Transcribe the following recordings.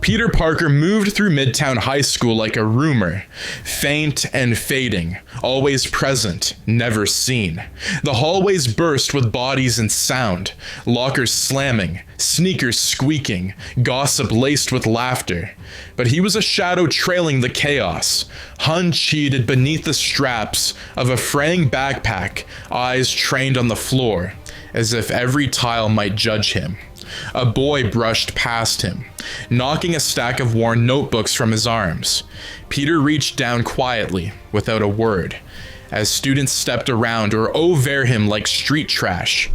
Peter Parker moved through Midtown High School like a rumor, faint and fading, always present, never seen. The hallways burst with bodies and sound, lockers slamming, sneakers squeaking, gossip laced with laughter. But he was a shadow trailing the chaos, hun-cheated beneath the straps of a fraying backpack, eyes trained on the floor, as if every tile might judge him. A boy brushed past him, knocking a stack of worn notebooks from his arms. Peter reached down quietly, without a word, as students stepped around or over him like street trash.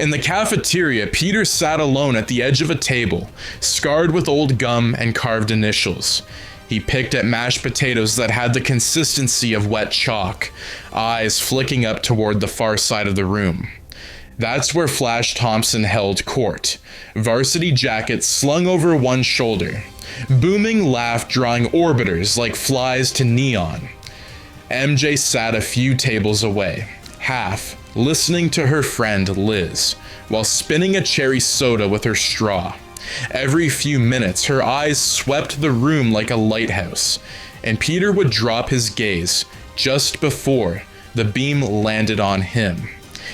In the cafeteria, Peter sat alone at the edge of a table, scarred with old gum and carved initials. He picked at mashed potatoes that had the consistency of wet chalk, eyes flicking up toward the far side of the room. That's where Flash Thompson held court, varsity jacket slung over one shoulder, booming laugh drawing orbiters like flies to neon. MJ sat a few tables away, half listening to her friend Liz, while spinning a cherry soda with her straw. Every few minutes, her eyes swept the room like a lighthouse, and Peter would drop his gaze just before the beam landed on him.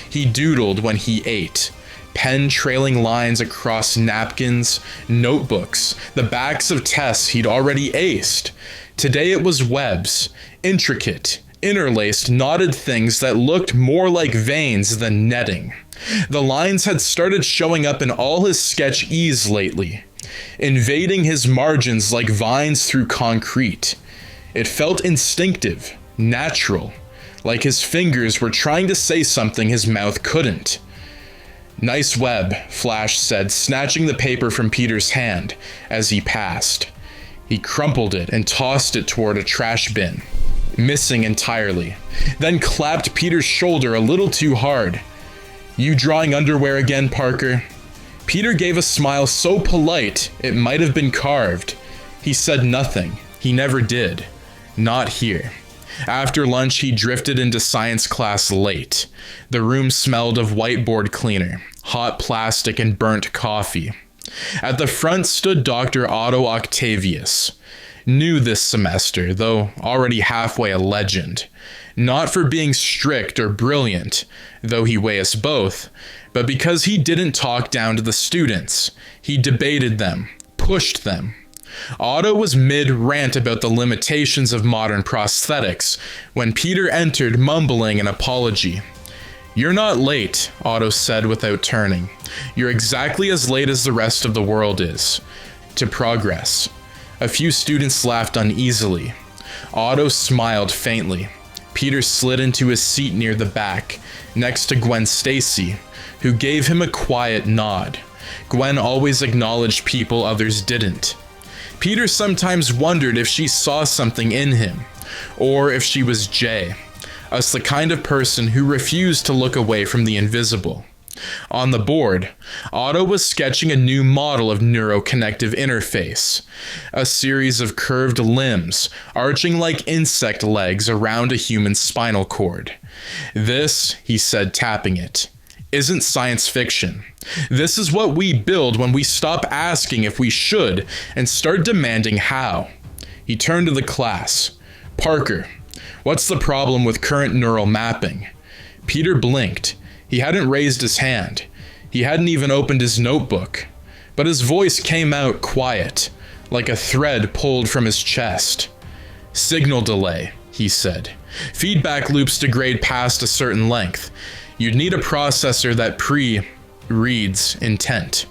He doodled when he ate, pen trailing lines across napkins, notebooks, the backs of tests he'd already aced. Today it was webs, intricate, interlaced, knotted things that looked more like veins than netting. The lines had started showing up in all his sketch ease lately, invading his margins like vines through concrete. It felt instinctive, natural, like his fingers were trying to say something his mouth couldn't. "Nice web," Flash said, snatching the paper from Peter's hand as he passed. He crumpled it and tossed it toward a trash bin, missing entirely, then clapped Peter's shoulder a little too hard. "You drawing underwear again, Parker?" Peter gave a smile so polite it might have been carved. He said nothing. He never did. Not here. After lunch, he drifted into science class late. The room smelled of whiteboard cleaner, hot plastic, and burnt coffee. At the front stood Dr. Otto Octavius. New this semester, though already halfway a legend. Not for being strict or brilliant, though he weighs us both, but because he didn't talk down to the students. He debated them, pushed them. Otto was mid-rant about the limitations of modern prosthetics when Peter entered, mumbling an apology. "You're not late," Otto said without turning. "You're exactly as late as the rest of the world is. To progress." A few students laughed uneasily. Otto smiled faintly. Peter slid into his seat near the back, next to Gwen Stacy, who gave him a quiet nod. Gwen always acknowledged people others didn't. Peter sometimes wondered if she saw something in him, or if she was Jay, us the kind of person who refused to look away from the invisible. On the board, Otto was sketching a new model of neuroconnective interface, a series of curved limbs arching like insect legs around a human spinal cord. "This," he said, tapping it, "isn't science fiction. This is what we build when we stop asking if we should and start demanding how." He turned to the class. "Parker, what's the problem with current neural mapping?" Peter blinked. He hadn't raised his hand. He hadn't even opened his notebook. But his voice came out quiet, like a thread pulled from his chest. "Signal delay," he said. "Feedback loops degrade past a certain length. You'd need a processor that reads intent."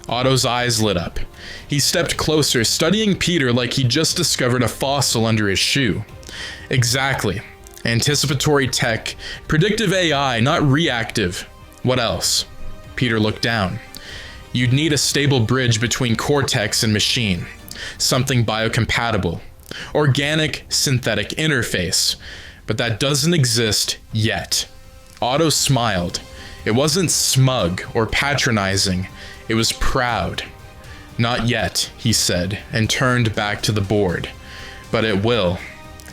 Otto's eyes lit up. He stepped closer, studying Peter like he'd just discovered a fossil under his shoe. "Exactly. Anticipatory tech, predictive AI, not reactive. What else?" Peter looked down. "You'd need a stable bridge between cortex and machine. Something biocompatible. Organic, synthetic interface. But that doesn't exist yet." Otto smiled. It wasn't smug or patronizing. It was proud. "Not yet," he said, and turned back to the board. "But it will."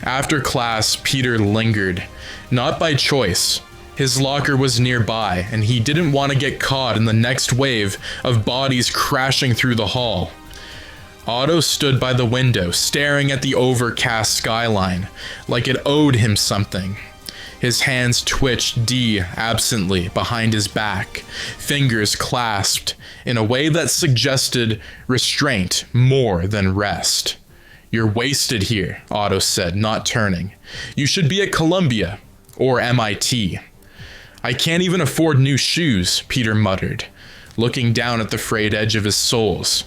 After class, Peter lingered. Not by choice. His locker was nearby, and he didn't want to get caught in the next wave of bodies crashing through the hall. Otto stood by the window, staring at the overcast skyline, like it owed him something. His hands twitched absently behind his back, fingers clasped in a way that suggested restraint more than rest. "You're wasted here," Otto said, not turning. "You should be at Columbia, or MIT. "I can't even afford new shoes," Peter muttered, looking down at the frayed edge of his soles.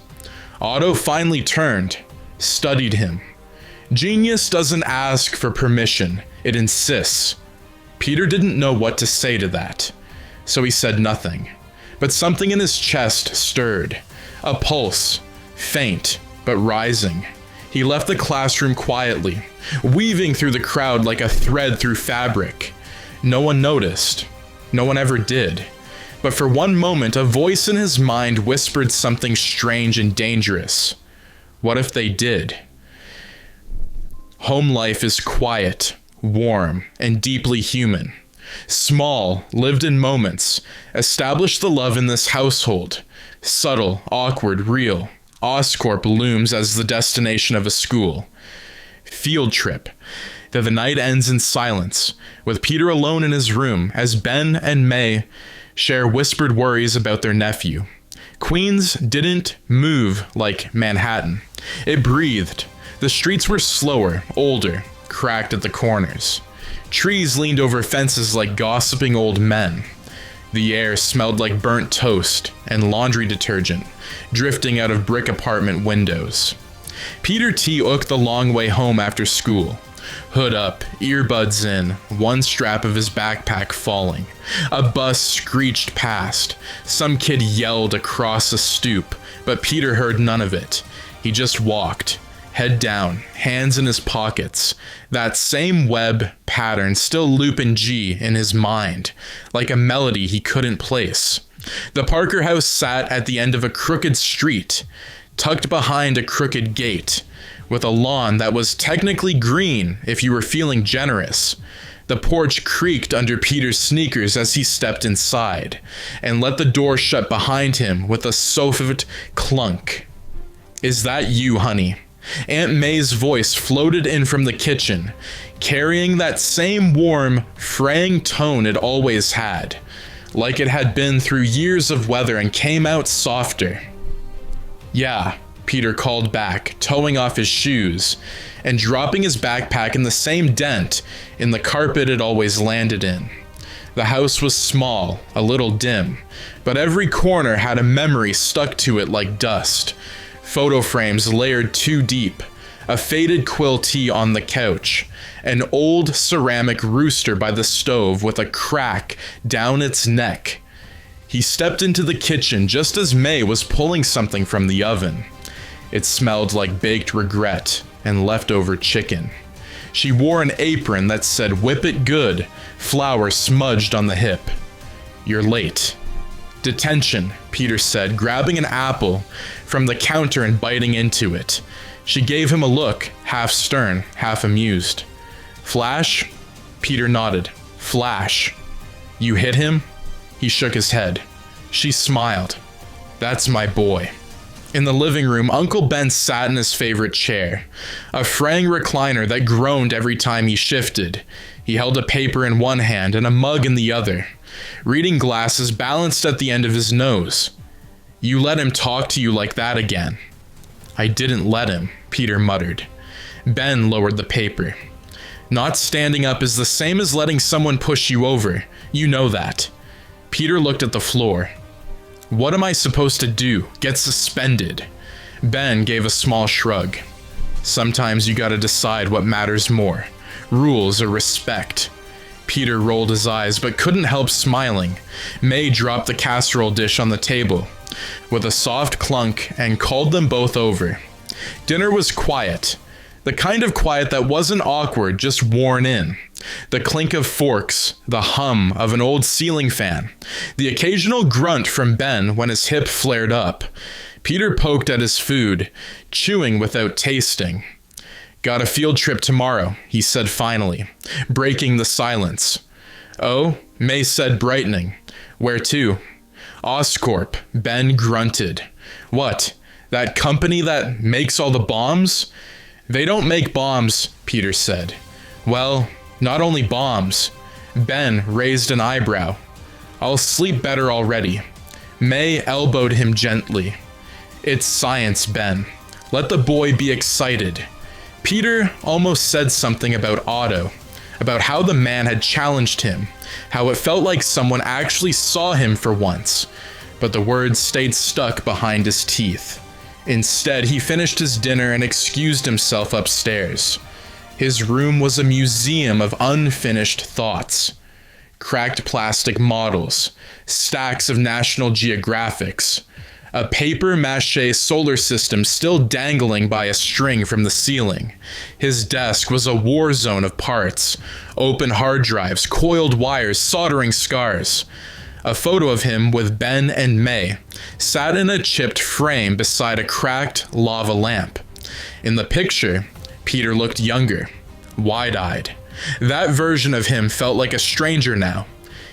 Otto finally turned, studied him. Genius doesn't ask for permission, it insists. Peter didn't know what to say to that, so he said nothing. But something in his chest stirred, a pulse, faint but rising. He left the classroom quietly, weaving through the crowd like a thread through fabric. No one noticed. No one ever did. But for one moment, a voice in his mind whispered something strange and dangerous. What if they did? Home life is quiet, warm, and deeply human. Small, lived in moments, establish the love in this household. Subtle, awkward, real. Oscorp looms as the destination of a school. Field trip. The night ends in silence, with Peter alone in his room as Ben and May share whispered worries about their nephew. Queens didn't move like Manhattan. It breathed. The streets were slower, older, cracked at the corners. Trees leaned over fences like gossiping old men. The air smelled like burnt toast and laundry detergent, drifting out of brick apartment windows. Peter T. ooked the long way home after school. Hood up, earbuds in, one strap of his backpack falling. A bus screeched past. Some kid yelled across a stoop, but Peter heard none of it. He just walked, head down, hands in his pockets. That same web pattern still looping G in his mind, like a melody he couldn't place. The Parker house sat at the end of a crooked street, tucked behind a crooked gate, with a lawn that was technically green if you were feeling generous. The porch creaked under Peter's sneakers as he stepped inside, and let the door shut behind him with a soft clunk. "Is that you, honey?" Aunt May's voice floated in from the kitchen, carrying that same warm, fraying tone it always had, like it had been through years of weather and came out softer. "Yeah," Peter called back, toeing off his shoes, and dropping his backpack in the same dent in the carpet it always landed in. The house was small, a little dim, but every corner had a memory stuck to it like dust. Photo frames layered too deep, a faded quill tee on the couch, an old ceramic rooster by the stove with a crack down its neck. He stepped into the kitchen just as May was pulling something from the oven. It smelled like baked regret and leftover chicken. She wore an apron that said "Whip it good," flour smudged on the hip. "You're late." "Detention," Peter said, grabbing an apple from the counter and biting into it. She gave him a look, half stern, half amused. "Flash?" Peter nodded. "Flash." "You hit him?" He shook his head. She smiled. "That's my boy." In the living room, Uncle Ben sat in his favorite chair, a fraying recliner that groaned every time he shifted. He held a paper in one hand and a mug in the other, reading glasses balanced at the end of his nose. "You let him talk to you like that again." "I didn't let him," Peter muttered. Ben lowered the paper. "Not standing up is the same as letting someone push you over. You know that." Peter looked at the floor. "What am I supposed to do? Get suspended?" Ben gave a small shrug. "Sometimes you gotta decide what matters more, rules or respect." Peter rolled his eyes but couldn't help smiling. May dropped the casserole dish on the table with a soft clunk and called them both over. Dinner was quiet. The kind of quiet that wasn't awkward, just worn in. The clink of forks, the hum of an old ceiling fan, the occasional grunt from Ben when his hip flared up. Peter poked at his food, chewing without tasting. "Got a field trip tomorrow," he said finally, breaking the silence. "Oh?" May said, brightening. "Where to?" "Oscorp," Ben grunted. "What? That company that makes all the bombs? They don't make bombs, Peter said. Well, not only bombs. Ben raised an eyebrow. I'll sleep better already. May elbowed him gently. It's science, Ben. Let the boy be excited. Peter almost said something about Otto, about how the man had challenged him, how it felt like someone actually saw him for once, but the words stayed stuck behind his teeth. Instead, he finished his dinner and excused himself upstairs. His room was a museum of unfinished thoughts. Cracked plastic models, stacks of National Geographics, a paper-mache solar system still dangling by a string from the ceiling. His desk was a war zone of parts, open hard drives, coiled wires, soldering scars. A photo of him with Ben and May sat in a chipped frame beside a cracked lava lamp. In the picture, Peter looked younger, wide-eyed. That version of him felt like a stranger now.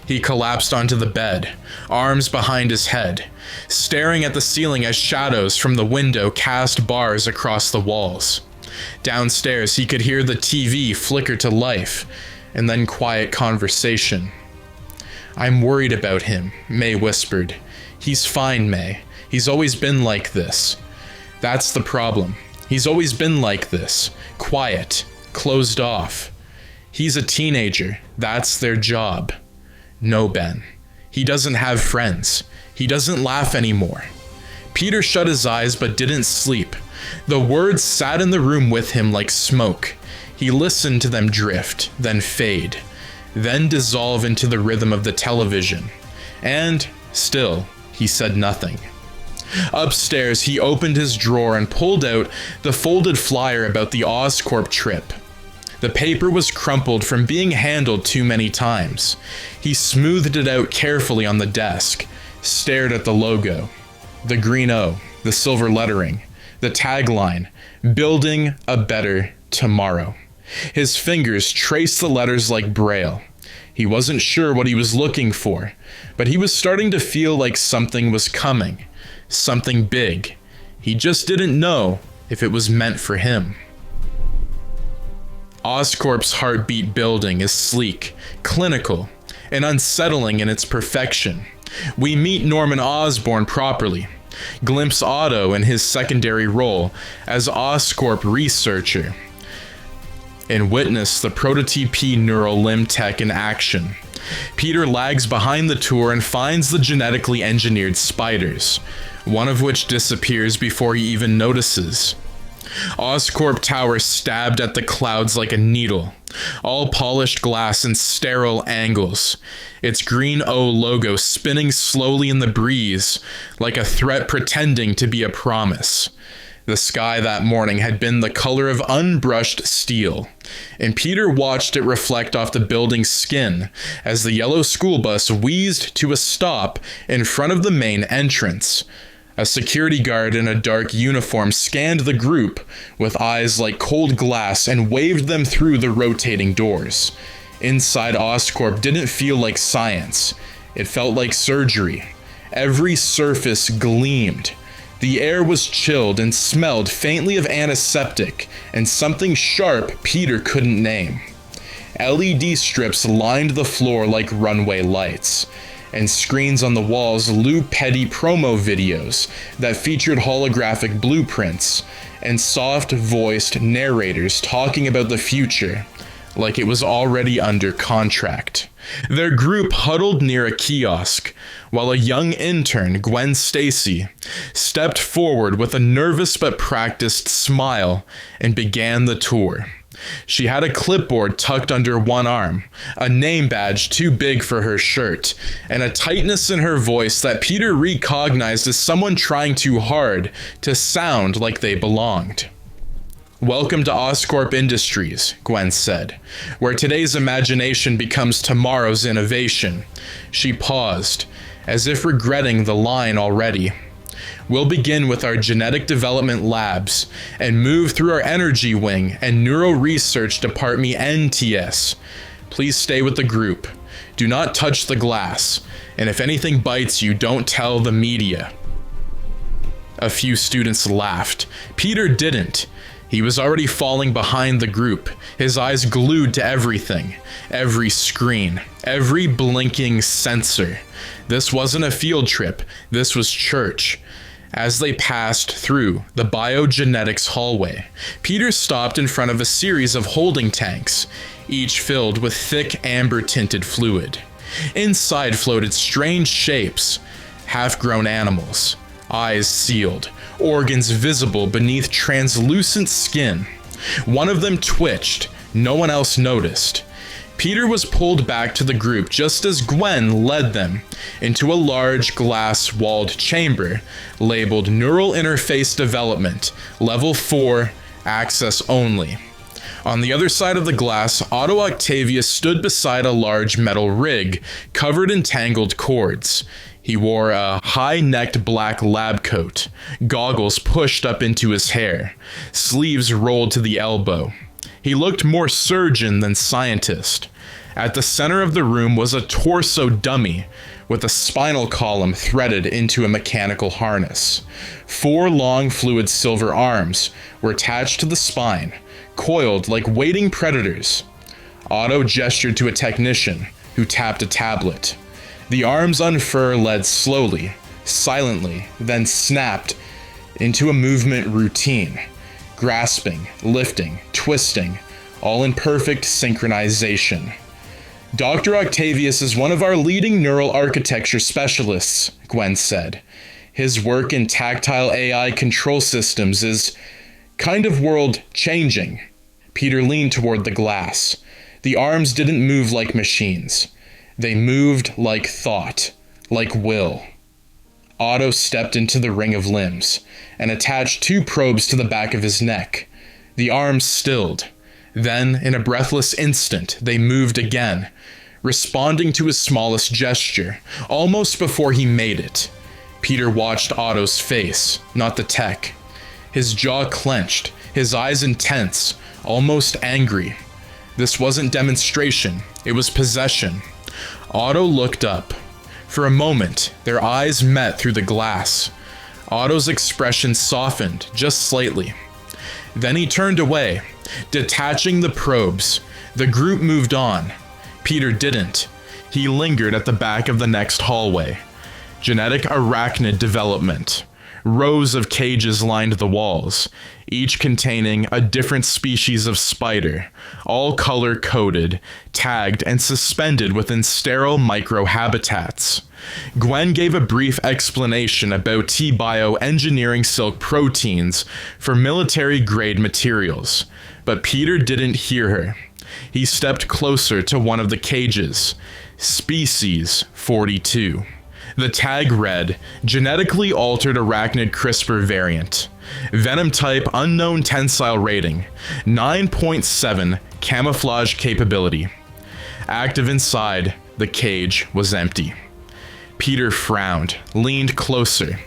He collapsed onto the bed, arms behind his head, staring at the ceiling as shadows from the window cast bars across the walls. Downstairs, he could hear the TV flicker to life, and then quiet conversation. I'm worried about him, May whispered. He's fine, May. He's always been like this. That's the problem. He's always been like this. Quiet. Closed off. He's a teenager. That's their job. No, Ben. He doesn't have friends. He doesn't laugh anymore. Peter shut his eyes but didn't sleep. The words sat in the room with him like smoke. He listened to them drift, then fade, then dissolve into the rhythm of the television. And, still, he said nothing. Upstairs, he opened his drawer and pulled out the folded flyer about the Oscorp trip. The paper was crumpled from being handled too many times. He smoothed it out carefully on the desk, stared at the logo, the green O, the silver lettering, the tagline, Building a Better Tomorrow. His fingers traced the letters like Braille. He wasn't sure what he was looking for, but he was starting to feel like something was coming, something big. He just didn't know if it was meant for him. Oscorp's Heartbeat building is sleek, clinical, and unsettling in its perfection. We meet Norman Osborn properly, glimpse Otto in his secondary role as Oscorp researcher, and witness the prototype neural limb tech in action. Peter lags behind the tour and finds the genetically engineered spiders, one of which disappears before he even notices. Oscorp Tower stabbed at the clouds like a needle, all polished glass and sterile angles, its green O logo spinning slowly in the breeze like a threat pretending to be a promise. The sky that morning had been the color of unbrushed steel, and Peter watched it reflect off the building's skin as the yellow school bus wheezed to a stop in front of the main entrance. A security guard in a dark uniform scanned the group with eyes like cold glass and waved them through the rotating doors. Inside Oscorp didn't feel like science. It felt like surgery. Every surface gleamed. The air was chilled and smelled faintly of antiseptic and something sharp Peter couldn't name. LED strips lined the floor like runway lights, and screens on the walls Lou Petty promo videos that featured holographic blueprints and soft-voiced narrators talking about the future like it was already under contract. Their group huddled near a kiosk, while a young intern, Gwen Stacy, stepped forward with a nervous but practiced smile and began the tour. She had a clipboard tucked under one arm, a name badge too big for her shirt, and a tightness in her voice that Peter recognized as someone trying too hard to sound like they belonged. Welcome to Oscorp Industries, Gwen said, where today's imagination becomes tomorrow's innovation. She paused, as if regretting the line already. We'll begin with our genetic development labs and move through our energy wing and neuro research department NTS. Please stay with the group. Do not touch the glass, and if anything bites you, don't tell the media. A few students laughed. Peter didn't. He was already falling behind the group, his eyes glued to everything, every screen, every blinking sensor. This wasn't a field trip, this was church. As they passed through the biogenetics hallway, Peter stopped in front of a series of holding tanks, each filled with thick amber-tinted fluid. Inside floated strange shapes, half-grown animals, eyes sealed, organs visible beneath translucent skin. One of them twitched, no one else noticed. Peter was pulled back to the group just as Gwen led them into a large glass-walled chamber labeled Neural Interface Development, Level 4, Access Only. On the other side of the glass, Otto Octavius stood beside a large metal rig covered in tangled cords. He wore a high-necked black lab coat, goggles pushed up into his hair, sleeves rolled to the elbow. He looked more surgeon than scientist. At the center of the room was a torso dummy with a spinal column threaded into a mechanical harness. 4 long fluid silver arms were attached to the spine, coiled like waiting predators. Otto gestured to a technician who tapped a tablet. The arms unfurled slowly, silently, then snapped into a movement routine, grasping, lifting, twisting, all in perfect synchronization. Dr. Octavius is one of our leading neural architecture specialists, Gwen said. His work in tactile AI control systems is kind of world-changing. Peter leaned toward the glass. The arms didn't move like machines. They moved like thought, like will. Otto stepped into the ring of limbs and attached 2 probes to the back of his neck. The arms stilled. Then, in a breathless instant, they moved again, responding to his smallest gesture, almost before he made it. Peter watched Otto's face, not the tech. His jaw clenched, his eyes intense, almost angry. This wasn't demonstration, it was possession. Otto looked up. For a moment, their eyes met through the glass. Otto's expression softened, just slightly. Then he turned away, detaching the probes. The group moved on. Peter didn't. He lingered at the back of the next hallway. Genetic arachnid development. Rows of cages lined the walls, each containing a different species of spider, all color-coded, tagged, and suspended within sterile microhabitats. Gwen gave a brief explanation about T-bio engineering silk proteins for military-grade materials, but Peter didn't hear her. He stepped closer to one of the cages, Species 42. The tag read, genetically altered arachnid CRISPR variant. Venom type unknown tensile rating. 9.7 camouflage capability. Active inside, the cage was empty. Peter frowned, leaned closer.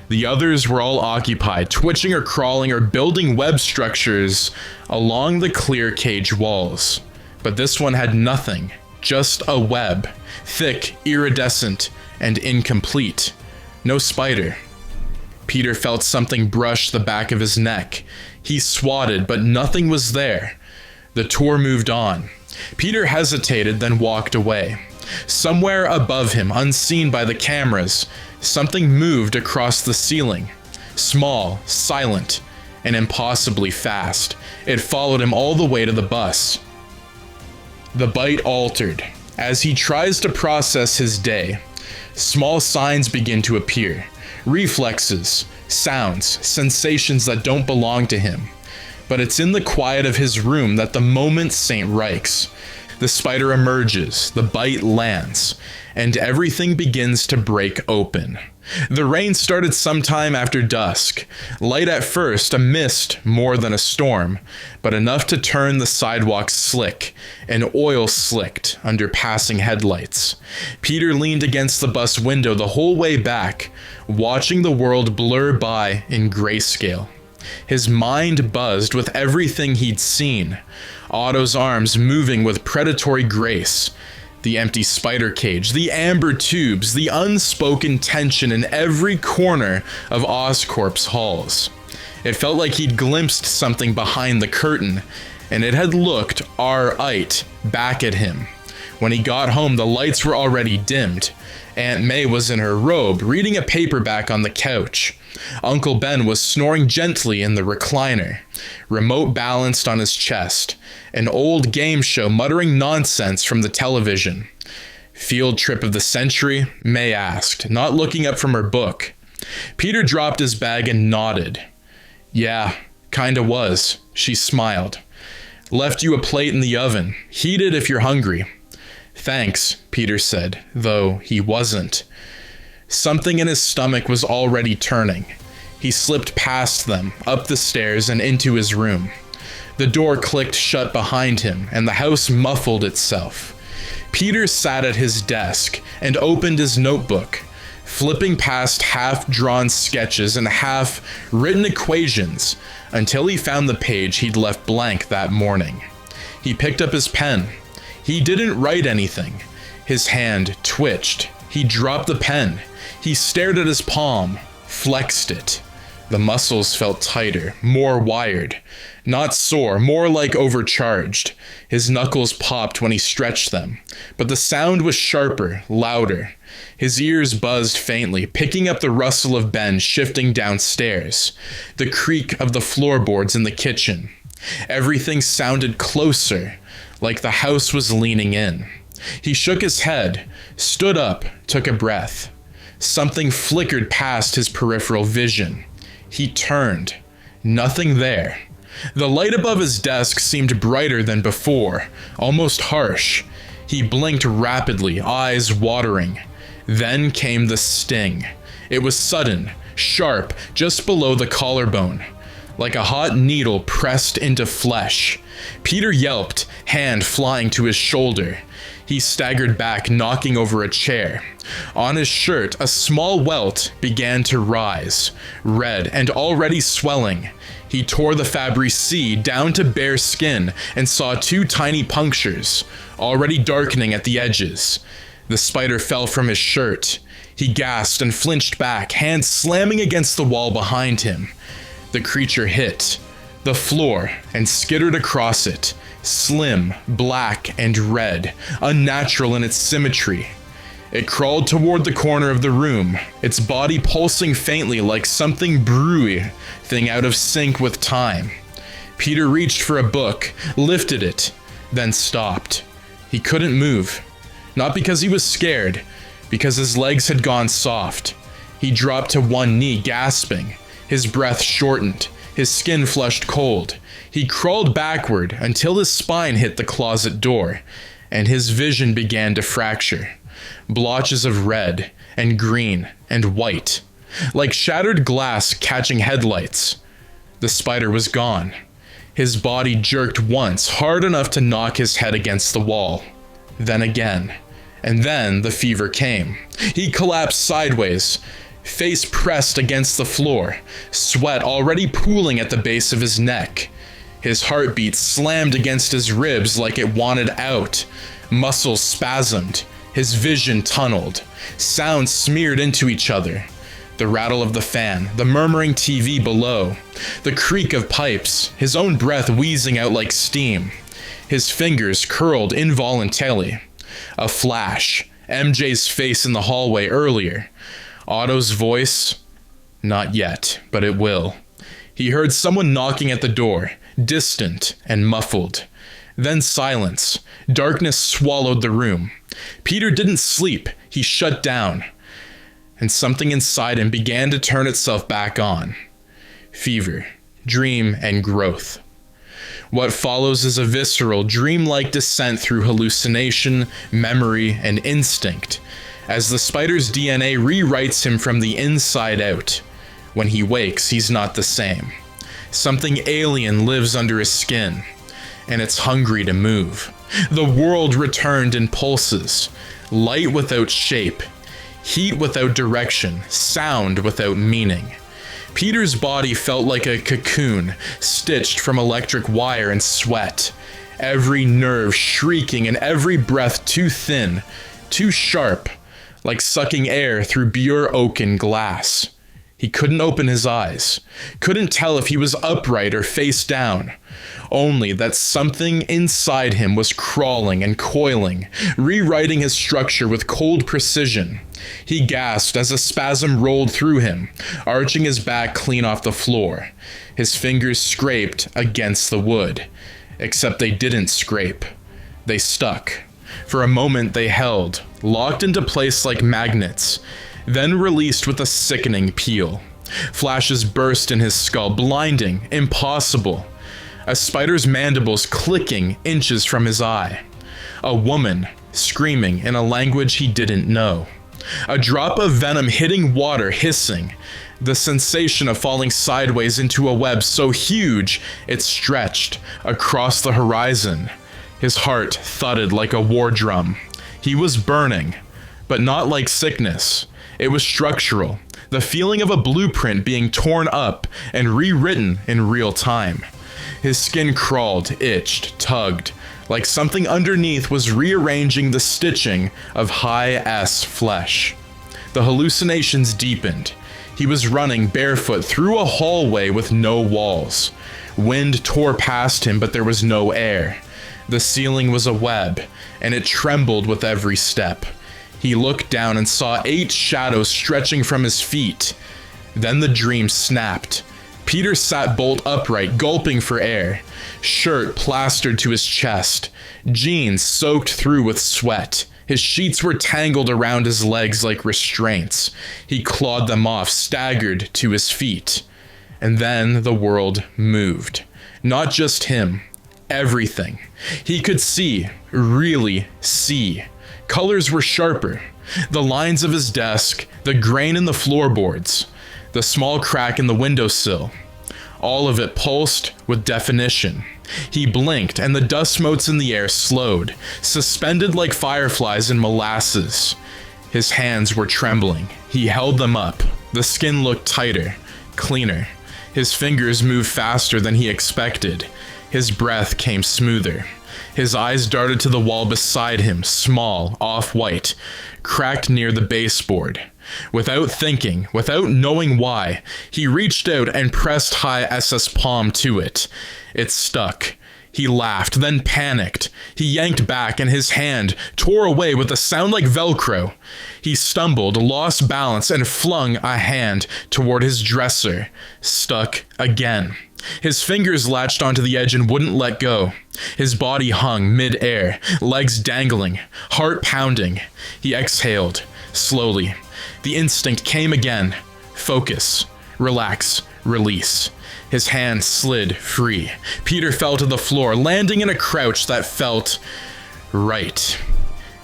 The others were all occupied, twitching or crawling or building web structures along the clear cage walls. But this one had nothing, just a web, thick, iridescent, and incomplete. No spider. Peter felt something brush the back of his neck. He swatted, but nothing was there. The tour moved on. Peter hesitated, then walked away. Somewhere above him, unseen by the cameras, something moved across the ceiling. Small, silent, and impossibly fast. It followed him all the way to the bus. The bite altered. As he tries to process his day, small signs begin to appear. Reflexes, sounds, sensations that don't belong to him. But it's in the quiet of his room that the moment St. Reichs. The spider emerges, the bite lands, and everything begins to break open. The rain started sometime after dusk. Light at first, a mist more than a storm, but enough to turn the sidewalks slick, and oil slicked under passing headlights. Peter leaned against the bus window the whole way back, watching the world blur by in grayscale. His mind buzzed with everything he'd seen. Otto's arms moving with predatory grace. The empty spider cage, the amber tubes, the unspoken tension in every corner of Oscorp's halls. It felt like he'd glimpsed something behind the curtain, and it had looked R-ite back at him. When he got home, the lights were already dimmed. Aunt May was in her robe, reading a paperback on the couch. Uncle Ben was snoring gently in the recliner, remote balanced on his chest, an old game show muttering nonsense from the television. Field trip of the century? May asked, not looking up from her book. Peter dropped his bag and nodded. Yeah, kinda was, she smiled. Left you a plate in the oven. Heat it if you're hungry. Thanks, Peter said, though he wasn't. Something in his stomach was already turning. He slipped past them, up the stairs and into his room. The door clicked shut behind him, and the house muffled itself. Peter sat at his desk and opened his notebook, flipping past half-drawn sketches and half-written equations until he found the page he'd left blank that morning. He picked up his pen. He didn't write anything. His hand twitched. He dropped the pen. He stared at his palm, flexed it. The muscles felt tighter, more wired. Not sore, more like overcharged. His knuckles popped when he stretched them, but the sound was sharper, louder. His ears buzzed faintly, picking up the rustle of Ben shifting downstairs, the creak of the floorboards in the kitchen. Everything sounded closer, like the house was leaning in. He shook his head, stood up, took a breath. Something flickered past his peripheral vision. He turned. Nothing there. The light above his desk seemed brighter than before, almost harsh. He blinked rapidly, eyes watering. Then came the sting. It was sudden, sharp, just below the collarbone, like a hot needle pressed into flesh. Peter yelped, hand flying to his shoulder. He staggered back, knocking over a chair. On his shirt, a small welt began to rise, red and already swelling. He tore the Fabric down to bare skin and saw two tiny punctures, already darkening at the edges. The spider fell from his shirt. He gasped and flinched back, hands slamming against the wall behind him. The creature hit the floor and skittered across it, slim, black, and red, unnatural in its symmetry. It crawled toward the corner of the room, its body pulsing faintly like something breathing out of sync with time. Peter reached for a book, lifted it, then stopped. He couldn't move. Not because he was scared, because his legs had gone soft. He dropped to one knee, gasping. His breath shortened. His skin flushed cold. He crawled backward until his spine hit the closet door, and his vision began to fracture. Blotches of red and green and white, like shattered glass catching headlights. The spider was gone. His body jerked once, hard enough to knock his head against the wall. Then again. And then the fever came. He collapsed sideways, face pressed against the floor, sweat already pooling at the base of his neck. His heartbeat slammed against his ribs like it wanted out. Muscles spasmed. His vision tunneled. Sounds smeared into each other. The rattle of the fan, the murmuring TV below, the creak of pipes, his own breath wheezing out like steam. His fingers curled involuntarily. A flash. MJ's face in the hallway earlier. Otto's voice. Not yet, but it will. He heard someone knocking at the door, distant and muffled. Then silence. Darkness swallowed the room. Peter didn't sleep. He shut down. And something inside him began to turn itself back on. Fever, dream, and growth. What follows is a visceral, dreamlike descent through hallucination, memory, and instinct, as the spider's DNA rewrites him from the inside out. When he wakes, he's not the same. Something alien lives under his skin, and it's hungry to move. The world returned in pulses, light without shape, heat without direction, sound without meaning. Peter's body felt like a cocoon, stitched from electric wire and sweat. every nerve shrieking and every breath too thin, too sharp, like sucking air through pure oaken glass. He couldn't open his eyes, couldn't tell if he was upright or face down, only that something inside him was crawling and coiling, rewriting his structure with cold precision. He gasped as a spasm rolled through him, arching his back clean off the floor. His fingers scraped against the wood, except they didn't scrape. They stuck. For a moment they held, locked into place like magnets, then released with a sickening peal. Flashes burst in his skull, blinding, impossible. A spider's mandibles clicking inches from his eye. A woman screaming in a language he didn't know. A drop of venom hitting water, hissing. The sensation of falling sideways into a web so huge it stretched across the horizon. His heart thudded like a war drum. He was burning, but not like sickness. It was structural, the feeling of a blueprint being torn up and rewritten in real time. His skin crawled, itched, tugged, like something underneath was rearranging the stitching of high-ass flesh. The hallucinations deepened. He was running barefoot through a hallway with no walls. Wind tore past him, but there was no air. The ceiling was a web, and it trembled with every step. He looked down and saw 8 shadows stretching from his feet. Then the dream snapped. Peter sat bolt upright, gulping for air. Shirt plastered to his chest. Jeans soaked through with sweat. His sheets were tangled around his legs like restraints. He clawed them off, staggered to his feet. And then the world moved. Not just him. Everything. He could see, really see. Colors were sharper. The lines of his desk, the grain in the floorboards, the small crack in the windowsill. All of it pulsed with definition. He blinked and the dust motes in the air slowed, suspended like fireflies in molasses. His hands were trembling. He held them up. The skin looked tighter, cleaner. His fingers moved faster than he expected. His breath came smoother. His eyes darted to the wall beside him, small, off-white, cracked near the baseboard. Without thinking, without knowing why, he reached out and pressed high SS palm to it. It stuck. He laughed, then panicked. He yanked back and his hand tore away with a sound like Velcro. He stumbled, lost balance, and flung a hand toward his dresser. Stuck again. His fingers latched onto the edge and wouldn't let go. His body hung mid-air, legs dangling, heart pounding. He exhaled, slowly. The instinct came again. Focus. Relax. Release. His hand slid free. Peter fell to the floor, landing in a crouch that felt right.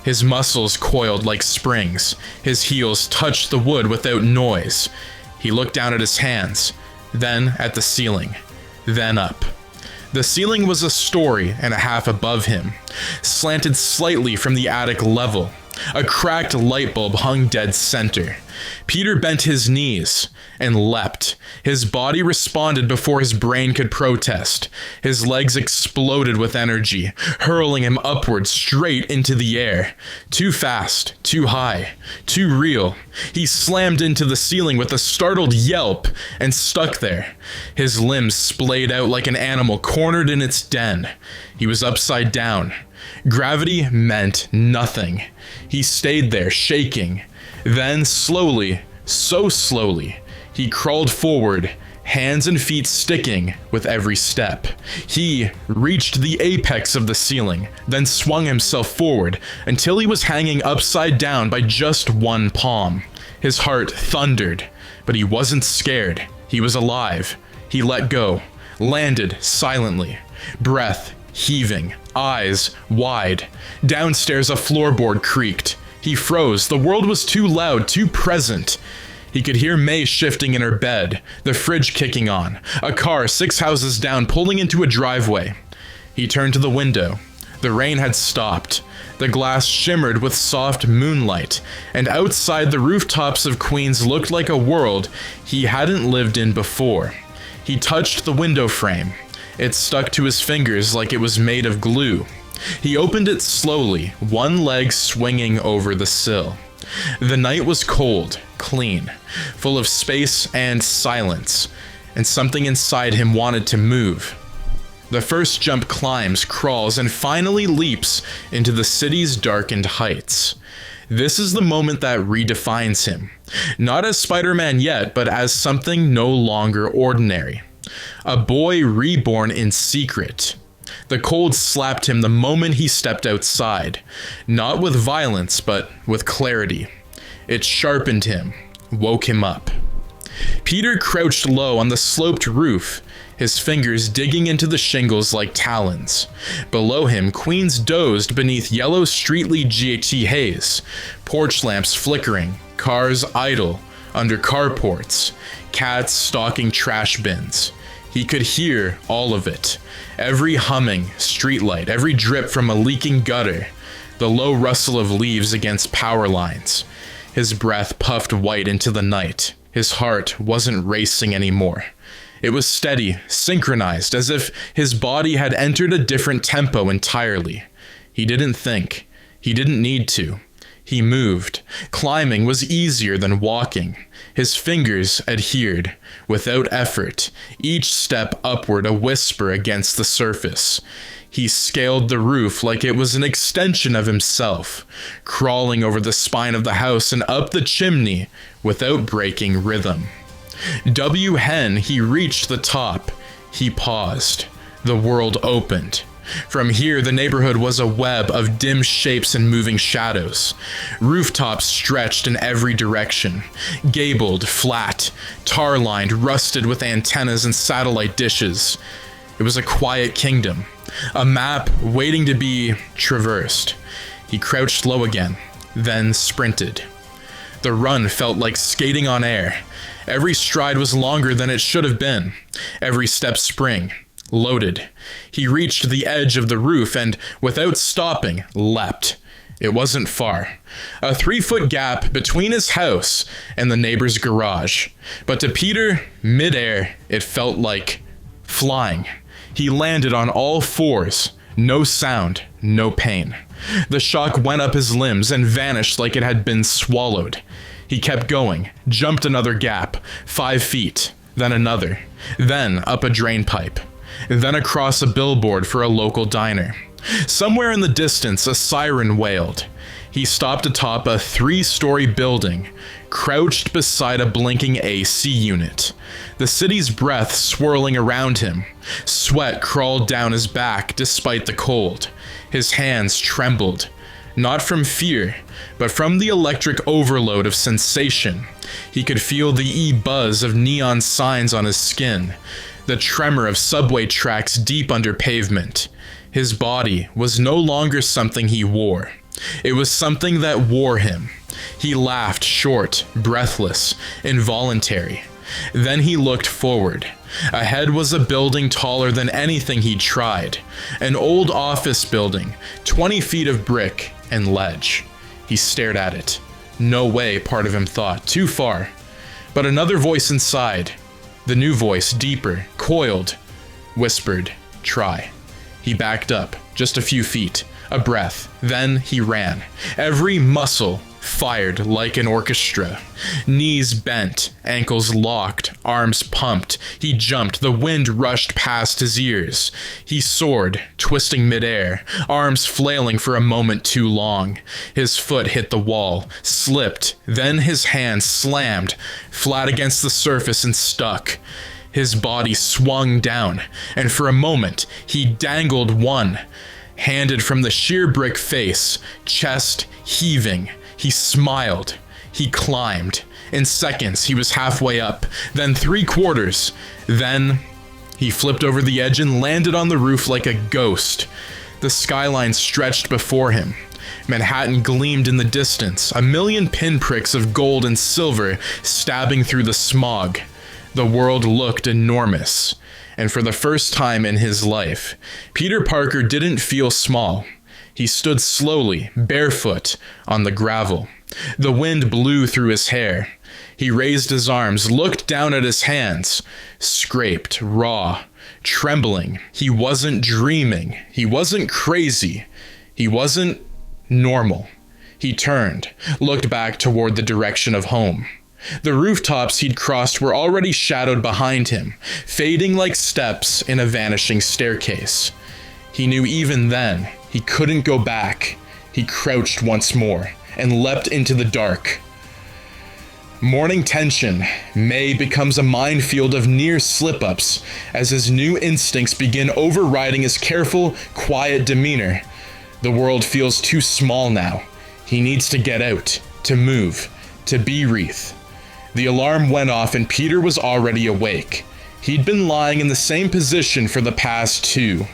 His muscles coiled like springs. His heels touched the wood without noise. He looked down at his hands, then at the ceiling, then up. The ceiling was a story and a half above him, slanted slightly from the attic level. A cracked light bulb hung dead center. Peter bent his knees and leapt. His body responded before his brain could protest. His legs exploded with energy, hurling him upward straight into the air. Too fast, too high, too real. He slammed into the ceiling with a startled yelp and stuck there. His limbs splayed out like an animal cornered in its den. He was upside down. Gravity meant nothing. He stayed there, shaking. Then slowly, so slowly, he crawled forward, hands and feet sticking with every step. He reached the apex of the ceiling, then swung himself forward until he was hanging upside down by just one palm. His heart thundered, but he wasn't scared. He was alive. He let go, landed silently, breath heaving, eyes wide. Downstairs a floorboard creaked. He froze. The world was too loud, too present. He could hear May shifting in her bed, the fridge kicking on, a car 6 houses down pulling into a driveway. He turned to the window. The rain had stopped. The glass shimmered with soft moonlight, and outside the rooftops of Queens looked like a world he hadn't lived in before. He touched the window frame. It stuck to his fingers like it was made of glue. He opened it slowly, one leg swinging over the sill. The night was cold, clean, full of space and silence, and something inside him wanted to move. The first jump climbs, crawls, and finally leaps into the city's darkened heights. This is the moment that redefines him. Not as Spider-Man yet, but as something no longer ordinary. A boy reborn in secret. The cold slapped him the moment he stepped outside. Not with violence, but with clarity. It sharpened him, woke him up. Peter crouched low on the sloped roof, his fingers digging into the shingles like talons. Below him, Queens dozed beneath yellow streetly GHT haze, porch lamps flickering, cars idle under carports, cats stalking trash bins. He could hear all of it. Every humming streetlight, every drip from a leaking gutter, the low rustle of leaves against power lines. His breath puffed white into the night. His heart wasn't racing anymore. It was steady, synchronized, as if his body had entered a different tempo entirely. He didn't think. He didn't need to. He moved. Climbing was easier than walking. His fingers adhered, without effort, each step upward a whisper against the surface. He scaled the roof like it was an extension of himself, crawling over the spine of the house and up the chimney without breaking rhythm. W-hen, he reached the top. He paused. The world opened. From here, the neighborhood was a web of dim shapes and moving shadows. Rooftops stretched in every direction, gabled, flat, tar-lined, rusted with antennas and satellite dishes. It was a quiet kingdom, a map waiting to be traversed. He crouched low again, then sprinted. The run felt like skating on air. Every stride was longer than it should have been. Every step spring. Loaded. He reached the edge of the roof and, without stopping, leapt. It wasn't far. A 3-foot gap between his house and the neighbor's garage. But to Peter, midair, it felt like flying. He landed on all fours. No sound, no pain. The shock went up his limbs and vanished like it had been swallowed. He kept going, jumped another gap, 5 feet, then another, then up a drain pipe. Then across a billboard for a local diner. Somewhere in the distance, a siren wailed. He stopped atop a 3-story building, crouched beside a blinking AC unit. The city's breath swirling around him. Sweat crawled down his back despite the cold. His hands trembled. Not from fear, but from the electric overload of sensation. He could feel the e-buzz of neon signs on his skin. The tremor of subway tracks deep under pavement. His body was no longer something he wore. It was something that wore him. He laughed, short, breathless, involuntary. Then he looked forward. Ahead was a building taller than anything he'd tried. An old office building, 20 feet of brick and ledge. He stared at it. No way, part of him thought. Too far. But another voice inside, the new voice, deeper, coiled, whispered, "Try." He backed up, just a few feet, a breath, then he ran. Every muscle fired like an orchestra. Knees bent, ankles locked, arms pumped. He jumped, the wind rushed past his ears. He soared, twisting midair, arms flailing for a moment too long. His foot hit the wall, slipped, then his hand slammed, flat against the surface and stuck. His body swung down, and for a moment, he dangled one, handed from the sheer brick face, chest heaving. He smiled. He climbed. In seconds, he was halfway up, then 3/4. Then he flipped over the edge and landed on the roof like a ghost. The skyline stretched before him. Manhattan gleamed in the distance, a million pinpricks of gold and silver stabbing through the smog. The world looked enormous. And for the first time in his life, Peter Parker didn't feel small. He stood slowly, barefoot, on the gravel. The wind blew through his hair. He raised his arms, looked down at his hands, scraped, raw, trembling. He wasn't dreaming. He wasn't crazy. He wasn't normal. He turned, looked back toward the direction of home. The rooftops he'd crossed were already shadowed behind him, fading like steps in a vanishing staircase. He knew even then he couldn't go back. He crouched once more and leapt into the dark. Morning tension, May becomes a minefield of near slip-ups as his new instincts begin overriding his careful, quiet demeanor. The world feels too small now. He needs to get out, to move, to be Wreath. The alarm went off and Peter was already awake. He'd been lying in the same position for the past 2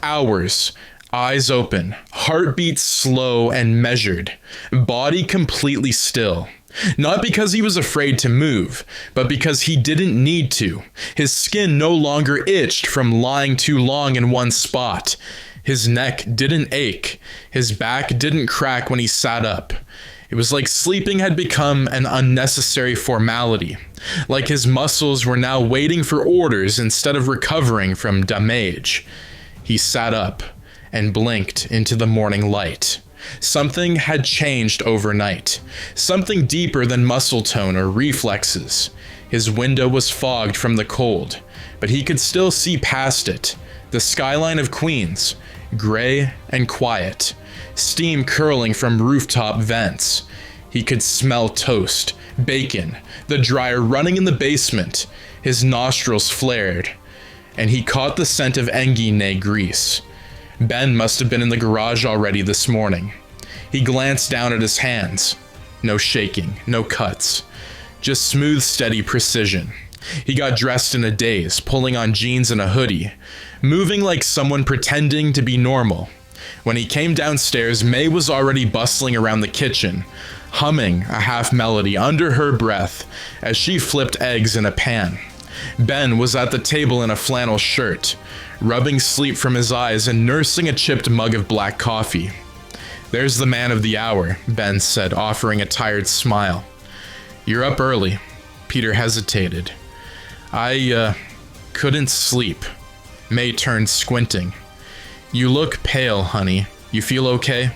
hours, eyes open, heartbeat slow and measured, body completely still. Not because he was afraid to move, but because he didn't need to. His skin no longer itched from lying too long in one spot. His neck didn't ache. His back didn't crack when he sat up. It was like sleeping had become an unnecessary formality, like his muscles were now waiting for orders instead of recovering from damage. He sat up and blinked into the morning light. Something had changed overnight, something deeper than muscle tone or reflexes. His window was fogged from the cold, but he could still see past it, the skyline of Queens, gray and quiet. Steam curling from rooftop vents. He could smell toast, bacon, the dryer running in the basement. His nostrils flared, and he caught the scent of engine grease. Ben must have been in the garage already this morning. He glanced down at his hands. No shaking, no cuts. Just smooth, steady precision. He got dressed in a daze, pulling on jeans and a hoodie, moving like someone pretending to be normal. When he came downstairs, May was already bustling around the kitchen, humming a half melody under her breath as she flipped eggs in a pan. Ben was at the table in a flannel shirt, rubbing sleep from his eyes and nursing a chipped mug of black coffee. "There's the man of the hour," Ben said, offering a tired smile. "You're up early." Peter hesitated. I couldn't sleep." May turned, squinting. "You look pale, honey. You feel okay?"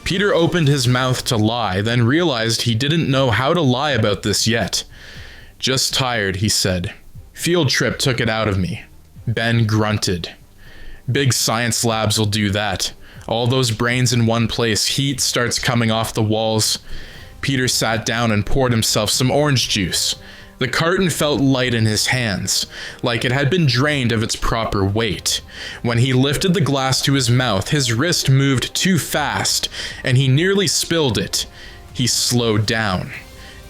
Peter opened his mouth to lie, then realized he didn't know how to lie about this yet. "Just tired," he said. "Field trip took it out of me." Ben grunted. "Big science labs will do that. All those brains in one place, heat starts coming off the walls." Peter sat down and poured himself some orange juice. The carton felt light in his hands, like it had been drained of its proper weight. When he lifted the glass to his mouth, his wrist moved too fast, and he nearly spilled it. He slowed down.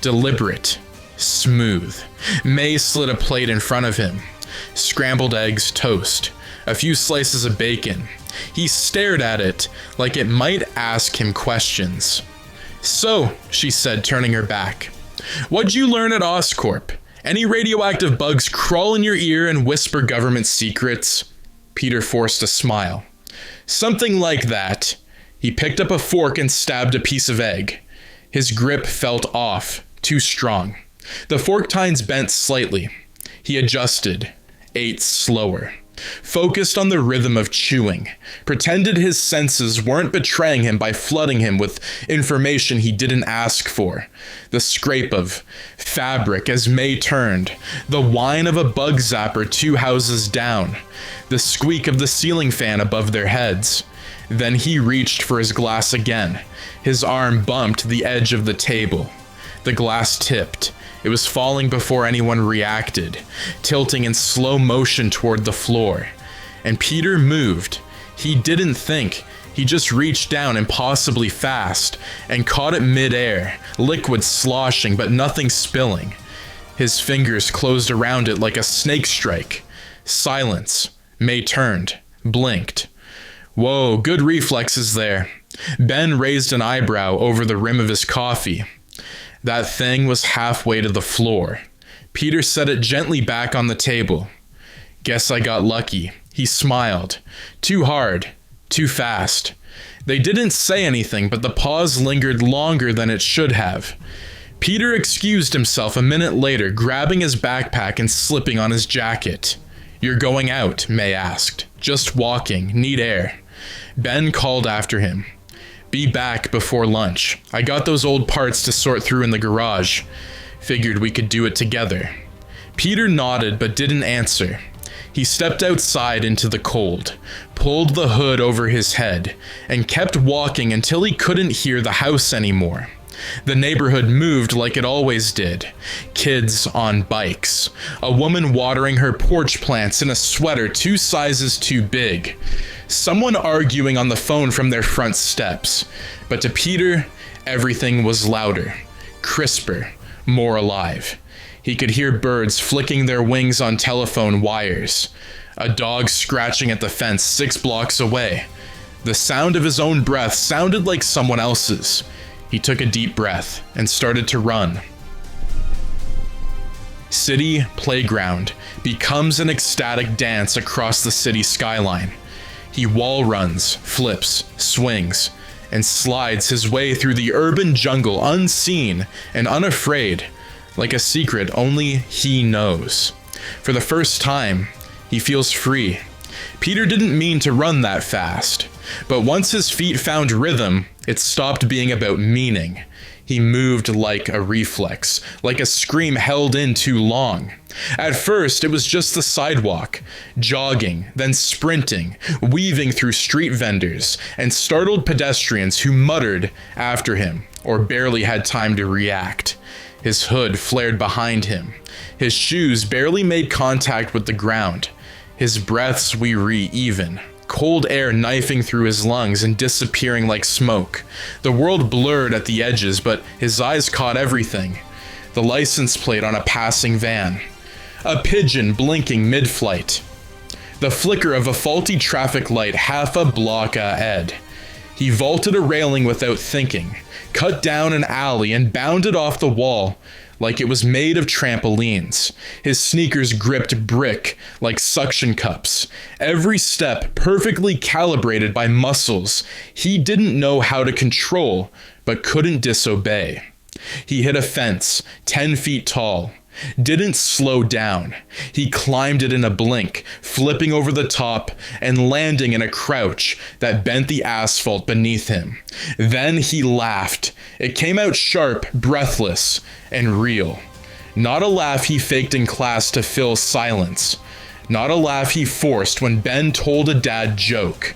Deliberate. Smooth. May slid a plate in front of him. Scrambled eggs, toast. A few slices of bacon. He stared at it, like it might ask him questions. "So," she said, turning her back, "what'd you learn at Oscorp? Any radioactive bugs crawl in your ear and whisper government secrets?" Peter forced a smile. "Something like that." He picked up a fork and stabbed a piece of egg. His grip felt off, too strong. The fork tines bent slightly. He adjusted, ate slower. Focused on the rhythm of chewing, pretended his senses weren't betraying him by flooding him with information he didn't ask for. The scrape of fabric as May turned, the whine of a bug zapper 2 houses down, the squeak of the ceiling fan above their heads. Then he reached for his glass again. His arm bumped the edge of the table. The glass tipped. It was falling before anyone reacted, tilting in slow motion toward the floor. And Peter moved. He didn't think. He just reached down impossibly fast and caught it mid-air, liquid sloshing but nothing spilling. His fingers closed around it like a snake strike. Silence. May turned, blinked. "Whoa, good reflexes there." Ben raised an eyebrow over the rim of his coffee. That thing was halfway to the floor. Peter set it gently back on the table. "Guess I got lucky." He smiled. Too hard. Too fast. They didn't say anything, but the pause lingered longer than it should have. Peter excused himself a minute later, grabbing his backpack and slipping on his jacket. "You're going out," May asked. "Just walking, need air." Ben called after him. "Be back before lunch. I got those old parts to sort through in the garage. Figured we could do it together." Peter nodded but didn't answer. He stepped outside into the cold, pulled the hood over his head, and kept walking until he couldn't hear the house anymore. The neighborhood moved like it always did. Kids on bikes. A woman watering her porch plants in a sweater 2 sizes too big. Someone arguing on the phone from their front steps. But to Peter, everything was louder, crisper, more alive. He could hear birds flicking their wings on telephone wires. A dog scratching at the fence 6 blocks away. The sound of his own breath sounded like someone else's. He took a deep breath and started to run. City Playground becomes an ecstatic dance across the city skyline. He wall runs, flips, swings, and slides his way through the urban jungle unseen and unafraid, like a secret only he knows. For the first time, he feels free. Peter didn't mean to run that fast, but once his feet found rhythm, it stopped being about meaning. He moved like a reflex, like a scream held in too long. At first, it was just the sidewalk, jogging, then sprinting, weaving through street vendors and startled pedestrians who muttered after him or barely had time to react. His hood flared behind him. His shoes barely made contact with the ground. His breaths even. Cold air knifing through his lungs and disappearing like smoke. The world blurred at the edges, but his eyes caught everything. The license plate on a passing van. A pigeon blinking mid-flight. The flicker of a faulty traffic light half a block ahead. He vaulted a railing without thinking, cut down an alley and bounded off the wall like it was made of trampolines. His sneakers gripped brick like suction cups, every step perfectly calibrated by muscles he didn't know how to control but couldn't disobey. He hit a fence 10 feet tall. Didn't slow down. He climbed it in a blink, flipping over the top and landing in a crouch that bent the asphalt beneath him. Then he laughed. It came out sharp, breathless, and real. Not a laugh he faked in class to fill silence. Not a laugh he forced when Ben told a dad joke.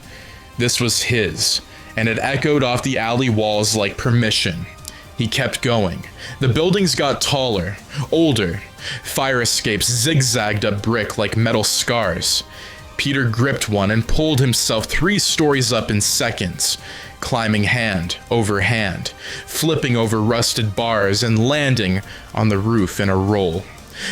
This was his, and it echoed off the alley walls like permission. He kept going. The buildings got taller, older. Fire escapes zigzagged up brick like metal scars. Peter gripped one and pulled himself 3 stories up in seconds, climbing hand over hand, flipping over rusted bars and landing on the roof in a roll.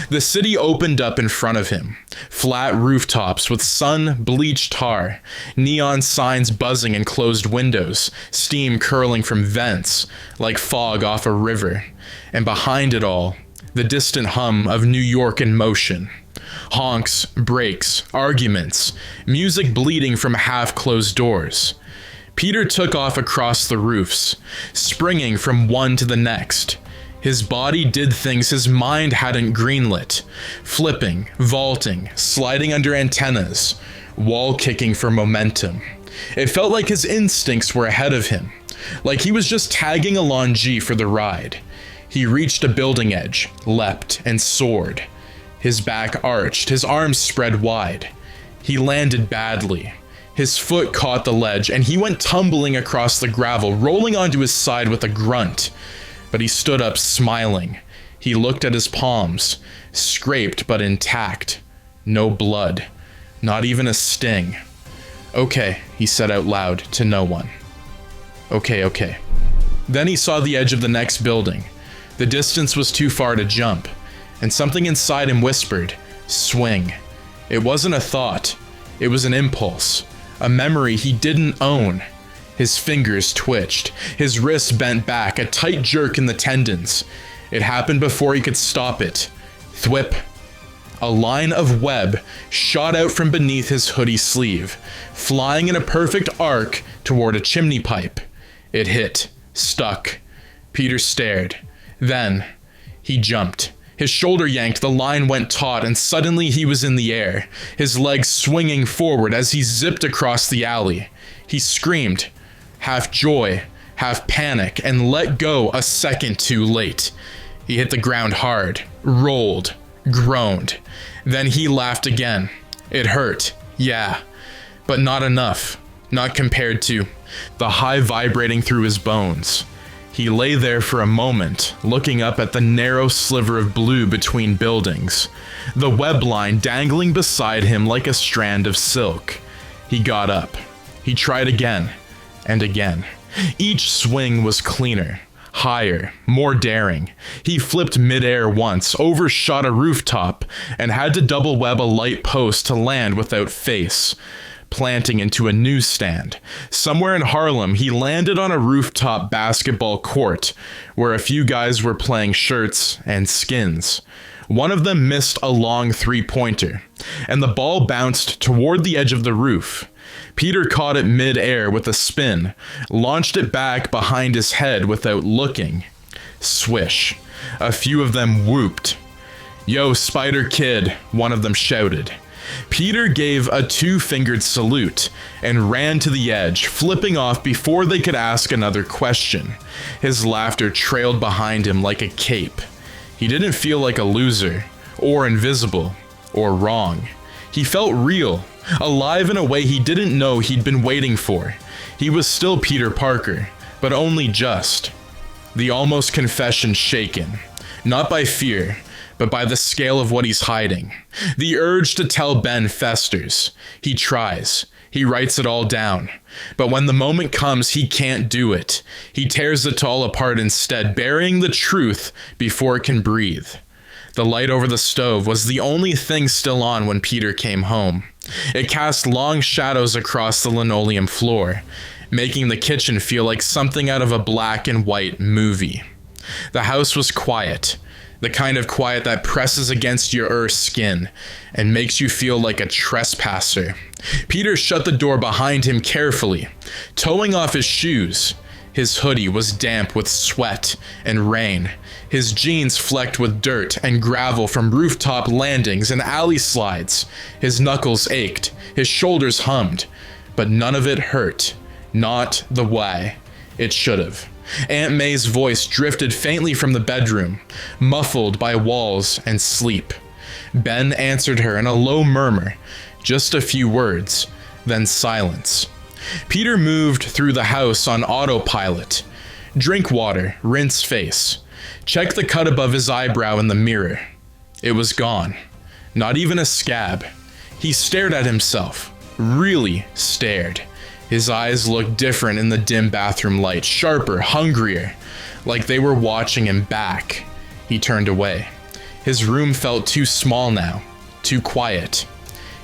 The city opened up in front of him. Flat rooftops with sun-bleached tar, neon signs buzzing in closed windows, steam curling from vents like fog off a river, and behind it all, the distant hum of New York in motion. Honks, brakes, arguments, music bleeding from half-closed doors. Peter took off across the roofs, springing from one to the next. His body did things his mind hadn't greenlit, flipping, vaulting, sliding under antennas, wall kicking for momentum. It felt like his instincts were ahead of him, like he was just tagging along G for the ride. He reached a building edge, leapt, and soared. His back arched, his arms spread wide. He landed badly. His foot caught the ledge, and he went tumbling across the gravel, rolling onto his side with a grunt. But he stood up smiling. He looked at his palms, scraped but intact. No blood, not even a sting. "Okay," he said out loud to no one. Okay. Then he saw the edge of the next building. The distance was too far to jump, and something inside him whispered, "Swing." It wasn't a thought. It was an impulse, a memory he didn't own. His fingers twitched, his wrists bent back, a tight jerk in the tendons. It happened before he could stop it. Thwip. A line of web shot out from beneath his hoodie sleeve, flying in a perfect arc toward a chimney pipe. It hit, stuck. Peter stared. Then, he jumped. His shoulder yanked, the line went taut, and suddenly he was in the air, his legs swinging forward as he zipped across the alley. He screamed, half joy, half panic, and let go a second too late. He hit the ground hard, rolled, groaned. Then he laughed again. It hurt, yeah, but not enough, not compared to the high vibrating through his bones. He lay there for a moment, looking up at the narrow sliver of blue between buildings, the web line dangling beside him like a strand of silk. He got up. He tried again, and again. Each swing was cleaner, higher, more daring. He flipped midair once, overshot a rooftop, and had to double web a light post to land without face. Planting into a newsstand. Somewhere in Harlem, he landed on a rooftop basketball court where a few guys were playing shirts and skins. One of them missed a long three-pointer, and the ball bounced toward the edge of the roof. Peter caught it mid-air with a spin, launched it back behind his head without looking. Swish. A few of them whooped. "Yo, Spider Kid," one of them shouted. Peter gave a two-fingered salute and ran to the edge, flipping off before they could ask another question. His laughter trailed behind him like a cape. He didn't feel like a loser, or invisible, or wrong. He felt real, alive in a way he didn't know he'd been waiting for. He was still Peter Parker, but only just. The almost confession shaken, not by fear, but by the scale of what he's hiding. The urge to tell Ben festers. He tries. He writes it all down. But when the moment comes, he can't do it. He tears it all apart instead, burying the truth before it can breathe. The light over the stove was the only thing still on when Peter came home. It cast long shadows across the linoleum floor, making the kitchen feel like something out of a black and white movie. The house was quiet. The kind of quiet that presses against your earth skin and makes you feel like a trespasser. Peter shut the door behind him carefully, toeing off his shoes. His hoodie was damp with sweat and rain, his jeans flecked with dirt and gravel from rooftop landings and alley slides. His knuckles ached, his shoulders hummed, but none of it hurt, not the way it should have. Aunt May's voice drifted faintly from the bedroom, muffled by walls and sleep. Ben answered her in a low murmur, just a few words, then silence. Peter moved through the house on autopilot. Drink water, rinse face. Check the cut above his eyebrow in the mirror. It was gone. Not even a scab. He stared at himself. Really stared. His eyes looked different in the dim bathroom light, sharper, hungrier, like they were watching him back. He turned away. His room felt too small now, too quiet.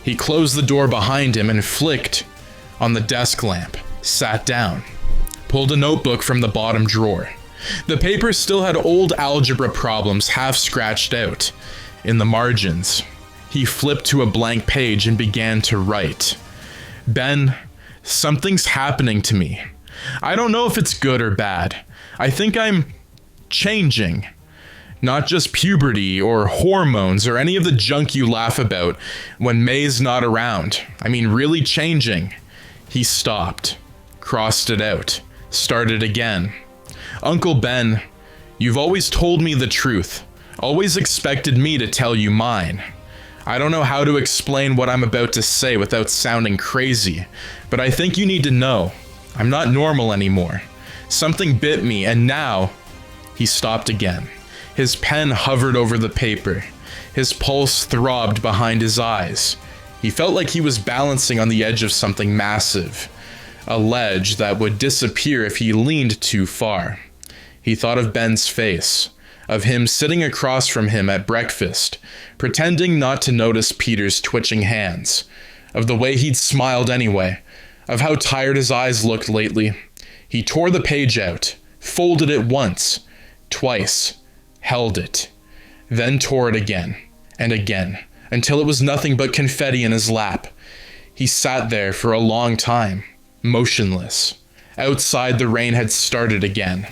He closed the door behind him and flicked on the desk lamp, sat down, pulled a notebook from the bottom drawer. The paper still had old algebra problems half scratched out in the margins. He flipped to a blank page and began to write. Ben, something's happening to me. I don't know if it's good or bad. I think I'm changing. Not just puberty or hormones or any of the junk you laugh about when May's not around. I mean, really changing. He stopped, crossed it out, started again. Uncle Ben, you've always told me the truth, always expected me to tell you mine. I don't know how to explain what I'm about to say without sounding crazy, but I think you need to know. I'm not normal anymore. Something bit me, and now... He stopped again. His pen hovered over the paper. His pulse throbbed behind his eyes. He felt like he was balancing on the edge of something massive, a ledge that would disappear if he leaned too far. He thought of Ben's face, of him sitting across from him at breakfast, pretending not to notice Peter's twitching hands, of the way he'd smiled anyway, of how tired his eyes looked lately. He tore the page out, folded it once, twice, held it, then tore it again, and again, until it was nothing but confetti in his lap. He sat there for a long time, motionless. Outside, the rain had started again.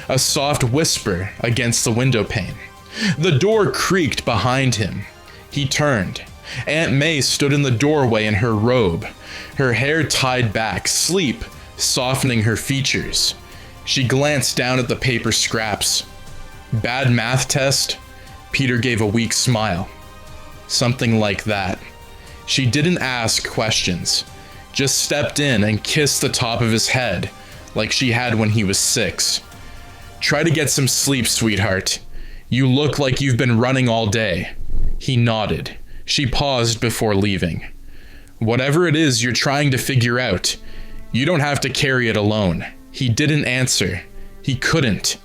A soft whisper against the window pane. The door creaked behind him. He turned. Aunt May stood in the doorway in her robe, her hair tied back, sleep softening her features. She glanced down at the paper scraps. Bad math test? Peter gave a weak smile. Something like that. She didn't ask questions, just stepped in and kissed the top of his head, like she had when he was 6. Try to get some sleep, sweetheart. You look like you've been running all day. He nodded. She paused before leaving. Whatever it is you're trying to figure out, you don't have to carry it alone. He didn't answer. He couldn't.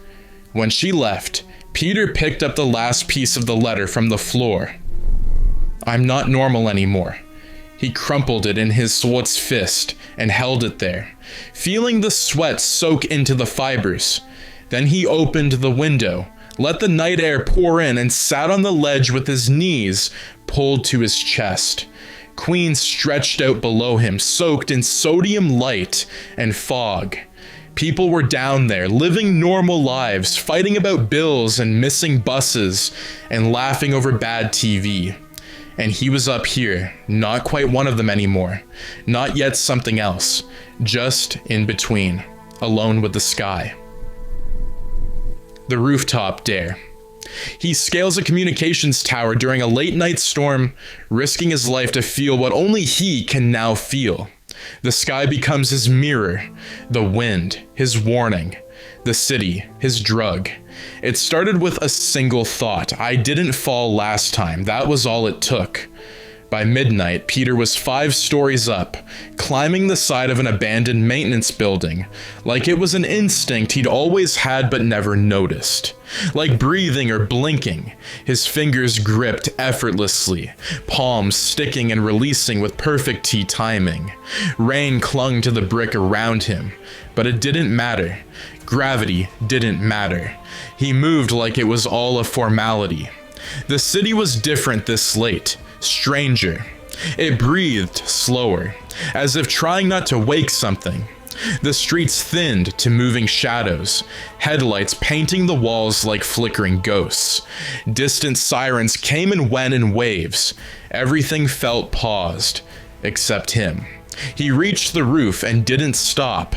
When she left, Peter picked up the last piece of the letter from the floor. I'm not normal anymore. He crumpled it in his Swat's fist and held it there, feeling the sweat soak into the fibers. Then he opened the window, let the night air pour in, and sat on the ledge with his knees pulled to his chest. Queen stretched out below him, soaked in sodium light and fog. People were down there, living normal lives, fighting about bills and missing buses, and laughing over bad TV. And he was up here, not quite one of them anymore, not yet something else, just in between, alone with the sky. The rooftop dare. He scales a communications tower during a late night storm, risking his life to feel what only he can now feel. The sky becomes his mirror, the wind, his warning, the city, his drug. It started with a single thought. I didn't fall last time. That was all it took. By midnight, Peter was 5 stories up, climbing the side of an abandoned maintenance building, like it was an instinct he'd always had but never noticed. Like breathing or blinking, his fingers gripped effortlessly, palms sticking and releasing with perfect timing. Rain clung to the brick around him, but it didn't matter. Gravity didn't matter. He moved like it was all a formality. The city was different this late. Stranger. It breathed slower, as if trying not to wake something. The streets thinned to moving shadows, headlights painting the walls like flickering ghosts. Distant sirens came and went in waves. Everything felt paused, except him. He reached the roof and didn't stop.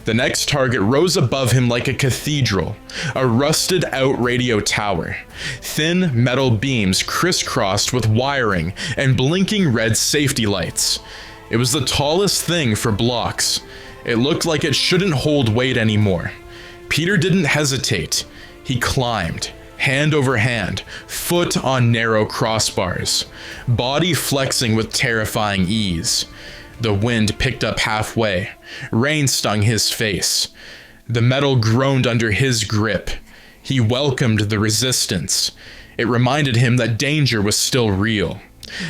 The next target rose above him like a cathedral, a rusted-out radio tower. Thin metal beams crisscrossed with wiring and blinking red safety lights. It was the tallest thing for blocks. It looked like it shouldn't hold weight anymore. Peter didn't hesitate. He climbed, hand over hand, foot on narrow crossbars, body flexing with terrifying ease. The wind picked up halfway. Rain stung his face. The metal groaned under his grip. He welcomed the resistance. It reminded him that danger was still real.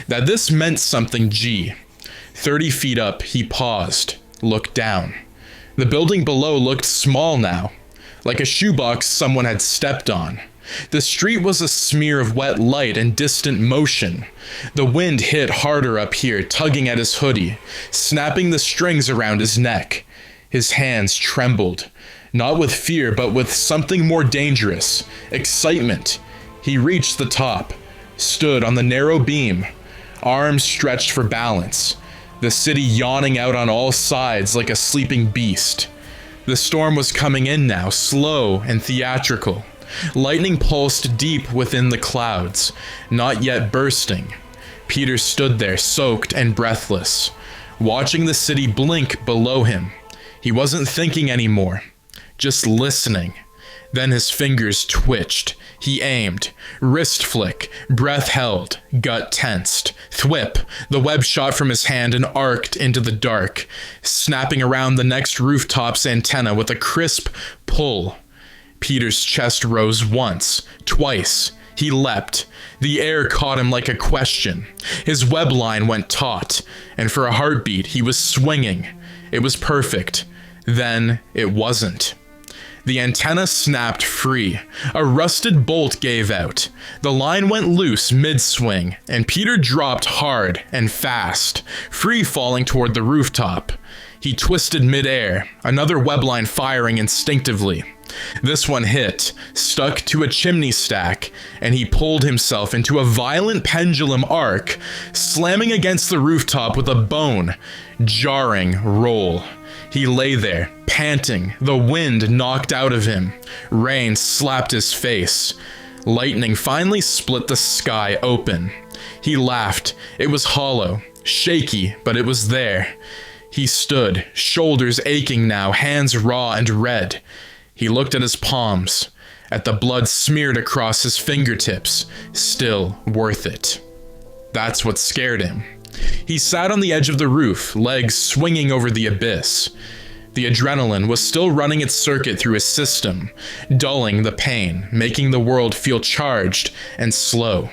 That this meant something. 30 feet up, he paused, looked down. The building below looked small now, like a shoebox someone had stepped on. The street was a smear of wet light and distant motion. The wind hit harder up here, tugging at his hoodie, snapping the strings around his neck. His hands trembled, not with fear, but with something more dangerous, excitement. He reached the top, stood on the narrow beam, arms stretched for balance, the city yawning out on all sides like a sleeping beast. The storm was coming in now, slow and theatrical. Lightning pulsed deep within the clouds, not yet bursting. Peter stood there, soaked and breathless, watching the city blink below him. He wasn't thinking anymore, just listening. Then his fingers twitched. He aimed. Wrist flick, breath held, gut tensed. Thwip, the web shot from his hand and arced into the dark, snapping around the next rooftop's antenna with a crisp pull. Peter's chest rose once, twice. He leapt. The air caught him like a question. His web line went taut, and for a heartbeat he was swinging. It was perfect. Then it wasn't. The antenna snapped free. A rusted bolt gave out. The line went loose mid-swing, and Peter dropped hard and fast, free-falling toward the rooftop. He twisted mid-air, another web line firing instinctively. This one hit, stuck to a chimney stack, and he pulled himself into a violent pendulum arc, slamming against the rooftop with a bone, jarring roll. He lay there, panting, the wind knocked out of him. Rain slapped his face. Lightning finally split the sky open. He laughed. It was hollow, shaky, but it was there. He stood, shoulders aching now, hands raw and red. He looked at his palms, at the blood smeared across his fingertips. Still worth it. That's what scared him. He sat on the edge of the roof, legs swinging over the abyss. The adrenaline was still running its circuit through his system, dulling the pain, making the world feel charged and slow.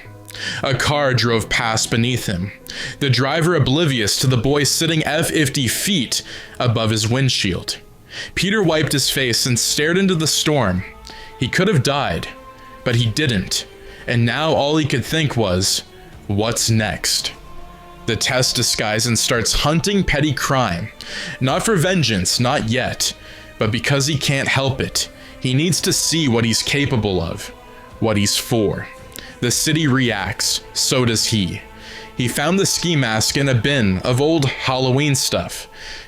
A car drove past beneath him, the driver oblivious to the boy sitting 50 feet above his windshield. Peter wiped his face and stared into the storm. He could have died, but he didn't, and now all he could think was, what's next? The test disguises and starts hunting petty crime. Not for vengeance, not yet, but because he can't help it. He needs to see what he's capable of, what he's for. The city reacts, so does he. He found the ski mask in a bin of old Halloween stuff,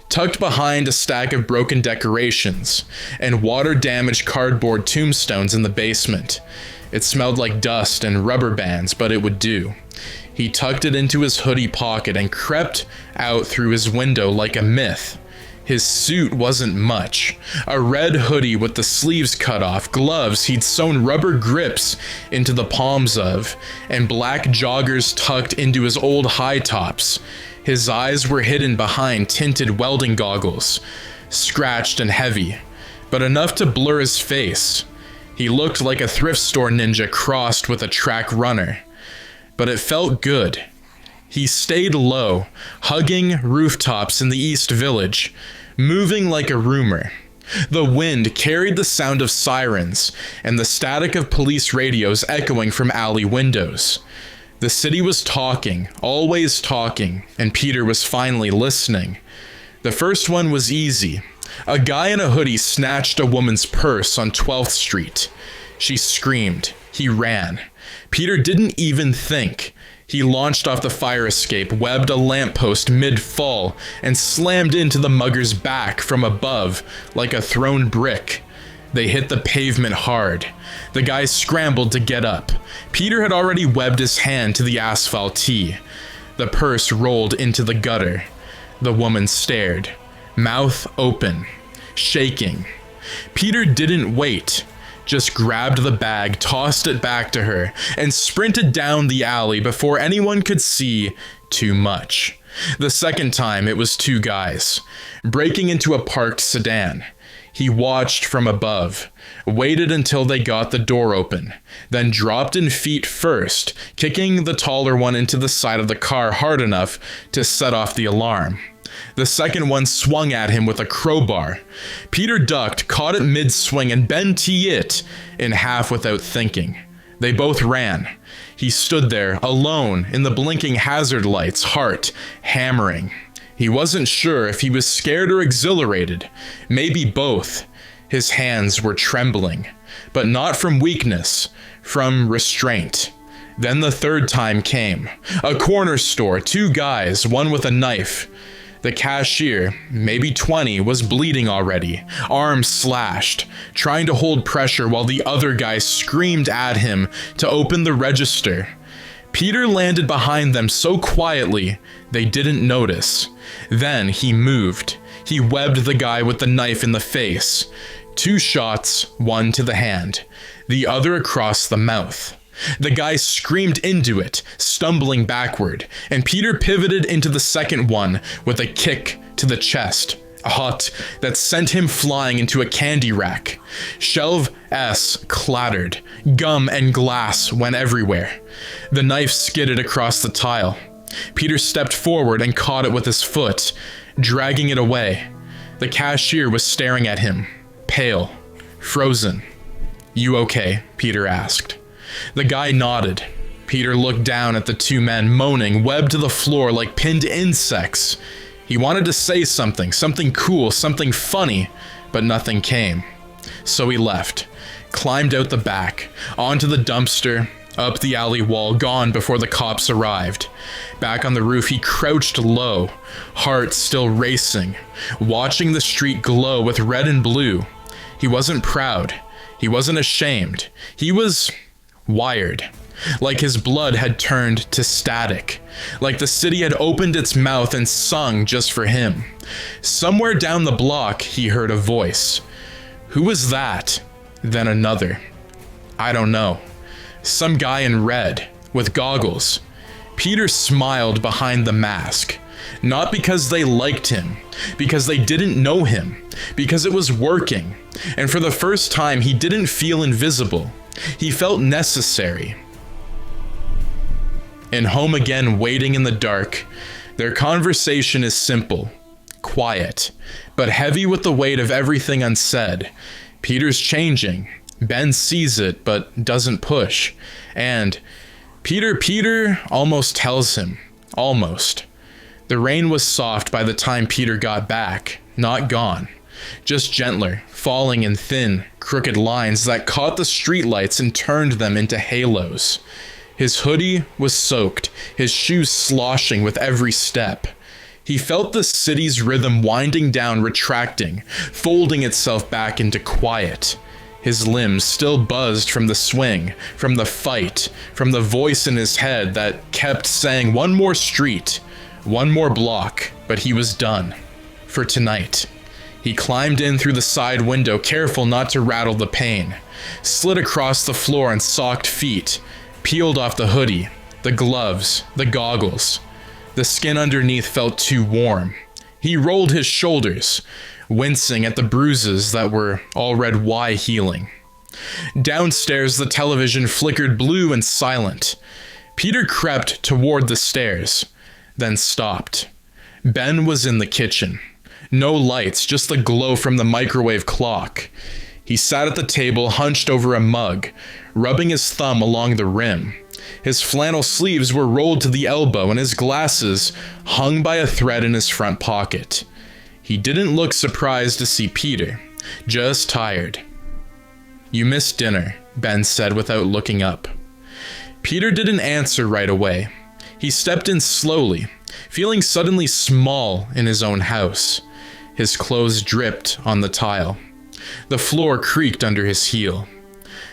tucked behind a stack of broken decorations and water-damaged cardboard tombstones in the basement. It smelled like dust and rubber bands, but it would do. He tucked it into his hoodie pocket and crept out through his window like a myth. His suit wasn't much. A red hoodie with the sleeves cut off, gloves he'd sewn rubber grips into the palms of, and black joggers tucked into his old high tops. His eyes were hidden behind tinted welding goggles, scratched and heavy, but enough to blur his face. He looked like a thrift store ninja crossed with a track runner. But it felt good. He stayed low, hugging rooftops in the East Village, moving like a rumor. The wind carried the sound of sirens and the static of police radios echoing from alley windows. The city was talking, always talking, and Peter was finally listening. The first one was easy. A guy in a hoodie snatched a woman's purse on 12th Street. She screamed. He ran. Peter didn't even think. He launched off the fire escape, webbed a lamppost mid-fall, and slammed into the mugger's back from above like a thrown brick. They hit the pavement hard. The guy scrambled to get up. Peter had already webbed his hand to the asphalt tee. The purse rolled into the gutter. The woman stared, mouth open, shaking. Peter didn't wait. Just grabbed the bag, tossed it back to her, and sprinted down the alley before anyone could see too much. The second time, it was two guys, breaking into a parked sedan. He watched from above, waited until they got the door open, then dropped in feet first, kicking the taller one into the side of the car hard enough to set off the alarm. The second one swung at him with a crowbar. Peter ducked, caught it mid-swing, and bent it in half without thinking. They both ran. He stood there, alone, in the blinking hazard lights, heart hammering. He wasn't sure if he was scared or exhilarated. Maybe both. His hands were trembling, but not from weakness, from restraint. Then the third time came. A corner store, two guys, one with a knife. The cashier, maybe 20, was bleeding already, arms slashed, trying to hold pressure while the other guy screamed at him to open the register. Peter landed behind them so quietly they didn't notice. Then he moved. He webbed the guy with the knife in the face. 2 shots, one to the hand, the other across the mouth. The guy screamed into it, stumbling backward, and Peter pivoted into the second one with a kick to the chest, a hut that sent him flying into a candy rack. Shelf S clattered, gum and glass went everywhere. The knife skidded across the tile. Peter stepped forward and caught it with his foot, dragging it away. The cashier was staring at him, pale, frozen. "You okay?" Peter asked. The guy nodded. Peter looked down at the 2 men moaning, webbed to the floor like pinned insects. He wanted to say something cool, something funny, but nothing came. So he left, climbed out the back, onto the dumpster, up the alley wall, gone before the cops arrived. Back on the roof, he crouched low, heart still racing, watching the street glow with red and blue. He wasn't proud. He wasn't ashamed. He was wired. Like his blood had turned to static. Like the city had opened its mouth and sung just for him. Somewhere down the block, he heard a voice. Who was that? Then another. I don't know. Some guy in red, with goggles. Peter smiled behind the mask. Not because they liked him, because they didn't know him, because it was working. And for the first time, he didn't feel invisible. He felt necessary. And home again, waiting in the dark. Their conversation is simple, quiet, but heavy with the weight of everything unsaid. Peter's changing. Ben sees it, but doesn't push. And Peter almost tells him. Almost. The rain was soft by the time Peter got back. Not gone. Just gentler, falling in thin, crooked lines that caught the streetlights and turned them into halos. His hoodie was soaked, his shoes sloshing with every step. He felt the city's rhythm winding down, retracting, folding itself back into quiet. His limbs still buzzed from the swing, from the fight, from the voice in his head that kept saying one more street, one more block, but he was done. For tonight. He climbed in through the side window, careful not to rattle the pane, slid across the floor and socked feet, peeled off the hoodie, the gloves, the goggles. The skin underneath felt too warm. He rolled his shoulders, wincing at the bruises that were all red Y healing. Downstairs, the television flickered blue and silent. Peter crept toward the stairs, then stopped. Ben was in the kitchen. No lights, just the glow from the microwave clock. He sat at the table, hunched over a mug, rubbing his thumb along the rim. His flannel sleeves were rolled to the elbow and his glasses hung by a thread in his front pocket. He didn't look surprised to see Peter, just tired. "You missed dinner," Ben said without looking up. Peter didn't answer right away. He stepped in slowly, feeling suddenly small in his own house. His clothes dripped on the tile. The floor creaked under his heel.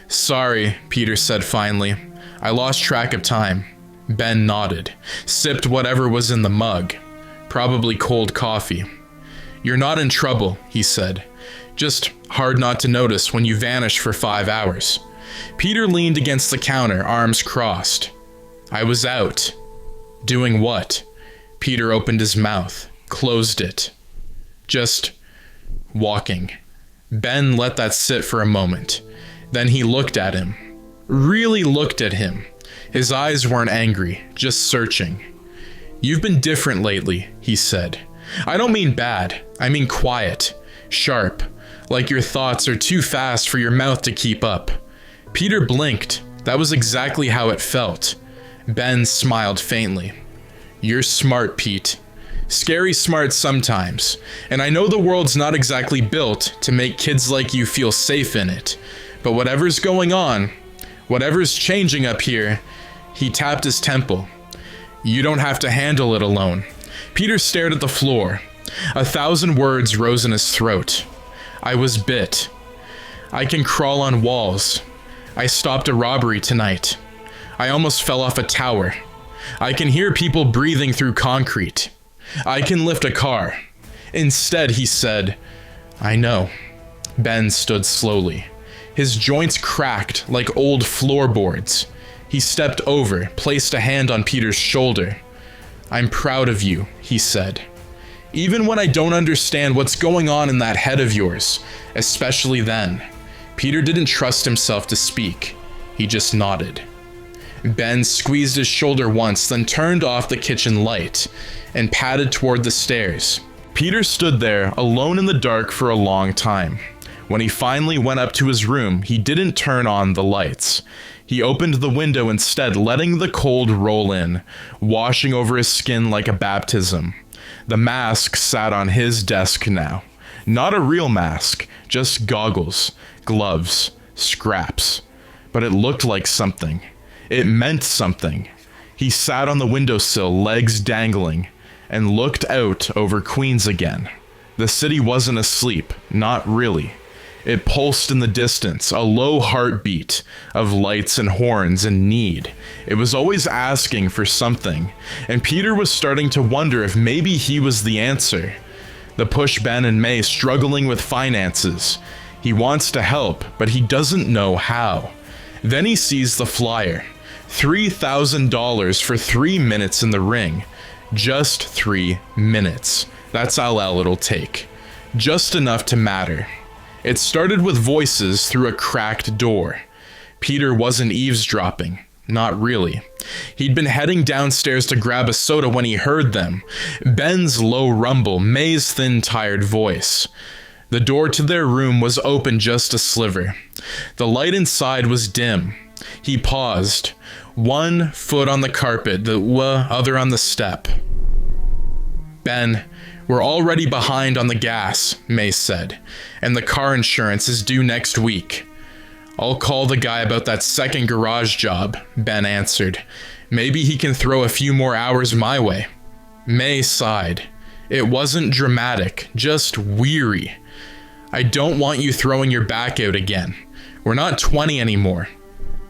"Sorry," Peter said finally. "I lost track of time." Ben nodded, sipped whatever was in the mug. Probably cold coffee. "You're not in trouble," he said. "Just hard not to notice when you vanish for 5 hours." Peter leaned against the counter, arms crossed. "I was out." "Doing what?" Peter opened his mouth, closed it. "Just walking." Ben let that sit for a moment. Then he looked at him. Really looked at him. His eyes weren't angry, just searching. "You've been different lately," he said. "I don't mean bad. I mean quiet, sharp, like your thoughts are too fast for your mouth to keep up." Peter blinked. That was exactly how it felt. Ben smiled faintly. "You're smart, Pete. Scary smart sometimes, and I know the world's not exactly built to make kids like you feel safe in it. But whatever's going on, whatever's changing up here," he tapped his temple. "You don't have to handle it alone." Peter stared at the floor. 1,000 words rose in his throat. "I was bit. I can crawl on walls. I stopped a robbery tonight. I almost fell off a tower. I can hear people breathing through concrete. I can lift a car." Instead, he said, "I know." Ben stood slowly. His joints cracked like old floorboards. He stepped over, placed a hand on Peter's shoulder. "I'm proud of you," he said. "Even when I don't understand what's going on in that head of yours, especially then." Peter didn't trust himself to speak. He just nodded. Ben squeezed his shoulder once, then turned off the kitchen light and padded toward the stairs. Peter stood there, alone in the dark for a long time. When he finally went up to his room, he didn't turn on the lights. He opened the window instead, letting the cold roll in, washing over his skin like a baptism. The mask sat on his desk now. Not a real mask, just goggles, gloves, scraps. But it looked like something. It meant something. He sat on the windowsill, legs dangling, and looked out over Queens again. The city wasn't asleep, not really. It pulsed in the distance, a low heartbeat of lights and horns and need. It was always asking for something, and Peter was starting to wonder if maybe he was the answer. The push Ben and May struggling with finances. He wants to help, but he doesn't know how. Then he sees the flyer. $3,000 for 3 minutes in the ring. Just 3 minutes. That's how long it'll take. Just enough to matter. It started with voices through a cracked door. Peter wasn't eavesdropping. Not really. He'd been heading downstairs to grab a soda when he heard them. Ben's low rumble, May's thin, tired voice. The door to their room was open just a sliver. The light inside was dim. He paused. One foot on the carpet, the other on the step. Ben, we're already behind on the gas, May said, and the car insurance is due next week. I'll call the guy about that second garage job, Ben answered. Maybe he can throw a few more hours my way. May sighed. It wasn't dramatic, just weary. I don't want you throwing your back out again. We're not 20 anymore.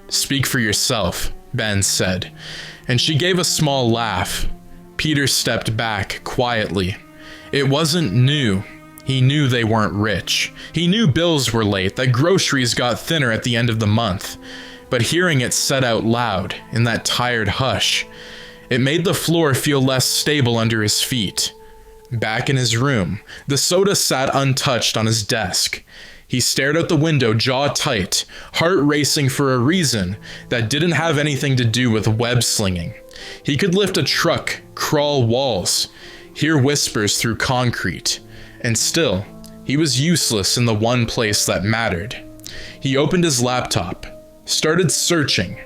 Speak for yourself, Ben said, and she gave a small laugh. Peter stepped back quietly. It wasn't new. He knew they weren't rich. He knew bills were late, that groceries got thinner at the end of the month. But hearing it said out loud, in that tired hush, it made the floor feel less stable under his feet. Back in his room, the soda sat untouched on his desk. He stared out the window, jaw tight, heart racing for a reason that didn't have anything to do with web-slinging. He could lift a truck, crawl walls, hear whispers through concrete, and still, he was useless in the one place that mattered. He opened his laptop, started searching.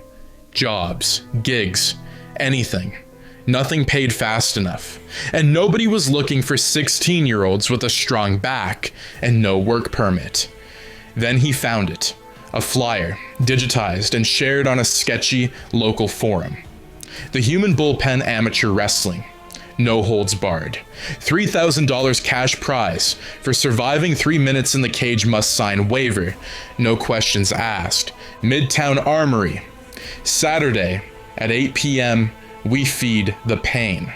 Jobs, gigs, anything. Nothing paid fast enough, and nobody was looking for 16-year-olds with a strong back and no work permit. Then he found it, a flyer, digitized and shared on a sketchy local forum. The Human Bullpen Amateur Wrestling. No holds barred. $3,000 cash prize. For surviving 3 minutes in the cage must sign waiver. No questions asked. Midtown Armory. Saturday at 8 p.m. We feed the pain.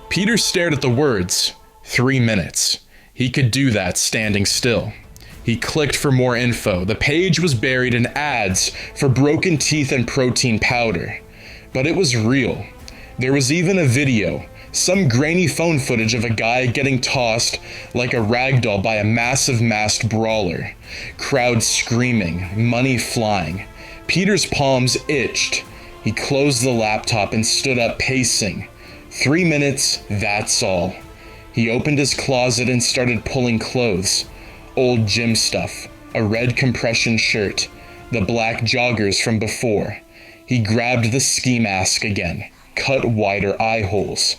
Peter stared at the words. 3 minutes. He could do that standing still. He clicked for more info. The page was buried in ads for broken teeth and protein powder. But it was real. There was even a video, some grainy phone footage of a guy getting tossed like a ragdoll by a massive masked brawler. Crowd screaming, money flying. Peter's palms itched. He closed the laptop and stood up pacing. 3 minutes, that's all. He opened his closet and started pulling clothes. Old gym stuff, a red compression shirt, the black joggers from before. He grabbed the ski mask again, cut wider eye holes.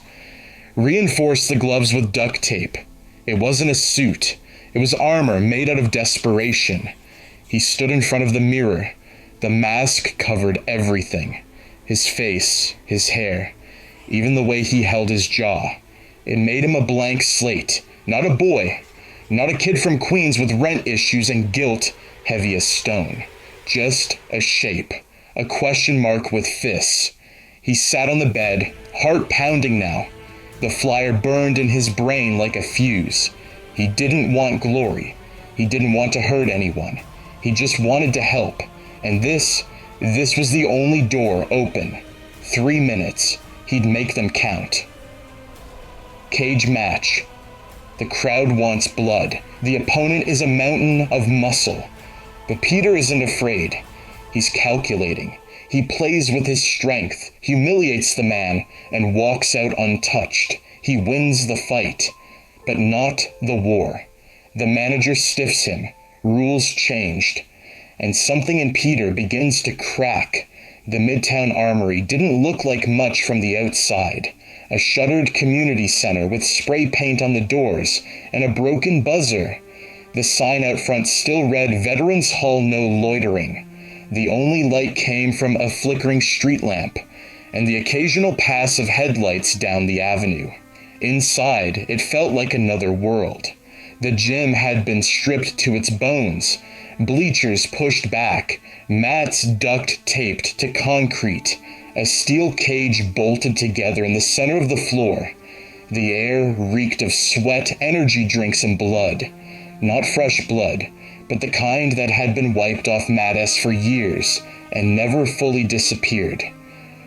Reinforced the gloves with duct tape. It wasn't a suit. It was armor made out of desperation. He stood in front of the mirror. The mask covered everything. His face, his hair, even the way he held his jaw. It made him a blank slate, not a boy, not a kid from Queens with rent issues and guilt heavy as stone. Just a shape, a question mark with fists. He sat on the bed, heart pounding now. The flyer burned in his brain like a fuse. He didn't want glory. He didn't want to hurt anyone. He just wanted to help. And this was the only door open. 3 minutes. He'd make them count. Cage match. The crowd wants blood. The opponent is a mountain of muscle. But Peter isn't afraid. He's calculating. He plays with his strength, humiliates the man, and walks out untouched. He wins the fight, but not the war. The manager stiffs him. Rules changed. And something in Peter begins to crack. The Midtown Armory didn't look like much from the outside. A shuttered community center with spray paint on the doors and a broken buzzer. The sign out front still read Veterans Hall No Loitering. The only light came from a flickering street lamp and the occasional pass of headlights down the avenue. Inside, it felt like another world. The gym had been stripped to its bones, bleachers pushed back, mats duct taped to concrete, a steel cage bolted together in the center of the floor. The air reeked of sweat, energy drinks, and blood. Not fresh blood, but the kind that had been wiped off Mattis for years and never fully disappeared.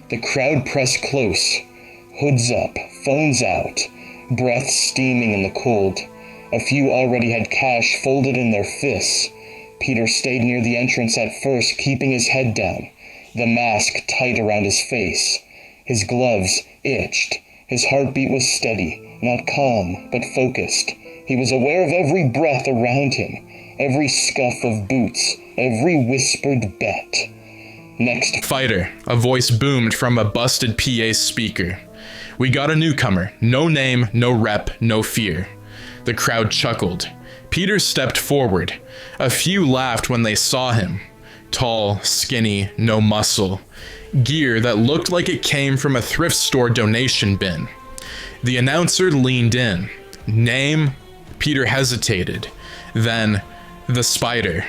The crowd pressed close, hoods up, phones out, breath steaming in the cold. A few already had cash folded in their fists. Peter stayed near the entrance at first, keeping his head down, the mask tight around his face. His gloves itched. His heartbeat was steady, not calm, but focused. He was aware of every breath around him, every scuff of boots, every whispered bet. Next, "Fighter," a voice boomed from a busted PA speaker. "We got a newcomer. No name, no rep, no fear." The crowd chuckled. Peter stepped forward. A few laughed when they saw him. Tall, skinny, no muscle. Gear that looked like it came from a thrift store donation bin. The announcer leaned in. "Name?" Peter hesitated. Then, "The Spider."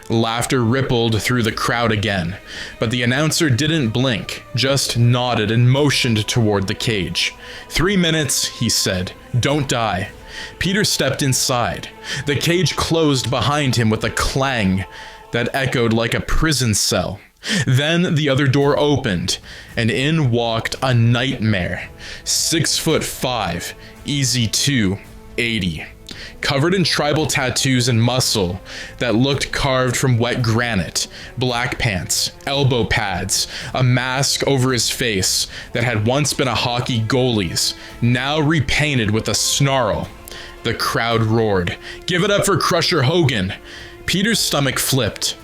Laughter rippled through the crowd again, but the announcer didn't blink, just nodded and motioned toward the cage. 3 minutes, he said. "Don't die." Peter stepped inside. The cage closed behind him with a clang that echoed like a prison cell. Then the other door opened, and in walked a nightmare. 6'5", easy 280. Covered in tribal tattoos and muscle that looked carved from wet granite, black pants, elbow pads, a mask over his face that had once been a hockey goalie's, now repainted with a snarl. The crowd roared, "Give it up for Crusher Hogan!" Peter's stomach flipped.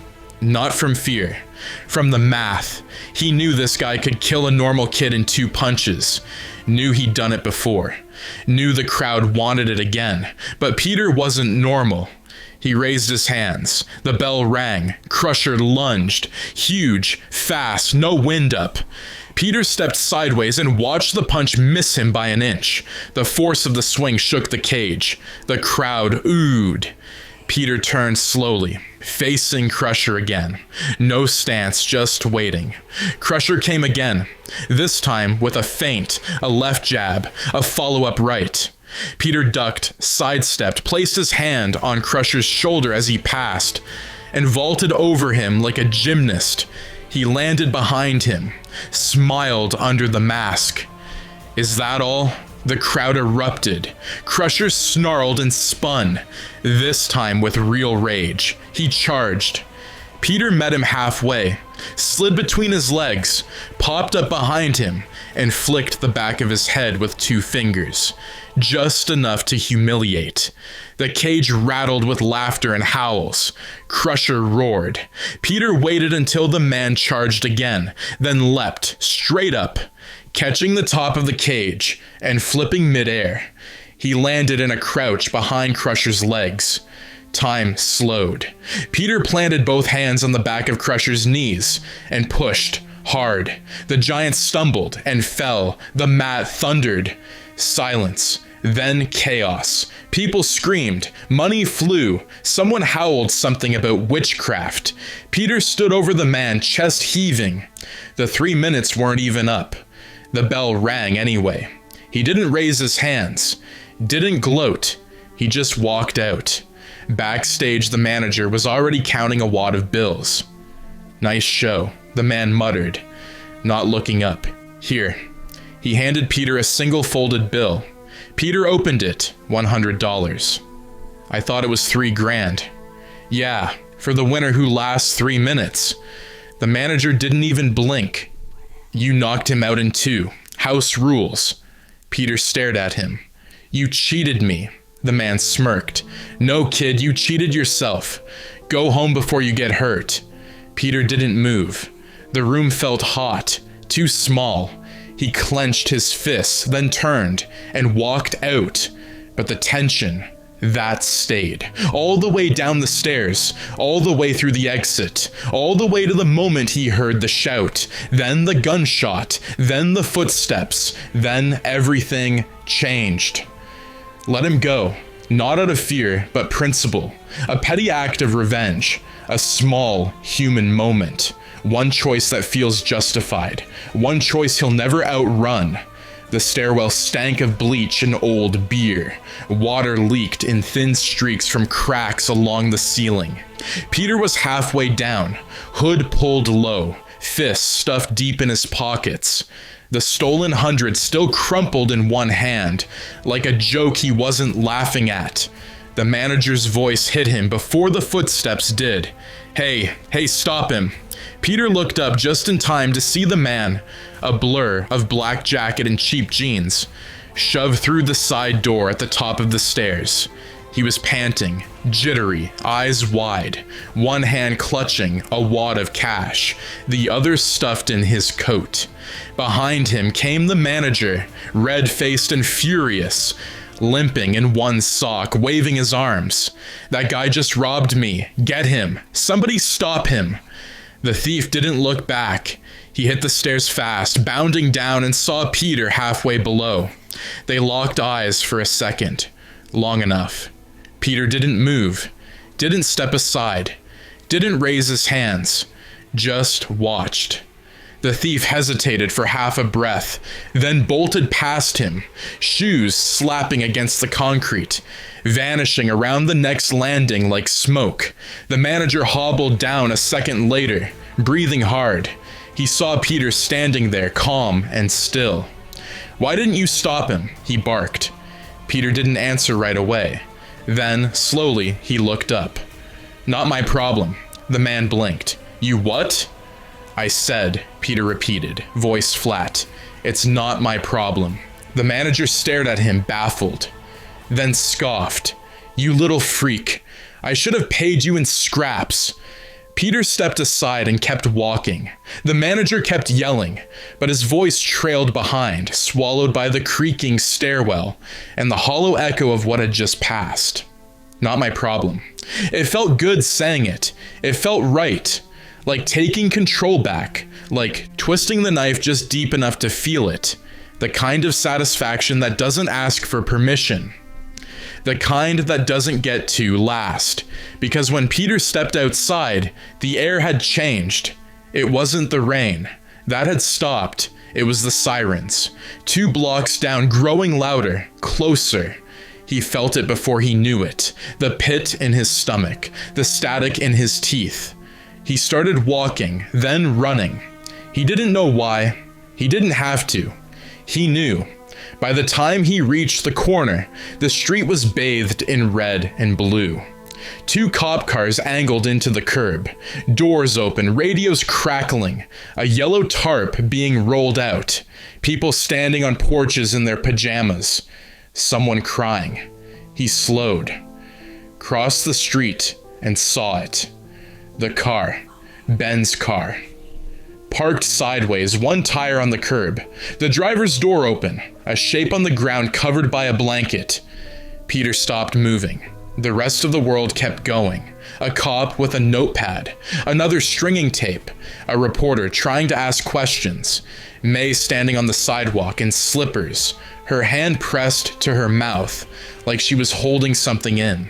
Not from fear, from the math. He knew this guy could kill a normal kid in 2 punches. Knew he'd done it before. Knew the crowd wanted it again. But Peter wasn't normal. He raised his hands. The bell rang. Crusher lunged. Huge, fast, no wind up. Peter stepped sideways and watched the punch miss him by an inch. The force of the swing shook the cage. The crowd oohed. Peter turned slowly, facing Crusher again. No stance, just waiting. Crusher came again, this time with a feint, a left jab, a follow-up right. Peter ducked, sidestepped, placed his hand on Crusher's shoulder as he passed, and vaulted over him like a gymnast. He landed behind him, smiled under the mask. "Is that all?" The crowd erupted. Crusher snarled and spun, this time with real rage. He charged. Peter met him halfway, slid between his legs, popped up behind him, and flicked the back of his head with 2 fingers. Just enough to humiliate. The cage rattled with laughter and howls. Crusher roared. Peter waited until the man charged again, then leapt straight up, catching the top of the cage and flipping midair. He landed in a crouch behind Crusher's legs. Time slowed. Peter planted both hands on the back of Crusher's knees and pushed hard. The giant stumbled and fell. The mat thundered. Silence. Then chaos. People screamed. Money flew. Someone howled something about witchcraft. Peter stood over the man, chest heaving. The 3 minutes weren't even up. The bell rang anyway. He didn't raise his hands. Didn't gloat. He just walked out. Backstage, the manager was already counting a wad of bills. "Nice show," the man muttered, not looking up. "Here." He handed Peter a single folded bill. Peter opened it. $100. "I thought it was $3,000. "Yeah, for the winner who lasts 3 minutes. The manager didn't even blink. "You knocked him out in 2. House rules." Peter stared at him. "You cheated me." The man smirked. "No, kid, you cheated yourself. Go home before you get hurt." Peter didn't move. The room felt hot, too small. He clenched his fists, then turned and walked out. But the tension, that stayed. All the way down the stairs, all the way through the exit, all the way to the moment he heard the shout, then the gunshot, then the footsteps, then everything changed. Let him go, not out of fear, but principle. A petty act of revenge, a small human moment. One choice that feels justified, one choice he'll never outrun. The stairwell stank of bleach and old beer. Water leaked in thin streaks from cracks along the ceiling. Peter was halfway down, hood pulled low, fists stuffed deep in his pockets. The stolen $100 still crumpled in one hand, like a joke he wasn't laughing at. The manager's voice hit him before the footsteps did. Hey, stop him. Peter looked up just in time to see the man, a blur of black jacket and cheap jeans, shove through the side door at the top of the stairs. He was panting, jittery, eyes wide, one hand clutching a wad of cash, the other stuffed in his coat. Behind him came the manager, red-faced and furious, limping in one sock, waving his arms. That guy just robbed me. Get him. Somebody stop him. The thief didn't look back. He hit the stairs fast, bounding down, and saw Peter halfway below. They locked eyes for a second. Long enough. Peter didn't move, didn't step aside, didn't raise his hands, just watched. The thief hesitated for half a breath, then bolted past him, shoes slapping against the concrete, vanishing around the next landing like smoke. The manager hobbled down a second later, breathing hard. He saw Peter standing there, calm and still. "Why didn't you stop him?" he barked. Peter didn't answer right away. Then, slowly, he looked up. "Not my problem." The man blinked. "You what?" "I said," Peter repeated, voice flat. "It's not my problem." The manager stared at him, baffled, then scoffed. "You little freak. I should have paid you in scraps." Peter stepped aside and kept walking. The manager kept yelling, but his voice trailed behind, swallowed by the creaking stairwell and the hollow echo of what had just passed. Not my problem. It felt good saying it. It felt right. Like taking control back, like twisting the knife just deep enough to feel it. The kind of satisfaction that doesn't ask for permission. The kind that doesn't get to last. Because when Peter stepped outside, the air had changed. It wasn't the rain. That had stopped. It was the sirens. 2 blocks down, growing louder, closer. He felt it before he knew it. The pit in his stomach, the static in his teeth. He started walking, then running. He didn't know why. He didn't have to. He knew. By the time he reached the corner, the street was bathed in red and blue. 2 cop cars angled into the curb, doors open, radios crackling, a yellow tarp being rolled out, people standing on porches in their pajamas, someone crying. He slowed, crossed the street, and saw it. The car, Ben's car. Parked sideways, one tire on the curb, the driver's door open, a shape on the ground covered by a blanket. Peter stopped moving. The rest of the world kept going. A cop with a notepad, another stringing tape, a reporter trying to ask questions, May standing on the sidewalk in slippers, her hand pressed to her mouth like she was holding something in.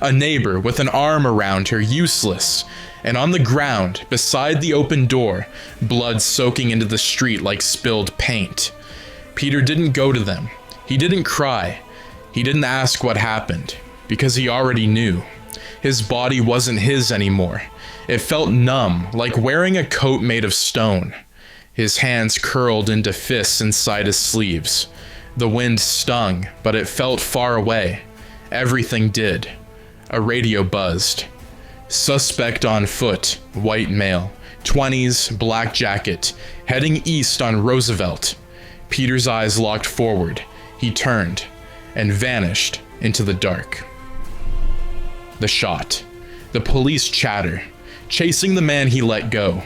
A neighbor with an arm around her, useless. And on the ground, beside the open door, blood soaking into the street like spilled paint. Peter didn't go to them. He didn't cry. He didn't ask what happened, because he already knew. His body wasn't his anymore. It felt numb, like wearing a coat made of stone. His hands curled into fists inside his sleeves. The wind stung, but it felt far away. Everything did. A radio buzzed. Suspect on foot, white male, 20s, black jacket, heading east on Roosevelt. Peter's eyes locked forward. He turned and vanished into the dark. The shot. The police chatter, chasing the man he let go.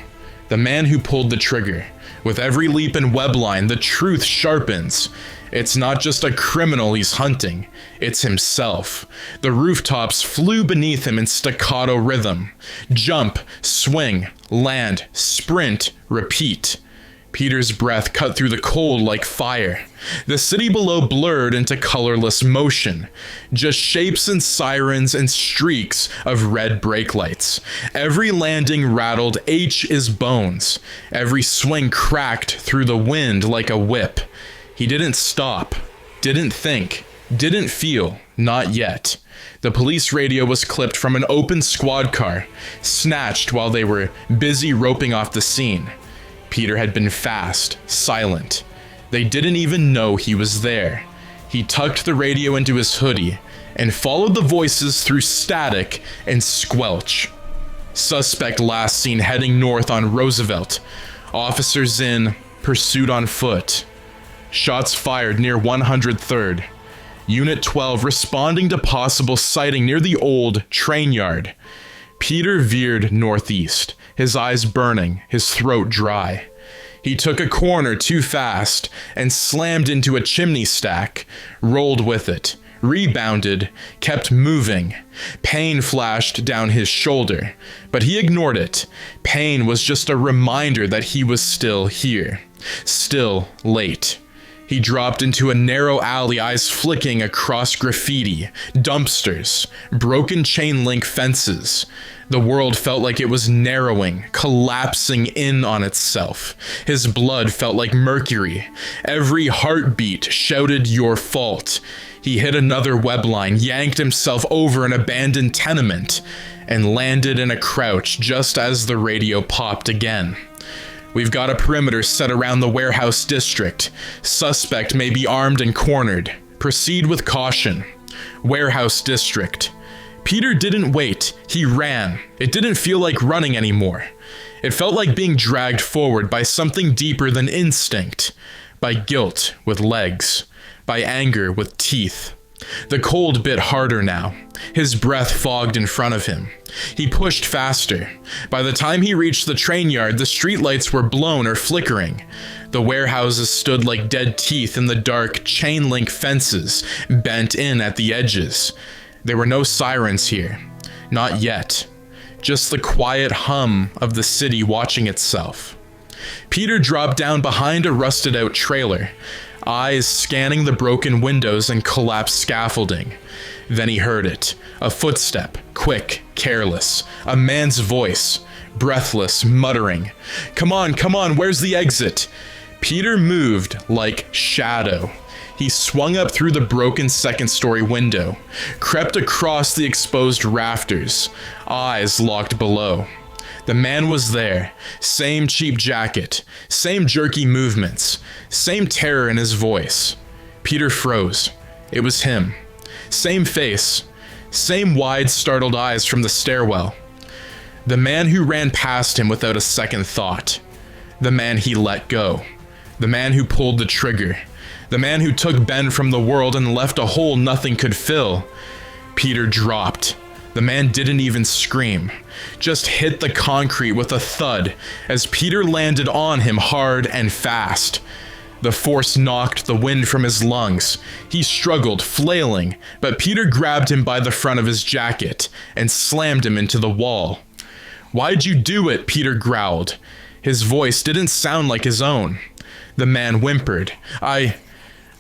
The man who pulled the trigger. With every leap and webline, the truth sharpens. It's not just a criminal he's hunting, it's himself. The rooftops flew beneath him in staccato rhythm. Jump, swing, land, sprint, repeat. Peter's breath cut through the cold like fire. The city below blurred into colorless motion. Just shapes and sirens and streaks of red brake lights. Every landing rattled H is bones. Every swing cracked through the wind like a whip. He didn't stop, didn't think, didn't feel, not yet. The police radio was clipped from an open squad car, snatched while they were busy roping off the scene. Peter had been fast, silent. They didn't even know he was there. He tucked the radio into his hoodie and followed the voices through static and squelch. Suspect last seen heading north on Roosevelt. Officers in pursuit on foot. Shots fired near 103rd. Unit 12 responding to possible sighting near the old train yard. Peter veered northeast, his eyes burning, his throat dry. He took a corner too fast and slammed into a chimney stack, rolled with it, rebounded, kept moving. Pain flashed down his shoulder, but he ignored it. Pain was just a reminder that he was still here, still late. He dropped into a narrow alley, eyes flicking across graffiti, dumpsters, broken chain link fences. The world felt like it was narrowing, collapsing in on itself. His blood felt like mercury. Every heartbeat shouted your fault. He hit another webline, yanked himself over an abandoned tenement, and landed in a crouch just as the radio popped again. We've got a perimeter set around the warehouse district. Suspect may be armed and cornered. Proceed with caution. Warehouse district. Peter didn't wait. He ran. It didn't feel like running anymore. It felt like being dragged forward by something deeper than instinct. By guilt with legs. By anger with teeth. The cold bit harder now. His breath fogged in front of him. He pushed faster. By the time he reached the train yard, the streetlights were blown or flickering. The warehouses stood like dead teeth in the dark chain link fences, bent in at the edges. There were no sirens here. Not yet. Just the quiet hum of the city watching itself. Peter dropped down behind a rusted-out trailer, eyes scanning the broken windows and collapsed scaffolding. Then he heard it. A footstep, quick, careless. A man's voice, breathless, muttering. Come on, where's the exit? Peter moved like shadow. He swung up through the broken second-story window, crept across the exposed rafters, eyes locked below. The man was there, same cheap jacket, same jerky movements, same terror in his voice. Peter froze. It was him. Same face, same wide, startled eyes from the stairwell. The man who ran past him without a second thought. The man he let go. The man who pulled the trigger. The man who took Ben from the world and left a hole nothing could fill. Peter dropped. The man didn't even scream, just hit the concrete with a thud as Peter landed on him hard and fast. The force knocked the wind from his lungs. He struggled, flailing, but Peter grabbed him by the front of his jacket and slammed him into the wall. Why'd you do it? Peter growled. His voice didn't sound like his own. The man whimpered. I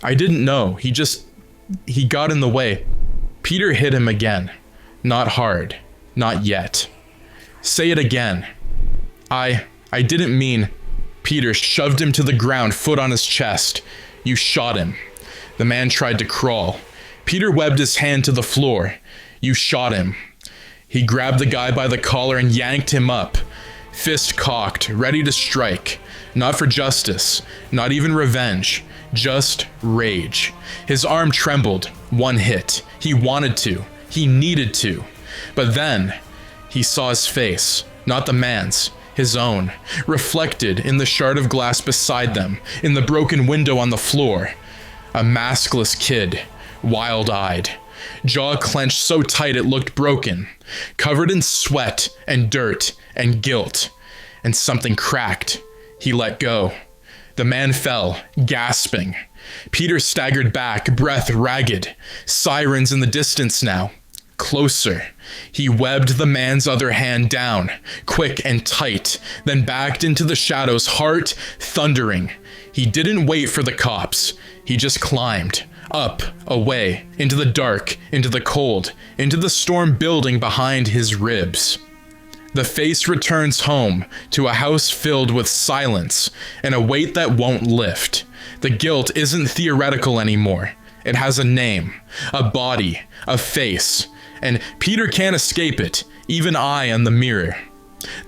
didn't know. He got in the way. Peter hit him again. Not hard. Not yet. Say it again. I didn't mean... Peter shoved him to the ground, foot on his chest. You shot him. The man tried to crawl. Peter webbed his hand to the floor. You shot him. He grabbed the guy by the collar and yanked him up. Fist cocked, ready to strike. Not for justice, not even revenge, just rage. His arm trembled. One hit. He wanted to. He needed to. But then, he saw his face, not the man's, his own, reflected in the shard of glass beside them, in the broken window on the floor. A maskless kid, wild-eyed, jaw clenched so tight it looked broken, covered in sweat and dirt and guilt. and something cracked. He let go. The man fell, gasping. Peter staggered back, breath ragged. Sirens in the distance now. Closer. He webbed the man's other hand down, quick and tight, then backed into the shadows, heart thundering. He didn't wait for the cops. He just climbed. Up, away, into the dark, into the cold, into the storm building behind his ribs. The face returns home to a house filled with silence and a weight that won't lift. The guilt isn't theoretical anymore. It has a name, a body, a face, and Peter can't escape it, even eye on the mirror.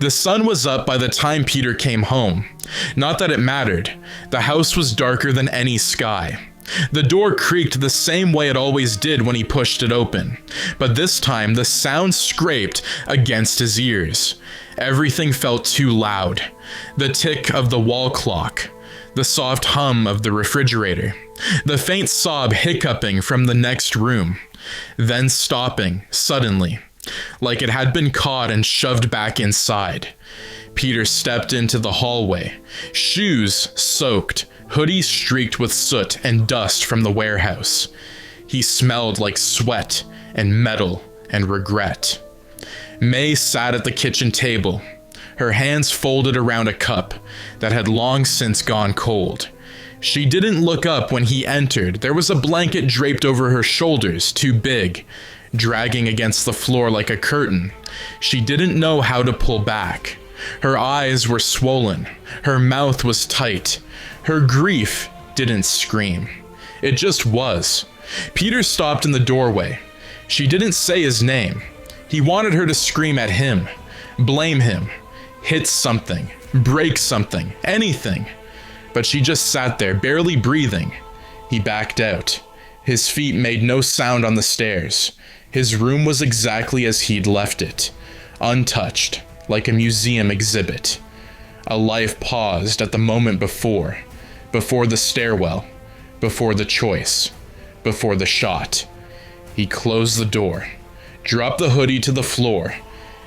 The sun was up by the time Peter came home. Not that it mattered. The house was darker than any sky. The door creaked the same way it always did when he pushed it open, but this time the sound scraped against his ears. Everything felt too loud. The tick of the wall clock, the soft hum of the refrigerator, the faint sob hiccuping from the next room, then stopping suddenly, like it had been caught and shoved back inside. Peter stepped into the hallway, shoes soaked, hoodie streaked with soot and dust from the warehouse. He smelled like sweat and metal and regret. May sat at the kitchen table, her hands folded around a cup that had long since gone cold. She didn't look up when he entered. There was a blanket draped over her shoulders, too big, dragging against the floor like a curtain. She didn't know how to pull back. Her eyes were swollen. Her mouth was tight. Her grief didn't scream. It just was. Peter stopped in the doorway. She didn't say his name. He wanted her to scream at him, blame him, hit something, break something, anything. But she just sat there, barely breathing. He backed out. His feet made no sound on the stairs. His room was exactly as he'd left it, untouched, like a museum exhibit. A life paused at the moment before the stairwell, before the choice, before the shot. He closed the door, dropped the hoodie to the floor,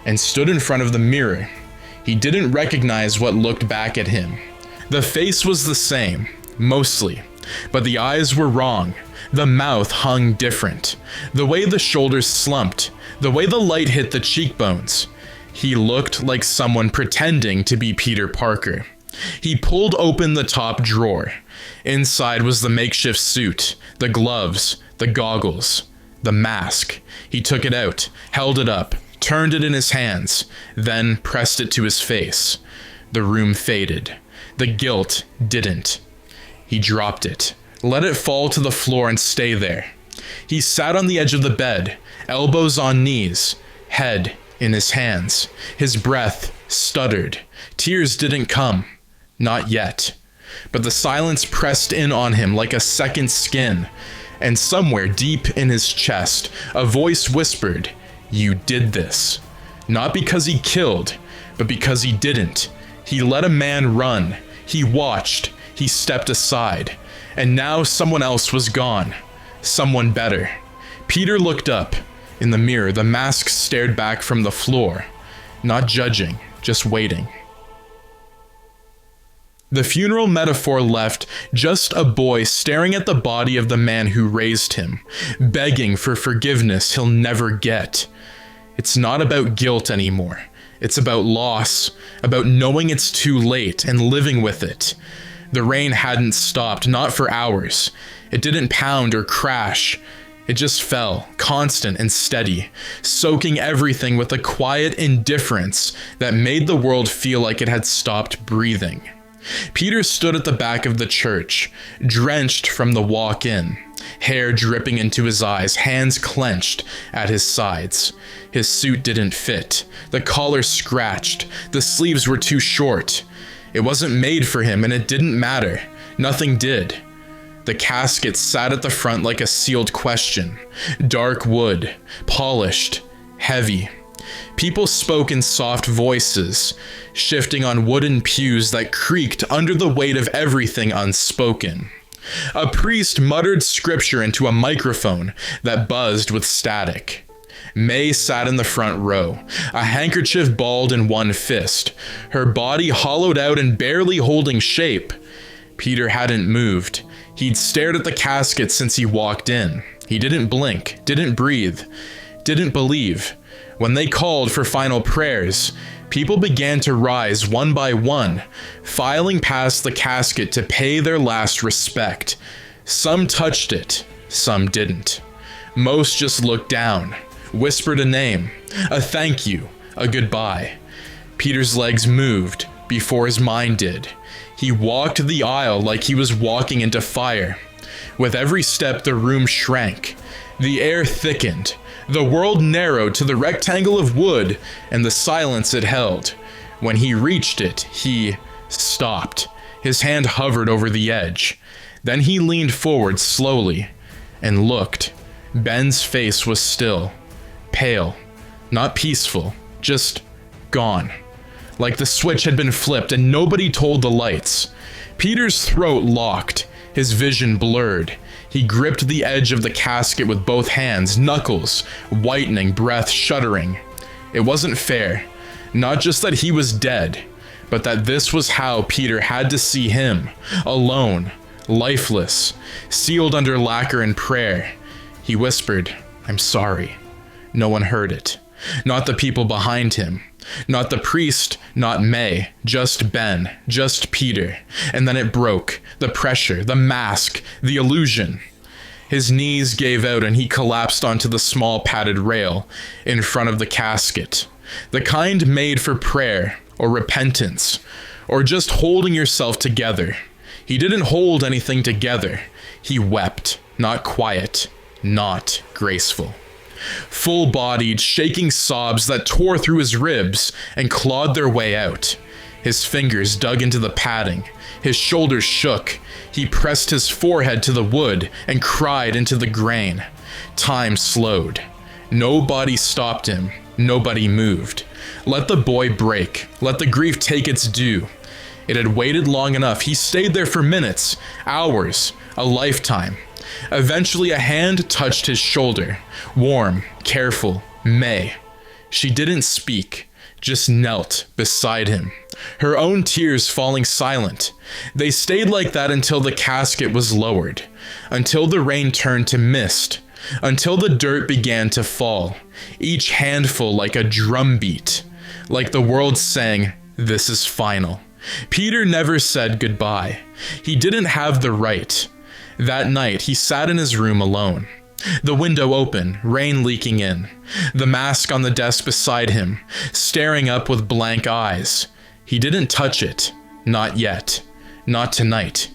and stood in front of the mirror. He didn't recognize what looked back at him. The face was the same, mostly, but the eyes were wrong. The mouth hung different. The way the shoulders slumped, the way the light hit the cheekbones. He looked like someone pretending to be Peter Parker. He pulled open the top drawer. Inside was the makeshift suit, the gloves, the goggles, the mask. He took it out, held it up, turned it in his hands, then pressed it to his face. The room faded. The guilt didn't. He dropped it, let it fall to the floor and stay there. He sat on the edge of the bed, elbows on knees, head in his hands. His breath stuttered. Tears didn't come. Not yet. But the silence pressed in on him like a second skin. And somewhere deep in his chest, a voice whispered, "You did this." Not because he killed, but because he didn't. He let a man run. He watched. He stepped aside. And now someone else was gone. Someone better. Peter looked up. In the mirror, the mask stared back from the floor. Not judging, just waiting. The funeral metaphor left just a boy staring at the body of the man who raised him, begging for forgiveness he'll never get. It's not about guilt anymore. It's about loss, about knowing it's too late and living with it. The rain hadn't stopped, not for hours. It didn't pound or crash. It just fell, constant and steady, soaking everything with a quiet indifference that made the world feel like it had stopped breathing. Peter stood at the back of the church, drenched from the walk-in, hair dripping into his eyes, hands clenched at his sides. His suit didn't fit, the collar scratched, the sleeves were too short. It wasn't made for him, and it didn't matter. Nothing did. The casket sat at the front like a sealed question. Dark wood, polished, heavy. People spoke in soft voices, shifting on wooden pews that creaked under the weight of everything unspoken. A priest muttered scripture into a microphone that buzzed with static. May sat in the front row, a handkerchief balled in one fist, her body hollowed out and barely holding shape. Peter hadn't moved. He'd stared at the casket since he walked in. He didn't blink, didn't breathe, didn't believe. When they called for final prayers, people began to rise one by one, filing past the casket to pay their last respect. Some touched it, some didn't. Most just looked down, whispered a name, a thank you, a goodbye. Peter's legs moved before his mind did. He walked the aisle like he was walking into fire. With every step, the room shrank. The air thickened. The world narrowed to the rectangle of wood and the silence it held. When he reached it, he stopped. His hand hovered over the edge. Then he leaned forward slowly and looked. Ben's face was still, pale, not peaceful, just gone. Like the switch had been flipped and nobody told the lights. Peter's throat locked, his vision blurred. He gripped the edge of the casket with both hands, knuckles whitening, breath shuddering. It wasn't fair. Not just that he was dead, but that this was how Peter had to see him, alone, lifeless, sealed under lacquer and prayer. He whispered, "I'm sorry." No one heard it. Not the people behind him. Not the priest, not May, just Ben, just Peter. And then it broke. The pressure, the mask, the illusion. His knees gave out and he collapsed onto the small padded rail in front of the casket. The kind made for prayer, or repentance, or just holding yourself together. He didn't hold anything together. He wept, not quiet, not graceful. Full-bodied, shaking sobs that tore through his ribs and clawed their way out. His fingers dug into the padding. His shoulders shook. He pressed his forehead to the wood and cried into the grain. Time slowed. Nobody stopped him. Nobody moved. Let the boy break. Let the grief take its due. It had waited long enough. He stayed there for minutes, hours, a lifetime. Eventually a hand touched his shoulder. Warm, careful, May. She didn't speak, just knelt beside him. Her own tears falling silent. They stayed like that until the casket was lowered. Until the rain turned to mist. Until the dirt began to fall. Each handful like a drumbeat. Like the world sang, "This is final." Peter never said goodbye. He didn't have the right. That night, he sat in his room alone. The window open, rain leaking in. The mask on the desk beside him, staring up with blank eyes. He didn't touch it. Not yet. Not tonight.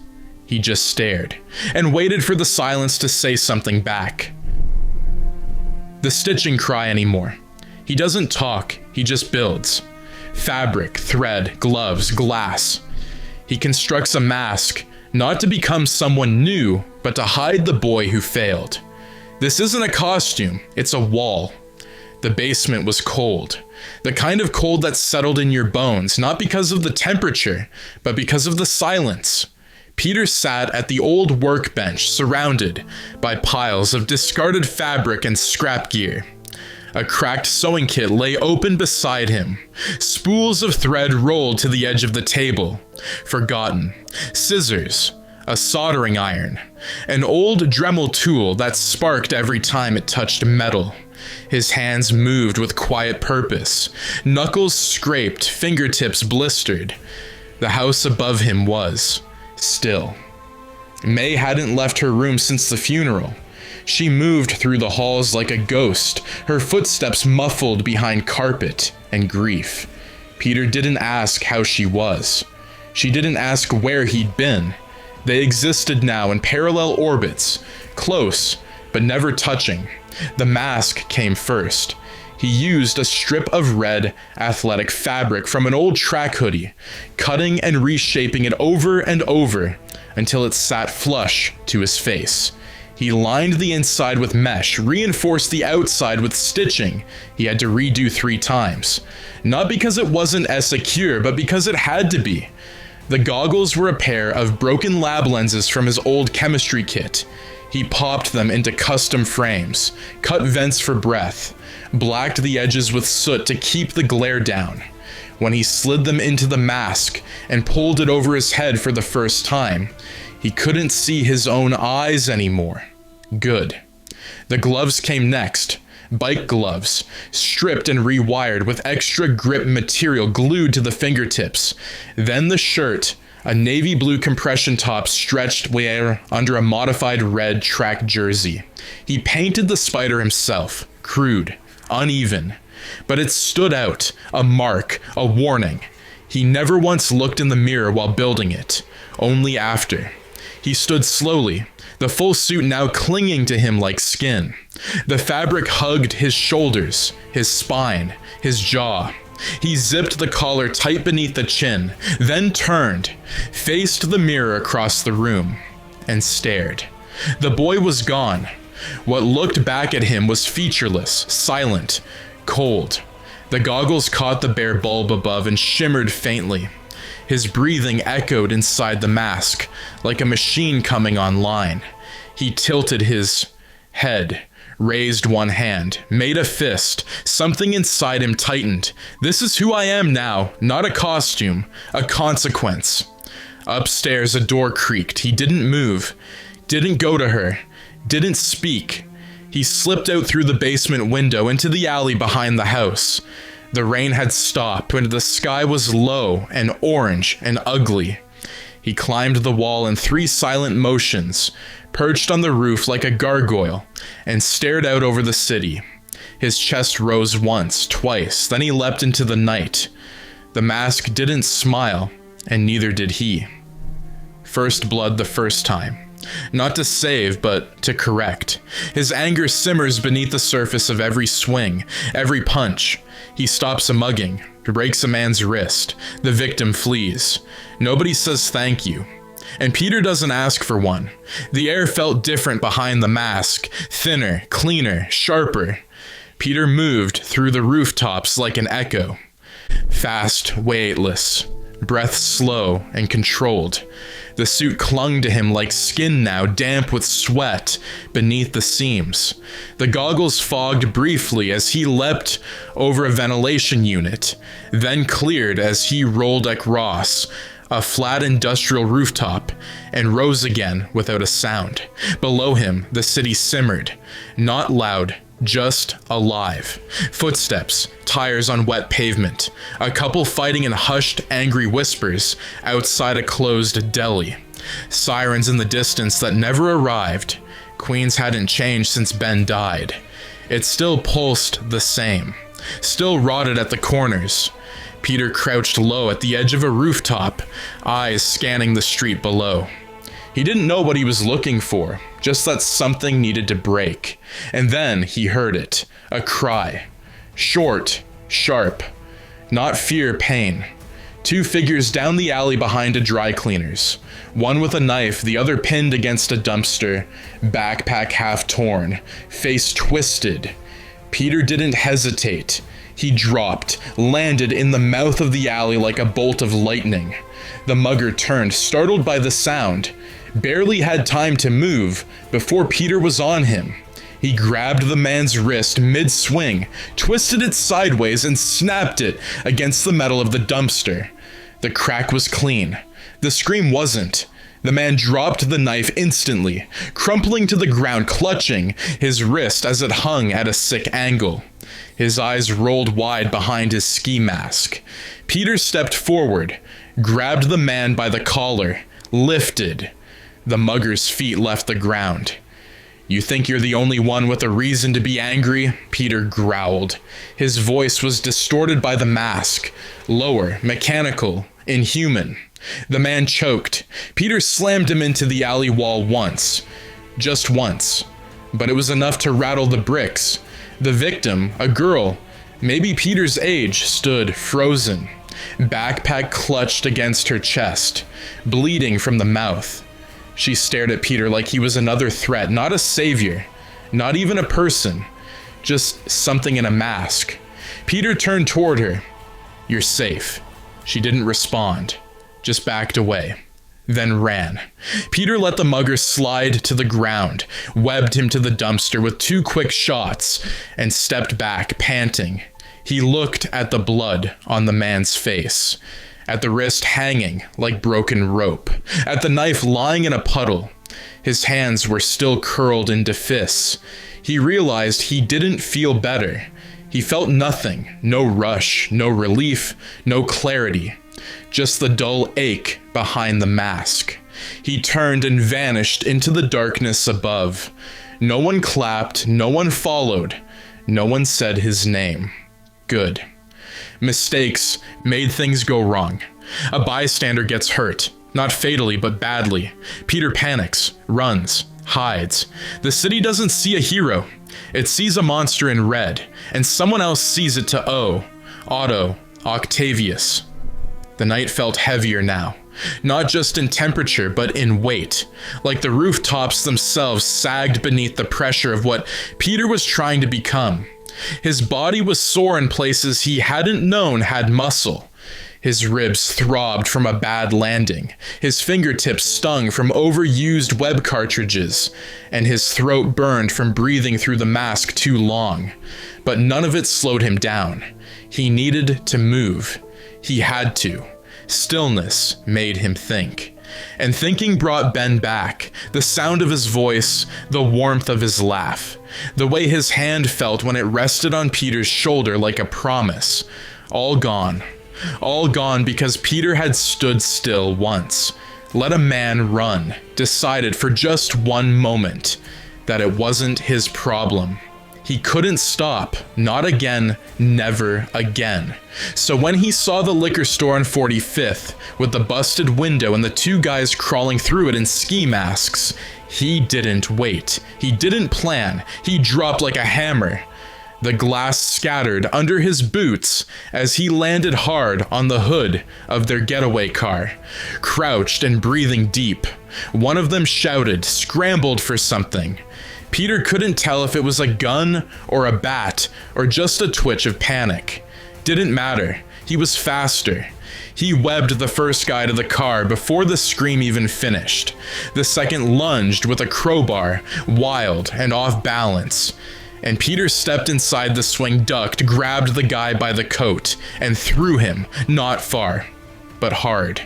He just stared, and waited for the silence to say something back. The stitching cry anymore. He doesn't talk, he just builds. Fabric, thread, gloves, glass. He constructs a mask, not to become someone new, but to hide the boy who failed. This isn't a costume, it's a wall. The basement was cold. The kind of cold that settled in your bones, not because of the temperature, but because of the silence. Peter sat at the old workbench, surrounded by piles of discarded fabric and scrap gear. A cracked sewing kit lay open beside him. Spools of thread rolled to the edge of the table. Forgotten. Scissors. A soldering iron. An old Dremel tool that sparked every time it touched metal. His hands moved with quiet purpose. Knuckles scraped, fingertips blistered. The house above him was still. May hadn't left her room since the funeral. She moved through the halls like a ghost, her footsteps muffled behind carpet and grief. Peter didn't ask how she was. She didn't ask where he'd been. They existed now in parallel orbits, close, but never touching. The mask came first. He used a strip of red, athletic fabric from an old track hoodie, cutting and reshaping it over and over until it sat flush to his face. He lined the inside with mesh, reinforced the outside with stitching he had to redo 3 times. Not because it wasn't as secure, but because it had to be. The goggles were a pair of broken lab lenses from his old chemistry kit. He popped them into custom frames, cut vents for breath, blacked the edges with soot to keep the glare down. When he slid them into the mask and pulled it over his head for the first time, he couldn't see his own eyes anymore. Good. The gloves came next. Bike gloves, stripped and rewired with extra grip material glued to the fingertips. Then the shirt, a navy blue compression top stretched where under a modified red track jersey. He painted the spider himself, crude, uneven, but it stood out, a mark, a warning. He never once looked in the mirror while building it, only after. He stood slowly, the full suit now clinging to him like skin. The fabric hugged his shoulders, his spine, his jaw. He zipped the collar tight beneath the chin, then turned, faced the mirror across the room, and stared. The boy was gone. What looked back at him was featureless, silent, cold. The goggles caught the bare bulb above and shimmered faintly. His breathing echoed inside the mask, like a machine coming online. He tilted his head, raised one hand, made a fist. Something inside him tightened. This is who I am now, not a costume, a consequence. Upstairs, a door creaked. He didn't move, didn't go to her, didn't speak. He slipped out through the basement window into the alley behind the house. The rain had stopped and the sky was low and orange and ugly. He climbed the wall in 3 silent motions, perched on the roof like a gargoyle, and stared out over the city. His chest rose once, twice, then he leapt into the night. The mask didn't smile, and neither did he. First blood the first time. Not to save, but to correct. His anger simmers beneath the surface of every swing, every punch. He stops a mugging, breaks a man's wrist. The victim flees. Nobody says thank you. And Peter doesn't ask for one. The air felt different behind the mask, thinner, cleaner, sharper. Peter moved through the rooftops like an echo. Fast, weightless, breath slow and controlled. The suit clung to him like skin now, damp with sweat beneath the seams. The goggles fogged briefly as he leapt over a ventilation unit, then cleared as he rolled across a flat industrial rooftop and rose again without a sound. Below him, the city simmered, not loud, just alive. Footsteps, tires on wet pavement, a couple fighting in hushed, angry whispers outside a closed deli. Sirens in the distance that never arrived. Queens hadn't changed since Ben died. It still pulsed the same, still rotted at the corners. Peter crouched low at the edge of a rooftop, eyes scanning the street below. He didn't know what he was looking for, just that something needed to break. And then he heard it, a cry. Short, sharp, not fear, pain. 2 figures down the alley behind a dry cleaner's. One with a knife, the other pinned against a dumpster, backpack half torn, face twisted. Peter didn't hesitate. He dropped, landed in the mouth of the alley like a bolt of lightning. The mugger turned, startled by the sound. Barely had time to move before Peter was on him. He grabbed the man's wrist mid-swing, twisted it sideways, and snapped it against the metal of the dumpster. The crack was clean. The scream wasn't. The man dropped the knife instantly, crumpling to the ground, clutching his wrist as it hung at a sick angle. His eyes rolled wide behind his ski mask. Peter stepped forward, grabbed the man by the collar, lifted. The mugger's feet left the ground. "You think you're the only one with a reason to be angry?" Peter growled. His voice was distorted by the mask, lower, mechanical, inhuman. The man choked. Peter slammed him into the alley wall once. Just once. But it was enough to rattle the bricks. The victim, a girl, maybe Peter's age, stood frozen. Backpack clutched against her chest, bleeding from the mouth. She stared at Peter like he was another threat, not a savior, not even a person, just something in a mask. Peter turned toward her. "You're safe." She didn't respond, just backed away. then ran. Peter let the mugger slide to the ground, webbed him to the dumpster with 2 quick shots, and stepped back, panting. He looked at the blood on the man's face, at the wrist hanging like broken rope, at the knife lying in a puddle. His hands were still curled into fists. He realized he didn't feel better. He felt nothing, no rush, no relief, no clarity, just the dull ache behind the mask. He turned and vanished into the darkness above. No one clapped, no one followed, no one said his name. Good. Mistakes made things go wrong. A bystander gets hurt, not fatally but badly. Peter panics, runs, hides. The city doesn't see a hero. It sees a monster in red, and someone else sees it to Otto, Octavius. The night felt heavier now, not just in temperature, but in weight, like the rooftops themselves sagged beneath the pressure of what Peter was trying to become. His body was sore in places he hadn't known had muscle. His ribs throbbed from a bad landing, his fingertips stung from overused web cartridges, and his throat burned from breathing through the mask too long. But none of it slowed him down. He needed to move. He had to. Stillness made him think. And thinking brought Ben back, the sound of his voice, the warmth of his laugh, the way his hand felt when it rested on Peter's shoulder like a promise. All gone. All gone because Peter had stood still once, let a man run, decided for just one moment that it wasn't his problem. He couldn't stop, not again, never again. So when he saw the liquor store on 45th, with the busted window and the 2 guys crawling through it in ski masks, he didn't wait. He didn't plan. He dropped like a hammer. The glass scattered under his boots as he landed hard on the hood of their getaway car, crouched and breathing deep. One of them shouted, scrambled for something. Peter couldn't tell if it was a gun or a bat or just a twitch of panic. Didn't matter. He was faster. He webbed the first guy to the car before the scream even finished. The second lunged with a crowbar, wild and off balance. And Peter stepped inside the swing, ducked, grabbed the guy by the coat, and threw him, not far, but hard.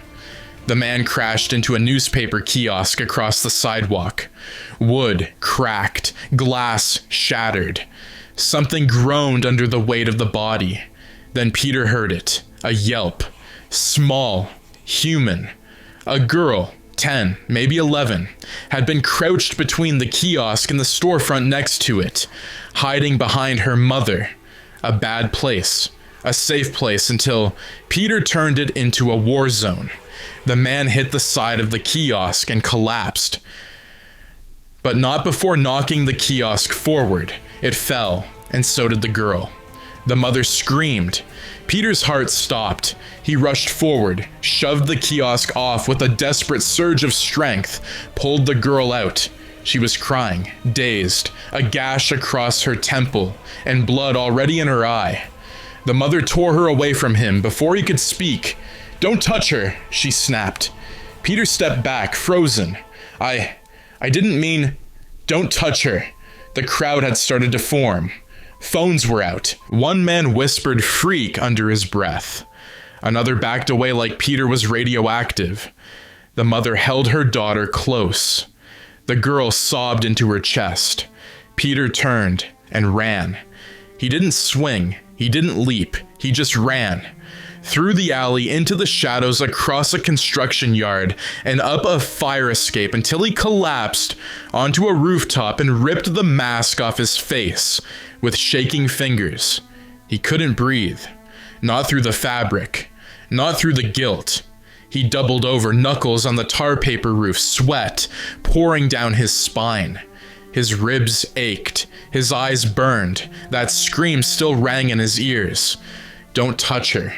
The man crashed into a newspaper kiosk across the sidewalk. Wood cracked, glass shattered. Something groaned under the weight of the body. Then Peter heard it, a yelp. Small, human. A girl, 10, maybe 11, had been crouched between the kiosk and the storefront next to it, hiding behind her mother. A bad place, a safe place until Peter turned it into a war zone. The man hit the side of the kiosk and collapsed. But not before knocking the kiosk forward. It fell, and so did the girl. The mother screamed. Peter's heart stopped. He rushed forward, shoved the kiosk off with a desperate surge of strength, pulled the girl out. She was crying, dazed, a gash across her temple, and blood already in her eye. The mother tore her away from him before he could speak. "Don't touch her," she snapped. Peter stepped back, frozen. I didn't mean, don't touch her." The crowd had started to form. Phones were out. One man whispered "freak" under his breath. Another backed away like Peter was radioactive. The mother held her daughter close. The girl sobbed into her chest. Peter turned and ran. He didn't swing. He didn't leap. He just ran. Through the alley, into the shadows, across a construction yard, and up a fire escape until he collapsed onto a rooftop and ripped the mask off his face with shaking fingers. He couldn't breathe. Not through the fabric. Not through the guilt. He doubled over, knuckles on the tar paper roof, sweat pouring down his spine. His ribs ached. His eyes burned. That scream still rang in his ears. Don't touch her.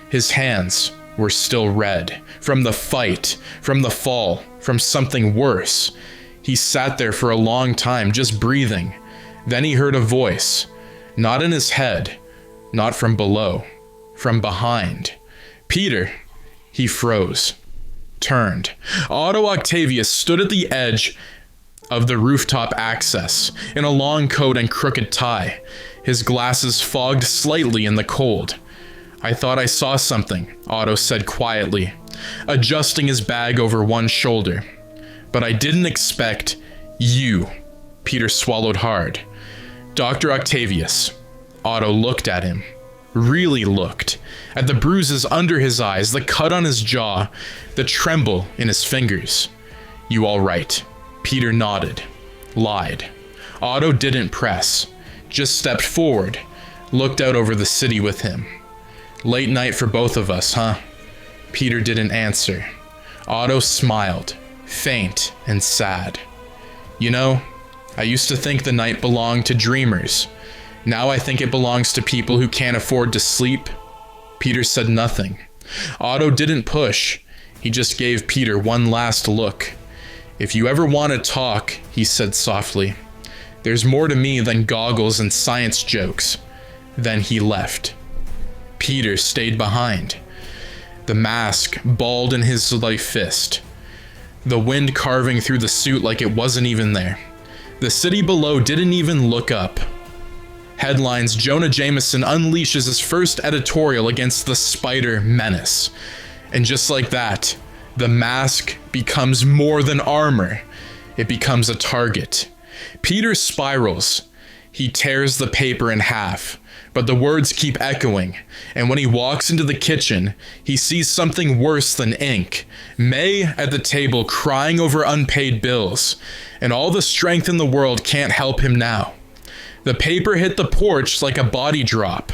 His hands were still red. From the fight, from the fall, from something worse. He sat there for a long time, just breathing. Then he heard a voice. Not in his head. Not from below. From behind. "Peter." He froze. turned. Otto Octavius stood at the edge of the rooftop access, in a long coat and crooked tie, his glasses fogged slightly in the cold. "I thought I saw something," Otto said quietly, adjusting his bag over one shoulder. "But I didn't expect you." Peter swallowed hard. "Dr. Octavius." Otto looked at him. Really looked. At the bruises under his eyes, the cut on his jaw, the tremble in his fingers. "You all right?" Peter nodded. Lied. Otto didn't press. Just stepped forward. Looked out over the city with him. "Late night for both of us, huh?" Peter didn't answer. Otto smiled. Faint and sad. "You know, I used to think the night belonged to dreamers. Now I think it belongs to people who can't afford to sleep." Peter said nothing. Otto didn't push. He just gave Peter one last look. "If you ever want to talk," he said softly, "there's more to me than goggles and science jokes." Then he left. Peter stayed behind. The mask balled in his life fist. The wind carving through the suit like it wasn't even there. The city below didn't even look up. Headlines: Jonah Jameson unleashes his first editorial against the spider menace. And just like that, the mask becomes more than armor. It becomes a target. Peter spirals. He tears the paper in half, but the words keep echoing, and when he walks into the kitchen, he sees something worse than ink. May at the table crying over unpaid bills, and all the strength in the world can't help him now. The paper hit the porch like a body drop.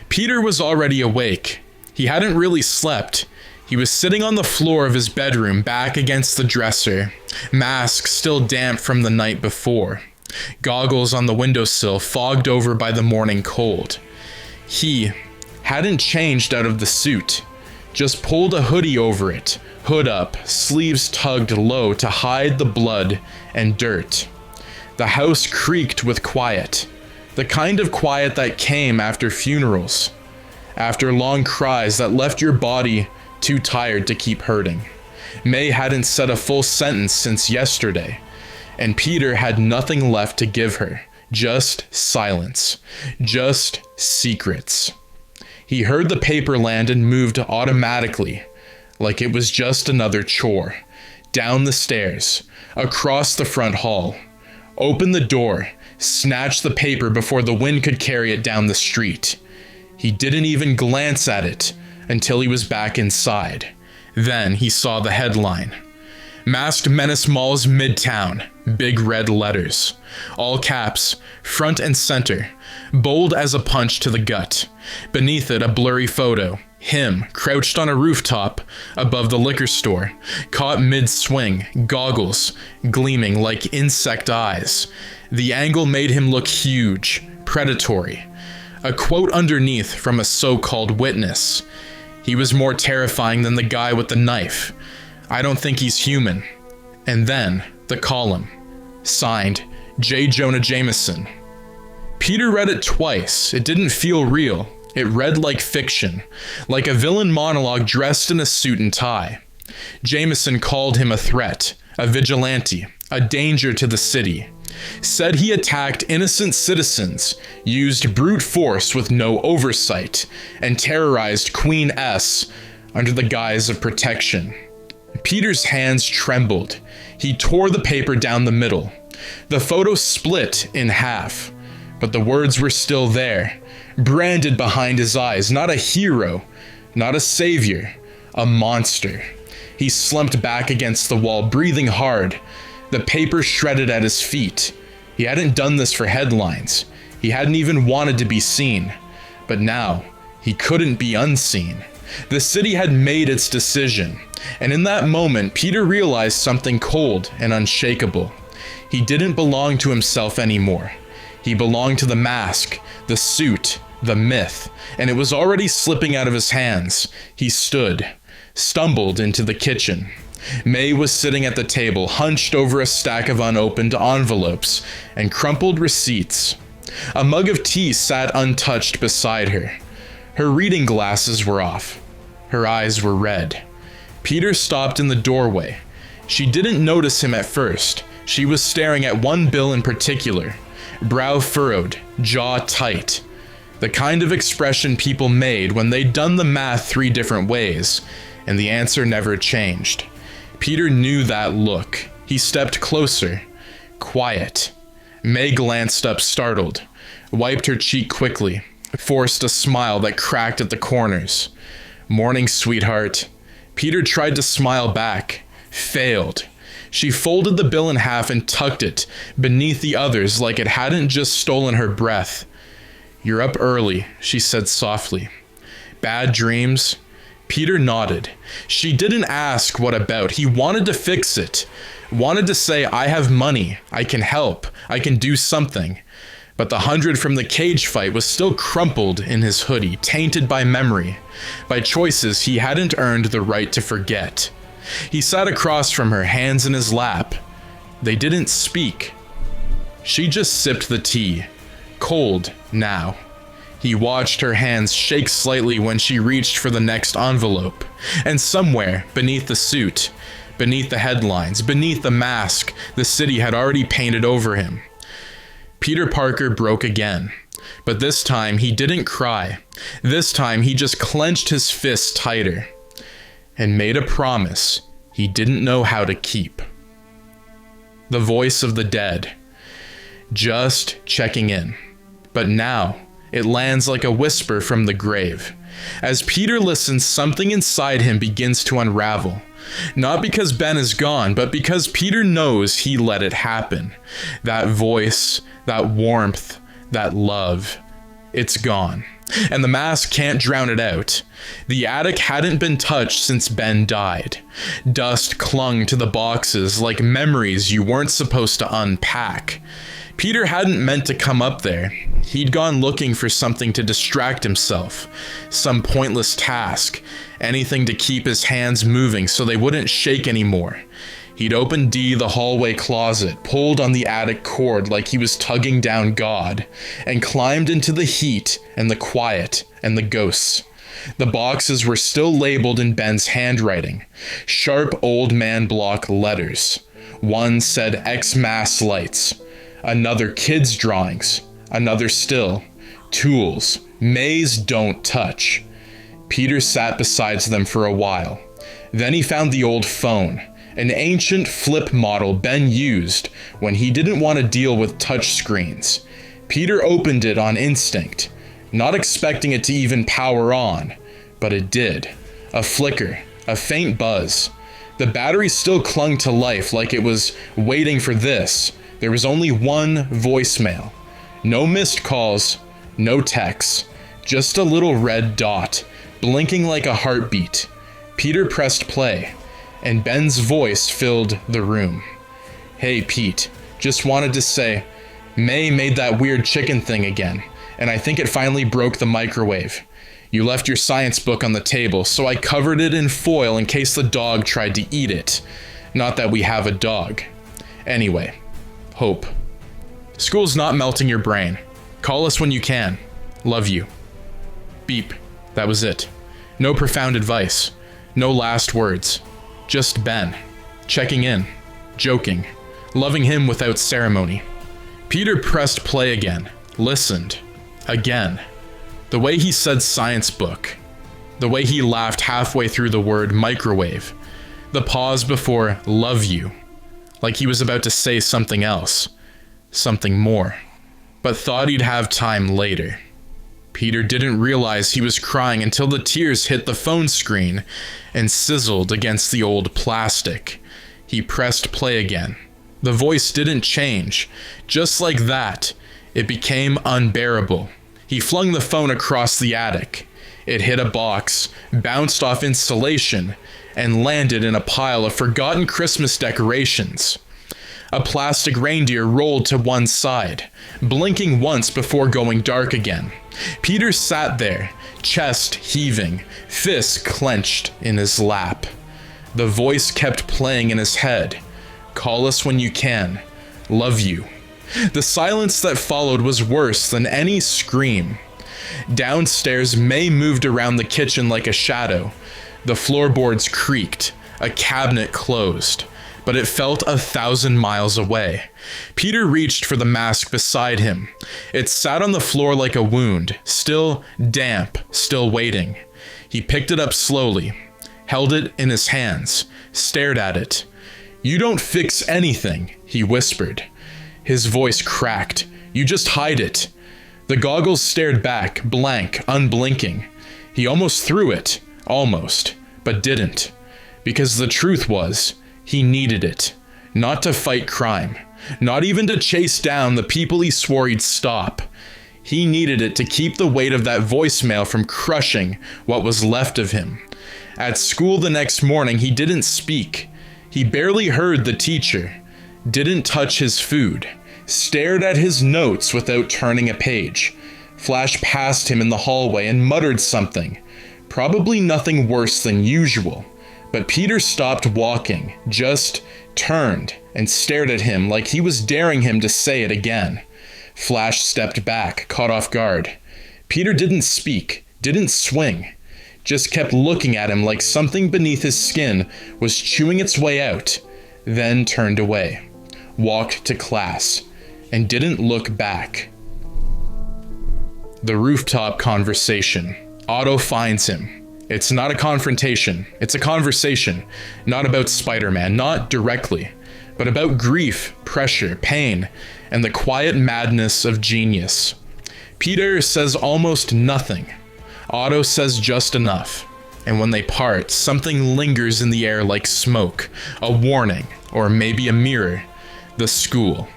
Peter was already awake. He hadn't really slept. He was sitting on the floor of his bedroom, back against the dresser, mask still damp from the night before, goggles on the windowsill fogged over by the morning cold. He hadn't changed out of the suit, just pulled a hoodie over it, hood up, sleeves tugged low to hide the blood and dirt. The house creaked with quiet, the kind of quiet that came after funerals, after long cries that left your body too tired to keep hurting. May hadn't said a full sentence since yesterday, and Peter had nothing left to give her, just silence, just secrets. He heard the paper land and moved automatically, like it was just another chore, down the stairs, across the front hall, opened the door, snatched the paper before the wind could carry it down the street. He didn't even glance at it until he was back inside. Then he saw the headline. Masked Menace Mauls Midtown, big red letters. All caps, front and center, bold as a punch to the gut. Beneath it, a blurry photo. Him, crouched on a rooftop above the liquor store, caught mid-swing, goggles gleaming like insect eyes. The angle made him look huge, predatory. A quote underneath from a so-called witness. He was more terrifying than the guy with the knife. I don't think he's human. And then, the column. Signed, J. Jonah Jameson. Peter read it twice. It didn't feel real. It read like fiction, like a villain monologue dressed in a suit and tie. Jameson called him a threat, a vigilante, a danger to the city. Said he attacked innocent citizens, used brute force with no oversight, and terrorized Queen S under the guise of protection. Peter's hands trembled. He tore the paper down the middle. The photo split in half, but the words were still there, branded behind his eyes. Not a hero, not a savior, a monster. He slumped back against the wall, breathing hard. The paper shredded at his feet. He hadn't done this for headlines. He hadn't even wanted to be seen. But now, he couldn't be unseen. The city had made its decision, and in that moment, Peter realized something cold and unshakable. He didn't belong to himself anymore. He belonged to the mask, the suit, the myth, and it was already slipping out of his hands. He stood, stumbled into the kitchen. May was sitting at the table, hunched over a stack of unopened envelopes and crumpled receipts. A mug of tea sat untouched beside her. Her reading glasses were off. Her eyes were red. Peter stopped in the doorway. She didn't notice him at first. She was staring at one bill in particular, brow furrowed, jaw tight. The kind of expression people made when they'd done the math 3 different ways, and the answer never changed. Peter knew that look. He stepped closer. Quiet. May glanced up startled, wiped her cheek quickly, forced a smile that cracked at the corners. "Morning, sweetheart." Peter tried to smile back. Failed. She folded the bill in half and tucked it beneath the others like it hadn't just stolen her breath. "You're up early," she said softly. "Bad dreams?" Peter nodded. She didn't ask what about. He wanted to fix it. Wanted to say, "I have money. I can help. I can do something." But the 100 from the cage fight was still crumpled in his hoodie, tainted by memory, by choices he hadn't earned the right to forget. He sat across from her, hands in his lap. They didn't speak. She just sipped the tea, cold now. He watched her hands shake slightly when she reached for the next envelope, and somewhere beneath the suit, beneath the headlines, beneath the mask the city had already painted over him, Peter Parker broke again. But this time he didn't cry. This time he just clenched his fists tighter and made a promise he didn't know how to keep. The voice of the dead, just checking in. But now it lands like a whisper from the grave. As Peter listens, something inside him begins to unravel. Not because Ben is gone, but because Peter knows he let it happen. That voice, that warmth, that love, it's gone. And the mask can't drown it out. The attic hadn't been touched since Ben died. Dust clung to the boxes like memories you weren't supposed to unpack. Peter hadn't meant to come up there. He'd gone looking for something to distract himself, some pointless task, anything to keep his hands moving so they wouldn't shake anymore. He'd opened the hallway closet, pulled on the attic cord like he was tugging down God, and climbed into the heat and the quiet and the ghosts. The boxes were still labeled in Ben's handwriting, sharp old man block letters. One said X-Mass lights, another kids' drawings, another still, tools, May's don't touch. Peter sat beside them for a while. Then he found the old phone, an ancient flip model Ben used when he didn't want to deal with touch screens. Peter opened it on instinct, not expecting it to even power on, but it did. A flicker, a faint buzz. The battery still clung to life like it was waiting for this. There was only one voicemail. No missed calls, no texts, just a little red dot, blinking like a heartbeat. Peter pressed play, and Ben's voice filled the room. "Hey Pete, just wanted to say, May made that weird chicken thing again, and I think it finally broke the microwave. You left your science book on the table, so I covered it in foil in case the dog tried to eat it. Not that we have a dog. Anyway, hope. School's not melting your brain. Call us when you can. Love you." Beep. That was it. No profound advice. No last words. Just Ben. Checking in. Joking. Loving him without ceremony. Peter pressed play again. Listened. Again. The way he said science book. The way he laughed halfway through the word microwave. The pause before love you. Like he was about to say something else. Something more. But thought he'd have time later. Peter didn't realize he was crying until the tears hit the phone screen and sizzled against the old plastic. He pressed play again. The voice didn't change. Just like that, it became unbearable. He flung the phone across the attic. It hit a box, bounced off insulation, and landed in a pile of forgotten Christmas decorations. A plastic reindeer rolled to one side, blinking once before going dark again. Peter sat there, chest heaving, fists clenched in his lap. The voice kept playing in his head. Call us when you can. Love you. The silence that followed was worse than any scream. Downstairs, May moved around the kitchen like a shadow, The floorboards creaked. A cabinet closed. But it felt 1,000 miles away. Peter reached for the mask beside him. It sat on the floor like a wound, still damp, still waiting. He picked it up slowly, held it in his hands, stared at it. "You don't fix anything," he whispered. His voice cracked. "You just hide it." The goggles stared back, blank, unblinking. He almost threw it, but didn't. Because the truth was, he needed it. Not to fight crime. Not even to chase down the people he swore he'd stop. He needed it to keep the weight of that voicemail from crushing what was left of him. At school the next morning, he didn't speak. He barely heard the teacher. Didn't touch his food. Stared at his notes without turning a page. Flashed past him in the hallway and muttered something. Probably nothing worse than usual. But Peter stopped walking, just turned and stared at him like he was daring him to say it again. Flash stepped back, caught off guard. Peter didn't speak, didn't swing, just kept looking at him like something beneath his skin was chewing its way out, then turned away, walked to class, and didn't look back. The rooftop conversation. Otto finds him. It's not a confrontation, it's a conversation, not about Spider-Man, not directly, but about grief, pressure, pain, and the quiet madness of genius. Peter says almost nothing. Otto says just enough. And when they part, something lingers in the air like smoke, a warning, or maybe a mirror. The school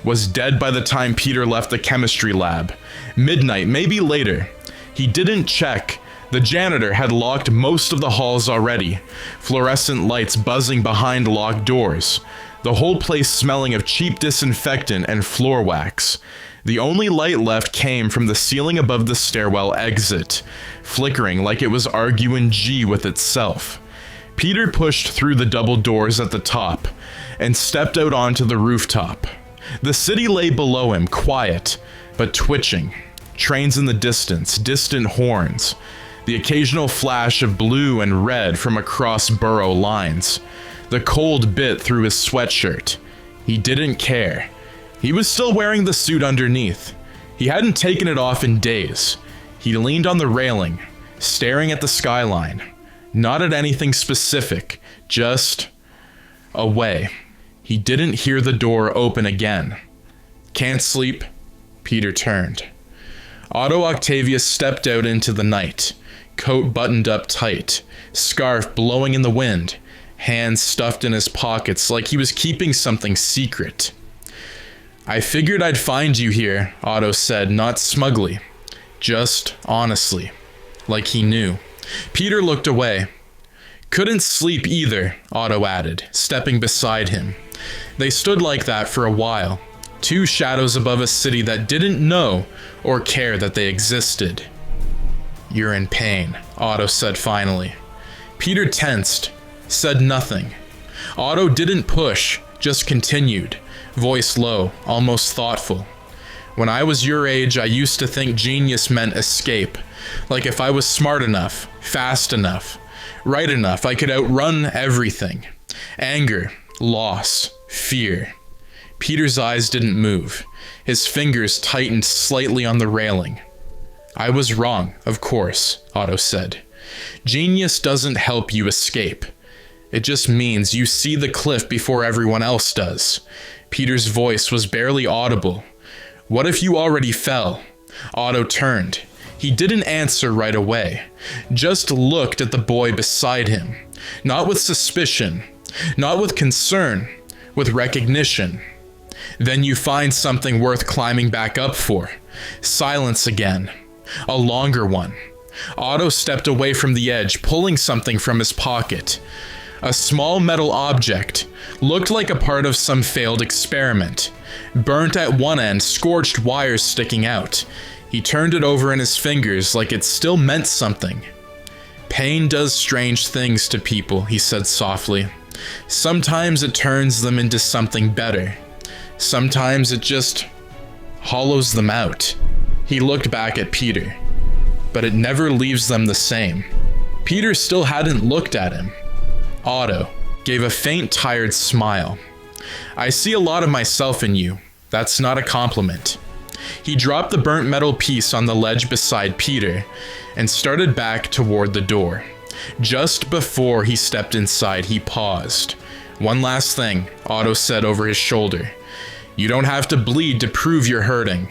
was dead by the time Peter left the chemistry lab. Midnight, maybe later. He didn't check. The janitor had locked most of the halls already, fluorescent lights buzzing behind locked doors, the whole place smelling of cheap disinfectant and floor wax. The only light left came from the ceiling above the stairwell exit, flickering like it was arguing G with itself. Peter pushed through the double doors at the top and stepped out onto the rooftop. The city lay below him, quiet, but twitching. Trains in the distance, distant horns. The occasional flash of blue and red from across borough lines. The cold bit through his sweatshirt. He didn't care. He was still wearing the suit underneath. He hadn't taken it off in days. He leaned on the railing, staring at the skyline. Not at anything specific, just away. He didn't hear the door open again. Can't sleep? Peter turned. Otto Octavius stepped out into the night. Coat buttoned up tight, scarf blowing in the wind, hands stuffed in his pockets like he was keeping something secret. "I figured I'd find you here," Otto said, not smugly, just honestly, like he knew. Peter looked away. "Couldn't sleep either," Otto added, stepping beside him. They stood like that for a while, two shadows above a city that didn't know or care that they existed. "You're in pain," Otto said finally. Peter tensed, said nothing. Otto didn't push, just continued, voice low, almost thoughtful. "When I was your age, I used to think genius meant escape. Like if I was smart enough, fast enough, right enough, I could outrun everything. Anger, loss, fear." Peter's eyes didn't move. His fingers tightened slightly on the railing. "I was wrong, of course," Otto said. "Genius doesn't help you escape. It just means you see the cliff before everyone else does." Peter's voice was barely audible. "What if you already fell?" Otto turned. He didn't answer right away, just looked at the boy beside him. Not with suspicion, not with concern, with recognition. "Then you find something worth climbing back up for." Silence again. A longer one. Otto stepped away from the edge, pulling something from his pocket. A small metal object, looked like a part of some failed experiment. Burnt at one end, scorched wires sticking out. He turned it over in his fingers like it still meant something. "Pain does strange things to people," he said softly. "Sometimes it turns them into something better. Sometimes it just hollows them out." He looked back at Peter. "But it never leaves them the same." Peter still hadn't looked at him. Otto gave a faint, tired smile. I see a lot of myself in you. That's not a compliment. He dropped the burnt metal piece on the ledge beside Peter and started back toward the door. Just before he stepped inside, he paused. One last thing, Otto said over his shoulder. You don't have to bleed to prove you're hurting.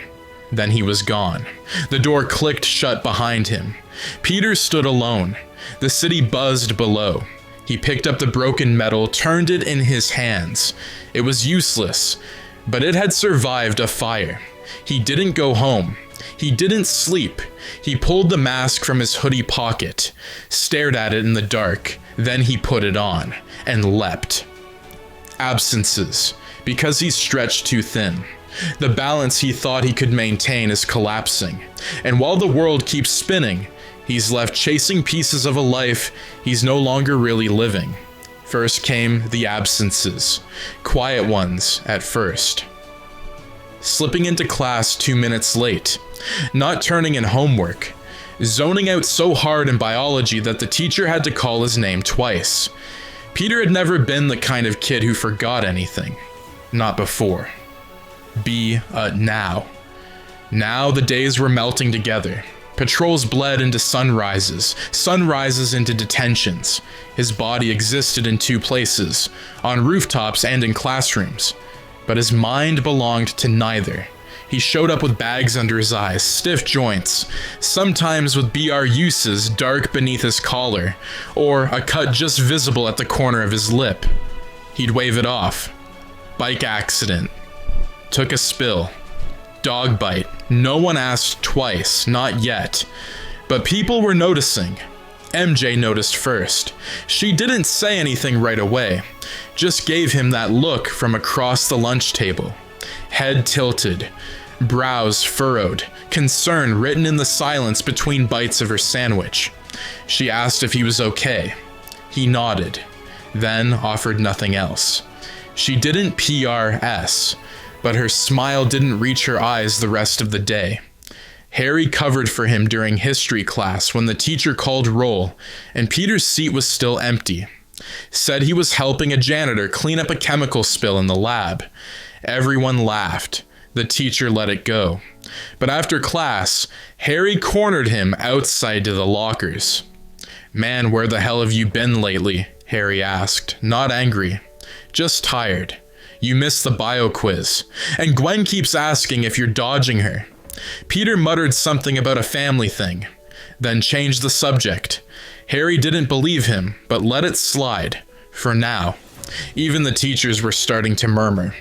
Then he was gone. The door clicked shut behind him. Peter stood alone. The city buzzed below. He picked up the broken metal, turned it in his hands. It was useless, but it had survived a fire. He didn't go home. He didn't sleep. He pulled the mask from his hoodie pocket, stared at it in the dark, then he put it on, and leapt. Absences, because he's stretched too thin. The balance he thought he could maintain is collapsing, and while the world keeps spinning, he's left chasing pieces of a life he's no longer really living. First came the absences, quiet ones at first. Slipping into class 2 minutes late, not turning in homework, zoning out so hard in biology that the teacher had to call his name twice. Peter had never been the kind of kid who forgot anything. Not before. Now. Now the days were melting together. Patrols bled into sunrises, sunrises into detentions. His body existed in two places, on rooftops and in classrooms. But his mind belonged to neither. He showed up with bags under his eyes, stiff joints, sometimes with BR uses dark beneath his collar, or a cut just visible at the corner of his lip. He'd wave it off. Bike accident. Took a spill. Dog bite. No one asked twice, not yet. But people were noticing. MJ noticed first. She didn't say anything right away, just gave him that look from across the lunch table. Head tilted, brows furrowed, concern written in the silence between bites of her sandwich. She asked if he was okay. He nodded, then offered nothing else. She didn't PRS, but her smile didn't reach her eyes the rest of the day. Harry covered for him during history class when the teacher called roll, and Peter's seat was still empty. Said he was helping a janitor clean up a chemical spill in the lab. Everyone laughed. The teacher let it go. But after class, Harry cornered him outside to the lockers. Man, where the hell have you been lately? Harry asked, not angry, just tired. You missed the bio quiz, and Gwen keeps asking if you're dodging her. Peter muttered something about a family thing, then changed the subject. Harry didn't believe him, but let it slide, for now. Even the teachers were starting to murmur.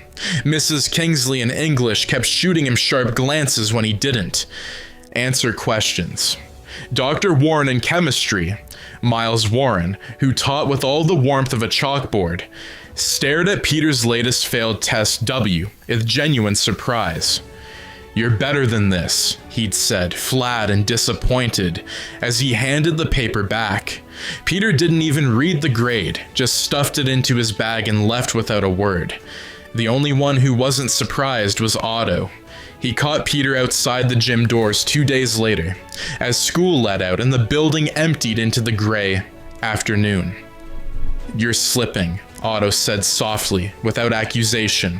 Mrs. Kingsley in English kept shooting him sharp glances when he didn't answer questions. Dr. Warren in chemistry, Miles Warren, who taught with all the warmth of a chalkboard, stared at Peter's latest failed test W with genuine surprise. You're better than this, he'd said, flat and disappointed, as he handed the paper back. Peter didn't even read the grade, just stuffed it into his bag and left without a word. The only one who wasn't surprised was Otto. He caught Peter outside the gym doors 2 days later, as school let out and the building emptied into the gray afternoon. You're slipping, Otto said softly, without accusation.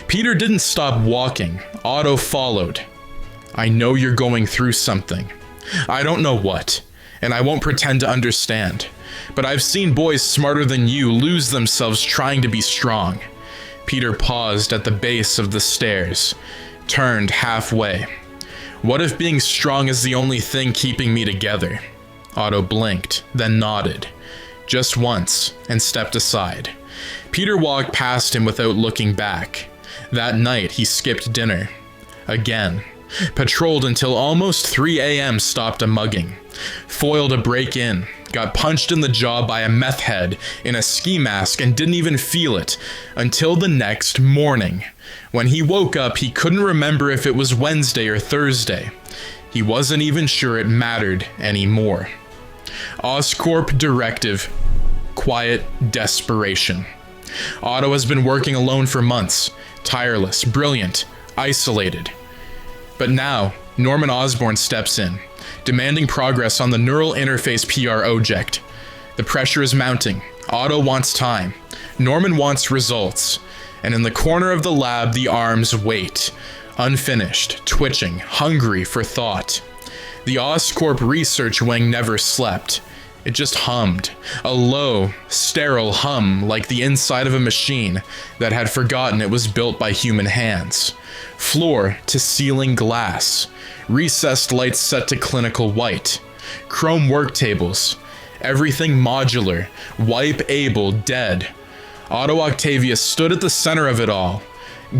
Peter didn't stop walking. Otto followed. I know you're going through something. I don't know what, and I won't pretend to understand. But I've seen boys smarter than you lose themselves trying to be strong. Peter paused at the base of the stairs, turned halfway. What if being strong is the only thing keeping me together? Otto blinked, then nodded. Just once, and stepped aside. Peter walked past him without looking back. That night, he skipped dinner. Again. Patrolled until almost 3 a.m. stopped a mugging. Foiled a break-in. Got punched in the jaw by a meth head in a ski mask and didn't even feel it until the next morning. When he woke up, he couldn't remember if it was Wednesday or Thursday. He wasn't even sure it mattered anymore. Oscorp directive. Quiet desperation. Otto has been working alone for months. Tireless, brilliant, isolated. But now, Norman Osborn steps in, demanding progress on the neural interface PR object. The pressure is mounting. Otto wants time. Norman wants results. And in the corner of the lab, the arms wait, unfinished, twitching, hungry for thought. The Oscorp research wing never slept. It just hummed, a low, sterile hum like the inside of a machine that had forgotten it was built by human hands. Floor to ceiling glass, recessed lights set to clinical white, chrome work tables, everything modular, wipe-able, dead. Otto Octavius stood at the center of it all,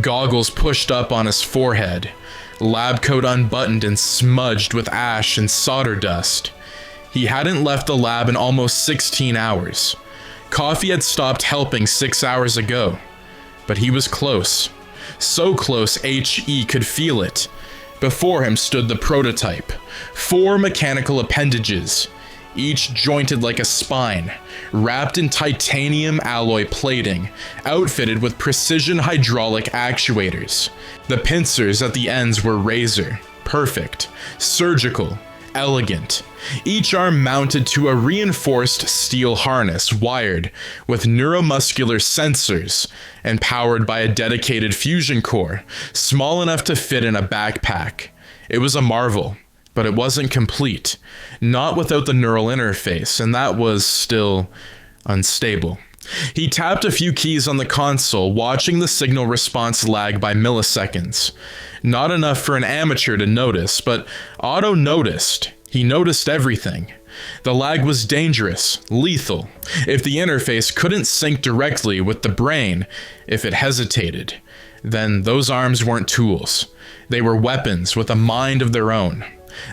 goggles pushed up on his forehead, lab coat unbuttoned and smudged with ash and solder dust. He hadn't left the lab in almost 16 hours. Coffee had stopped helping 6 hours ago, but he was close. So close HE could feel it. Before him stood the prototype, 4 mechanical appendages, each jointed like a spine, wrapped in titanium alloy plating, outfitted with precision hydraulic actuators. The pincers at the ends were razor, perfect, surgical, elegant. Each arm mounted to a reinforced steel harness wired with neuromuscular sensors and powered by a dedicated fusion core, small enough to fit in a backpack. It was a marvel, but it wasn't complete. Not without the neural interface, and that was still unstable. He tapped a few keys on the console, watching the signal response lag by milliseconds. Not enough for an amateur to notice, but Otto noticed. He noticed everything. The lag was dangerous, lethal. If the interface couldn't sync directly with the brain, if it hesitated, then those arms weren't tools. They were weapons with a mind of their own.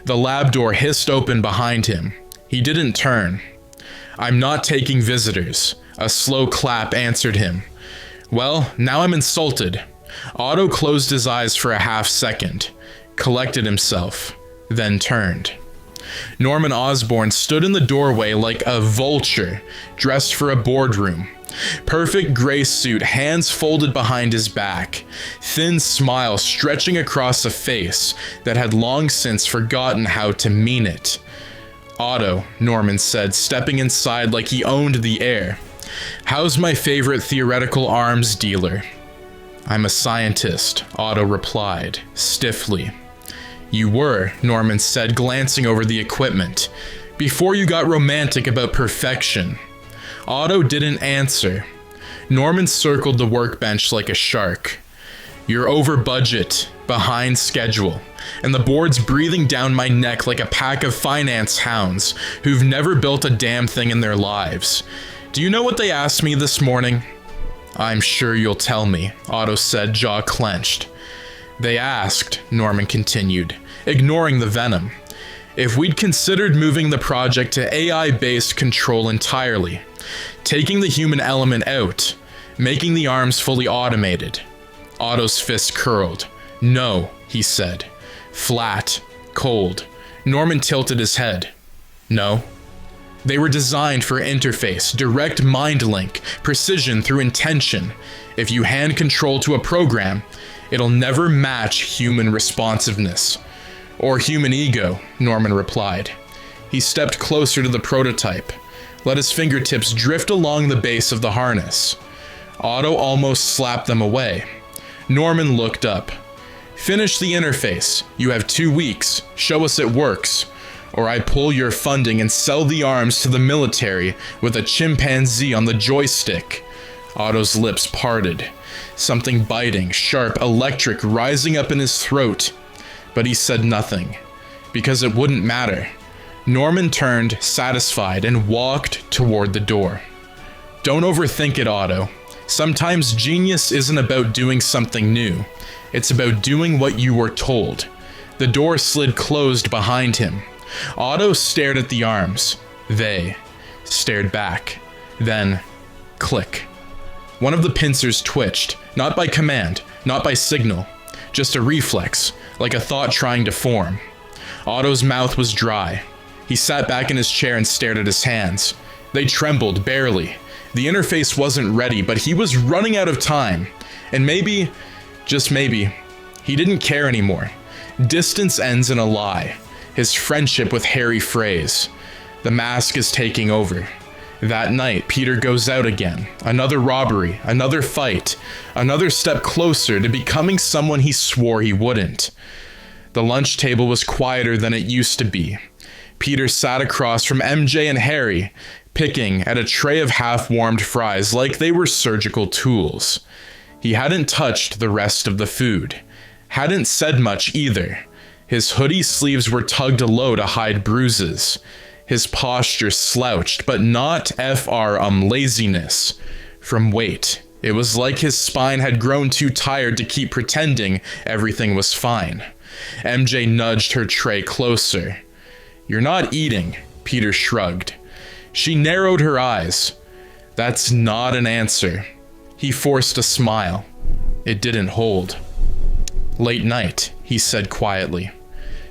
The lab door hissed open behind him. He didn't turn. "I'm not taking visitors." A slow clap answered him. "Well, now I'm insulted." Otto closed his eyes for a half second, collected himself, then turned. Norman Osborn stood in the doorway like a vulture, dressed for a boardroom. Perfect gray suit, hands folded behind his back, thin smile stretching across a face that had long since forgotten how to mean it. "Otto," Norman said, stepping inside like he owned the air. "How's my favorite theoretical arms dealer?" "I'm a scientist," Otto replied, stiffly. "You were," Norman said, glancing over the equipment, "before you got romantic about perfection." Otto didn't answer. Norman circled the workbench like a shark. "You're over budget, behind schedule, and the board's breathing down my neck like a pack of finance hounds who've never built a damn thing in their lives. Do you know what they asked me this morning?" "I'm sure you'll tell me," Otto said, jaw clenched. "They asked," Norman continued, ignoring the venom, "if we'd considered moving the project to AI-based control entirely, taking the human element out, making the arms fully automated." Otto's fist curled. "No," he said. Flat, cold. Norman tilted his head. "No. They were designed for interface, direct mind link, precision through intention. If you hand control to a program, it'll never match human responsiveness." "Or human ego," Norman replied. He stepped closer to the prototype, let his fingertips drift along the base of the harness. Otto almost slapped them away. Norman looked up. "Finish the interface. You have 2 weeks. Show us it works. Or I pull your funding and sell the arms to the military with a chimpanzee on the joystick." Otto's lips parted, something biting, sharp, electric rising up in his throat. But he said nothing, because it wouldn't matter. Norman turned, satisfied, and walked toward the door. "Don't overthink it, Otto. Sometimes genius isn't about doing something new. It's about doing what you were told." The door slid closed behind him. Otto stared at the arms. They stared back. Then, click. One of the pincers twitched, not by command, not by signal, just a reflex, like a thought trying to form. Otto's mouth was dry. He sat back in his chair and stared at his hands. They trembled, barely. The interface wasn't ready, but he was running out of time. And maybe, just maybe, he didn't care anymore. Distance ends in a lie. His friendship with Harry frays. The mask is taking over. That night, Peter goes out again. Another robbery, another fight, another step closer to becoming someone he swore he wouldn't. The lunch table was quieter than it used to be. Peter sat across from MJ and Harry, picking at a tray of half-warmed fries like they were surgical tools. He hadn't touched the rest of the food. Hadn't said much either. His hoodie sleeves were tugged low to hide bruises. His posture slouched, but not laziness. From weight. It was like his spine had grown too tired to keep pretending everything was fine. MJ nudged her tray closer. "You're not eating," Peter shrugged. She narrowed her eyes. "That's not an answer." He forced a smile. It didn't hold. "Late night," he said quietly.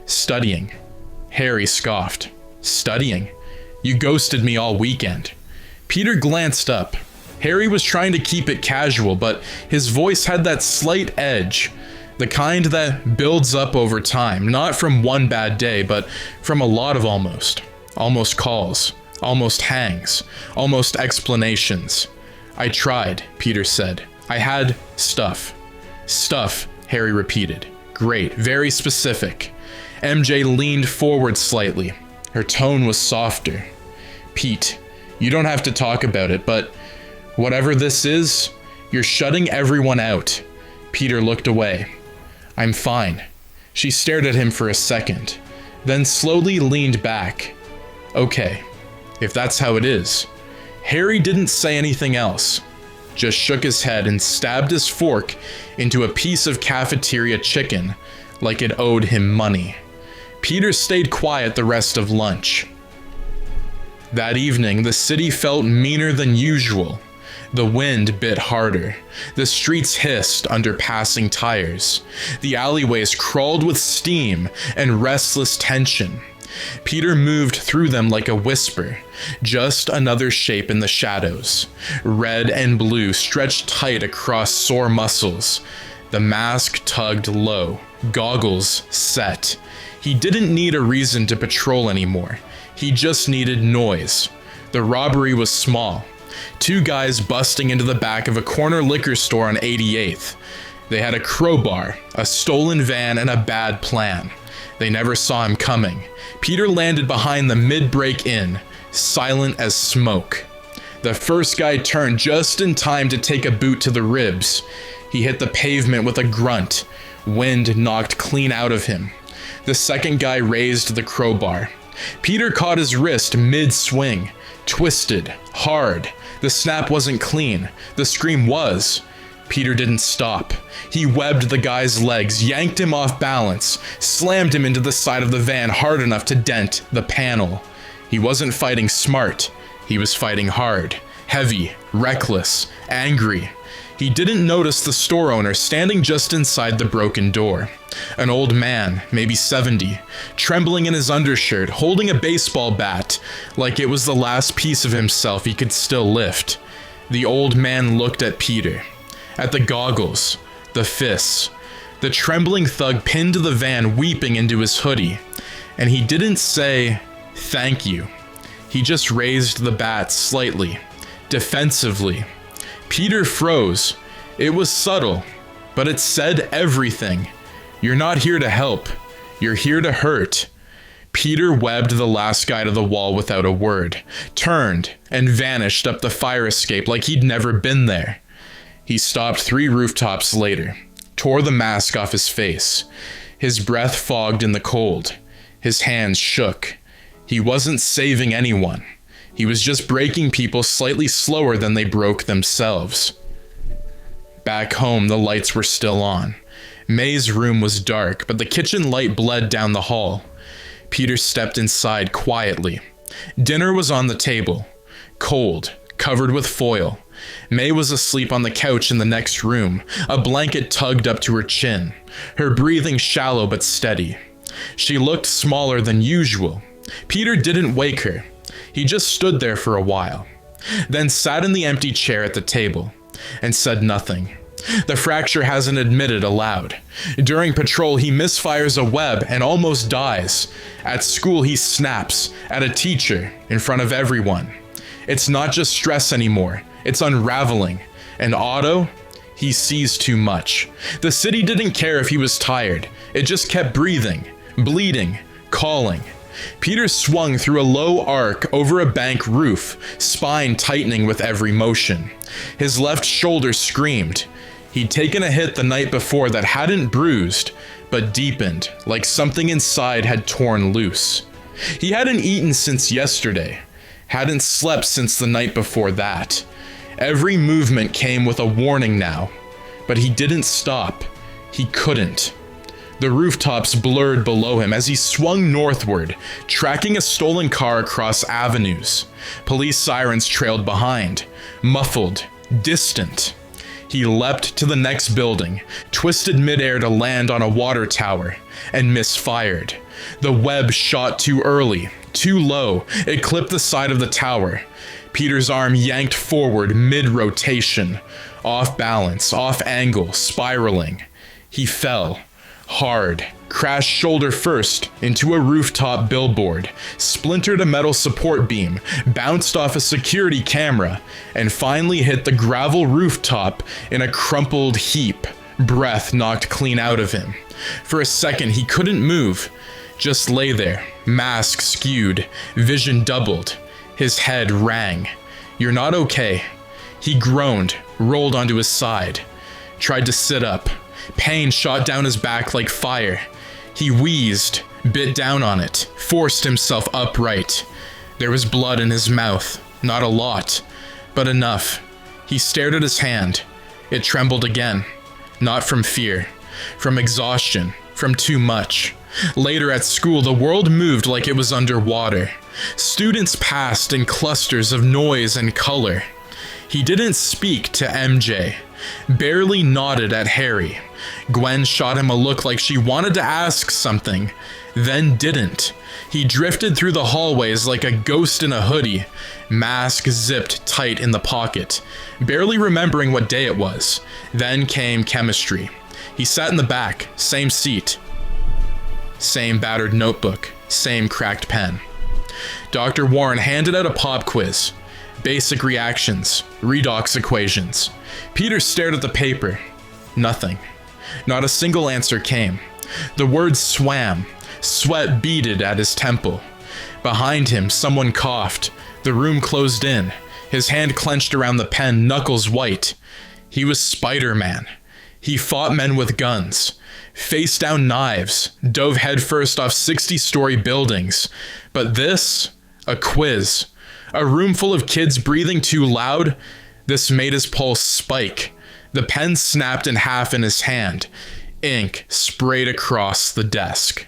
"Studying." Harry scoffed. "Studying? You ghosted me all weekend." Peter glanced up. Harry was trying to keep it casual, but his voice had that slight edge, the kind that builds up over time, not from one bad day, but from a lot of almost. Almost calls, almost hangs, almost explanations. "I tried," Peter said. "I had stuff." "Stuff," Harry repeated. "Great, very specific." MJ leaned forward slightly. Her tone was softer. "Pete, you don't have to talk about it, but whatever this is, you're shutting everyone out." Peter looked away. "I'm fine." She stared at him for a second, then slowly leaned back. "Okay, if that's how it is." Harry didn't say anything else, just shook his head and stabbed his fork into a piece of cafeteria chicken like it owed him money. Peter stayed quiet the rest of lunch. That evening, the city felt meaner than usual. The wind bit harder. The streets hissed under passing tires. The alleyways crawled with steam and restless tension. Peter moved through them like a whisper, just another shape in the shadows. Red and blue stretched tight across sore muscles. The mask tugged low, goggles set. He didn't need a reason to patrol anymore. He just needed noise. The robbery was small. 2 guys busting into the back of a corner liquor store on 88th. They had a crowbar, a stolen van, and a bad plan. They never saw him coming. Peter landed behind the mid-break inn, silent as smoke. The first guy turned just in time to take a boot to the ribs. He hit the pavement with a grunt. Wind knocked clean out of him. The second guy raised the crowbar. Peter caught his wrist mid-swing. Twisted, hard. The snap wasn't clean. The scream was. Peter didn't stop. He webbed the guy's legs, yanked him off balance, slammed him into the side of the van hard enough to dent the panel. He wasn't fighting smart. He was fighting hard, heavy, reckless, angry. He didn't notice the store owner standing just inside the broken door. An old man, maybe 70, trembling in his undershirt, holding a baseball bat, like it was the last piece of himself he could still lift. The old man looked at Peter, at the goggles, the fists. The trembling thug pinned to the van, weeping into his hoodie, and he didn't say, "Thank you." He just raised the bat slightly, defensively. Peter froze. It was subtle, but it said everything. You're not here to help. You're here to hurt. Peter webbed the last guy to the wall without a word, turned, and vanished up the fire escape like he'd never been there. He stopped 3 rooftops later, tore the mask off his face. His breath fogged in the cold. His hands shook. He wasn't saving anyone. He was just breaking people slightly slower than they broke themselves. Back home, the lights were still on. May's room was dark, but the kitchen light bled down the hall. Peter stepped inside quietly. Dinner was on the table, cold, covered with foil. May was asleep on the couch in the next room, a blanket tugged up to her chin, her breathing shallow but steady. She looked smaller than usual. Peter didn't wake her. He just stood there for a while, then sat in the empty chair at the table and said nothing. the fracture hasn't admitted aloud. During patrol, he misfires a web and almost dies. At school, he snaps at a teacher in front of everyone. It's not just stress anymore, it's unraveling. And Otto? He sees too much. The city didn't care if he was tired. It just kept breathing, bleeding, calling. Peter swung through a low arc over a bank roof, spine tightening with every motion. His left shoulder screamed. He'd taken a hit the night before that hadn't bruised, but deepened, like something inside had torn loose. He hadn't eaten since yesterday, hadn't slept since the night before that. Every movement came with a warning now, but he didn't stop. He couldn't. The rooftops blurred below him as he swung northward, tracking a stolen car across avenues. Police sirens trailed behind, muffled, distant. He leapt to the next building, twisted midair to land on a water tower, and misfired. The web shot too early, too low. It clipped the side of the tower. Peter's arm yanked forward mid-rotation, off balance, off angle, spiraling. He fell, hard, crashed shoulder first into a rooftop billboard, splintered a metal support beam, bounced off a security camera, and finally hit the gravel rooftop in a crumpled heap. Breath knocked clean out of him. For a second, he couldn't move, just lay there, mask skewed, vision doubled. His head rang. "You're not okay." He groaned, rolled onto his side, tried to sit up. Pain shot down his back like fire. He wheezed, bit down on it, forced himself upright. There was blood in his mouth, not a lot, but enough. He stared at his hand. It trembled again, not from fear, from exhaustion, from too much. Later at school, the world moved like it was underwater. Students passed in clusters of noise and color. He didn't speak to MJ, barely nodded at Harry. Gwen shot him a look like she wanted to ask something, then didn't. He drifted through the hallways like a ghost in a hoodie, mask zipped tight in the pocket, barely remembering what day it was. Then came chemistry. He sat in the back, same seat, same battered notebook, same cracked pen. Dr. Warren handed out a pop quiz. Basic reactions, redox equations. Peter stared at the paper. Nothing. Not a single answer came. The words swam. Sweat beaded at his temple. Behind him, someone coughed. The room closed in. His hand clenched around the pen, knuckles white. He was Spider-Man. He fought men with guns, faced down knives, dove headfirst off 60-story buildings. But this? A quiz. A room full of kids breathing too loud? This made his pulse spike. The pen snapped in half in his hand. Ink sprayed across the desk.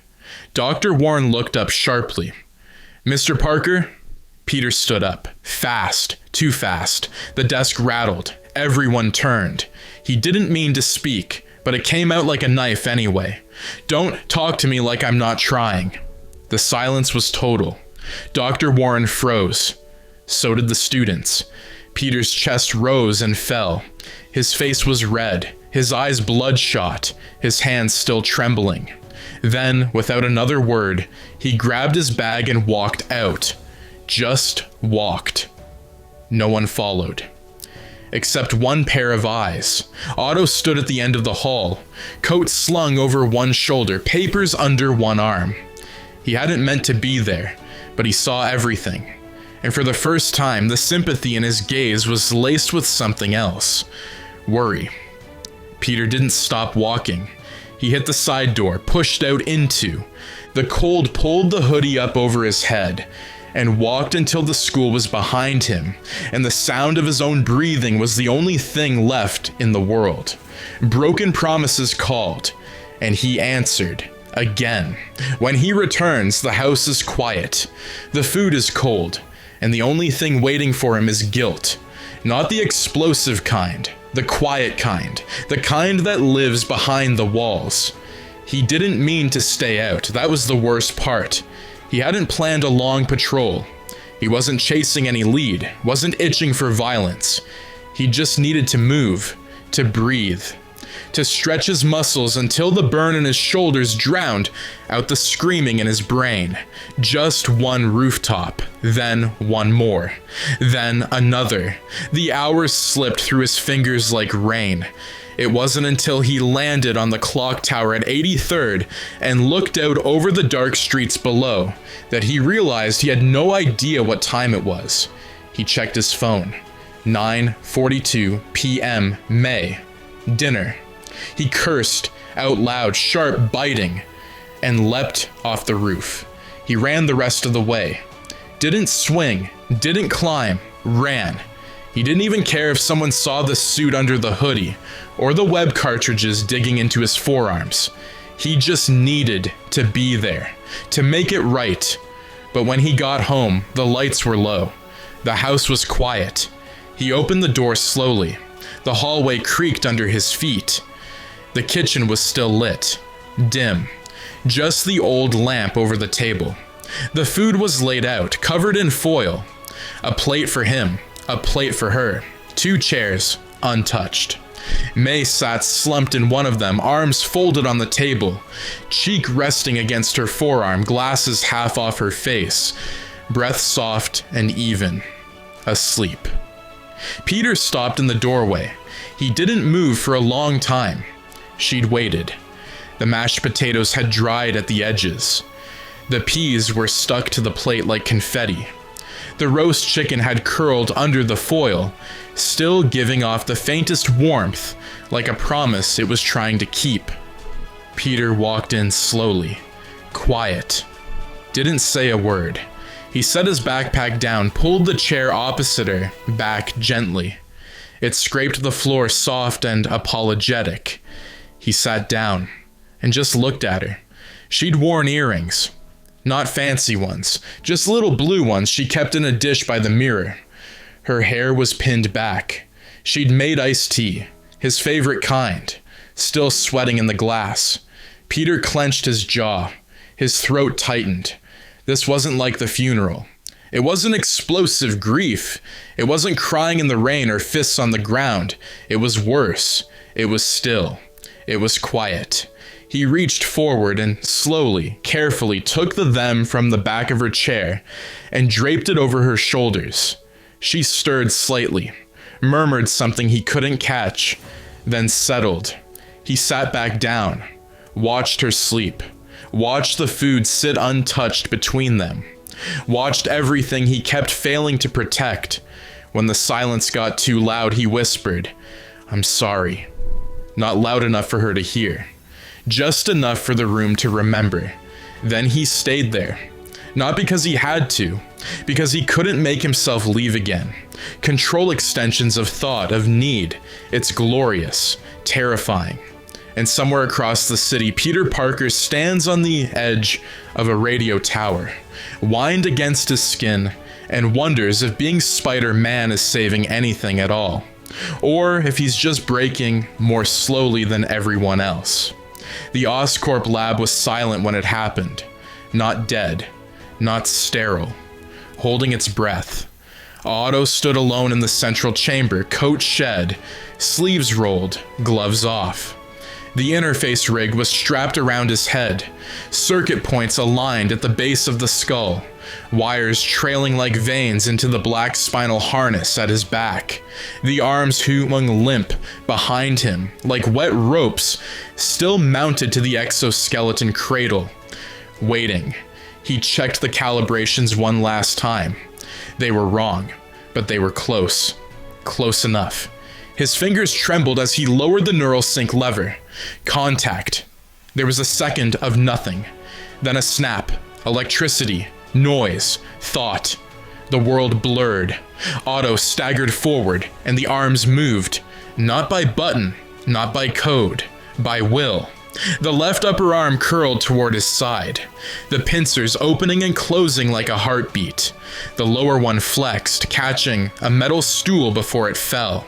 Dr. Warren looked up sharply. "Mr. Parker?" Peter stood up. Fast. Too fast. The desk rattled. Everyone turned. He didn't mean to speak, but it came out like a knife anyway. "Don't talk to me like I'm not trying." The silence was total. Dr. Warren froze. So did the students. Peter's chest rose and fell. His face was red, his eyes bloodshot, his hands still trembling. Then, without another word, he grabbed his bag and walked out. Just walked. No one followed. Except one pair of eyes. Otto stood at the end of the hall, coat slung over one shoulder, papers under one arm. He hadn't meant to be there, but he saw everything. And for the first time, the sympathy in his gaze was laced with something else. Worry. Peter didn't stop walking. He hit the side door, pushed out into. The cold pulled the hoodie up over his head, and walked until the school was behind him, and the sound of his own breathing was the only thing left in the world. Broken promises called, and he answered. Again. When he returns, the house is quiet. The food is cold, and the only thing waiting for him is guilt. Not the explosive kind, the quiet kind, the kind that lives behind the walls. He didn't mean to stay out, that was the worst part. He hadn't planned a long patrol. He wasn't chasing any lead, wasn't itching for violence. He just needed to move, to breathe, to stretch his muscles until the burn in his shoulders drowned out the screaming in his brain. Just one rooftop, then one more, then another. The hours slipped through his fingers like rain. It wasn't until he landed on the clock tower at 83rd and looked out over the dark streets below that he realized he had no idea what time it was. He checked his phone. 9:42 p.m. May. Dinner. He cursed out loud, sharp biting, and leapt off the roof. He ran the rest of the way. Didn't swing, didn't climb, ran. He didn't even care if someone saw the suit under the hoodie or the web cartridges digging into his forearms. He just needed to be there, to make it right. But when he got home, the lights were low. The house was quiet. He opened the door slowly. The hallway creaked under his feet. The kitchen was still lit, dim. Just the old lamp over the table. The food was laid out, covered in foil. A plate for him, a plate for her. 2 chairs, untouched. May sat slumped in one of them, arms folded on the table, cheek resting against her forearm, glasses half off her face, breath soft and even. Asleep. Peter stopped in the doorway. He didn't move for a long time. She'd waited. The mashed potatoes had dried at the edges. The peas were stuck to the plate like confetti. The roast chicken had curled under the foil, still giving off the faintest warmth, like a promise it was trying to keep. Peter walked in slowly, quiet. Didn't say a word. He set his backpack down, pulled the chair opposite her back gently. It scraped the floor soft and apologetic. He sat down and just looked at her. She'd worn earrings. Not fancy ones, just little blue ones she kept in a dish by the mirror. Her hair was pinned back. She'd made iced tea, his favorite kind, still sweating in the glass. Peter clenched his jaw. His throat tightened. This wasn't like the funeral. It wasn't explosive grief. It wasn't crying in the rain or fists on the ground. It was worse. It was still. It was quiet. He reached forward and slowly, carefully took the them from the back of her chair and draped it over her shoulders. She stirred slightly, murmured something he couldn't catch, then settled. He sat back down, watched her sleep, watched the food sit untouched between them, watched everything he kept failing to protect. When the silence got too loud, he whispered, "I'm sorry." Not loud enough for her to hear. Just enough for the room to remember. Then he stayed there. Not because he had to, because he couldn't make himself leave again. Control extensions of thought, of need. It's glorious, terrifying. And somewhere across the city, Peter Parker stands on the edge of a radio tower, wind against his skin, and wonders if being Spider-Man is saving anything at all. Or if he's just breaking more slowly than everyone else. The Oscorp lab was silent when it happened. Not dead. Not sterile. Holding its breath. Otto stood alone in the central chamber, coat shed, sleeves rolled, gloves off. The interface rig was strapped around his head, circuit points aligned at the base of the skull, wires trailing like veins into the black spinal harness at his back. The arms hung limp behind him, like wet ropes, still mounted to the exoskeleton cradle. Waiting. He checked the calibrations one last time. They were wrong, but they were close. Close enough. His fingers trembled as he lowered the neural sync lever. Contact. There was a second of nothing. Then a snap. Electricity. Noise. Thought. The world blurred. Otto staggered forward, and the arms moved. Not by button. Not by code. By will. The left upper arm curled toward his side, the pincers opening and closing like a heartbeat. The lower one flexed, catching a metal stool before it fell.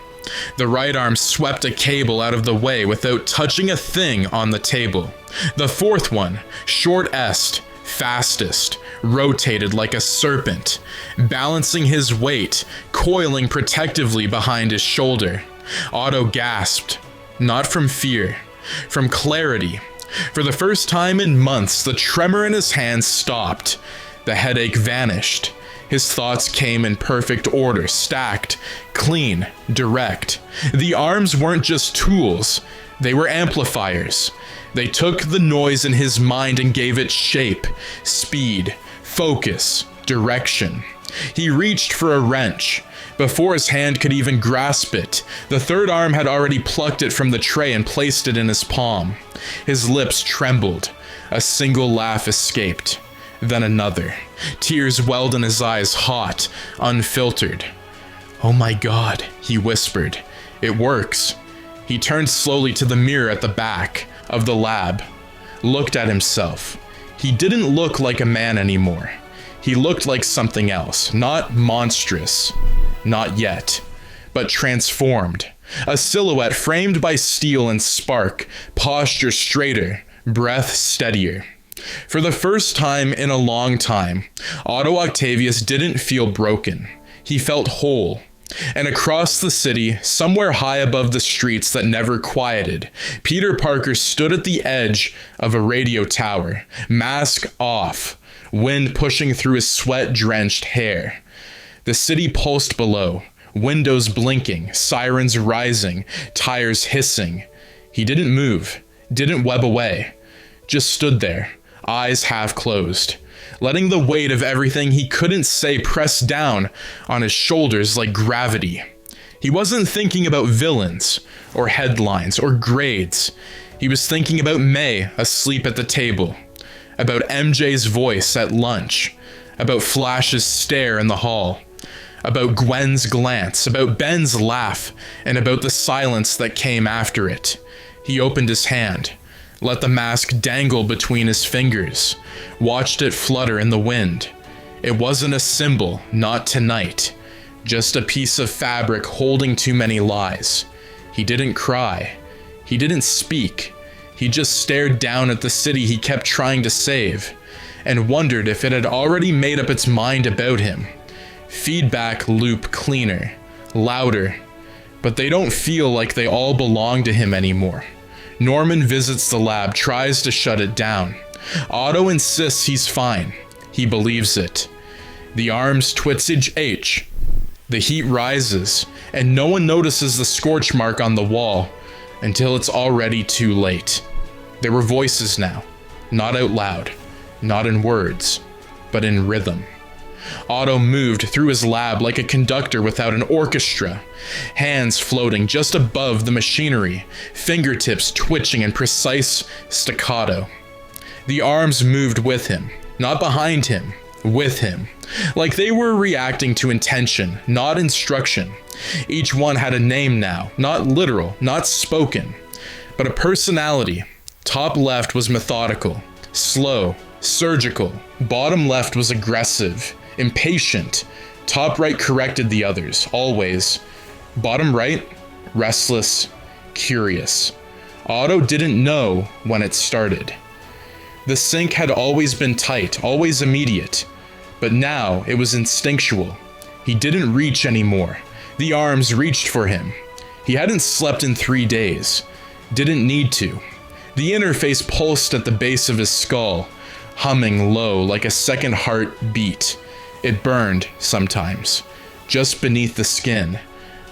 The right arm swept a cable out of the way without touching a thing on the table. The fourth one, shortest, fastest, rotated like a serpent, balancing his weight, coiling protectively behind his shoulder. Otto gasped, not from fear, from clarity. For the first time in months, the tremor in his hands stopped. The headache vanished. His thoughts came in perfect order, stacked, clean, direct. The arms weren't just tools, they were amplifiers. They took the noise in his mind and gave it shape, speed, focus, direction. He reached for a wrench. Before his hand could even grasp it, the third arm had already plucked it from the tray and placed it in his palm. His lips trembled. A single laugh escaped. Then another. Tears welled in his eyes, hot, unfiltered. "Oh my God," he whispered. "It works." He turned slowly to the mirror at the back of the lab, looked at himself. He didn't look like a man anymore. He looked like something else, not monstrous, not yet, but transformed. A silhouette framed by steel and spark, posture straighter, breath steadier. For the first time in a long time, Otto Octavius didn't feel broken. He felt whole. And across the city, somewhere high above the streets that never quieted, Peter Parker stood at the edge of a radio tower, mask off, wind pushing through his sweat-drenched hair. The city pulsed below, windows blinking, sirens rising, tires hissing. He didn't move, didn't web away, just stood there, eyes half closed, letting the weight of everything he couldn't say press down on his shoulders like gravity. He wasn't thinking about villains, or headlines, or grades. He was thinking about May asleep at the table, about MJ's voice at lunch, about Flash's stare in the hall, about Gwen's glance, about Ben's laugh, and about the silence that came after it. He opened his hand, let the mask dangle between his fingers, watched it flutter in the wind. It wasn't a symbol, not tonight, just a piece of fabric holding too many lies. He didn't cry. He didn't speak. He just stared down at the city he kept trying to save, and wondered if it had already made up its mind about him. Feedback loop cleaner, louder, but they don't feel like they all belong to him anymore. Norman visits the lab, tries to shut it down. Otto insists he's fine. He believes it. The arms twitch H. The heat rises, and no one notices the scorch mark on the wall until it's already too late. There were voices now, not out loud, not in words, but in rhythm. Otto moved through his lab like a conductor without an orchestra, hands floating just above the machinery, fingertips twitching in precise staccato. The arms moved with him, not behind him, with him, like they were reacting to intention, not instruction. Each one had a name now, not literal, not spoken, but a personality. Top left was methodical, slow, surgical. Bottom left was aggressive, impatient. Top right corrected the others, always. Bottom right, restless, curious. Otto didn't know when it started. The sync had always been tight, always immediate, but now it was instinctual. He didn't reach anymore. The arms reached for him. He hadn't slept in 3 days. Didn't need to. The interface pulsed at the base of his skull, humming low like a second heart beat. It burned sometimes, just beneath the skin,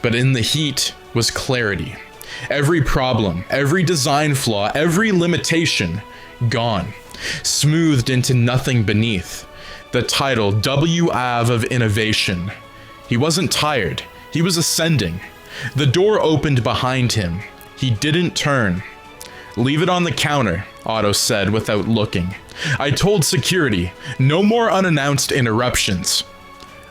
but in the heat was clarity. Every problem, every design flaw, every limitation, gone, smoothed into nothing beneath. The title, W-Av of Innovation. He wasn't tired, he was ascending. The door opened behind him. He didn't turn. "Leave it on the counter," Otto said without looking. "I told security, no more unannounced interruptions."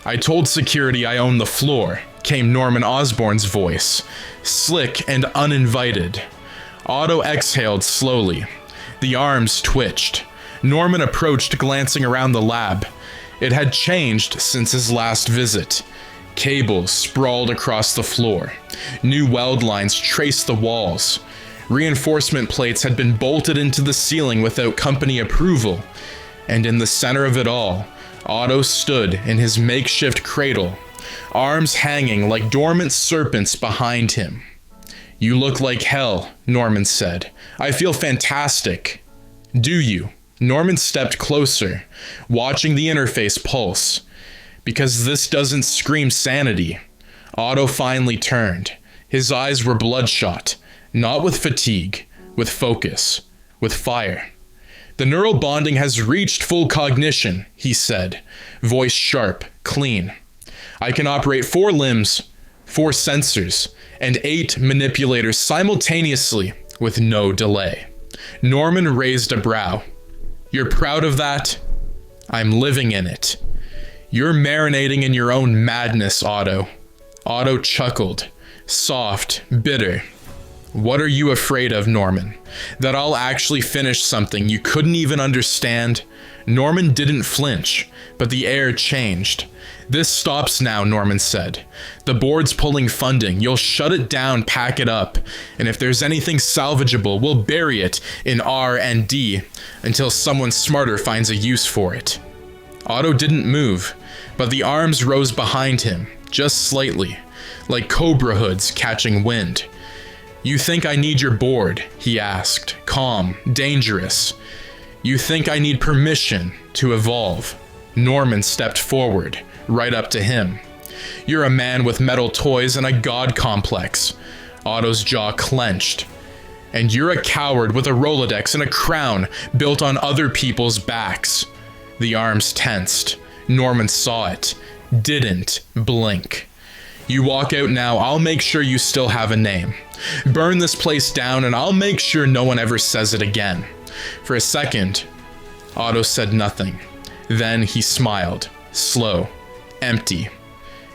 "I told security I own the floor," came Norman Osborn's voice, slick and uninvited. Otto exhaled slowly. The arms twitched. Norman approached, glancing around the lab. It had changed since his last visit. Cables sprawled across the floor. New weld lines traced the walls. Reinforcement plates had been bolted into the ceiling without company approval. And in the center of it all, Otto stood in his makeshift cradle, arms hanging like dormant serpents behind him. "You look like hell," Norman said. "I feel fantastic." "Do you?" Norman stepped closer, watching the interface pulse. "Because this doesn't scream sanity." Otto finally turned. His eyes were bloodshot, not with fatigue, with focus, with fire. "The neural bonding has reached full cognition," he said, voice sharp, clean. "I can operate 4 limbs, 4 sensors, and 8 manipulators simultaneously with no delay." Norman raised a brow. "You're proud of that?" "I'm living in it." "You're marinating in your own madness, Otto." Otto chuckled, soft, bitter. "What are you afraid of, Norman? That I'll actually finish something you couldn't even understand?" Norman didn't flinch, but the air changed. "This stops now," Norman said. "The board's pulling funding. You'll shut it down, pack it up, and if there's anything salvageable, we'll bury it in R&D until someone smarter finds a use for it." Otto didn't move, but the arms rose behind him, just slightly, like cobra hoods catching wind. "You think I need your board?" he asked, calm, dangerous. "You think I need permission to evolve?" Norman stepped forward, right up to him. "You're a man with metal toys and a god complex." Otto's jaw clenched. "And you're a coward with a Rolodex and a crown built on other people's backs." The arms tensed. Norman saw it, didn't blink. "You walk out now, I'll make sure you still have a name. Burn this place down and I'll make sure no one ever says it again." For a second, Otto said nothing. Then he smiled, slow, empty.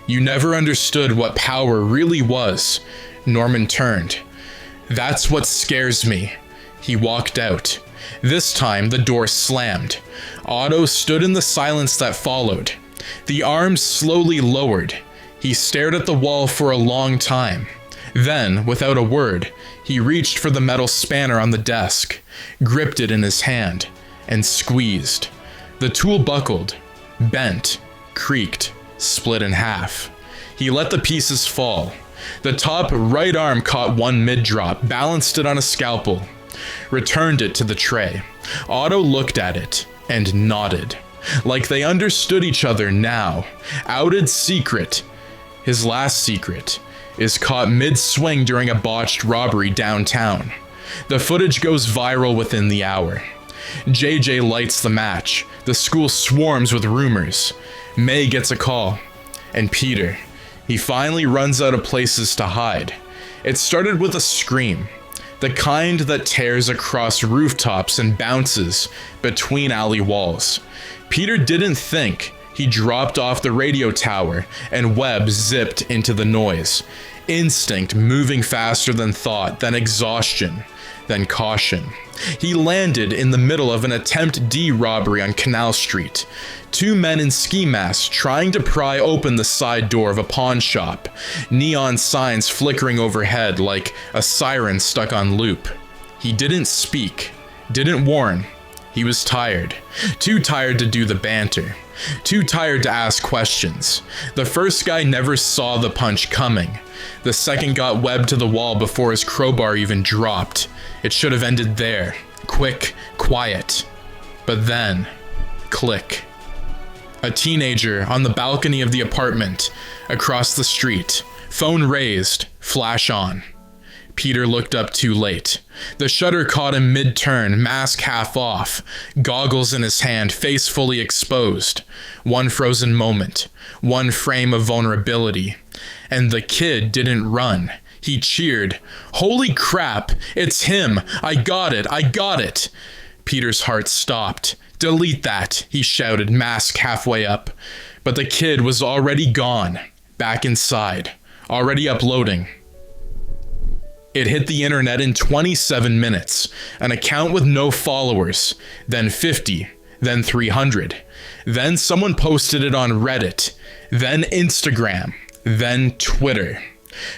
"You never understood what power really was." Norman turned. "That's what scares me." He walked out. This time, the door slammed. Otto stood in the silence that followed. The arms slowly lowered. He stared at the wall for a long time. Then, without a word, he reached for the metal spanner on the desk, gripped it in his hand, and squeezed. The tool buckled, bent, creaked, split in half. He let the pieces fall. The top right arm caught one mid-drop, balanced it on a scalpel, returned it to the tray. Otto looked at it and nodded, like they understood each other now. Outed secret, his last secret, is caught mid-swing during a botched robbery downtown. The footage goes viral within the hour. JJ lights the match. The school swarms with rumors. May gets a call. And Peter, he finally runs out of places to hide. It started with a scream, the kind that tears across rooftops and bounces between alley walls. Peter didn't think. He dropped off the radio tower, and Webb zipped into the noise. Instinct moving faster than thought, then exhaustion, then caution. He landed in the middle of an attempt D robbery on Canal Street. 2 men in ski masks trying to pry open the side door of a pawn shop. Neon signs flickering overhead like a siren stuck on loop. He didn't speak, didn't warn. He was tired. Too tired to do the banter. Too tired to ask questions. The first guy never saw the punch coming. The second got Webb to the wall before his crowbar even dropped. It should have ended there. Quick, quiet. But then, click. A teenager on the balcony of the apartment, across the street. Phone raised, flash on. Peter looked up too late. The shutter caught him mid-turn, mask half off, goggles in his hand, face fully exposed. One frozen moment, one frame of vulnerability. And the kid didn't run. He cheered. "Holy crap, it's him! I got it, I got it!" Peter's heart stopped. "Delete that," he shouted, mask halfway up. But the kid was already gone, back inside, already uploading. It hit the internet in 27 minutes, an account with no followers, then 50, then 300. Then someone posted it on Reddit, then Instagram, then Twitter.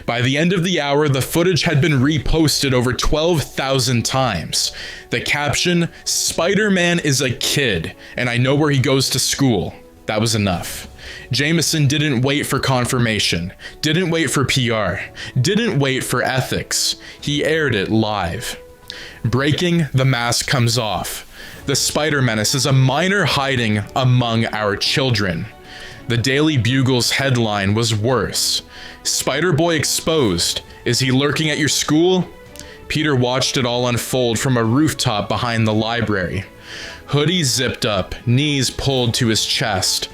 By the end of the hour, the footage had been reposted over 12,000 times. The caption, "Spider-Man is a kid, and I know where he goes to school," That was enough. Jameson didn't wait for confirmation, didn't wait for PR, didn't wait for ethics. He aired it live. Breaking, the mask comes off. The Spider Menace is a minor hiding among our children. The Daily Bugle's headline was worse. Spider-Boy exposed. Is he lurking at your school? Peter watched it all unfold from a rooftop behind the library. Hoodie zipped up, knees pulled to his chest.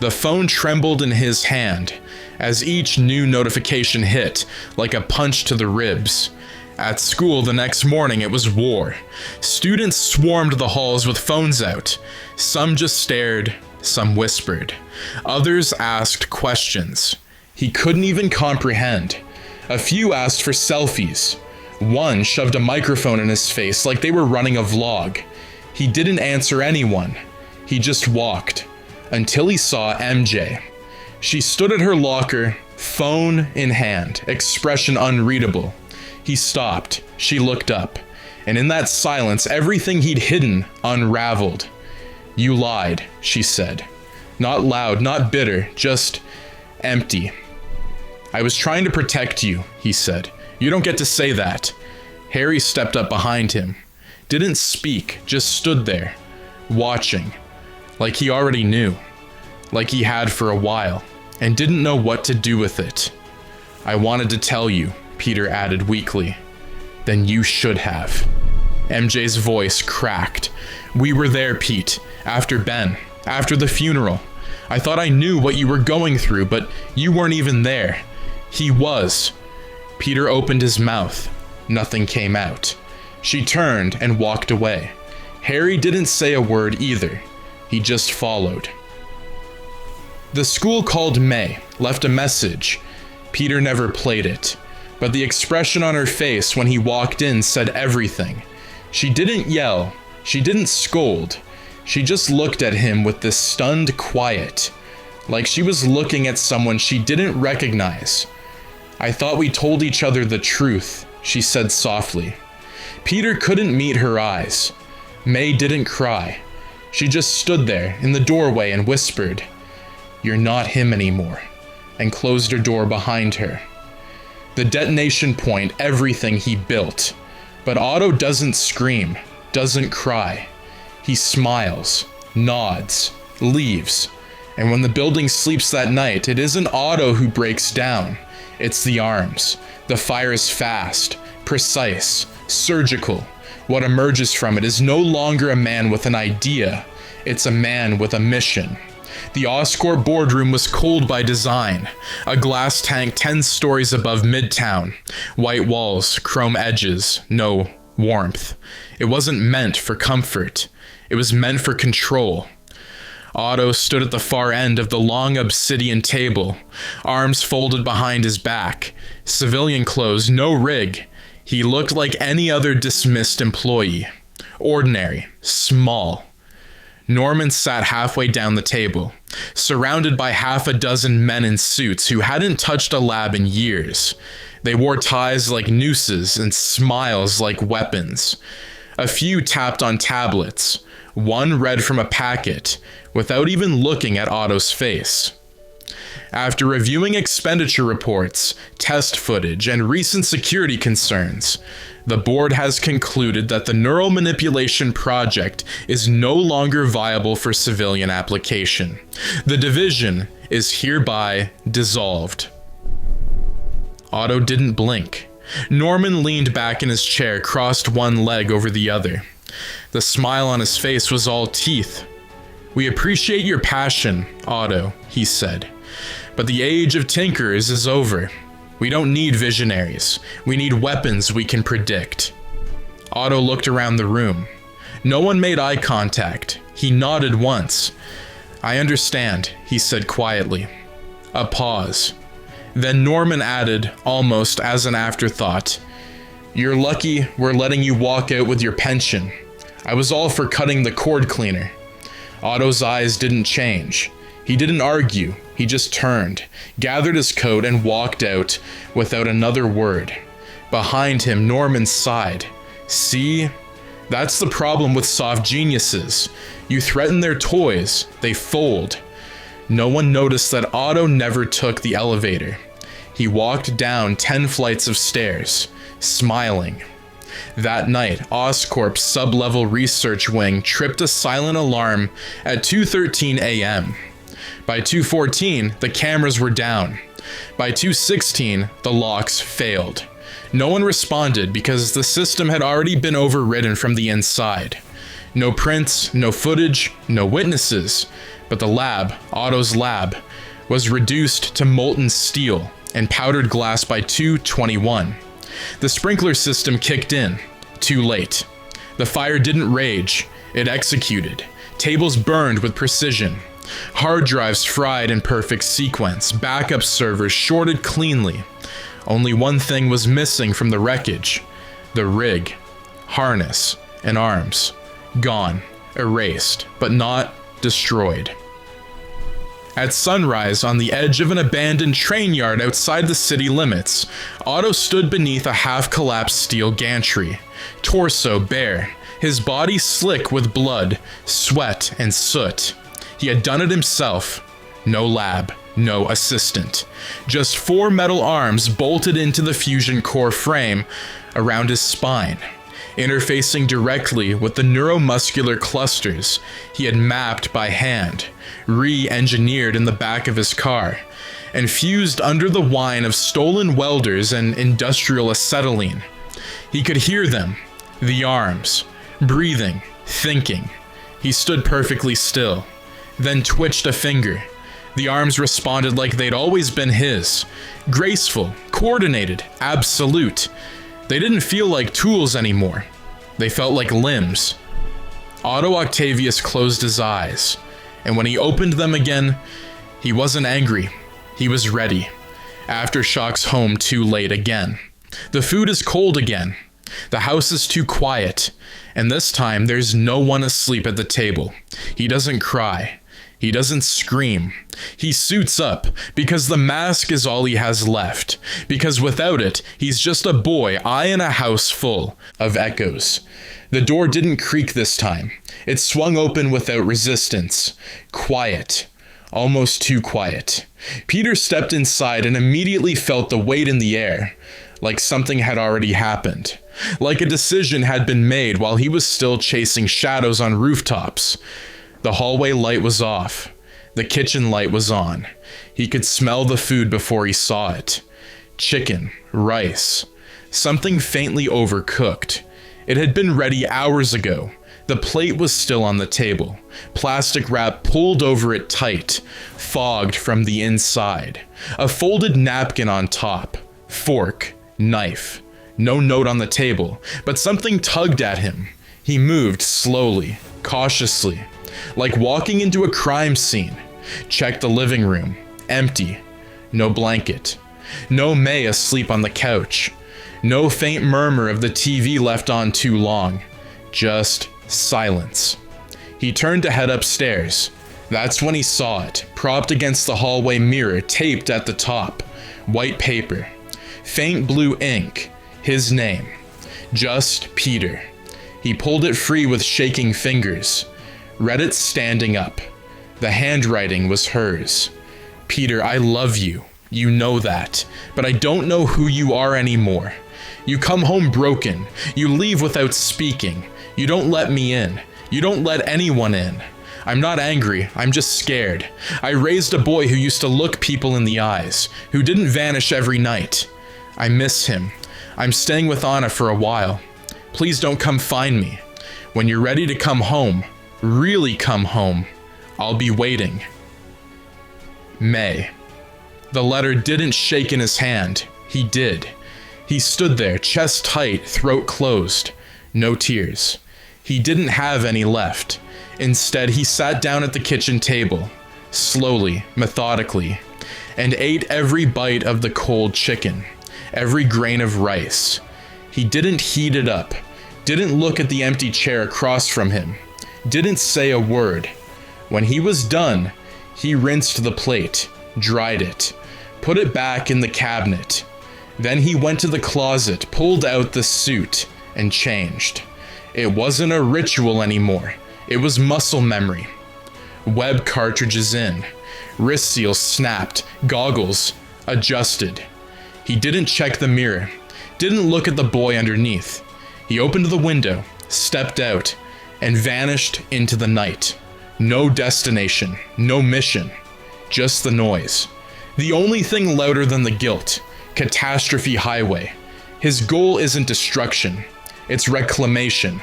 The phone trembled in his hand as each new notification hit like a punch to the ribs. At school the next morning, it was war. Students swarmed the halls with phones out. Some just stared, some whispered. Others asked questions he couldn't even comprehend. A few asked for selfies. One shoved a microphone in his face like they were running a vlog. He didn't answer anyone. He just walked until he saw MJ. She stood at her locker, phone in hand, expression unreadable. He stopped. She looked up. And in that silence, everything he'd hidden unraveled. "You lied," she said. Not loud, not bitter, just empty. "I was trying to protect you," he said. "You don't get to say that." Harry stepped up behind him. Didn't speak, just stood there, watching. Like he already knew. Like he had for a while, and didn't know what to do with it. "I wanted to tell you," Peter added weakly. "Then you should have." MJ's voice cracked. "We were there, Pete. After Ben. After the funeral. I thought I knew what you were going through, but you weren't even there. He was." Peter opened his mouth. Nothing came out. She turned and walked away. Harry didn't say a word either. He just followed. The school called May, left a message. Peter never played it, but the expression on her face when he walked in said everything. She didn't yell. She didn't scold. She just looked at him with this stunned quiet, like she was looking at someone she didn't recognize. "I thought we told each other the truth," she said softly. Peter couldn't meet her eyes. May didn't cry. She just stood there in the doorway and whispered, "You're not him anymore," and closed her door behind her. The detonation point, everything he built. But Otto doesn't scream, doesn't cry. He smiles, nods, leaves. And when the building sleeps that night, it isn't Otto who breaks down. It's the arms. The fire is fast, precise, surgical. What emerges from it is no longer a man with an idea. It's a man with a mission. The Oscorp boardroom was cold by design. A glass tank 10 stories above Midtown. White walls, chrome edges, no warmth. It wasn't meant for comfort. It was meant for control. Otto stood at the far end of the long obsidian table, arms folded behind his back, civilian clothes, no rig. He looked like any other dismissed employee. Ordinary, small. Norman sat halfway down the table, surrounded by half a dozen men in suits who hadn't touched a lab in years. They wore ties like nooses and smiles like weapons. A few tapped on tablets. One read from a packet, without even looking at Otto's face. After reviewing expenditure reports, test footage, and recent security concerns, the board has concluded that the neural manipulation project is no longer viable for civilian application. The division is hereby dissolved. Otto didn't blink. Norman leaned back in his chair, crossed one leg over the other. The smile on his face was all teeth. "We appreciate your passion, Otto," he said. "But the age of tinkers is over. We don't need visionaries. We need weapons we can predict." Otto looked around the room. No one made eye contact. He nodded once. "I understand," he said quietly. A pause. Then Norman added, almost as an afterthought, "You're lucky we're letting you walk out with your pension. I was all for cutting the cord cleaner." Otto's eyes didn't change. He didn't argue. He just turned, gathered his coat, and walked out without another word. Behind him, Norman sighed. "See? That's the problem with soft geniuses. You threaten their toys, they fold. No one noticed that Otto never took the elevator. He walked down 10 flights of stairs, smiling. That night, Oscorp's sub-level research wing tripped a silent alarm at 2:13 a.m. By 2:14, the cameras were down. By 2:16, the locks failed. No one responded because the system had already been overridden from the inside. No prints, no footage, no witnesses, but the lab, Otto's lab, was reduced to molten steel and powdered glass by 2:21. The sprinkler system kicked in, too late. The fire didn't rage, it executed. Tables burned with precision. Hard drives fried in perfect sequence, backup servers shorted cleanly. Only one thing was missing from the wreckage: the rig, harness, and arms. Gone, erased, but not destroyed. At sunrise, on the edge of an abandoned train yard outside the city limits, Otto stood beneath a half-collapsed steel gantry, torso bare, his body slick with blood, sweat, and soot. He had done it himself. No lab, no assistant. Just 4 metal arms bolted into the fusion core frame around his spine, interfacing directly with the neuromuscular clusters he had mapped by hand, re-engineered in the back of his car, and fused under the whine of stolen welders and industrial acetylene. He could hear them, the arms, breathing, thinking. He stood perfectly still, then twitched a finger. The arms responded like they'd always been his, graceful, coordinated, absolute. They didn't feel like tools anymore. They felt like limbs. Otto Octavius closed his eyes, and when he opened them again, he wasn't angry. He was ready. Aftershocks home too late again. The food is cold again. The house is too quiet, and this time there's no one asleep at the table. He doesn't cry. He doesn't scream. He suits up because the mask is all he has left, because without it, he's just a boy eyeing a house full of echoes. The door didn't creak this time. It swung open without resistance. Quiet. Almost too quiet. Peter stepped inside and immediately felt the weight in the air, like something had already happened. Like a decision had been made while he was still chasing shadows on rooftops. The hallway light was off. The kitchen light was on. He could smell the food before he saw it. Chicken, rice, something faintly overcooked. It had been ready hours ago. The plate was still on the table, plastic wrap pulled over it tight, fogged from the inside. A folded napkin on top, fork, knife. No note on the table, but something tugged at him. He moved slowly, cautiously, like walking into a crime scene. Checked the living room. Empty. No blanket. No May asleep on the couch. No faint murmur of the TV left on too long. Just silence. He turned to head upstairs. That's when he saw it, propped against the hallway mirror, taped at the top. White paper. Faint blue ink. His name. Just Peter. He pulled it free with shaking fingers. Read it standing up. The handwriting was hers. Peter, I love you. You know that. But I don't know who you are anymore. You come home broken. You leave without speaking. You don't let me in. You don't let anyone in. I'm not angry. I'm just scared. I raised a boy who used to look people in the eyes, who didn't vanish every night. I miss him. I'm staying with Anna for a while. Please don't come find me. When you're ready to come home, really come home, I'll be waiting. May. The letter didn't shake in his hand. He did. He stood there, chest tight, throat closed. No tears. He didn't have any left. Instead, he sat down at the kitchen table, slowly, methodically, and ate every bite of the cold chicken, every grain of rice. He didn't heat it up, didn't look at the empty chair across from him, didn't say a word. When he was done, he rinsed the plate, dried it, put it back in the cabinet. Then he went to the closet, pulled out the suit, and changed. It wasn't a ritual anymore. It was muscle memory. Web cartridges in, Wrist seals snapped, goggles adjusted. He didn't check the mirror, didn't look at the boy underneath. He opened the window, stepped out, and vanished into the night. No destination, no mission, just the noise. The only thing louder than the guilt, catastrophe highway. His goal isn't destruction, it's reclamation.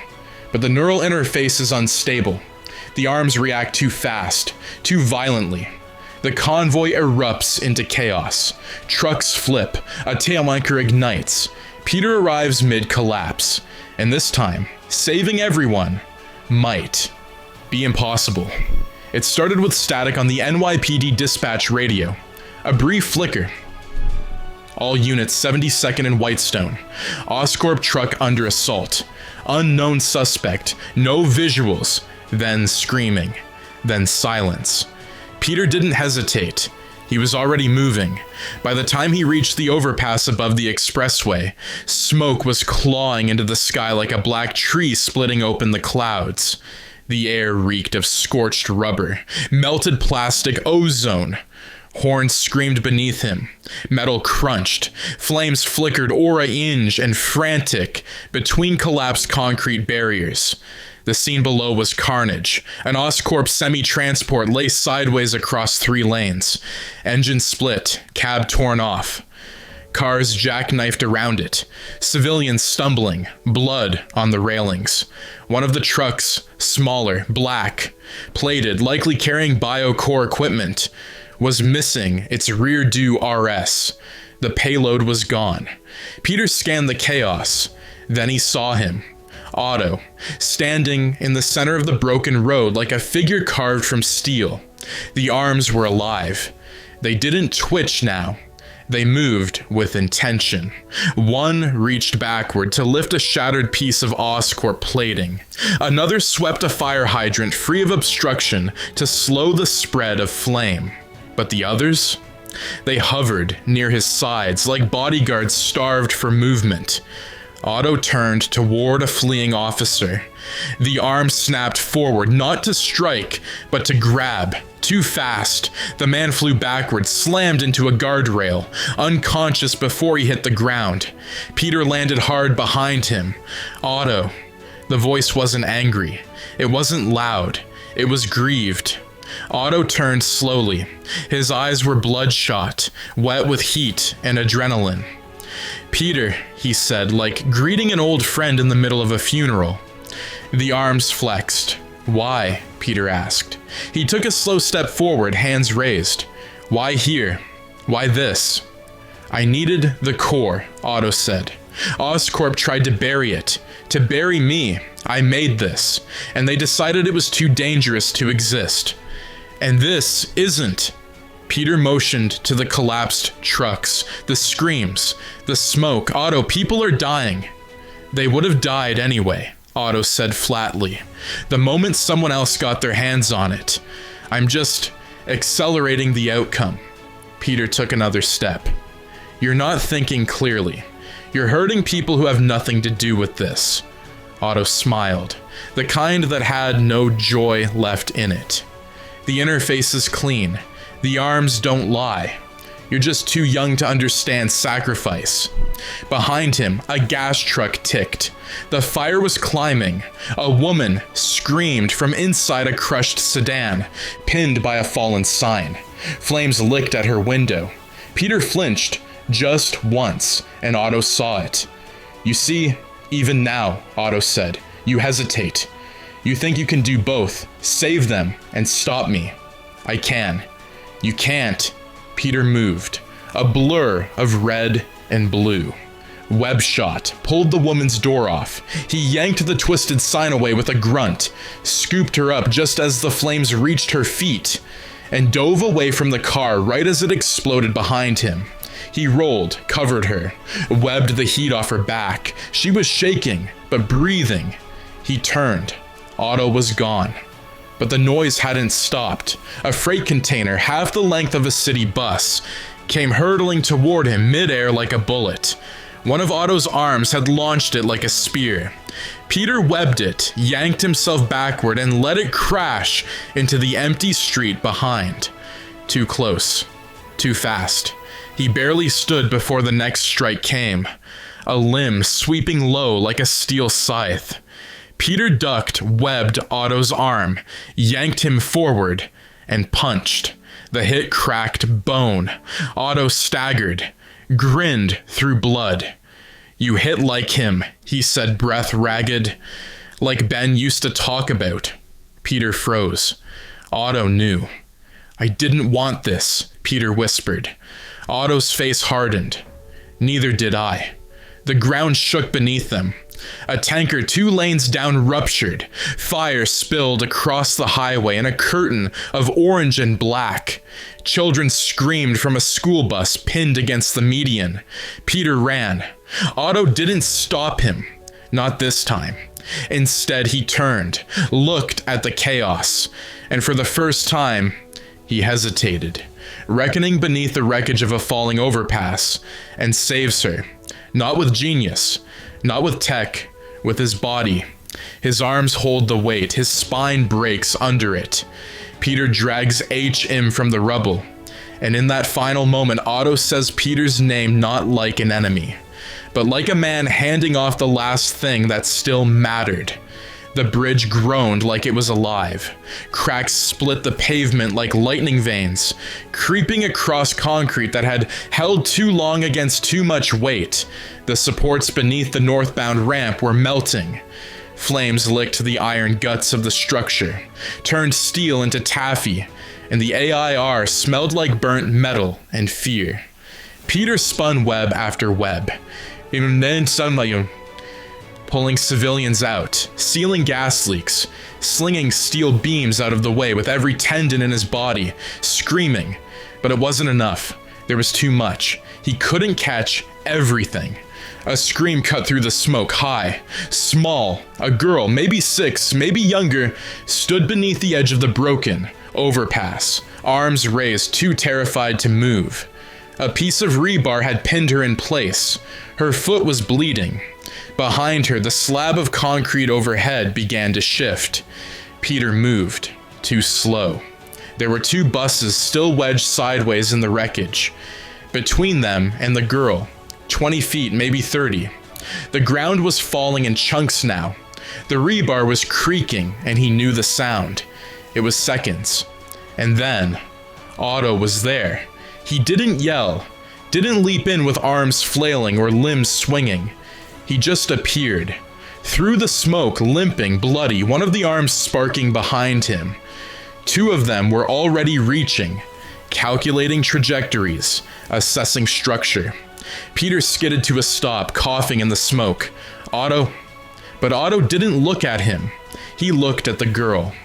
But the neural interface is unstable. The arms react too fast, too violently. The convoy erupts into chaos. Trucks flip, a tail anchor ignites. Peter arrives mid-collapse, and this time, saving everyone might be impossible. It started with static on the NYPD dispatch radio. A brief flicker. All units 72nd and Whitestone. Oscorp truck under assault. Unknown suspect. No visuals. Then screaming. Then silence. Peter didn't hesitate. He was already moving. By the time he reached the overpass above the expressway, smoke was clawing into the sky like a black tree splitting open the clouds. The air reeked of scorched rubber, melted plastic, ozone. Horns screamed beneath him. Metal crunched. Flames flickered aura-inge and frantic between collapsed concrete barriers. The scene below was carnage. An Oscorp semi-transport lay sideways across 3 lanes. Engine split, cab torn off. Cars jackknifed around it. Civilians stumbling, blood on the railings. One of the trucks, smaller, black, plated, likely carrying biocore equipment, was missing its rear-due RS. The payload was gone. Peter scanned the chaos. Then he saw him. Otto, standing in the center of the broken road like a figure carved from steel. The arms were alive. They didn't twitch now. They moved with intention. One reached backward to lift a shattered piece of Oscorp plating. Another swept a fire hydrant free of obstruction to slow the spread of flame. But the others? They hovered near his sides like bodyguards starved for movement. Otto turned toward a fleeing officer. The arm snapped forward, not to strike, but to grab. Too fast. The man flew backward, slammed into a guardrail, unconscious before he hit the ground. Peter landed hard behind him. Otto. The voice wasn't angry. It wasn't loud. It was grieved. Otto turned slowly. His eyes were bloodshot, wet with heat and adrenaline. "Peter," he said, like greeting an old friend in the middle of a funeral. The arms flexed. "Why?" Peter asked. He took a slow step forward, hands raised. "Why here? Why this?" "I needed the core," Otto said. "Oscorp tried to bury it. To bury me. I made this. And they decided it was too dangerous to exist. And this isn't." Peter motioned to the collapsed trucks, the screams, the smoke. "Otto, people are dying." "They would have died anyway," Otto said flatly, "the moment someone else got their hands on it. I'm just accelerating the outcome." Peter took another step. "You're not thinking clearly. You're hurting people who have nothing to do with this." Otto smiled, the kind that had no joy left in it. "The interface is clean. The arms don't lie. You're just too young to understand sacrifice." Behind him, a gas truck ticked. The fire was climbing. A woman screamed from inside a crushed sedan, pinned by a fallen sign. Flames licked at her window. Peter flinched just once, and Otto saw it. "You see, even now," Otto said, "you hesitate. You think you can do both, save them, and stop me. I can. You can't." Peter moved. A blur of red and blue. Web shot, pulled the woman's door off. He yanked the twisted sign away with a grunt, scooped her up just as the flames reached her feet, and dove away from the car right as it exploded behind him. He rolled, covered her, webbed the heat off her back. She was shaking, but breathing. He turned. Otto was gone. But the noise hadn't stopped. A freight container, half the length of a city bus, came hurtling toward him midair like a bullet. One of Otto's arms had launched it like a spear. Peter webbed it, yanked himself backward, and let it crash into the empty street behind. Too close. Too fast. He barely stood before the next strike came. A limb sweeping low like a steel scythe. Peter ducked, webbed Otto's arm, yanked him forward, and punched. The hit cracked bone. Otto staggered, grinned through blood. "You hit like him," he said, breath ragged. "Like Ben used to talk about." Peter froze. Otto knew. "I didn't want this," Peter whispered. Otto's face hardened. "Neither did I." The ground shook beneath them. A tanker 2 lanes down ruptured. Fire spilled across the highway in a curtain of orange and black. Children screamed from a school bus pinned against the median. Peter ran. Otto didn't stop him. Not this time. Instead, he turned, looked at the chaos, and for the first time, he hesitated, reckoning beneath the wreckage of a falling overpass, and saves her. Not with genius, not with tech, with his body. His arms hold the weight, his spine breaks under it. Peter drags HM from the rubble, and in that final moment, Otto says Peter's name not like an enemy, but like a man handing off the last thing that still mattered. The bridge groaned like it was alive. Cracks split the pavement like lightning veins, creeping across concrete that had held too long against too much weight. The supports beneath the northbound ramp were melting. Flames licked the iron guts of the structure, turned steel into taffy, and the AIR smelled like burnt metal and fear. Peter spun web after web, and then suddenly pulling civilians out, sealing gas leaks, slinging steel beams out of the way with every tendon in his body, screaming. But it wasn't enough. There was too much. He couldn't catch everything. A scream cut through the smoke, high, small. A girl, maybe 6, maybe younger, stood beneath the edge of the broken overpass, arms raised, too terrified to move. A piece of rebar had pinned her in place. Her foot was bleeding. Behind her, the slab of concrete overhead began to shift. Peter moved, too slow. There were 2 buses still wedged sideways in the wreckage. Between them and the girl, 20 feet, maybe 30. The ground was falling in chunks now. The rebar was creaking, and he knew the sound. It was seconds. And then, Otto was there. He didn't yell, didn't leap in with arms flailing or limbs swinging. He just appeared. Through the smoke, limping, bloody, one of the arms sparking behind him. 2 of them were already reaching, calculating trajectories, assessing structure. Peter skidded to a stop, coughing in the smoke. But Otto didn't look at him. He looked at the girl.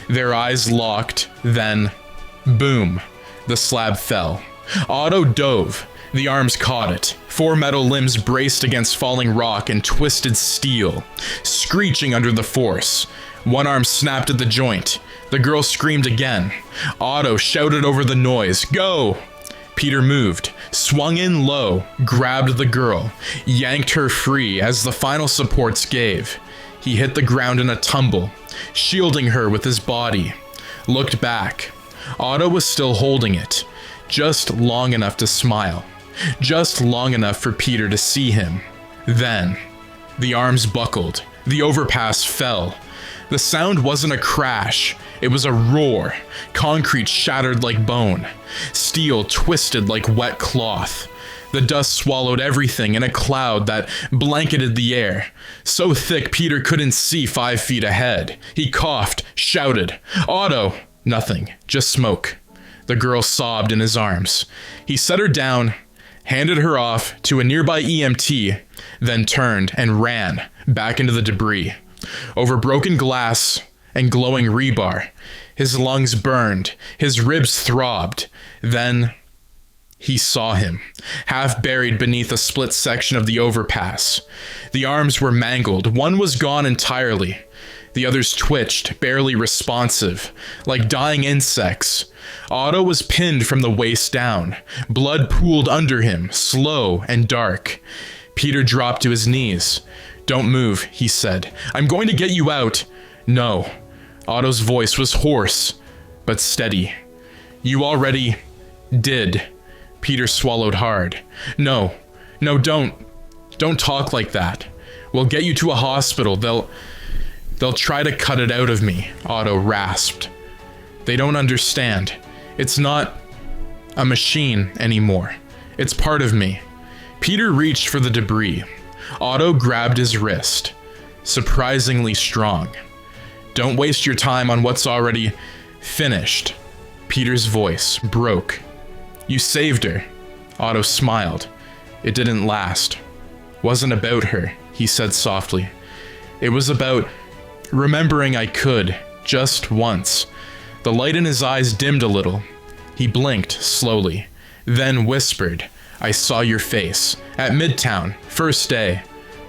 Their eyes locked, then, boom, the slab fell. Otto dove. The arms caught it. 4 metal limbs braced against falling rock and twisted steel, screeching under the force. One arm snapped at the joint. The girl screamed again. Otto shouted over the noise, "Go!" Peter moved, swung in low, grabbed the girl, yanked her free as the final supports gave. He hit the ground in a tumble, shielding her with his body. Looked back. Otto was still holding it, just long enough to smile. Just long enough for Peter to see him. Then, the arms buckled. The overpass fell. The sound wasn't a crash. It was a roar. Concrete shattered like bone. Steel twisted like wet cloth. The dust swallowed everything in a cloud that blanketed the air. So thick Peter couldn't see 5 feet ahead. He coughed, shouted, "Otto!" Nothing, just smoke. The girl sobbed in his arms. He set her down, handed her off to a nearby EMT, then turned and ran back into the debris. Over broken glass and glowing rebar, his lungs burned, his ribs throbbed. Then he saw him, half buried beneath a split section of the overpass. The arms were mangled. One was gone entirely. The others twitched, barely responsive, like dying insects. Otto was pinned from the waist down. Blood pooled under him, slow and dark. Peter dropped to his knees. "Don't move," he said. "I'm going to get you out." "No." Otto's voice was hoarse, but steady. "You already Did. Peter swallowed hard. No, don't talk like that. We'll get you to a hospital. They'll try to cut it out of me, Otto rasped. They don't understand. It's not a machine anymore. It's part of me. Peter reached for the debris. Otto grabbed his wrist. Surprisingly strong. Don't waste your time on what's already finished. Peter's voice broke. You saved her. Otto smiled. It didn't last. Wasn't about her, he said softly. It was about remembering I could, just once. The light in his eyes dimmed a little. He blinked slowly, then whispered, I saw your face. At Midtown, first day.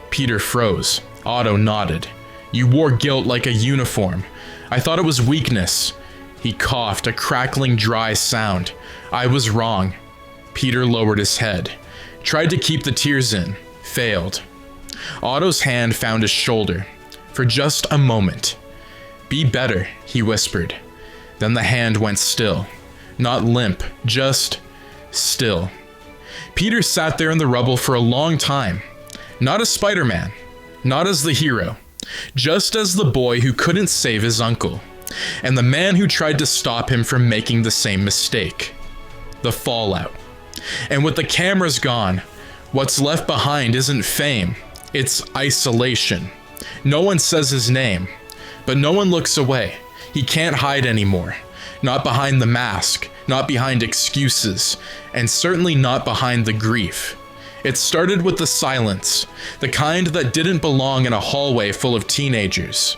Peter froze. Otto nodded. You wore guilt like a uniform. I thought it was weakness. He coughed, a crackling, dry sound. I was wrong. Peter lowered his head. Tried to keep the tears in. Failed. Otto's hand found his shoulder. For just a moment. Be better, he whispered. Then the hand went still. Not limp, just still. Peter sat there in the rubble for a long time. Not as Spider-Man. Not as the hero. Just as the boy who couldn't save his uncle. And the man who tried to stop him from making the same mistake. The fallout. And with the cameras gone, what's left behind isn't fame. It's isolation. No one says his name, but no one looks away. He can't hide anymore. Not behind the mask, not behind excuses, and certainly not behind the grief. It started with the silence, the kind that didn't belong in a hallway full of teenagers.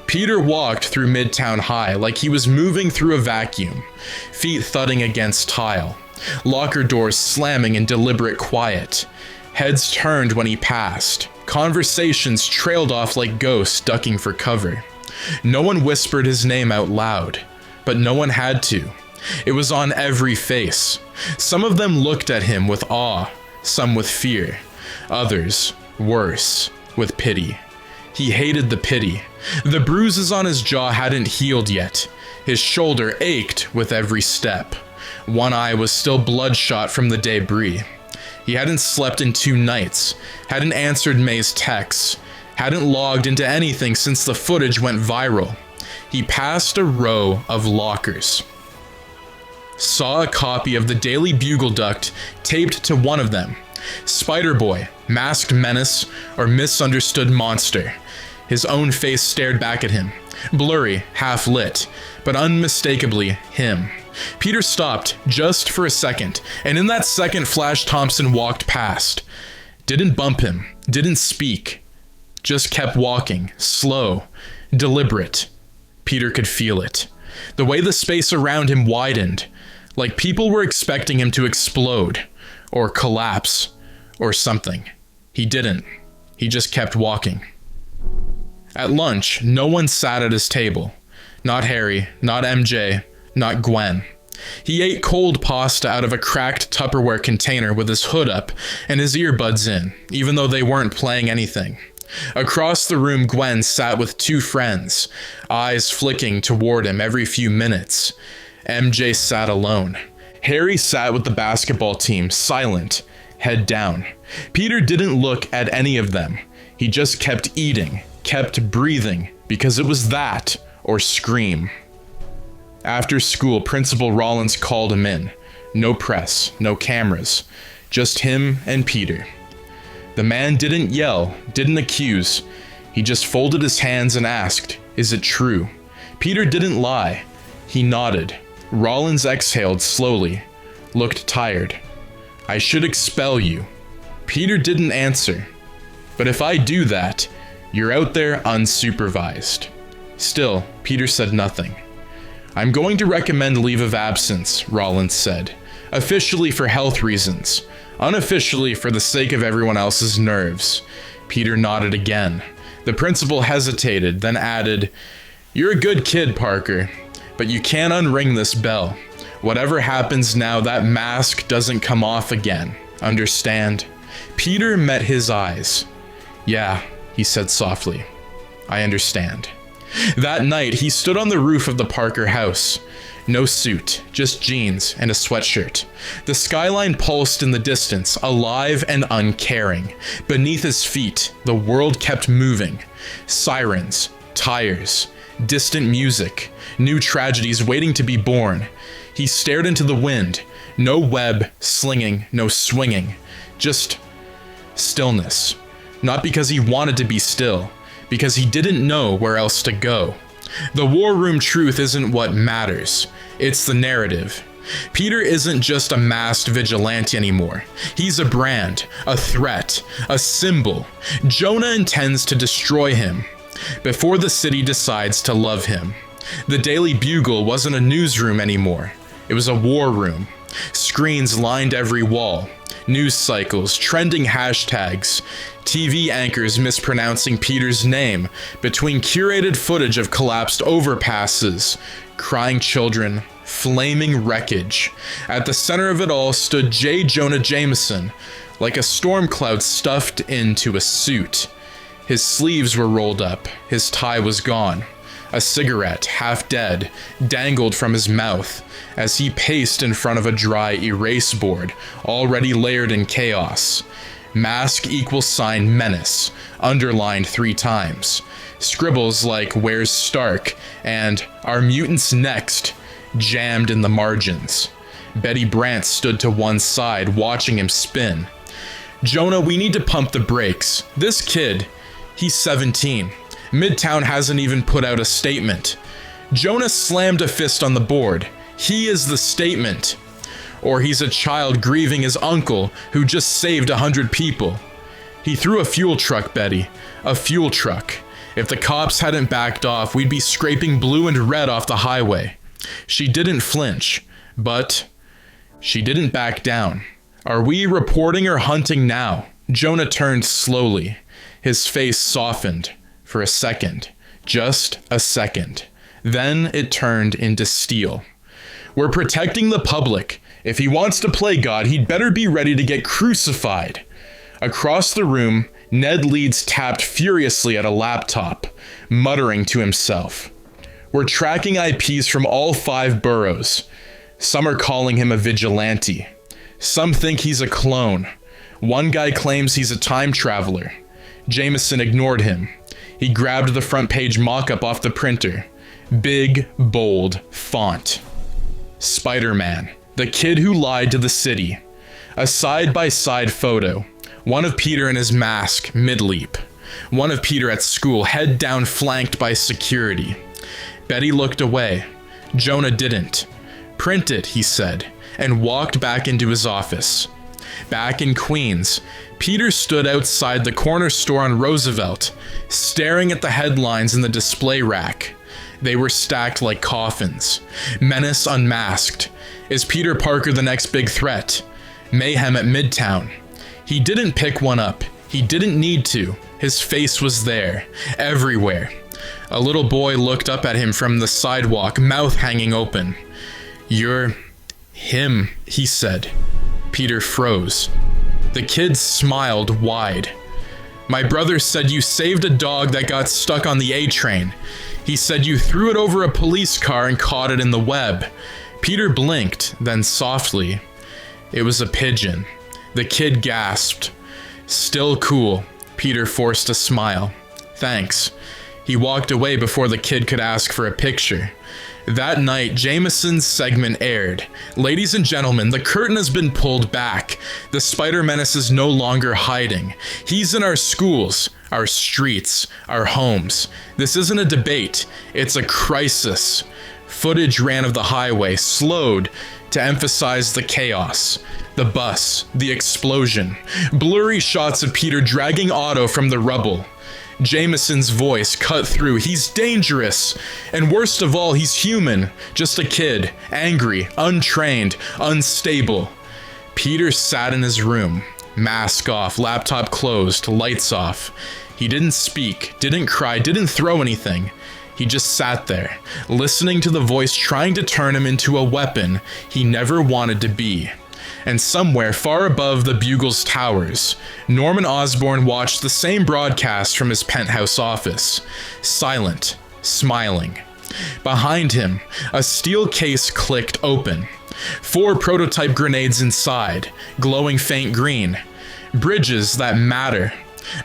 Peter walked through Midtown High like he was moving through a vacuum, feet thudding against tile, locker doors slamming in deliberate quiet. Heads turned when he passed. Conversations trailed off like ghosts ducking for cover. No one whispered his name out loud, but no one had to. It was on every face. Some of them looked at him with awe, some with fear, others, worse, with pity. He hated the pity. The bruises on his jaw hadn't healed yet. His shoulder ached with every step. One eye was still bloodshot from the debris. He hadn't slept in 2 nights, hadn't answered May's texts, hadn't logged into anything since the footage went viral. He passed a row of lockers. Saw a copy of the Daily Bugle Duct taped to one of them. Spider-Boy, masked menace, or misunderstood monster. His own face stared back at him. Blurry, half-lit, but unmistakably him. Peter stopped just for a second, and in that second Flash Thompson walked past. Didn't bump him, didn't speak. Just kept walking, slow, deliberate. Peter could feel it. The way the space around him widened, like people were expecting him to explode, or collapse, or something. He didn't. He just kept walking. At lunch, no one sat at his table. Not Harry, not MJ, not Gwen. He ate cold pasta out of a cracked Tupperware container with his hood up and his earbuds in, even though they weren't playing anything. Across the room, Gwen sat with 2 friends, eyes flicking toward him every few minutes. MJ sat alone. Harry sat with the basketball team, silent, head down. Peter didn't look at any of them. He just kept eating, kept breathing, because it was that or scream. After school, Principal Rollins called him in. No press, no cameras, just him and Peter. The man didn't yell, didn't accuse. He just folded his hands and asked, "Is it true?" Peter didn't lie. He nodded. Rollins exhaled slowly, looked tired. "I should expel you." Peter didn't answer. "But if I do that, you're out there unsupervised." Still, Peter said nothing. "I'm going to recommend leave of absence," Rollins said. "Officially for health reasons. Unofficially for the sake of everyone else's nerves." Peter nodded again. The principal hesitated, then added, "You're a good kid, Parker, but you can't unring this bell. Whatever happens now, that mask doesn't come off again. Understand?" Peter met his eyes. "Yeah," he said softly. "I understand." That night, he stood on the roof of the Parker house. No suit, just jeans and a sweatshirt. The skyline pulsed in the distance, alive and uncaring. Beneath his feet, the world kept moving. Sirens, tires, distant music, new tragedies waiting to be born. He stared into the wind. No web slinging, no swinging. Just stillness. Not because he wanted to be still, because he didn't know where else to go. The war room truth isn't what matters, it's the narrative. Peter isn't just a masked vigilante anymore. He's a brand, a threat, a symbol. Jonah intends to destroy him before the city decides to love him. The Daily Bugle wasn't a newsroom anymore. It was a war room. Screens lined every wall. News cycles, trending hashtags, TV anchors mispronouncing Peter's name, between curated footage of collapsed overpasses, crying children, flaming wreckage. At the center of it all stood J. Jonah Jameson, like a storm cloud stuffed into a suit. His sleeves were rolled up, his tie was gone. A cigarette, half dead, dangled from his mouth as he paced in front of a dry erase board, already layered in chaos. Mask = menace, underlined 3 times. Scribbles like "Where's Stark?" and "Are mutants next?" jammed in the margins. Betty Brant stood to one side, watching him spin. "Jonah, we need to pump the brakes. This kid, he's 17. Midtown hasn't even put out a statement." Jonah slammed a fist on the board. He is the statement. Or he's a child grieving his uncle who just saved 100 people. He threw a fuel truck, Betty. A fuel truck. If the cops hadn't backed off, we'd be scraping blue and red off the highway. She didn't flinch, but she didn't back down. "Are we reporting or hunting now?" Jonah turned slowly. His face softened. For a second. Just a second. Then it turned into steel. "We're protecting the public. If he wants to play God, he'd better be ready to get crucified." Across the room, Ned Leeds tapped furiously at a laptop, muttering to himself. "We're tracking IPs from all 5 boroughs. Some are calling him a vigilante. Some think he's a clone. One guy claims he's a time traveler." Jameson ignored him. He grabbed the front page mock-up off the printer. Big, bold font. Spider-Man, the kid who lied to the city. A side-by-side photo. One of Peter in his mask, mid-leap. One of Peter at school, head down, flanked by security. Betty looked away. Jonah didn't. "Print it," he said, and walked back into his office. Back in Queens, Peter stood outside the corner store on Roosevelt, staring at the headlines in the display rack. They were stacked like coffins. Menace unmasked. Is Peter Parker the next big threat? Mayhem at Midtown. He didn't pick one up. He didn't need to. His face was there, everywhere. A little boy looked up at him from the sidewalk, mouth hanging open. "You're him," he said. Peter froze. The kid smiled wide. "My brother said you saved a dog that got stuck on the A train. He said you threw it over a police car and caught it in the web." Peter blinked, then softly. "It was a pigeon." The kid gasped. "Still cool." Peter forced a smile. "Thanks." He walked away before the kid could ask for a picture. That night, Jameson's segment aired. Ladies and gentlemen, the curtain has been pulled back. The Spider-Menace is no longer hiding. He's in our schools, our streets, our homes. This isn't a debate. It's a crisis. Footage ran of the highway, slowed to emphasize the chaos. The bus, the explosion. Blurry shots of Peter dragging Otto from the rubble. Jameson's voice cut through. "He's dangerous. And worst of all, he's human. Just a kid. Angry, untrained, unstable." Peter sat in his room. Mask off, laptop closed, lights off. He didn't speak, didn't cry, didn't throw anything. He just sat there, listening to the voice trying to turn him into a weapon he never wanted to be. And somewhere far above the Bugle's towers, Norman Osborn watched the same broadcast from his penthouse office, silent, smiling. Behind him, a steel case clicked open. 4 prototype grenades inside, glowing faint green. Bridges that matter.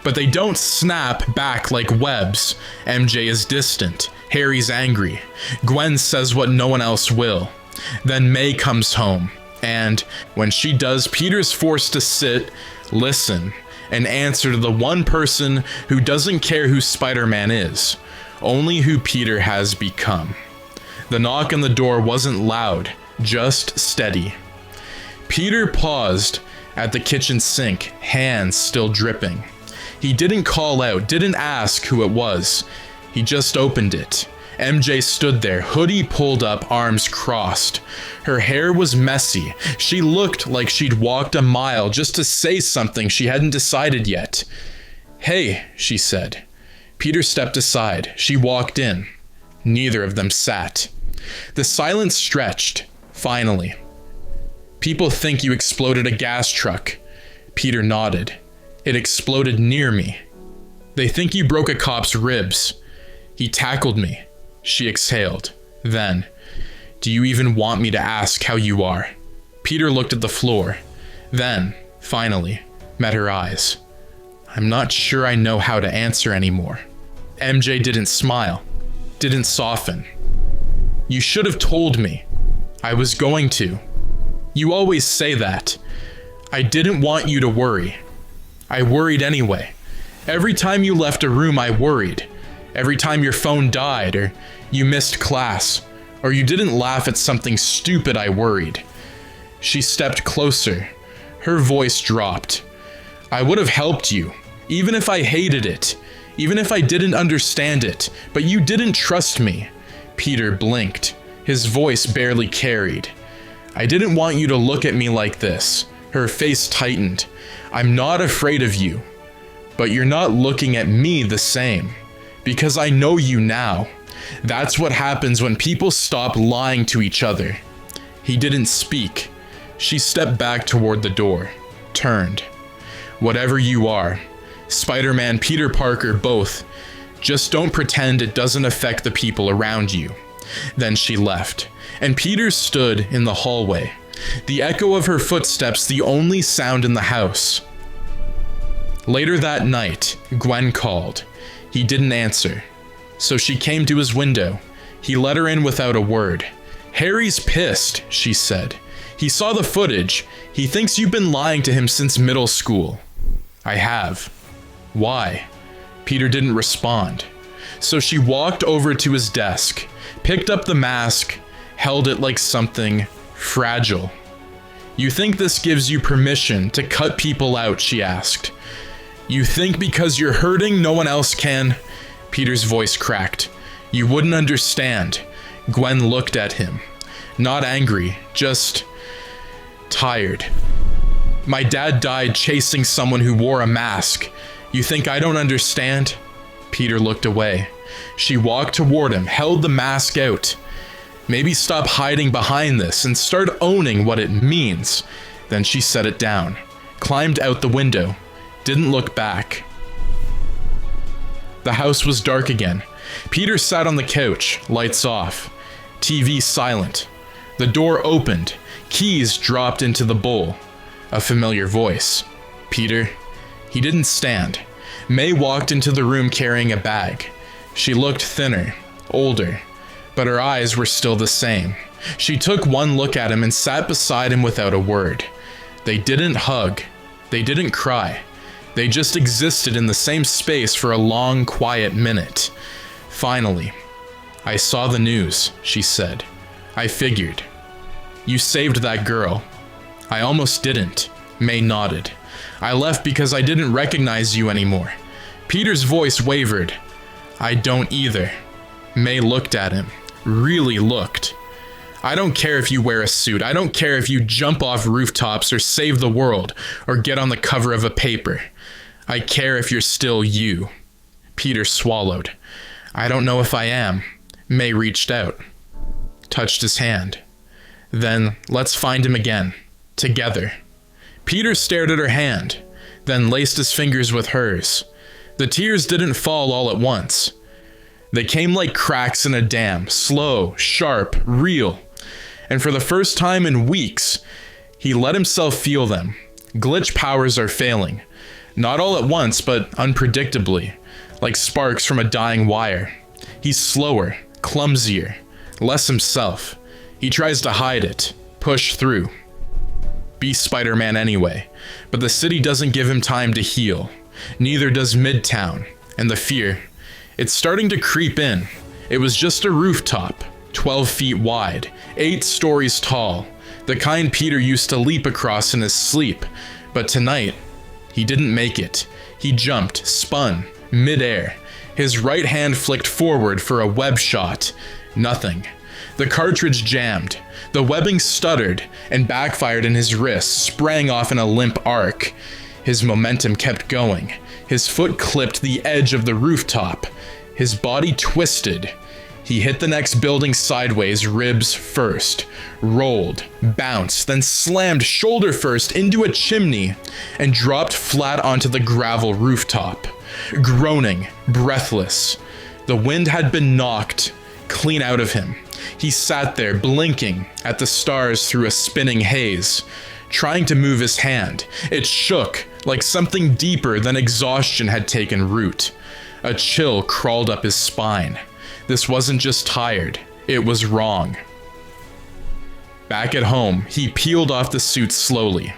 But they don't snap back like webs. MJ is distant. Harry's angry. Gwen says what no one else will. Then May comes home. And when she does, Peter's forced to sit, listen, and answer to the one person who doesn't care who Spider-Man is, only who Peter has become. The knock on the door wasn't loud, just steady. Peter paused at the kitchen sink, hands still dripping. He didn't call out, didn't ask who it was. He just opened it. MJ stood there, hoodie pulled up, arms crossed. Her hair was messy. She looked like she'd walked a mile just to say something she hadn't decided yet. "Hey," she said. Peter stepped aside. She walked in. Neither of them sat. The silence stretched, finally. "People think you exploded a gas truck." Peter nodded. "It exploded near me." "They think you broke a cop's ribs." "He tackled me." She exhaled. Then, "Do you even want me to ask how you are?" Peter looked at the floor. Then, finally, met her eyes. "I'm not sure I know how to answer anymore." MJ didn't smile, didn't soften. "You should have told me." "I was going to." "You always say that." "I didn't want you to worry." "I worried anyway. Every time you left a room, I worried. Every time your phone died, or you missed class, or you didn't laugh at something stupid, I worried." She stepped closer. Her voice dropped. "I would have helped you, even if I hated it, even if I didn't understand it, but you didn't trust me." Peter blinked. His voice barely carried. "I didn't want you to look at me like this." Her face tightened. "I'm not afraid of you, but you're not looking at me the same. Because I know you now. That's what happens when people stop lying to each other." He didn't speak. She stepped back toward the door, turned. "Whatever you are, Spider-Man, Peter Parker, both, just don't pretend it doesn't affect the people around you." Then she left, and Peter stood in the hallway, the echo of her footsteps the only sound in the house. Later that night, Gwen called. He didn't answer, so she came to his window. He let her in without a word. "Harry's pissed," she said. "He saw the footage. He thinks you've been lying to him since middle school." "I have." "Why?" Peter didn't respond. So she walked over to his desk, picked up the mask, held it like something fragile. "You think this gives you permission to cut people out?" she asked. "You think because you're hurting, no one else can?" Peter's voice cracked. "You wouldn't understand." Gwen looked at him. Not angry, just tired. "My dad died chasing someone who wore a mask. You think I don't understand?" Peter looked away. She walked toward him, held the mask out. "Maybe stop hiding behind this and start owning what it means." Then she set it down, climbed out the window, didn't look back. The house was dark again. Peter sat on the couch, lights off. TV silent. The door opened. Keys dropped into the bowl. A familiar voice. "Peter?" He didn't stand. May walked into the room carrying a bag. She looked thinner, older, but her eyes were still the same. She took one look at him and sat beside him without a word. They didn't hug. They didn't cry. They just existed in the same space for a long, quiet minute. Finally, "I saw the news," she said. "I figured. You saved that girl." "I almost didn't." May nodded. "I left because I didn't recognize you anymore." Peter's voice wavered. "I don't either." May looked at him. Really looked. "I don't care if you wear a suit. I don't care if you jump off rooftops or save the world or get on the cover of a paper. I care if you're still you." Peter swallowed. "I don't know if I am." May reached out, touched his hand. "Then let's find him again, together." Peter stared at her hand, then laced his fingers with hers. The tears didn't fall all at once. They came like cracks in a dam, slow, sharp, real. And for the first time in weeks, he let himself feel them. Glitch powers are failing. Not all at once, but unpredictably, like sparks from a dying wire. He's slower, clumsier, less himself. He tries to hide it, push through. Be Spider-Man anyway, but the city doesn't give him time to heal. Neither does Midtown, and the fear. It's starting to creep in. It was just a rooftop, 12 feet wide, 8 stories tall, the kind Peter used to leap across in his sleep. But tonight, he didn't make it. He jumped, spun, midair. His right hand flicked forward for a web shot. Nothing. The cartridge jammed. The webbing stuttered and backfired in his wrist, sprang off in a limp arc. His momentum kept going. His foot clipped the edge of the rooftop. His body twisted. He hit the next building sideways, ribs first, rolled, bounced, then slammed shoulder first into a chimney and dropped flat onto the gravel rooftop, groaning, breathless. The wind had been knocked clean out of him. He sat there, blinking at the stars through a spinning haze, trying to move his hand. It shook like something deeper than exhaustion had taken root. A chill crawled up his spine. This wasn't just tired, it was wrong. Back at home, he peeled off the suit slowly.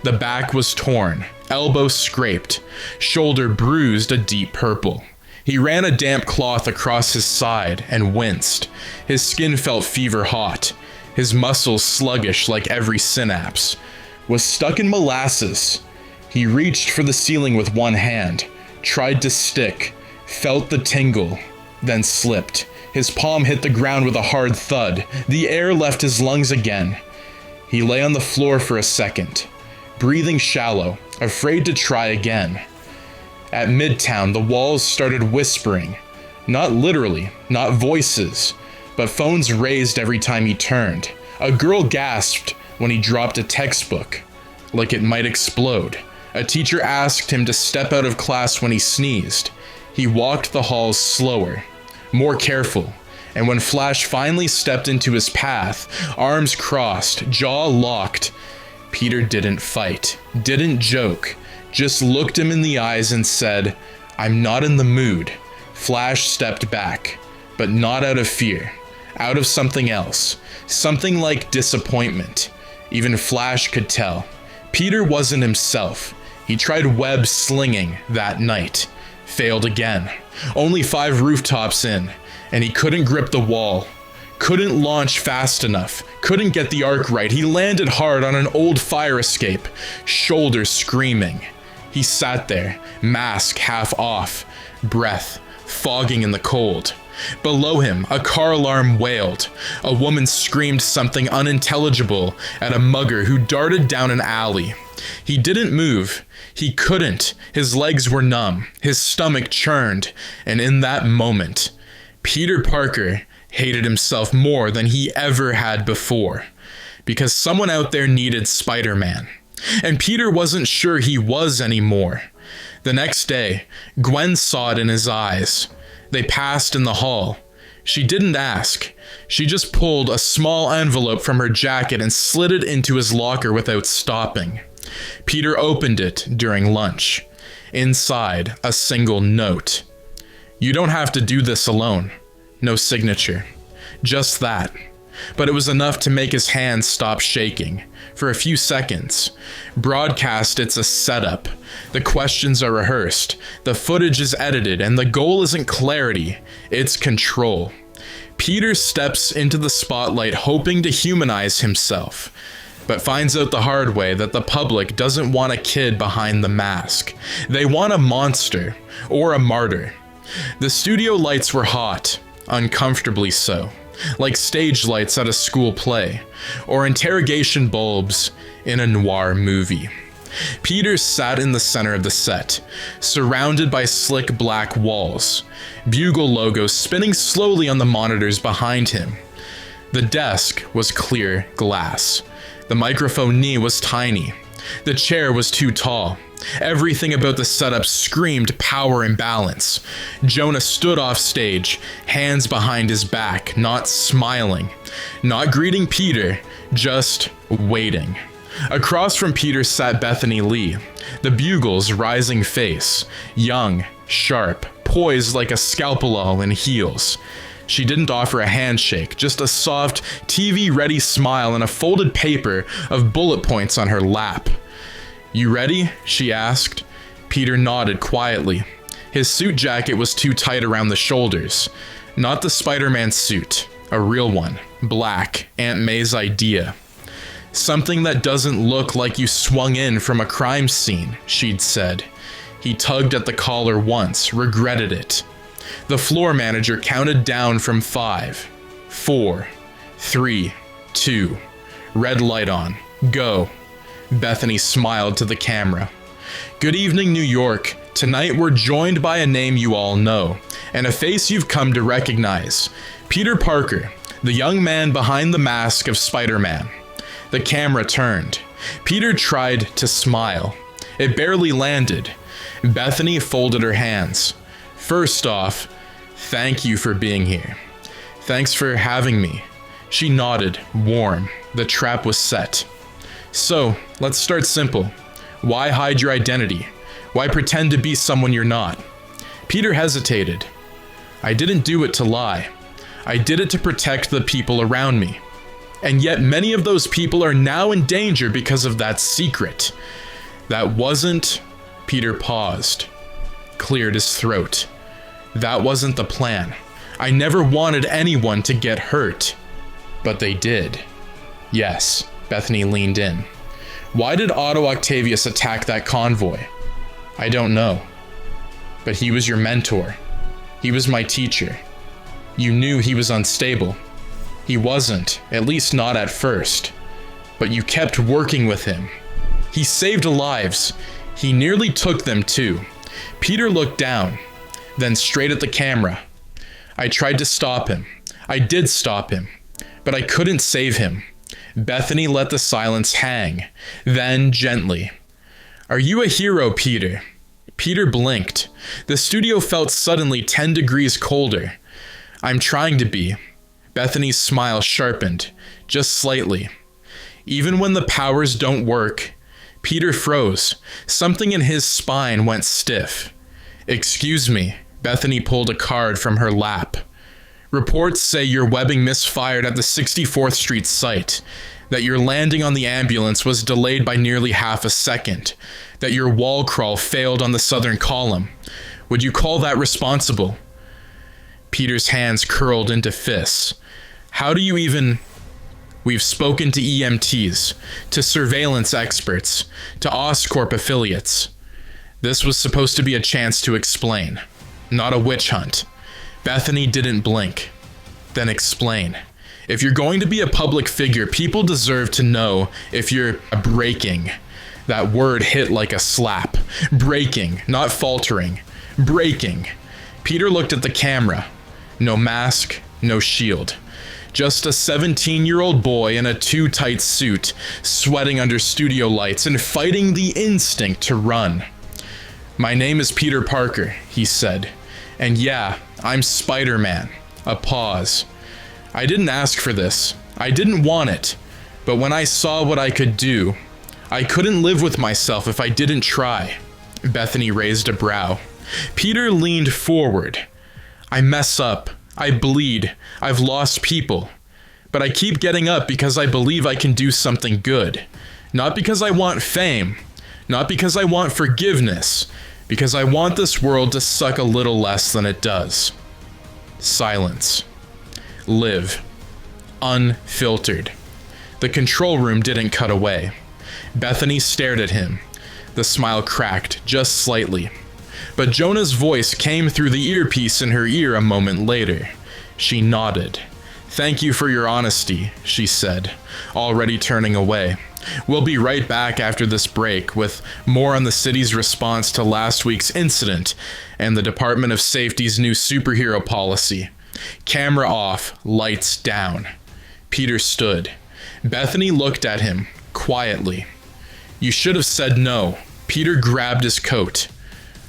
The back was torn, elbow scraped, shoulder bruised a deep purple. He ran a damp cloth across his side and winced. His skin felt fever hot, his muscles sluggish like every synapse. Was stuck in molasses. He reached for the ceiling with one hand, tried to stick, felt the tingle, then slipped. His palm hit the ground with a hard thud. The air left his lungs again. He lay on the floor for a second, breathing shallow, afraid to try again. At Midtown, the walls started whispering. Not literally, not voices, but phones raised every time he turned. A girl gasped when he dropped a textbook, like it might explode. A teacher asked him to step out of class when he sneezed. He walked the halls slower, more careful, and when Flash finally stepped into his path, arms crossed, jaw locked, Peter didn't fight, didn't joke, just looked him in the eyes and said, "I'm not in the mood." Flash stepped back, but not out of fear, out of something else, something like disappointment. Even Flash could tell. Peter wasn't himself. He tried web slinging that night. Failed again. Only 5 rooftops in, and he couldn't grip the wall. Couldn't launch fast enough. Couldn't get the arc right. He landed hard on an old fire escape, shoulders screaming. He sat there, mask half off, breath fogging in the cold. Below him, a car alarm wailed. A woman screamed something unintelligible at a mugger who darted down an alley. He didn't move. He couldn't. His legs were numb. His stomach churned. And in that moment, Peter Parker hated himself more than he ever had before. Because someone out there needed Spider-Man. And Peter wasn't sure he was anymore. The next day, Gwen saw it in his eyes. They passed in the hall. She didn't ask. She just pulled a small envelope from her jacket and slid it into his locker without stopping. Peter opened it during lunch. Inside, a single note. "You don't have to do this alone." No signature. Just that. But it was enough to make his hands stop shaking. For a few seconds. Broadcast, it's a setup. The questions are rehearsed. The footage is edited, and the goal isn't clarity, it's control. Peter steps into the spotlight hoping to humanize himself, but finds out the hard way that the public doesn't want a kid behind the mask. They want a monster, or a martyr. The studio lights were hot, uncomfortably so. Like stage lights at a school play, or interrogation bulbs in a noir movie. Peter sat in the center of the set, surrounded by slick black walls, bugle logos spinning slowly on the monitors behind him. The desk was clear glass. The microphone knee was tiny, The chair was too tall. Everything about the setup screamed power and balance. Jonah stood off stage, hands behind his back, not smiling, not greeting Peter, just waiting. Across from Peter sat Bethany Lee, the Bugle's rising face, young, sharp, poised like a scalpel in heels. She didn't offer a handshake, just a soft, TV-ready smile and a folded paper of bullet points on her lap. "You ready?" she asked. Peter nodded quietly. His suit jacket was too tight around the shoulders. Not the Spider-Man suit, a real one, black, Aunt May's idea. "Something that doesn't look like you swung in from a crime scene," she'd said. He tugged at the collar once, regretted it. The floor manager counted down from 5, 4, 3, 2. Red light on. Go. Bethany smiled to the camera. "Good evening, New York. Tonight we're joined by a name you all know, and a face you've come to recognize. Peter Parker, the young man behind the mask of Spider-Man." The camera turned. Peter tried to smile. It barely landed. Bethany folded her hands. "First off, thank you for being here. Thanks for having me." She nodded, warm. The trap was set. "So, let's start simple. Why hide your identity? Why pretend to be someone you're not?" Peter hesitated. "I didn't do it to lie. I did it to protect the people around me. And yet many of those people are now in danger because of that secret. That wasn't..." Peter paused, cleared his throat. "That wasn't the plan. I never wanted anyone to get hurt. But they did." "Yes." Bethany leaned in. "Why did Otto Octavius attack that convoy?" "I don't know. But he was your mentor. He was my teacher. You knew he was unstable. He wasn't, at least not at first. But you kept working with him. He saved lives. He nearly took them too." Peter looked down, then straight at the camera. "I tried to stop him. I did stop him. But I couldn't save him." Bethany let the silence hang, then gently. "Are you a hero, Peter?" Peter blinked. The studio felt suddenly 10 degrees colder. "I'm trying to be." Bethany's smile sharpened, just slightly. "Even when the powers don't work." Peter froze. Something in his spine went stiff. "Excuse me." Bethany pulled a card from her lap. "Reports say your webbing misfired at the 64th Street site, that your landing on the ambulance was delayed by nearly half a second, that your wall crawl failed on the southern column. Would you call that responsible?" Peter's hands curled into fists. "How do you even..." "We've spoken to EMTs, to surveillance experts, to Oscorp affiliates." This was supposed to be a chance to explain, not a witch hunt. Bethany didn't blink. "Then explain. If you're going to be a public figure, people deserve to know if you're breaking." That word hit like a slap. Breaking, not faltering. Breaking. Peter looked at the camera. No mask, no shield. Just a 17-year-old boy in a too tight suit, sweating under studio lights and fighting the instinct to run. "My name is Peter Parker," he said. "And yeah, I'm Spider-Man." A pause. "I didn't ask for this. I didn't want it. But when I saw what I could do, I couldn't live with myself if I didn't try." Bethany raised a brow. Peter leaned forward. "I mess up. I bleed. I've lost people. But I keep getting up because I believe I can do something good. Not because I want fame. Not because I want forgiveness. Because I want this world to suck a little less than it does." Silence. Live. Unfiltered. The control room didn't cut away. Bethany stared at him. The smile cracked just slightly. But Jonah's voice came through the earpiece in her ear a moment later. She nodded. "Thank you for your honesty," she said, already turning away. "We'll be right back after this break with more on the city's response to last week's incident and the Department of Safety's new superhero policy. Camera off, lights down." Peter stood. Bethany looked at him, quietly. You should have said no. Peter grabbed his coat.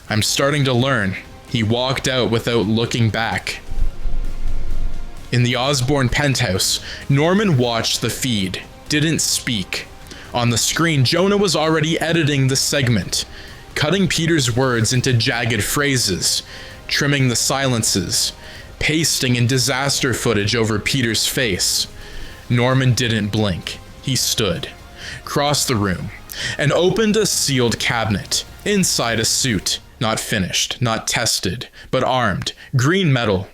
I'm starting to learn. He walked out without looking back. In the Osborn penthouse, Norman watched the feed, didn't speak. On the screen, Jonah was already editing the segment, cutting Peter's words into jagged phrases, trimming the silences, pasting in disaster footage over Peter's face. Norman didn't blink. He stood, crossed the room, and opened a sealed cabinet. Inside a suit, not finished, not tested, but armed, green metal,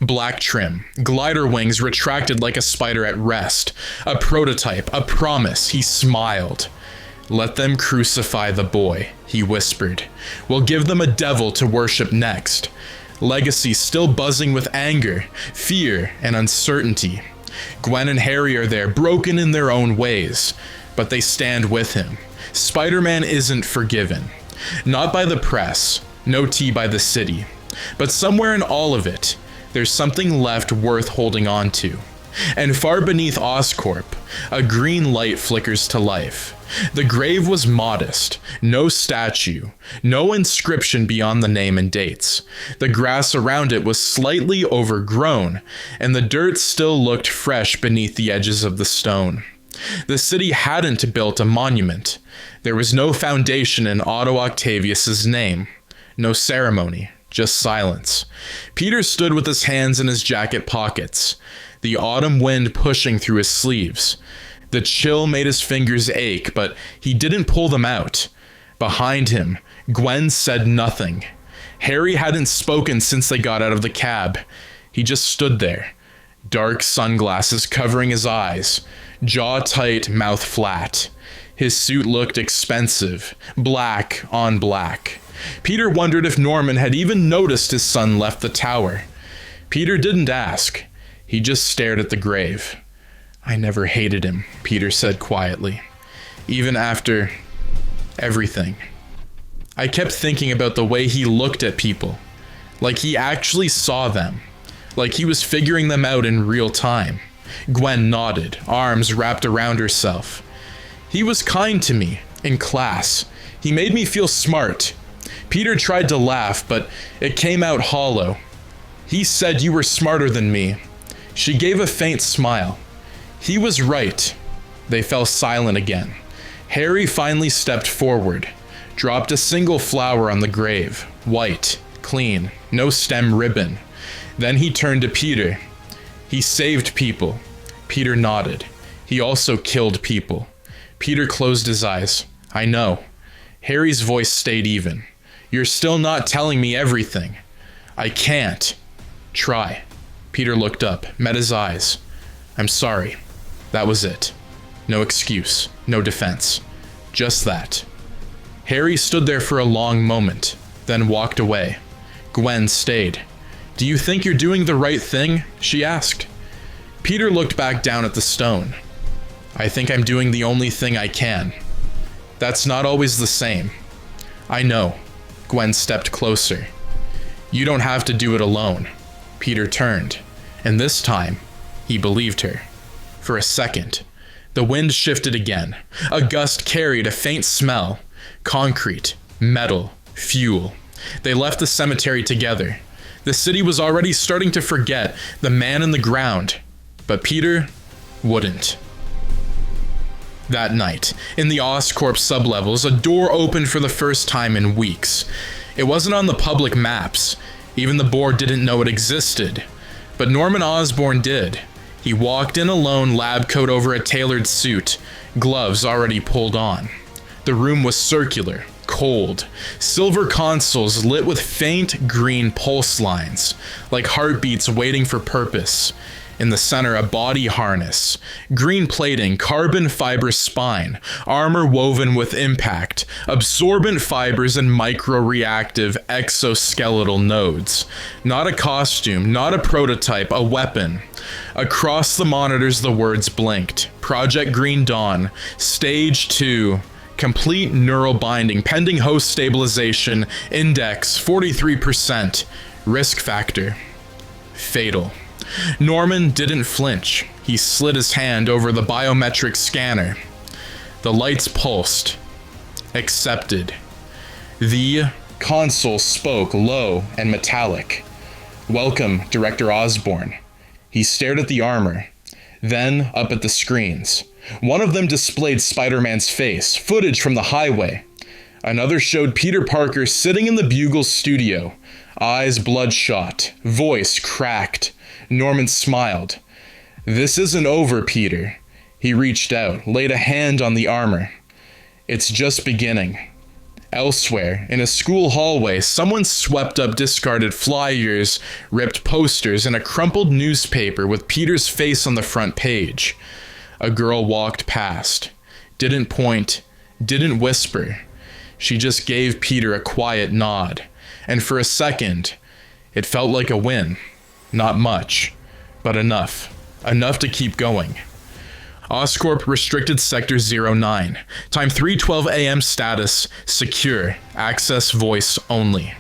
black trim, glider wings retracted like a spider at rest, a prototype, a promise. He smiled. Let them crucify the boy, he whispered. We'll give them a devil to worship next. Legacy still buzzing with anger, fear, and uncertainty. Gwen and Harry are there, broken in their own ways, but they stand with him. Spider-Man isn't forgiven. Not by the press, no tea by the city. But somewhere in all of it, there's something left worth holding on to. And far beneath Oscorp, a green light flickers to life. The grave was modest, no statue, no inscription beyond the name and dates. The grass around it was slightly overgrown, and the dirt still looked fresh beneath the edges of the stone. The city hadn't built a monument. There was no foundation in Otto Octavius's name. No ceremony, just silence. Peter stood with his hands in his jacket pockets, the autumn wind pushing through his sleeves. The chill made his fingers ache, but he didn't pull them out. Behind him, Gwen said nothing. Harry hadn't spoken since they got out of the cab. He just stood there, dark sunglasses covering his eyes, jaw tight, mouth flat. His suit looked expensive, black on black. Peter wondered if Norman had even noticed his son left the tower. Peter didn't ask. He just stared at the grave. I never hated him, Peter said quietly. Even after everything. I kept thinking about the way he looked at people. Like he actually saw them. Like he was figuring them out in real time. Gwen nodded, arms wrapped around herself. He was kind to me, in class. He made me feel smart. Peter tried to laugh, but it came out hollow. He said you were smarter than me. She gave a faint smile. He was right. They fell silent again. Harry finally stepped forward, dropped a single flower on the grave, white, clean, no stem ribbon. Then he turned to Peter. He saved people. Peter nodded. He also killed people. Peter closed his eyes. I know. Harry's voice stayed even. You're still not telling me everything. I can't. Try. Peter looked up, met his eyes. I'm sorry. That was it. No excuse, no defense. Just that. Harry stood there for a long moment, then walked away. Gwen stayed. Do you think you're doing the right thing? She asked. Peter looked back down at the stone. I think I'm doing the only thing I can. That's not always the same. I know. Gwen stepped closer. You don't have to do it alone. Peter turned, and this time, he believed her. For a second, the wind shifted again. A gust carried a faint smell. Concrete, metal, fuel. They left the cemetery together. The city was already starting to forget the man in the ground, but Peter wouldn't. That night, in the Oscorp sublevels, a door opened for the first time in weeks. It wasn't on the public maps. Even the board didn't know it existed. But Norman Osborn did. He walked in alone, lab coat over a tailored suit, gloves already pulled on. The room was circular, cold, silver consoles lit with faint green pulse lines, like heartbeats waiting for purpose. In the center, a body harness, green plating, carbon fiber spine, armor woven with impact, absorbent fibers and micro-reactive exoskeletal nodes. Not a costume, not a prototype, a weapon. Across the monitors, the words blinked. Project Green Dawn, Stage 2, complete neural binding, pending host stabilization, index 43%, risk factor, fatal. Norman didn't flinch. He slid his hand over the biometric scanner. The lights pulsed, Accepted. The console spoke low and metallic. Welcome, Director Osborn. He stared at the armor, then up at the screens. One of them displayed Spider-Man's face, footage from the highway. Another showed Peter Parker sitting in the Bugle's studio, eyes bloodshot, voice cracked. Norman smiled. This isn't over, Peter. He reached out, laid a hand on the armor. It's just beginning. Elsewhere, in a school hallway, someone swept up discarded flyers, ripped posters, and a crumpled newspaper with Peter's face on the front page. A girl walked past. Didn't point, didn't whisper. She just gave Peter a quiet nod. And for a second, it felt like a win. Not much, but enough. Enough to keep going. Oscorp restricted sector 09. Time 3:12 a.m. status, secure, access voice only.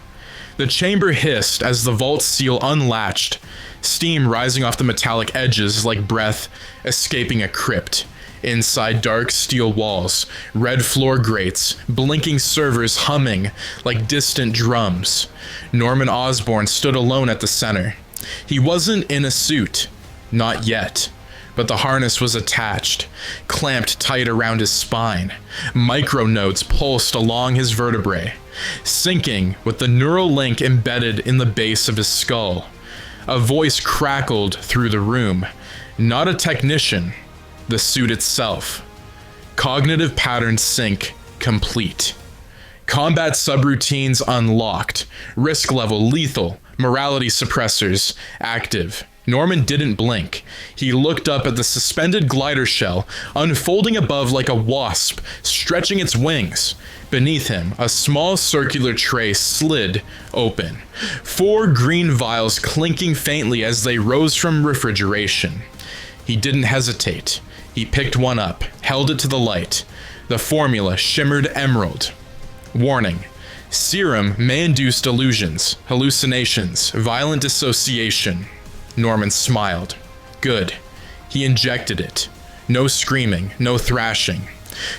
The chamber hissed as the vault seal unlatched, steam rising off the metallic edges like breath escaping a crypt. Inside dark steel walls, red floor grates, blinking servers humming like distant drums. Norman Osborn stood alone at the center. He wasn't in a suit, not yet. But the harness was attached, clamped tight around his spine. Micronodes pulsed along his vertebrae, syncing with the neural link embedded in the base of his skull. A voice crackled through the room. Not a technician, the suit itself. Cognitive pattern sync complete. Combat subroutines unlocked. Risk level lethal. Morality suppressors active. Norman didn't blink. He looked up at the suspended glider shell, unfolding above like a wasp, stretching its wings. Beneath him, a small circular tray slid open. 4 green vials clinking faintly as they rose from refrigeration. He didn't hesitate. He picked one up, held it to the light. The formula shimmered emerald. Warning. Serum may induce delusions, hallucinations, violent dissociation. Norman smiled. Good. He injected it. No screaming, no thrashing.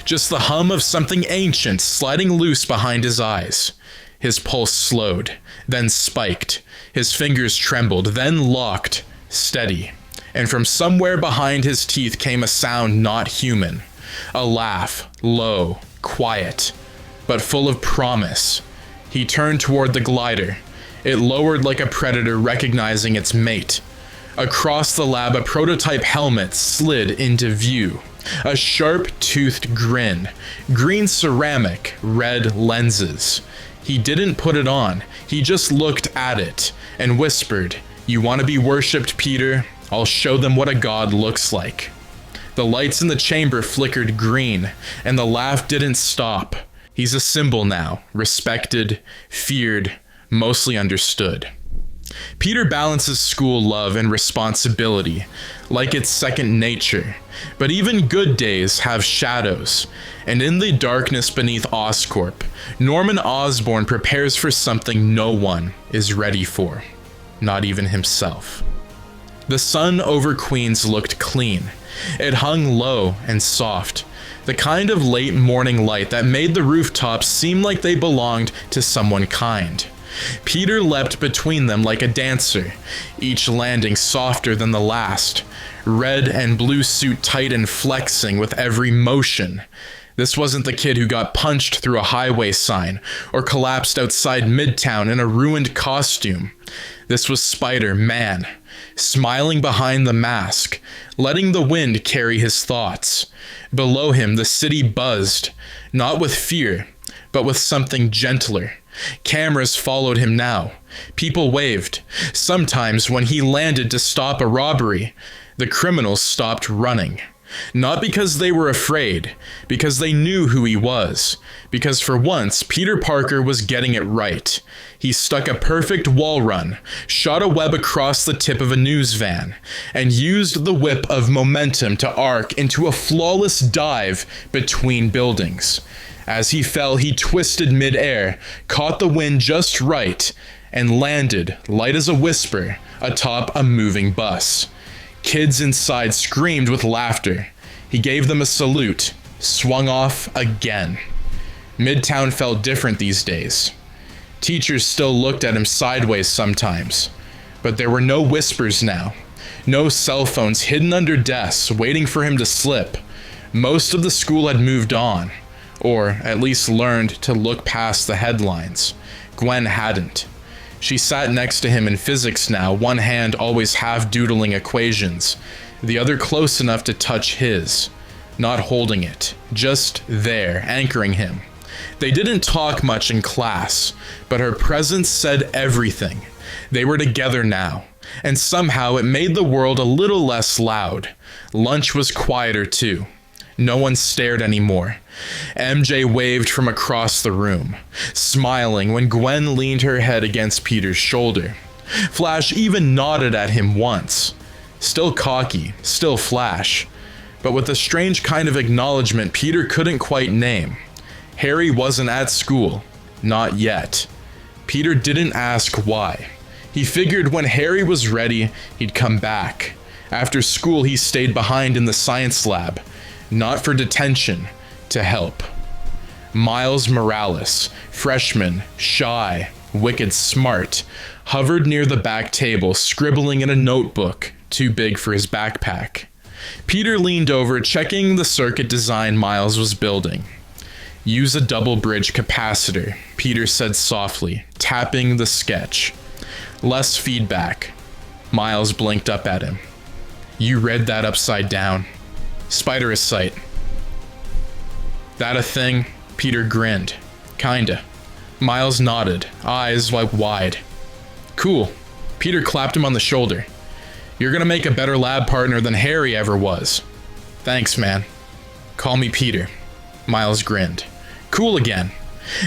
Just the hum of something ancient sliding loose behind his eyes. His pulse slowed, then spiked. His fingers trembled, then locked, steady. And from somewhere behind his teeth came a sound not human. A laugh, low, quiet, but full of promise. He turned toward the glider. It lowered like a predator recognizing its mate. Across the lab, a prototype helmet slid into view. A sharp-toothed grin. Green ceramic, red lenses. He didn't put it on. He just looked at it and whispered, "You want to be worshipped, Peter? I'll show them what a god looks like." The lights in the chamber flickered green, and the laugh didn't stop. He's a symbol now, respected, feared, mostly understood. Peter balances school love and responsibility, like it's second nature. But even good days have shadows, and in the darkness beneath Oscorp, Norman Osborn prepares for something no one is ready for, not even himself. The sun over Queens looked clean. It hung low and soft, the kind of late morning light that made the rooftops seem like they belonged to someone kind. Peter leapt between them like a dancer, each landing softer than the last, red and blue suit tight and flexing with every motion. This wasn't the kid who got punched through a highway sign or collapsed outside Midtown in a ruined costume. This was Spider-Man, smiling behind the mask, letting the wind carry his thoughts. Below him, the city buzzed, not with fear, but with something gentler. Cameras followed him now. People waved. Sometimes when he landed to stop a robbery, the criminals stopped running. Not because they were afraid, because they knew who he was. Because for once, Peter Parker was getting it right. He stuck a perfect wall run, shot a web across the tip of a news van, and used the whip of momentum to arc into a flawless dive between buildings. As he fell, he twisted midair, caught the wind just right, and landed, light as a whisper, atop a moving bus. Kids inside screamed with laughter. He gave them a salute, swung off again. Midtown felt different these days. Teachers still looked at him sideways sometimes, but there were no whispers now. No cell phones hidden under desks waiting for him to slip. Most of the school had moved on, or at least learned to look past the headlines. Gwen hadn't. She sat next to him in physics now, one hand always half doodling equations, the other close enough to touch his, not holding it, just there, anchoring him. They didn't talk much in class, but her presence said everything. They were together now, and somehow it made the world a little less loud. Lunch was quieter too. No one stared anymore. MJ waved from across the room, smiling when Gwen leaned her head against Peter's shoulder. Flash even nodded at him once. Still cocky, still Flash, but with a strange kind of acknowledgement Peter couldn't quite name. Harry wasn't at school. Not yet. Peter didn't ask why. He figured when Harry was ready, he'd come back. After school, he stayed behind in the science lab. Not for detention, to help. Miles Morales, freshman, shy, wicked smart, hovered near the back table, scribbling in a notebook, too big for his backpack. Peter leaned over, checking the circuit design Miles was building. Use a double bridge capacitor, Peter said softly, tapping the sketch. Less feedback. Miles blinked up at him. You read that upside down. Spider sight. That a thing? Peter grinned. Kinda. Miles nodded, eyes wide. Cool. Peter clapped him on the shoulder. You're gonna make a better lab partner than Harry ever was. Thanks, man. Call me Peter. Miles grinned. Cool again.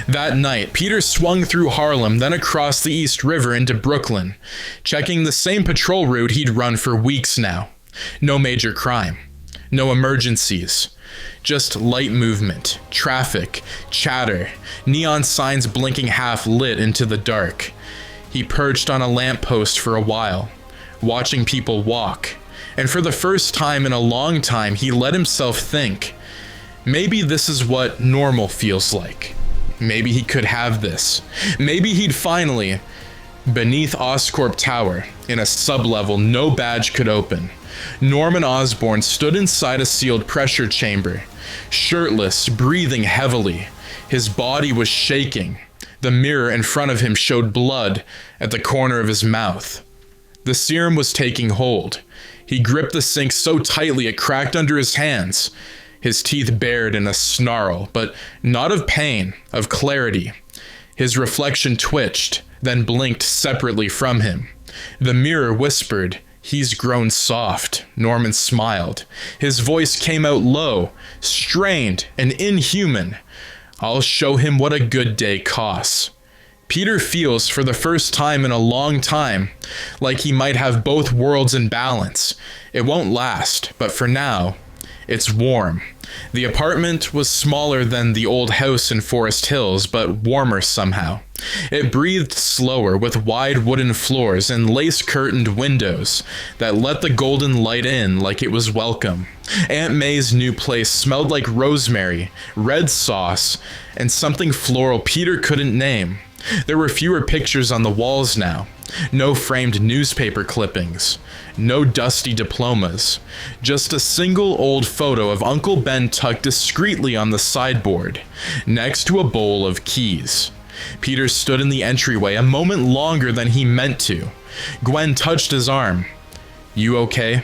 That night, Peter swung through Harlem, then across the East River into Brooklyn, checking the same patrol route he'd run for weeks now. No major crime. No emergencies. Just light movement, traffic, chatter, neon signs blinking half lit into the dark. He perched on a lamppost for a while, watching people walk, and for the first time in a long time he let himself think, maybe this is what normal feels like. Maybe he could have this. Maybe he'd finally, beneath Oscorp Tower, in a sublevel no badge could open, Norman Osborn stood inside a sealed pressure chamber, shirtless, breathing heavily. His body was shaking. The mirror in front of him showed blood at the corner of his mouth. The serum was taking hold. He gripped the sink so tightly it cracked under his hands. His teeth bared in a snarl, but not of pain, of clarity. His reflection twitched, then blinked separately from him. The mirror whispered, "He's grown soft." Norman smiled. His voice came out low, strained, and inhuman. "I'll show him what a good day costs." Peter feels, for the first time in a long time, like he might have both worlds in balance. It won't last, but for now, it's warm. The apartment was smaller than the old house in Forest Hills, but warmer somehow. It breathed slower, with wide wooden floors and lace-curtained windows that let the golden light in like it was welcome. Aunt May's new place smelled like rosemary, red sauce, and something floral Peter couldn't name. There were fewer pictures on the walls now. No framed newspaper clippings. No dusty diplomas. Just a single old photo of Uncle Ben tucked discreetly on the sideboard, next to a bowl of keys. Peter stood in the entryway a moment longer than he meant to. Gwen touched his arm. You okay?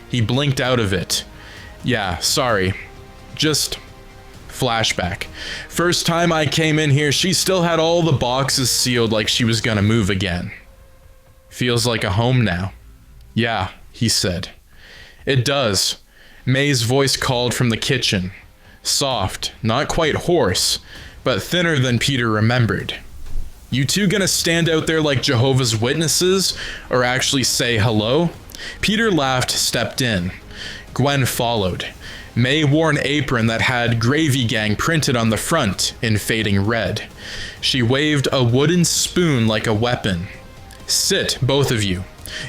He blinked out of it. Yeah, sorry. Just... Flashback. First time I came in here, she still had all the boxes sealed like she was gonna move again. Feels like a home now. Yeah, he said. It does. May's voice called from the kitchen. Soft, not quite hoarse, but thinner than Peter remembered. You two gonna stand out there like Jehovah's Witnesses, or actually say hello? Peter laughed, stepped in. Gwen followed. May wore an apron that had Gravy Gang printed on the front in fading red. She waved a wooden spoon like a weapon. Sit, both of you.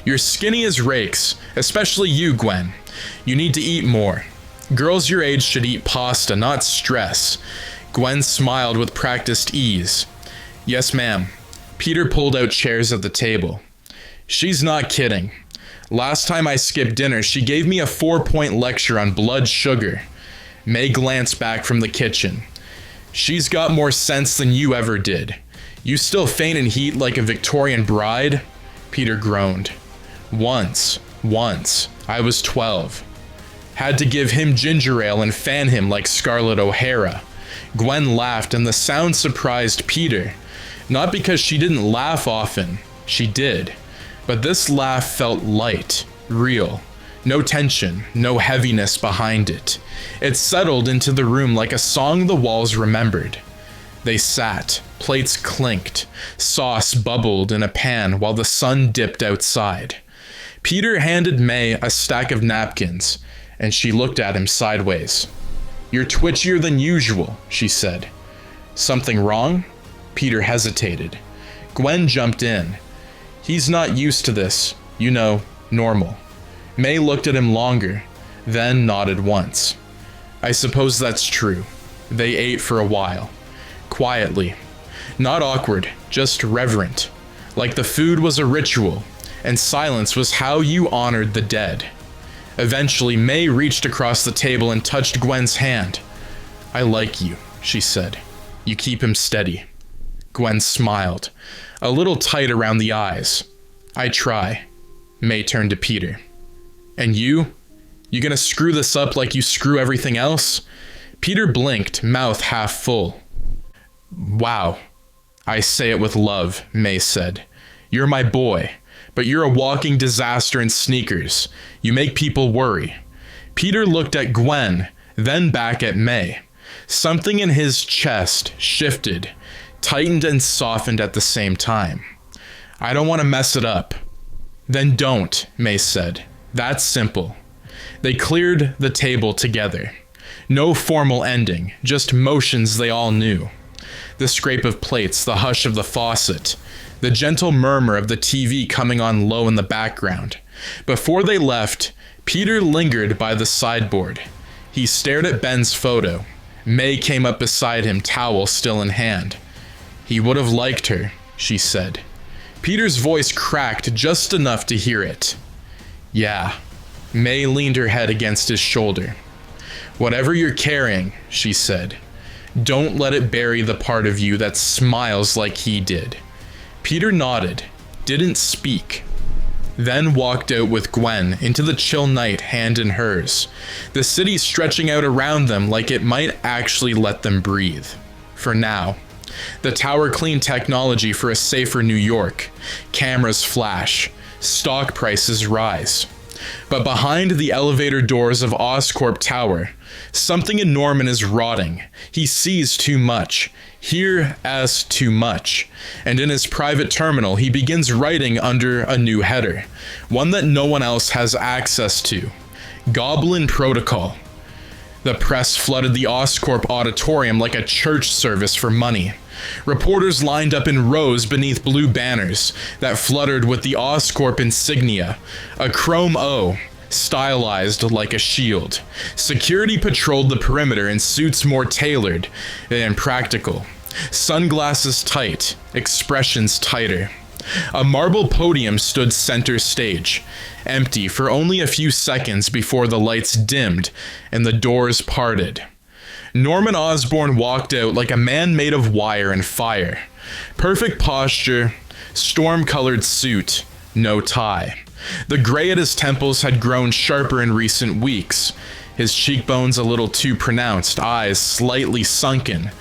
You're skinny as rakes, especially you, Gwen. You need to eat more. Girls your age should eat pasta, not stress. Gwen smiled with practiced ease. Yes, ma'am. Peter pulled out chairs at the table. She's not kidding. Last time I skipped dinner, she gave me a 4-point lecture on blood sugar. May glanced back from the kitchen. She's got more sense than you ever did. You still faint in heat like a Victorian bride? Peter groaned. Once. I was 12. Had to give him ginger ale and fan him like Scarlett O'Hara. Gwen laughed, and the sound surprised Peter. Not because she didn't laugh often. She did. But this laugh felt light, real. No tension, no heaviness behind it. It settled into the room like a song the walls remembered. They sat, plates clinked, sauce bubbled in a pan while the sun dipped outside. Peter handed May a stack of napkins, and she looked at him sideways. You're twitchier than usual, she said. Something wrong? Peter hesitated. Gwen jumped in. He's not used to this, normal. May looked at him longer, then nodded once. I suppose that's true. They ate for a while. Quietly. Not awkward, just reverent. Like the food was a ritual, and silence was how you honored the dead. Eventually, May reached across the table and touched Gwen's hand. I like you, she said. You keep him steady. Gwen smiled, a little tight around the eyes. I try. May turned to Peter. And you? You gonna screw this up like you screw everything else? Peter blinked, mouth half full. Wow. I say it with love, May said. You're my boy, but you're a walking disaster in sneakers. You make people worry. Peter looked at Gwen, then back at May. Something in his chest shifted, tightened and softened at the same time. I don't want to mess it up. Then don't, May said. That's simple. They cleared the table together. No formal ending, just motions they all knew. The scrape of plates, the hush of the faucet, the gentle murmur of the TV coming on low in the background. Before they left, Peter lingered by the sideboard. He stared at Ben's photo. May came up beside him, towel still in hand. He would have liked her, she said. Peter's voice cracked just enough to hear it. Yeah. May leaned her head against his shoulder. Whatever you're carrying, she said, don't let it bury the part of you that smiles like he did. Peter nodded, didn't speak, then walked out with Gwen into the chill night, hand in hers, the city stretching out around them like it might actually let them breathe. For now. The tower cleaned technology for a safer New York. Cameras flash. Stock prices rise. But behind the elevator doors of Oscorp Tower, something in Norman is rotting. He sees too much. Here as too much. And in his private terminal, he begins writing under a new header. One that no one else has access to. Goblin Protocol. The press flooded the Oscorp auditorium like a church service for money. Reporters lined up in rows beneath blue banners that fluttered with the Oscorp insignia, a chrome O, stylized like a shield. Security patrolled the perimeter in suits more tailored than practical. Sunglasses tight, expressions tighter. A marble podium stood center stage, empty for only a few seconds before the lights dimmed and the doors parted. Norman Osborn walked out like a man made of wire and fire. Perfect posture, storm-colored suit, no tie. The gray at his temples had grown sharper in recent weeks, his cheekbones a little too pronounced, eyes slightly sunken,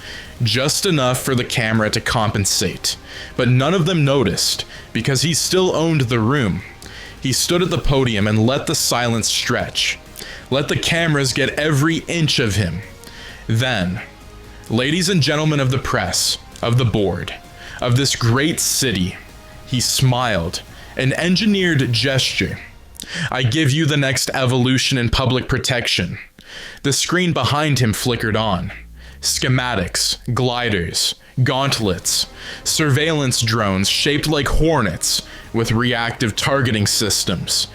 just enough for the camera to compensate. But none of them noticed, because he still owned the room. He stood at the podium and let the silence stretch. Let the cameras get every inch of him. Then, ladies and gentlemen of the press, of the board, of this great city, he smiled, an engineered gesture. I give you the next evolution in public protection. The screen behind him flickered on. Schematics, gliders, gauntlets, surveillance drones shaped like hornets with reactive targeting systems,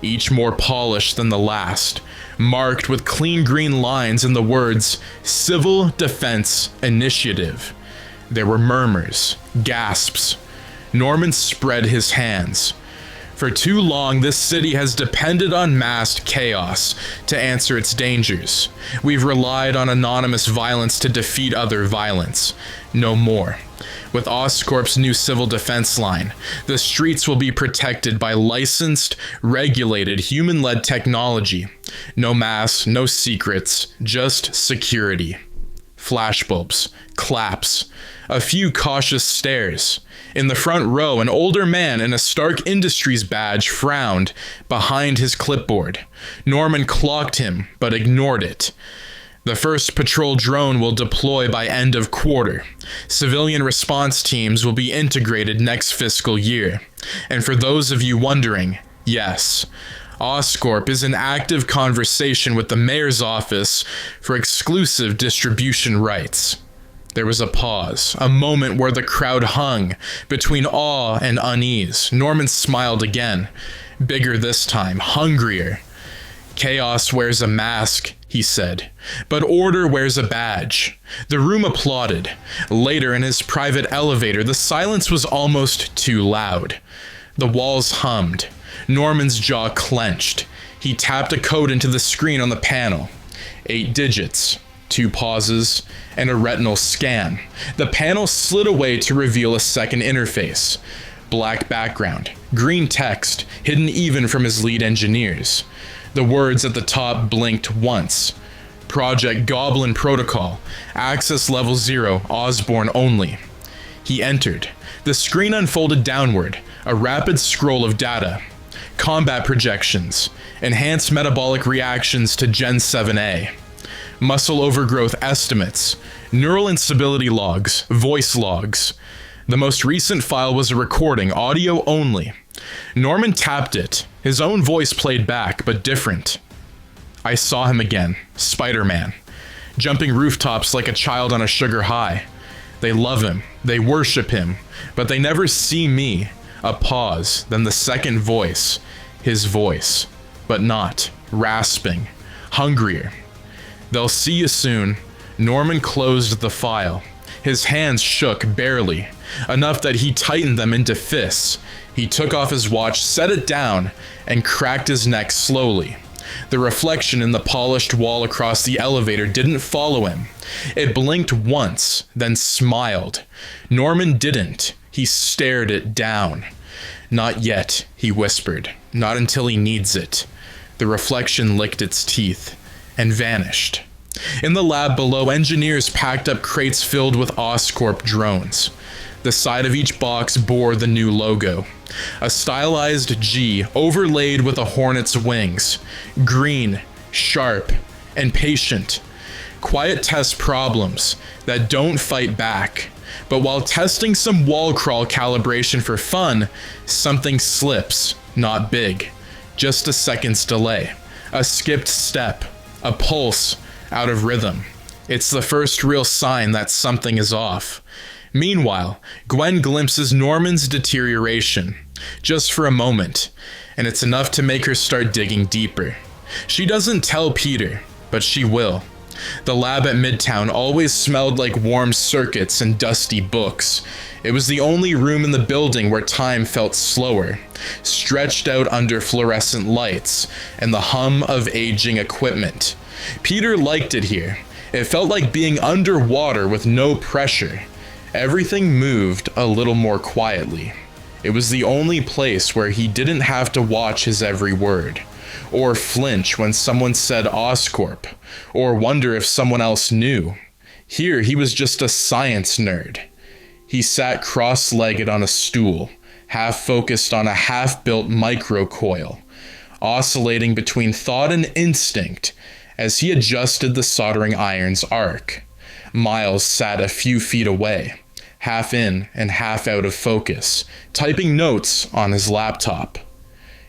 each more polished than the last, marked with clean green lines and the words Civil Defense Initiative. There were murmurs, gasps. Norman spread his hands. For too long, this city has depended on massed chaos to answer its dangers. We've relied on anonymous violence to defeat other violence. No more. With Oscorp's new civil defense line, the streets will be protected by licensed, regulated, human-led technology. No mass, no secrets, just security. Flashbulbs, claps, a few cautious stares. In the front row, an older man in a Stark Industries badge frowned behind his clipboard. Norman clocked him, but ignored it. The first patrol drone will deploy by end of quarter. Civilian response teams will be integrated next fiscal year. And for those of you wondering, yes, Oscorp is in active conversation with the mayor's office for exclusive distribution rights. There was a pause, a moment where the crowd hung between awe and unease. Norman smiled again, bigger this time, hungrier. Chaos wears a mask, he said, but order wears a badge. The room applauded. Later, in his private elevator, the silence was almost too loud. The walls hummed. Norman's jaw clenched. He tapped a code into the screen on the panel. 8 digits, 2 pauses, and a retinal scan. The panel slid away to reveal a second interface. Black background, green text, hidden even from his lead engineers. The words at the top blinked once. Project Goblin Protocol, Access Level 0, Osborne only. He entered. The screen unfolded downward, a rapid scroll of data. Combat projections, enhanced metabolic reactions to Gen 7A. Muscle overgrowth estimates, neural instability logs, voice logs. The most recent file was a recording, audio only. Norman tapped it. His own voice played back, but different. I saw him again, Spider-Man, jumping rooftops like a child on a sugar high. They love him, they worship him, but they never see me. A pause, then the second voice, his voice, but not, rasping, hungrier. They'll see you soon. Norman closed the file. His hands shook barely, enough that he tightened them into fists. He took off his watch, set it down, and cracked his neck slowly. The reflection in the polished wall across the elevator didn't follow him. It blinked once, then smiled. Norman didn't. He stared it down. Not yet, he whispered. Not until he needs it. The reflection licked its teeth and vanished. In the lab below, engineers packed up crates filled with Oscorp drones. The side of each box bore the new logo. A stylized G overlaid with a hornet's wings. Green, sharp, and patient. Quiet test problems that don't fight back. But while testing some wall crawl calibration for fun, something slips, not big. Just a second's delay. A skipped step. A pulse out of rhythm. It's the first real sign that something is off. Meanwhile, Gwen glimpses Norman's deterioration, just for a moment, and it's enough to make her start digging deeper. She doesn't tell Peter, but she will. The lab at Midtown always smelled like warm circuits and dusty books. It was the only room in the building where time felt slower, stretched out under fluorescent lights and the hum of aging equipment. Peter liked it here. It felt like being underwater with no pressure. Everything moved a little more quietly. It was the only place where he didn't have to watch his every word, or flinch when someone said Oscorp, or wonder if someone else knew. Here he was just a science nerd. He sat cross-legged on a stool, half-focused on a half-built microcoil, oscillating between thought and instinct as he adjusted the soldering iron's arc. Miles sat a few feet away, half in and half out of focus, typing notes on his laptop.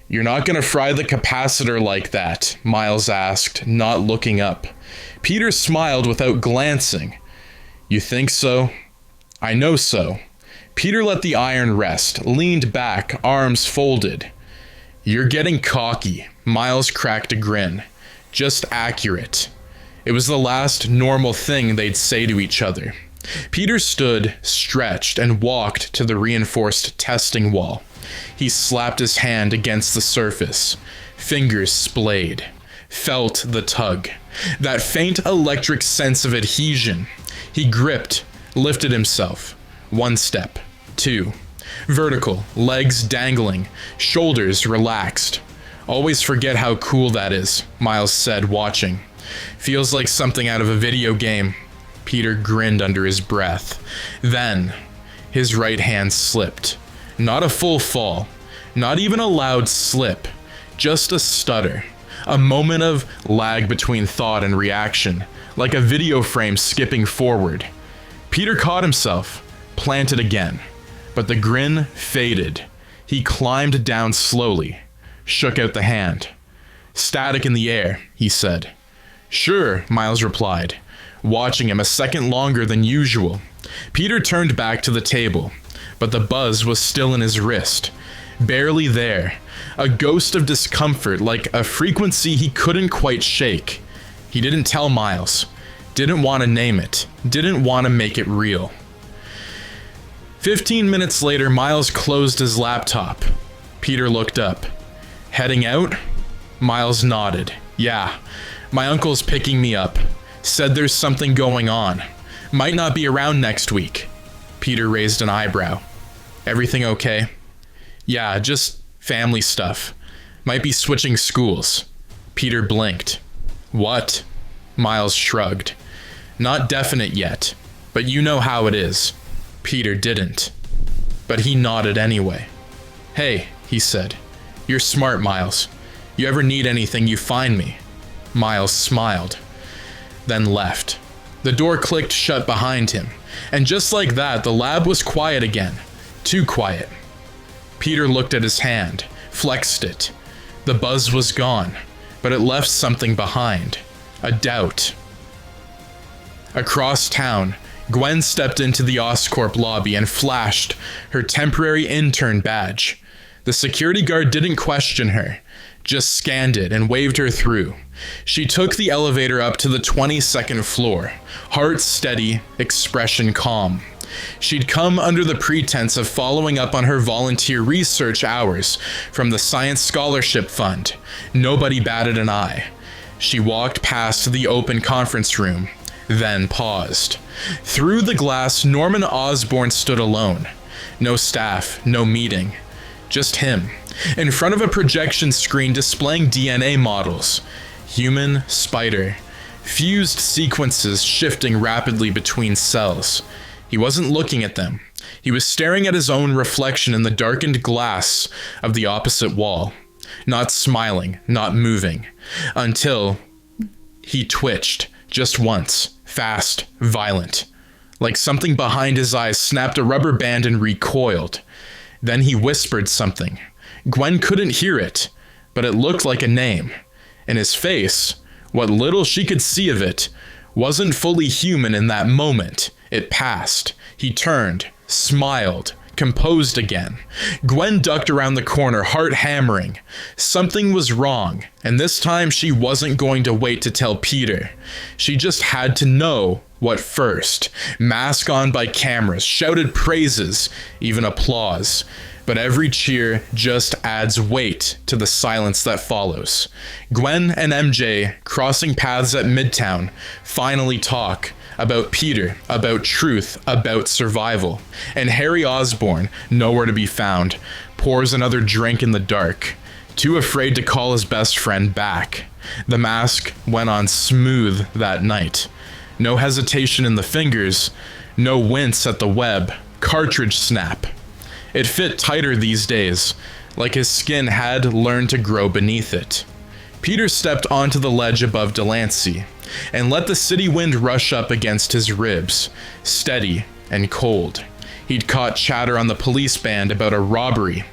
"You're not gonna fry the capacitor like that?" Miles asked, not looking up. Peter smiled without glancing. "You think so?" "I know so." Peter let the iron rest, leaned back, arms folded. "You're getting cocky." Miles cracked a grin. just accurate. It was the last normal thing they'd say to each other. Peter stood, stretched, and walked to the reinforced testing wall. He slapped his hand against the surface. Fingers splayed. Felt the tug. That faint electric sense of adhesion. He gripped, lifted himself. 1 step. 2. Vertical, legs dangling, shoulders relaxed. Always forget how cool that is, Miles said, watching. Feels like something out of a video game. Peter grinned under his breath. Then, his right hand slipped. Not a full fall, not even a loud slip, just a stutter. A moment of lag between thought and reaction, like a video frame skipping forward. Peter caught himself, planted again, but the grin faded. He climbed down slowly, shook out the hand. Static in the air, he said. Sure, Miles replied, watching him a second longer than usual. Peter turned back to the table, but the buzz was still in his wrist. Barely there. A ghost of discomfort, like a frequency he couldn't quite shake. He didn't tell Miles. Didn't want to name it. Didn't want to make it real. 15 minutes later, Miles closed his laptop. Peter looked up. Heading out? Miles nodded. Yeah, my uncle's picking me up. Said there's something going on. Might not be around next week. Peter raised an eyebrow. Everything okay? Yeah, just family stuff. Might be switching schools. Peter blinked. What? Miles shrugged. Not definite yet, but you know how it is. Peter didn't. But he nodded anyway. Hey, he said. You're smart, Miles. You ever need anything, you find me. Miles smiled. Then left. The door clicked shut behind him, and just like that, the lab was quiet again. Too quiet. Peter looked at his hand, flexed it. The buzz was gone, but it left something behind. A doubt. Across town, Gwen stepped into the Oscorp lobby and flashed her temporary intern badge. The security guard didn't question her, just scanned it and waved her through. She took the elevator up to the 22nd floor, heart steady, expression calm. She'd come under the pretense of following up on her volunteer research hours from the Science Scholarship Fund. Nobody batted an eye. She walked past the open conference room, then paused. Through the glass, Norman Osborn stood alone. No staff, no meeting. Just him, in front of a projection screen displaying DNA models. Human, spider, fused sequences shifting rapidly between cells. He wasn't looking at them. He was staring at his own reflection in the darkened glass of the opposite wall. Not smiling, not moving. Until he twitched, just once, fast, violent. Like something behind his eyes snapped a rubber band and recoiled. Then he whispered something. Gwen couldn't hear it, but it looked like a name. And his face, what little she could see of it, wasn't fully human in that moment. It passed. He turned, smiled, composed again. Gwen ducked around the corner, heart hammering. Something was wrong, and this time she wasn't going to wait to tell Peter. She just had to know what first. Mask on by cameras, shouted praises, even applause. But every cheer just adds weight to the silence that follows. Gwen and MJ, crossing paths at Midtown, finally talk about Peter, about truth, about survival. And Harry Osborn, nowhere to be found, pours another drink in the dark, too afraid to call his best friend back. The mask went on smooth that night. No hesitation in the fingers, no wince at the web, cartridge snap. It fit tighter these days, like his skin had learned to grow beneath it. Peter stepped onto the ledge above Delancey, and let the city wind rush up against his ribs, steady and cold. He'd caught chatter on the police band about a robbery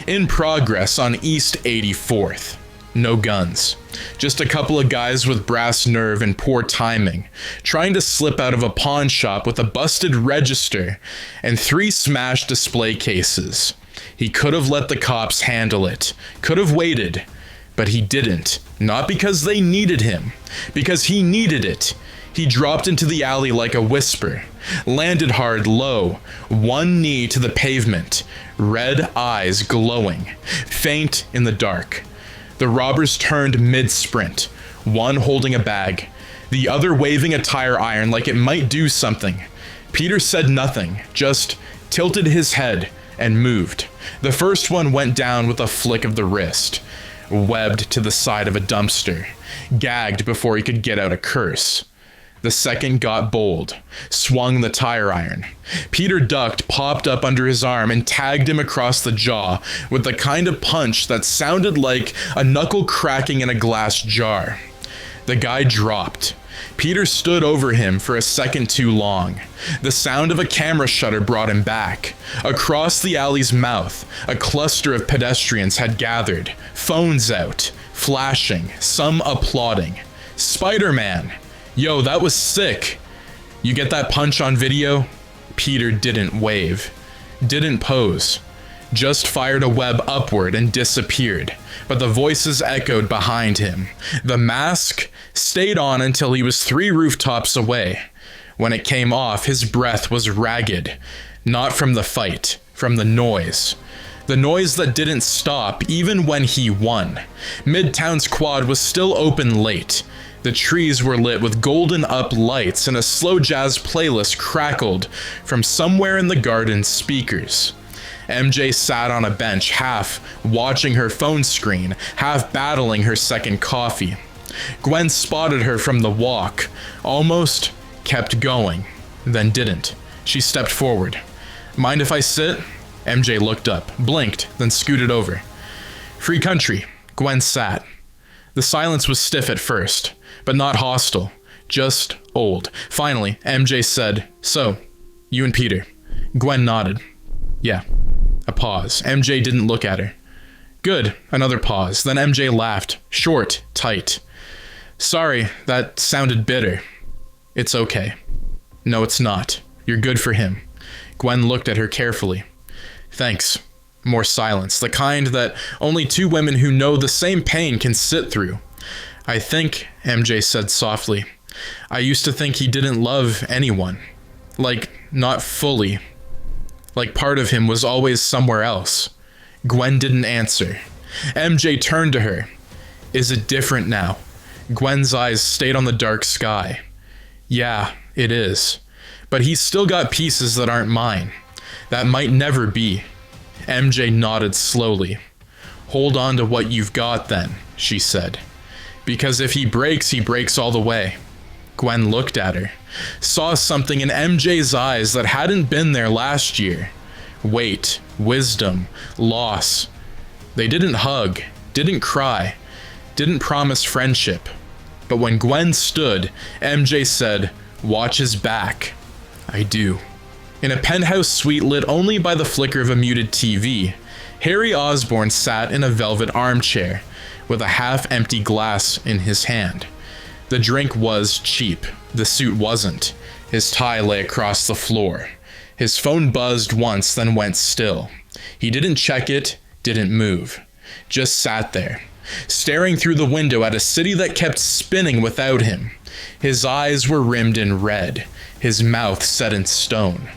in progress on East 84th. No guns. Just a couple of guys with brass nerve and poor timing, trying to slip out of a pawn shop with a busted register and 3 smashed display cases. He could have let the cops handle it, could have waited, But he didn't. Not because they needed him. Because he needed it. He dropped into the alley like a whisper, landed hard low, one knee to the pavement, red eyes glowing, faint in the dark. The robbers turned mid-sprint, one holding a bag, the other waving a tire iron like it might do something. Peter said nothing, just tilted his head and moved. The first one went down with a flick of the wrist, webbed to the side of a dumpster, gagged before he could get out a curse. The second got bold, swung the tire iron. Peter ducked, popped up under his arm, and tagged him across the jaw with the kind of punch that sounded like a knuckle cracking in a glass jar. The guy dropped. Peter stood over him for a second too long. The sound of a camera shutter brought him back. Across the alley's mouth, a cluster of pedestrians had gathered, phones out, flashing, some applauding. Spider-Man! Yo, that was sick. You get that punch on video? Peter didn't wave, didn't pose, just fired a web upward and disappeared, but the voices echoed behind him. The mask stayed on until he was 3 rooftops away. When it came off, his breath was ragged, not from the fight, from the noise. The noise that didn't stop even when he won. Midtown's quad was still open late. The trees were lit with golden up lights and a slow jazz playlist crackled from somewhere in the garden's speakers. MJ sat on a bench, half watching her phone screen, half battling her second coffee. Gwen spotted her from the walk, almost kept going, then didn't. She stepped forward. Mind if I sit? MJ looked up, blinked, then scooted over. Free country. Gwen sat. The silence was stiff at first, but not hostile, just old. Finally, MJ said, "So, you and Peter." Gwen nodded. "Yeah." A pause. MJ didn't look at her. "Good." Another pause. Then MJ laughed, short, tight. "Sorry, that sounded bitter." "It's okay." "No, it's not. You're good for him." Gwen looked at her carefully. "Thanks." More silence, the kind that only 2 women who know the same pain can sit through. "I think," MJ said softly, "I used to think he didn't love anyone. Like, not fully. Like part of him was always somewhere else." Gwen didn't answer. MJ turned to her. "Is it different now?" Gwen's eyes stayed on the dark sky. "Yeah, it is. But he's still got pieces that aren't mine. That might never be." MJ nodded slowly. "Hold on to what you've got then," she said. "Because if he breaks all the way." Gwen looked at her, saw something in MJ's eyes that hadn't been there last year. Weight, wisdom, loss. They didn't hug, didn't cry, didn't promise friendship. But when Gwen stood, MJ said, "Watch his back." "I do." In a penthouse suite lit only by the flicker of a muted TV, Harry Osborn sat in a velvet armchair with a half-empty glass in his hand. The drink was cheap. The suit wasn't. His tie lay across the floor. His phone buzzed once, then went still. He didn't check it, didn't move. Just sat there, staring through the window at a city that kept spinning without him. His eyes were rimmed in red, his mouth set in stone.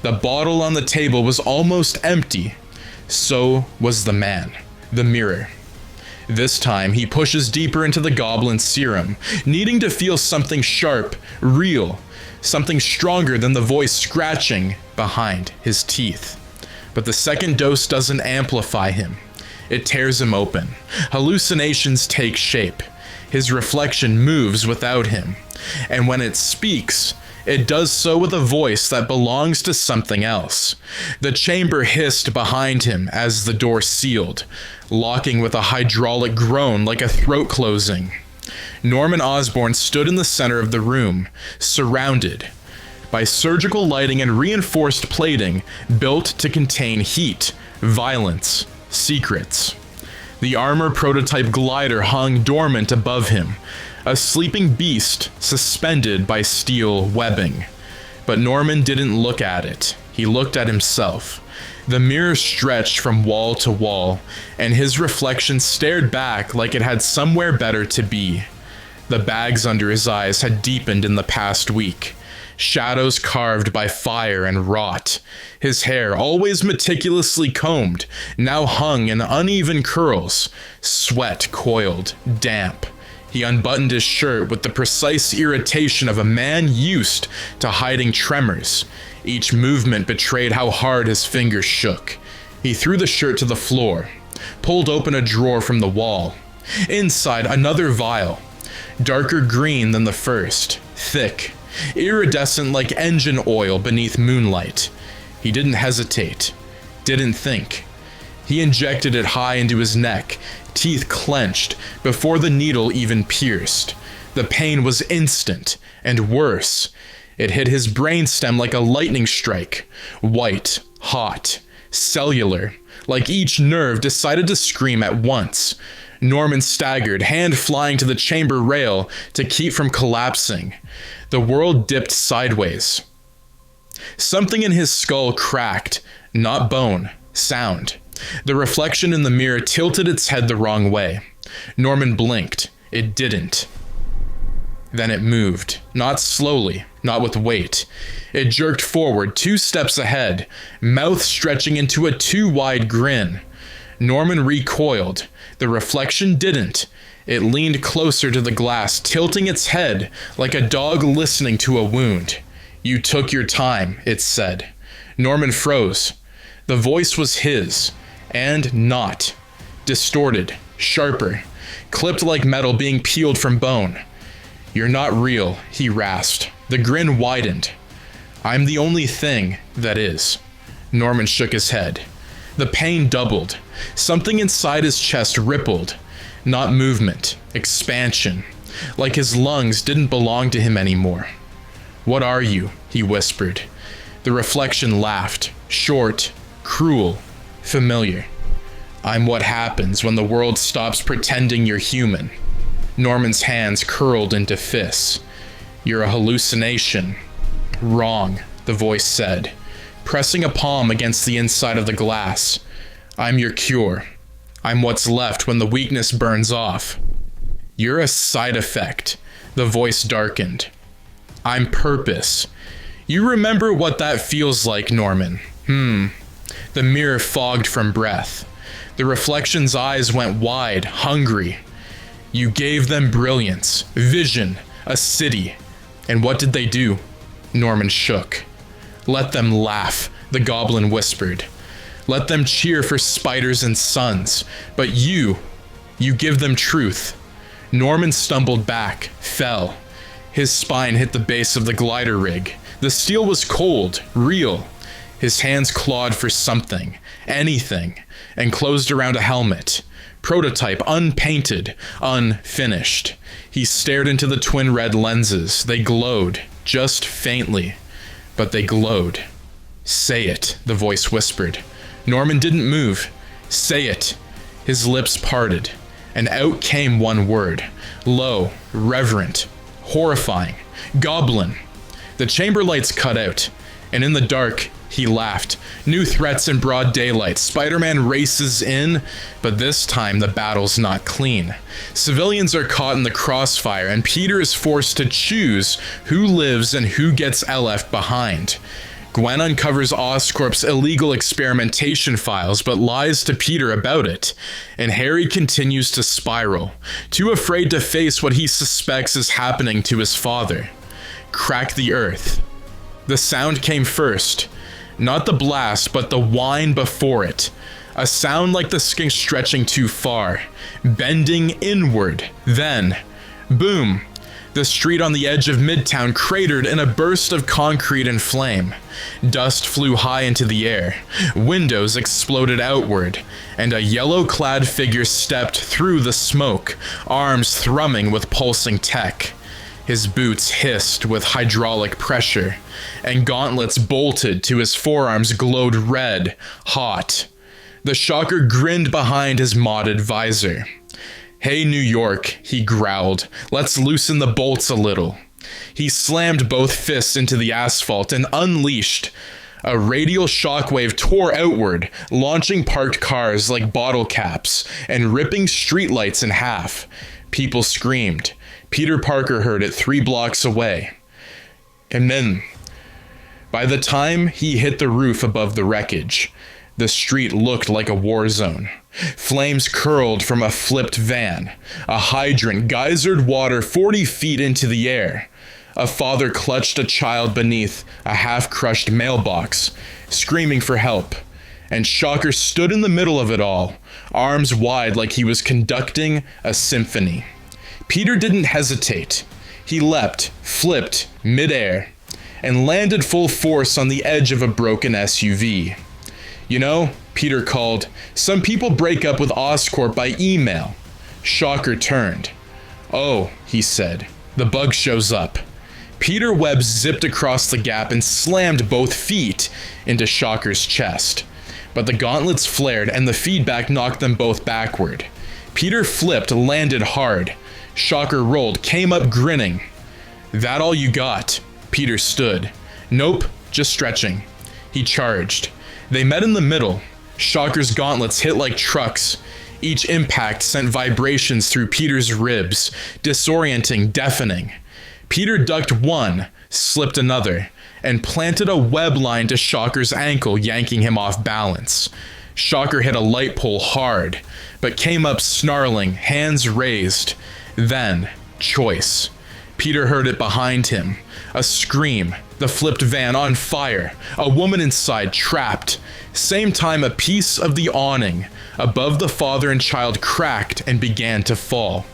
The bottle on the table was almost empty. So was the man, the mirror. This time, he pushes deeper into the goblin serum, needing to feel something sharp, real, something stronger than the voice scratching behind his teeth. But the second dose doesn't amplify him. It tears him open. Hallucinations take shape. His reflection moves without him. And when it speaks, it does so with a voice that belongs to something else. The chamber hissed behind him as the door sealed, locking with a hydraulic groan like a throat closing. Norman Osborn stood in the center of the room, surrounded by surgical lighting and reinforced plating built to contain heat, violence, secrets. The armor prototype glider hung dormant above him, a sleeping beast suspended by steel webbing. But Norman didn't look at it. He looked at himself. The mirror stretched from wall to wall, and his reflection stared back like it had somewhere better to be. The bags under his eyes had deepened in the past week, shadows carved by fire and rot. His hair, always meticulously combed, now hung in uneven curls. Sweat coiled, damp. He unbuttoned his shirt with the precise irritation of a man used to hiding tremors. Each movement betrayed how hard his fingers shook. He threw the shirt to the floor, pulled open a drawer from the wall. Inside, another vial, darker green than the first, thick, iridescent like engine oil beneath moonlight. He didn't hesitate, didn't think. He injected it high into his neck, teeth clenched, before the needle even pierced. The pain was instant, and worse. It hit his brainstem like a lightning strike, white, hot, cellular, like each nerve decided to scream at once. Norman staggered, hand flying to the chamber rail to keep from collapsing. The world dipped sideways. Something in his skull cracked, not bone, sound. The reflection in the mirror tilted its head the wrong way. Norman blinked. It didn't. Then it moved, not slowly, not with weight. It jerked forward 2 steps ahead, mouth stretching into a too wide grin. Norman recoiled. The reflection didn't. It leaned closer to the glass, tilting its head like a dog listening to a wound. "You took your time," it said. Norman froze. The voice was his, and not. Distorted, sharper, clipped like metal being peeled from bone. "You're not real," he rasped. The grin widened. "I'm the only thing that is." Norman shook his head. The pain doubled. Something inside his chest rippled. Not movement, expansion. Like his lungs didn't belong to him anymore. "What are you?" he whispered. The reflection laughed, short, cruel, familiar. "I'm what happens when the world stops pretending you're human." Norman's hands curled into fists. "You're a hallucination." "Wrong," the voice said, pressing a palm against the inside of the glass. "I'm your cure. I'm what's left when the weakness burns off." "You're a side effect," the voice darkened. "I'm purpose. You remember what that feels like, Norman?" The mirror fogged from breath. The reflection's eyes went wide, hungry. "You gave them brilliance, vision, a city. And what did they do?" Norman shook. "Let them laugh," the goblin whispered. "Let them cheer for spiders and suns. But you give them truth." Norman stumbled back, fell. His spine hit the base of the glider rig. The steel was cold, real. His hands clawed for something, anything, and closed around a helmet. Prototype, unpainted, unfinished. He stared into the twin red lenses. They glowed, just faintly, but they glowed. "Say it," the voice whispered. Norman didn't move. "Say it." His lips parted, and out came one word. Low, reverent, horrifying. "Goblin." The chamber lights cut out, and in the dark, he laughed. New threats in broad daylight. Spider-Man races in, but this time the battle's not clean. Civilians are caught in the crossfire, and Peter is forced to choose who lives and who gets left behind. Gwen uncovers Oscorp's illegal experimentation files, but lies to Peter about it. And Harry continues to spiral, too afraid to face what he suspects is happening to his father. Crack the earth. The sound came first. Not the blast, but the whine before it. A sound like the skink stretching too far, bending inward. Then, boom! The street on the edge of Midtown cratered in a burst of concrete and flame. Dust flew high into the air. Windows exploded outward, and a yellow-clad figure stepped through the smoke, arms thrumming with pulsing tech. His boots hissed with hydraulic pressure, and gauntlets bolted to his forearms glowed red, hot. The shocker grinned behind his modded visor. "Hey, New York," he growled. "Let's loosen the bolts a little." He slammed both fists into the asphalt and unleashed A radial shockwave tore outward, launching parked cars like bottle caps and ripping streetlights in half. People screamed. Peter Parker heard it 3 blocks away. And then, by the time he hit the roof above the wreckage, the street looked like a war zone. Flames curled from a flipped van. A hydrant geysered water 40 feet into the air. A father clutched a child beneath a half-crushed mailbox, screaming for help. And Shocker stood in the middle of it all, arms wide like he was conducting a symphony. Peter didn't hesitate. He leapt, flipped, midair, and landed full force on the edge of a broken SUV. You know, Peter called, some people break up with Oscorp by email. Shocker turned. Oh, he said, the bug shows up. Peter Webb zipped across the gap and slammed both feet into Shocker's chest. But the gauntlets flared and the feedback knocked them both backward. Peter flipped, landed hard. Shocker rolled, came up grinning. That all you got? Peter stood. Nope, just stretching. He charged. They met in the middle. Shocker's gauntlets hit like trucks. Each impact sent vibrations through Peter's ribs, disorienting, deafening. Peter ducked one, slipped another, and planted a web line to Shocker's ankle, yanking him off balance. Shocker hit a light pole hard, but came up snarling, hands raised. Then, choice. Peter heard it behind him. A scream, the flipped van on fire, a woman inside trapped. Same time, a piece of the awning above the father and child cracked and began to fall.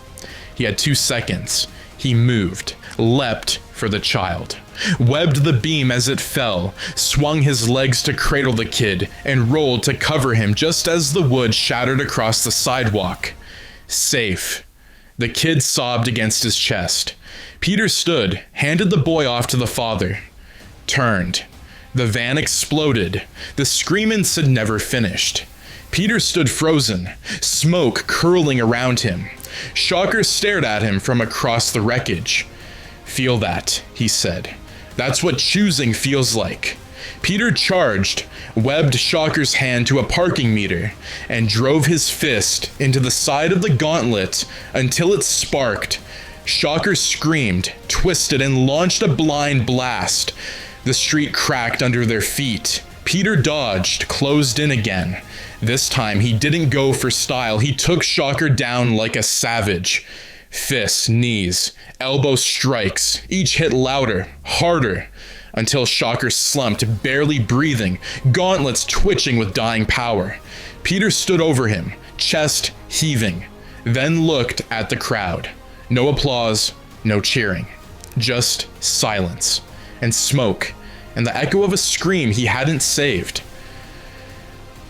He had 2 seconds. He moved, leapt for the child, webbed the beam as it fell, swung his legs to cradle the kid, and rolled to cover him just as the wood shattered across the sidewalk. Safe. The kid sobbed against his chest. Peter stood, handed the boy off to the father, turned. The van exploded. The screamings had never finished. Peter stood frozen, smoke curling around him. Shocker stared at him from across the wreckage. Feel that, he said. That's what choosing feels like. Peter charged, webbed Shocker's hand to a parking meter, and drove his fist into the side of the gauntlet until it sparked. Shocker screamed, twisted, and launched a blind blast. The street cracked under their feet. Peter dodged, closed in again. This time, he didn't go for style. He took Shocker down like a savage. Fists, knees, elbow strikes, each hit louder, harder, until Shocker slumped, barely breathing, gauntlets twitching with dying power. Peter stood over him, chest heaving, then looked at the crowd. No applause, no cheering. Just silence, and smoke, and the echo of a scream he hadn't saved.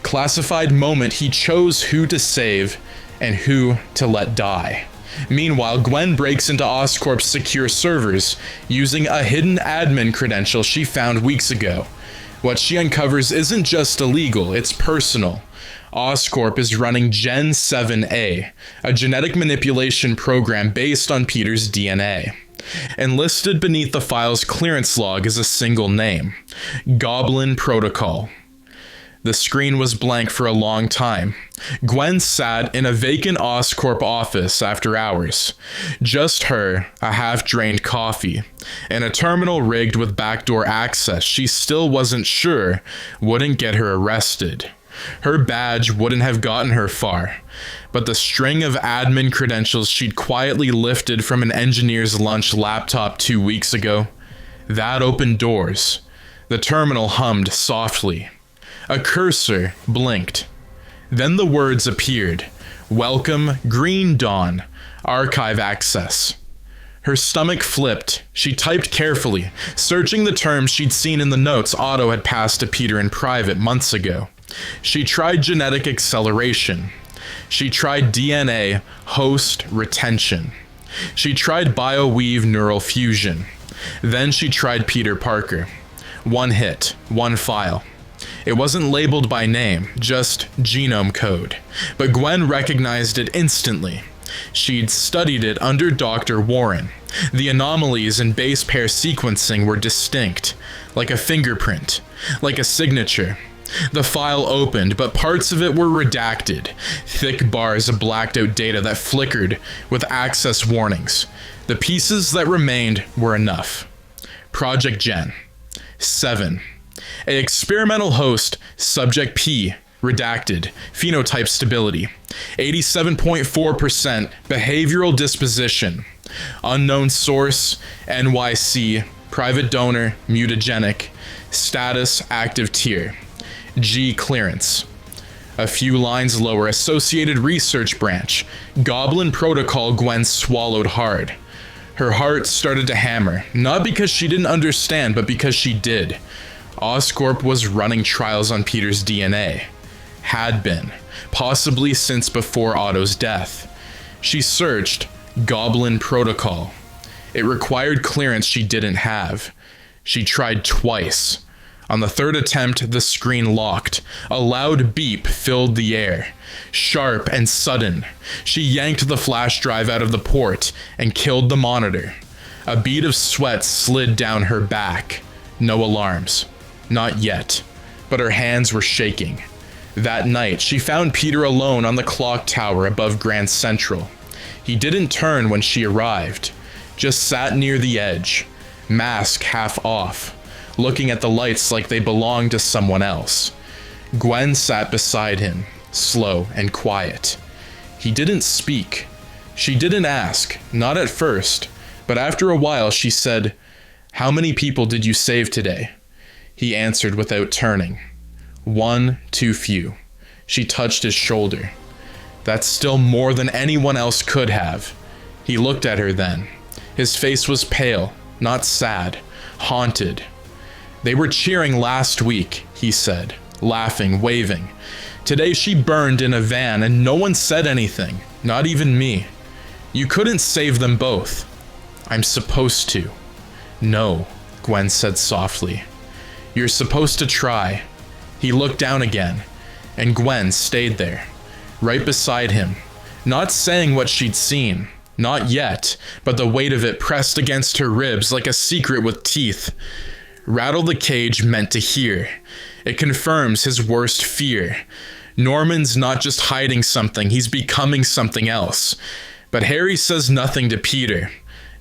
Classified moment, he chose who to save and who to let die. Meanwhile, Gwen breaks into Oscorp's secure servers using a hidden admin credential she found weeks ago. What she uncovers isn't just illegal, it's personal. Oscorp is running Gen 7A, a genetic manipulation program based on Peter's DNA. And listed beneath the file's clearance log is a single name: Goblin Protocol. The screen was blank for a long time. Gwen sat in a vacant Oscorp office after hours. Just her, a half-drained coffee, and a terminal rigged with backdoor access she still wasn't sure wouldn't get her arrested. Her badge wouldn't have gotten her far, but the string of admin credentials she'd quietly lifted from an engineer's lunch laptop 2 weeks ago, that opened doors. The terminal hummed softly. A cursor blinked. Then the words appeared. Welcome, Green Dawn. Archive access. Her stomach flipped. She typed carefully, searching the terms she'd seen in the notes Otto had passed to Peter in private months ago. She tried genetic acceleration. She tried DNA host retention. She tried bioweave neural fusion. Then she tried Peter Parker. One hit, one file. It wasn't labeled by name, just genome code. But Gwen recognized it instantly. She'd studied it under Dr. Warren. The anomalies in base pair sequencing were distinct, like a fingerprint, like a signature. The file opened, but parts of it were redacted, thick bars of blacked out data that flickered with access warnings. The pieces that remained were enough. Project Gen. 7. A experimental host, subject P, redacted, phenotype stability, 87.4% behavioral disposition, unknown source, NYC, private donor, mutagenic, status, active tier, G clearance. A few lines lower, associated research branch, goblin protocol. Gwen swallowed hard. Her heart started to hammer, not because she didn't understand, but because she did. Oscorp was running trials on Peter's DNA. Had been, possibly since before Otto's death. She searched Goblin Protocol. It required clearance she didn't have. She tried twice. On the third attempt, the screen locked. A loud beep filled the air. Sharp and sudden. She yanked the flash drive out of the port and killed the monitor. A bead of sweat slid down her back. No alarms. Not yet. But her hands were shaking. That night, she found Peter alone on the clock tower above Grand Central. He didn't turn when she arrived. Just sat near the edge. Mask half off. Looking at the lights like they belonged to someone else. Gwen sat beside him, slow and quiet. He didn't speak. She didn't ask, not at first, but after a while she said, "How many people did you save today?" He answered without turning. "One too few." She touched his shoulder. "That's still more than anyone else could have." He looked at her then. His face was pale, not sad, haunted. "They were cheering last week," he said, laughing, waving. "Today she burned in a van and no one said anything, not even me. You couldn't save them both." "I'm supposed to." "No," Gwen said softly. "You're supposed to try." He looked down again, and Gwen stayed there, right beside him, not saying what she'd seen, not yet, but the weight of it pressed against her ribs like a secret with teeth. Rattle the cage meant to hear. It confirms his worst fear. Norman's not just hiding something, he's becoming something else. But Harry says nothing to Peter.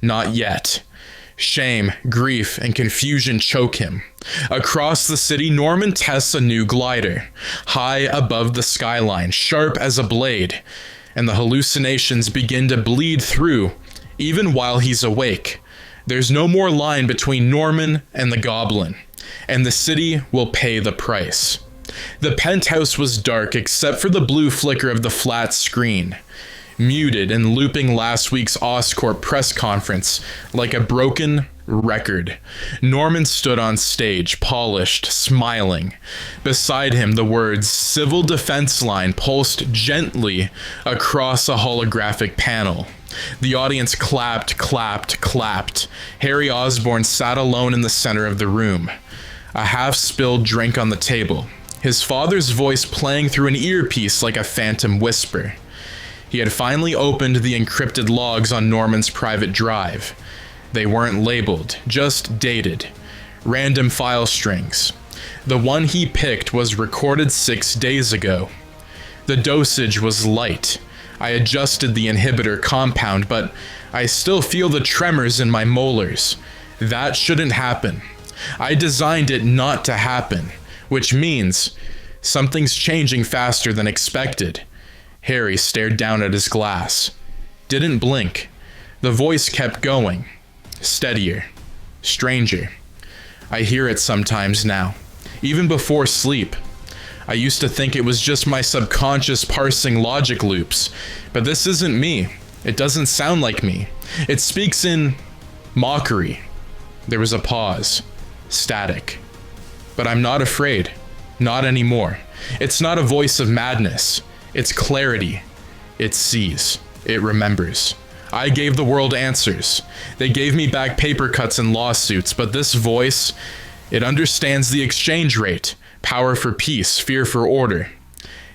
Not yet. Shame, grief, and confusion choke him. Across the city, Norman tests a new glider, high above the skyline, sharp as a blade, and the hallucinations begin to bleed through, even while he's awake. There's no more line between Norman and the goblin, and the city will pay the price. The penthouse was dark except for the blue flicker of the flat screen, muted and looping last week's Oscorp press conference like a broken record. Norman stood on stage, polished, smiling. Beside him, the words "Civil Defense Line" pulsed gently across a holographic panel. The audience clapped, clapped, clapped. Harry Osborn sat alone in the center of the room, a half-spilled drink on the table, his father's voice playing through an earpiece like a phantom whisper. He had finally opened the encrypted logs on Norman's private drive. They weren't labeled, just dated. Random file strings. The one he picked was recorded 6 days ago. The dosage was light. I adjusted the inhibitor compound, but I still feel the tremors in my molars. That shouldn't happen. I designed it not to happen, which means something's changing faster than expected. Harry stared down at his glass. Didn't blink. The voice kept going. Steadier. Stranger. I hear it sometimes now, even before sleep. I used to think it was just my subconscious parsing logic loops, but this isn't me. It doesn't sound like me. It speaks in mockery. There was a pause. Static. But I'm not afraid. Not anymore. It's not a voice of madness. It's clarity. It sees. It remembers. I gave the world answers. They gave me back paper cuts and lawsuits, but this voice, it understands the exchange rate. Power for peace, fear for order.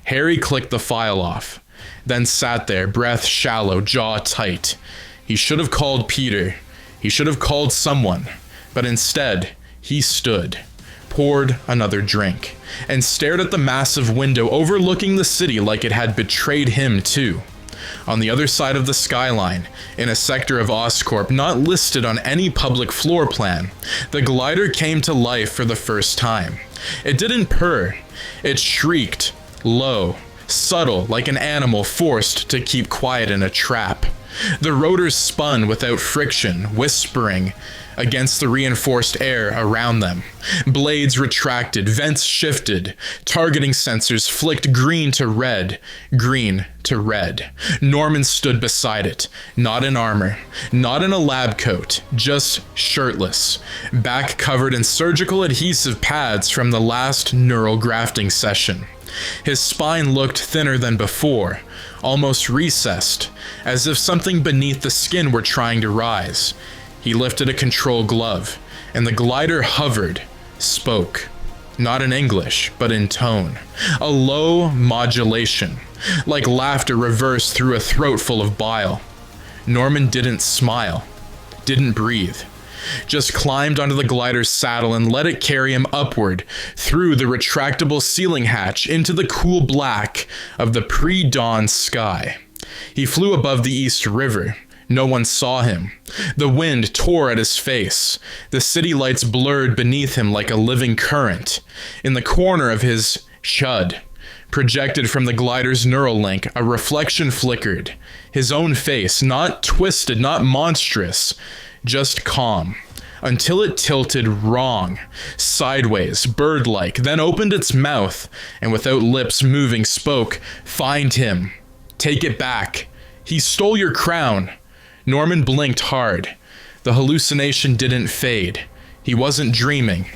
Harry clicked the file off. then sat there, breath shallow, jaw tight. He should have called Peter. He should have called someone. But instead, he stood, poured another drink, and stared at the massive window overlooking the city like it had betrayed him too. On the other side of the skyline, in a sector of Oscorp not listed on any public floor plan, the glider came to life for the first time. It didn't purr. It shrieked, low, subtle, like an animal forced to keep quiet in a trap. The rotors spun without friction, whispering against the reinforced air around them. Blades retracted, vents shifted, targeting sensors flicked green to red, green to red. Norman stood beside it, not in armor, not in a lab coat, just shirtless, back covered in surgical adhesive pads from the last neural grafting session. His spine looked thinner than before, almost recessed, as if something beneath the skin were trying to rise. He lifted a control glove, and the glider hovered, spoke. Not in English, but in tone. A low modulation, like laughter reversed through a throat full of bile. Norman didn't smile, didn't breathe. Just climbed onto the glider's saddle and let it carry him upward through the retractable ceiling hatch into the cool black of the pre-dawn sky. He flew above the East River. No one saw him. The wind tore at his face. The city lights blurred beneath him like a living current. In the corner of his chud, projected from the glider's neural link, a reflection flickered. His own face, not twisted, not monstrous, just calm, until it tilted wrong, sideways, bird-like, then opened its mouth, and without lips moving spoke, "Find him. Take it back. He stole your crown." Norman blinked hard. The hallucination didn't fade. He wasn't dreaming.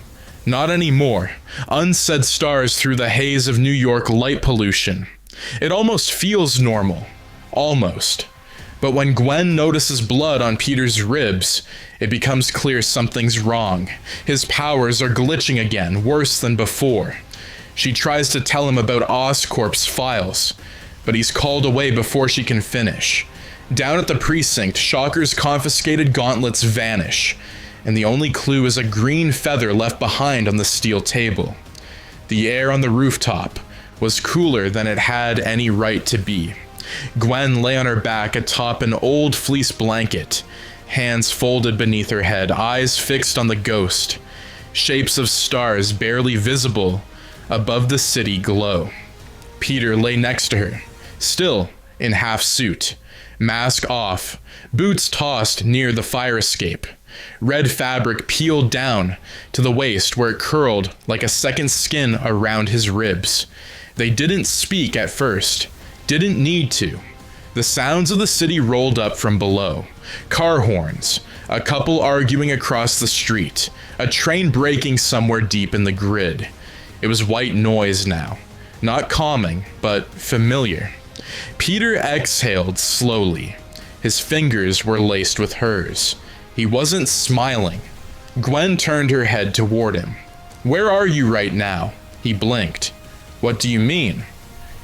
Not anymore. Unsaid stars through the haze of New York light pollution. It almost feels normal. Almost. But when Gwen notices blood on Peter's ribs, it becomes clear something's wrong. His powers are glitching again, worse than before. She tries to tell him about Oscorp's files, but he's called away before she can finish. Down at the precinct, Shocker's confiscated gauntlets vanish, and the only clue is a green feather left behind on the steel table. The air on the rooftop was cooler than it had any right to be. Gwen lay on her back atop an old fleece blanket, hands folded beneath her head, eyes fixed on the ghost. Shapes of stars barely visible above the city glow. Peter lay next to her, still in half suit, mask off, boots tossed near the fire escape. Red fabric peeled down to the waist where it curled like a second skin around his ribs. They didn't speak at first. Didn't need to. The sounds of the city rolled up from below. Car horns, a couple arguing across the street, a train braking somewhere deep in the grid. It was white noise now. Not calming, but familiar. Peter exhaled slowly. His fingers were laced with hers. He wasn't smiling. Gwen turned her head toward him. "Where are you right now?" He blinked. "What do you mean?"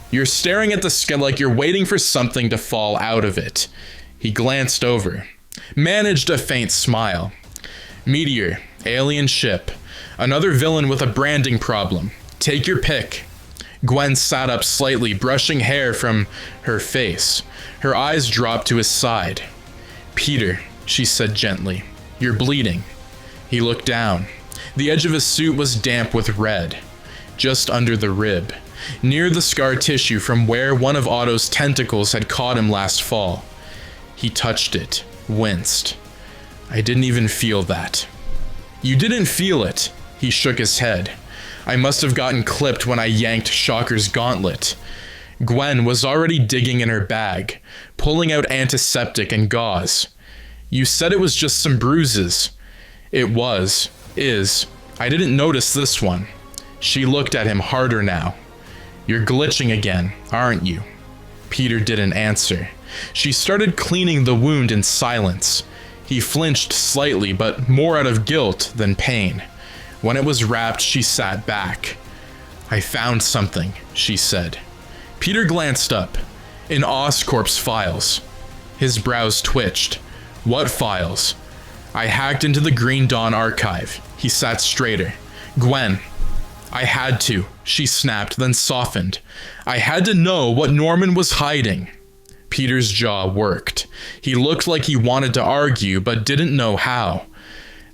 "You're staring at the sky like you're waiting for something to fall out of it." He glanced over, managed a faint smile. "Meteor, alien ship, another villain with a branding problem. Take your pick." Gwen sat up slightly, brushing hair from her face. Her eyes dropped to his side. "Peter," she said gently, "you're bleeding." He looked down. The edge of his suit was damp with red, just under the rib, near the scar tissue from where one of Otto's tentacles had caught him last fall. He touched it, winced. "I didn't even feel that." "You didn't feel it," he shook his head. "I must have gotten clipped when I yanked Shocker's gauntlet." Gwen was already digging in her bag, pulling out antiseptic and gauze. "You said it was just some bruises." "It was, is. I didn't notice this one." She looked at him harder now. "You're glitching again, aren't you?" Peter didn't answer. She started cleaning the wound in silence. He flinched slightly, but more out of guilt than pain. When it was wrapped, she sat back. "I found something," she said. Peter glanced up. In Oscorp's files. His brows twitched. What files? I hacked into the Green Dawn archive. He sat straighter. Gwen. I had to, she snapped, then softened. I had to know what Norman was hiding. Peter's jaw worked. He looked like he wanted to argue, but didn't know how.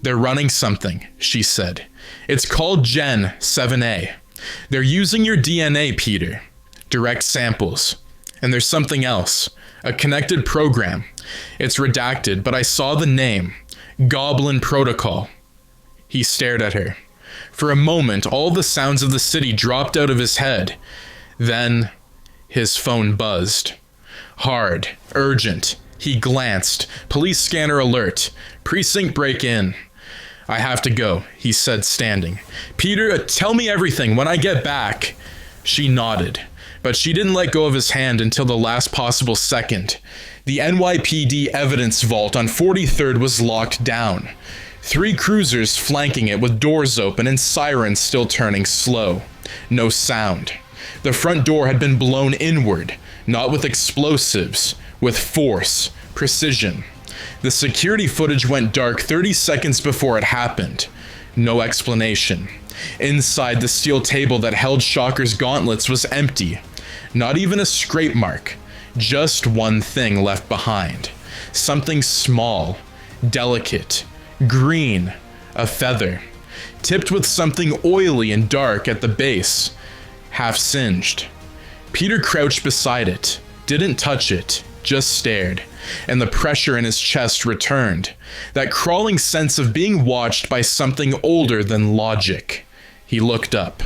They're running something, she said. It's called Gen 7A. They're using your DNA, Peter. Direct samples. And there's something else. A connected program. It's redacted, but I saw the name. Goblin Protocol. He stared at her. For a moment, all the sounds of the city dropped out of his head. Then, his phone buzzed. Hard, urgent. He glanced. Police scanner alert. Precinct break-in. I have to go, he said, standing. Peter, tell me everything when I get back. She nodded, but she didn't let go of his hand until the last possible second. The NYPD evidence vault on 43rd was locked down. 3 cruisers flanking it with doors open and sirens still turning slow. No sound. The front door had been blown inward, not with explosives, with force, precision. The security footage went dark 30 seconds before it happened. No explanation. Inside, the steel table that held Shocker's gauntlets was empty. Not even a scrape mark. Just one thing left behind. Something small, delicate, green, a feather, tipped with something oily and dark at the base, half singed. Peter crouched beside it, didn't touch it, just stared, and the pressure in his chest returned, that crawling sense of being watched by something older than logic. He looked up,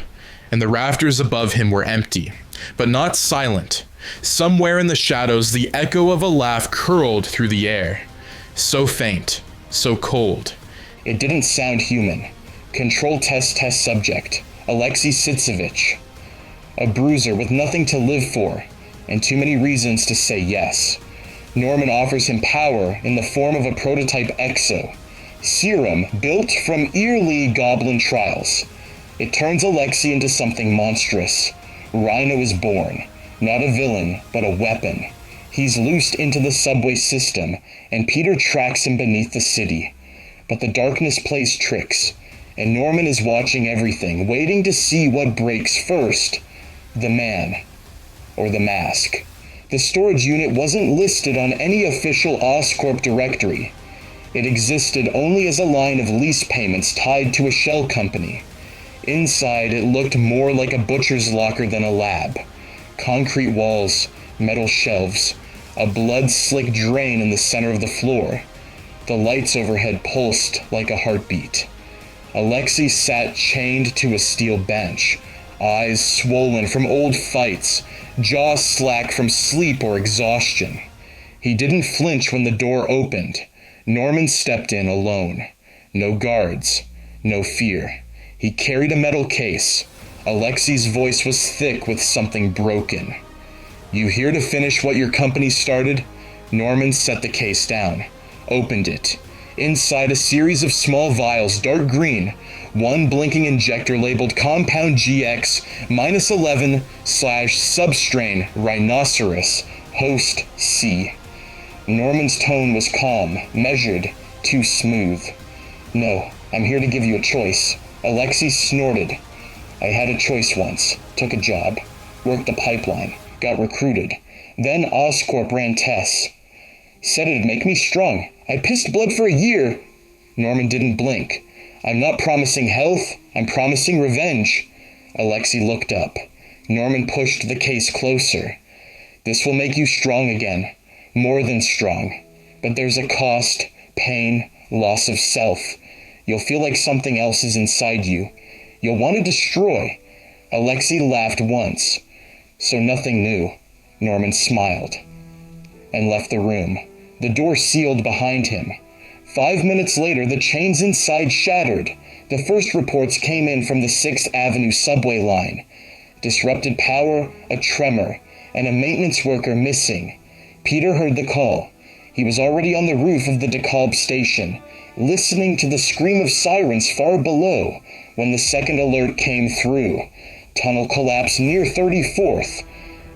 and the rafters above him were empty, but not silent. Somewhere in the shadows, the echo of a laugh curled through the air. So faint, so cold. It didn't sound human. Control test subject, Alexei Sitsevich. A bruiser with nothing to live for, and too many reasons to say yes. Norman offers him power in the form of a prototype exo. Serum built from early goblin trials. It turns Alexei into something monstrous. Rhino is born. Not a villain, but a weapon. He's loosed into the subway system, and Peter tracks him beneath the city. But the darkness plays tricks, and Norman is watching everything, waiting to see what breaks first. The man. Or the mask. The storage unit wasn't listed on any official Oscorp directory. It existed only as a line of lease payments tied to a shell company. Inside, it looked more like a butcher's locker than a lab. Concrete walls, metal shelves, a blood-slick drain in the center of the floor. The lights overhead pulsed like a heartbeat. Alexei sat chained to a steel bench, eyes swollen from old fights, jaw slack from sleep or exhaustion. He didn't flinch when the door opened. Norman stepped in alone. No guards, no fear. He carried a metal case. Alexei's voice was thick with something broken. You here to finish what your company started? Norman set the case down, opened it. Inside, a series of small vials, dark green, one blinking injector labeled Compound GX -11/substrain Rhinoceros, Host C. Norman's tone was calm, measured, too smooth. No, I'm here to give you a choice. Alexei snorted. I had a choice once, took a job, worked the pipeline, got recruited. Then Oscorp ran tests. Said it'd make me strong. I pissed blood for a year. Norman didn't blink. I'm not promising health, I'm promising revenge. Alexei looked up. Norman pushed the case closer. This will make you strong again. More than strong. But there's a cost, pain, loss of self. You'll feel like something else is inside you. You'll want to destroy. Alexei laughed once. So nothing new. Norman smiled. And left the room. The door sealed behind him. 5 minutes later, the chains inside shattered. The first reports came in from the 6th Avenue subway line. Disrupted power, a tremor, and a maintenance worker missing. Peter heard the call. He was already on the roof of the DeKalb station, listening to the scream of sirens far below when the second alert came through. Tunnel collapse near 34th.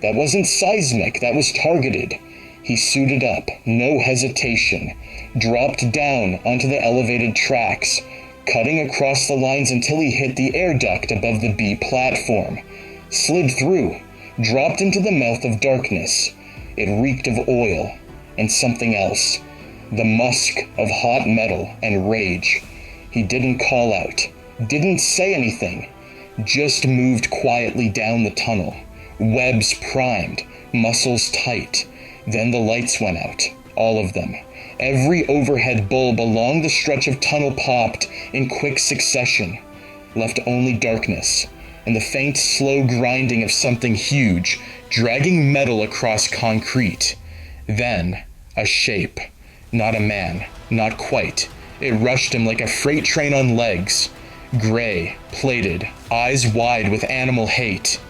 That wasn't seismic, that was targeted. He suited up, no hesitation, dropped down onto the elevated tracks, cutting across the lines until he hit the air duct above the B platform, slid through, dropped into the mouth of darkness. It reeked of oil and something else, the musk of hot metal and rage. He didn't call out, didn't say anything, just moved quietly down the tunnel, webs primed, muscles tight. Then the lights went out, all of them. Every overhead bulb along the stretch of tunnel popped in quick succession, left only darkness, and the faint, slow grinding of something huge, dragging metal across concrete. Then, a shape. Not a man, not quite. It rushed him like a freight train on legs. Gray, plated, eyes wide with animal hate.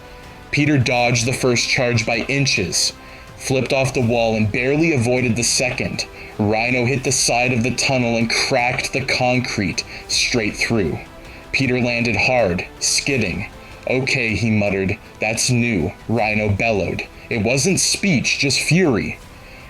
Peter dodged the first charge by inches, flipped off the wall and barely avoided the second. Rhino hit the side of the tunnel and cracked the concrete straight through. Peter landed hard, skidding. "Okay," he muttered. "That's new," Rhino bellowed. It wasn't speech, just fury.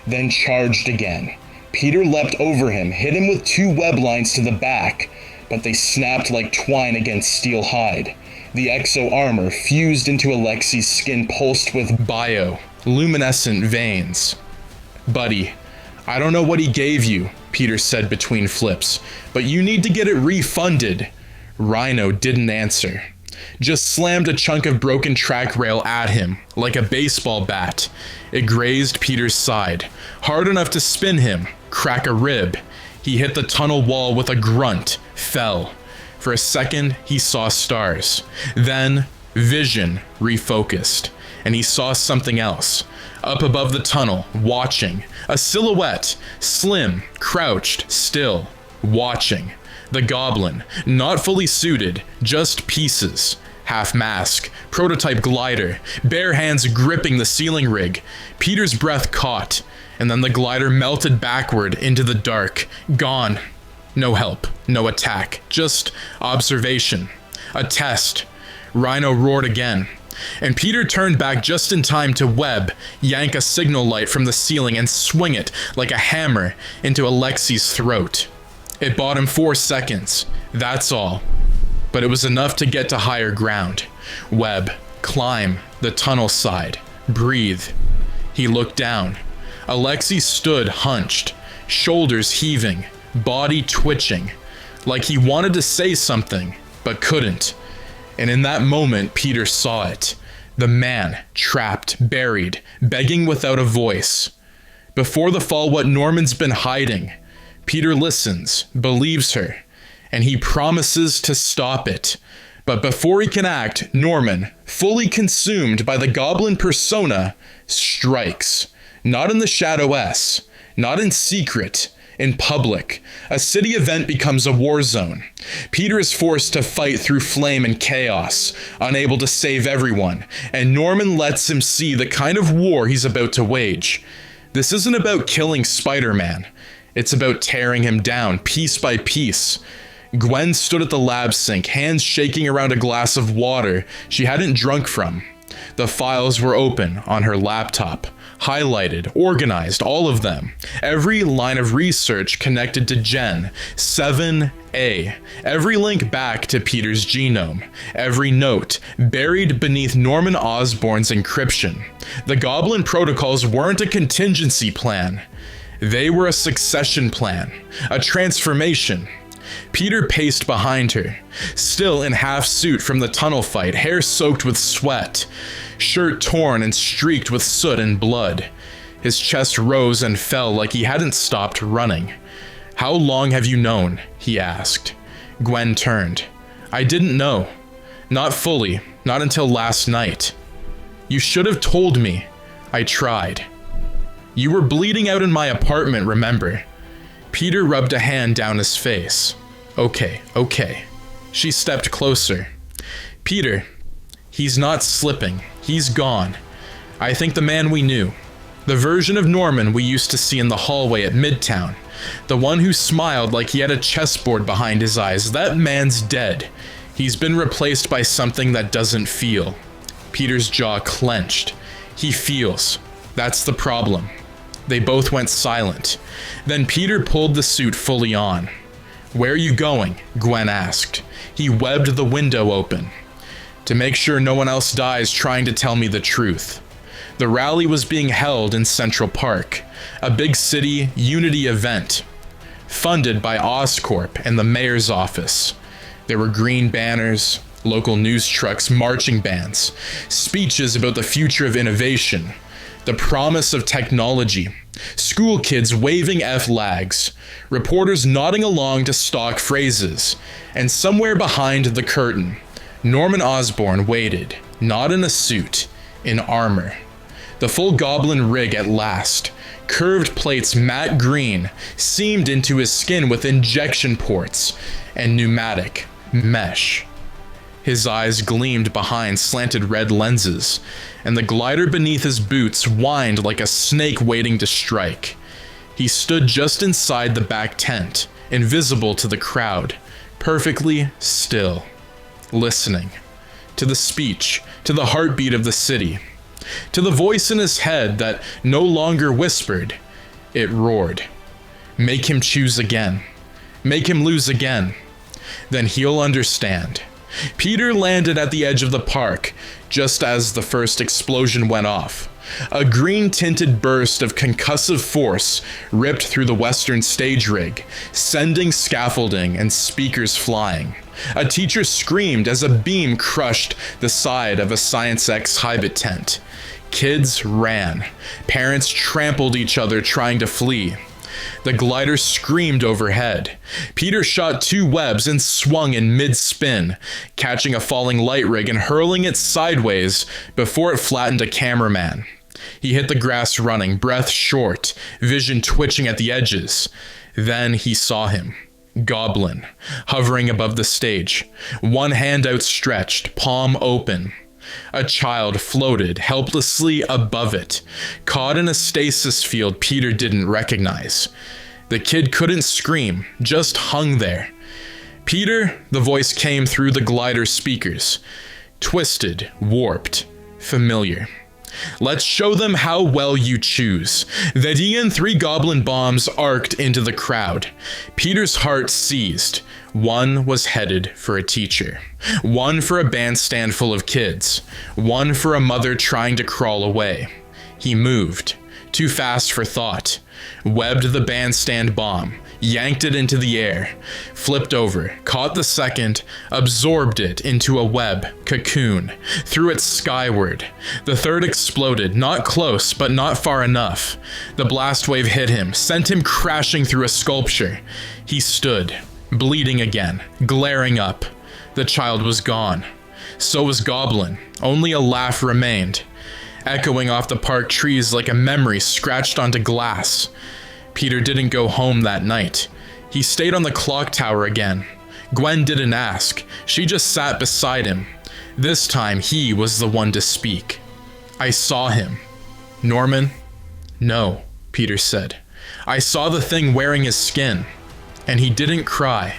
Then charged again. Peter leapt over him, hit him with 2 web lines to the back, but they snapped like twine against steel hide. The exo armor fused into Alexi's skin, pulsed with bioluminescent veins. "Buddy, I don't know what he gave you," Peter said between flips, "but you need to get it refunded." Rhino didn't answer, just slammed a chunk of broken track rail at him, like a baseball bat. It grazed Peter's side, hard enough to spin him, crack a rib. He hit the tunnel wall with a grunt, fell. For a second, he saw stars. Then, vision refocused, and he saw something else. Up above the tunnel, watching. A silhouette, slim, crouched, still, watching. The goblin, not fully suited, just pieces. Half mask, prototype glider, bare hands gripping the ceiling rig. Peter's breath caught, and then the glider melted backward into the dark, gone. No help, no attack, just observation. A test. Rhino roared again, and Peter turned back just in time to yank a signal light from the ceiling and swing it like a hammer into Alexi's throat. It bought him 4 seconds, that's all. But it was enough to get to higher ground. Climb the tunnel side, breathe. He looked down. Alexi stood hunched, shoulders heaving, body twitching, like he wanted to say something, but couldn't. And in that moment, Peter saw it. The man, trapped, buried, begging without a voice. Before the fall, what Norman's been hiding. Peter listens, believes her, and he promises to stop it. But before he can act, Norman, fully consumed by the goblin persona, strikes. Not in the Shadow S, not in secret, in public. A city event becomes a war zone. Peter is forced to fight through flame and chaos, unable to save everyone, and Norman lets him see the kind of war he's about to wage. This isn't about killing Spider-Man. It's about tearing him down, piece by piece. Gwen stood at the lab sink, hands shaking around a glass of water she hadn't drunk from. The files were open on her laptop, highlighted, organized, all of them. Every line of research connected to Gen 7A. Every link back to Peter's genome. Every note buried beneath Norman Osborn's encryption. The Goblin protocols weren't a contingency plan. They were a succession plan, a transformation. Peter paced behind her, still in half suit from the tunnel fight, hair soaked with sweat, shirt torn and streaked with soot and blood. His chest rose and fell like he hadn't stopped running. "How long have you known?" he asked. Gwen turned. "I didn't know. Not fully, not until last night." "You should have told me." "I tried." "You were bleeding out in my apartment, remember?" Peter rubbed a hand down his face. Okay. She stepped closer. "Peter, he's not slipping. He's gone. I think the man we knew. The version of Norman we used to see in the hallway at Midtown. The one who smiled like he had a chessboard behind his eyes. That man's dead. He's been replaced by something that doesn't feel." Peter's jaw clenched. He feels. That's the problem. They both went silent. Then Peter pulled the suit fully on. "Where are you going?" Gwen asked. He webbed the window open. "To make sure no one else dies trying to tell me the truth." The rally was being held in Central Park, a big city unity event, funded by Oscorp and the mayor's office. There were green banners, local news trucks, marching bands, speeches about the future of innovation, the promise of technology, school kids waving flags, reporters nodding along to stock phrases, and somewhere behind the curtain, Norman Osborn waited, not in a suit, in armor. The full goblin rig at last, curved plates matte green, seamed into his skin with injection ports and pneumatic mesh. His eyes gleamed behind slanted red lenses, and the glider beneath his boots whined like a snake waiting to strike. He stood just inside the back tent, invisible to the crowd, perfectly still, listening to the speech, to the heartbeat of the city, to the voice in his head that no longer whispered, it roared. Make him choose again. Make him lose again. Then he'll understand. Peter landed at the edge of the park, just as the first explosion went off. A green-tinted burst of concussive force ripped through the western stage rig, sending scaffolding and speakers flying. A teacher screamed as a beam crushed the side of a Science X Hybit tent. Kids ran. Parents trampled each other trying to flee. The glider screamed overhead. Peter shot 2 webs and swung in mid-spin, catching a falling light rig and hurling it sideways before it flattened a cameraman. He hit the grass running, breath short, vision twitching at the edges. Then he saw him. Goblin, hovering above the stage, one hand outstretched, palm open. A child floated helplessly above it, caught in a stasis field Peter didn't recognize. The kid couldn't scream, just hung there. "Peter," the voice came through the glider speakers. Twisted, warped, familiar. "Let's show them how well you choose." The D&3 goblin bombs arced into the crowd. Peter's heart seized. One was headed for a teacher. One for a bandstand full of kids. One for a mother trying to crawl away. He moved, too fast for thought, webbed the bandstand bomb, yanked it into the air, flipped over, caught the second, absorbed it into a web, cocoon, threw it skyward. The third exploded, not close, but not far enough. The blast wave hit him, sent him crashing through a sculpture. He stood, bleeding again, glaring up. The child was gone. So was Goblin. Only a laugh remained, echoing off the park trees like a memory scratched onto glass. Peter didn't go home that night. He stayed on the clock tower again. Gwen didn't ask. She just sat beside him. This time he was the one to speak. "I saw him." "Norman?" "No," Peter said. "I saw the thing wearing his skin." And he didn't cry,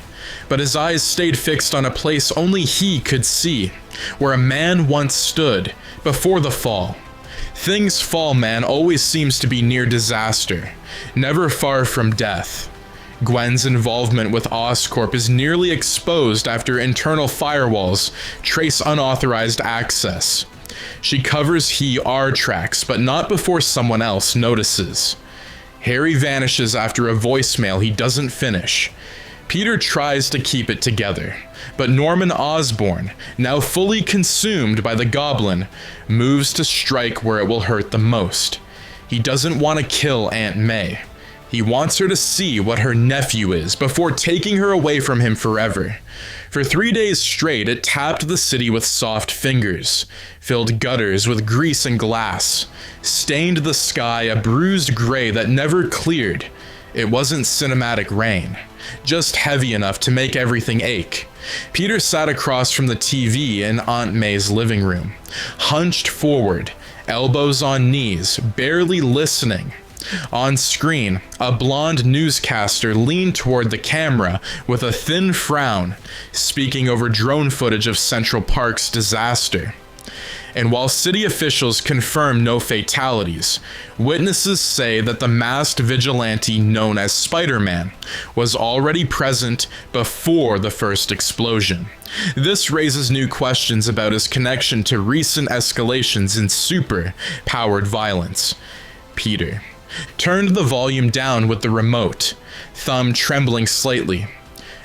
but his eyes stayed fixed on a place only he could see, where a man once stood, before the fall. Things fall man always seems to be near disaster, never far from death. Gwen's involvement with Oscorp is nearly exposed after internal firewalls trace unauthorized access. She covers he/our tracks, but not before someone else notices. Harry vanishes after a voicemail he doesn't finish. Peter tries to keep it together, but Norman Osborn, now fully consumed by the goblin, moves to strike where it will hurt the most. He doesn't want to kill Aunt May. He wants her to see what her nephew is before taking her away from him forever. For 3 days straight, it tapped the city with soft fingers, filled gutters with grease and glass, stained the sky a bruised gray that never cleared. It wasn't cinematic rain, just heavy enough to make everything ache. Peter sat across from the TV in Aunt May's living room, hunched forward, elbows on knees, barely listening. On screen, a blonde newscaster leaned toward the camera with a thin frown, speaking over drone footage of Central Park's disaster. And while city officials confirm no fatalities, witnesses say that the masked vigilante known as Spider-Man was already present before the first explosion. This raises new questions about his connection to recent escalations in super-powered violence. Peter turned the volume down with the remote, thumb trembling slightly.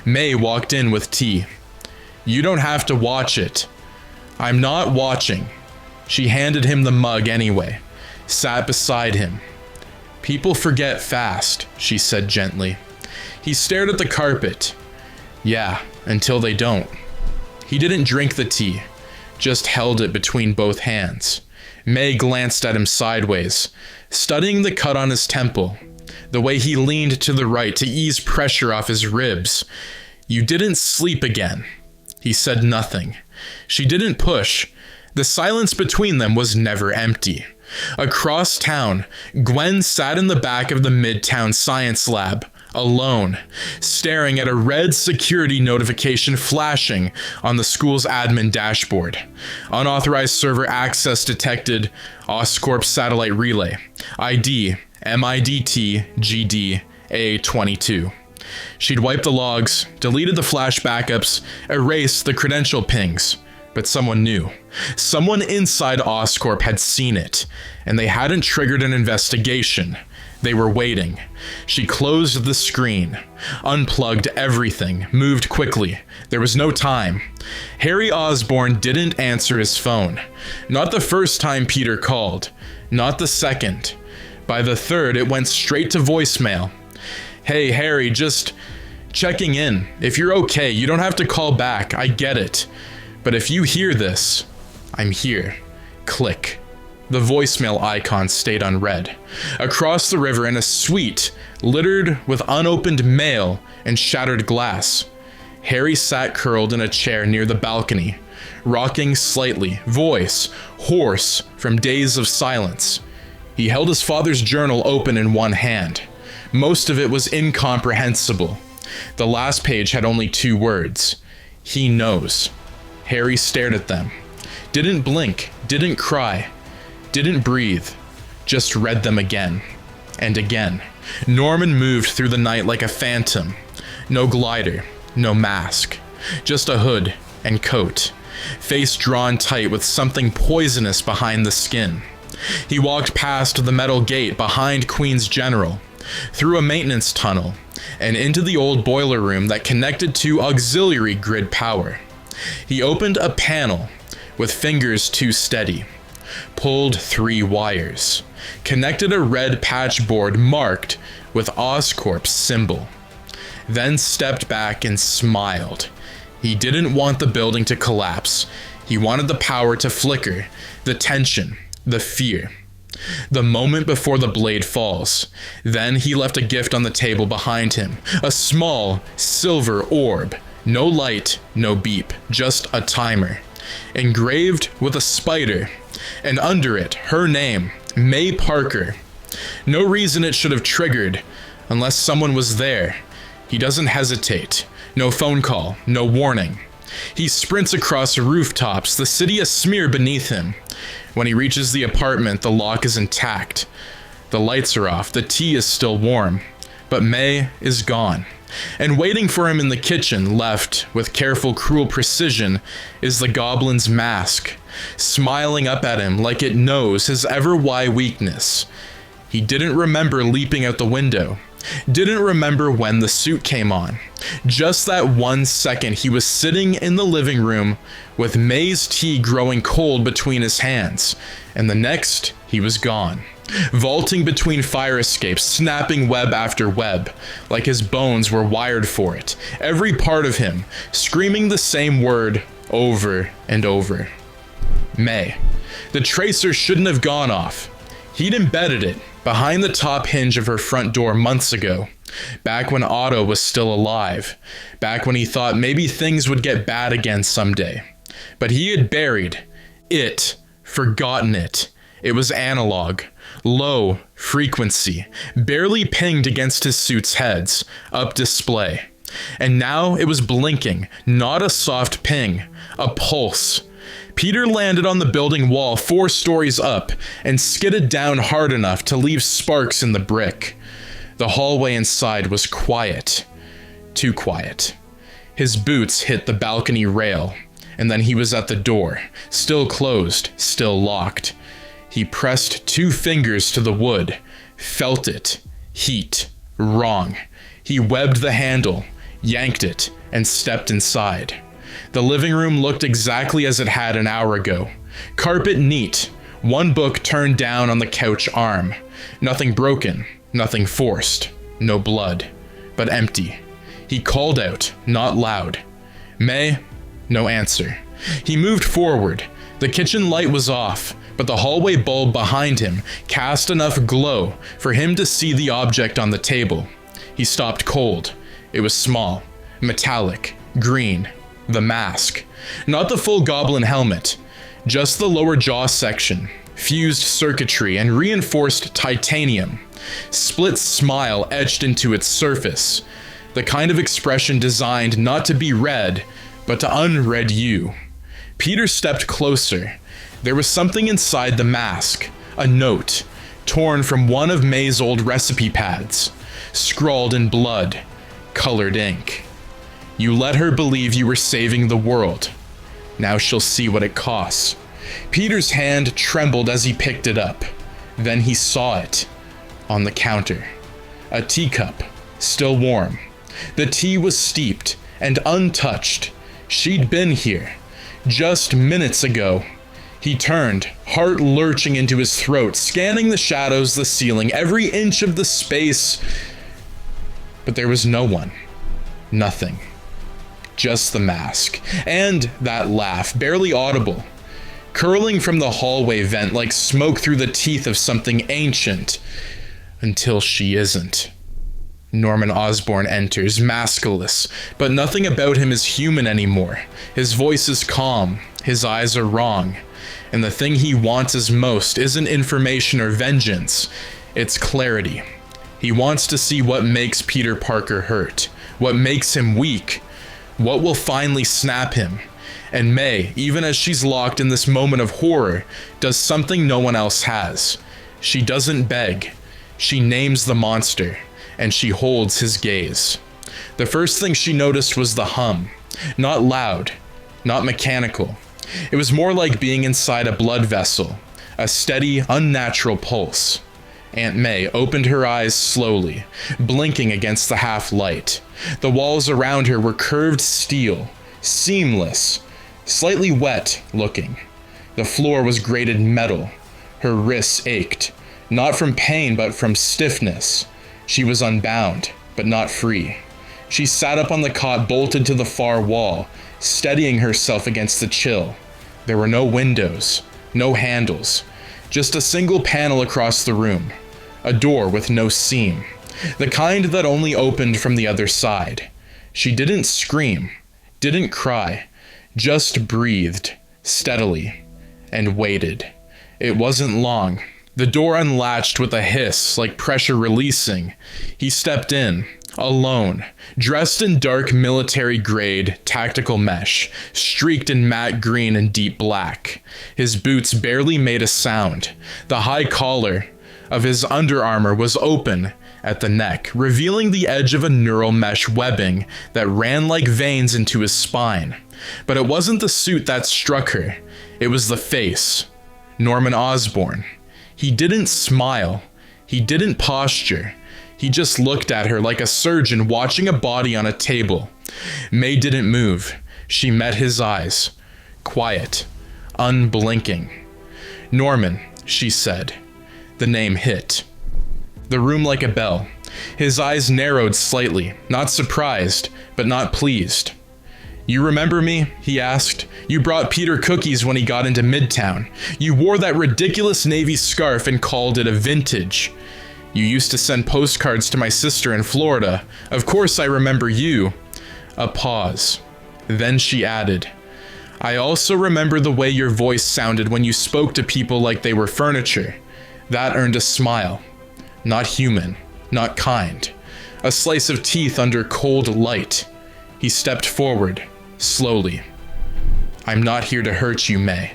May walked in with tea. "You don't have to watch it." "I'm not watching." She handed him the mug anyway, sat beside him. "People forget fast," she said gently. He stared at the carpet. "Yeah, until they don't." He didn't drink the tea, just held it between both hands. May glanced at him sideways, studying the cut on his temple, the way he leaned to the right to ease pressure off his ribs. "You didn't sleep again." He said nothing. She didn't push. The silence between them was never empty. Across town, Gwen sat in the back of the Midtown Science Lab, alone, staring at a red security notification flashing on the school's admin dashboard. Unauthorized server access detected. Oscorp satellite relay. ID MIDT GD A22. She'd wiped the logs, deleted the flash backups, erased the credential pings. But someone knew. Someone inside Oscorp had seen it, and they hadn't triggered an investigation. They were waiting. She closed the screen, unplugged everything, moved quickly. There was no time. Harry Osborn didn't answer his phone. Not the first time Peter called. Not the second. By the third, it went straight to voicemail. "Hey, Harry, just checking in. If you're okay, you don't have to call back. I get it. But if you hear this, I'm here." Click. The voicemail icon stayed unread. Across the river in a suite littered with unopened mail and shattered glass, Harry sat curled in a chair near the balcony, rocking slightly, voice hoarse from days of silence. He held his father's journal open in one hand. Most of it was incomprehensible. The last page had only 2 words. "He knows." Harry stared at them. Didn't blink, didn't cry, didn't breathe. Just read them again and again. Norman moved through the night like a phantom. No glider, no mask. Just a hood and coat. Face drawn tight with something poisonous behind the skin. He walked past the metal gate behind Queen's General, through a maintenance tunnel, and into the old boiler room that connected to auxiliary grid power. He opened a panel with fingers too steady, pulled 3 wires, connected a red patch board marked with Oscorp's symbol, then stepped back and smiled. He didn't want the building to collapse. He wanted the power to flicker, the tension, the fear. The moment before the blade falls. Then he left a gift on the table behind him, a small silver orb. No light, no beep, just a timer. Engraved with a spider, and under it, her name, May Parker. No reason it should have triggered, unless someone was there. He doesn't hesitate. No phone call, no warning. He sprints across rooftops, the city a smear beneath him. When he reaches the apartment, the lock is intact. The lights are off, the tea is still warm, but May is gone. And waiting for him in the kitchen, left with careful, cruel precision, is the goblin's mask, smiling up at him like it knows his ever-why weakness. He didn't remember leaping out the window, didn't remember when the suit came on. Just that 1 second he was sitting in the living room with May's tea growing cold between his hands, and the next he was gone. Vaulting between fire escapes, snapping web after web, like his bones were wired for it. Every part of him screaming the same word over and over. May. The tracer shouldn't have gone off. He'd embedded it behind the top hinge of her front door months ago, back when Otto was still alive, back when he thought maybe things would get bad again someday. But he had buried it, forgotten it. It was analog, low frequency, barely pinged against his suit's heads, up display. And now it was blinking, not a soft ping, a pulse. Peter landed on the building wall 4 stories up and skidded down hard enough to leave sparks in the brick. The hallway inside was quiet. Too quiet. His boots hit the balcony rail, and then he was at the door, still closed, still locked. He pressed 2 fingers to the wood, felt it, heat, wrong. He webbed the handle, yanked it, and stepped inside. The living room looked exactly as it had an hour ago. Carpet neat, 1 book turned down on the couch arm. Nothing broken, nothing forced, no blood, but empty. He called out, not loud. "May?" No answer. He moved forward. The kitchen light was off, but the hallway bulb behind him cast enough glow for him to see the object on the table. He stopped cold. It was small, metallic, green. The mask. Not the full goblin helmet, just the lower jaw section. Fused circuitry and reinforced titanium. Split smile etched into its surface. The kind of expression designed not to be read, but to unread you. Peter stepped closer. There was something inside the mask. A note, torn from one of May's old recipe pads. Scrawled in blood. Colored ink. "You let her believe you were saving the world. Now she'll see what it costs." Peter's hand trembled as he picked it up. Then he saw it. On the counter. A teacup. Still warm. The tea was steeped and untouched. She'd been here. Just minutes ago. He turned, heart lurching into his throat, scanning the shadows, the ceiling, every inch of the space. But there was no one. Nothing. Just the mask. And that laugh, barely audible. Curling from the hallway vent like smoke through the teeth of something ancient. Until she isn't. Norman Osborn enters, maskless, but nothing about him is human anymore. His voice is calm, his eyes are wrong, and the thing he wants as most isn't information or vengeance, it's clarity. He wants to see what makes Peter Parker hurt, what makes him weak, what will finally snap him. And May, even as she's locked in this moment of horror, does something no one else has. She doesn't beg, she names the monster. And she holds his gaze. The first thing she noticed was the hum. Not loud, not mechanical. It was more like being inside a blood vessel, a steady, unnatural pulse. Aunt May opened her eyes slowly, blinking against the half-light. The walls around her were curved steel, seamless, slightly wet looking. The floor was grated metal. Her wrists ached, not from pain but from stiffness. She was unbound, but not free. She sat up on the cot bolted to the far wall, steadying herself against the chill. There were no windows, no handles, just a single panel across the room. A door with no seam, the kind that only opened from the other side. She didn't scream, didn't cry, just breathed, steadily, and waited. It wasn't long. The door unlatched with a hiss, like pressure releasing. He stepped in, alone, dressed in dark military-grade tactical mesh, streaked in matte green and deep black. His boots barely made a sound. The high collar of his Under Armour was open at the neck, revealing the edge of a neural mesh webbing that ran like veins into his spine. But it wasn't the suit that struck her. It was the face. Norman Osborn. He didn't smile. He didn't posture. He just looked at her like a surgeon watching a body on a table. May didn't move. She met his eyes. Quiet. Unblinking. "Norman," she said. The name hit. The room like a bell. His eyes narrowed slightly, not surprised, but not pleased. "You remember me?" he asked. "You brought Peter cookies when he got into Midtown. You wore that ridiculous navy scarf and called it a vintage. You used to send postcards to my sister in Florida. Of course I remember you." A pause. Then she added, "I also remember the way your voice sounded when you spoke to people like they were furniture. That earned a smile. Not human, not kind. A slice of teeth under cold light." He stepped forward. Slowly. I'm not here to hurt you, May.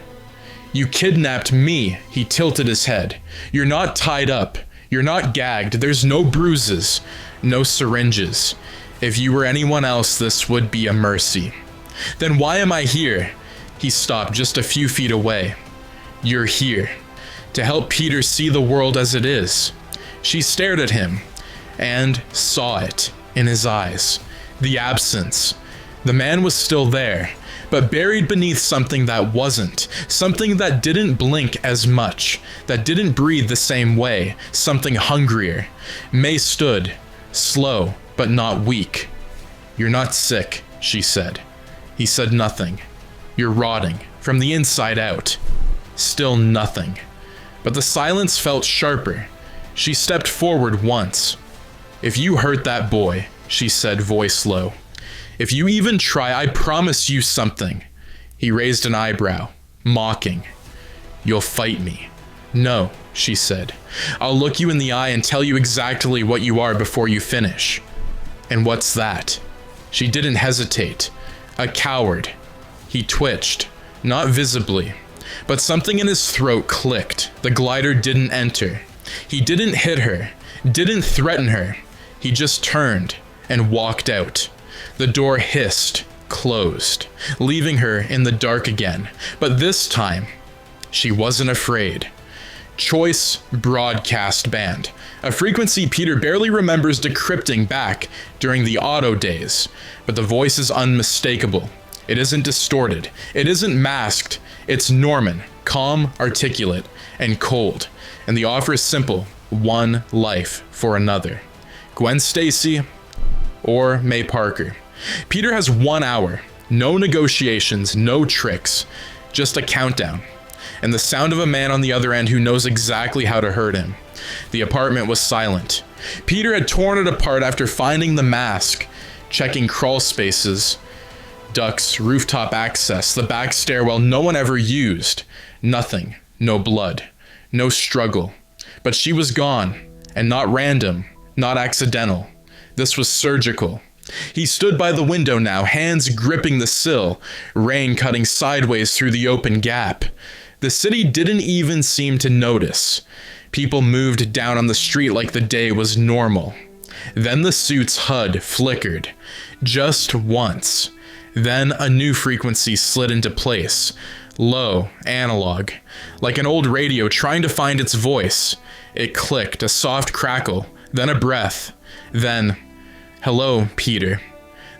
You kidnapped me, he tilted his head. You're not tied up. You're not gagged. There's no bruises, no syringes. If you were anyone else, this would be a mercy. Then why am I here? He stopped just a few feet away. You're here to help Peter see the world as it is. She stared at him and saw it in his eyes. The absence. The man was still there, but buried beneath something that wasn't, something that didn't blink as much, that didn't breathe the same way, something hungrier. May stood, slow but not weak. You're not sick, she said. He said nothing. You're rotting, from the inside out. Still nothing. But the silence felt sharper. She stepped forward once. If you hurt that boy, she said, voice low. If you even try, I promise you something. He raised an eyebrow, mocking. You'll fight me. No, she said. I'll look you in the eye and tell you exactly what you are before you finish. And what's that? She didn't hesitate. A coward. He twitched, not visibly, but something in his throat clicked. The glider didn't enter. He didn't hit her, didn't threaten her. He just turned and walked out. The door hissed, closed, leaving her in the dark again. But this time, she wasn't afraid. Choice broadcast band, a frequency Peter barely remembers decrypting back during the auto days, but the voice is unmistakable. It isn't distorted. It isn't masked. It's Norman, calm, articulate, and cold. And the offer is simple: one life for another. Gwen Stacy or May Parker. Peter has 1 hour. No negotiations, no tricks. Just a countdown. And the sound of a man on the other end who knows exactly how to hurt him. The apartment was silent. Peter had torn it apart after finding the mask, checking crawl spaces, ducts, rooftop access, the back stairwell no one ever used. Nothing, no blood, no struggle. But she was gone, and not random, not accidental. This was surgical. He stood by the window now, hands gripping the sill, rain cutting sideways through the open gap. The city didn't even seem to notice. People moved down on the street like the day was normal. Then the suit's HUD flickered, just once. Then a new frequency slid into place, low, analog, like an old radio trying to find its voice. It clicked, a soft crackle, then a breath, then, "Hello, Peter."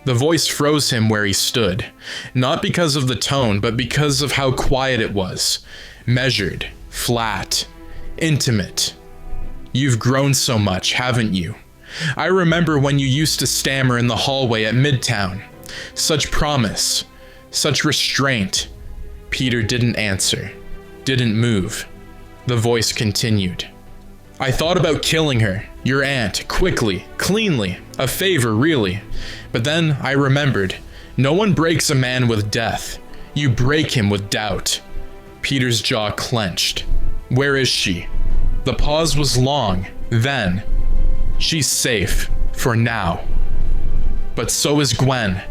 The voice froze him where he stood, not because of the tone, but because of how quiet it was. Measured, flat, intimate. You've grown so much, haven't you? I remember when you used to stammer in the hallway at Midtown. Such promise, such restraint. Peter didn't answer, didn't move. The voice continued. I thought about killing her, your aunt, quickly, cleanly, a favor, really. But then I remembered, no one breaks a man with death. You break him with doubt. Peter's jaw clenched. Where is she? The pause was long. Then, she's safe, for now. But so is Gwen.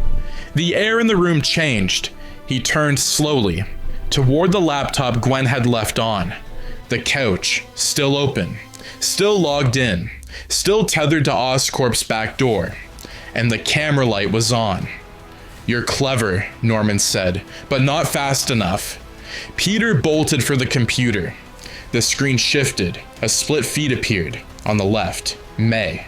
The air in the room changed. He turned slowly, toward the laptop Gwen had left on. The couch, still open, still logged in, still tethered to Oscorp's back door. And the camera light was on. You're clever, Norman said, but not fast enough. Peter bolted for the computer. The screen shifted. A split feed appeared. On the left, May,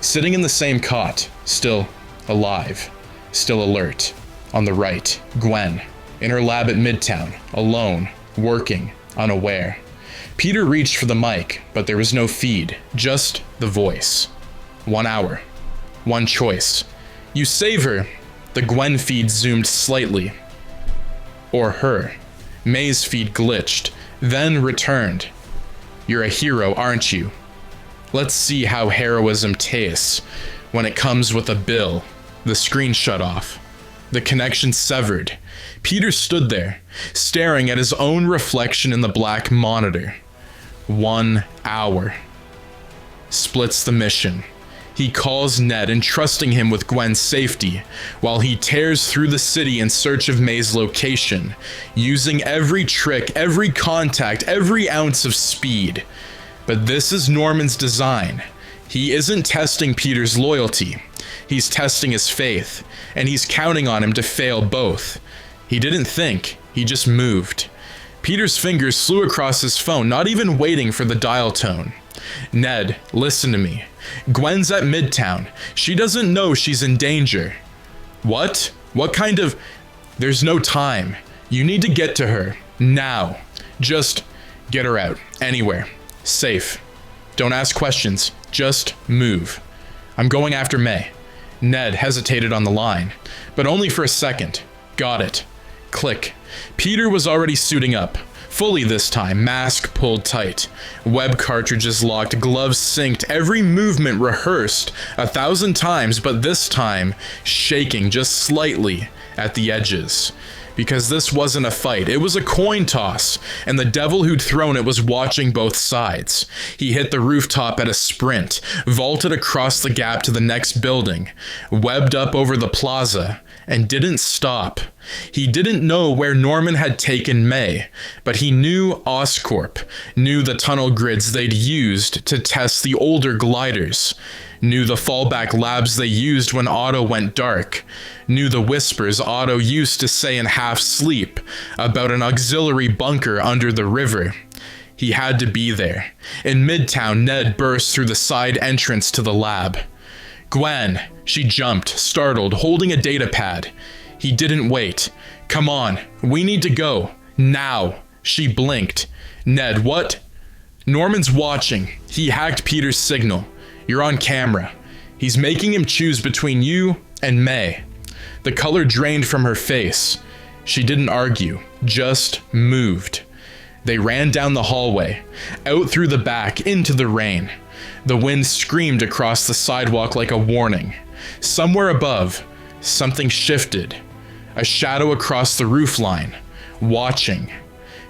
sitting in the same cot, still alive, still alert. On the right, Gwen, in her lab at Midtown, alone, working, unaware. Peter reached for the mic, but there was no feed, just the voice. 1 hour. One choice. You save her. The Gwen feed zoomed slightly. Or her. May's feed glitched, then returned. You're a hero, aren't you? Let's see how heroism tastes when it comes with a bill. The screen shut off. The connection severed. Peter stood there, staring at his own reflection in the black monitor. 1 hour. Splits the mission. He calls Ned, entrusting him with Gwen's safety, while he tears through the city in search of May's location, using every trick, every contact, every ounce of speed. But this is Norman's design. He isn't testing Peter's loyalty. He's testing his faith, and he's counting on him to fail both. He didn't think, he just moved. Peter's fingers flew across his phone, not even waiting for the dial tone. Ned, listen to me. Gwen's at Midtown. She doesn't know she's in danger. What? What kind of... There's no time. You need to get to her. Now. Just get her out. Anywhere. Safe. Don't ask questions. Just move. I'm going after May. Ned hesitated on the line, but only for a second. Got it. Click. Peter was already suiting up. Fully this time, mask pulled tight. Web cartridges locked, gloves synced, every movement rehearsed 1,000 times, but this time, shaking just slightly at the edges. Because this wasn't a fight, it was a coin toss, and the devil who'd thrown it was watching both sides. He hit the rooftop at a sprint, vaulted across the gap to the next building, webbed up over the plaza, and didn't stop. He didn't know where Norman had taken May, but he knew Oscorp, knew the tunnel grids they'd used to test the older gliders, knew the fallback labs they used when Otto went dark, knew the whispers Otto used to say in half sleep about an auxiliary bunker under the river. He had to be there. In Midtown, Ned burst through the side entrance to the lab. Gwen, she jumped, startled, holding a data pad. He didn't wait. Come on, we need to go. Now. She blinked. Ned, what? Norman's watching. He hacked Peter's signal. You're on camera. He's making him choose between you and May. The color drained from her face. She didn't argue, just moved. They ran down the hallway, out through the back, into the rain. The wind screamed across the sidewalk like a warning. Somewhere above, something shifted. A shadow across the roofline, watching.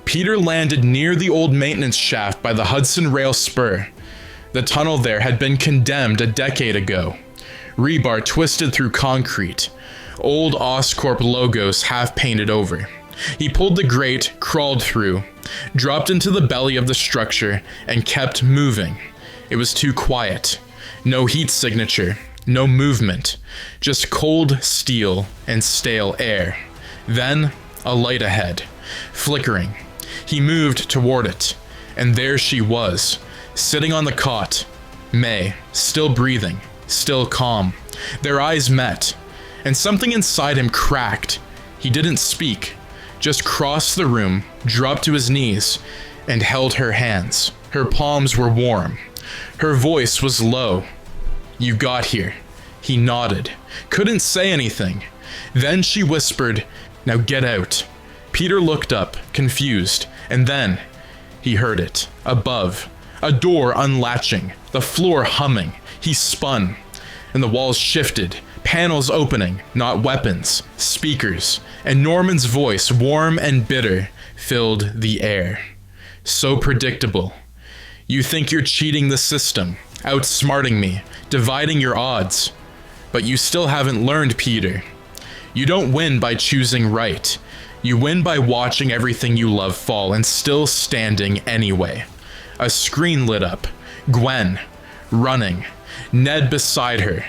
Peter landed near the old maintenance shaft by the Hudson Rail spur. The tunnel there had been condemned a decade ago. Rebar twisted through concrete. Old Oscorp logos half painted over. He pulled the grate, crawled through, dropped into the belly of the structure, and kept moving. It was too quiet. No heat signature, no movement, just cold steel and stale air. Then, a light ahead, flickering. He moved toward it, and there she was, sitting on the cot. May, still breathing, still calm. Their eyes met, and something inside him cracked. He didn't speak, just crossed the room, dropped to his knees, and held her hands. Her palms were warm. Her voice was low. You got here. He nodded. Couldn't say anything. Then she whispered, now get out. Peter looked up, confused, and then he heard it. Above, a door unlatching, the floor humming. He spun, and the walls shifted, panels opening, not weapons, speakers, and Norman's voice, warm and bitter, filled the air. So predictable. You think you're cheating the system, outsmarting me, dividing your odds. But you still haven't learned, Peter. You don't win by choosing right. You win by watching everything you love fall and still standing anyway. A screen lit up. Gwen, running. Ned beside her.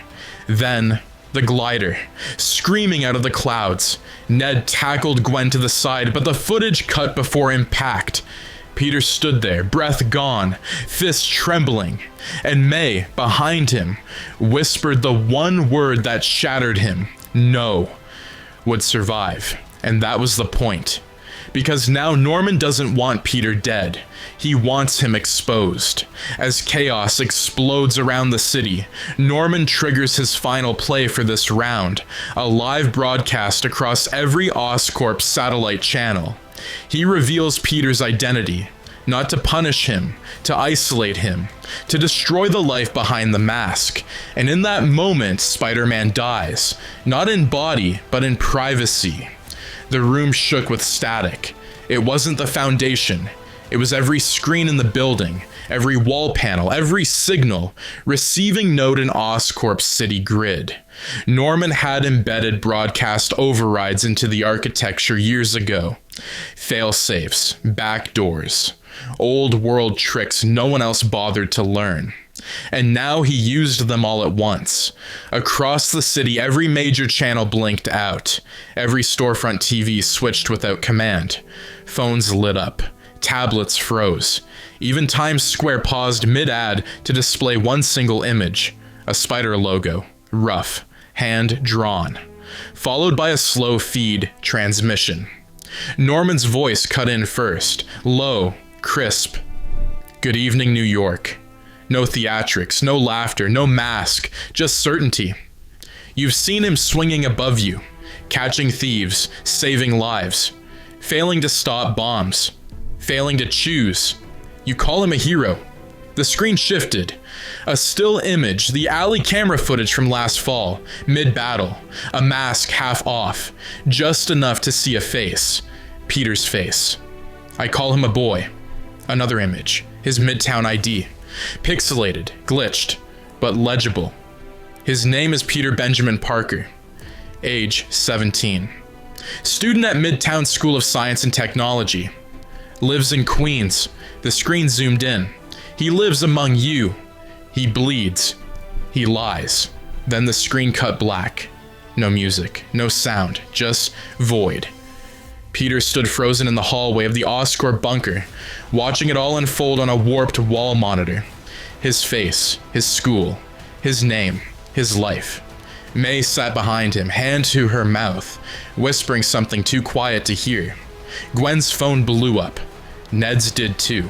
Then, the glider, screaming out of the clouds. Ned tackled Gwen to the side, but the footage cut before impact. Peter stood there, breath gone, fists trembling, and May, behind him, whispered the one word that shattered him. No. Would survive. And that was the point. Because now Norman doesn't want Peter dead. He wants him exposed. As chaos explodes around the city, Norman triggers his final play for this round, a live broadcast across every Oscorp satellite channel. He reveals Peter's identity, not to punish him, to isolate him, to destroy the life behind the mask. And in that moment, Spider-Man dies, not in body, but in privacy. The room shook with static. It wasn't the Foundation. It was every screen in the building, every wall panel, every signal, receiving node in Oscorp's city grid. Norman had embedded broadcast overrides into the architecture years ago. Fail-safes, backdoors, old world tricks no one else bothered to learn. And now he used them all at once. Across the city, every major channel blinked out. Every storefront TV switched without command. Phones lit up. Tablets froze. Even Times Square paused mid-ad to display one single image. A spider logo. Rough. Hand-drawn. Followed by a slow feed transmission. Norman's voice cut in first. Low. Crisp. Good evening, New York. No theatrics, no laughter, no mask, just certainty. You've seen him swinging above you, catching thieves, saving lives, failing to stop bombs, failing to choose. You call him a hero. The screen shifted. A still image, the alley camera footage from last fall, mid-battle, a mask half off, just enough to see a face, Peter's face. I call him a boy. Another image, his Midtown ID. Pixelated, glitched, but legible. His name is Peter Benjamin Parker. Age 17. Student at Midtown School of Science and Technology. Lives in Queens. The screen zoomed in. He lives among you. He bleeds. He lies. Then the screen cut black. No music, no sound, just void. Peter stood frozen in the hallway of the Oscorp bunker, watching it all unfold on a warped wall monitor. His face, his school, his name, his life. May sat behind him, hand to her mouth, whispering something too quiet to hear. Gwen's phone blew up. Ned's did too.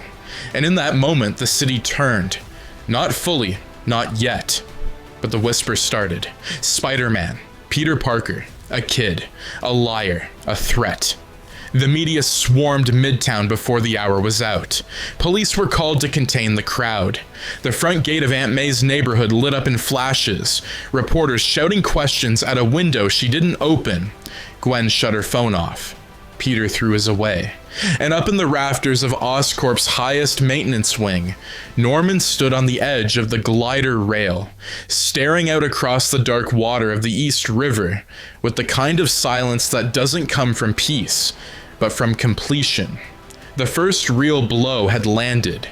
And in that moment, the city turned. Not fully, not yet. But the whisper started. Spider-Man, Peter Parker, a kid, a liar, a threat. The media swarmed Midtown before the hour was out. Police were called to contain the crowd. The front gate of Aunt May's neighborhood lit up in flashes, reporters shouting questions at a window she didn't open. Gwen shut her phone off. Peter threw his away. And up in the rafters of Oscorp's highest maintenance wing, Norman stood on the edge of the glider rail, staring out across the dark water of the East River with the kind of silence that doesn't come from peace, but from completion. The first real blow had landed,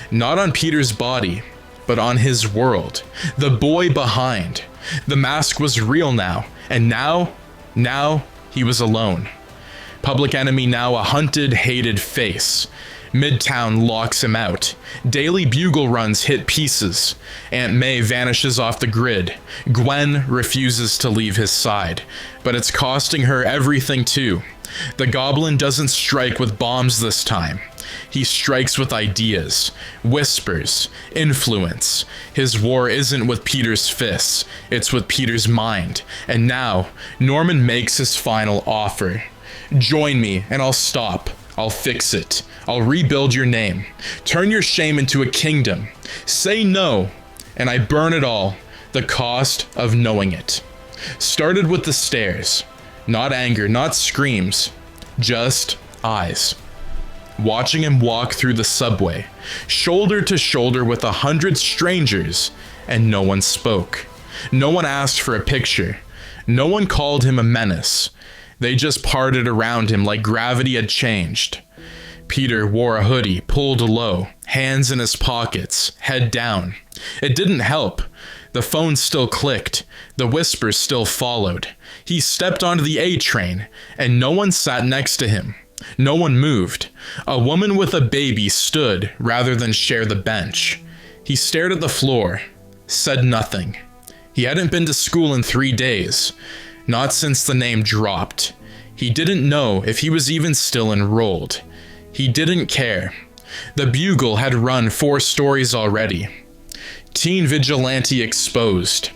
not on Peter's body, but on his world, the boy behind. The mask was real now, and now he was alone. Public enemy now a hunted, hated face. Midtown locks him out. Daily bugle runs hit pieces. Aunt May vanishes off the grid. Gwen refuses to leave his side, but it's costing her everything too. The goblin doesn't strike with bombs this time. He strikes with ideas, whispers, influence. His war isn't with Peter's fists, it's with Peter's mind. And now, Norman makes his final offer. Join me and I'll stop. I'll fix it. I'll rebuild your name. Turn your shame into a kingdom. Say no, and I burn it all. The cost of knowing it. Started with the stares. Not anger, not screams. Just eyes. Watching him walk through the subway, shoulder to shoulder with 100 strangers, and no one spoke. No one asked for a picture. No one called him a menace. They just parted around him like gravity had changed. Peter wore a hoodie, pulled low, hands in his pockets, head down. It didn't help. The phone still clicked. The whispers still followed. He stepped onto the A train, and no one sat next to him. No one moved. A woman with a baby stood rather than share the bench. He stared at the floor, said nothing. He hadn't been to school in 3 days. Not since the name dropped. He didn't know if he was even still enrolled. He didn't care. The Bugle had run 4 stories already. Teen vigilante exposed.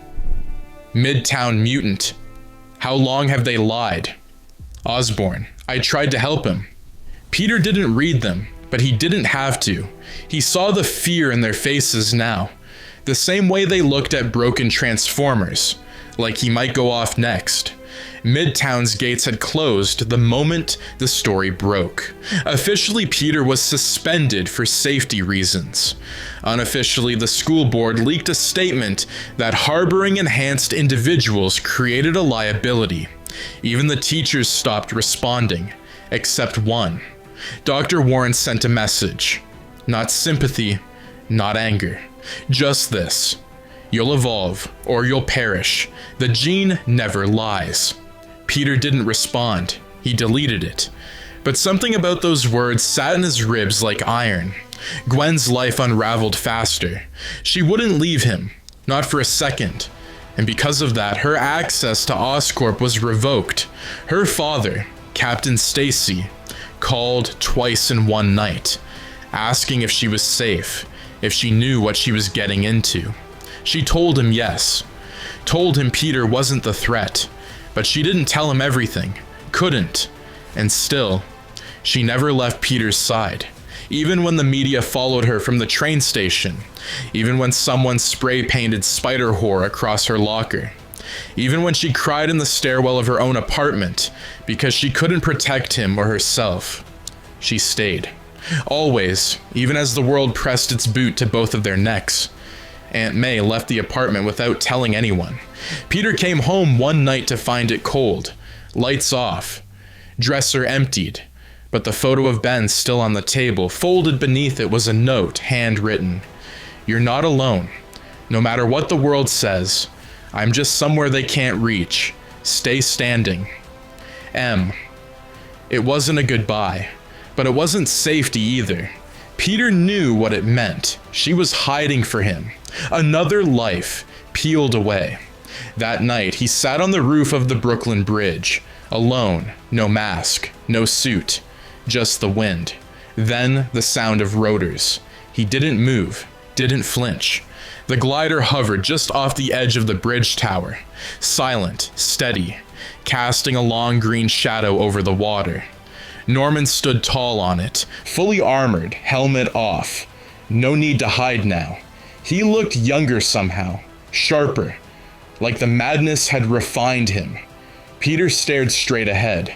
Midtown mutant. How long have they lied? Osborne. I tried to help him. Peter didn't read them, but he didn't have to. He saw the fear in their faces now. The same way they looked at broken Transformers. Like he might go off next. Midtown's gates had closed the moment the story broke. Officially, Peter was suspended for safety reasons. Unofficially, the school board leaked a statement that harboring enhanced individuals created a liability. Even the teachers stopped responding, except one. Dr. Warren sent a message. Not sympathy, not anger. Just this. You'll evolve, or you'll perish. The gene never lies. Peter didn't respond. He deleted it. But something about those words sat in his ribs like iron. Gwen's life unraveled faster. She wouldn't leave him, not for a second. And because of that, her access to Oscorp was revoked. Her father, Captain Stacy, called twice in one night, asking if she was safe, if she knew what she was getting into. She told him yes, told him Peter wasn't the threat, but she didn't tell him everything, couldn't, and still, she never left Peter's side. Even when the media followed her from the train station, even when someone spray-painted spider whore across her locker, even when she cried in the stairwell of her own apartment because she couldn't protect him or herself, she stayed. Always, even as the world pressed its boot to both of their necks. Aunt May left the apartment without telling anyone. Peter came home one night to find it cold, lights off, dresser emptied, but the photo of Ben still on the table. Folded beneath it was a note, handwritten. You're not alone. No matter what the world says, I'm just somewhere they can't reach. Stay standing. M. It wasn't a goodbye, but it wasn't safety either. Peter knew what it meant. She was hiding for him. Another life peeled away. That night, he sat on the roof of the Brooklyn Bridge, alone, no mask, no suit, just the wind. Then the sound of rotors. He didn't move, didn't flinch. The glider hovered just off the edge of the bridge tower, silent, steady, casting a long green shadow over the water. Norman stood tall on it, fully armored, helmet off. No need to hide now. He looked younger somehow, sharper, like the madness had refined him. Peter stared straight ahead.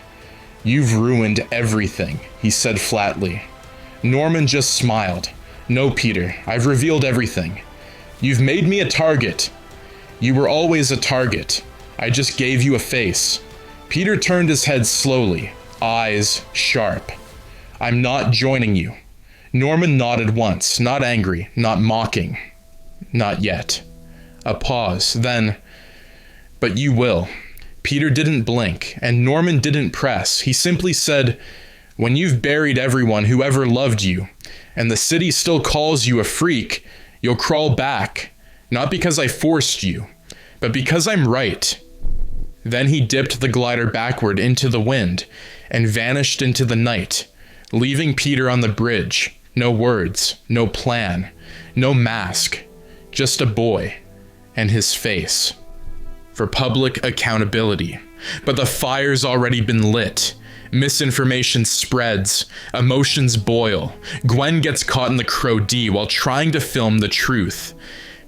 You've ruined everything, he said flatly. Norman just smiled. No, Peter, I've revealed everything. You've made me a target. You were always a target. I just gave you a face. Peter turned his head slowly, eyes sharp. I'm not joining you. Norman nodded once, not angry, not mocking. Not yet. A pause, then, but you will. Peter didn't blink, and Norman didn't press. He simply said, when you've buried everyone who ever loved you, and the city still calls you a freak, you'll crawl back, not because I forced you, but because I'm right. Then he dipped the glider backward into the wind and vanished into the night, leaving Peter on the bridge. No words, no plan, no mask, just a boy and his face. For public accountability. But the fire's already been lit. Misinformation spreads. Emotions boil. Gwen gets caught in the Crow D while trying to film the truth.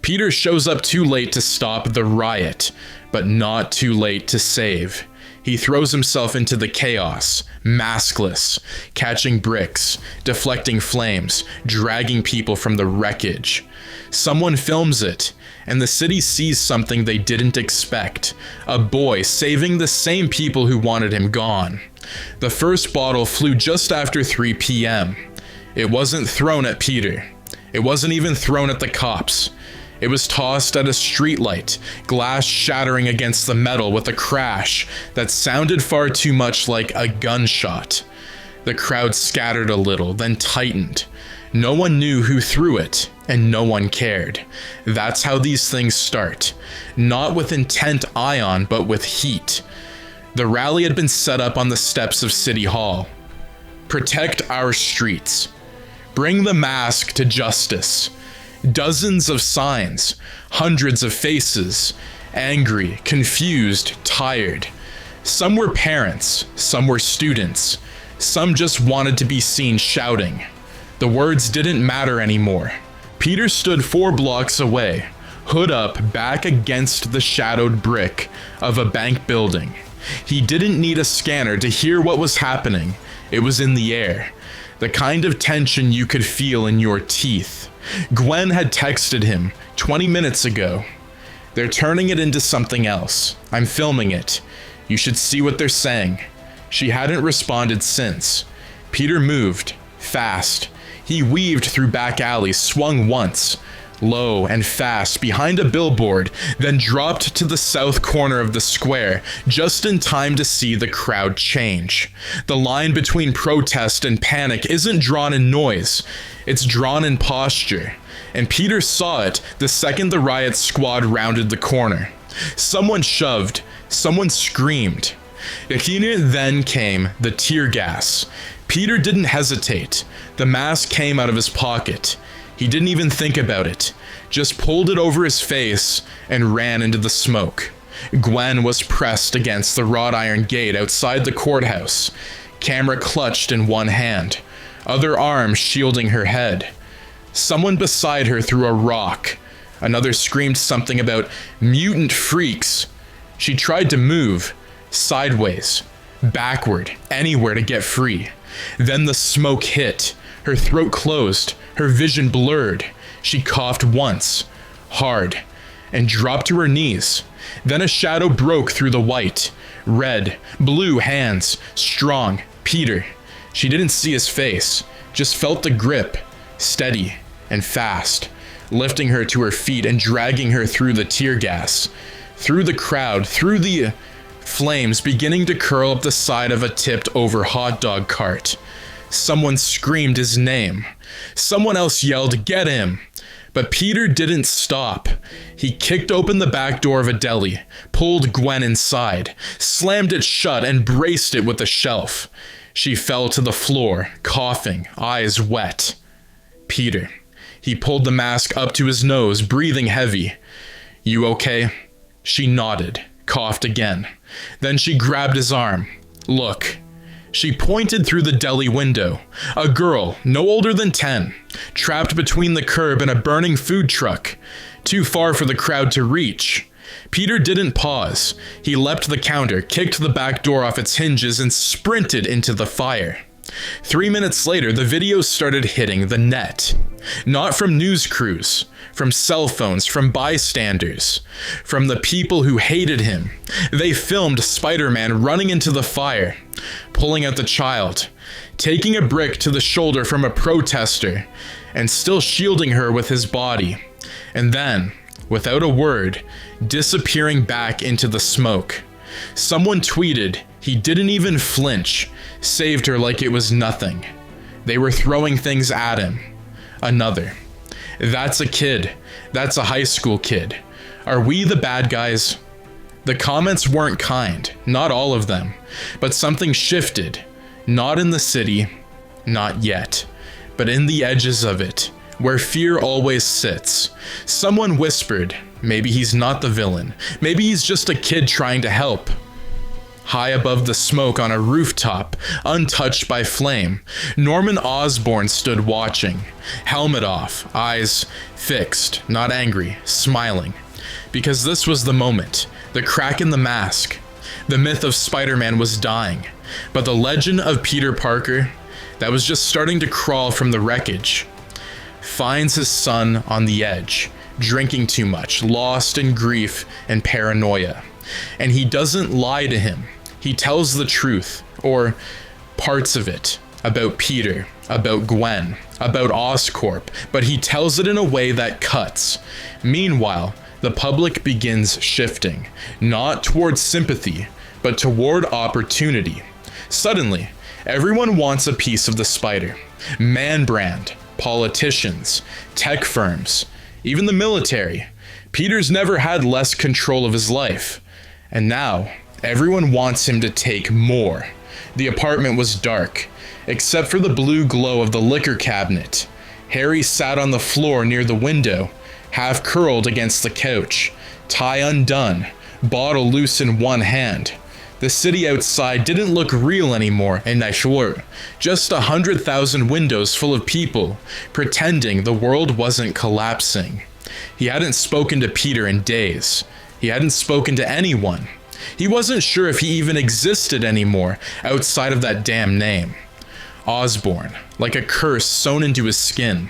Peter shows up too late to stop the riot, but not too late to save. He throws himself into the chaos, maskless, catching bricks, deflecting flames, dragging people from the wreckage. Someone films it, and the city sees something they didn't expect. A boy saving the same people who wanted him gone. The first bottle flew just after 3 p.m. It wasn't thrown at Peter. It wasn't even thrown at the cops. It was tossed at a streetlight, glass shattering against the metal with a crash that sounded far too much like a gunshot. The crowd scattered a little, then tightened. No one knew who threw it, and no one cared. That's how these things start. Not with intent ion, but with heat. The rally had been set up on the steps of City Hall. Protect our streets. Bring the mask to justice. Dozens of signs, hundreds of faces, angry, confused, tired. Some were parents, some were students, some just wanted to be seen shouting. The words didn't matter anymore. Peter stood 4 blocks away, hood up back against the shadowed brick of a bank building. He didn't need a scanner to hear what was happening. It was in the air. The kind of tension you could feel in your teeth. Gwen had texted him 20 minutes ago. They're turning it into something else. I'm filming it. You should see what they're saying. She hadn't responded since. Peter moved, fast. He weaved through back alleys, swung once, low and fast, behind a billboard, then dropped to the south corner of the square, just in time to see the crowd change. The line between protest and panic isn't drawn in noise, it's drawn in posture. And Peter saw it the second the riot squad rounded the corner. Someone shoved, someone screamed. Then came the tear gas. Peter didn't hesitate. The mask came out of his pocket. He didn't even think about it, just pulled it over his face and ran into the smoke. Gwen was pressed against the wrought iron gate outside the courthouse, camera clutched in one hand, other arm shielding her head. Someone beside her threw a rock. Another screamed something about mutant freaks. She tried to move, sideways, backward, anywhere to get free. Then the smoke hit. Her throat closed, her vision blurred. She coughed once, hard, and dropped to her knees. Then a shadow broke through the white. Red, blue hands, strong, Peter. She didn't see his face, just felt the grip, steady and fast, lifting her to her feet and dragging her through the tear gas, through the crowd, through the flames beginning to curl up the side of a tipped over hot dog cart. Someone screamed his name. Someone else yelled, "Get him!" But Peter didn't stop. He kicked open the back door of a deli, pulled Gwen inside, slammed it shut and braced it with a shelf. She fell to the floor, coughing, eyes wet. Peter. He pulled the mask up to his nose, breathing heavy. "You okay?" She nodded, coughed again. Then she grabbed his arm. "Look." She pointed through the deli window. A girl, no older than 10, trapped between the curb and a burning food truck, too far for the crowd to reach. Peter didn't pause. He leapt the counter, kicked the back door off its hinges, and sprinted into the fire. 3 minutes later, the videos started hitting the net. Not from news crews, from cell phones, from bystanders, from the people who hated him. They filmed Spider-Man running into the fire, pulling out the child, taking a brick to the shoulder from a protester, and still shielding her with his body. And then, without a word, disappearing back into the smoke. Someone tweeted, "He didn't even flinch, saved her like it was nothing." They were throwing things at him. Another. "That's a kid. That's a high school kid. Are we the bad guys?" The comments weren't kind, not all of them, but something shifted. Not in the city, not yet, but in the edges of it, where fear always sits. Someone whispered, maybe he's not the villain. Maybe he's just a kid trying to help. High above the smoke on a rooftop, untouched by flame, Norman Osborn stood watching, helmet off, eyes fixed, not angry, smiling. Because this was the moment, the crack in the mask. The myth of Spider-Man was dying, but the legend of Peter Parker, that was just starting to crawl from the wreckage, finds his son on the edge, drinking too much, lost in grief and paranoia. And he doesn't lie to him. He tells the truth, or parts of it, about Peter, about Gwen, about Oscorp, but he tells it in a way that cuts. Meanwhile, the public begins shifting, not towards sympathy, but toward opportunity. Suddenly, everyone wants a piece of the spider. Man brand, politicians, tech firms, even the military. Peter's never had less control of his life. And now, everyone wants him to take more. The apartment was dark, except for the blue glow of the liquor cabinet. Harry sat on the floor near the window, half curled against the couch, tie undone, bottle loose in one hand. The city outside didn't look real anymore, and just 100,000 windows full of people, pretending the world wasn't collapsing. He hadn't spoken to Peter in days. He hadn't spoken to anyone. He wasn't sure if he even existed anymore outside of that damn name. Osborn, like a curse sewn into his skin.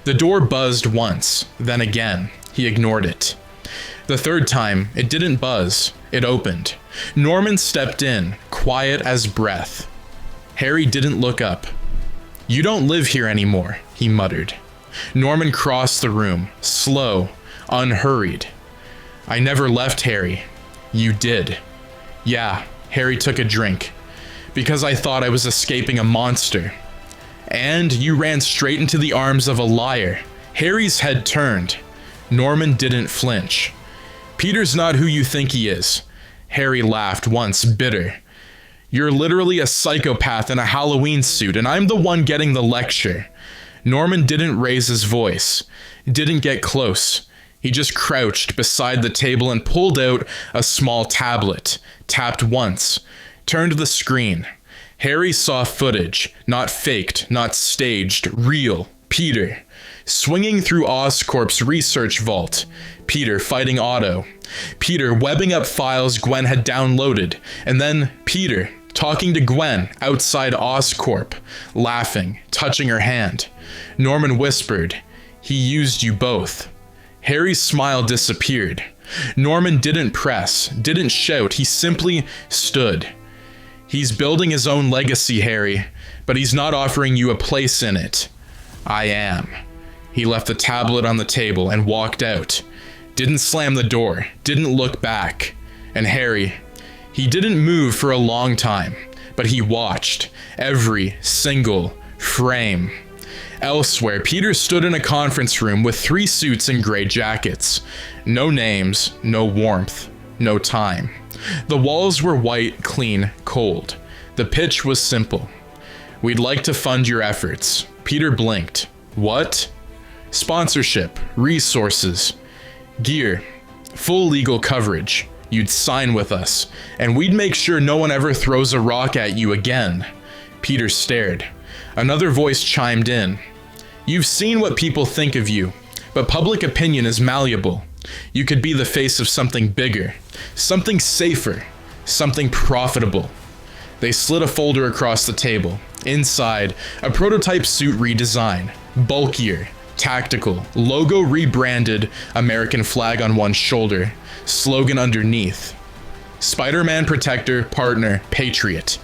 The door buzzed once, then again. He ignored it. The third time, it didn't buzz. It opened. Norman stepped in, quiet as breath. Harry didn't look up. "You don't live here anymore," he muttered. Norman crossed the room, slow, unhurried. "I never left, Harry." "You did." "Yeah," Harry took a drink. "Because I thought I was escaping a monster." "And you ran straight into the arms of a liar." Harry's head turned. Norman didn't flinch. "Peter's not who you think he is." Harry laughed once, bitter. "You're literally a psychopath in a Halloween suit, and I'm the one getting the lecture." Norman didn't raise his voice, didn't get close. He just crouched beside the table and pulled out a small tablet, tapped once, turned the screen. Harry saw footage, not faked, not staged, real. Peter, swinging through Oscorp's research vault. Peter fighting Otto. Peter webbing up files Gwen had downloaded. And then Peter talking to Gwen outside Oscorp, laughing, touching her hand. Norman whispered, "He used you both." Harry's smile disappeared. Norman didn't press, didn't shout, he simply stood. "He's building his own legacy, Harry, but he's not offering you a place in it. I am." He left the tablet on the table and walked out. Didn't slam the door, didn't look back. And Harry, he didn't move for a long time, but he watched every single frame. Elsewhere, Peter stood in a conference room with 3 suits and gray jackets. No names, no warmth, no time. The walls were white, clean, cold. The pitch was simple. "We'd like to fund your efforts." Peter blinked. "What?" "Sponsorship, resources, gear, full legal coverage. You'd sign with us, and we'd make sure no one ever throws a rock at you again." Peter stared. Another voice chimed in. "You've seen what people think of you, but public opinion is malleable. You could be the face of something bigger, something safer, something profitable." They slid a folder across the table. Inside, a prototype suit redesign, bulkier, tactical, logo rebranded, American flag on one shoulder, slogan underneath. Spider-Man protector, partner, patriot.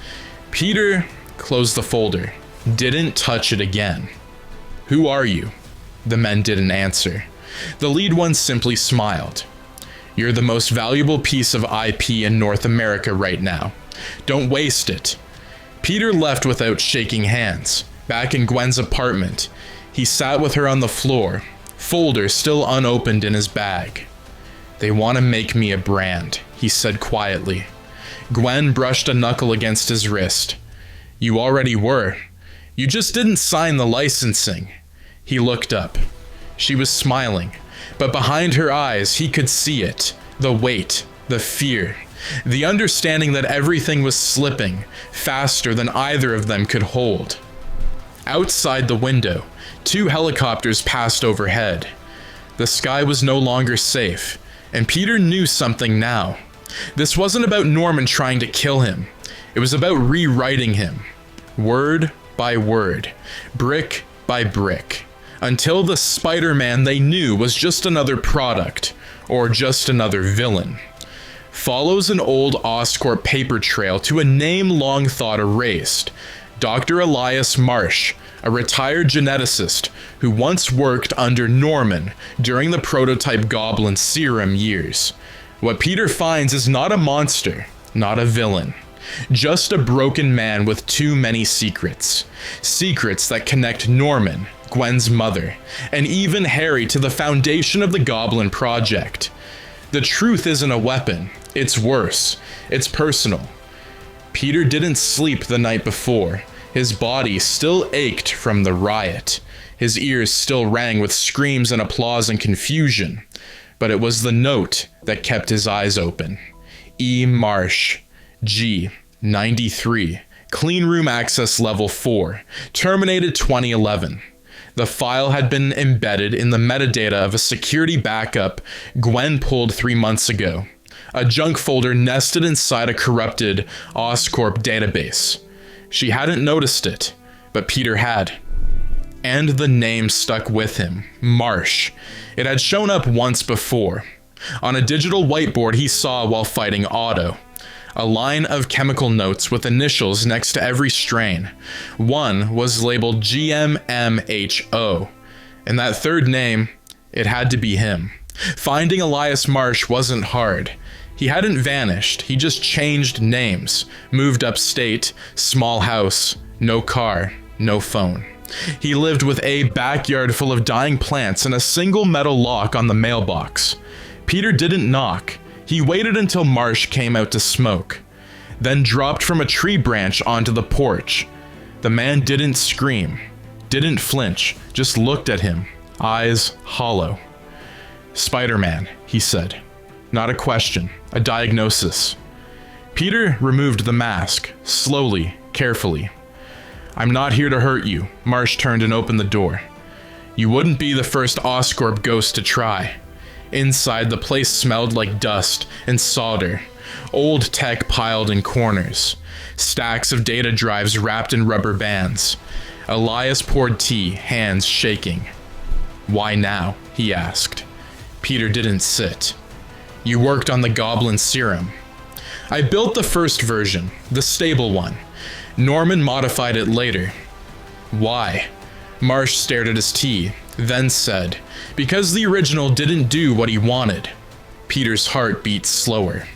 Peter closed the folder, didn't touch it again. "Who are you?" The men didn't answer. The lead one simply smiled. "You're the most valuable piece of IP in North America right now. Don't waste it." Peter left without shaking hands. Back in Gwen's apartment, he sat with her on the floor, folder still unopened in his bag. "They want to make me a brand," he said quietly. Gwen brushed a knuckle against his wrist. "You already were. You just didn't sign the licensing." He looked up. She was smiling, but behind her eyes he could see it, the weight, the fear, the understanding that everything was slipping faster than either of them could hold. Outside the window, 2 helicopters passed overhead. The sky was no longer safe, and Peter knew something now. This wasn't about Norman trying to kill him. It was about rewriting him, word by word, brick by brick, until the Spider-Man they knew was just another product, or just another villain. Follows an old Oscorp paper trail to a name long thought erased. Dr. Elias Marsh, a retired geneticist who once worked under Norman during the prototype goblin serum years. What Peter finds is not a monster, not a villain. Just a broken man with too many secrets. Secrets that connect Norman, Gwen's mother, and even Harry to the foundation of the Goblin Project. The truth isn't a weapon. It's worse. It's personal. Peter didn't sleep the night before. His body still ached from the riot. His ears still rang with screams and applause and confusion. But it was the note that kept his eyes open. E. Marsh, G. 93, Clean Room Access Level 4, terminated 2011. The file had been embedded in the metadata of a security backup Gwen pulled 3 months ago. a junk folder nested inside a corrupted Oscorp database. She hadn't noticed it, but Peter had. And the name stuck with him, Marsh. It had shown up once before. On a digital whiteboard he saw while fighting Otto. A line of chemical notes with initials next to every strain. One was labeled GMMHO. And that third name, it had to be him. Finding Elias Marsh wasn't hard. He hadn't vanished, he just changed names, moved upstate, small house, no car, no phone. He lived with a backyard full of dying plants and a single metal lock on the mailbox. Peter didn't knock. He waited until Marsh came out to smoke, then dropped from a tree branch onto the porch. The man didn't scream, didn't flinch, just looked at him, eyes hollow. "Spider-Man," he said. Not a question, a diagnosis. Peter removed the mask, slowly, carefully. "I'm not here to hurt you." Marsh turned and opened the door. "You wouldn't be the first Oscorp ghost to try." Inside, the place smelled like dust and solder, old tech piled in corners, stacks of data drives wrapped in rubber bands. Elias poured tea, hands shaking. "Why now?" he asked. Peter didn't sit. "You worked on the goblin serum." "I built the first version, the stable one. Norman modified it later." "Why?" Marsh stared at his tea, then said, "Because the original didn't do what he wanted." Peter's heart beat slower.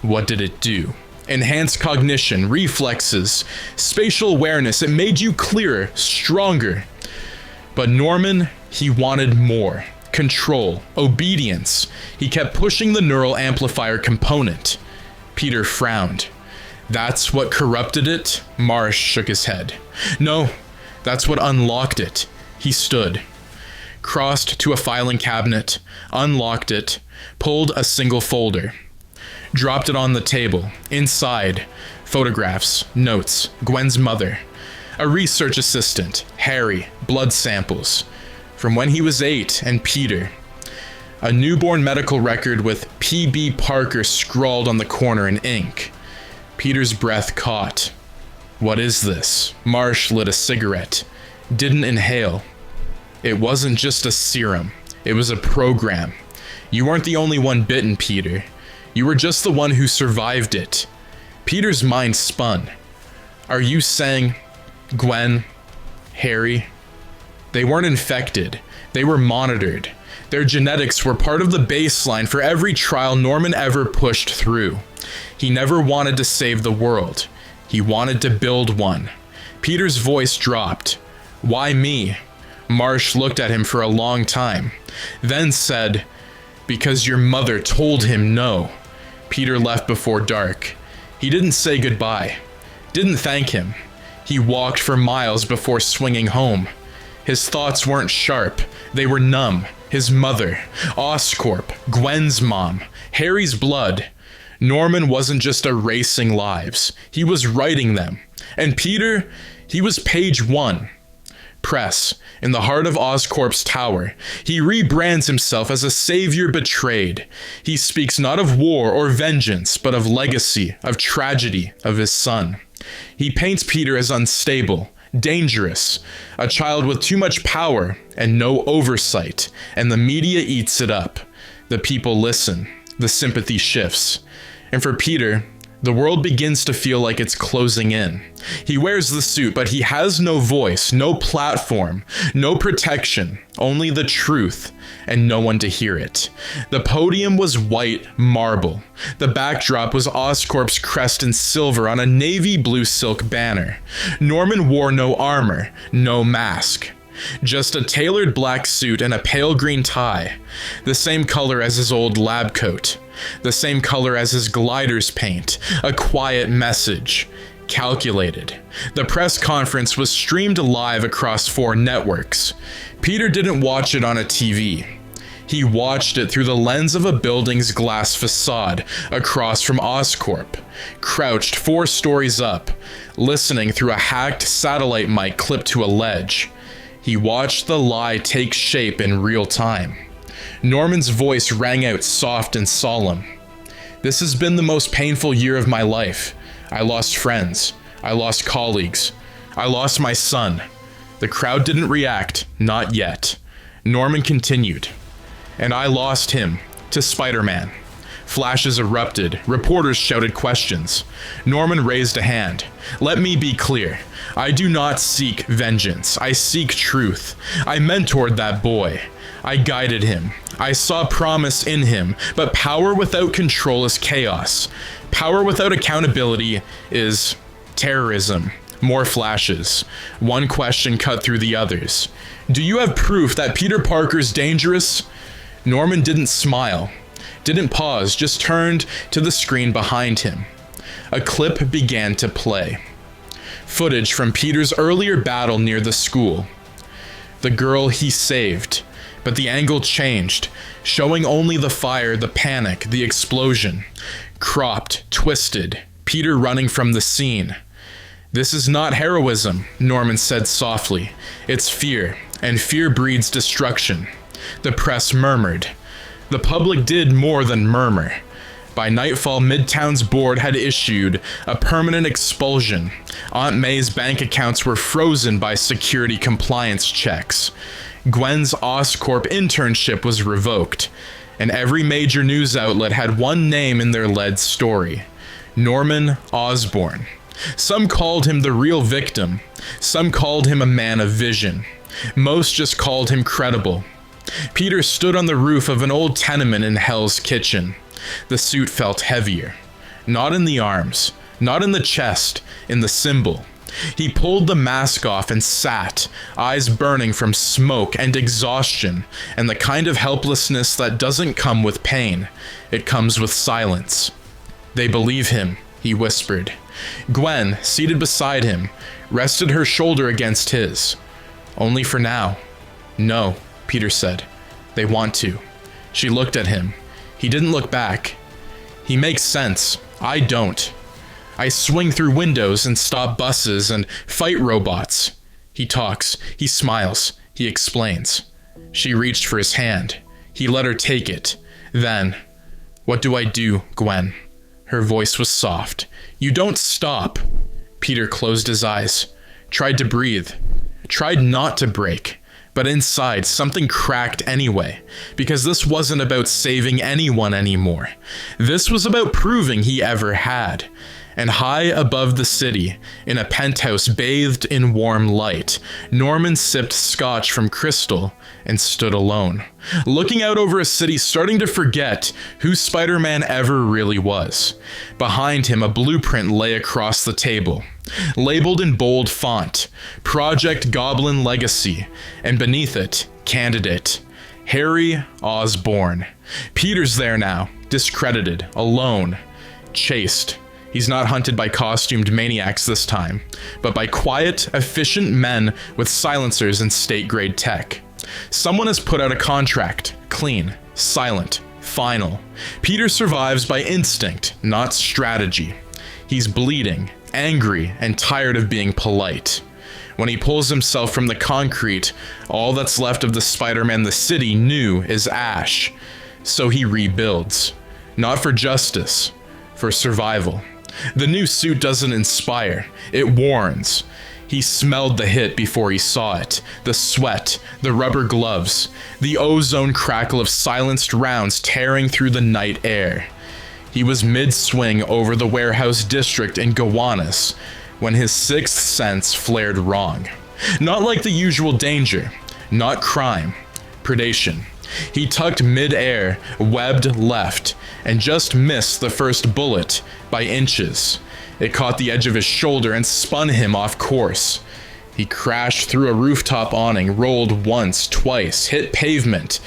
What did it do? Enhanced cognition, reflexes, spatial awareness. It made you clearer, stronger. But Norman, he wanted more. Control, obedience. He kept pushing the neural amplifier component. Peter frowned. "That's what corrupted it?" Marsh shook his head. "No, that's what unlocked it." He stood, crossed to a filing cabinet, unlocked it, pulled a single folder, dropped it on the table. Inside, photographs, notes, Gwen's mother, a research assistant, Harry, blood samples, from when he was 8, and Peter. A newborn medical record with P.B. Parker scrawled on the corner in ink. Peter's breath caught. "What is this?" Marsh lit a cigarette. Didn't inhale. "It wasn't just a serum. It was a program. You weren't the only one bitten, Peter. You were just the one who survived it." Peter's mind spun. "Are you saying Gwen, Harry? They weren't infected. They were monitored. Their genetics were part of the baseline for every trial Norman ever pushed through. He never wanted to save the world. He wanted to build one." Peter's voice dropped. "Why me?" Marsh looked at him for a long time, then said, "Because your mother told him no." Peter left before dark. He didn't say goodbye, didn't thank him. He walked for miles before swinging home. His thoughts weren't sharp, they were numb. His mother, Oscorp, Gwen's mom, Harry's blood. Norman wasn't just erasing lives, he was writing them. And Peter, he was page 1. Press, in the heart of Oscorp's tower, he rebrands himself as a savior betrayed. He speaks not of war or vengeance, but of legacy, of tragedy, of his son. He paints Peter as unstable, dangerous, a child with too much power and no oversight, and the media eats it up. The people listen, the sympathy shifts. And for Peter, the world begins to feel like it's closing in. He wears the suit, but he has no voice, no platform, no protection, only the truth, and no one to hear it. The podium was white marble. The backdrop was Oscorp's crest in silver on a navy blue silk banner. Norman wore no armor, no mask. Just a tailored black suit and a pale green tie, the same color as his old lab coat, the same color as his glider's paint, a quiet message, calculated. The press conference was streamed live across 4 networks. Peter didn't watch it on a TV. He watched it through the lens of a building's glass facade across from Oscorp, crouched 4 stories up, listening through a hacked satellite mic clipped to a ledge. He watched the lie take shape in real time. Norman's voice rang out soft and solemn. This has been the most painful year of my life. I lost friends. I lost colleagues. I lost my son. The crowd didn't react, not yet. Norman continued. And I lost him to Spider-Man. Flashes erupted. Reporters shouted questions. Norman raised a hand. Let me be clear. I do not seek vengeance. I seek truth. I mentored that boy. I guided him. I saw promise in him, but power without control is chaos. Power without accountability is terrorism. More flashes. One question cut through the others. Do you have proof that Peter Parker's dangerous? Norman didn't smile. Didn't pause, just turned to the screen behind him. A clip began to play. Footage from Peter's earlier battle near the school. The girl he saved, but the angle changed, showing only the fire, the panic, the explosion. Cropped, twisted, Peter running from the scene. This is not heroism, Norman said softly. It's fear, and fear breeds destruction. The press murmured. The public did more than murmur. By nightfall, Midtown's board had issued a permanent expulsion. Aunt May's bank accounts were frozen by security compliance checks. Gwen's Oscorp internship was revoked, and every major news outlet had one name in their lead story: Norman Osborn. Some called him the real victim. Some called him a man of vision. Most just called him credible. Peter stood on the roof of an old tenement in Hell's Kitchen. The suit felt heavier. Not in the arms, not in the chest, in the symbol. He pulled the mask off and sat, eyes burning from smoke and exhaustion, and the kind of helplessness that doesn't come with pain. It comes with silence. They believe him, he whispered. Gwen, seated beside him, rested her shoulder against his. Only for now. No, Peter said. They want to. She looked at him. He didn't look back. He makes sense. I don't. I swing through windows and stop buses and fight robots. He talks. He smiles. He explains. She reached for his hand. He let her take it. Then, what do I do, Gwen? Her voice was soft. You don't stop. Peter closed his eyes. Tried to breathe. Tried not to break. But inside, something cracked anyway, because this wasn't about saving anyone anymore. This was about proving he ever had. And high above the city, in a penthouse bathed in warm light, Norman sipped scotch from crystal and stood alone, looking out over a city starting to forget who Spider-Man ever really was. Behind him, a blueprint lay across the table, labeled in bold font, Project Goblin Legacy, and beneath it, Candidate, Harry Osborn. Peter's there now, discredited, alone, chased. He's not hunted by costumed maniacs this time, but by quiet, efficient men with silencers and state-grade tech. Someone has put out a contract, clean, silent, final. Peter survives by instinct, not strategy. He's bleeding, angry, and tired of being polite. When he pulls himself from the concrete, all that's left of the Spider-Man the city knew is ash. So he rebuilds. Not for justice, for survival. The new suit doesn't inspire, it warns. He smelled the hit before he saw it. The sweat, the rubber gloves, the ozone crackle of silenced rounds tearing through the night air. He was mid-swing over the warehouse district in Gowanus when his sixth sense flared wrong. Not like the usual danger, not crime, predation. He tucked mid-air, webbed left, and just missed the first bullet by inches. It caught the edge of his shoulder and spun him off course. He crashed through a rooftop awning, rolled once, twice, hit pavement,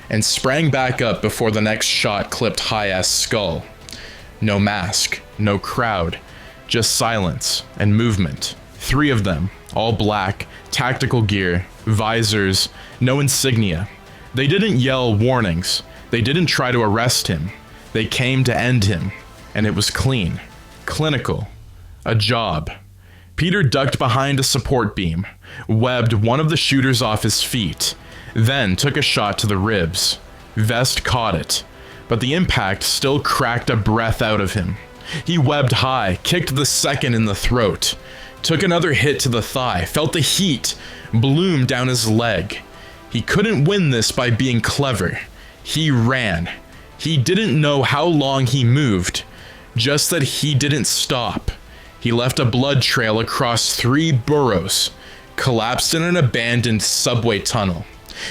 and sprang back up before the next shot clipped Hayas's skull. No mask, no crowd, just silence and movement. 3 of them, all black, tactical gear, visors, no insignia. They didn't yell warnings. They didn't try to arrest him. They came to end him, and it was clean, clinical, a job. Peter ducked behind a support beam, webbed one of the shooters off his feet, then took a shot to the ribs. Vest caught it, but the impact still cracked a breath out of him. He webbed high, kicked the second in the throat, took another hit to the thigh, felt the heat bloom down his leg. He couldn't win this by being clever. He ran. He didn't know how long he moved, just that he didn't stop. He left a blood trail across 3 burrows, collapsed in an abandoned subway tunnel.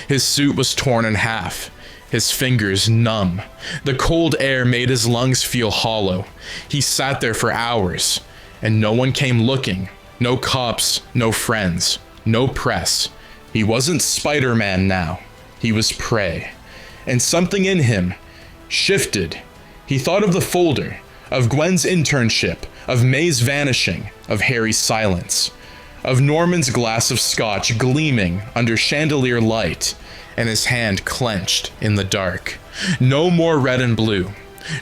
His suit was torn in half, his fingers numb. The cold air made his lungs feel hollow. He sat there for hours, and no one came looking. No cops, no friends, no press. He wasn't Spider-Man now. He was prey. And something in him shifted. He thought of the folder, of Gwen's internship, of May's vanishing, of Harry's silence, of Norman's glass of scotch gleaming under chandelier light, and his hand clenched in the dark. No more red and blue.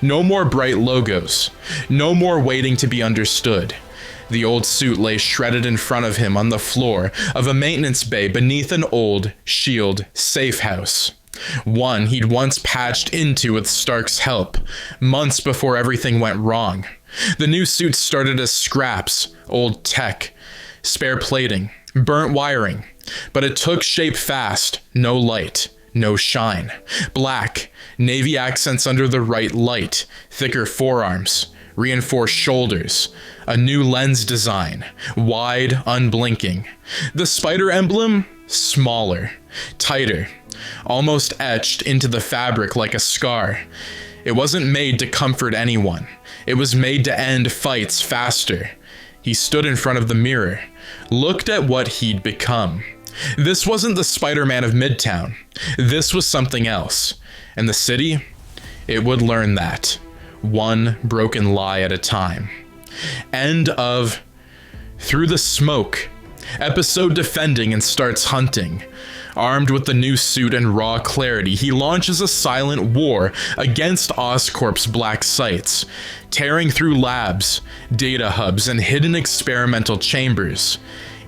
No more bright logos. No more waiting to be understood. The old suit lay shredded in front of him on the floor of a maintenance bay beneath an old, shield safe house. One he'd once patched into with Stark's help, months before everything went wrong. The new suit started as scraps, old tech, spare plating, burnt wiring, but it took shape fast, no light, no shine. Black, navy accents under the right light, thicker forearms, reinforced shoulders, a new lens design, wide, unblinking. The spider emblem, smaller, tighter, almost etched into the fabric like a scar. It wasn't made to comfort anyone. It was made to end fights faster. He stood in front of the mirror, looked at what he'd become. This wasn't the Spider-Man of Midtown. This was something else. And the city? It would learn that. One broken lie at a time. End of Through the Smoke. Episode defending and starts hunting. Armed with the new suit and raw clarity, he launches a silent war against Oscorp's black sites, tearing through labs, data hubs, and hidden experimental chambers.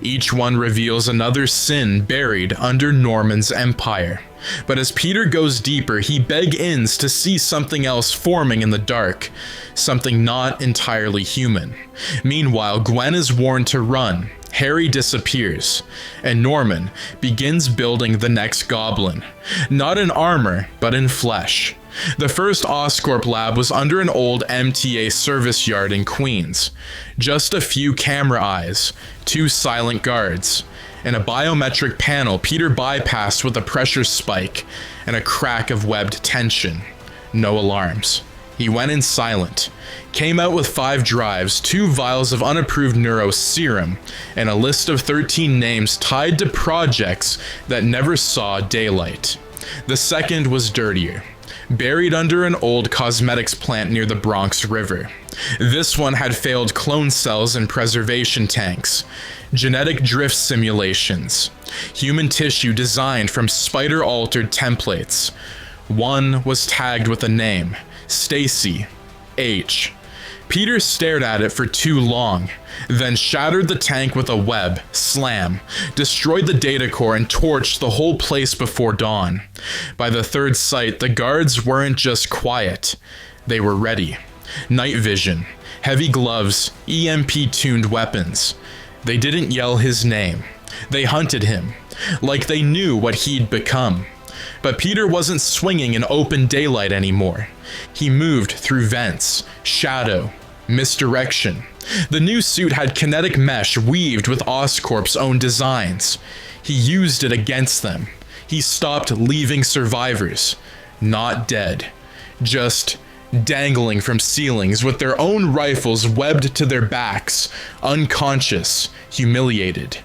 Each one reveals another sin buried under Norman's empire. But as Peter goes deeper, he begins to see something else forming in the dark, something not entirely human. Meanwhile, Gwen is warned to run. Harry disappears, and Norman begins building the next goblin. Not in armor, but in flesh. The first Oscorp lab was under an old MTA service yard in Queens. Just a few camera eyes, 2 silent guards, and a biometric panel Peter bypassed with a pressure spike and a crack of webbed tension. No alarms. He went in silent, came out with 5 drives, 2 vials of unapproved neuro serum, and a list of 13 names tied to projects that never saw daylight. The second was dirtier, buried under an old cosmetics plant near the Bronx River. This one had failed clone cells and preservation tanks, genetic drift simulations, human tissue designed from spider-altered templates. One was tagged with a name, Stacy H. Peter stared at it for too long, then shattered the tank with a web, slam, destroyed the data core and torched the whole place before dawn. By the third site, the guards weren't just quiet, they were ready. Night vision, heavy gloves, EMP-tuned weapons. They didn't yell his name. They hunted him, like they knew what he'd become. But Peter wasn't swinging in open daylight anymore. He moved through vents, shadow, misdirection. The new suit had kinetic mesh weaved with Oscorp's own designs. He used it against them. He stopped leaving survivors, not dead, just dangling from ceilings with their own rifles webbed to their backs, unconscious, humiliated.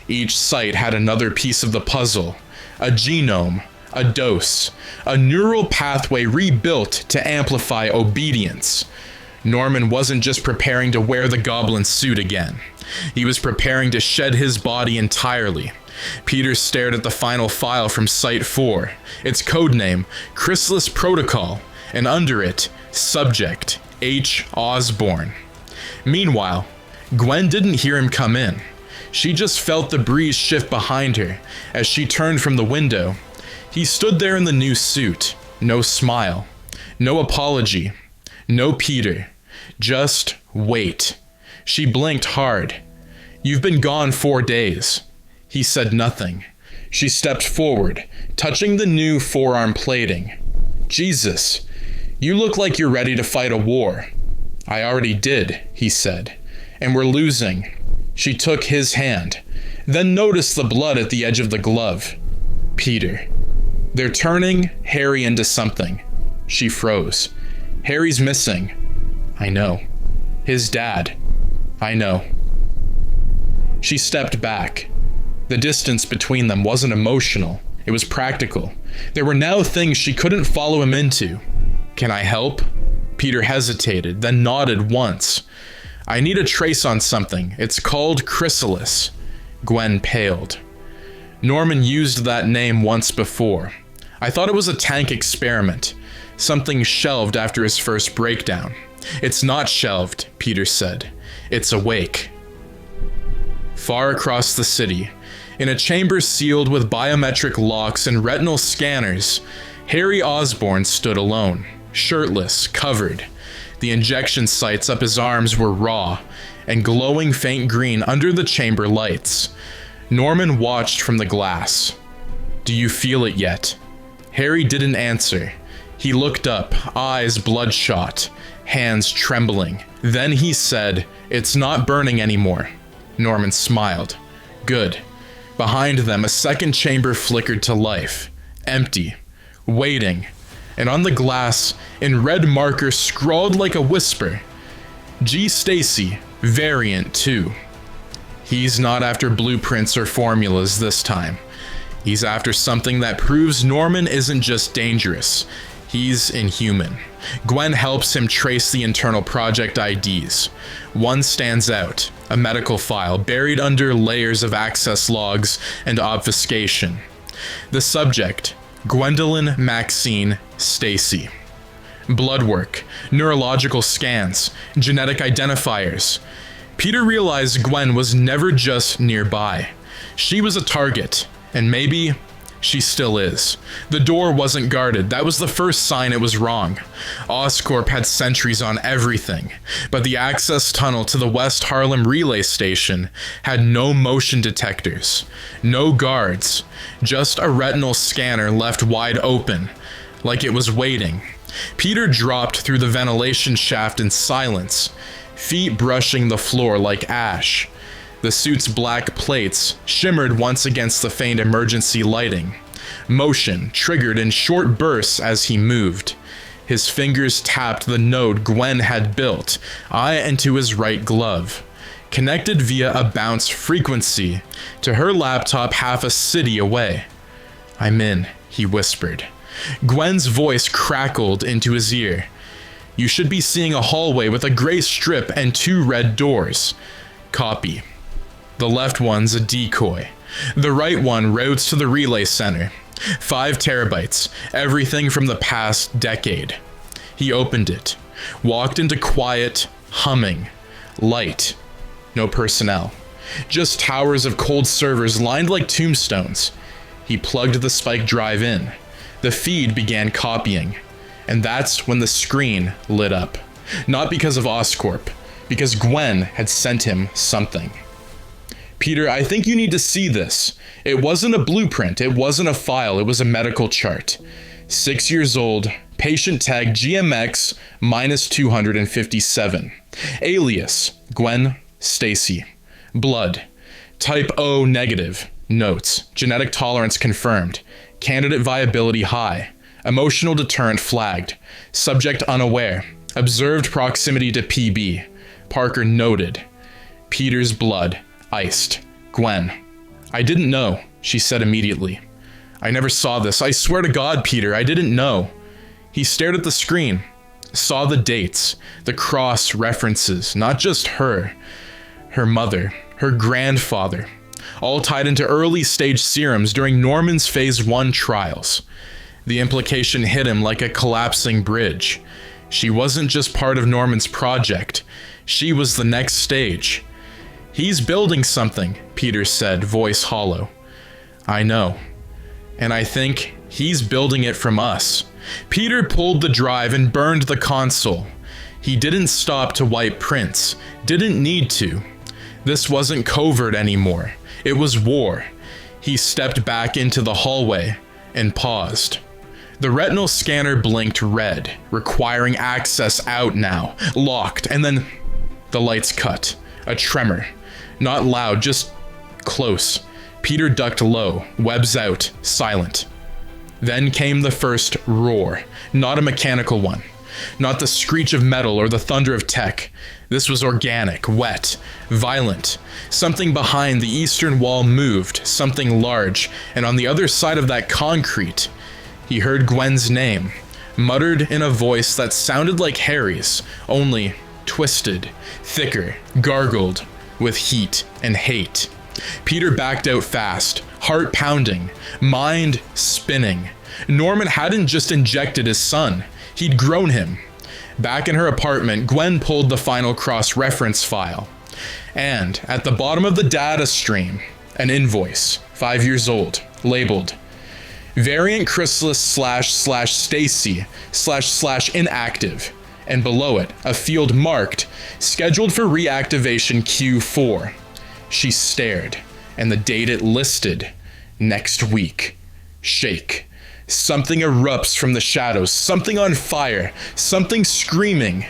Each site had another piece of the puzzle, a genome, a dose, a neural pathway rebuilt to amplify obedience. Norman wasn't just preparing to wear the goblin suit again. He was preparing to shed his body entirely. Peter stared at the final file from Site 4, its codename, Chrysalis Protocol, and under it, Subject H. Osborne. Meanwhile, Gwen didn't hear him come in. She just felt the breeze shift behind her as she turned from the window. He stood there in the new suit, no smile. No apology. No Peter. Just wait. She blinked hard. You've been gone 4 days. He said nothing. She stepped forward, touching the new forearm plating. Jesus, you look like you're ready to fight a war. I already did, he said, and we're losing. She took his hand, then noticed the blood at the edge of the glove. Peter. They're turning Harry into something. She froze. Harry's missing. I know. His dad. I know. She stepped back. The distance between them wasn't emotional. It was practical. There were now things she couldn't follow him into. Can I help? Peter hesitated, then nodded once. I need a trace on something. It's called chrysalis. Gwen paled. Norman used that name once before. I thought it was a tank experiment. Something shelved after his first breakdown. It's not shelved, Peter said. It's awake. Far across the city, in a chamber sealed with biometric locks and retinal scanners, Harry Osborn stood alone, shirtless, covered. The injection sites up his arms were raw and glowing faint green under the chamber lights. Norman watched from the glass. Do you feel it yet? Harry didn't answer. He looked up, eyes bloodshot, hands trembling. Then he said, It's not burning anymore. Norman smiled. Good. Behind them, a second chamber flickered to life. Empty. Waiting. And on the glass, in red marker scrawled like a whisper, G. Stacy, variant 2. He's not after blueprints or formulas this time. He's after something that proves Norman isn't just dangerous. He's inhuman. Gwen helps him trace the internal project IDs. One stands out, a medical file buried under layers of access logs and obfuscation. The subject, Gwendolyn Maxine Stacy. Blood work, neurological scans, genetic identifiers. Peter realized Gwen was never just nearby. She was a target, and maybe she still is. The door wasn't guarded. That was the first sign it was wrong. Oscorp had sentries on everything, but the access tunnel to the West Harlem relay station had no motion detectors, no guards, just a retinal scanner left wide open, like it was waiting. Peter dropped through the ventilation shaft in silence, feet brushing the floor like ash. The suit's black plates shimmered once against the faint emergency lighting. Motion triggered in short bursts as he moved. His fingers tapped the node Gwen had built, eye into his right glove, connected via a bounce frequency to her laptop half a city away. I'm in, he whispered. Gwen's voice crackled into his ear. You should be seeing a hallway with a gray strip and 2 red doors. Copy. The left one's a decoy. The right one routes to the relay center. 5 terabytes, everything from the past decade. He opened it, walked into quiet, humming, light. No personnel. Just towers of cold servers lined like tombstones. He plugged the spike drive in. The feed began copying. And that's when the screen lit up. Not because of Oscorp, because Gwen had sent him something. Peter, I think you need to see this. It wasn't a blueprint, it wasn't a file, it was a medical chart. 6 years old, patient tag GMX -257. Alias, Gwen Stacy. Blood, type O negative. Notes, genetic tolerance confirmed. Candidate viability high. Emotional deterrent flagged. Subject unaware. Observed proximity to PB. Parker noted. Peter's blood. Iced. Gwen. I didn't know, she said immediately. I never saw this. I swear to God, Peter, I didn't know. He stared at the screen, saw the dates, the cross references, not just her mother, her grandfather, all tied into early stage serums during Norman's Phase 1 trials. The implication hit him like a collapsing bridge. She wasn't just part of Norman's project. She was the next stage. He's building something, Peter said, voice hollow. I know. And I think he's building it from us. Peter pulled the drive and burned the console. He didn't stop to wipe prints, didn't need to. This wasn't covert anymore. It was war. He stepped back into the hallway and paused. The retinal scanner blinked red, requiring access out now, locked, and then the lights cut. A tremor. Not loud, just close. Peter ducked low, webs out, silent. Then came the first roar, not a mechanical one. Not the screech of metal or the thunder of tech. This was organic, wet, violent. Something behind the eastern wall moved, something large, and on the other side of that concrete, he heard Gwen's name, muttered in a voice that sounded like Harry's, only twisted, thicker, gargled with heat and hate. Peter backed out fast, heart pounding, mind spinning. Norman hadn't just injected his son, he'd grown him. Back in her apartment, Gwen pulled the final cross-reference file. And at the bottom of the data stream, an invoice, 5 years old, labeled Variant Chrysalis / Stacy / inactive, and below it, a field marked, scheduled for reactivation Q4. She stared, and the date it listed, next week. Shake. Something erupts from the shadows, something on fire, something screaming.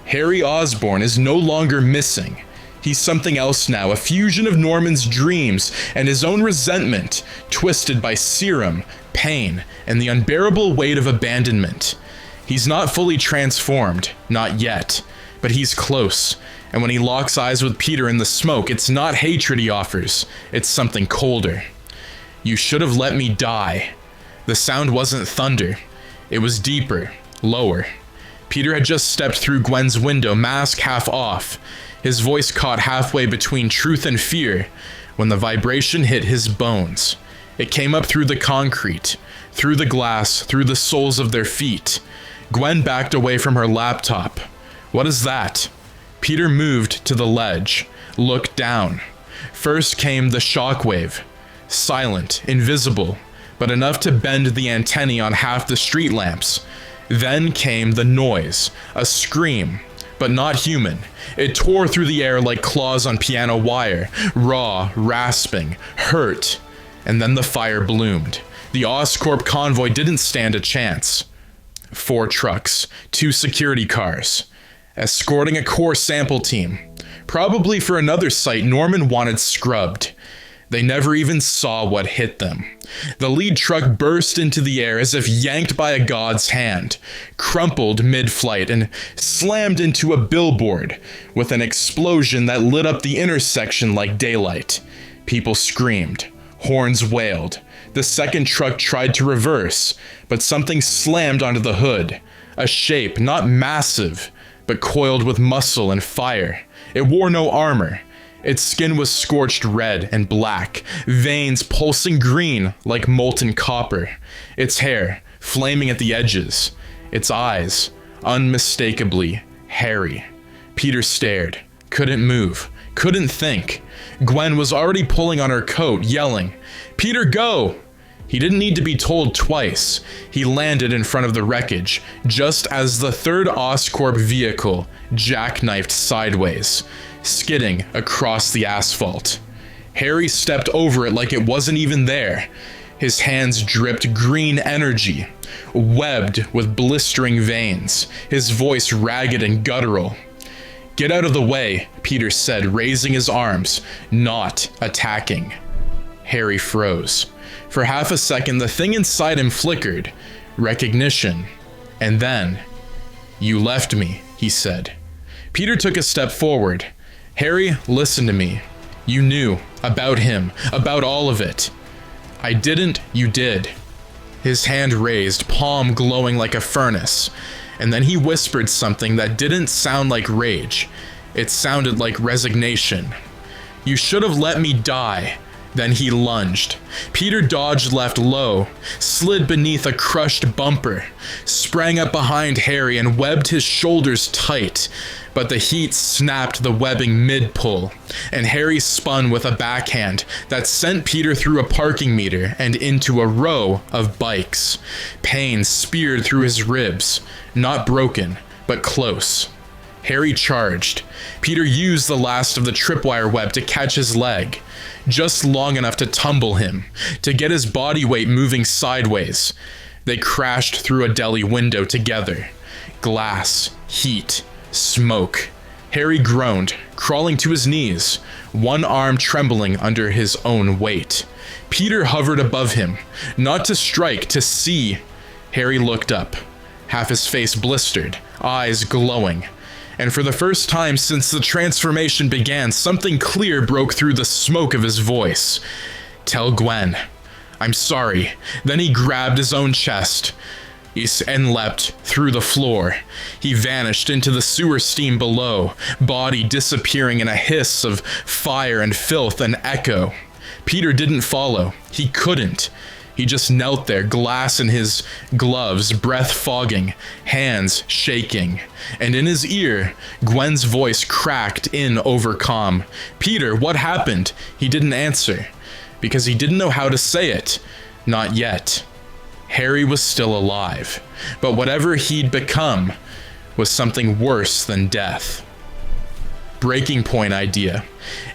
Harry Osborn is no longer missing. He's something else now, a fusion of Norman's dreams and his own resentment, twisted by serum, pain, and the unbearable weight of abandonment. He's not fully transformed, not yet, but he's close, and when he locks eyes with Peter in the smoke, it's not hatred he offers, it's something colder. You should have let me die. The sound wasn't thunder, it was deeper, lower. Peter had just stepped through Gwen's window, mask half off, his voice caught halfway between truth and fear, when the vibration hit his bones. It came up through the concrete, through the glass, through the soles of their feet. Gwen backed away from her laptop. What is that? Peter moved to the ledge, looked down. First came the shockwave, silent, invisible, but enough to bend the antennae on half the street lamps. Then came the noise, a scream, but not human. It tore through the air like claws on piano wire, raw, rasping, hurt. And then the fire bloomed. The Oscorp convoy didn't stand a chance. 4 trucks, 2 security cars, escorting a core sample team. Probably for another site Norman wanted scrubbed. They never even saw what hit them. The lead truck burst into the air as if yanked by a god's hand, crumpled mid-flight, and slammed into a billboard with an explosion that lit up the intersection like daylight. People screamed. Horns wailed. The second truck tried to reverse, but something slammed onto the hood. A shape, not massive, but coiled with muscle and fire. It wore no armor. Its skin was scorched red and black, veins pulsing green like molten copper. Its hair, flaming at the edges. Its eyes, unmistakably hairy. Peter stared, couldn't move, couldn't think. Gwen was already pulling on her coat, yelling, "Peter, go!" He didn't need to be told twice. He landed in front of the wreckage, just as the third Oscorp vehicle jackknifed sideways, skidding across the asphalt. Harry stepped over it like it wasn't even there. His hands dripped green energy, webbed with blistering veins, his voice ragged and guttural. "Get out of the way," Peter said, raising his arms, not attacking. Harry froze. For half a second, the thing inside him flickered. Recognition. And then, "You left me," he said. Peter took a step forward. "Harry, listen to me. You knew. About him. About all of it." "I didn't. You did." His hand raised, palm glowing like a furnace. And then he whispered something that didn't sound like rage. It sounded like resignation. "You should have let me die. Then he lunged. Peter dodged left low, slid beneath a crushed bumper, sprang up behind Harry and webbed his shoulders tight, but the heat snapped the webbing mid-pull, and Harry spun with a backhand that sent Peter through a parking meter and into a row of bikes. Pain speared through his ribs, not broken, but close. Harry charged. Peter used the last of the tripwire web to catch his leg, just long enough to tumble him, to get his body weight moving sideways. They crashed through a deli window together. Glass, heat, smoke. Harry groaned, crawling to his knees, one arm trembling under his own weight. Peter hovered above him, not to strike, to see. Harry looked up, half his face blistered, eyes glowing. And for the first time since the transformation began, something clear broke through the smoke of his voice. "Tell Gwen. I'm sorry." Then he grabbed his own chest and leapt through the floor. He vanished into the sewer steam below, body disappearing in a hiss of fire and filth and echo. Peter didn't follow. He couldn't. He just knelt there, glass in his gloves, breath fogging, hands shaking. And in his ear, Gwen's voice cracked in over calm. "Peter, what happened?" He didn't answer, because he didn't know how to say it. Not yet. Harry was still alive, but whatever he'd become was something worse than death. Breaking point idea.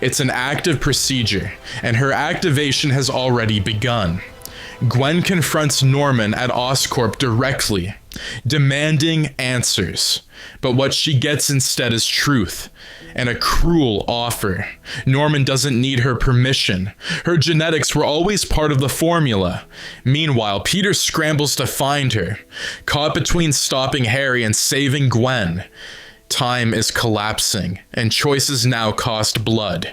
It's an active procedure, and her activation has already begun. Gwen confronts Norman at Oscorp directly, demanding answers. But what she gets instead is truth, and a cruel offer. Norman doesn't need her permission. Her genetics were always part of the formula. Meanwhile, Peter scrambles to find her, caught between stopping Harry and saving Gwen. Time is collapsing, and choices now cost blood.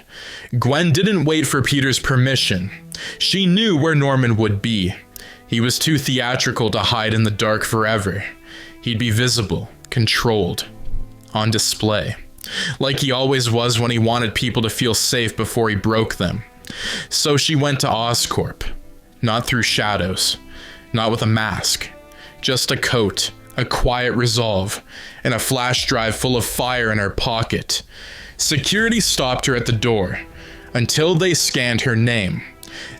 Gwen didn't wait for Peter's permission. She knew where Norman would be. He was too theatrical to hide in the dark forever. He'd be visible, controlled, on display, like he always was when he wanted people to feel safe before he broke them. So she went to Oscorp, not through shadows, not with a mask, just a coat, a quiet resolve, and a flash drive full of fire in her pocket. Security stopped her at the door, until they scanned her name.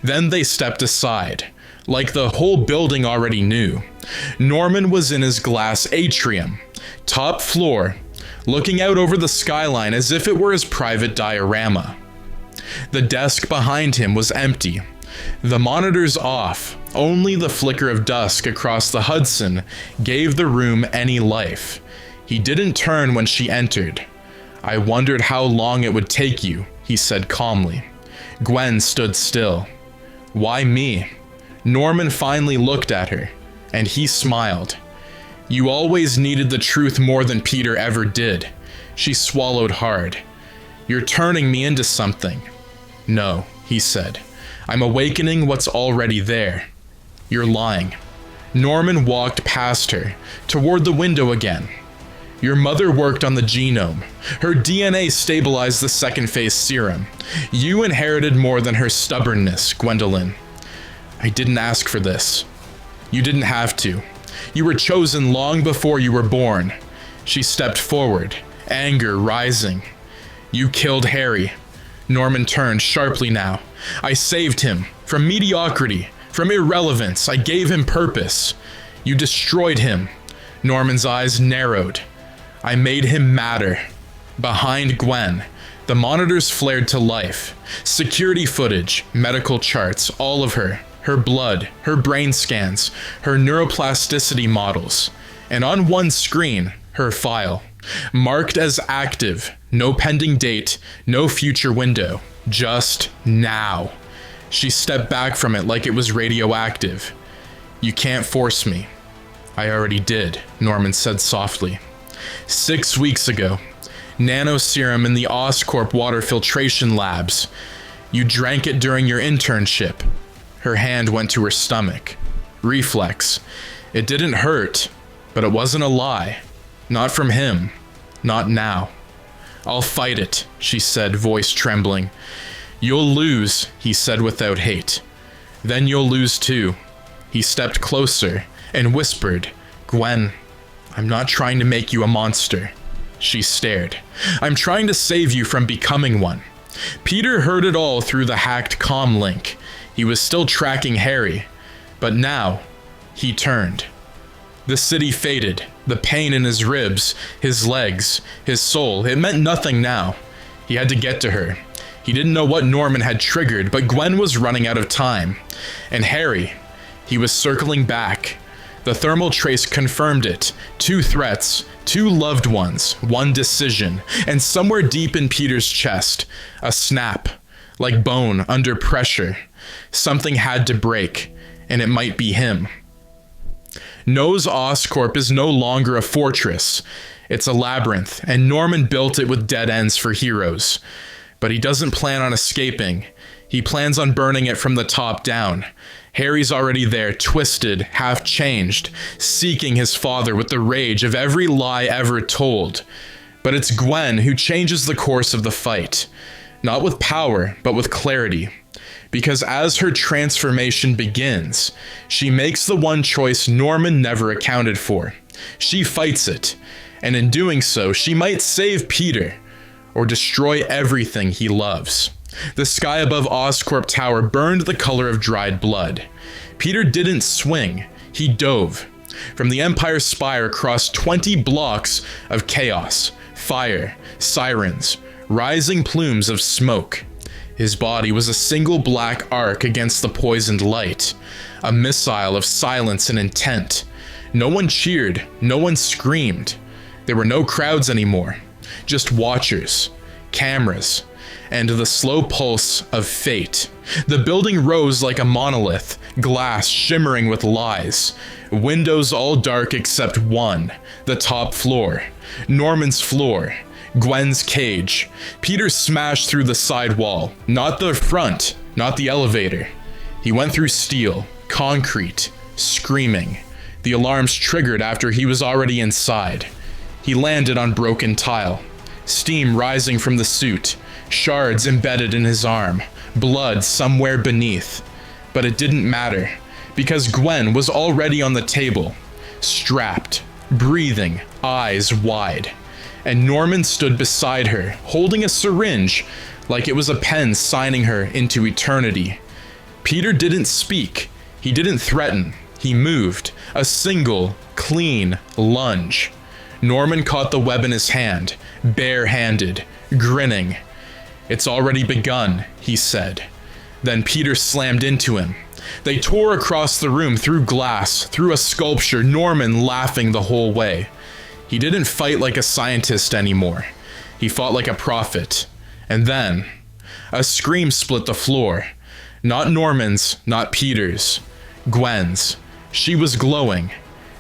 Then they stepped aside, like the whole building already knew. Norman was in his glass atrium, top floor, looking out over the skyline as if it were his private diorama. The desk behind him was empty, the monitors off. Only the flicker of dusk across the Hudson gave the room any life. He didn't turn when she entered. "I wondered how long it would take you," he said calmly. Gwen stood still. "Why me?" Norman finally looked at her, and he smiled. "You always needed the truth more than Peter ever did." She swallowed hard. "You're turning me into something." "No," he said. "I'm awakening what's already there." "You're lying." Norman walked past her, toward the window again. "Your mother worked on the genome. Her DNA stabilized the second phase serum. You inherited more than her stubbornness, Gwendolyn." "I didn't ask for this." "You didn't have to. You were chosen long before you were born." She stepped forward, anger rising. "You killed Harry." Norman turned sharply now. "I saved him from mediocrity, from irrelevance. I gave him purpose. You destroyed him." Norman's eyes narrowed. "I made him matter." Behind Gwen, the monitors flared to life. Security footage, medical charts, all of her. Her blood, her brain scans, her neuroplasticity models. And on one screen, her file. Marked as active, no pending date, no future window. Just now. She stepped back from it like it was radioactive. "You can't force me." "I already did," Norman said softly. 6 weeks ago, nanoserum in the Oscorp water filtration labs. You drank it during your internship. Her hand went to her stomach. Reflex. It didn't hurt, but it wasn't a lie. Not from him. Not now. "I'll fight it," she said, voice trembling. "You'll lose," he said without hate. "Then you'll lose too." He stepped closer and whispered, "Gwen, I'm not trying to make you a monster." She stared. "I'm trying to save you from becoming one." Peter heard it all through the hacked comm link. He was still tracking Harry, but now he turned. The city faded, the pain in his ribs, his legs, his soul. It meant nothing now. He had to get to her. He didn't know what Norman had triggered, but Gwen was running out of time. And Harry, he was circling back. The thermal trace confirmed it. 2 threats, 2 loved ones, 1 decision, and somewhere deep in Peter's chest, a snap, like bone under pressure. Something had to break, and it might be him. No's Oscorp is no longer a fortress. It's a labyrinth, and Norman built it with dead ends for heroes. But he doesn't plan on escaping. He plans on burning it from the top down. Harry's already there, twisted, half-changed, seeking his father with the rage of every lie ever told. But it's Gwen who changes the course of the fight. Not with power, but with clarity. Because as her transformation begins, she makes the one choice Norman never accounted for. She fights it, and in doing so, she might save Peter, or destroy everything he loves. The sky above Oscorp Tower burned the color of dried blood. Peter didn't swing, he dove. From the Empire Spire across 20 blocks of chaos, fire, sirens, rising plumes of smoke. His body was a single black arc against the poisoned light, a missile of silence and intent. No one cheered, no one screamed. There were no crowds anymore, just watchers, cameras, and the slow pulse of fate. The building rose like a monolith, glass shimmering with lies, windows all dark except one, the top floor, Norman's floor, Gwen's cage. Peter smashed through the side wall, not the front, not the elevator. He went through steel, concrete, screaming. The alarms triggered after he was already inside. He landed on broken tile, steam rising from the suit, shards embedded in his arm, blood somewhere beneath. But it didn't matter, because Gwen was already on the table, strapped, breathing, eyes wide. And Norman stood beside her, holding a syringe like it was a pen signing her into eternity. Peter didn't speak. He didn't threaten. He moved, a single, clean lunge. Norman caught the web in his hand, bare-handed, grinning. "It's already begun," he said. Then Peter slammed into him. They tore across the room through glass, through a sculpture, Norman laughing the whole way. He didn't fight like a scientist anymore. He fought like a prophet. And then, a scream split the floor. Not Norman's, not Peter's. Gwen's. She was glowing.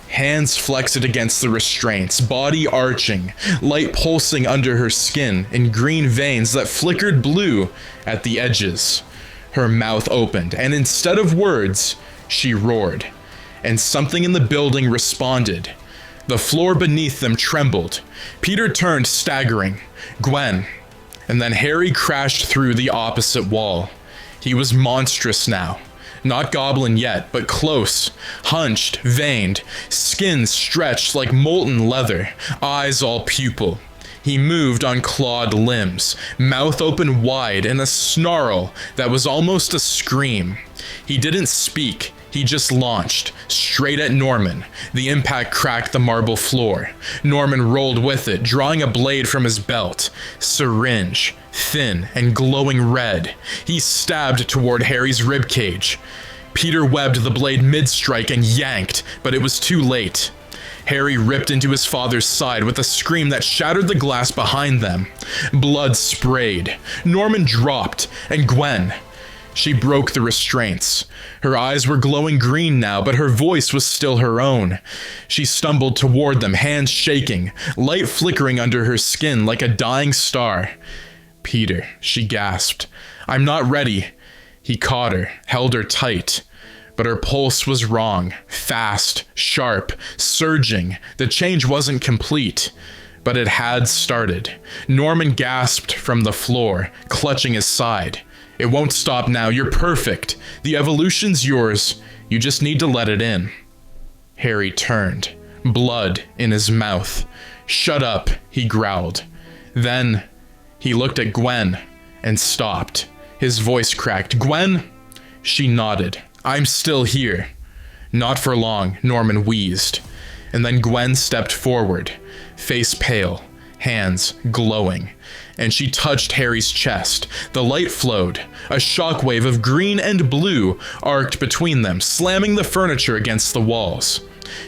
Hands flexed against the restraints, body arching, light pulsing under her skin in green veins that flickered blue at the edges. Her mouth opened, and instead of words, she roared. And something in the building responded. The floor beneath them trembled. Peter turned, staggering. Gwen. And then Harry crashed through the opposite wall. He was monstrous now. Not goblin yet, but close, hunched, veined, skin stretched like molten leather, eyes all pupil. He moved on clawed limbs, mouth open wide in a snarl that was almost a scream. He didn't speak, he just launched, straight at Norman. The impact cracked the marble floor. Norman rolled with it, drawing a blade from his belt. Syringe, thin and glowing red. He stabbed toward Harry's ribcage. Peter webbed the blade mid-strike and yanked, but it was too late. Harry ripped into his father's side with a scream that shattered the glass behind them. Blood sprayed. Norman dropped, and Gwen. She broke the restraints. Her eyes were glowing green now, but her voice was still her own. She stumbled toward them, hands shaking, light flickering under her skin like a dying star. "Peter," she gasped. "I'm not ready." He caught her, held her tight. But her pulse was wrong, fast, sharp, surging. The change wasn't complete, but it had started. Norman gasped from the floor, clutching his side. It won't stop now. You're perfect. The evolution's yours. You just need to let it in. Harry turned, blood in his mouth. Shut up, he growled. Then he looked at Gwen and stopped. His voice cracked. Gwen? She nodded. I'm still here. Not for long, Norman wheezed. And then Gwen stepped forward, face pale, hands glowing, and she touched Harry's chest. The light flowed. A shockwave of green and blue arced between them, slamming the furniture against the walls.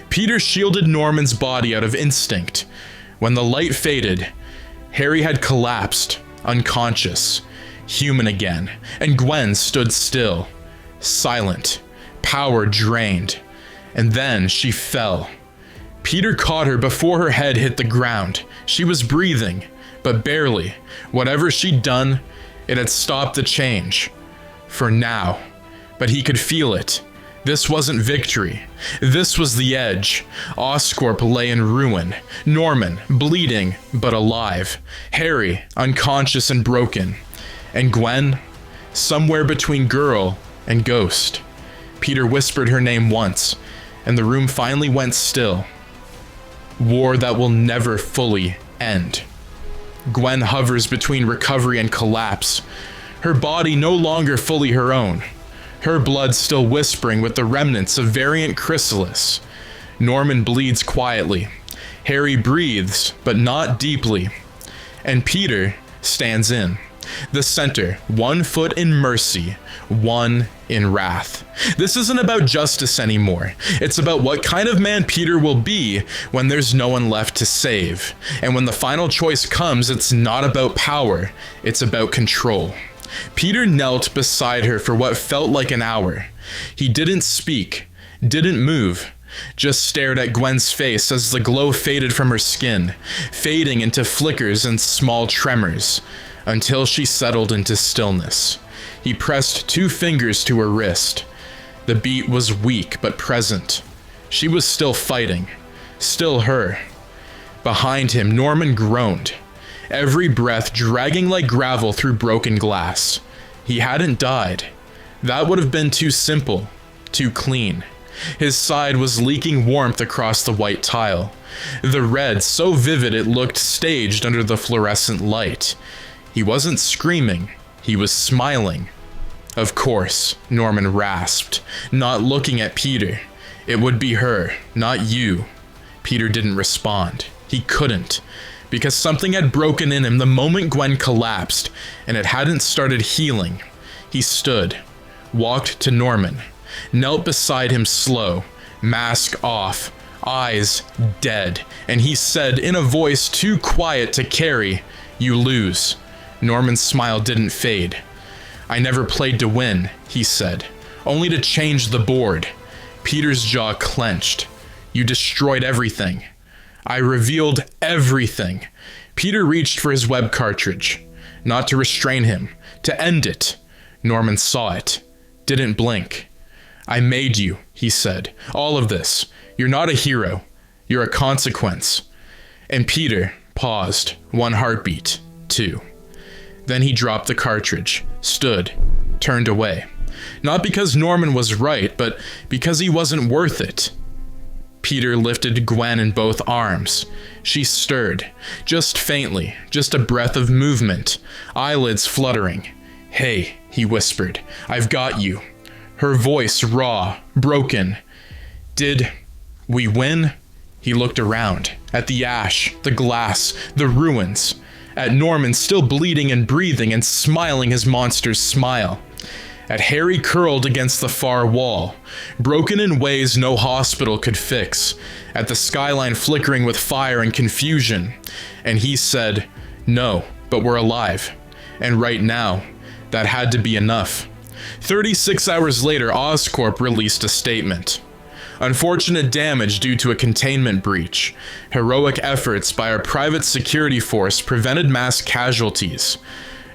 Peter shielded Norman's body out of instinct. When the light faded, Harry had collapsed, unconscious, human again, and Gwen stood still, silent, power drained. And then she fell. Peter caught her before her head hit the ground. She was breathing, but barely. Whatever she'd done, it had stopped the change. For now. But he could feel it. This wasn't victory. This was the edge. Oscorp lay in ruin. Norman, bleeding, but alive. Harry, unconscious and broken. And Gwen, somewhere between girl and ghost. Peter whispered her name once, and the room finally went still. War that will never fully end. Gwen hovers between recovery and collapse, her body no longer fully her own, her blood still whispering with the remnants of variant chrysalis. Norman bleeds quietly. Harry breathes, but not deeply. And Peter stands in. The center, 1 foot in mercy, 1 in wrath. This isn't about justice anymore. It's about what kind of man Peter will be when there's no one left to save. And when the final choice comes, it's not about power, it's about control. Peter knelt beside her for what felt like an hour. He didn't speak, didn't move, just stared at Gwen's face as the glow faded from her skin, fading into flickers and small tremors, until she settled into stillness. He pressed 2 fingers to her wrist. The beat was weak but present. She was still fighting, still her. Behind him, Norman groaned, every breath dragging like gravel through broken glass. He hadn't died. That would have been too simple, too clean. His side was leaking warmth across the white tile. The red so vivid it looked staged under the fluorescent light. He wasn't screaming, he was smiling. Of course, Norman rasped, not looking at Peter. It would be her, not you. Peter didn't respond. He couldn't, because something had broken in him the moment Gwen collapsed, and it hadn't started healing. He stood, walked to Norman, knelt beside him slow, mask off, eyes dead, and he said in a voice too quiet to carry, "You lose." Norman's smile didn't fade. "I never played to win," he said, "only to change the board." Peter's jaw clenched. "You destroyed everything." "I revealed everything." Peter reached for his web cartridge, not to restrain him, to end it. Norman saw it, didn't blink. "I made you," he said. "All of this. You're not a hero. You're a consequence." And Peter paused, 1 heartbeat, 2. Then he dropped the cartridge, stood, turned away. Not because Norman was right, but because he wasn't worth it. Peter lifted Gwen in both arms. She stirred, just faintly, just a breath of movement, eyelids fluttering. "Hey," he whispered, "I've got you." Her voice raw, broken. "Did we win?" He looked around, at the ash, the glass, the ruins, at Norman still bleeding and breathing and smiling his monster's smile, at Harry curled against the far wall, broken in ways no hospital could fix, at the skyline flickering with fire and confusion, and he said, "No, but we're alive." And right now, that had to be enough. 36 hours later, Oscorp released a statement. Unfortunate damage due to a containment breach. Heroic efforts by our private security force prevented mass casualties.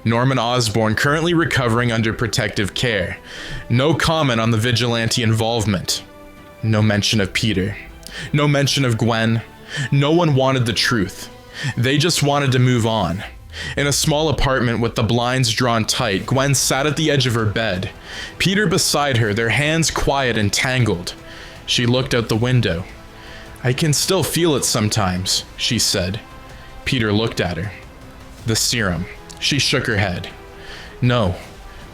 Norman Osborn currently recovering under protective care. No comment on the vigilante involvement. No mention of Peter. No mention of Gwen. No one wanted the truth. They just wanted to move on. In a small apartment with the blinds drawn tight, Gwen sat at the edge of her bed. Peter beside her, their hands quiet and tangled. She looked out the window. "I can still feel it sometimes," she said. Peter looked at her. "The serum." She shook her head. "No,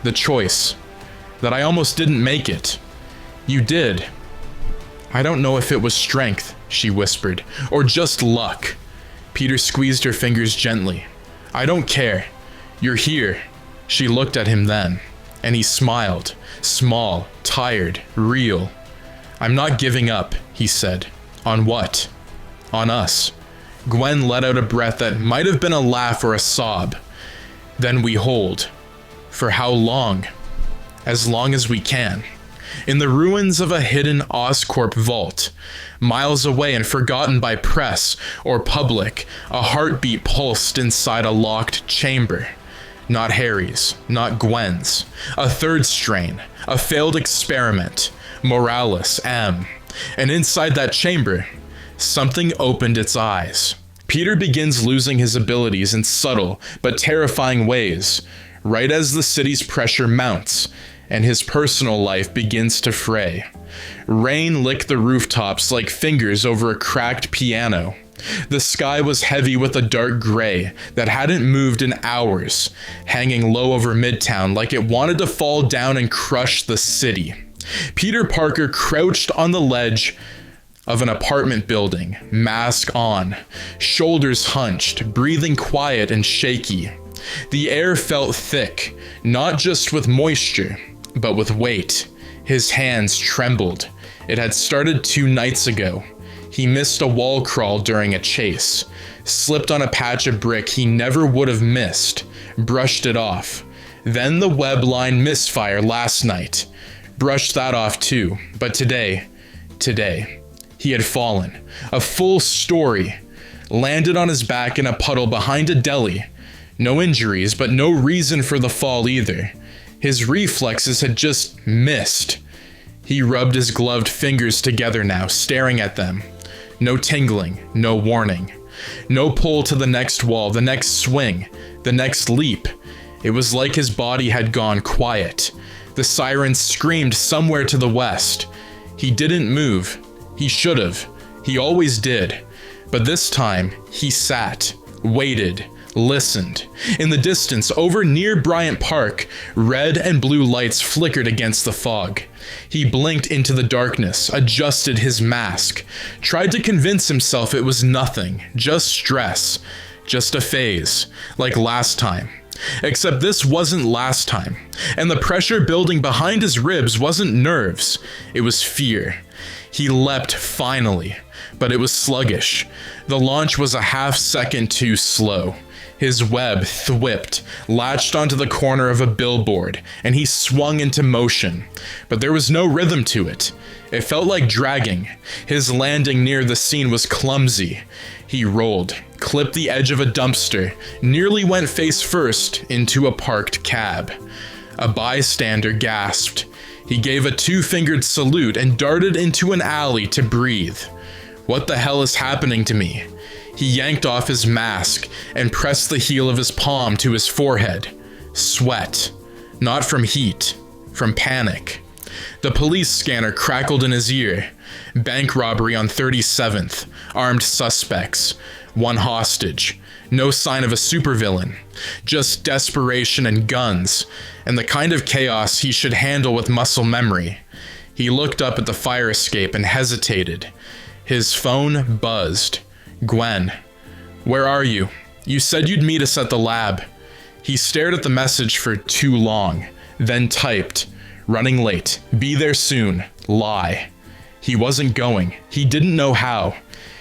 the choice. That I almost didn't make it. You did." "I don't know if it was strength," she whispered, "or just luck." Peter squeezed her fingers gently. "I don't care. You're here." She looked at him then, and he smiled, small, tired, real. "I'm not giving up," he said. "On what?" "On us." Gwen let out a breath that might have been a laugh or a sob. "Then we hold." "For how long?" "As long as we can." In the ruins of a hidden Oscorp vault, miles away and forgotten by press or public, a heartbeat pulsed inside a locked chamber. Not Harry's, not Gwen's. A third strain, a failed experiment. Morales, M. And inside that chamber, something opened its eyes. Peter begins losing his abilities in subtle but terrifying ways, right as the city's pressure mounts and his personal life begins to fray. Rain licked the rooftops like fingers over a cracked piano. The sky was heavy with a dark gray that hadn't moved in hours, hanging low over Midtown like it wanted to fall down and crush the city. Peter Parker crouched on the ledge of an apartment building, mask on, shoulders hunched, breathing quiet and shaky. The air felt thick, not just with moisture, but with weight. His hands trembled. It had started 2 nights ago. He missed a wall crawl during a chase, slipped on a patch of brick he never would have missed, brushed it off. Then the web line misfire last night. Brushed that off too, but today, he had fallen. A full story. Landed on his back in a puddle behind a deli. No injuries, but no reason for the fall either. His reflexes had just missed. He rubbed his gloved fingers together now, staring at them. No tingling, no warning. No pull to the next wall, the next swing, the next leap. It was like his body had gone quiet. The sirens screamed somewhere to the west. He didn't move. He should have. He always did. But this time, he sat, waited, listened. In the distance, over near Bryant Park, red and blue lights flickered against the fog. He blinked into the darkness, adjusted his mask, tried to convince himself it was nothing, just stress, just a phase, like last time. Except this wasn't last time, and the pressure building behind his ribs wasn't nerves, it was fear. He leapt finally, but it was sluggish. The launch was a half second too slow. His web thwipped, latched onto the corner of a billboard, and he swung into motion. But there was no rhythm to it. It felt like dragging. His landing near the scene was clumsy. He rolled, clipped the edge of a dumpster, nearly went face first into a parked cab. A bystander gasped. He gave a 2-fingered salute and darted into an alley to breathe. What the hell is happening to me? He yanked off his mask and pressed the heel of his palm to his forehead. Sweat. Not from heat, from panic. The police scanner crackled in his ear. Bank robbery on 37th. Armed suspects. 1 hostage. No sign of a supervillain. Just desperation and guns, and the kind of chaos he should handle with muscle memory. He looked up at the fire escape and hesitated. His phone buzzed. Gwen. "Where are you? You said you'd meet us at the lab." He stared at the message for too long, then typed, "Running late. Be there soon. Lie." He wasn't going. He didn't know how.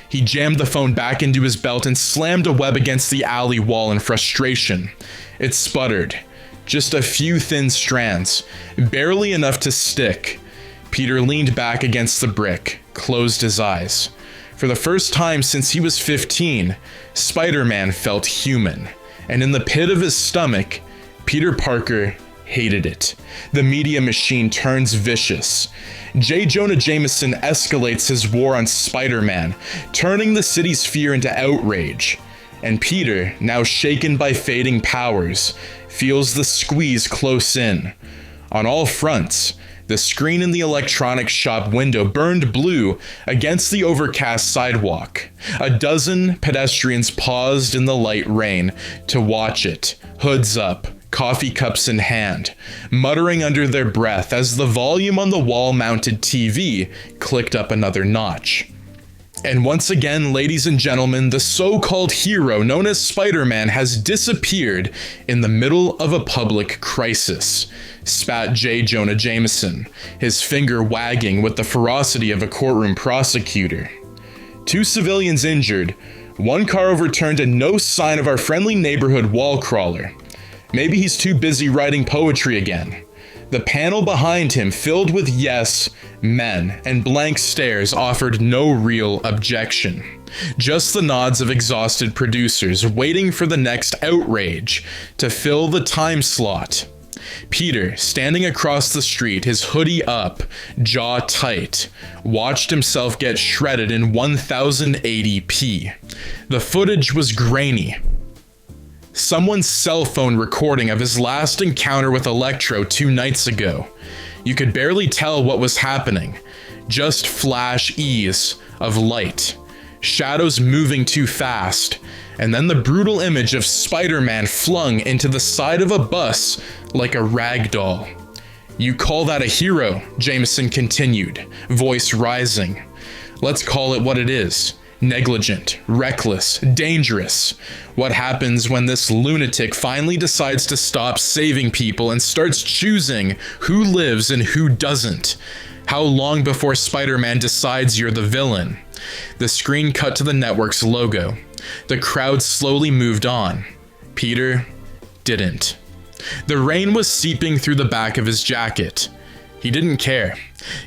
He jammed the phone back into his belt and slammed a web against the alley wall in frustration. It sputtered. Just a few thin strands, barely enough to stick. Peter leaned back against the brick, closed his eyes. For the first time since he was 15, Spider-Man felt human. And in the pit of his stomach, Peter Parker hated it. The media machine turns vicious. J. Jonah Jameson escalates his war on Spider-Man, turning the city's fear into outrage. and Peter, now shaken by fading powers, feels the squeeze close in. On all fronts, the screen in the electronics shop window burned blue against the overcast sidewalk. A dozen pedestrians paused in the light rain to watch it, hoods up, coffee cups in hand, muttering under their breath as the volume on the wall-mounted TV clicked up another notch. And once again, ladies and gentlemen, the so-called hero known as Spider-Man has disappeared in the middle of a public crisis, spat J. Jonah Jameson, his finger wagging with the ferocity of a courtroom prosecutor. 2 civilians injured, 1 car overturned, and no sign of our friendly neighborhood wall crawler. Maybe he's too busy writing poetry again. The panel behind him, filled with yes, men, and blank stares, offered no real objection. Just the nods of exhausted producers waiting for the next outrage to fill the time slot. Peter, standing across the street, his hoodie up, jaw tight, watched himself get shredded in 1080p. The footage was grainy. Someone's cell phone recording of his last encounter with Electro 2 nights ago. You could barely tell what was happening. Just flash-ease of light. Shadows moving too fast. And then the brutal image of Spider-Man flung into the side of a bus like a rag doll. You call that a hero? Jameson continued, voice rising. Let's call it what it is. Negligent, reckless, dangerous. What happens when this lunatic finally decides to stop saving people and starts choosing who lives and who doesn't? How long before Spider-Man decides you're the villain? The screen cut to the network's logo. The crowd slowly moved on. Peter didn't. The rain was seeping through the back of his jacket. He didn't care.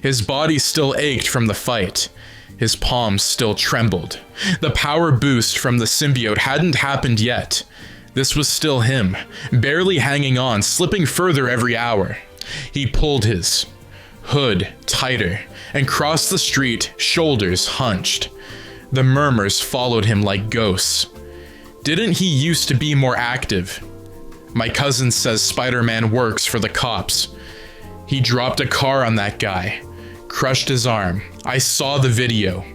His body still ached from the fight. His palms still trembled. The power boost from the symbiote hadn't happened yet. This was still him, barely hanging on, slipping further every hour. He pulled his hood tighter and crossed the street, shoulders hunched. The murmurs followed him like ghosts. Didn't he used to be more active? My cousin says Spider-Man works for the cops. He dropped a car on that guy. Crushed his arm. I saw the video.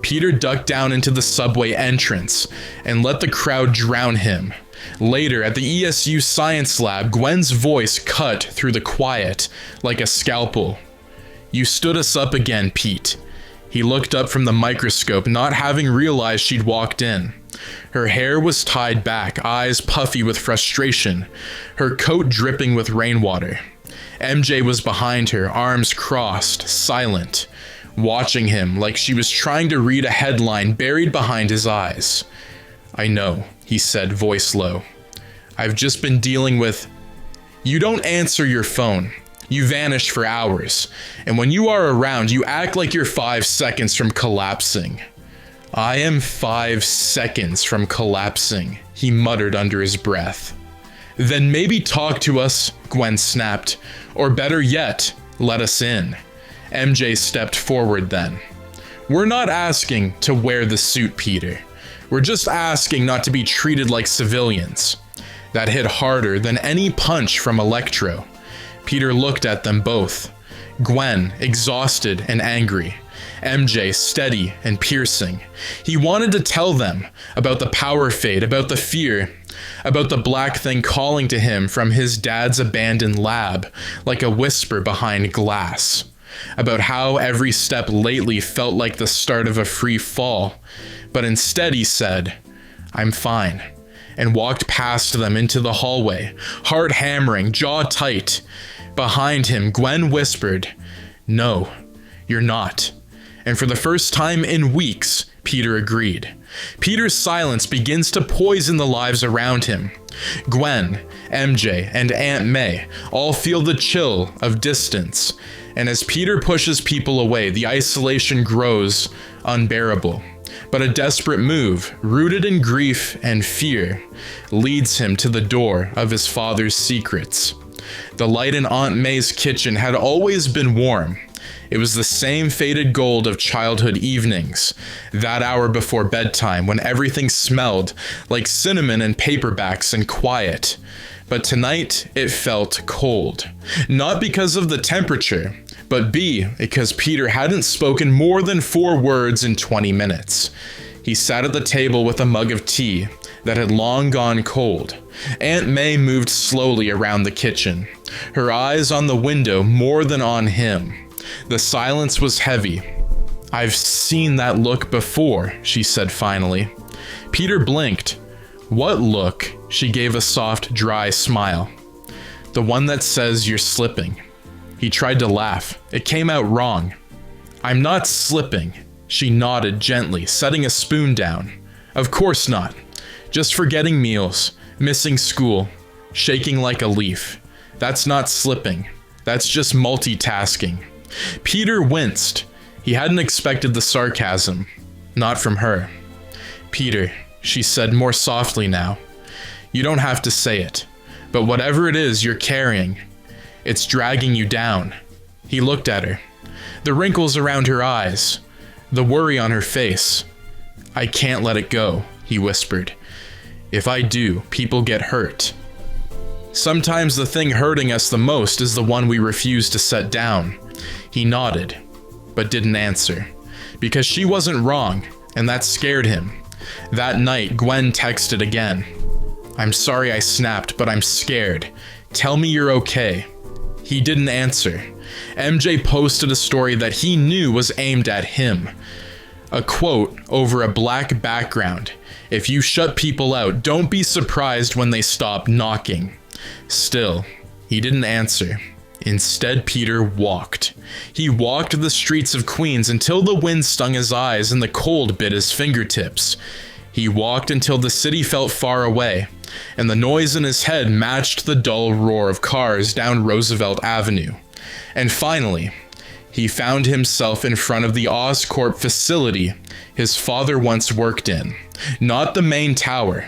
Peter ducked down into the subway entrance and let the crowd drown him. Later, at the ESU science lab, Gwen's voice cut through the quiet like a scalpel. You stood us up again, Pete. He looked up from the microscope, not having realized she'd walked in. Her hair was tied back, eyes puffy with frustration, her coat dripping with rainwater. MJ was behind her, arms crossed, silent, watching him like she was trying to read a headline buried behind his eyes. I know, he said, voice low. I've just been dealing with... You don't answer your phone. You vanish for hours. And when you are around, you act like you're 5 seconds from collapsing. I am 5 seconds from collapsing, he muttered under his breath. Then maybe talk to us, Gwen snapped. Or better yet, let us in. MJ stepped forward then. We're not asking to wear the suit, Peter. We're just asking not to be treated like civilians. That hit harder than any punch from Electro. Peter looked at them both. Gwen, exhausted and angry. MJ, steady and piercing. He wanted to tell them about the power fade, about the fear, about the black thing calling to him from his dad's abandoned lab, like a whisper behind glass. About how every step lately felt like the start of a free fall. But instead he said, I'm fine, and walked past them into the hallway, heart hammering, jaw tight. Behind him, Gwen whispered, No, you're not. And for the first time in weeks, Peter agreed. Peter's silence begins to poison the lives around him. Gwen, MJ, and Aunt May all feel the chill of distance, and as Peter pushes people away, the isolation grows unbearable. But a desperate move, rooted in grief and fear, leads him to the door of his father's secrets. The light in Aunt May's kitchen had always been warm. It was the same faded gold of childhood evenings, that hour before bedtime when everything smelled like cinnamon and paperbacks and quiet. But tonight it felt cold. Not because of the temperature, but because Peter hadn't spoken more than 4 words in 20 minutes. He sat at the table with a mug of tea that had long gone cold. Aunt May moved slowly around the kitchen, her eyes on the window more than on him. The silence was heavy. "I've seen that look before," she said finally. Peter blinked. "What look?" She gave a soft, dry smile. "The one that says you're slipping." He tried to laugh. It came out wrong. "I'm not slipping." She nodded gently, setting a spoon down. "Of course not. Just forgetting meals, missing school, shaking like a leaf. That's not slipping. That's just multitasking." Peter winced. He hadn't expected the sarcasm. Not from her. "Peter," she said more softly now. "You don't have to say it. But whatever it is you're carrying, it's dragging you down." He looked at her. The wrinkles around her eyes. The worry on her face. "I can't let it go," he whispered. "If I do, people get hurt." Sometimes the thing hurting us the most is the one we refuse to set down. He nodded, but didn't answer. Because she wasn't wrong, and that scared him. That night, Gwen texted again. "I'm sorry I snapped, but I'm scared. Tell me you're okay." He didn't answer. MJ posted a story that he knew was aimed at him. A quote over a black background. "If you shut people out, don't be surprised when they stop knocking." Still, he didn't answer. Instead, Peter walked. He walked the streets of Queens until the wind stung his eyes and the cold bit his fingertips. He walked until the city felt far away, and the noise in his head matched the dull roar of cars down Roosevelt Avenue. And finally, he found himself in front of the Oscorp facility his father once worked in. Not the main tower,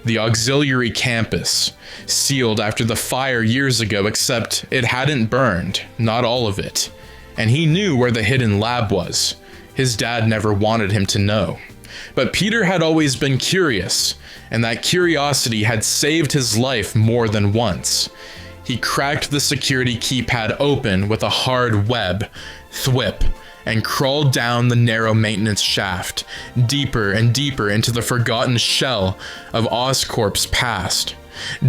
the auxiliary campus, sealed after the fire years ago, except it hadn't burned, not all of it. And he knew where the hidden lab was. His dad never wanted him to know. But Peter had always been curious, and that curiosity had saved his life more than once. He cracked the security keypad open with a hard web, thwip, and crawled down the narrow maintenance shaft, deeper and deeper into the forgotten shell of Oscorp's past.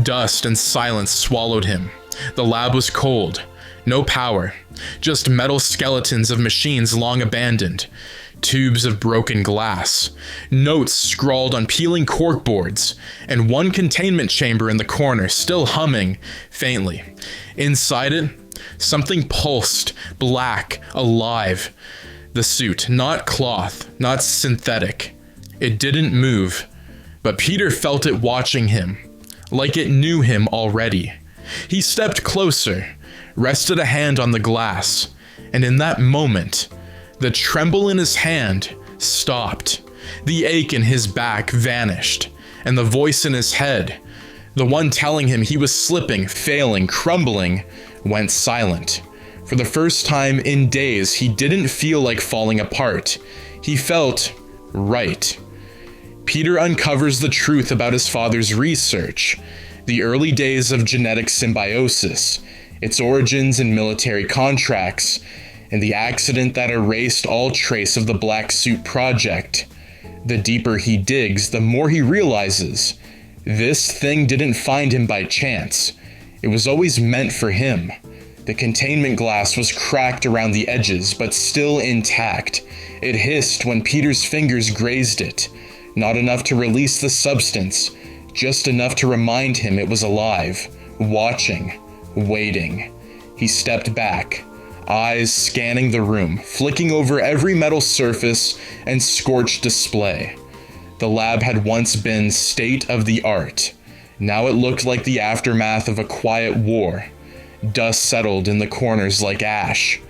Dust and silence swallowed him. The lab was cold. No power. Just metal skeletons of machines long abandoned. Tubes of broken glass. Notes scrawled on peeling corkboards. And one containment chamber in the corner, still humming faintly. Inside it, something pulsed, black, alive. The suit, not cloth, not synthetic. It didn't move, but Peter felt it watching him, like it knew him already. He stepped closer, rested a hand on the glass, and in that moment, the tremble in his hand stopped. The ache in his back vanished, and the voice in his head, the one telling him he was slipping, failing, crumbling, went silent. For the first time in days, he didn't feel like falling apart. He felt right. Peter uncovers the truth about his father's research, the early days of genetic symbiosis, its origins in military contracts, and the accident that erased all trace of the Black Suit Project. The deeper he digs, the more he realizes this thing didn't find him by chance. It was always meant for him. The containment glass was cracked around the edges, but still intact. It hissed when Peter's fingers grazed it. Not enough to release the substance, just enough to remind him it was alive, watching, waiting. He stepped back, eyes scanning the room, flicking over every metal surface and scorched display. The lab had once been state-of-the-art. Now it looked like the aftermath of a quiet war. Dust settled in the corners like ash.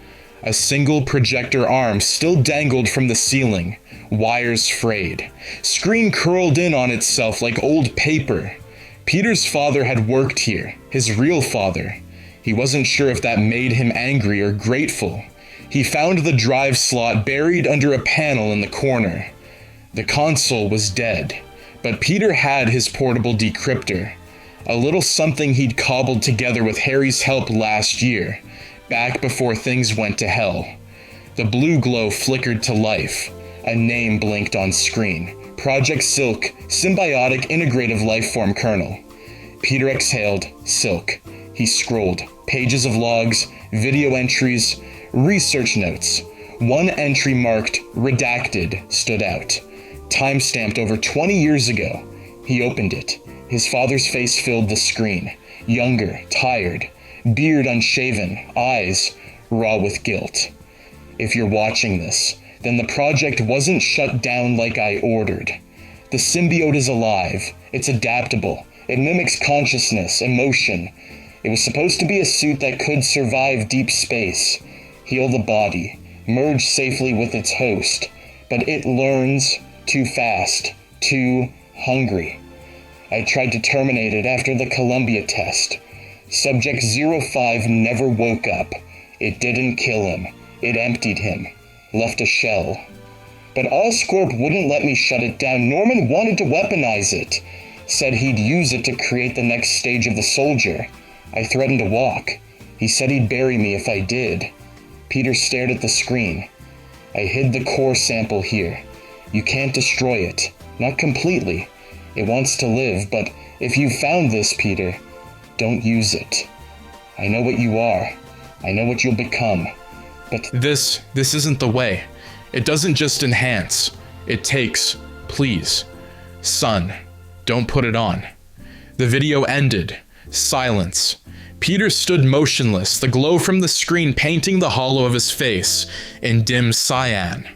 A single projector arm still dangled from the ceiling, wires frayed. Screen curled in on itself like old paper. Peter's father had worked here, his real father. He wasn't sure if that made him angry or grateful. He found the drive slot buried under a panel in the corner. The console was dead, but Peter had his portable decryptor, a little something he'd cobbled together with Harry's help last year, back before things went to hell. The blue glow flickered to life. A name blinked on screen. Project Silk, Symbiotic Integrative Lifeform Kernel. Peter exhaled, Silk. He scrolled. Pages of logs, video entries, research notes. One entry marked Redacted stood out. Time-stamped over 20 years ago. He opened it. His father's face filled the screen. Younger, tired, beard unshaven, eyes raw with guilt. If you're watching this, then the project wasn't shut down like I ordered. The symbiote is alive. It's adaptable. It mimics consciousness, emotion. It was supposed to be a suit that could survive deep space, heal the body, merge safely with its host, but it learns too fast, too hungry. I tried to terminate it after the Columbia test. Subject 05 never woke up. It didn't kill him. It emptied him, left a shell. But Oscorp wouldn't let me shut it down. Norman wanted to weaponize it, said he'd use it to create the next stage of the soldier. I threatened to walk. He said he'd bury me if I did. Peter stared at the screen. I hid the core sample here. You can't destroy it. Not completely. It wants to live, but if you found this, Peter, don't use it. I know what you are. I know what you'll become. But This isn't the way. It doesn't just enhance. It takes. Please. Son, don't put it on. The video ended. Silence. Peter stood motionless, the glow from the screen painting the hollow of his face in dim cyan.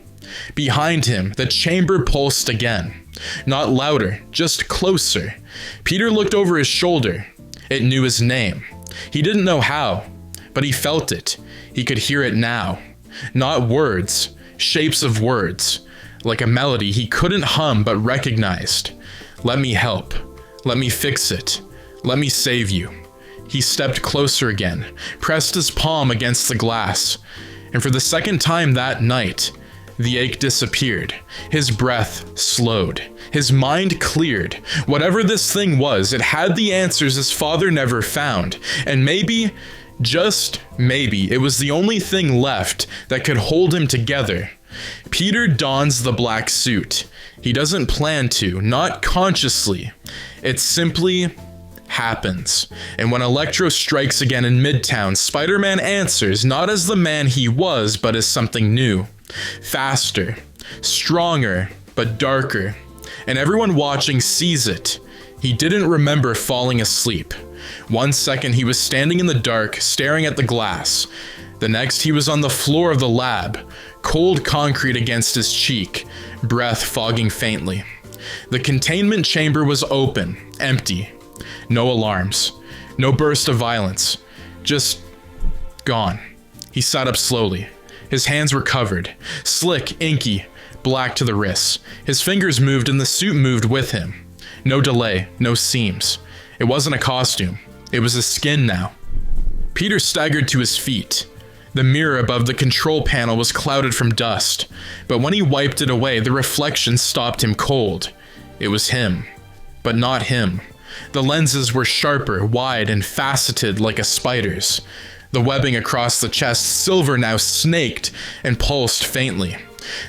Behind him, the chamber pulsed again. Not louder, just closer. Peter looked over his shoulder. It knew his name. He didn't know how, but he felt it. He could hear it now. Not words, shapes of words. Like a melody he couldn't hum but recognized. Let me help. Let me fix it. Let me save you. He stepped closer again, pressed his palm against the glass, and for the second time that night, the ache disappeared. His breath slowed. His mind cleared. Whatever this thing was, it had the answers his father never found, and maybe, just maybe, it was the only thing left that could hold him together. Peter dons the black suit. He doesn't plan to, not consciously. It simply happens. And when Electro strikes again in Midtown, Spider-Man answers not as the man he was, but as something new. Faster, stronger, but darker. And everyone watching sees it. He didn't remember falling asleep. 1 second he was standing in the dark, staring at the glass. The next he was on the floor of the lab, cold concrete against his cheek, breath fogging faintly. The containment chamber was open, empty. No alarms, no burst of violence, just gone. He sat up slowly. His hands were covered, slick, inky, black to the wrists. His fingers moved and the suit moved with him. No delay, no seams. It wasn't a costume. It was his skin now. Peter staggered to his feet. The mirror above the control panel was clouded from dust, but when he wiped it away, the reflection stopped him cold. It was him, but not him. The lenses were sharper, wide, and faceted like a spider's. The webbing across the chest, silver now, snaked and pulsed faintly.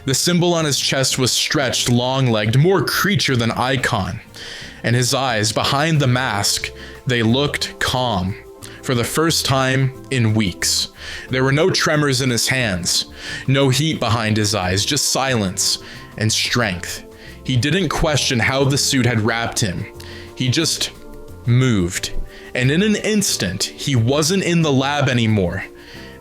The symbol on his chest was stretched, long-legged, more creature than icon. And his eyes, behind the mask, they looked calm. For the first time in weeks. There were no tremors in his hands, no heat behind his eyes, just silence and strength. He didn't question how the suit had wrapped him. He just moved. And in an instant, he wasn't in the lab anymore.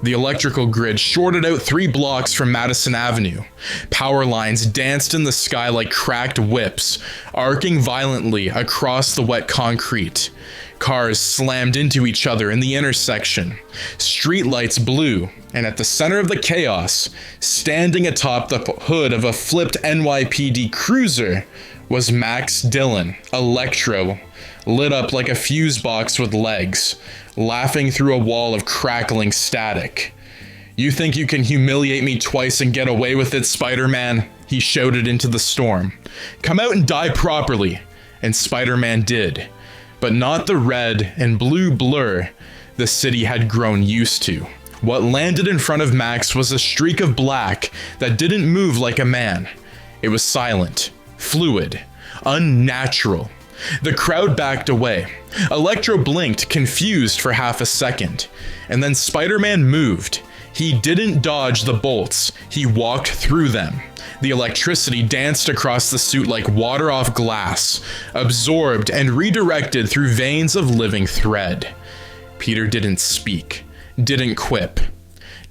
The electrical grid shorted out 3 blocks from Madison Avenue. Power lines danced in the sky like cracked whips, arcing violently across the wet concrete. Cars slammed into each other in the intersection. Streetlights blew, and at the center of the chaos, standing atop the hood of a flipped NYPD cruiser, was Max Dillon, Electro, lit up like a fuse box with legs, laughing through a wall of crackling static. "You think you can humiliate me twice and get away with it, Spider-Man?" he shouted into the storm. "Come out and die properly." And Spider-Man did, but not the red and blue blur the city had grown used to. What landed in front of Max was a streak of black that didn't move like a man. It was silent, fluid, unnatural. The crowd backed away. Electro blinked, confused for half a second, and then Spider-Man moved. He didn't dodge the bolts, he walked through them. The electricity danced across the suit like water off glass, absorbed and redirected through veins of living thread. Peter didn't speak, didn't quip,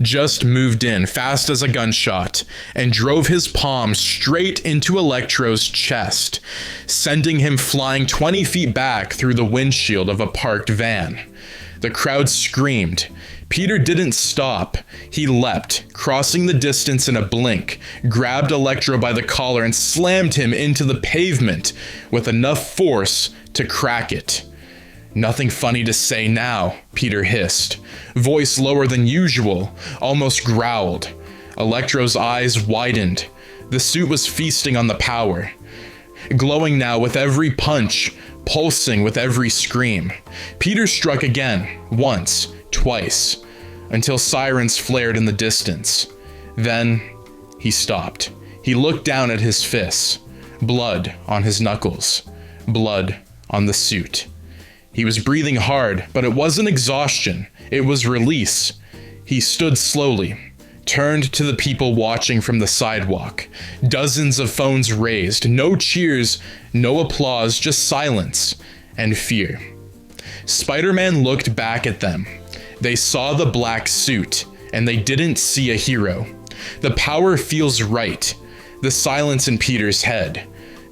just moved in fast as a gunshot and drove his palm straight into Electro's chest, sending him flying 20 feet back through the windshield of a parked van. The crowd screamed. Peter didn't stop. He leapt, crossing the distance in a blink, grabbed Electro by the collar and slammed him into the pavement with enough force to crack it. "Nothing funny to say now," Peter hissed, voice lower than usual, almost growled. Electro's eyes widened. The suit was feasting on the power, glowing now with every punch, pulsing with every scream. Peter struck again, once, twice, until sirens flared in the distance. Then he stopped. He looked down at his fists, blood on his knuckles, blood on the suit. He was breathing hard, but it wasn't exhaustion, it was release. He stood slowly, turned to the people watching from the sidewalk. Dozens of phones raised, no cheers, no applause, just silence and fear. Spider-Man looked back at them. They saw the black suit, and they didn't see a hero. The power feels right. The silence in Peter's head,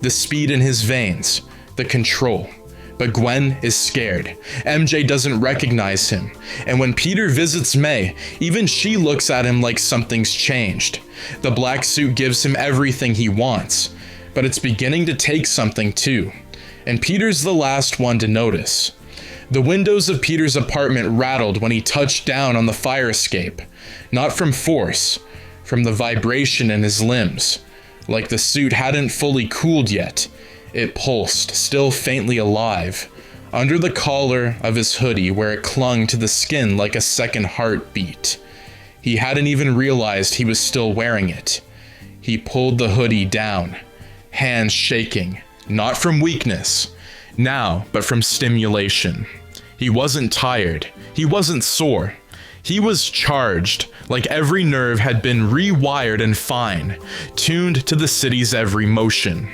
the speed in his veins, the control. But Gwen is scared. MJ doesn't recognize him. And when Peter visits May, even she looks at him like something's changed. The black suit gives him everything he wants, but it's beginning to take something too. And Peter's the last one to notice. The windows of Peter's apartment rattled when he touched down on the fire escape. Not from force, from the vibration in his limbs. Like the suit hadn't fully cooled yet. It pulsed, still faintly alive, under the collar of his hoodie where it clung to the skin like a second heartbeat. He hadn't even realized he was still wearing it. He pulled the hoodie down, hands shaking, not from weakness, now, but from stimulation. He wasn't tired. He wasn't sore. He was charged, like every nerve had been rewired and fine, tuned to the city's every motion.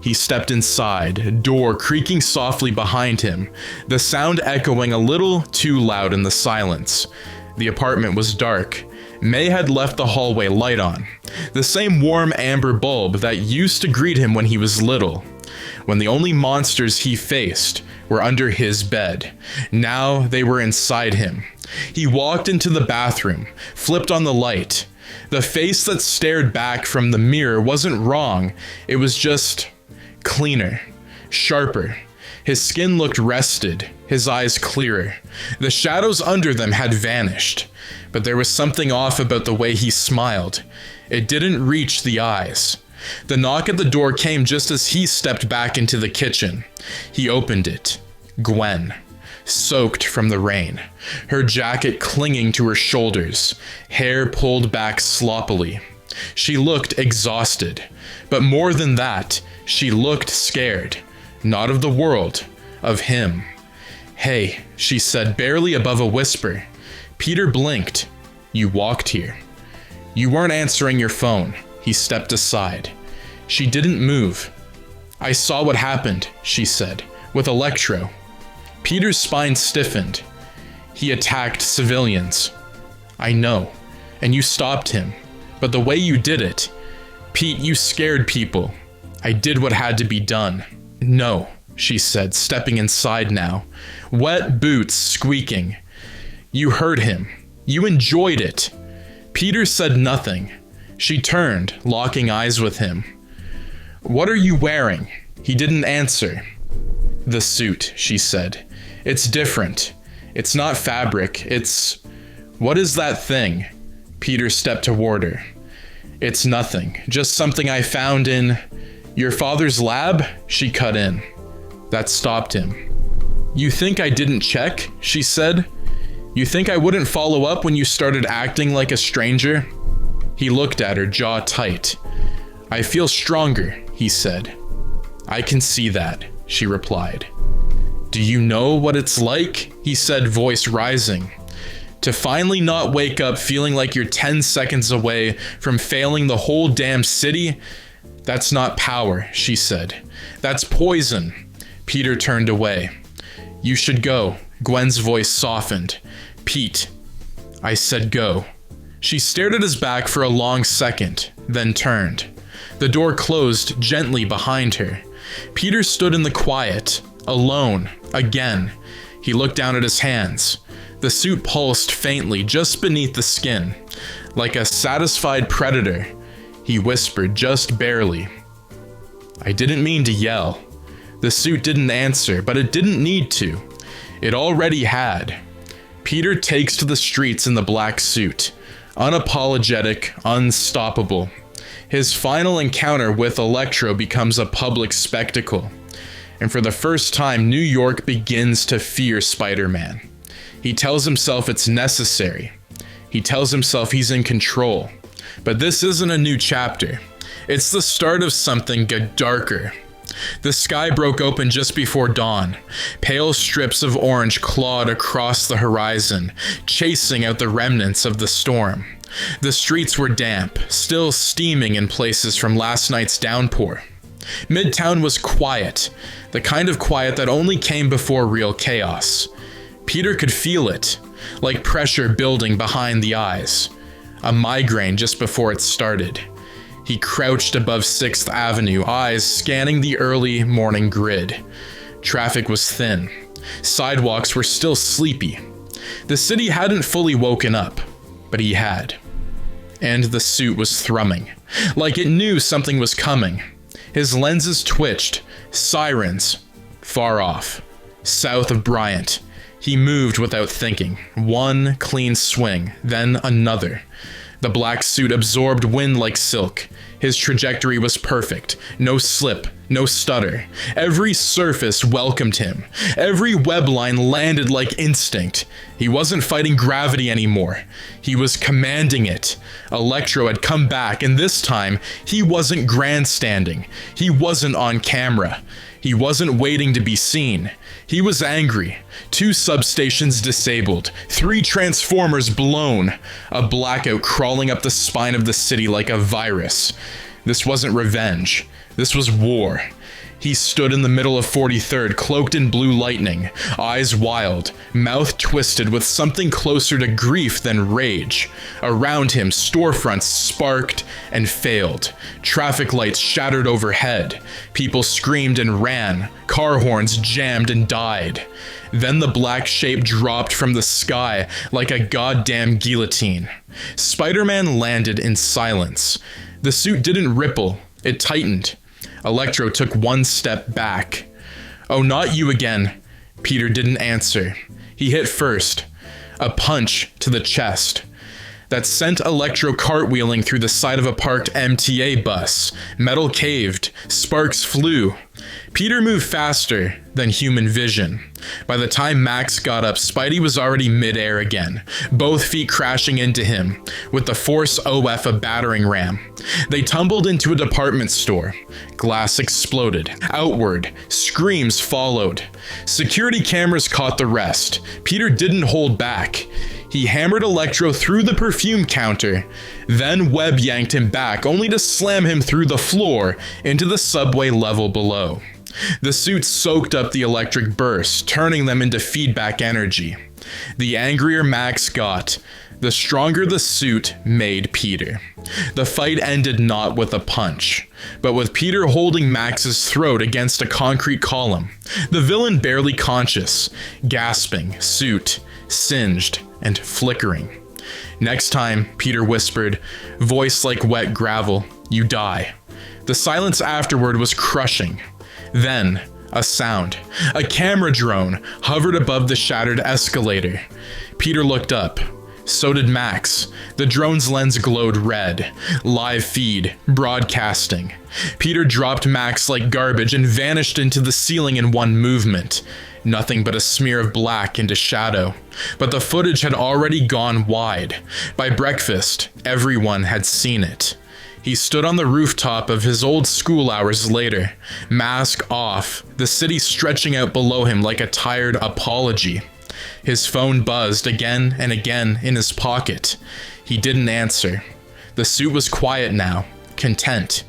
He stepped inside, door creaking softly behind him, the sound echoing a little too loud in the silence. The apartment was dark. May had left the hallway light on, the same warm amber bulb that used to greet him when he was little, when the only monsters he faced were under his bed. Now they were inside him. He walked into the bathroom, flipped on the light. The face that stared back from the mirror wasn't wrong, it was just cleaner, sharper. His skin looked rested, his eyes clearer. The shadows under them had vanished, but there was something off about the way he smiled. It didn't reach the eyes. The knock at the door came just as he stepped back into the kitchen. He opened it. Gwen, soaked from the rain, her jacket clinging to her shoulders, hair pulled back sloppily. She looked exhausted, but more than that, she looked scared, not of the world, of him. "Hey," she said, barely above a whisper. Peter blinked. "You walked here. You weren't answering your phone." He stepped aside. She didn't move. "I saw what happened," she said, "with Electro." Peter's spine stiffened. "He attacked civilians." "I know, and you stopped him, but the way you did it, Pete, you scared people. I did what had to be done." "No," she said, stepping inside now, wet boots squeaking. "You hurt him. You enjoyed it." Peter said nothing. She turned, locking eyes with him. "What are you wearing?" He didn't answer. "The suit," she said. "It's different. It's not fabric. It's... what is that thing?" Peter stepped toward her. It's nothing, just something I found in your father's lab, she cut in. That stopped him. You think I didn't check? She said. You think I wouldn't follow up when you started acting like a stranger? He looked at her, jaw tight. I feel stronger, he said. I can see that, she replied. Do you know what it's like? He said, voice rising. To finally not wake up feeling like you're 10 seconds away from failing the whole damn city? That's not power, she said. That's poison. Peter turned away. You should go. Gwen's voice softened. Pete. I said go. She stared at his back for a long second, then turned. The door closed gently behind her. Peter stood in the quiet, alone, again. He looked down at his hands. The suit pulsed faintly just beneath the skin. Like a satisfied predator, he whispered just barely. I didn't mean to yell. The suit didn't answer, but it didn't need to. It already had. Peter takes to the streets in the black suit. Unapologetic, unstoppable. His final encounter with Electro becomes a public spectacle. And for the first time, New York begins to fear Spider-Man. He tells himself it's necessary. He tells himself he's in control. But this isn't a new chapter. It's the start of something darker. The sky broke open just before dawn. Pale strips of orange clawed across the horizon, chasing out the remnants of the storm. The streets were damp, still steaming in places from last night's downpour. Midtown was quiet, the kind of quiet that only came before real chaos. Peter could feel it, like pressure building behind the eyes. A migraine just before it started. He crouched above 6th Avenue, eyes scanning the early morning grid. Traffic was thin. Sidewalks were still sleepy. The city hadn't fully woken up, but he had. And the suit was thrumming, like it knew something was coming. His lenses twitched. Sirens. Far off. South of Bryant. He moved without thinking. One clean swing, then another. The black suit absorbed wind like silk. His trajectory was perfect. No slip, no stutter. Every surface welcomed him. Every web line landed like instinct. He wasn't fighting gravity anymore. He was commanding it. Electro had come back, and this time, he wasn't grandstanding. He wasn't on camera. He wasn't waiting to be seen. He was angry. 2 substations disabled. 3 transformers blown. A blackout crawling up the spine of the city like a virus. This wasn't revenge. This was war. He stood in the middle of 43rd, cloaked in blue lightning, eyes wild, mouth twisted with something closer to grief than rage. Around him, storefronts sparked and failed. Traffic lights shattered overhead. People screamed and ran. Car horns jammed and died. Then the black shape dropped from the sky like a goddamn guillotine. Spider-Man landed in silence. The suit didn't ripple, it tightened. Electro took 1 step back. Oh, not you again. Peter didn't answer. He hit first. A punch to the chest that sent Electro cartwheeling through the side of a parked MTA bus. Metal caved. Sparks flew. Peter moved faster than human vision. By the time Max got up, Spidey was already midair again, both feet crashing into him, with the Force OF a battering ram. They tumbled into a department store. Glass exploded. Outward, screams followed. Security cameras caught the rest. Peter didn't hold back. He hammered Electro through the perfume counter, then Webb yanked him back, only to slam him through the floor into the subway level below. The suit soaked up the electric bursts, turning them into feedback energy. The angrier Max got, the stronger the suit made Peter. The fight ended not with a punch, but with Peter holding Max's throat against a concrete column, the villain barely conscious, gasping, suit singed and flickering. Next time, Peter whispered, voice like wet gravel, you die. The silence afterward was crushing. Then, a sound. A camera drone hovered above the shattered escalator. Peter looked up. So did Max. The drone's lens glowed red. Live feed, broadcasting. Peter dropped Max like garbage and vanished into the ceiling in one movement. Nothing but a smear of black into shadow. But the footage had already gone wide. By breakfast, everyone had seen it. He stood on the rooftop of his old school hours later, mask off, the city stretching out below him like a tired apology. His phone buzzed again and again in his pocket. He didn't answer. The suit was quiet now, content.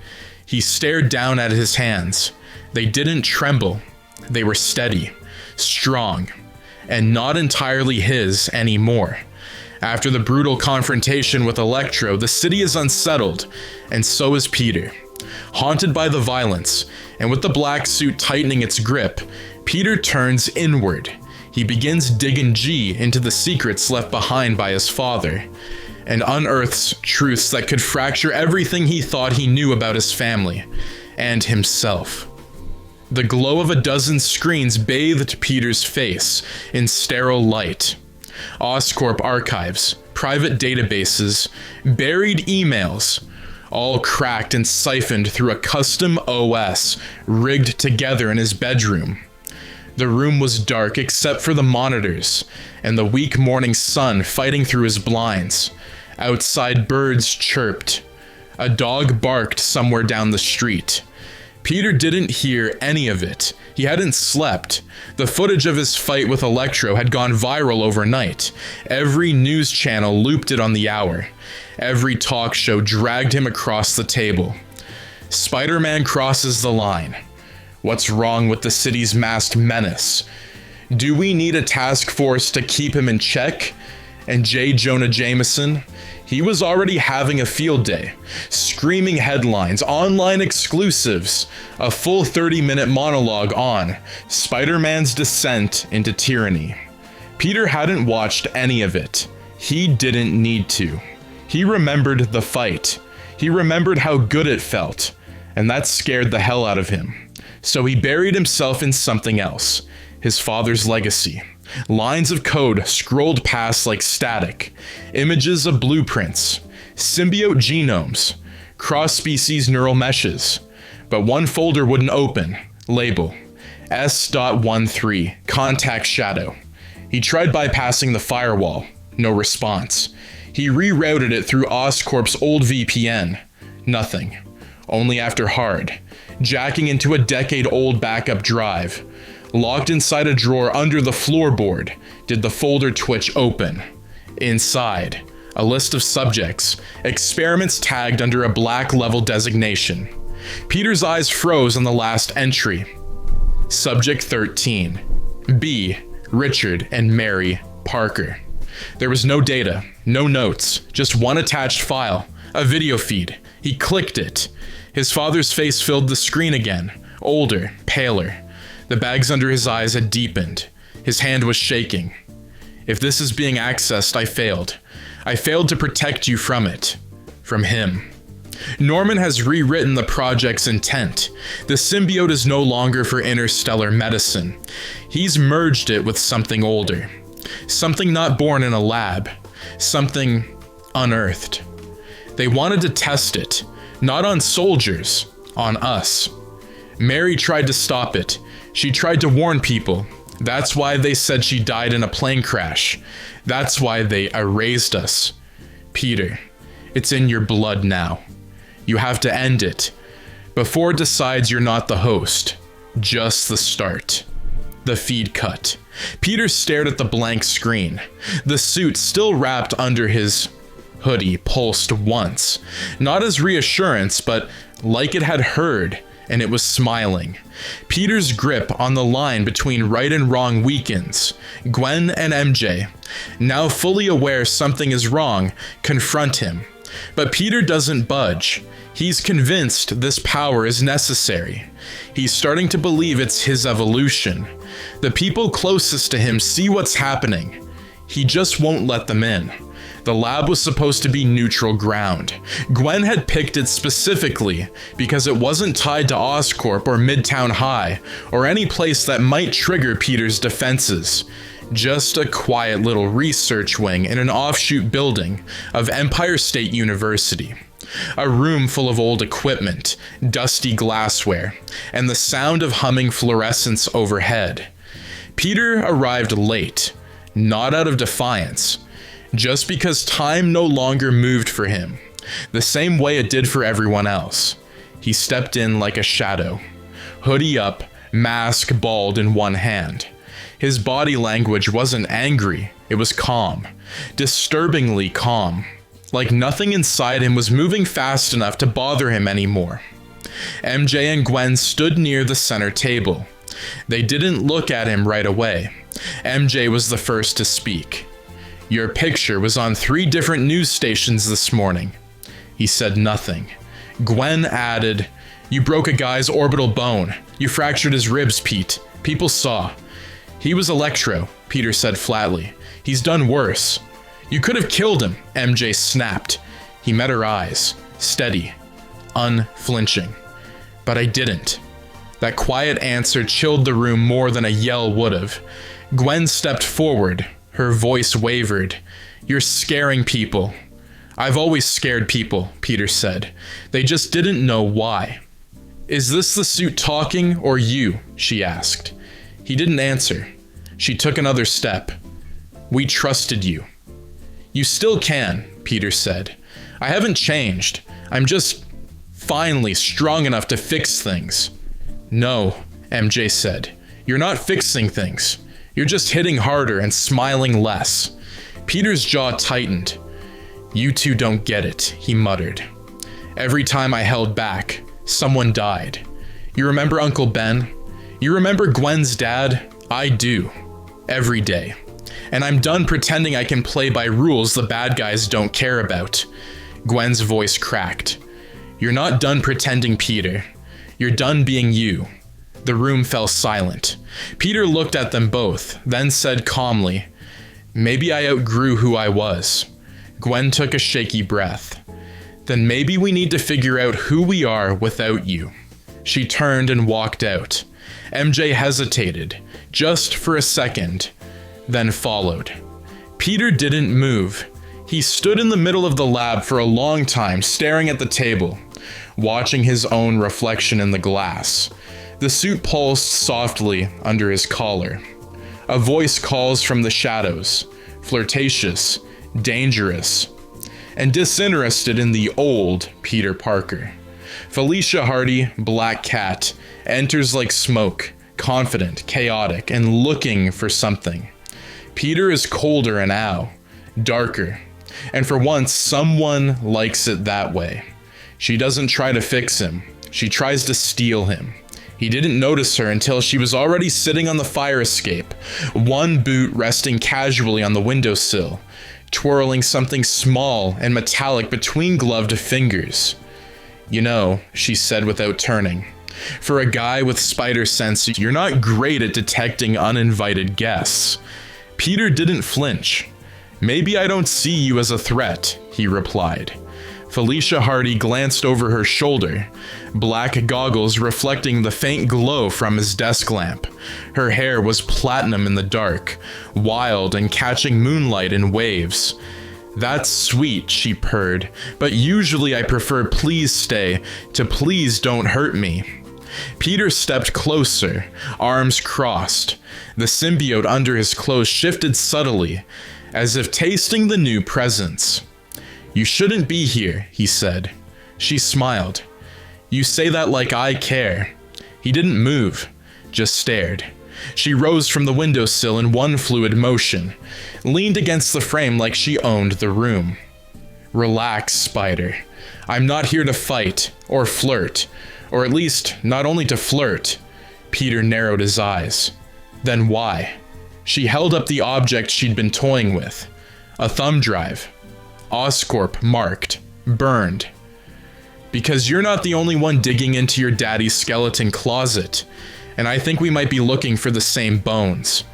He stared down at his hands. They didn't tremble. They were steady, strong, and not entirely his anymore. After the brutal confrontation with Electro, the city is unsettled, and so is Peter. Haunted by the violence, and with the black suit tightening its grip, Peter turns inward. He begins digging G into the secrets left behind by his father, and unearths truths that could fracture everything he thought he knew about his family, and himself. The glow of a dozen screens bathed Peter's face in sterile light. Oscorp archives, private databases, buried emails, all cracked and siphoned through a custom OS rigged together in his bedroom. The room was dark except for the monitors and the weak morning sun fighting through his blinds. Outside, birds chirped. A dog barked somewhere down the street. Peter didn't hear any of it. He hadn't slept. The footage of his fight with Electro had gone viral overnight. Every news channel looped it on the hour. Every talk show dragged him across the table. Spider-Man crosses the line. What's wrong with the city's masked menace? Do we need a task force to keep him in check? And J. Jonah Jameson? He was already having a field day. Screaming headlines, online exclusives, a full 30-minute monologue on Spider-Man's descent into tyranny. Peter hadn't watched any of it. He didn't need to. He remembered the fight. He remembered how good it felt, and that scared the hell out of him. So he buried himself in something else, his father's legacy. Lines of code scrolled past like static, images of blueprints, symbiote genomes, cross-species neural meshes. But one folder wouldn't open. Label, S.13, contact shadow. He tried bypassing the firewall. No response. He rerouted it through Oscorp's old VPN. Nothing. Only after hard. Jacking into a decade-old backup drive. Locked inside a drawer under the floorboard, did the folder twitch open. Inside, a list of subjects, experiments tagged under a black level designation. Peter's eyes froze on the last entry. Subject 13. B. Richard and Mary Parker. There was no data, no notes, just one attached file, a video feed. He clicked it. His father's face filled the screen again, older, paler. The bags under his eyes had deepened. His hand was shaking. If this is being accessed, I failed. I failed to protect you from it. From him. Norman has rewritten the project's intent. The symbiote is no longer for interstellar medicine. He's merged it with something older. Something not born in a lab. Something unearthed. They wanted to test it. Not on soldiers. On us. Mary tried to stop it. She tried to warn people. That's why they said she died in a plane crash. That's why they erased us. Peter, it's in your blood now. You have to end it. Before it decides you're not the host. Just the start. The feed cut. Peter stared at the blank screen. The suit still wrapped under his hoodie pulsed once. Not as reassurance, but like it had heard. And it was smiling. Peter's grip on the line between right and wrong weakens. Gwen and MJ, now fully aware something is wrong, confront him. But Peter doesn't budge. He's convinced this power is necessary. He's starting to believe it's his evolution. The people closest to him see what's happening. He just won't let them in. The lab was supposed to be neutral ground. Gwen had picked it specifically because it wasn't tied to Oscorp or Midtown High or any place that might trigger Peter's defenses. Just a quiet little research wing in an offshoot building of Empire State University. A room full of old equipment, dusty glassware, and the sound of humming fluorescence overhead. Peter arrived late, not out of defiance, just because time no longer moved for him, the same way it did for everyone else. He stepped in like a shadow, hoodie up, mask balled in one hand. His body language wasn't angry, it was calm, disturbingly calm, like nothing inside him was moving fast enough to bother him anymore. MJ and Gwen stood near the center table. They didn't look at him right away. MJ was the first to speak. "Your picture was on 3 different news stations this morning." He said nothing. Gwen added, "You broke a guy's orbital bone. You fractured his ribs, Pete. People saw." "He was electro," Peter said flatly. "He's done worse." "You could have killed him," MJ snapped. He met her eyes, steady, unflinching. "But I didn't." That quiet answer chilled the room more than a yell would have. Gwen stepped forward. Her voice wavered. "You're scaring people." "I've always scared people," Peter said. "They just didn't know why." "Is this the suit talking, or you?" she asked. He didn't answer. She took another step. "We trusted you." "You still can," Peter said. "I haven't changed. I'm just finally strong enough to fix things." "No," MJ said. "You're not fixing things. You're just hitting harder and smiling less." Peter's jaw tightened. "You two don't get it," he muttered. "Every time I held back, someone died. You remember Uncle Ben? You remember Gwen's dad? I do. Every day. And I'm done pretending I can play by rules the bad guys don't care about." Gwen's voice cracked. "You're not done pretending, Peter. You're done being you." The room fell silent. Peter looked at them both, then said calmly, "Maybe I outgrew who I was." Gwen took a shaky breath. "Then maybe we need to figure out who we are without you." She turned and walked out. MJ hesitated, just for a second, then followed. Peter didn't move. He stood in the middle of the lab for a long time, staring at the table, watching his own reflection in the glass. The suit pulsed softly under his collar. A voice calls from the shadows, flirtatious, dangerous, and disinterested in the old Peter Parker. Felicia Hardy, Black Cat, enters like smoke, confident, chaotic, and looking for something. Peter is colder now, darker, and for once someone likes it that way. She doesn't try to fix him, she tries to steal him. He didn't notice her until she was already sitting on the fire escape, one boot resting casually on the windowsill, twirling something small and metallic between gloved fingers. "You know," she said without turning, "for a guy with spider sense, you're not great at detecting uninvited guests." Peter didn't flinch. "Maybe I don't see you as a threat," he replied. Felicia Hardy glanced over her shoulder, black goggles reflecting the faint glow from his desk lamp. Her hair was platinum in the dark, wild and catching moonlight in waves. "That's sweet," she purred, "but usually I prefer please stay to please don't hurt me." Peter stepped closer, arms crossed. The symbiote under his clothes shifted subtly, as if tasting the new presence. "You shouldn't be here," he said. She smiled. "You say that like I care." He didn't move, just stared. She rose from the windowsill in one fluid motion, leaned against the frame like she owned the room. "Relax, Spider. I'm not here to fight, or flirt, or at least not only to flirt." Peter narrowed his eyes. "Then why?" She held up the object she'd been toying with. A thumb drive. Oscorp marked, burned. "Because you're not the only one digging into your daddy's skeleton closet, and I think we might be looking for the same bones."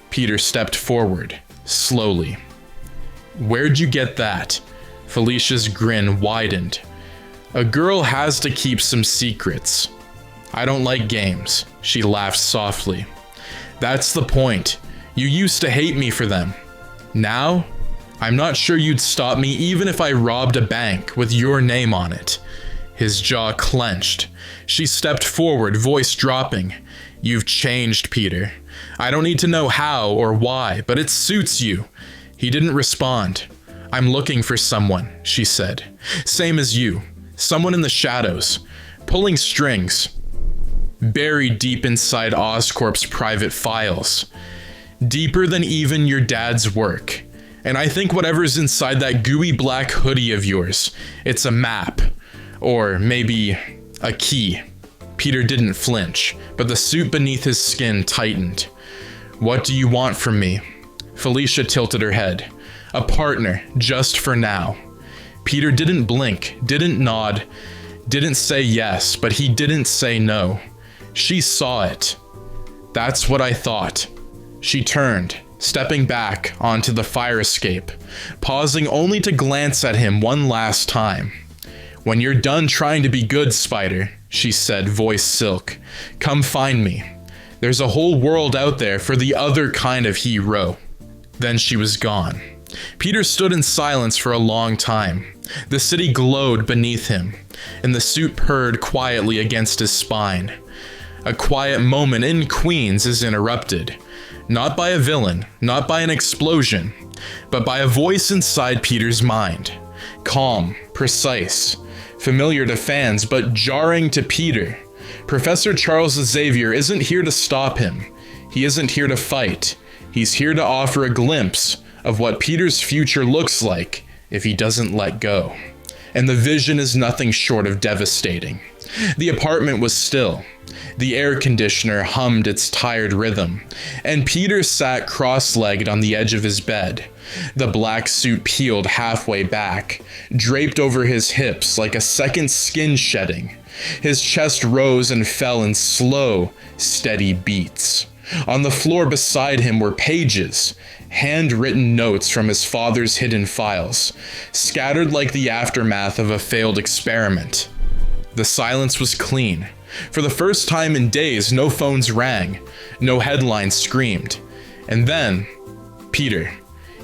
Peter stepped forward, slowly. "Where'd you get that?" Felicia's grin widened. "A girl has to keep some secrets." "I don't like games," she laughed softly. "That's the point. You used to hate me for them. Now, I'm not sure you'd stop me even if I robbed a bank with your name on it." His jaw clenched. She stepped forward, voice dropping. "You've changed, Peter. I don't need to know how or why, but it suits you." He didn't respond. "I'm looking for someone," she said. "Same as you. Someone in the shadows, pulling strings, buried deep inside Oscorp's private files. Deeper than even your dad's work. And I think whatever's inside that gooey black hoodie of yours, it's a map. Or maybe a key." Peter didn't flinch, but the suit beneath his skin tightened. "What do you want from me?" Felicia tilted her head. "A partner, just for now." Peter didn't blink, didn't nod, didn't say yes, but he didn't say no. She saw it. "That's what I thought." She turned, stepping back onto the fire escape, pausing only to glance at him one last time. "When you're done trying to be good, Spider," she said, voice silk, "come find me. There's a whole world out there for the other kind of hero." Then she was gone. Peter stood in silence for a long time. The city glowed beneath him, and the suit purred quietly against his spine. A quiet moment in Queens is interrupted, not by a villain, not by an explosion, but by a voice inside Peter's mind. Calm, precise, familiar to fans, but jarring to Peter. Professor Charles Xavier isn't here to stop him. He isn't here to fight. He's here to offer a glimpse of what Peter's future looks like if he doesn't let go. And the vision is nothing short of devastating. The apartment was still. The air conditioner hummed its tired rhythm, and Peter sat cross-legged on the edge of his bed, the black suit peeled halfway back, draped over his hips like a second skin shedding. His chest rose and fell in slow, steady beats. On the floor beside him were pages, handwritten notes from his father's hidden files, scattered like the aftermath of a failed experiment. The silence was clean. For the first time in days, no phones rang, no headlines screamed. And then, Peter.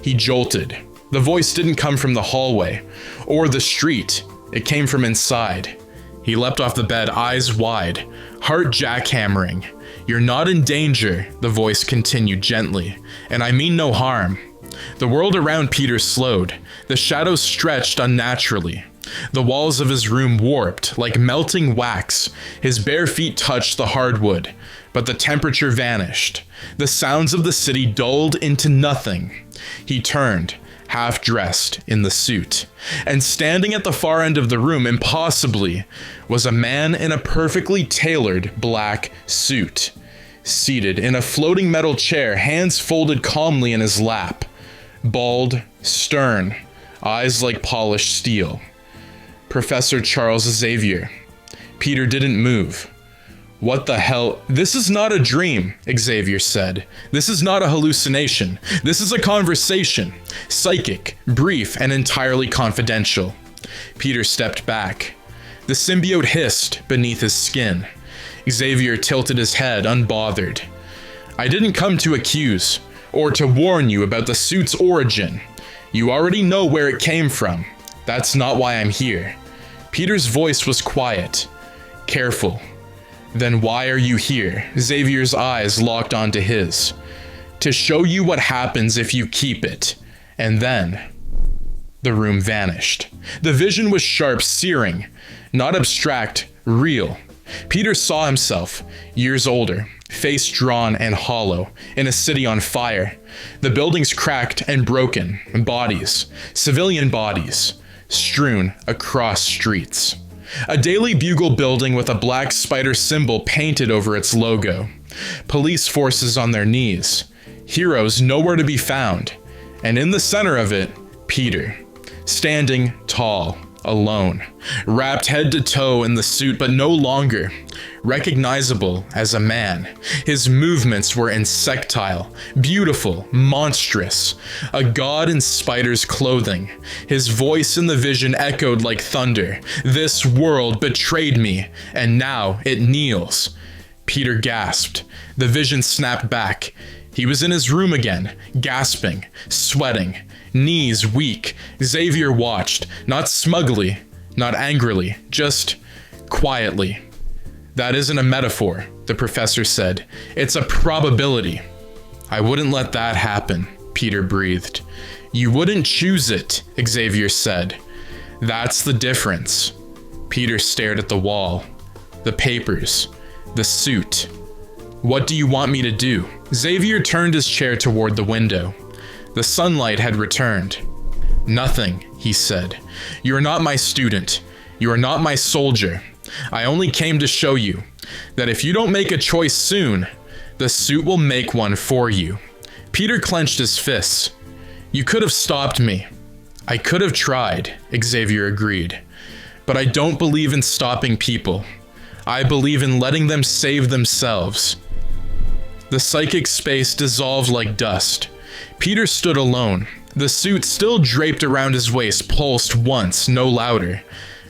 He jolted. The voice didn't come from the hallway or the street. It came from inside. He leapt off the bed, eyes wide, heart jackhammering. "You're not in danger," the voice continued gently, "and I mean no harm." The world around Peter slowed. The shadows stretched unnaturally. The walls of his room warped like melting wax. His bare feet touched the hardwood, but the temperature vanished. The sounds of the city dulled into nothing. He turned, half-dressed in the suit, and standing at the far end of the room, impossibly, was a man in a perfectly tailored black suit, seated in a floating metal chair, hands folded calmly in his lap. Bald, stern, eyes like polished steel. Professor Charles Xavier. Peter didn't move. "What the hell? This is not a dream," Xavier said. "This is not a hallucination. This is a conversation. Psychic, brief, and entirely confidential." Peter stepped back. The symbiote hissed beneath his skin. Xavier tilted his head, unbothered. "I didn't come to accuse, or to warn you about the suit's origin. You already know where it came from. That's not why I'm here." Peter's voice was quiet, careful. "Then why are you here?" Xavier's eyes locked onto his. "To show you what happens if you keep it." And then the room vanished. The vision was sharp, searing, not abstract, real. Peter saw himself, years older, face drawn and hollow, in a city on fire. The buildings cracked and broken, bodies, civilian bodies, strewn across streets. A Daily Bugle building with a black spider symbol painted over its logo. Police forces on their knees. Heroes nowhere to be found. And in the center of it, Peter, standing tall, alone, wrapped head to toe in the suit, but no longer recognizable as a man. His movements were insectile, beautiful, monstrous, a god in spider's clothing. His voice in the vision echoed like thunder. "This world betrayed me, and now it kneels." Peter gasped. The vision snapped back. He was in his room again, gasping, sweating, knees weak. Xavier watched, not smugly, not angrily, just quietly. "That isn't a metaphor," the professor said. "It's a probability." "I wouldn't let that happen," Peter breathed. "You wouldn't choose it," Xavier said. "That's the difference." Peter stared at the wall, the papers, the suit. "What do you want me to do?" Xavier turned his chair toward the window. The sunlight had returned. "Nothing," he said. "You are not my student. You are not my soldier. I only came to show you that if you don't make a choice soon, the suit will make one for you." Peter clenched his fists. "You could have stopped me." "I could have tried," Xavier agreed. "But I don't believe in stopping people. I believe in letting them save themselves." The psychic space dissolved like dust. Peter stood alone. The suit, still draped around his waist, pulsed once, no louder.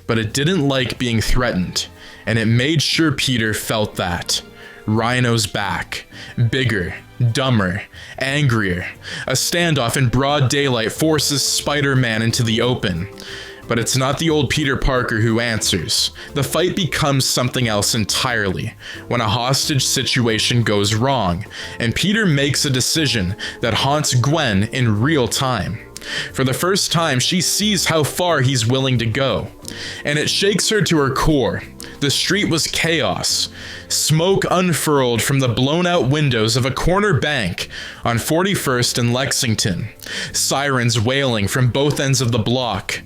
But it didn't like being threatened, and it made sure Peter felt that. Rhino's back. Bigger, dumber, angrier. A standoff in broad daylight forces Spider-Man into the open. But it's not the old Peter Parker who answers. The fight becomes something else entirely when a hostage situation goes wrong, and Peter makes a decision that haunts Gwen in real time. For the first time, she sees how far he's willing to go, and it shakes her to her core. The street was chaos. Smoke unfurled from the blown-out windows of a corner bank on 41st and Lexington. Sirens wailing from both ends of the block.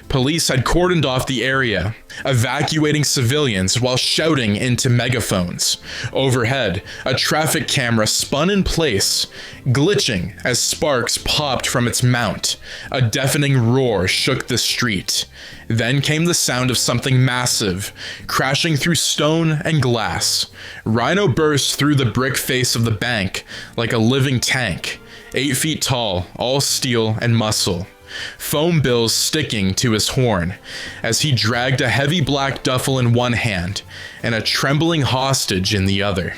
Police had cordoned off the area, evacuating civilians while shouting into megaphones. Overhead, a traffic camera spun in place, glitching as sparks popped from its mount. A deafening roar shook the street. Then came the sound of something massive, crashing through stone and glass. Rhino burst through the brick face of the bank like a living tank, 8 feet tall, all steel and muscle. Foam bills sticking to his horn, as he dragged a heavy black duffel in one hand and a trembling hostage in the other.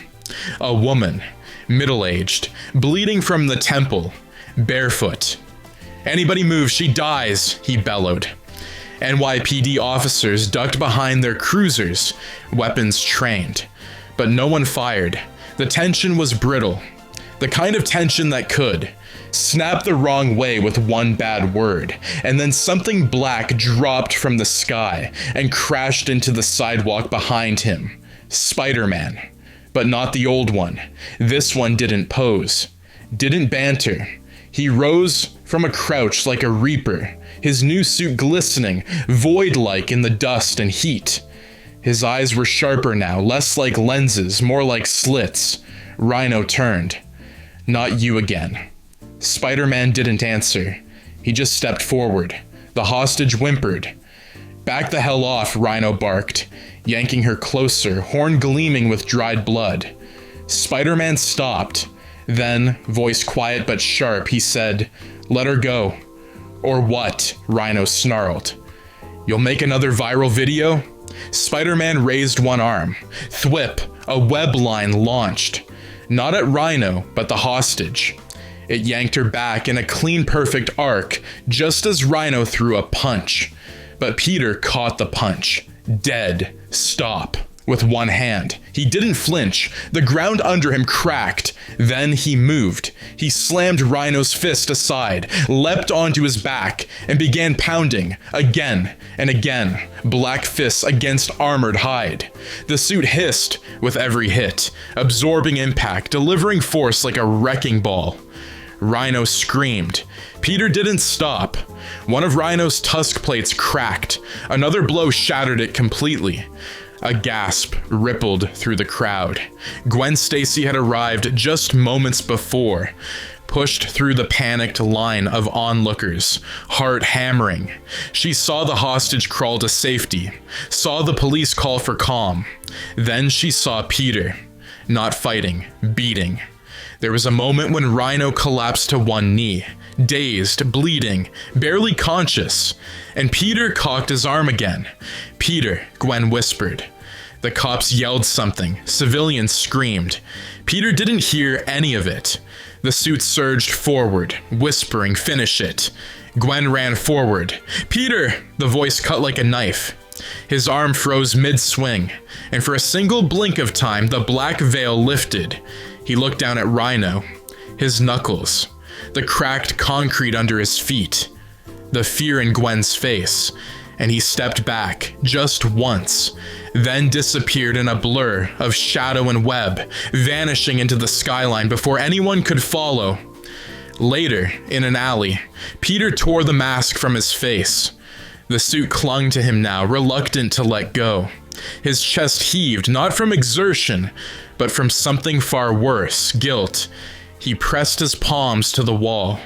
A woman, middle-aged, bleeding from the temple, barefoot. "Anybody move, she dies," he bellowed. NYPD officers ducked behind their cruisers, weapons trained. But no one fired. The tension was brittle. The kind of tension that could snap the wrong way with one bad word, and then something black dropped from the sky and crashed into the sidewalk behind him. Spider-Man. But not the old one. This one didn't pose, didn't banter. He rose from a crouch like a reaper, his new suit glistening, void-like in the dust and heat. His eyes were sharper now, less like lenses, more like slits. Rhino turned. "Not you again." Spider-Man didn't answer. He just stepped forward. The hostage whimpered. "Back the hell off," Rhino barked, yanking her closer, horn gleaming with dried blood. Spider-Man stopped. Then, voice quiet but sharp, he said, "Let her go." "Or what?" Rhino snarled. "You'll make another viral video?" Spider-Man raised one arm. Thwip, a web line launched. Not at Rhino, but the hostage. It yanked her back in a clean, perfect arc, just as Rhino threw a punch. But Peter caught the punch. Dead. Stop. With one hand. He didn't flinch. The ground under him cracked. Then he moved. He slammed Rhino's fist aside, leapt onto his back, and began pounding, again and again, black fists against armored hide. The suit hissed with every hit, absorbing impact, delivering force like a wrecking ball. Rhino screamed. Peter didn't stop. One of Rhino's tusk plates cracked. Another blow shattered it completely. A gasp rippled through the crowd. Gwen Stacy had arrived just moments before, pushed through the panicked line of onlookers, heart hammering. She saw the hostage crawl to safety, saw the police call for calm. Then she saw Peter, not fighting, beating. There was a moment when Rhino collapsed to one knee, dazed, bleeding, barely conscious, and Peter cocked his arm again. "Peter," Gwen whispered. The cops yelled something. Civilians screamed. Peter didn't hear any of it. The suit surged forward, whispering, "Finish it." Gwen ran forward. "Peter!" The voice cut like a knife. His arm froze mid-swing, and for a single blink of time, the black veil lifted. He looked down at Rhino, his knuckles, the cracked concrete under his feet, the fear in Gwen's face, and he stepped back, just once, then disappeared in a blur of shadow and web, vanishing into the skyline before anyone could follow. Later, in an alley, Peter tore the mask from his face. The suit clung to him now, reluctant to let go. His chest heaved, not from exertion, but from something far worse, guilt. He pressed his palms to the wall.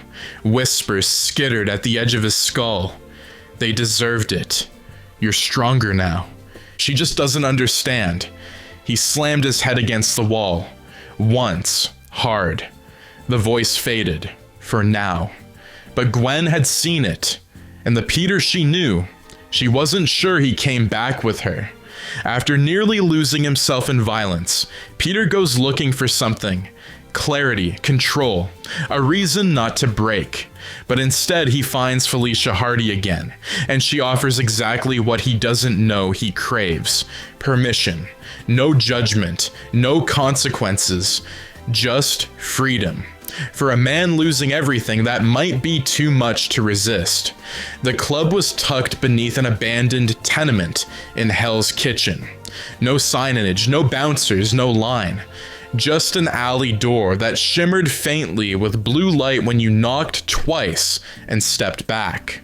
Whispers skittered at the edge of his skull. They deserved it. You're stronger now. She just doesn't understand. He slammed his head against the wall. Once, hard. The voice faded, for now. But Gwen had seen it, and the Peter she knew, she wasn't sure he came back with her. After nearly losing himself in violence, Peter goes looking for something. Clarity, control, a reason not to break. But instead he finds Felicia Hardy again, and she offers exactly what he doesn't know he craves. Permission, no judgment, no consequences, just freedom. For a man losing everything, that might be too much to resist. The club was tucked beneath an abandoned tenement in Hell's Kitchen. No signage, no bouncers, no line. Just an alley door that shimmered faintly with blue light when you knocked twice and stepped back.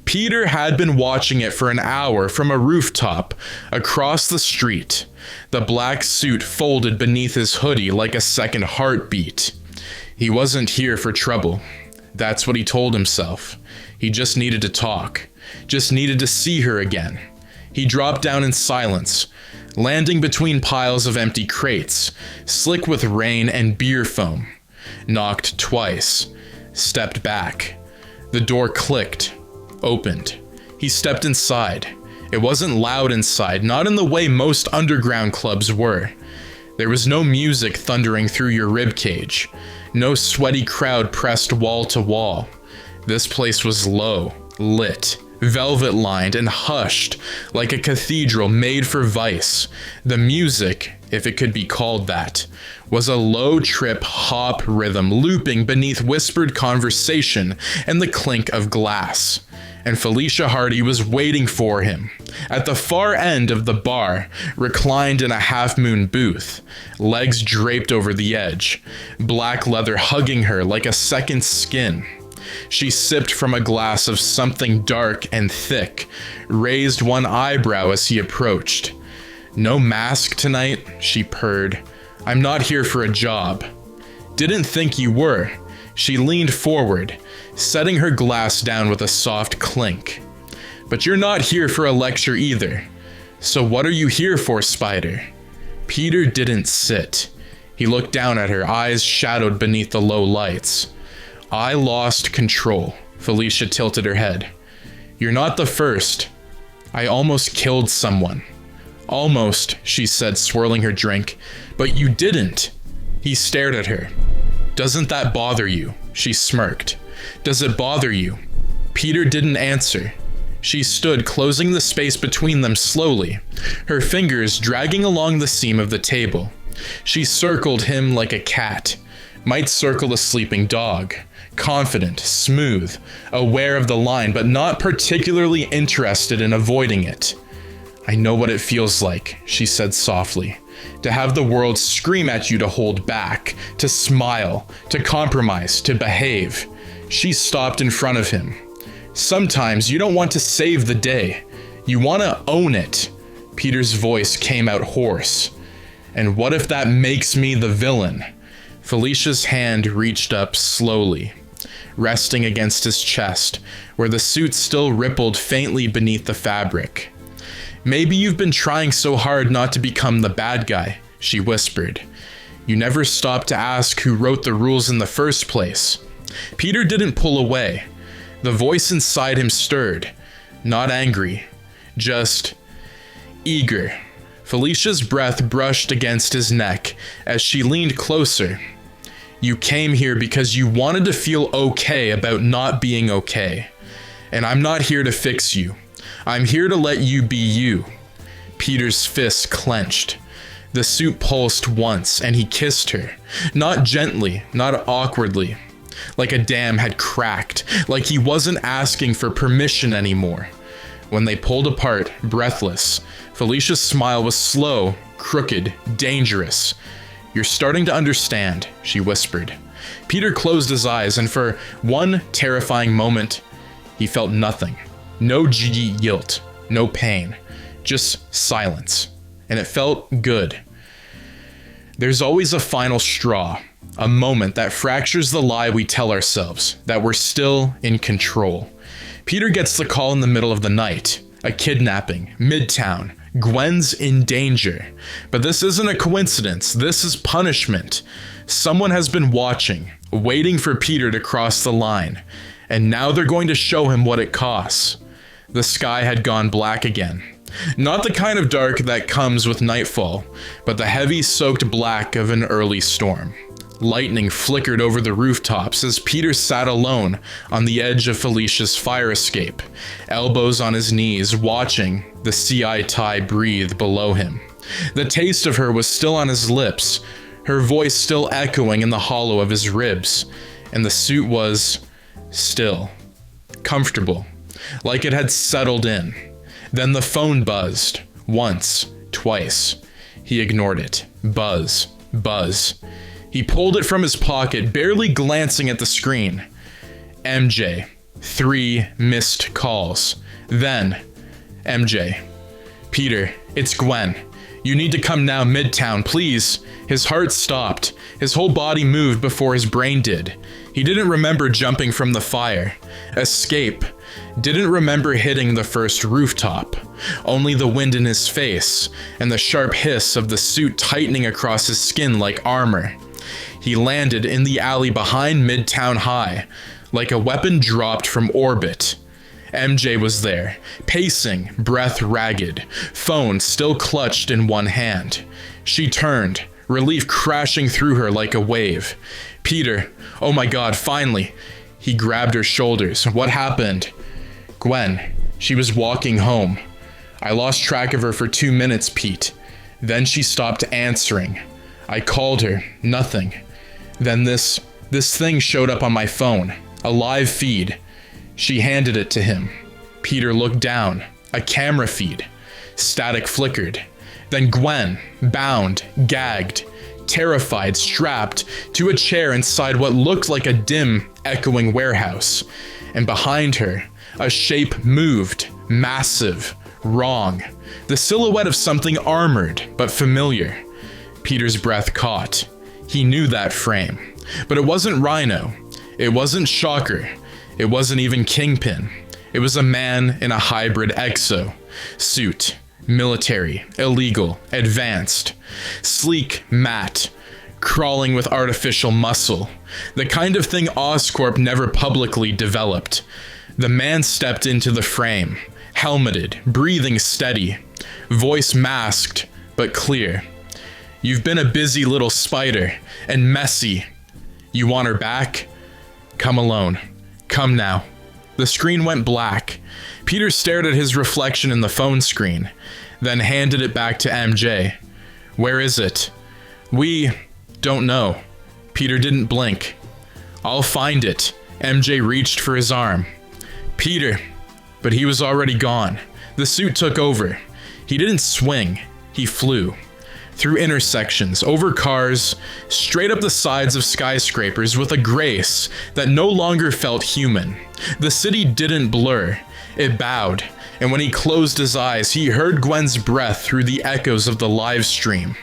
Peter had been watching it for an hour from a rooftop across the street, the black suit folded beneath his hoodie like a second heartbeat. He wasn't here for trouble. That's what he told himself. He just needed to talk, just needed to see her again. He dropped down in silence, landing between piles of empty crates, slick with rain and beer foam. Knocked twice, stepped back. The door clicked, opened. He stepped inside. It wasn't loud inside, not in the way most underground clubs were. There was no music thundering through your ribcage, no sweaty crowd pressed wall to wall. This place was low, lit, velvet-lined and hushed like a cathedral made for vice. The music, if it could be called that, was a low-trip hop rhythm looping beneath whispered conversation and the clink of glass. And Felicia Hardy was waiting for him, at the far end of the bar, reclined in a half-moon booth, legs draped over the edge, black leather hugging her like a second skin. She sipped from a glass of something dark and thick, raised one eyebrow as he approached. "No mask tonight?" she purred. "I'm not here for a job." "Didn't think you were." She leaned forward, setting her glass down with a soft clink. "But you're not here for a lecture either. So what are you here for, Spider?" Peter didn't sit. He looked down at her, eyes shadowed beneath the low lights. "I lost control." Felicia tilted her head. "You're not the first. I almost killed someone." "Almost," she said, swirling her drink. "But you didn't." He stared at her. "Doesn't that bother you?" She smirked. "Does it bother you?" Peter didn't answer. She stood, closing the space between them slowly, her fingers dragging along the seam of the table. She circled him like a cat might circle a sleeping dog, confident, smooth, aware of the line, but not particularly interested in avoiding it. "I know what it feels like," she said softly, "to have the world scream at you to hold back, to smile, to compromise, to behave." She stopped in front of him. "Sometimes you don't want to save the day. You want to own it." Peter's voice came out hoarse. "And what if that makes me the villain?" Felicia's hand reached up slowly, resting against his chest, where the suit still rippled faintly beneath the fabric. "Maybe you've been trying so hard not to become the bad guy," she whispered. "You never stopped to ask who wrote the rules in the first place." Peter didn't pull away. The voice inside him stirred, not angry, just eager. Felicia's breath brushed against his neck as she leaned closer. You came here because you wanted to feel okay about not being okay. And I'm not here to fix you. I'm here to let you be you. Peter's fists clenched. The suit pulsed once, and he kissed her. Not gently, not awkwardly. Like a dam had cracked, like he wasn't asking for permission anymore. When they pulled apart, breathless, Felicia's smile was slow, crooked, dangerous. You're starting to understand, she whispered. Peter closed his eyes, and for one terrifying moment, he felt nothing. No guilt, no pain, just silence. And it felt good. There's always a final straw, a moment that fractures the lie we tell ourselves, that we're still in control. Peter gets the call in the middle of the night. A kidnapping, Midtown. Gwen's in danger. But this isn't a coincidence. This is punishment. Someone has been watching, waiting for Peter to cross the line. And now they're going to show him what it costs. The sky had gone black again. Not the kind of dark that comes with nightfall, but the heavy soaked black of an early storm. Lightning flickered over the rooftops as Peter sat alone on the edge of Felicia's fire escape, elbows on his knees, watching the sea tie breathe below him. The taste of her was still on his lips, her voice still echoing in the hollow of his ribs, and the suit was still, comfortable, like it had settled in. Then the phone buzzed, once, twice. He ignored it. Buzz, buzz. He pulled it from his pocket, barely glancing at the screen. MJ. 3 missed calls. Then, MJ. Peter, it's Gwen. You need to come now, Midtown, please. His heart stopped. His whole body moved before his brain did. He didn't remember jumping from the fire. Escape. Didn't remember hitting the first rooftop. Only the wind in his face, and the sharp hiss of the suit tightening across his skin like armor. He landed in the alley behind Midtown High, like a weapon dropped from orbit. MJ was there, pacing, breath ragged, phone still clutched in one hand. She turned, relief crashing through her like a wave. Peter, oh my God, finally. He grabbed her shoulders. What happened? Gwen, she was walking home. I lost track of her for 2 minutes, Pete. Then she stopped answering. I called her, nothing. Then this thing showed up on my phone, a live feed. She handed it to him. Peter looked down, a camera feed. Static flickered. Then Gwen, bound, gagged, terrified, strapped to a chair inside what looked like a dim, echoing warehouse. And behind her, a shape moved, massive, wrong. The silhouette of something armored, but familiar. Peter's breath caught. He knew that frame. But it wasn't Rhino. It wasn't Shocker. It wasn't even Kingpin. It was a man in a hybrid exo. Suit. Military. Illegal. Advanced. Sleek, matte. Crawling with artificial muscle. The kind of thing Oscorp never publicly developed. The man stepped into the frame. Helmeted. Breathing steady. Voice masked, but clear. You've been a busy little spider, and messy. You want her back? Come alone. Come now. The screen went black. Peter stared at his reflection in the phone screen, then handed it back to MJ. Where is it? We don't know. Peter didn't blink. I'll find it. MJ reached for his arm. Peter, but he was already gone. The suit took over. He didn't swing. He flew. Through intersections, over cars, straight up the sides of skyscrapers with a grace that no longer felt human. The city didn't blur, it bowed, and when he closed his eyes, he heard Gwen's breath through the echoes of the live stream.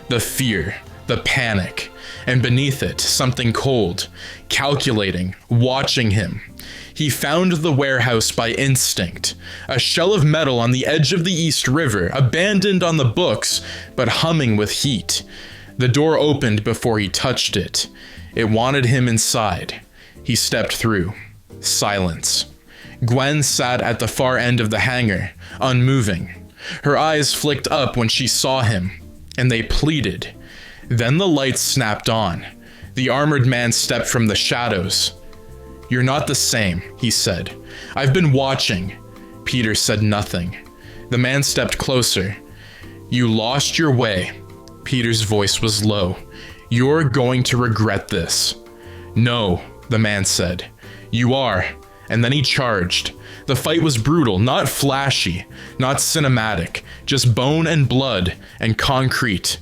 The fear, the panic, and beneath it, something cold, calculating, watching him. He found the warehouse by instinct, a shell of metal on the edge of the East River, abandoned on the books, but humming with heat. The door opened before he touched it. It wanted him inside. He stepped through. Silence. Gwen sat at the far end of the hangar, unmoving. Her eyes flicked up when she saw him, and they pleaded. Then the lights snapped on. The armored man stepped from the shadows. "You're not the same," he said. "I've been watching." Peter said nothing. The man stepped closer. "You lost your way." Peter's voice was low. "You're going to regret this." "No," the man said. "You are." And then he charged. The fight was brutal, not flashy, not cinematic, just bone and blood and concrete.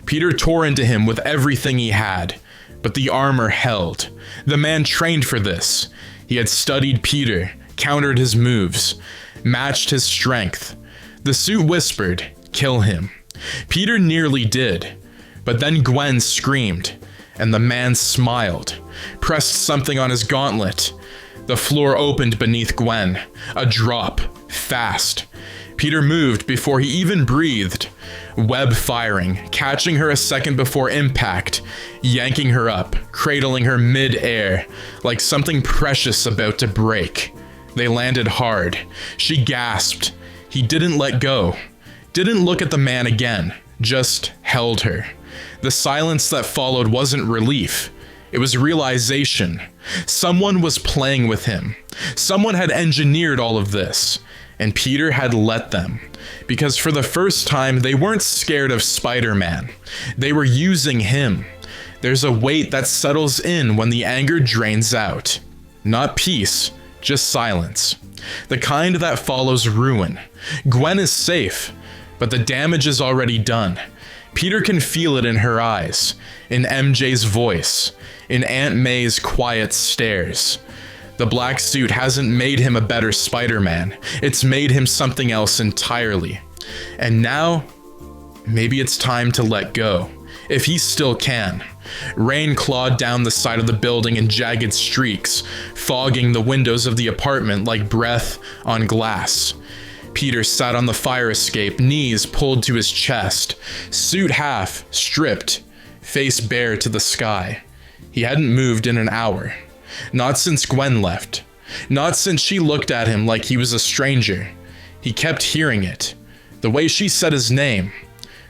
Peter tore into him with everything he had, but the armor held. The man trained for this. He had studied Peter, countered his moves, matched his strength. The suit whispered, "Kill him." Peter nearly did, but then Gwen screamed, and the man smiled, pressed something on his gauntlet. The floor opened beneath Gwen, a drop, fast. Peter moved before he even breathed, web firing, catching her a second before impact, yanking her up, cradling her mid-air, like something precious about to break. They landed hard. She gasped. He didn't let go, didn't look at the man again, just held her. The silence that followed wasn't relief. It was realization. Someone was playing with him. Someone had engineered all of this, and Peter had let them. Because for the first time, they weren't scared of Spider-Man. They were using him. There's a weight that settles in when the anger drains out. Not peace, just silence. The kind that follows ruin. Gwen is safe, but the damage is already done. Peter can feel it in her eyes, in MJ's voice, in Aunt May's quiet stares. The black suit hasn't made him a better Spider-Man. It's made him something else entirely. And now, maybe it's time to let go, if he still can. Rain clawed down the side of the building in jagged streaks, fogging the windows of the apartment like breath on glass. Peter sat on the fire escape, knees pulled to his chest, suit half, stripped, face bare to the sky. He hadn't moved in an hour. Not since Gwen left. Not since she looked at him like he was a stranger. He kept hearing it. The way she said his name.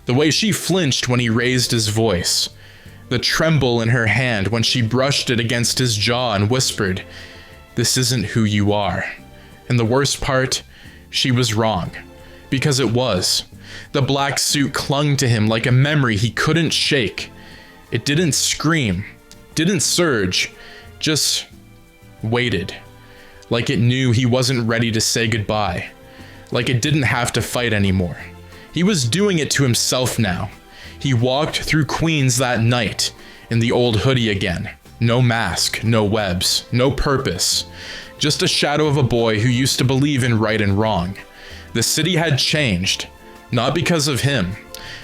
The way she flinched when he raised his voice. The tremble in her hand when she brushed it against his jaw and whispered, "This isn't who you are." And the worst part, she was wrong. Because it was. The black suit clung to him like a memory he couldn't shake. It didn't scream, didn't surge, just waited. Like it knew he wasn't ready to say goodbye. Like it didn't have to fight anymore. He was doing it to himself now. He walked through Queens that night, in the old hoodie again. No mask, no webs, no purpose. Just a shadow of a boy who used to believe in right and wrong. The city had changed, not because of him,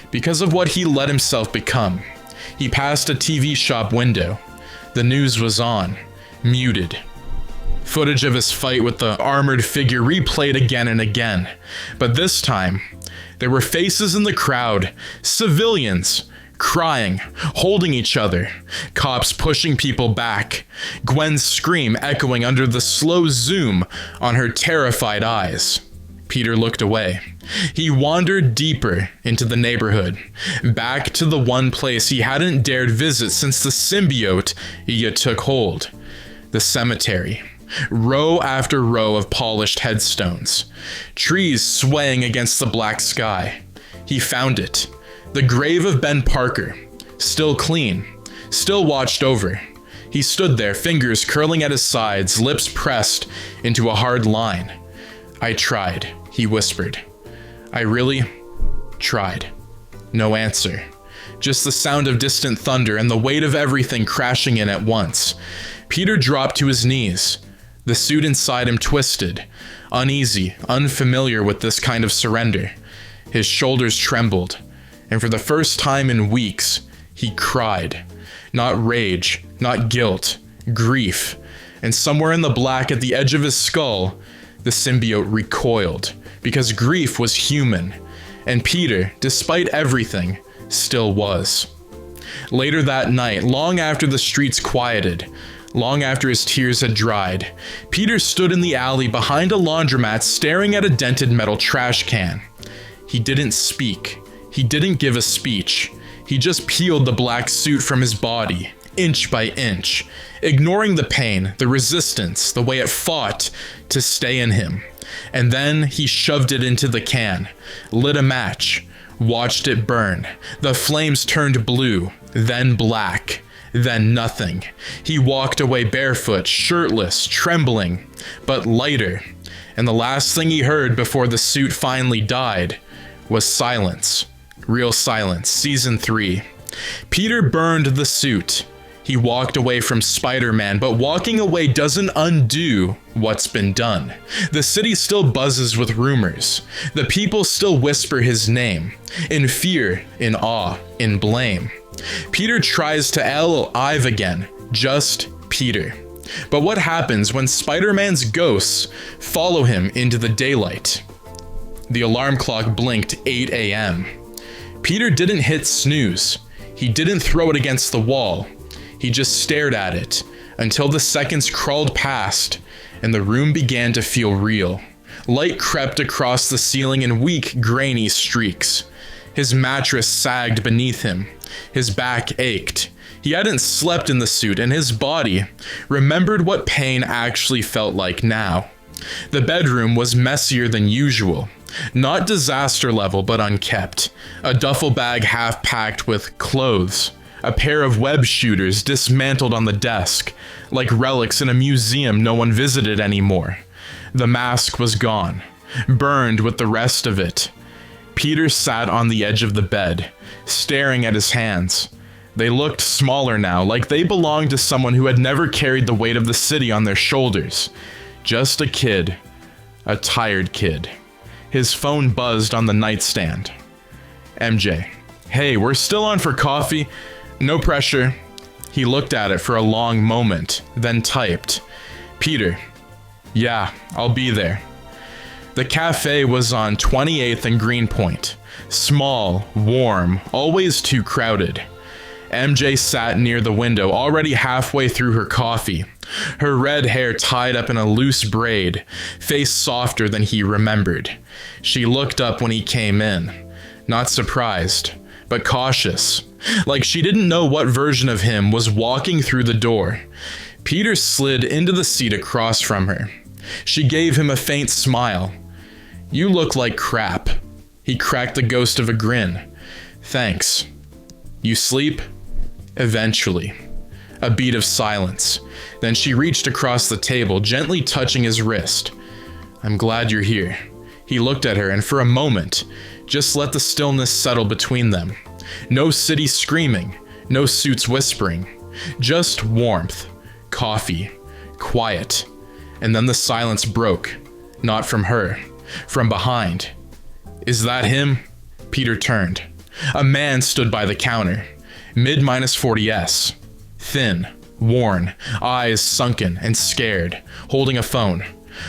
because of what he let himself become. He passed a TV shop window. The news was on, muted. Footage of his fight with the armored figure replayed again and again. But this time, there were faces in the crowd, civilians, crying, holding each other, cops pushing people back, Gwen's scream echoing under the slow zoom on her terrified eyes. Peter looked away. He wandered deeper into the neighborhood, back to the one place he hadn't dared visit since the symbiote took hold. The cemetery. Row after row of polished headstones. Trees swaying against the black sky. He found it. The grave of Ben Parker. Still clean. Still watched over. He stood there, fingers curling at his sides, lips pressed into a hard line. "I tried," he whispered. "I really tried." No answer. Just the sound of distant thunder and the weight of everything crashing in at once. Peter dropped to his knees. The suit inside him twisted, uneasy, unfamiliar with this kind of surrender. His shoulders trembled, and for the first time in weeks, he cried. Not rage, not guilt, grief. And somewhere in the black at the edge of his skull, the symbiote recoiled, because grief was human, and Peter, despite everything, still was. Later that night, long after the streets quieted, long after his tears had dried, Peter stood in the alley behind a laundromat staring at a dented metal trash can. He didn't speak. He didn't give a speech. He just peeled the black suit from his body, inch by inch, ignoring the pain, the resistance, the way it fought to stay in him. And then he shoved it into the can, lit a match, watched it burn. The flames turned blue, then black, then nothing. He walked away barefoot, shirtless, trembling, but lighter. And the last thing he heard before the suit finally died was silence. Real silence. Season 3. Peter burned the suit. He walked away from Spider-Man, but walking away doesn't undo what's been done. The city still buzzes with rumors. The people still whisper his name, in fear, in awe, in blame. Peter tries to alive again, just Peter. But what happens when Spider-Man's ghosts follow him into the daylight? The alarm clock blinked 8 a.m. Peter didn't hit snooze. He didn't throw it against the wall. He just stared at it until the seconds crawled past and the room began to feel real. Light crept across the ceiling in weak, grainy streaks. His mattress sagged beneath him. His back ached. He hadn't slept in the suit, and his body remembered what pain actually felt like now. The bedroom was messier than usual. Not disaster level, but unkept. A duffel bag half packed with clothes. A pair of web shooters dismantled on the desk, like relics in a museum no one visited anymore. The mask was gone, burned with the rest of it. Peter sat on the edge of the bed, staring at his hands. They looked smaller now, like they belonged to someone who had never carried the weight of the city on their shoulders. Just a kid. A tired kid. His phone buzzed on the nightstand. MJ. Hey, we're still on for coffee. No pressure. He looked at it for a long moment, then typed. Peter. Yeah, I'll be there. The cafe was on 28th and Greenpoint. Small, warm, always too crowded. MJ sat near the window, already halfway through her coffee. Her red hair tied up in a loose braid, face softer than he remembered. She looked up when he came in, not surprised, but cautious, like she didn't know what version of him was walking through the door. Peter slid into the seat across from her. She gave him a faint smile. You look like crap. He cracked the ghost of a grin. Thanks. You sleep? Eventually. A beat of silence. Then she reached across the table, gently touching his wrist. I'm glad you're here. He looked at her and for a moment, just let the stillness settle between them. No city screaming, no suits whispering. Just warmth, coffee, quiet. And then the silence broke. Not from her, from behind. Is that him? Peter turned. A man stood by the counter. Mid-40s. Thin, worn, eyes sunken and scared, holding a phone.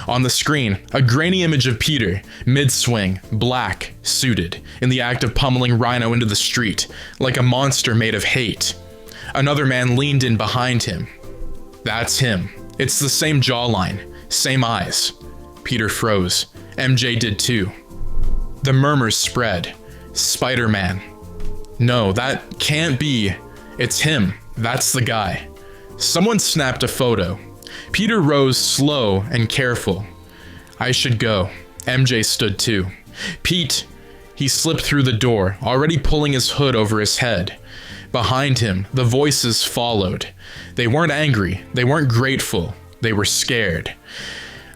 On the screen, a grainy image of Peter, mid-swing, black, suited, in the act of pummeling Rhino into the street, like a monster made of hate. Another man leaned in behind him. That's him. It's the same jawline, same eyes. Peter froze. MJ did too. The murmurs spread. Spider-Man. No, that can't be. It's him. That's the guy. Someone snapped a photo. Peter rose slow and careful. I should go. MJ stood too. Pete. He slipped through the door, already pulling his hood over his head. Behind him, the voices followed. They weren't angry. They weren't grateful. They were scared.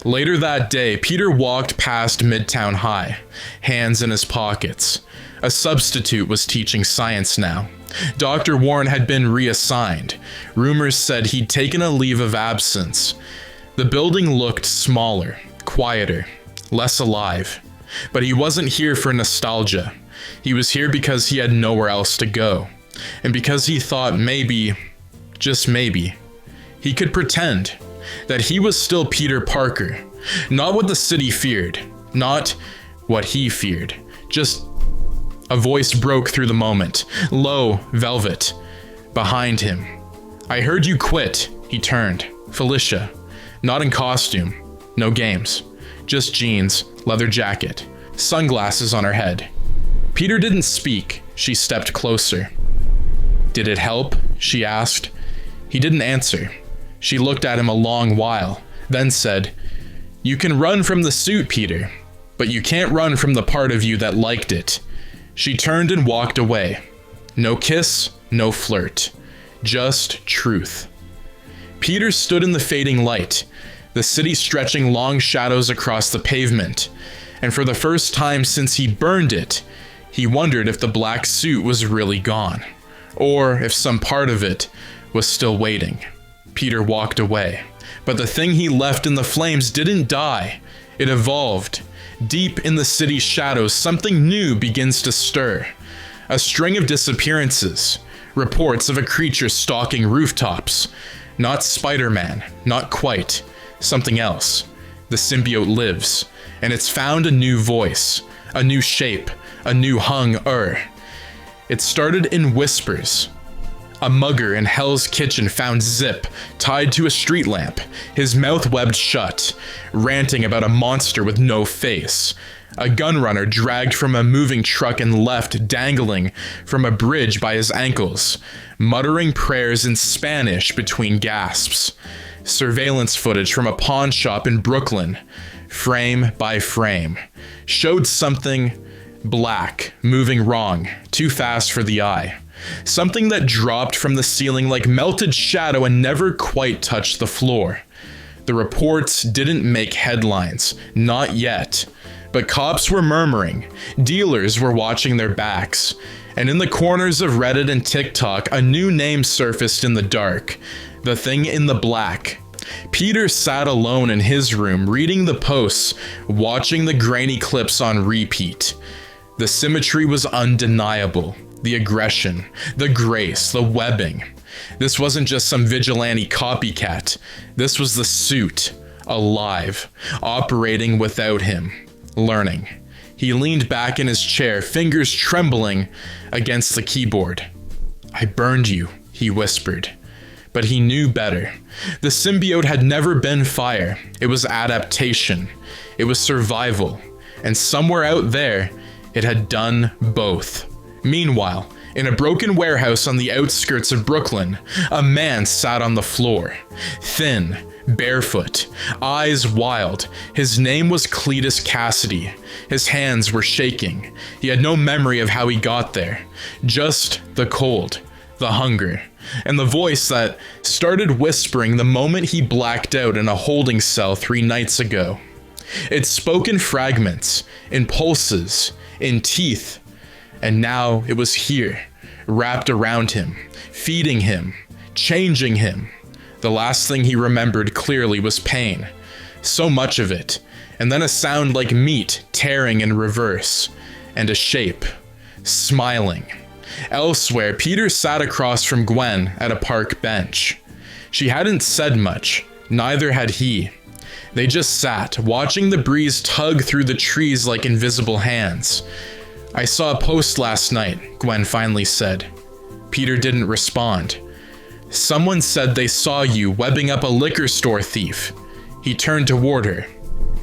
Later that day, Peter walked past Midtown High, hands in his pockets. A substitute was teaching science now. Dr. Warren had been reassigned. Rumors said he'd taken a leave of absence. The building looked smaller, quieter, less alive. But he wasn't here for nostalgia. He was here because he had nowhere else to go. And because he thought maybe, just maybe, he could pretend that he was still Peter Parker. Not what the city feared, not what he feared. Just a voice broke through the moment, low, velvet, behind him. I heard you quit. He turned. Felicia. Not in costume. No games. Just jeans, leather jacket, sunglasses on her head. Peter didn't speak. She stepped closer. Did it help? She asked. He didn't answer. She looked at him a long while, then said, "You can run from the suit, Peter, but you can't run from the part of you that liked it." She turned and walked away. No kiss, no flirt. Just truth. Peter stood in the fading light, the city stretching long shadows across the pavement, and for the first time since he burned it, he wondered if the black suit was really gone, or if some part of it was still waiting. Peter walked away, but the thing he left in the flames didn't die. It evolved. Deep in the city's shadows, something new begins to stir. A string of disappearances, reports of a creature stalking rooftops. Not Spider-Man, not quite. Something else. The symbiote lives, and it's found a new voice, a new shape, a new hung-er. It started in whispers. A mugger in Hell's Kitchen found Zip tied to a street lamp, his mouth webbed shut, ranting about a monster with no face. A gunrunner dragged from a moving truck and left dangling from a bridge by his ankles, muttering prayers in Spanish between gasps. Surveillance footage from a pawn shop in Brooklyn, frame by frame, showed something black, moving wrong, too fast for the eye. Something that dropped from the ceiling like melted shadow and never quite touched the floor. The reports didn't make headlines, not yet, but cops were murmuring, dealers were watching their backs, and in the corners of Reddit and TikTok, a new name surfaced in the dark, the thing in the black. Peter sat alone in his room, reading the posts, watching the grainy clips on repeat. The symmetry was undeniable. The aggression, the grace, the webbing. This wasn't just some vigilante copycat. This was the suit, alive, operating without him, learning. He leaned back in his chair, fingers trembling against the keyboard. "I burned you," he whispered. But he knew better. The symbiote had never been fire. It was adaptation. It was survival. And somewhere out there, it had done both. Meanwhile, in a broken warehouse on the outskirts of Brooklyn, a man sat on the floor. Thin, barefoot, eyes wild. His name was Cletus Cassidy. His hands were shaking. He had no memory of how he got there. Just the cold, the hunger, and the voice that started whispering the moment he blacked out in a holding cell 3 nights ago. It spoke in fragments, in pulses, in teeth. And now it was here, wrapped around him, feeding him, changing him. The last thing he remembered clearly was pain. So much of it, and then a sound like meat tearing in reverse, and a shape, smiling. Elsewhere, Peter sat across from Gwen at a park bench. She hadn't said much, neither had he. They just sat, watching the breeze tug through the trees like invisible hands. "I saw a post last night," Gwen finally said. Peter didn't respond. "Someone said they saw you webbing up a liquor store thief." He turned toward her.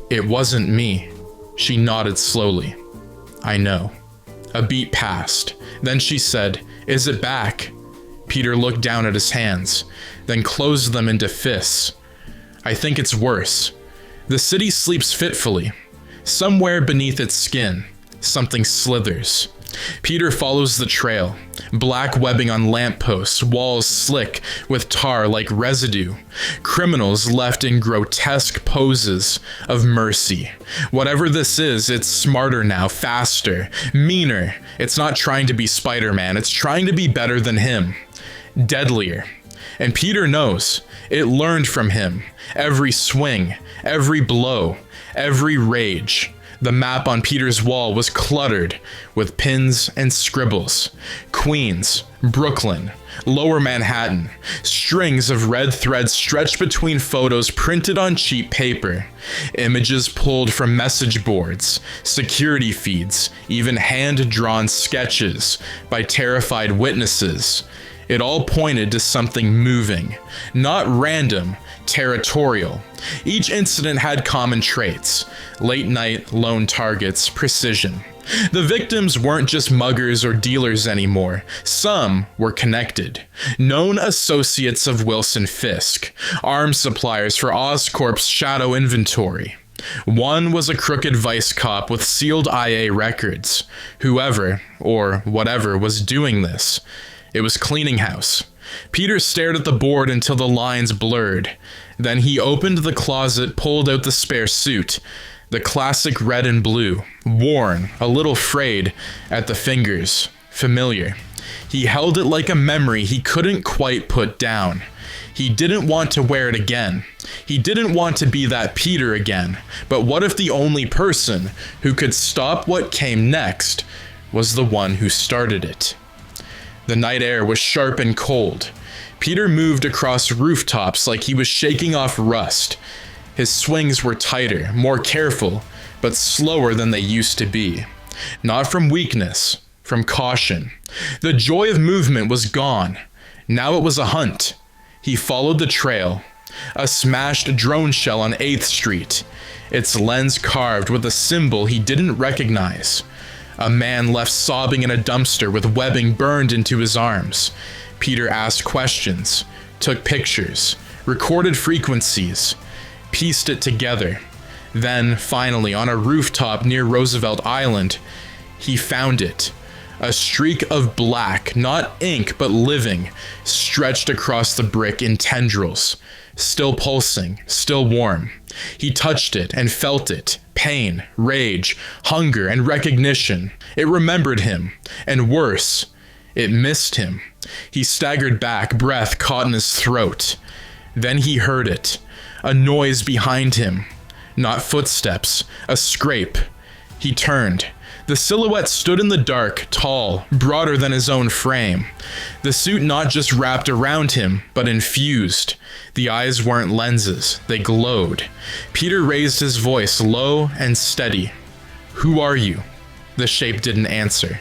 "It wasn't me." She nodded slowly. "I know." A beat passed. Then she said, "Is it back?" Peter looked down at his hands, then closed them into fists. "I think it's worse. The city sleeps fitfully. Somewhere beneath its skin, something slithers." Peter follows the trail. Black webbing on lampposts, walls slick with tar like residue. Criminals left in grotesque poses of mercy. Whatever this is, it's smarter now, faster, meaner. It's not trying to be Spider-Man, it's trying to be better than him. Deadlier. And Peter knows. It learned from him. Every swing, every blow, every rage. The map on Peter's wall was cluttered with pins and scribbles. Queens, Brooklyn, Lower Manhattan. Strings of red threads stretched between photos printed on cheap paper. Images pulled from message boards, security feeds, even hand-drawn sketches by terrified witnesses. It all pointed to something moving, not random, territorial. Each incident had common traits: late night, lone targets, precision. The victims weren't just muggers or dealers anymore. Some were connected. Known associates of Wilson Fisk, arms suppliers for Oscorp's shadow inventory. One was a crooked vice cop with sealed IA records. Whoever, or whatever, was doing this. It was cleaning house. Peter stared at the board until the lines blurred. Then he opened the closet, pulled out the spare suit. The classic red and blue, worn, a little frayed at the fingers, familiar. He held it like a memory he couldn't quite put down. He didn't want to wear it again. He didn't want to be that Peter again. But what if the only person who could stop what came next was the one who started it? The night air was sharp and cold. Peter moved across rooftops like he was shaking off rust. His swings were tighter, more careful, but slower than they used to be. Not from weakness, from caution. The joy of movement was gone. Now it was a hunt. He followed the trail. A smashed drone shell on 8th Street. Its lens carved with a symbol he didn't recognize. A man left sobbing in a dumpster with webbing burned into his arms. Peter asked questions, took pictures, recorded frequencies, pieced it together. Then, finally, on a rooftop near Roosevelt Island, he found it. A streak of black, not ink but living, stretched across the brick in tendrils. Still pulsing, still warm. He touched it and felt it. Pain, rage, hunger, and recognition. It remembered him. And worse, it missed him. He staggered back, breath caught in his throat. Then he heard it. A noise behind him. Not footsteps, a scrape. He turned. The silhouette stood in the dark, tall, broader than his own frame. The suit not just wrapped around him, but infused. The eyes weren't lenses, they glowed. Peter raised his voice low and steady. "Who are you?" The shape didn't answer.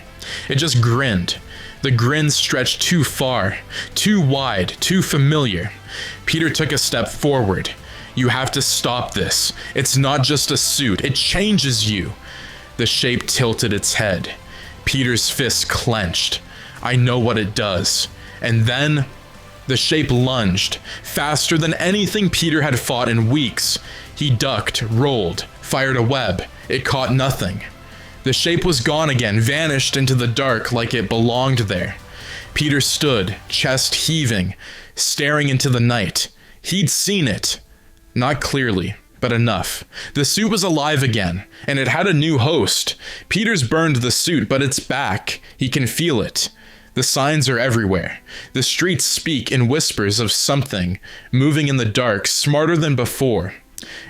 It just grinned. The grin stretched too far, too wide, too familiar. Peter took a step forward. "You have to stop this. It's not just a suit, it changes you." The shape tilted its head. Peter's fist clenched. "I know what it does." And then, the shape lunged, faster than anything Peter had fought in weeks. He ducked, rolled, fired a web. It caught nothing. The shape was gone again, vanished into the dark like it belonged there. Peter stood, chest heaving, staring into the night. He'd seen it. Not clearly, but enough. The suit was alive again, and it had a new host. Peter's burned the suit, but it's back. He can feel it. The signs are everywhere. The streets speak in whispers of something, moving in the dark, smarter than before.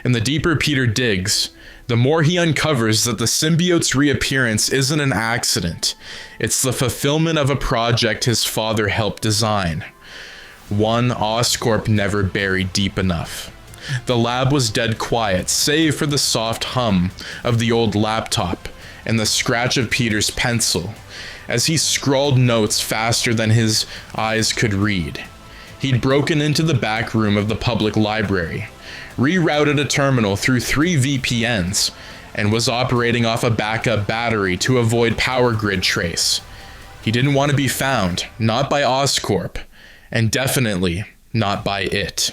And the deeper Peter digs, the more he uncovers that the symbiote's reappearance isn't an accident. It's the fulfillment of a project his father helped design. One Oscorp never buried deep enough. The lab was dead quiet, save for the soft hum of the old laptop and the scratch of Peter's pencil as he scrawled notes faster than his eyes could read. He'd broken into the back room of the public library, rerouted a terminal through 3 VPNs, and was operating off a backup battery to avoid power grid trace. He didn't want to be found, not by Oscorp, and definitely not by it.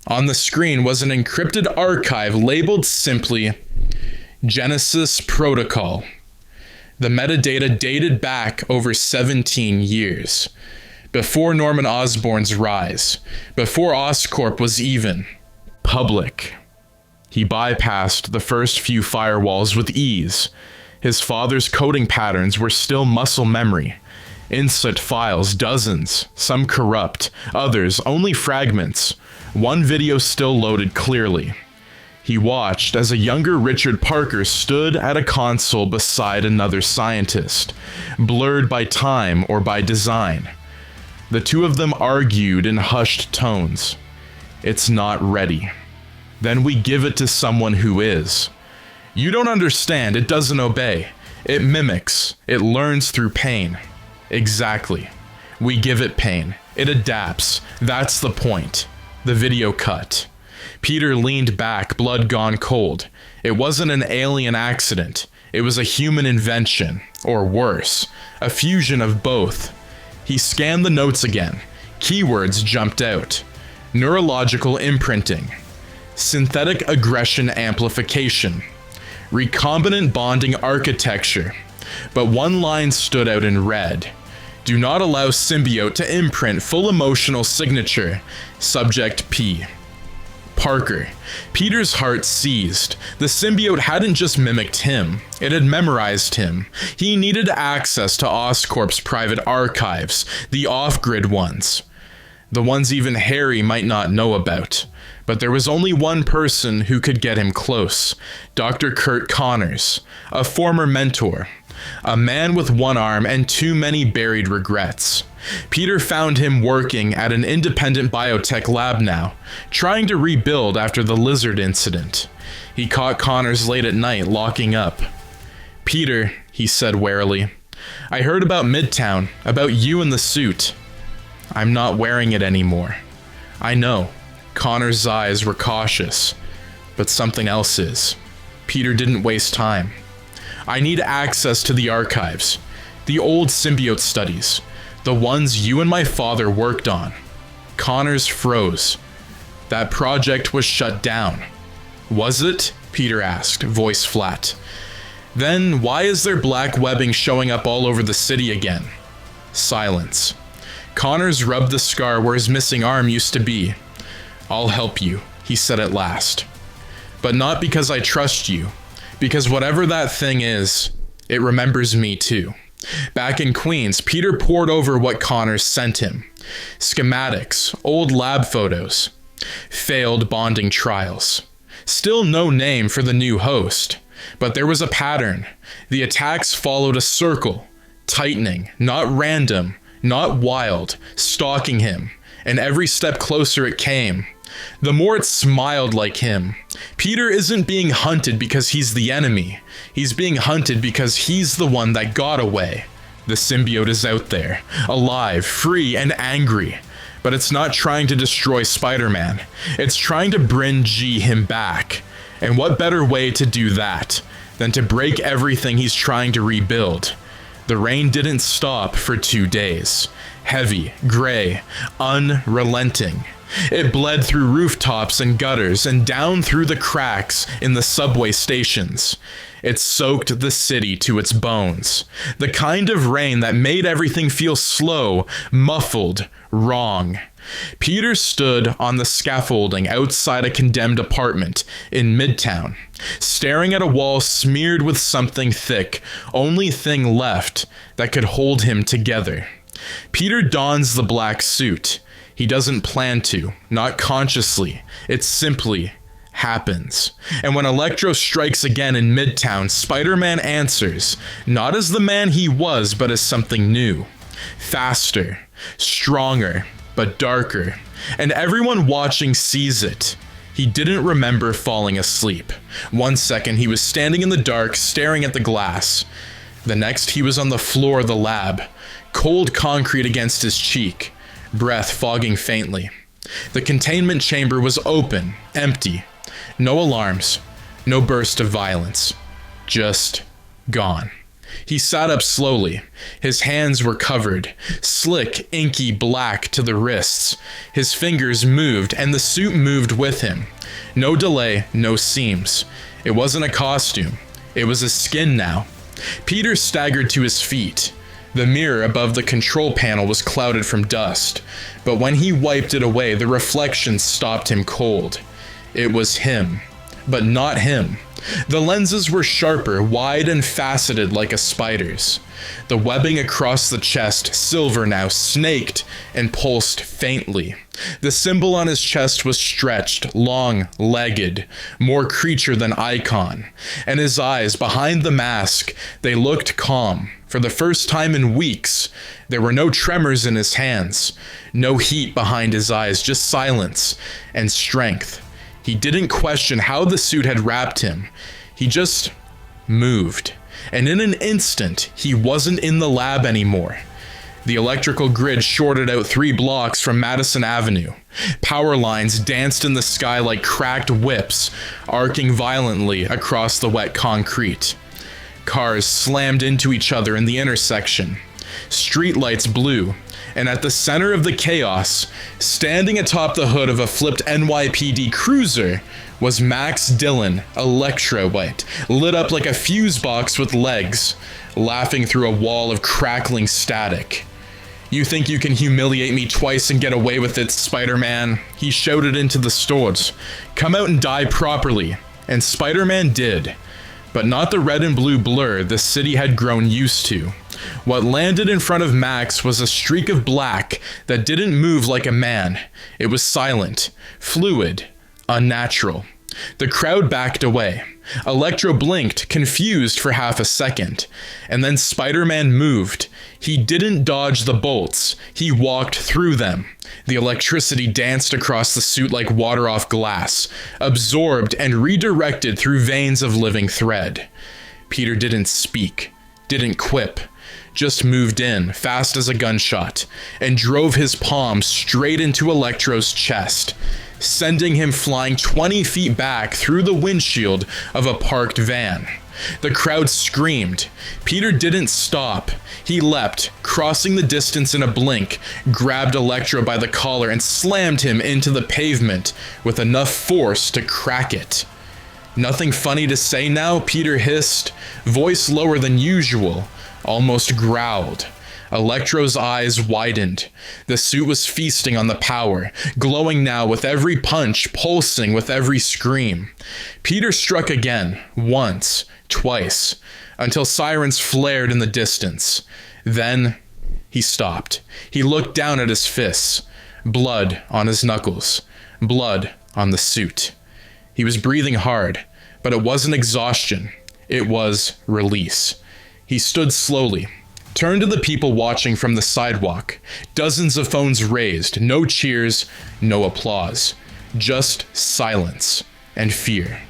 On the screen was an encrypted archive labeled simply Genesis Protocol. The metadata dated back over 17 years, before Norman Osborn's rise, before Oscorp was even public. He bypassed the first few firewalls with ease. His father's coding patterns were still muscle memory. Inset files, dozens, some corrupt, others only fragments. One video still loaded clearly. He watched as a younger Richard Parker stood at a console beside another scientist, blurred by time or by design. The two of them argued in hushed tones. "It's not ready." "Then we give it to someone who is." "You don't understand, it doesn't obey. It mimics, it learns through pain." "Exactly. We give it pain. It adapts. That's the point." The video cut. Peter leaned back, blood gone cold. It wasn't an alien accident. It was a human invention, or worse, a fusion of both. He scanned the notes again. Keywords jumped out. Neurological imprinting, synthetic aggression amplification, recombinant bonding architecture. But one line stood out in red. Do not allow symbiote to imprint full emotional signature. Subject P. Parker. Peter's heart seized. The symbiote hadn't just mimicked him, it had memorized him. He needed access to Oscorp's private archives, the off-grid ones. The ones even Harry might not know about. But there was only one person who could get him close. Dr. Kurt Connors, a former mentor. A man with one arm and too many buried regrets. Peter found him working at an independent biotech lab now, trying to rebuild after the lizard incident. He caught Connors late at night, locking up. "Peter," he said warily, "I heard about Midtown, about you in the suit. I'm not wearing it anymore." "I know." Connor's eyes were cautious. "But something else is." Peter didn't waste time. "I need access to the archives, the old symbiote studies, the ones you and my father worked on." Connors froze. "That project was shut down." "Was it?" Peter asked, voice flat. "Then why is there black webbing showing up all over the city again?" Silence. Connors rubbed the scar where his missing arm used to be. "I'll help you," he said at last. "But not because I trust you. Because whatever that thing is, it remembers me too." Back in Queens, Peter pored over what Connors sent him. Schematics, old lab photos, failed bonding trials. Still no name for the new host, but there was a pattern. The attacks followed a circle, tightening, not random, not wild, stalking him, and every step closer it came. The more it smiled like him. Peter isn't being hunted because he's the enemy. He's being hunted because he's the one that got away. The symbiote is out there, alive, free, and angry. But it's not trying to destroy Spider-Man. It's trying to bring him back. And what better way to do that than to break everything he's trying to rebuild? The rain didn't stop for 2 days. Heavy, gray, unrelenting. It bled through rooftops and gutters and down through the cracks in the subway stations. It soaked the city to its bones. The kind of rain that made everything feel slow, muffled, wrong. Peter stood on the scaffolding outside a condemned apartment in Midtown, staring at a wall smeared with something thick, only thing left that could hold him together. Peter dons the black suit. He doesn't plan to, not consciously. It simply happens. And when Electro strikes again in Midtown, Spider-Man answers, not as the man he was, but as something new. Faster, stronger, but darker. And everyone watching sees it. He didn't remember falling asleep. 1 second he was standing in the dark, staring at the glass. The next he was on the floor of the lab, cold concrete against his cheek. Breath fogging faintly. The containment chamber was open, empty. No alarms, no burst of violence. Just gone. He sat up slowly. His hands were covered, slick, inky black to the wrists. His fingers moved, and the suit moved with him. No delay, no seams. It wasn't a costume. It was a skin now. Peter staggered to his feet. The mirror above the control panel was clouded from dust, but when he wiped it away, the reflection stopped him cold. It was him, but not him. The lenses were sharper, wide and faceted like a spider's. The webbing across the chest, silver now, snaked and pulsed faintly. The symbol on his chest was stretched, long-legged, more creature than icon. And his eyes, behind the mask, they looked calm. For the first time in weeks, there were no tremors in his hands, no heat behind his eyes, just silence and strength. He didn't question how the suit had wrapped him. He just moved. And in an instant, he wasn't in the lab anymore. The electrical grid shorted out 3 blocks from Madison Avenue. Power lines danced in the sky like cracked whips, arcing violently across the wet concrete. Cars slammed into each other in the intersection. Streetlights blew, and at the center of the chaos, standing atop the hood of a flipped NYPD cruiser, was Max Dillon, electro-white, lit up like a fuse box with legs, laughing through a wall of crackling static. "You think you can humiliate me twice and get away with it, Spider-Man?" he shouted into the stores. "Come out and die properly." And Spider-Man did. But not the red and blue blur the city had grown used to. What landed in front of Max was a streak of black that didn't move like a man. It was silent, fluid, unnatural. The crowd backed away. Electro blinked, confused for half a second. And then Spider-Man moved. He didn't dodge the bolts. He walked through them. The electricity danced across the suit like water off glass, absorbed and redirected through veins of living thread. Peter didn't speak, didn't quip, just moved in, fast as a gunshot, and drove his palm straight into Electro's chest, sending him flying 20 feet back through the windshield of a parked van. The crowd screamed. Peter didn't stop. He leapt, crossing the distance in a blink, grabbed Electro by the collar and slammed him into the pavement with enough force to crack it. "Nothing funny to say now?" Peter hissed, voice lower than usual, almost growled. Electro's eyes widened. The suit was feasting on the power, glowing now with every punch, pulsing with every scream. Peter struck again, once, twice, until sirens flared in the distance. Then he stopped. He looked down at his fists, blood on his knuckles, blood on the suit. He was breathing hard, but it wasn't exhaustion. It was release. He stood slowly, turned to the people watching from the sidewalk. Dozens of phones raised, no cheers, no applause. Just silence and fear.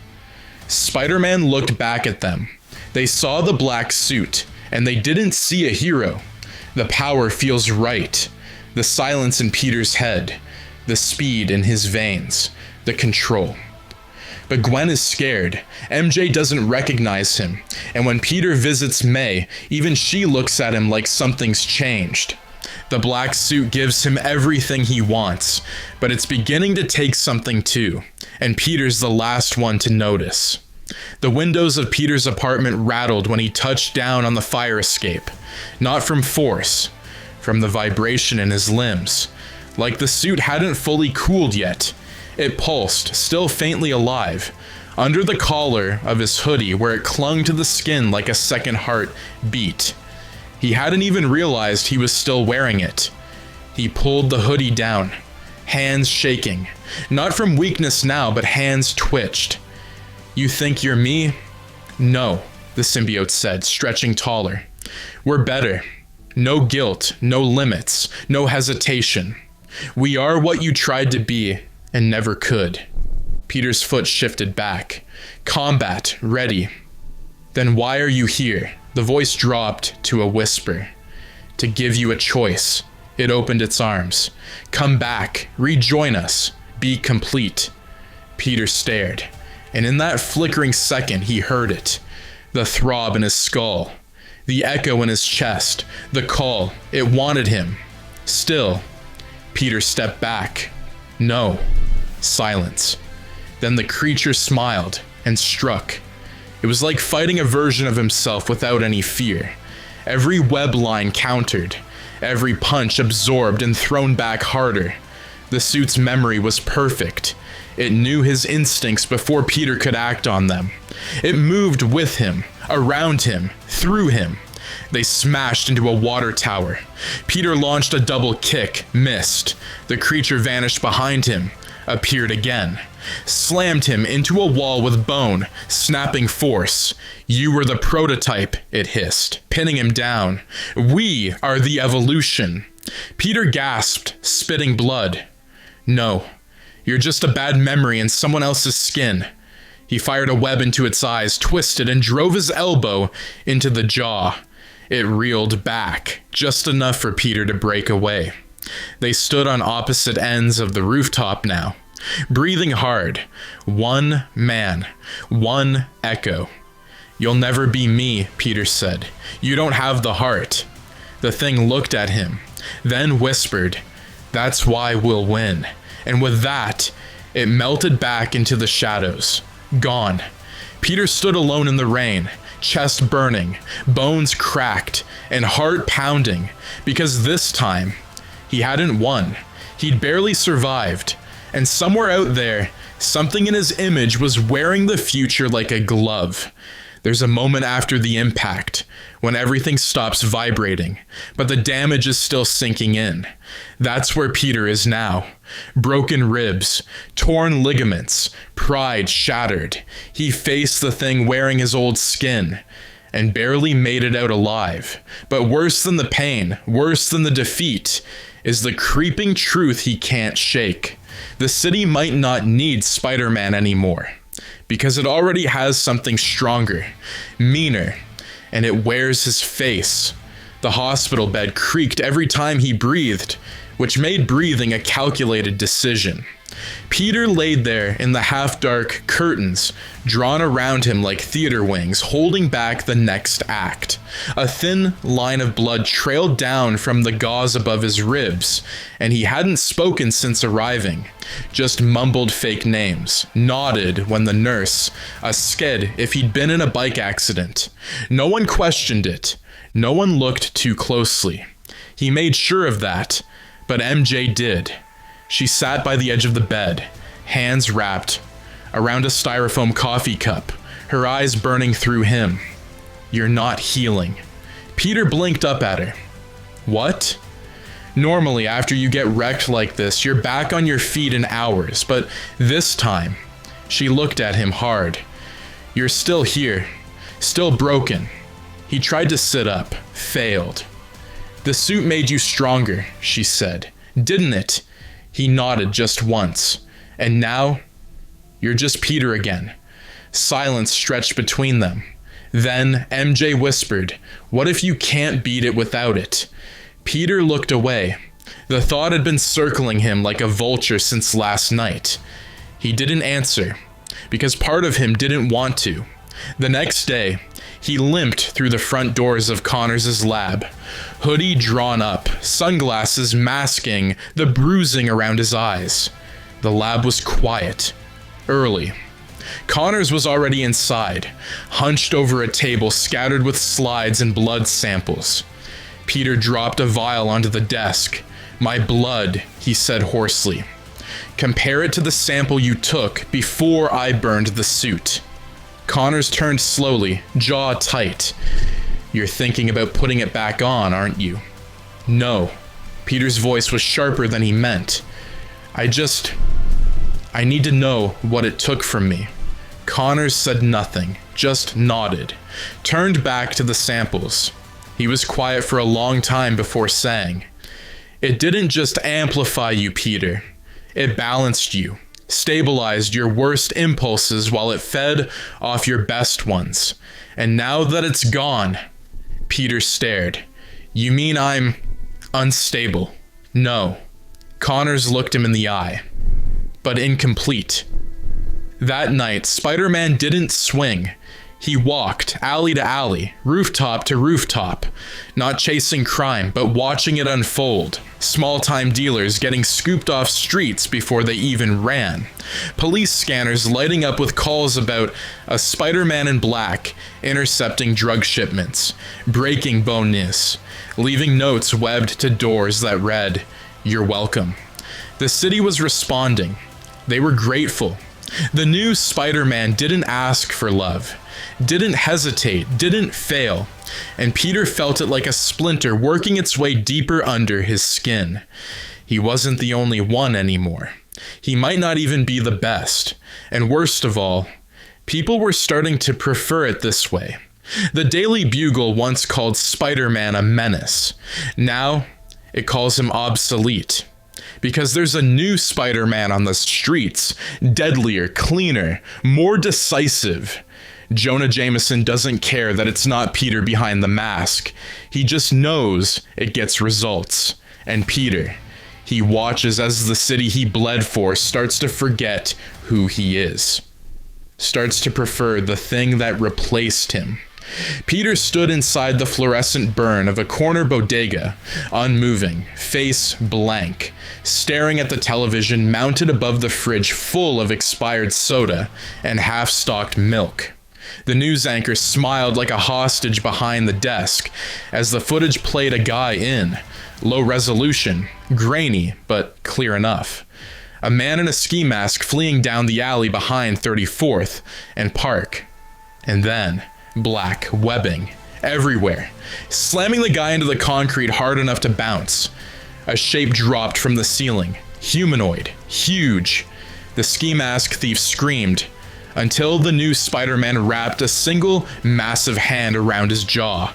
Spider-Man looked back at them. They saw the black suit, and they didn't see a hero. The power feels right. The silence in Peter's head. The speed in his veins. The control. But Gwen is scared. MJ doesn't recognize him, and when Peter visits May, even she looks at him like something's changed. The black suit gives him everything he wants, but it's beginning to take something too, and Peter's the last one to notice. The windows of Peter's apartment rattled when he touched down on the fire escape, not from force, from the vibration in his limbs. Like the suit hadn't fully cooled yet. It pulsed, still faintly alive, under the collar of his hoodie where it clung to the skin like a second heart beat. He hadn't even realized he was still wearing it. He pulled the hoodie down, hands shaking, not from weakness now, but hands twitched. "You think you're me?" "No," the symbiote said, stretching taller. "We're better. No guilt, no limits, no hesitation. We are what you tried to be and never could." Peter's foot shifted back. Combat, ready. "Then why are you here?" The voice dropped to a whisper. "To give you a choice." It opened its arms. "Come back, rejoin us, be complete." Peter stared, and in that flickering second he heard it. The throb in his skull, the echo in his chest, the call. It wanted him. Still, Peter stepped back. No. Silence. Then the creature smiled and struck. It was like fighting a version of himself without any fear. Every web line countered, every punch absorbed and thrown back harder. The suit's memory was perfect. It knew his instincts before Peter could act on them. It moved with him, around him, through him. They smashed into a water tower. Peter launched a double kick, missed. The creature vanished behind him, appeared again. Slammed him into a wall with bone, snapping force. "You were the prototype," it hissed, pinning him down. "We are the evolution." Peter gasped, spitting blood. "No, you're just a bad memory in someone else's skin." He fired a web into its eyes, twisted, and drove his elbow into the jaw. It reeled back, just enough for Peter to break away. They stood on opposite ends of the rooftop now, breathing hard. One man, one echo. "You'll never be me," Peter said. "You don't have the heart." The thing looked at him, then whispered, "That's why we'll win." And with that, it melted back into the shadows. Gone. Peter stood alone in the rain, chest burning, bones cracked, and heart pounding, because this time, he hadn't won. He'd barely survived. And somewhere out there, something in his image was wearing the future like a glove. There's a moment after the impact, when everything stops vibrating, but the damage is still sinking in. That's where Peter is now. Broken ribs, torn ligaments, pride shattered. He faced the thing wearing his old skin, and barely made it out alive. But worse than the pain, worse than the defeat, is the creeping truth he can't shake. The city might not need Spider-Man anymore, because it already has something stronger, meaner, and it wears his face. The hospital bed creaked every time he breathed, which made breathing a calculated decision. Peter laid there in the half-dark curtains, drawn around him like theater wings, holding back the next act. A thin line of blood trailed down from the gauze above his ribs, and he hadn't spoken since arriving, just mumbled fake names, nodded when the nurse, a sked if he'd been in a bike accident. No one questioned it. No one looked too closely. He made sure of that, but MJ did. She sat by the edge of the bed, hands wrapped around a styrofoam coffee cup, her eyes burning through him. "You're not healing." Peter blinked up at her. "What?" Normally, after you get wrecked like this, you're back on your feet in hours, but this time, she looked at him hard. "You're still here, still broken." He tried to sit up, failed. "The suit made you stronger," she said. "Didn't it?" He nodded just once. "And now, you're just Peter again." Silence stretched between them. Then MJ whispered, "What if you can't beat it without it?" Peter looked away. The thought had been circling him like a vulture since last night. He didn't answer, because part of him didn't want to. The next day, he limped through the front doors of Connors' lab, hoodie drawn up, sunglasses masking the bruising around his eyes. The lab was quiet. Early. Connors was already inside, hunched over a table scattered with slides and blood samples. Peter dropped a vial onto the desk. "My blood," he said hoarsely. "Compare it to the sample you took before I burned the suit." Connors turned slowly, jaw tight. "You're thinking about putting it back on, aren't you?" "No." Peter's voice was sharper than he meant. I need to know what it took from me." Connors said nothing, just nodded, turned back to the samples. He was quiet for a long time before saying, "It didn't just amplify you, Peter. It balanced you. Stabilized your worst impulses while it fed off your best ones. And now that it's gone," Peter stared. "You mean I'm unstable?" "No." Connors looked him in the eye. "But incomplete." That night, Spider-Man didn't swing. He walked alley to alley, rooftop to rooftop, not chasing crime, but watching it unfold. Small-time dealers getting scooped off streets before they even ran. Police scanners lighting up with calls about a Spider-Man in black intercepting drug shipments, breaking bonus, leaving notes webbed to doors that read, "You're welcome." The city was responding. They were grateful. The new Spider-Man didn't ask for love, didn't hesitate, didn't fail, and Peter felt it like a splinter working its way deeper under his skin. He wasn't the only one anymore. He might not even be the best, and worst of all, people were starting to prefer it this way. The Daily Bugle once called Spider-Man a menace. Now, it calls him obsolete. Because there's a new Spider-Man on the streets, deadlier, cleaner, more decisive. Jonah Jameson doesn't care that it's not Peter behind the mask. He just knows it gets results. And Peter, he watches as the city he bled for starts to forget who he is. starts to prefer the thing that replaced him. Peter stood inside the fluorescent burn of a corner bodega, unmoving, face blank, staring at the television mounted above the fridge full of expired soda and half-stocked milk. The news anchor smiled like a hostage behind the desk as the footage played a guy in, low resolution, grainy, but clear enough. A man in a ski mask fleeing down the alley behind 34th and Park. And then black webbing everywhere, slamming the guy into the concrete hard enough to bounce. A shape dropped from the ceiling, humanoid, huge. The ski mask thief screamed, until the new Spider-Man wrapped a single massive hand around his jaw.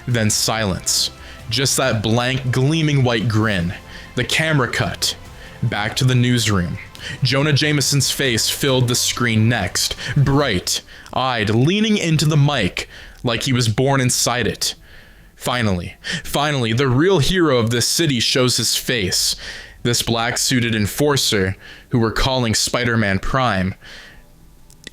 Then silence, just that blank, gleaming white grin. The camera cut. Back to the newsroom. Jonah Jameson's face filled the screen next, bright-eyed, leaning into the mic like he was born inside it. Finally, the real hero of this city shows his face. This black-suited enforcer, who we're calling Spider-Man Prime,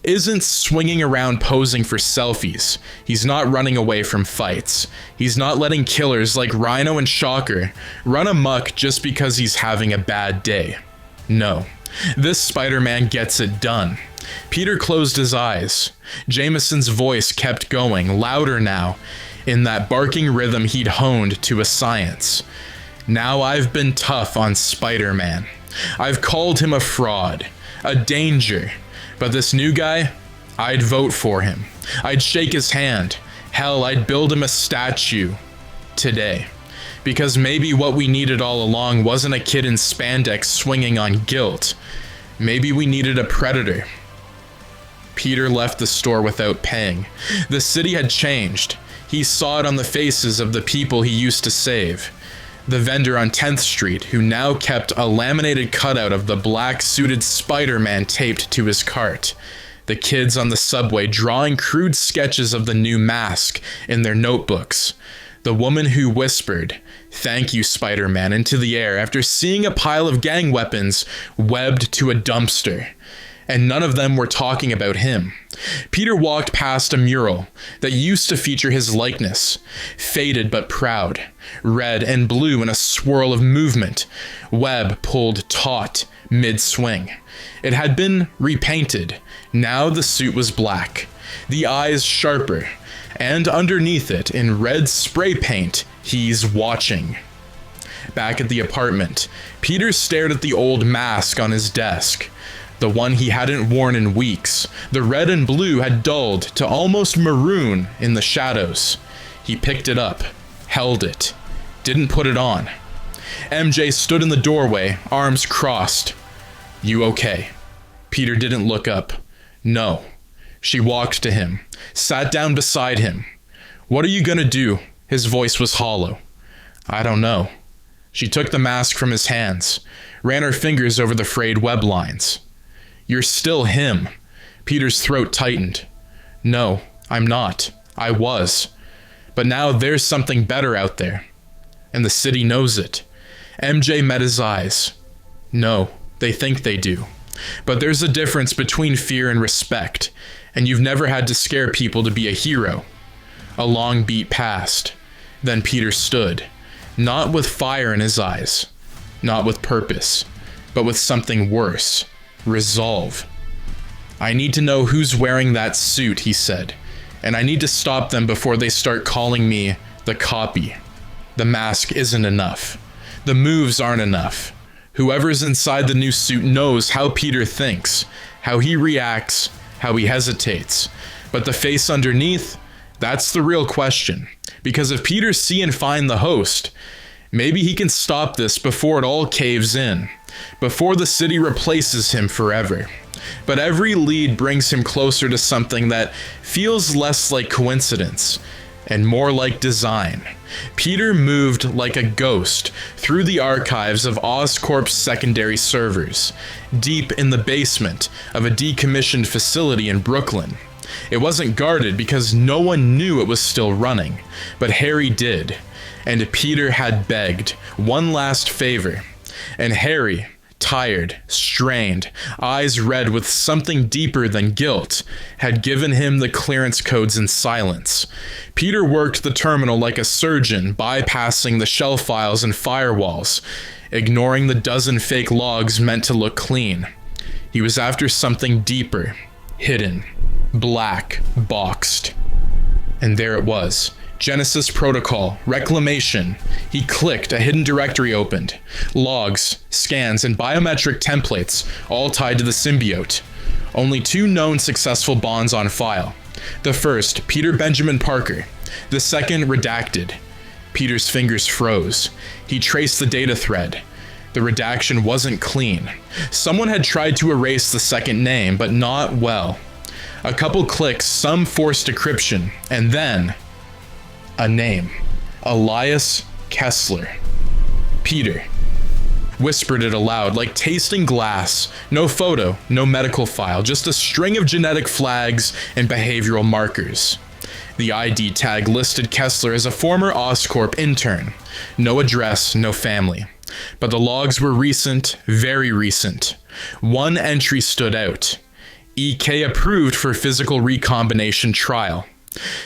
isn't swinging around posing for selfies. He's not running away from fights. He's not letting killers like Rhino and Shocker run amok just because he's having a bad day. No. This Spider-Man gets it done. Peter closed his eyes. Jameson's voice kept going, louder now, in that barking rhythm he'd honed to a science. Now I've been tough on Spider-Man. I've called him a fraud, a danger. But this new guy, I'd vote for him. I'd shake his hand. Hell, I'd build him a statue. Today. Because maybe what we needed all along wasn't a kid in spandex swinging on guilt. Maybe we needed a predator. Peter left the store without paying. The city had changed. He saw it on the faces of the people he used to save. The vendor on 10th Street, who now kept a laminated cutout of the black-suited Spider-Man taped to his cart. The kids on the subway drawing crude sketches of the new mask in their notebooks. The woman who whispered, "Thank you, Spider-Man," into the air after seeing a pile of gang weapons webbed to a dumpster. And none of them were talking about him. Peter walked past a mural that used to feature his likeness, faded but proud, red and blue in a swirl of movement, web pulled taut mid-swing. It had been repainted. Now the suit was black, the eyes sharper, and underneath it, in red spray paint, he's watching. Back at the apartment, Peter stared at the old mask on his desk. The one he hadn't worn in weeks. The red and blue had dulled to almost maroon in the shadows. He picked it up, held it, didn't put it on. MJ stood in the doorway, arms crossed. "You okay?" Peter didn't look up. No. She walked to him, sat down beside him. "What are you gonna do?" His voice was hollow. "I don't know." She took the mask from his hands, ran her fingers over the frayed web lines. "You're still him." Peter's throat tightened. "No, I'm not. I was. But now there's something better out there. And the city knows it." MJ met his eyes. "No, they think they do. But there's a difference between fear and respect, and you've never had to scare people to be a hero." A long beat passed. Then Peter stood, not with fire in his eyes, not with purpose, but with something worse. Resolve. "I need to know who's wearing that suit," he said, "and I need to stop them before they start calling me the copy. The mask isn't enough. The moves aren't enough. Whoever's inside the new suit knows how Peter thinks, how he reacts, how he hesitates. But the face underneath, that's the real question. Because if Peter see and find the host, maybe he can stop this before it all caves in. Before the city replaces him forever. But every lead brings him closer to something that feels less like coincidence and more like design. Peter moved like a ghost through the archives of Oscorp's secondary servers, deep in the basement of a decommissioned facility in Brooklyn. It wasn't guarded because no one knew it was still running, but Harry did. And Peter had begged one last favor. And Harry, tired, strained, eyes red with something deeper than guilt, had given him the clearance codes in silence. Peter worked the terminal like a surgeon, bypassing the shell files and firewalls, ignoring the dozen fake logs meant to look clean. He was after something deeper, hidden, black, boxed. And there it was. Genesis Protocol, Reclamation. He clicked, a hidden directory opened. Logs, scans, and biometric templates, all tied to the symbiote. Only 2 known successful bonds on file. The first, Peter Benjamin Parker. The second, redacted. Peter's fingers froze. He traced the data thread. The redaction wasn't clean. Someone had tried to erase the second name, but not well. A couple clicks, some forced decryption, and then a name. Elias Kessler. Peter. Whispered it aloud, like tasting glass. No photo, no medical file, just a string of genetic flags and behavioral markers. The ID tag listed Kessler as a former Oscorp intern. No address, no family. But the logs were recent, very recent. One entry stood out. EK approved for physical recombination trial.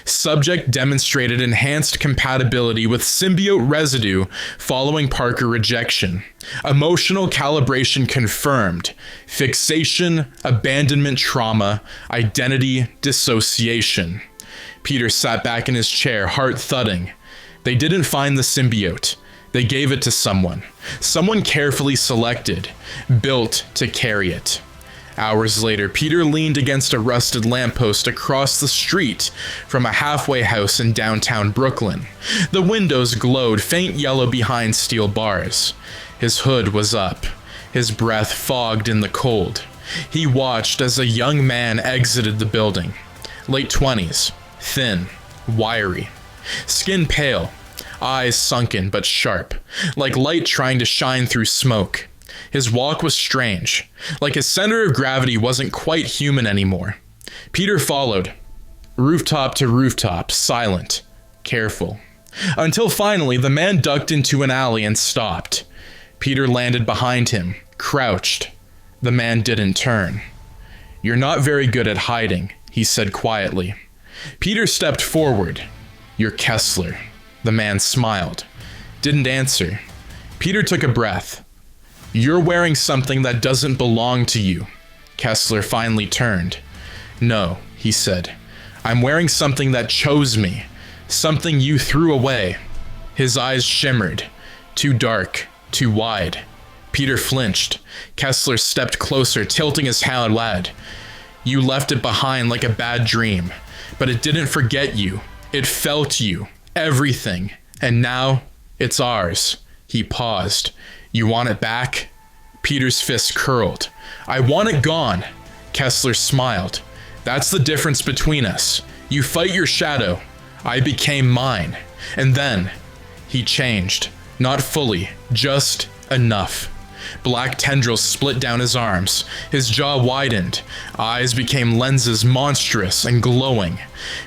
Subject demonstrated enhanced compatibility with symbiote residue following Parker rejection. Emotional calibration confirmed. Fixation, abandonment trauma, identity dissociation. Peter sat back in his chair, heart thudding. They didn't find the symbiote. They gave it to someone. Someone carefully selected, built to carry it. Hours later, Peter leaned against a rusted lamppost across the street from a halfway house in downtown Brooklyn. The windows glowed faint yellow behind steel bars. His hood was up, his breath fogged in the cold. He watched as a young man exited the building. Late 20s, thin, wiry, skin pale, eyes sunken but sharp, like light trying to shine through smoke. His walk was strange, like his center of gravity wasn't quite human anymore. Peter followed, rooftop to rooftop, silent, careful. Until finally, the man ducked into an alley and stopped. Peter landed behind him, crouched. The man didn't turn. "You're not very good at hiding," he said quietly. Peter stepped forward. "You're Kessler." The man smiled. Didn't answer. Peter took a breath. "You're wearing something that doesn't belong to you." Kessler finally turned. "No," he said. "I'm wearing something that chose me. Something you threw away." His eyes shimmered. Too dark, too wide. Peter flinched. Kessler stepped closer, tilting his head. "You left it behind like a bad dream, but it didn't forget you. It felt you. Everything. And now, it's ours." He paused. "You want it back?" Peter's fist curled. "I want it gone." Kessler smiled. "That's the difference between us. You fight your shadow. I became mine. And then, he changed. Not fully, just enough." Black tendrils split down his arms. His jaw widened. Eyes became lenses, monstrous and glowing.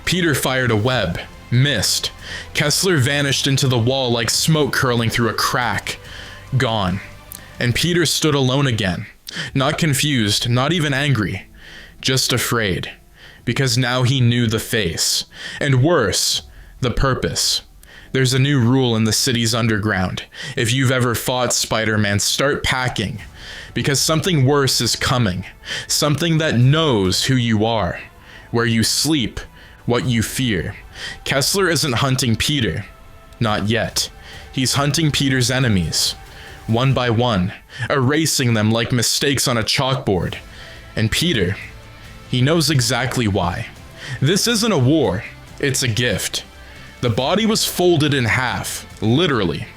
Peter fired a web. Missed. Kessler vanished into the wall like smoke curling through a crack. Gone. And Peter stood alone again. Not confused, not even angry. Just afraid. Because now he knew the face. And worse, the purpose. There's a new rule in the city's underground. If you've ever fought Spider-Man, start packing. Because something worse is coming. Something that knows who you are. Where you sleep. What you fear. Kessler isn't hunting Peter. Not yet. He's hunting Peter's enemies. One by one. Erasing them like mistakes on a chalkboard. And Peter, he knows exactly why. This isn't a war. It's a gift. The body was folded in half, literally.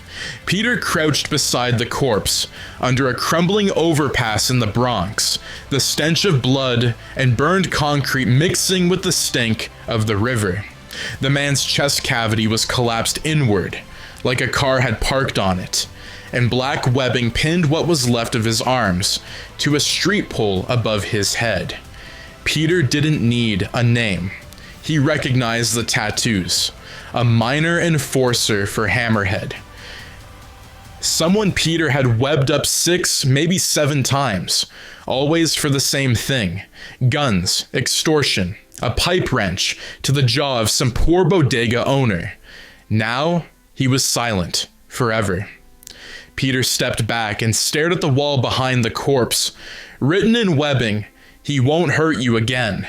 Peter crouched beside the corpse, under a crumbling overpass in the Bronx, the stench of blood and burned concrete mixing with the stink of the river. The man's chest cavity was collapsed inward, like a car had parked on it, and black webbing pinned what was left of his arms to a street pole above his head. Peter didn't need a name. He recognized the tattoos. A minor enforcer for Hammerhead. Someone Peter had webbed up 6, maybe 7 times, always for the same thing: guns, extortion, a pipe wrench to the jaw of some poor bodega owner. Now, he was silent, forever. Peter stepped back and stared at the wall behind the corpse. Written in webbing, "He won't hurt you again."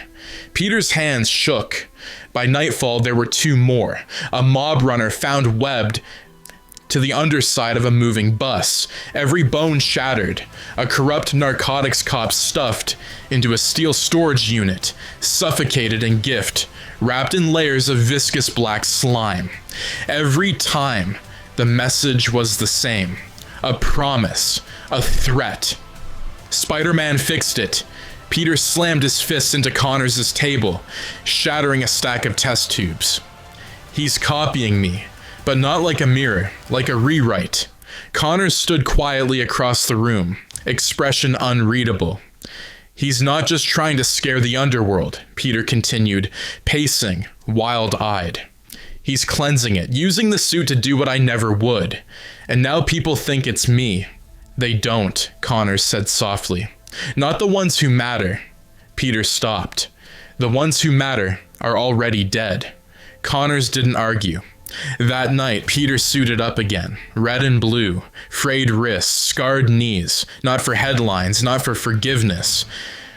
Peter's hands shook. By nightfall, there were 2 more. A mob runner found webbed to the underside of a moving bus, every bone shattered. A corrupt narcotics cop stuffed into a steel storage unit, suffocated in gift, wrapped in layers of viscous black slime. Every time, the message was the same: a promise, a threat. Spider-Man fixed it. Peter slammed his fist into Connors' table, shattering a stack of test tubes. "He's copying me, but not like a mirror, like a rewrite." Connors stood quietly across the room, expression unreadable. "He's not just trying to scare the underworld," Peter continued, pacing, wild-eyed. "He's cleansing it, using the suit to do what I never would. And now people think it's me." "They don't," Connors said softly. "Not the ones who matter." Peter stopped. "The ones who matter are already dead." Connors didn't argue. That night, Peter suited up again, red and blue, frayed wrists, scarred knees, not for headlines, not for forgiveness,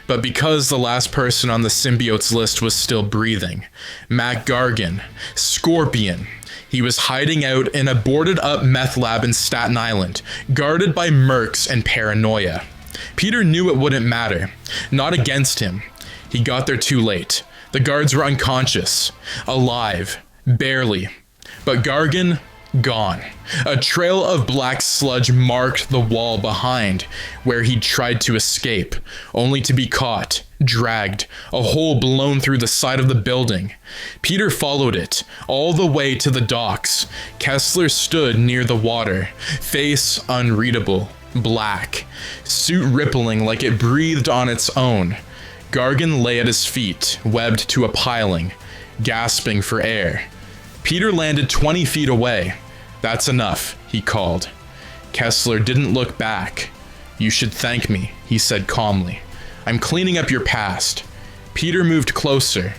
but because the last person on the symbiote's list was still breathing. Mac Gargan, Scorpion. He was hiding out in a boarded-up meth lab in Staten Island, guarded by mercs and paranoia. Peter knew it wouldn't matter. Not against him. He got there too late. The guards were unconscious. Alive. Barely. But Gargan, gone. A trail of black sludge marked the wall behind where he'd tried to escape, only to be caught, dragged, a hole blown through the side of the building. Peter followed it, all the way to the docks. Kessler stood near the water, face unreadable, black, suit rippling like it breathed on its own. Gargan lay at his feet, webbed to a piling, gasping for air. Peter landed 20 feet away. "That's enough," he called. Kessler didn't look back. "You should thank me," he said calmly. "I'm cleaning up your past." Peter moved closer.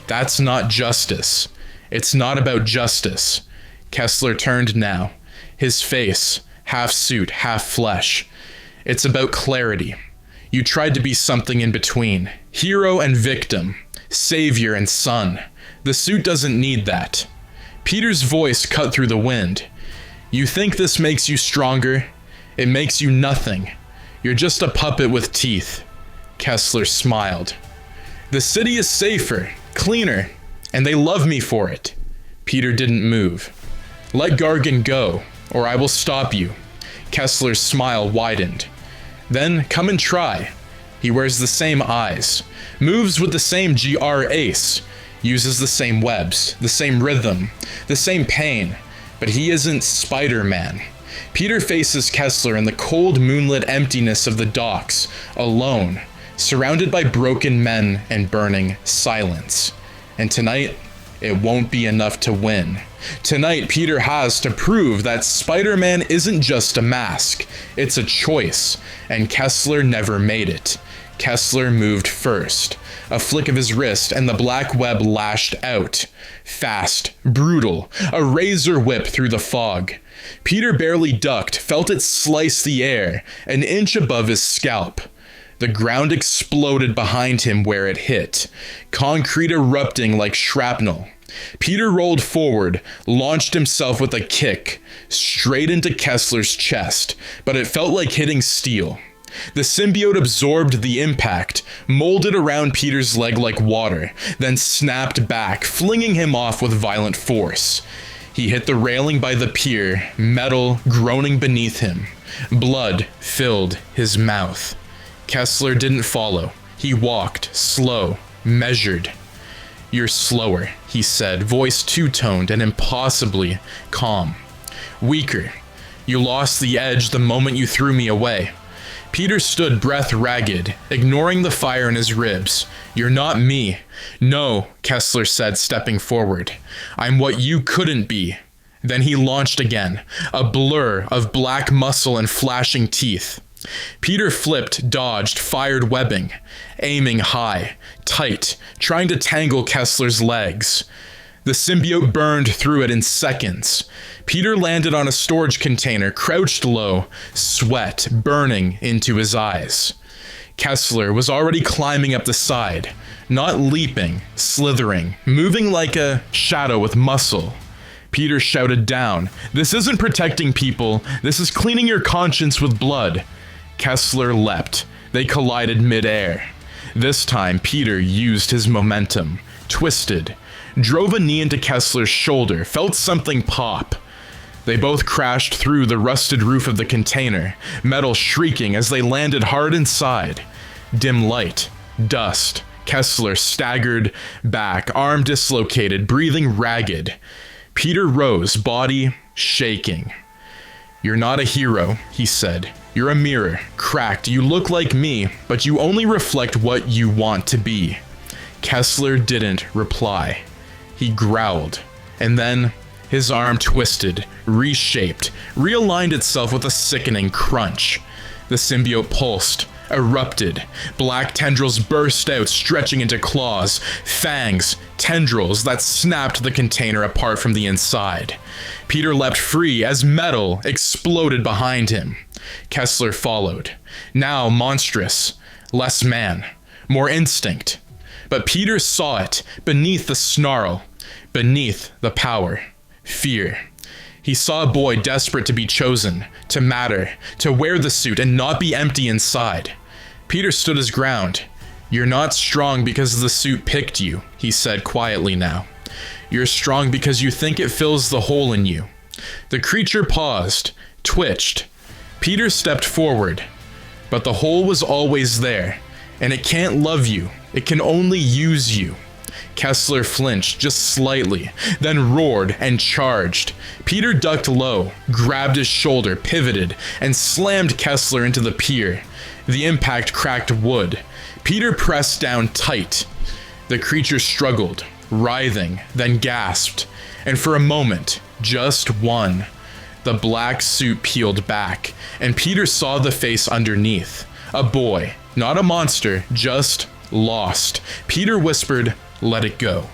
"That's not justice. It's not about justice." Kessler turned now, his face, half suit, half flesh. "It's about clarity. You tried to be something in between. Hero and victim. Savior and son. The suit doesn't need that." Peter's voice cut through the wind. "You think this makes you stronger? It makes you nothing. You're just a puppet with teeth." Kessler smiled. "The city is safer, cleaner, and they love me for it." Peter didn't move. "Let Gargan go, or I will stop you." Kessler's smile widened. "Then come and try." He wears the same eyes, moves with the same GR ace, uses the same webs, the same rhythm, the same pain, but he isn't Spider-Man. Peter faces Kessler in the cold moonlit emptiness of the docks, alone, surrounded by broken men and burning silence. And tonight, it won't be enough to win. Tonight, Peter has to prove that Spider-Man isn't just a mask, it's a choice, and Kessler never made it. Kessler moved first. A flick of his wrist and the black web lashed out. Fast, brutal, a razor whip through the fog. Peter barely ducked, felt it slice the air, an inch above his scalp. The ground exploded behind him where it hit, concrete erupting like shrapnel. Peter rolled forward, launched himself with a kick, straight into Kessler's chest, but it felt like hitting steel. The symbiote absorbed the impact, molded around Peter's leg like water, then snapped back, flinging him off with violent force. He hit the railing by the pier, metal groaning beneath him. Blood filled his mouth. Kessler didn't follow. He walked, slow, measured. "You're slower," he said, voice two-toned and impossibly calm. "Weaker. You lost the edge the moment you threw me away." Peter stood breath ragged, ignoring the fire in his ribs. "You're not me." "No," Kessler said, stepping forward. "I'm what you couldn't be. Then he launched again, a blur of black muscle and flashing teeth. Peter flipped, dodged, fired webbing, aiming high, tight, trying to tangle Kessler's legs. The symbiote burned through it in seconds. Peter landed on a storage container, crouched low, sweat burning into his eyes. Kessler was already climbing up the side, not leaping, slithering, moving like a shadow with muscle. Peter shouted down, "This isn't protecting people, this is cleaning your conscience with blood." Kessler leapt. They collided mid-air. This time, Peter used his momentum, twisted, drove a knee into Kessler's shoulder, felt something pop. They both crashed through the rusted roof of the container, metal shrieking as they landed hard inside. Dim light, dust. Kessler staggered back, arm dislocated, breathing ragged. Peter rose, body shaking. "You're not a hero," he said. "You're a mirror, cracked. You look like me, but you only reflect what you want to be." Kessler didn't reply. He growled, and then his arm twisted, reshaped, realigned itself with a sickening crunch. The symbiote pulsed, erupted. Black tendrils burst out, stretching into claws, fangs, tendrils that snapped the container apart from the inside. Peter leapt free as metal exploded behind him. Kessler followed, now monstrous, less man, more instinct. But Peter saw it beneath the snarl, beneath the power, fear. He saw a boy desperate to be chosen, to matter, to wear the suit and not be empty inside. Peter stood his ground. "You're not strong because the suit picked you," he said quietly now. "You're strong because you think it fills the hole in you." The creature paused, twitched. Peter stepped forward. But the hole was always there, and it can't love you. It can only use you. Kessler flinched just slightly, then roared and charged. Peter ducked low, grabbed his shoulder, pivoted, and slammed Kessler into the pier. The impact cracked wood. Peter pressed down tight. The creature struggled, writhing, then gasped. And for a moment, just one, the black suit peeled back, and Peter saw the face underneath. A boy, not a monster, just lost. Peter whispered, "Let it go."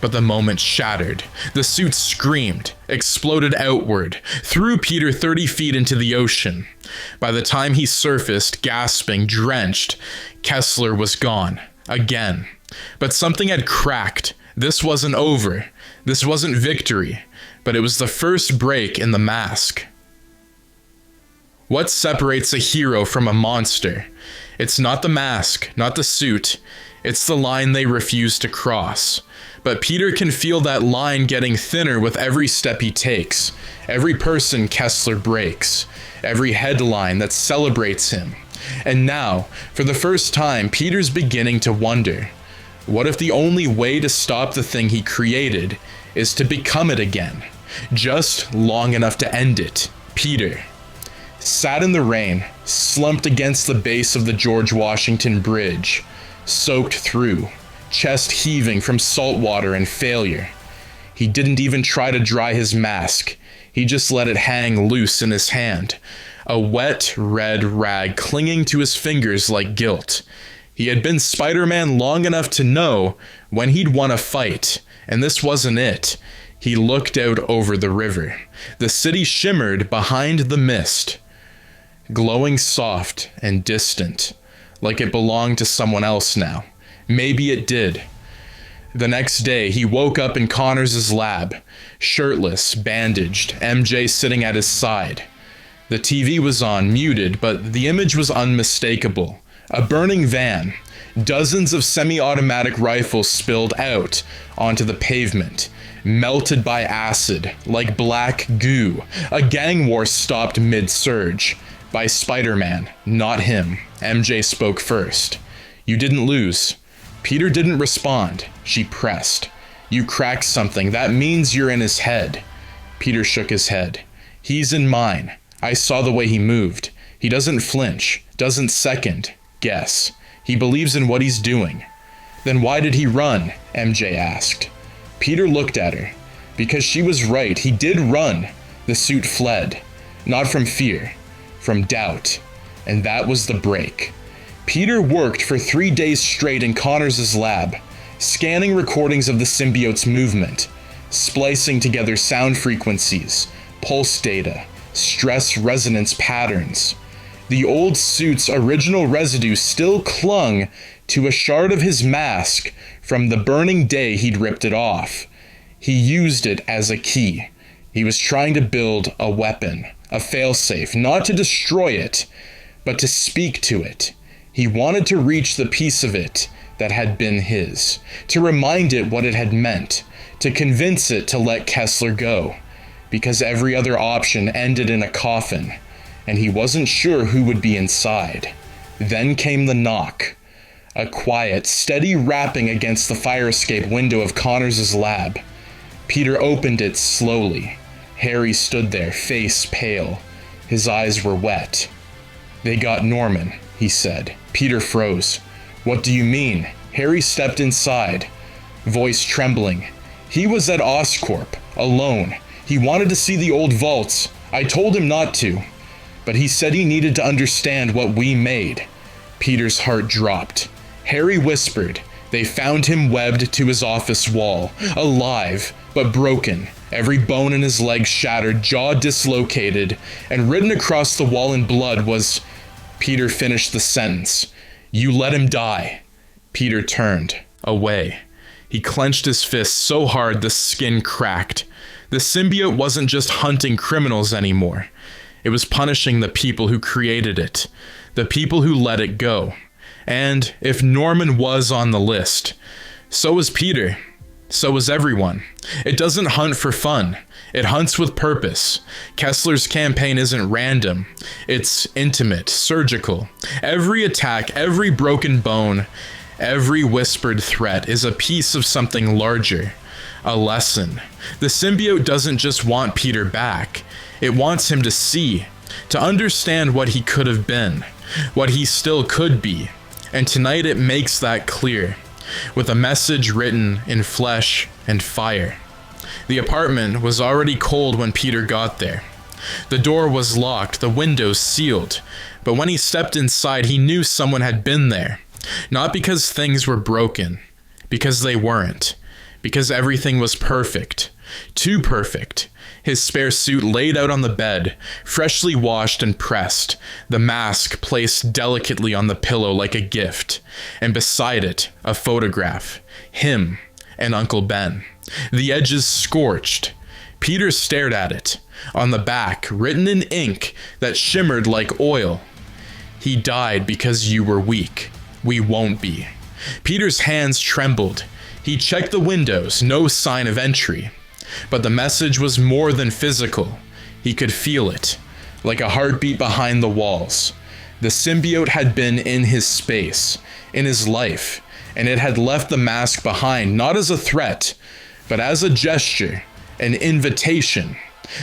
But the moment shattered. The suit screamed, exploded outward, threw Peter 30 feet into the ocean. By the time he surfaced, gasping, drenched, Kessler was gone. Again. But something had cracked. This wasn't over. This wasn't victory. But it was the first break in the mask. What separates a hero from a monster? It's not the mask, not the suit. It's the line they refuse to cross. But Peter can feel that line getting thinner with every step he takes, every person Kessler breaks, every headline that celebrates him. And now, for the first time, Peter's beginning to wonder, what if the only way to stop the thing he created is to become it again? Just long enough to end it. Peter sat in the rain, slumped against the base of the George Washington Bridge, soaked through, chest heaving from salt water and failure. He didn't even try to dry his mask. He just let it hang loose in his hand, a wet red rag clinging to his fingers like guilt. He had been Spider-Man long enough to know when he'd won a fight, and this wasn't it. He looked out over the river. The city shimmered behind the mist, glowing soft and distant, like it belonged to someone else now. Maybe it did. The next day, he woke up in Connors' lab, shirtless, bandaged, MJ sitting at his side. The TV was on, muted, but the image was unmistakable. A burning van. Dozens of semi-automatic rifles spilled out onto the pavement, melted by acid, like black goo. A gang war stopped mid-surge. By Spider-Man, not him. MJ spoke first. "You didn't lose." Peter didn't respond. She pressed. "You cracked something. That means you're in his head." Peter shook his head. "He's in mine. I saw the way he moved. He doesn't flinch, doesn't second guess. He believes in what he's doing." "Then why did he run?" MJ asked. Peter looked at her. Because she was right, he did run. The suit fled. Not from fear, from doubt. And that was the break. Peter worked for 3 days straight in Connors' lab, scanning recordings of the symbiote's movement, splicing together sound frequencies, pulse data, stress resonance patterns. The old suit's original residue still clung to a shard of his mask from the burning day he'd ripped it off. He used it as a key. He was trying to build a weapon, a failsafe, not to destroy it, but to speak to it. He wanted to reach the piece of it that had been his, to remind it what it had meant, to convince it to let Kessler go, because every other option ended in a coffin, and he wasn't sure who would be inside. Then came the knock. A quiet, steady rapping against the fire escape window of Connors' lab. Peter opened it slowly. Harry stood there, face pale. His eyes were wet. "They got Norman," he said. Peter froze. "What do you mean?" Harry stepped inside, voice trembling. "He was at Oscorp, alone. He wanted to see the old vaults. I told him not to. But he said he needed to understand what we made." Peter's heart dropped. Harry whispered, "They found him webbed to his office wall, alive, but broken, every bone in his leg shattered, jaw dislocated, and written across the wall in blood was..." Peter finished the sentence. "You let him die." Peter turned away. He clenched his fist so hard the skin cracked. The symbiote wasn't just hunting criminals anymore. It was punishing the people who created it, the people who let it go. And if Norman was on the list, so was Peter. So was everyone. It doesn't hunt for fun. It hunts with purpose. Kessler's campaign isn't random. It's intimate, surgical. Every attack, every broken bone, every whispered threat is a piece of something larger. A lesson. The symbiote doesn't just want Peter back. It wants him to see, to understand what he could have been, what he still could be. And tonight it makes that clear, with a message written in flesh and fire. The apartment was already cold when Peter got there. The door was locked, the windows sealed, but when he stepped inside, he knew someone had been there. Not because things were broken, because they weren't, because everything was perfect, too perfect. His spare suit laid out on the bed, freshly washed and pressed, the mask placed delicately on the pillow like a gift, and beside it, a photograph, him and Uncle Ben. The edges scorched. Peter stared at it. On the back, written in ink that shimmered like oil, "He died because you were weak. We won't be." Peter's hands trembled. He checked the windows, no sign of entry. But the message was more than physical. He could feel it, like a heartbeat behind the walls. The symbiote had been in his space, in his life, and it had left the mask behind, not as a threat, but as a gesture, an invitation.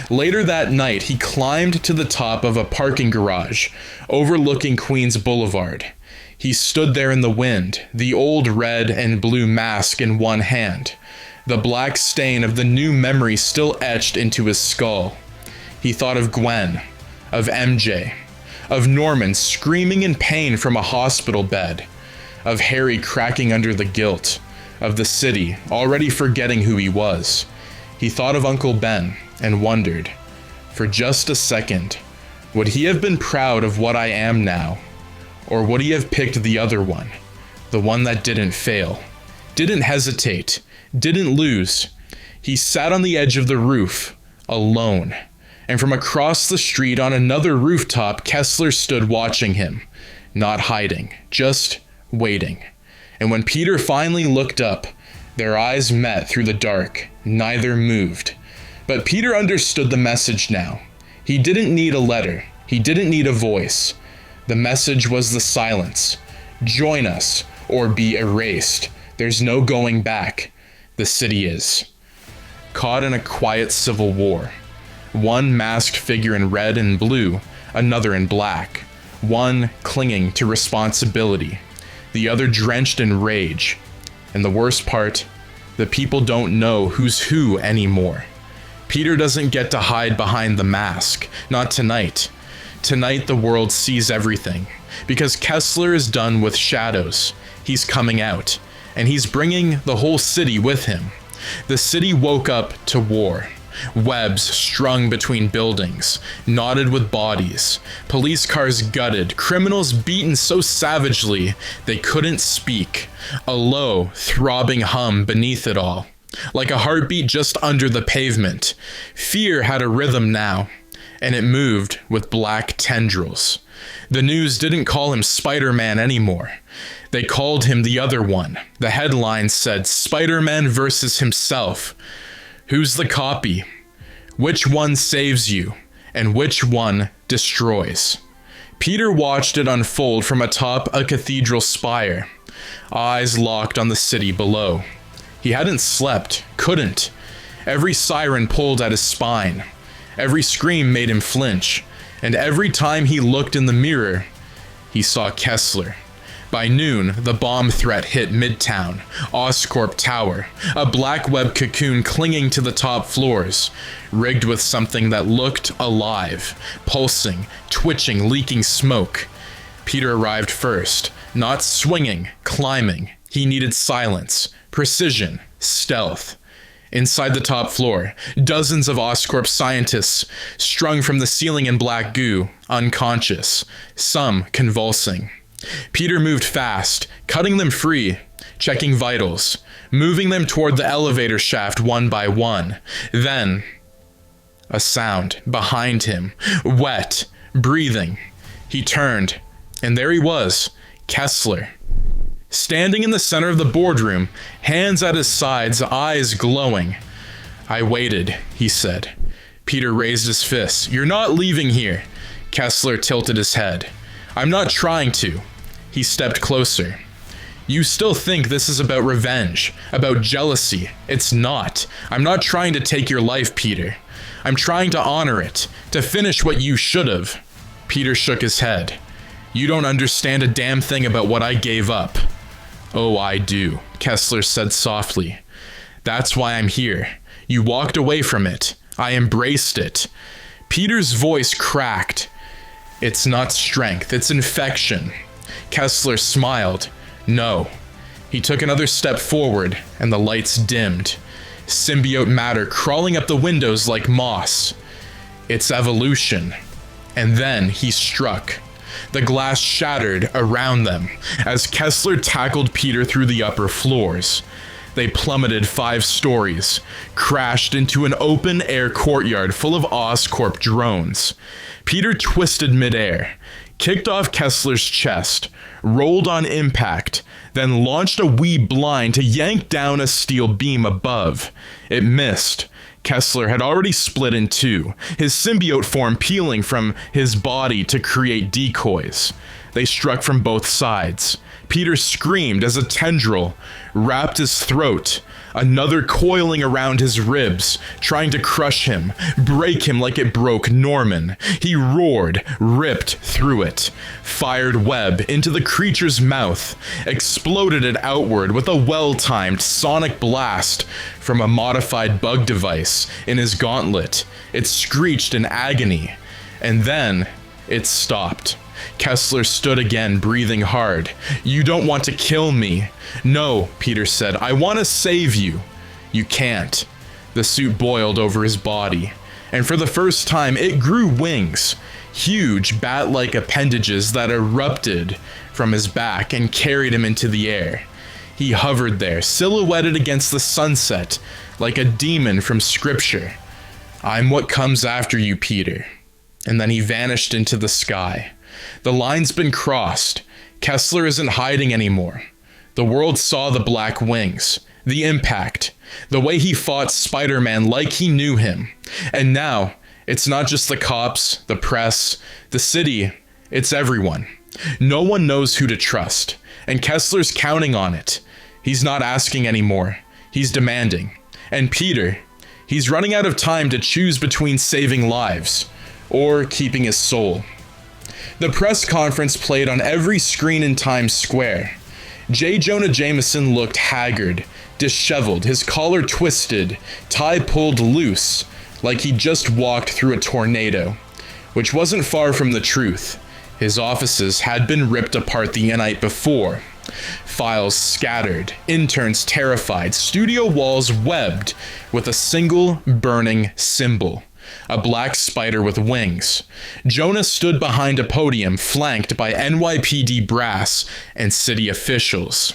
Later that night, he climbed to the top of a parking garage overlooking Queens Boulevard. He stood there in the wind, the old red and blue mask in one hand, the black stain of the new memory still etched into his skull. He thought of Gwen, of MJ, of Norman screaming in pain from a hospital bed, of Harry cracking under the guilt, of the city already forgetting who he was. He thought of Uncle Ben and wondered, for just a second, would he have been proud of what I am now? Or would he have picked the other one, the one that didn't fail, didn't hesitate, didn't lose? He sat on the edge of the roof, alone, and from across the street on another rooftop, Kessler stood watching him, not hiding, just waiting. And when Peter finally looked up, their eyes met through the dark. Neither moved. But Peter understood the message now. He didn't need a letter. He didn't need a voice. The message was the silence. Join us, or be erased. There's no going back. The city is. Caught in a quiet civil war. One masked figure in red and blue, another in black. One clinging to responsibility, the other drenched in rage. And the worst part, The people don't know who's who anymore. Peter doesn't get to hide behind the mask. Not tonight. Tonight the world sees everything. Because Kessler is done with shadows. He's coming out. And he's bringing the whole city with him. The city woke up to war. Webs strung between buildings, knotted with bodies, police cars gutted, criminals beaten so savagely they couldn't speak, a low, throbbing hum beneath it all, like a heartbeat just under the pavement. Fear had a rhythm now, and it moved with black tendrils. The news didn't call him Spider-Man anymore. They called him the other one. The headline said, Spider-Man versus himself. Who's the copy? Which one saves you? And which one destroys? Peter watched it unfold from atop a cathedral spire, eyes locked on the city below. He hadn't slept, couldn't. Every siren pulled at his spine. Every scream made him flinch. And every time he looked in the mirror, he saw Kessler. By noon, the bomb threat hit Midtown, Oscorp Tower, a black web cocoon clinging to the top floors, rigged with something that looked alive, pulsing, twitching, leaking smoke. Peter arrived first, not swinging, climbing. He needed silence, precision, stealth. Inside the top floor, dozens of Oscorp scientists strung from the ceiling in black goo, unconscious, some convulsing. Peter moved fast, cutting them free, checking vitals, moving them toward the elevator shaft one by one. Then, a sound behind him, wet, breathing. He turned, and there he was, Kessler. Standing in the center of the boardroom, hands at his sides, eyes glowing. I waited, he said. Peter raised his fists. You're not leaving here. Kessler tilted his head. I'm not trying to. He stepped closer. You still think this is about revenge, about jealousy. It's not. I'm not trying to take your life, Peter. I'm trying to honor it, to finish what you should have. Peter shook his head. You don't understand a damn thing about what I gave up. Oh, I do, Kessler said softly. That's why I'm here. You walked away from it. I embraced it. Peter's voice cracked. It's not strength, it's infection. Kessler smiled. No. He took another step forward, and the lights dimmed. Symbiote matter crawling up the windows like moss. It's evolution. And then he struck. The glass shattered around them as Kessler tackled Peter through the upper floors. They plummeted 5 stories, crashed into an open-air courtyard full of Oscorp drones. Peter twisted midair, kicked off Kessler's chest, rolled on impact, then launched a wee blind to yank down a steel beam above. It missed. Kessler had already split in 2, his symbiote form peeling from his body to create decoys. They struck from both sides. Peter screamed as a tendril wrapped his throat, another coiling around his ribs, trying to crush him, break him like it broke Norman. He roared, ripped through it, fired web into the creature's mouth, exploded it outward with a well-timed sonic blast from a modified bug device in his gauntlet. It screeched in agony, and then it stopped. Kessler stood again, breathing hard. You don't want to kill me. No, Peter said. I want to save you. You can't. The suit boiled over his body, and for the first time it grew wings, huge bat-like appendages that erupted from his back and carried him into the air. He hovered there, silhouetted against the sunset, like a demon from scripture. I'm what comes after you, Peter. And then he vanished into the sky. The line's been crossed. Kessler isn't hiding anymore. The world saw the black wings, the impact, the way he fought Spider-Man like he knew him. And now, it's not just the cops, the press, the city, it's everyone. No one knows who to trust, and Kessler's counting on it. He's not asking anymore. He's demanding. And Peter, he's running out of time to choose between saving lives or keeping his soul. The press conference played on every screen in Times Square. J. Jonah Jameson looked haggard, disheveled, his collar twisted, tie pulled loose, like he'd just walked through a tornado, which wasn't far from the truth. His offices had been ripped apart the night before. Files scattered, interns terrified, studio walls webbed with a single burning symbol. A black spider with wings. Jonah stood behind a podium flanked by NYPD brass and city officials.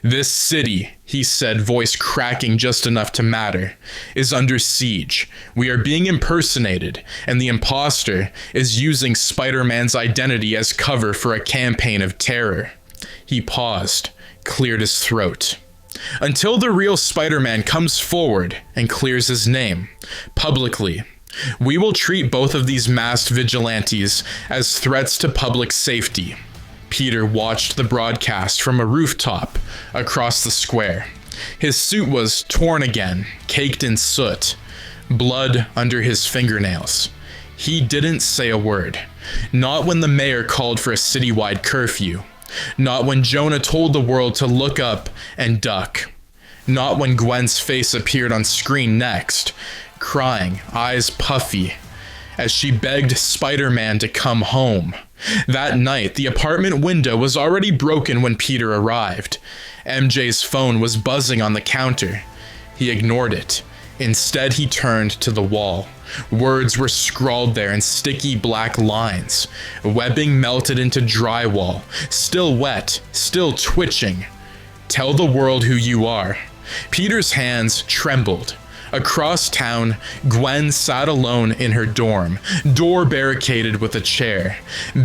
"This city," he said, voice cracking just enough to matter, "is under siege. We are being impersonated, and the imposter is using Spider-Man's identity as cover for a campaign of terror." He paused, cleared his throat. "Until the real Spider-Man comes forward and clears his name, publicly, we will treat both of these masked vigilantes as threats to public safety." Peter watched the broadcast from a rooftop across the square. His suit was torn again, caked in soot, blood under his fingernails. He didn't say a word. Not when the mayor called for a citywide curfew. Not when Jonah told the world to look up and duck. Not when Gwen's face appeared on screen next, crying, eyes puffy, as she begged Spider-Man to come home. That night, the apartment window was already broken when Peter arrived. MJ's phone was buzzing on the counter. He ignored it. Instead, he turned to the wall. Words were scrawled there in sticky black lines. Webbing melted into drywall, still wet, still twitching. "Tell the world who you are." Peter's hands trembled. Across town, Gwen sat alone in her dorm, door barricaded with a chair,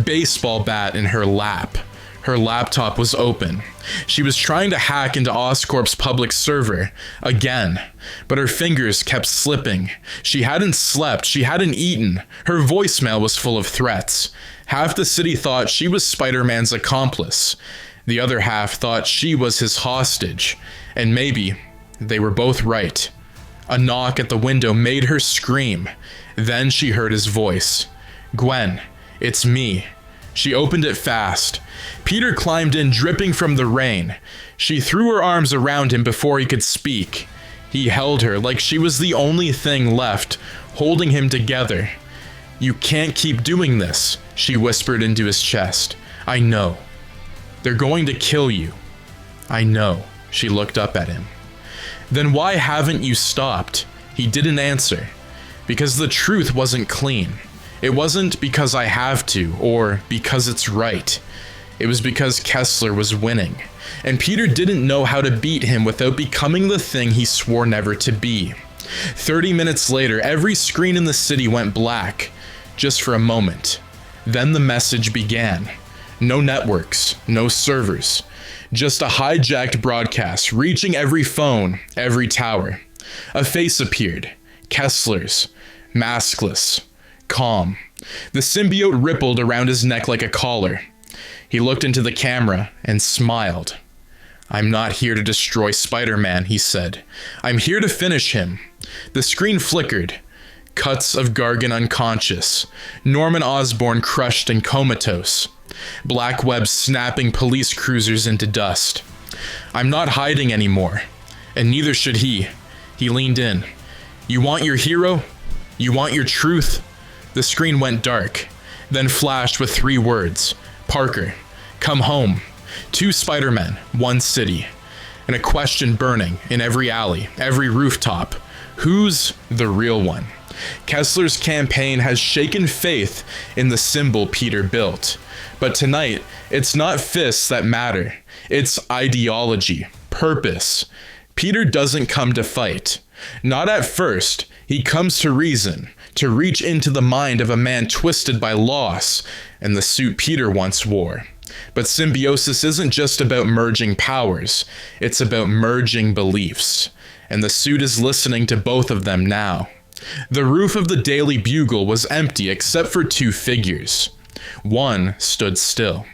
baseball bat in her lap. Her laptop was open. She was trying to hack into Oscorp's public server, again, but her fingers kept slipping. She hadn't slept, she hadn't eaten. Her voicemail was full of threats. Half the city thought she was Spider-Man's accomplice. The other half thought she was his hostage. And maybe they were both right. A knock at the window made her scream. Then she heard his voice. "Gwen, it's me." She opened it fast. Peter climbed in, dripping from the rain. She threw her arms around him before he could speak. He held her like she was the only thing left, holding him together. "You can't keep doing this," she whispered into his chest. "I know. They're going to kill you." "I know." She looked up at him. "Then why haven't you stopped?" He didn't answer. "Because the truth wasn't clean. It wasn't because I have to, or because it's right. It was because Kessler was winning, and Peter didn't know how to beat him without becoming the thing he swore never to be." 30 minutes later, every screen in the city went black, just for a moment. Then the message began. No networks, no servers, just a hijacked broadcast reaching every phone, every tower. A face appeared, Kessler's, maskless, calm. The symbiote rippled around his neck like a collar. He looked into the camera and smiled. "I'm not here to destroy Spider-Man," he said. "I'm here to finish him." The screen flickered. Cuts of Gargan unconscious. Norman Osborn crushed and comatose. Black web snapping police cruisers into dust. "I'm not hiding anymore. And neither should he." He leaned in. "You want your hero? You want your truth?" The screen went dark, then flashed with 3 words. "Parker, come home." 2 Spider-Men, 1 city. And a question burning in every alley, every rooftop. Who's the real one? Kessler's campaign has shaken faith in the symbol Peter built. But tonight, it's not fists that matter. It's ideology, purpose. Peter doesn't come to fight. Not at first. He comes to reason, to reach into the mind of a man twisted by loss and the suit Peter once wore. But symbiosis isn't just about merging powers. It's about merging beliefs. And the suit is listening to both of them now. The roof of the Daily Bugle was empty except for 2 figures. One stood still.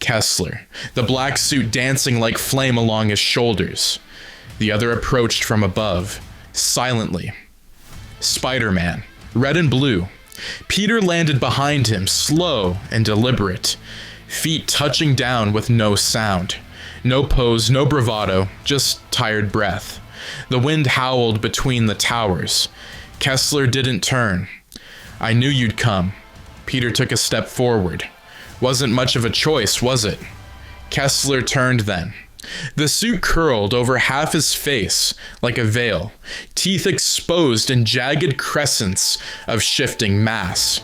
Kessler, the black suit dancing like flame along his shoulders. The other approached from above, silently. Spider-Man, red and blue. Peter landed behind him, slow and deliberate, feet touching down with no sound. No pose, no bravado, just tired breath. The wind howled between the towers. Kessler didn't turn. I knew you'd come. Peter took a step forward. Wasn't much of a choice, was it? Kessler turned then. The suit curled over half his face like a veil, teeth exposed in jagged crescents of shifting mass.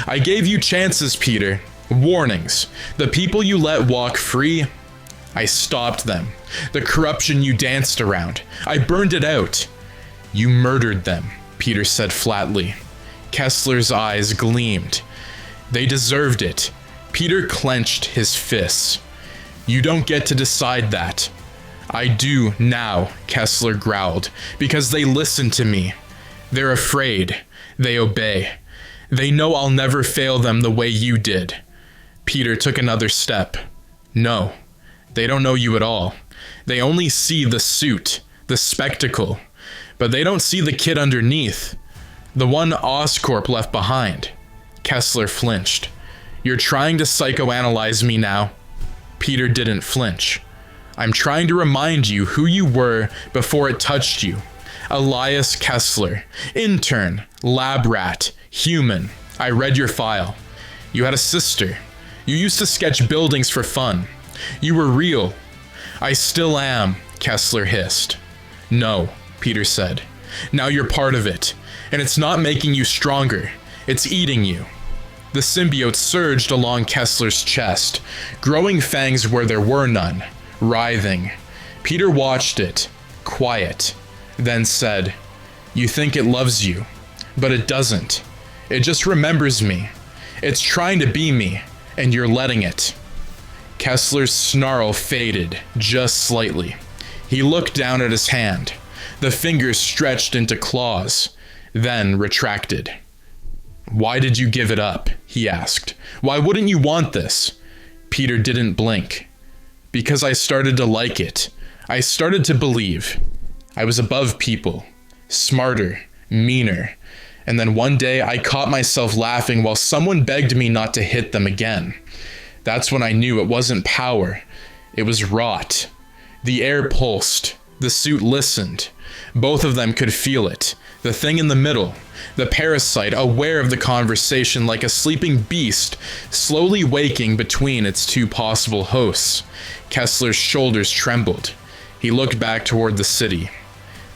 I gave you chances, Peter. Warnings. The people you let walk free, I stopped them. The corruption you danced around, I burned it out. You murdered them, Peter said flatly. Kessler's eyes gleamed. They deserved it. Peter clenched his fists. You don't get to decide that. I do now, Kessler growled, because they listen to me. They're afraid. They obey. They know I'll never fail them the way you did. Peter took another step. No, they don't know you at all. They only see the suit, the spectacle, but they don't see the kid underneath, the one Oscorp left behind. Kessler flinched. You're trying to psychoanalyze me now. Peter didn't flinch. I'm trying to remind you who you were before it touched you. Elias Kessler, intern, lab rat, human. I read your file. You had a sister. You used to sketch buildings for fun. You were real. I still am, Kessler hissed. No, Peter said. Now you're part of it, and it's not making you stronger. It's eating you. The symbiote surged along Kessler's chest, growing fangs where there were none, writhing. Peter watched it, quiet, then said, You think it loves you, but it doesn't. It just remembers me. It's trying to be me, and you're letting it. Kessler's snarl faded, just slightly. He looked down at his hand. The fingers stretched into claws, then retracted. Why did you give it up? He asked. Why wouldn't you want this? Peter didn't blink. Because I started to like it. I started to believe. I was above people. Smarter, meaner. And then one day I caught myself laughing while someone begged me not to hit them again. That's when I knew it wasn't power. It was rot. The air pulsed. The suit listened. Both of them could feel it. The thing in the middle, the parasite, aware of the conversation like a sleeping beast, slowly waking between its two possible hosts. Kessler's shoulders trembled. He looked back toward the city.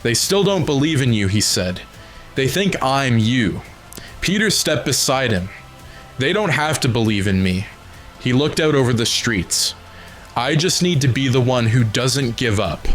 They still don't believe in you, he said. They think I'm you. Peter stepped beside him. They don't have to believe in me. He looked out over the streets. I just need to be the one who doesn't give up.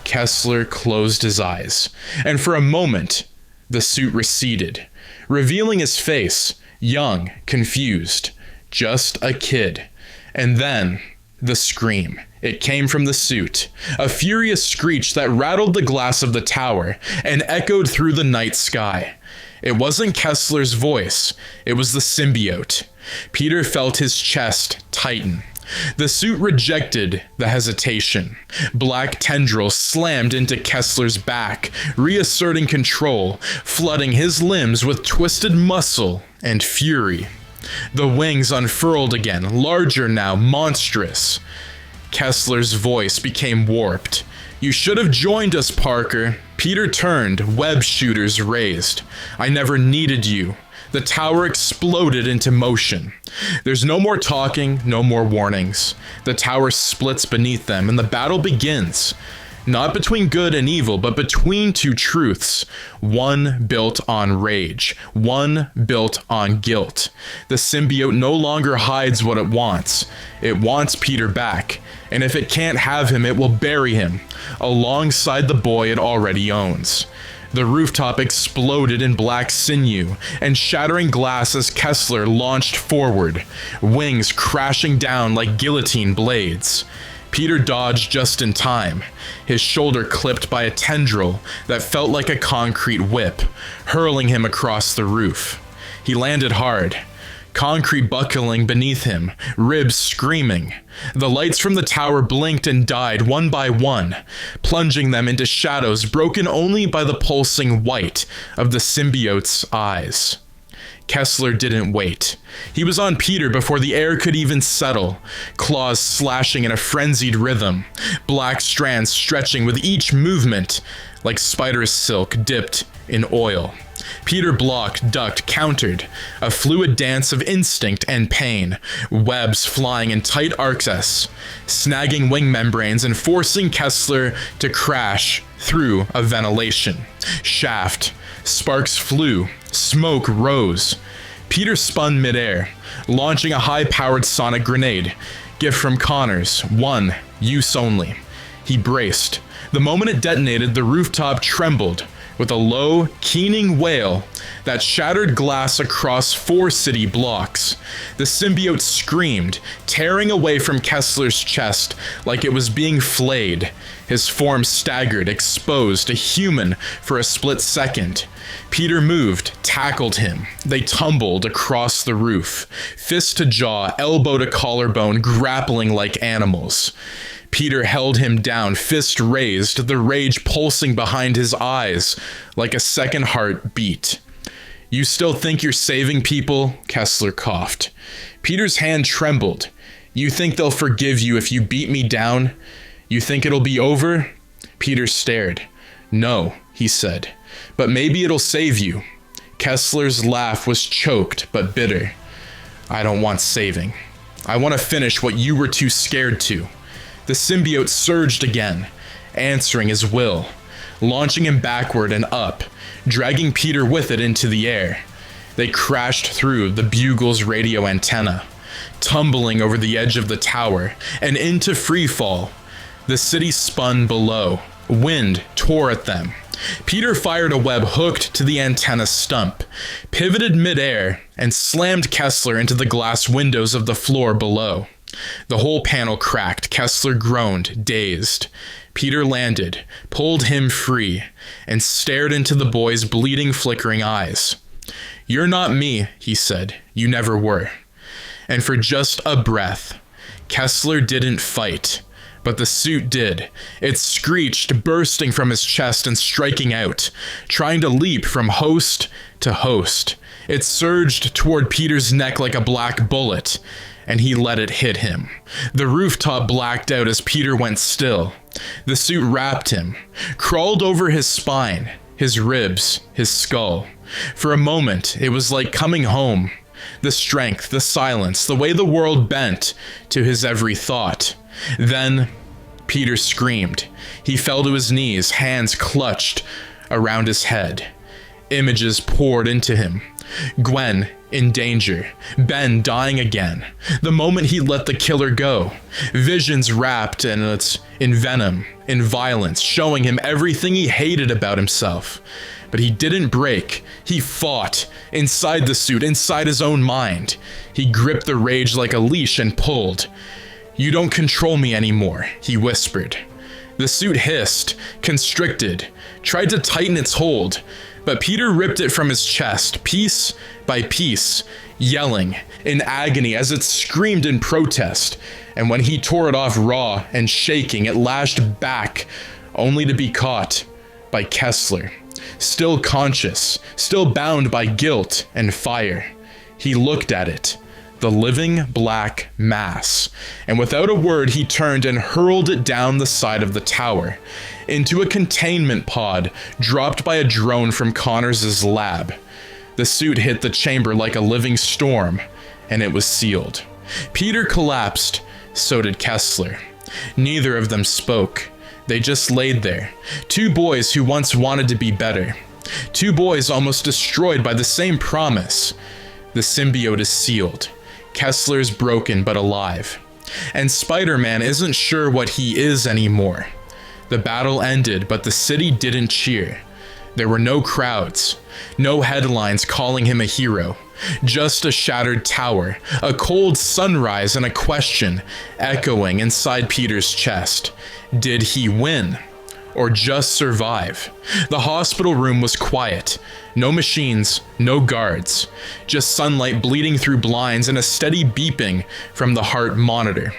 Kessler closed his eyes, and for a moment, the suit receded, revealing his face, young, confused, just a kid. And then, the scream. It came from the suit, a furious screech that rattled the glass of the tower and echoed through the night sky. It wasn't Kessler's voice, it was the symbiote. Peter felt his chest tighten. The suit rejected the hesitation. Black tendrils slammed into Kessler's back, reasserting control, flooding his limbs with twisted muscle and fury. The wings unfurled again, larger now, monstrous. Kessler's voice became warped. You should have joined us, Parker. Peter turned, web shooters raised. I never needed you. The tower exploded into motion. There's no more talking, no more warnings. The tower splits beneath them, and the battle begins. Not between good and evil, but between two truths. One built on rage, one built on guilt. The symbiote no longer hides what it wants. It wants Peter back, and if it can't have him, it will bury him, alongside the boy it already owns. The rooftop exploded in black sinew and shattering glass as Kessler launched forward, wings crashing down like guillotine blades. Peter dodged just in time, his shoulder clipped by a tendril that felt like a concrete whip, hurling him across the roof. He landed hard, concrete buckling beneath him, ribs screaming. The lights from the tower blinked and died one by one, plunging them into shadows broken only by the pulsing white of the symbiote's eyes. Kessler didn't wait. He was on Peter before the air could even settle, claws slashing in a frenzied rhythm, black strands stretching with each movement like spider silk dipped in oil. Peter blocked, ducked, countered, a fluid dance of instinct and pain, webs flying in tight arcs, snagging wing membranes and forcing Kessler to crash through a ventilation shaft. Sparks flew, smoke rose. Peter spun midair, launching a high-powered sonic grenade, gift from Connors, one use only. He braced. The moment it detonated, the rooftop trembled with a low, keening wail that shattered glass across 4 city blocks. The symbiote screamed, tearing away from Kessler's chest like it was being flayed. His form staggered, exposed, a human for a split second. Peter moved, tackled him. They tumbled across the roof, fist to jaw, elbow to collarbone, grappling like animals. Peter held him down, fist raised, the rage pulsing behind his eyes like a second heart beat. You still think you're saving people? Kessler coughed. Peter's hand trembled. You think they'll forgive you if you beat me down? You think it'll be over? Peter stared. No, he said, but maybe it'll save you. Kessler's laugh was choked but bitter. I don't want saving. I want to finish what you were too scared to. The symbiote surged again, answering his will, launching him backward and up, dragging Peter with it into the air. They crashed through the bugle's radio antenna, tumbling over the edge of the tower and into freefall. The city spun below. Wind tore at them. Peter fired a web hooked to the antenna stump, pivoted midair, and slammed Kessler into the glass windows of the floor below. The whole panel cracked. Kessler groaned, dazed. Peter landed, pulled him free, and stared into the boy's bleeding, flickering eyes. You're not me, he said. You never were. And for just a breath, Kessler didn't fight. But the suit did. It screeched, bursting from his chest and striking out, trying to leap from host to host. It surged toward Peter's neck like a black bullet, and he let it hit him. The rooftop blacked out as Peter went still. The suit wrapped him, crawled over his spine, his ribs, his skull. For a moment, it was like coming home. The strength, the silence, the way the world bent to his every thought. Then, Peter screamed. He fell to his knees, hands clutched around his head. Images poured into him. Gwen in danger. Ben dying again. The moment he let the killer go. Visions wrapped in venom, in violence, showing him everything he hated about himself. But he didn't break. He fought. Inside the suit, inside his own mind. He gripped the rage like a leash and pulled. You don't control me anymore, he whispered. The suit hissed, constricted, tried to tighten its hold, but Peter ripped it from his chest, piece by piece, yelling in agony as it screamed in protest, and when he tore it off raw and shaking, it lashed back, only to be caught by Kessler, still conscious, still bound by guilt and fire. He looked at it. The living black mass, and without a word he turned and hurled it down the side of the tower, into a containment pod dropped by a drone from Connors' lab. The suit hit the chamber like a living storm, and it was sealed. Peter collapsed, so did Kessler. Neither of them spoke. They just laid there, 2 boys who once wanted to be better. 2 boys almost destroyed by the same promise. The symbiote is sealed. Kessler's broken but alive. And Spider-Man isn't sure what he is anymore. The battle ended, but the city didn't cheer. There were no crowds, no headlines calling him a hero. Just a shattered tower, a cold sunrise, and a question echoing inside Peter's chest. Did he win? or just survive. The hospital room was quiet. No machines, no guards. Just sunlight bleeding through blinds and a steady beeping from the heart monitor.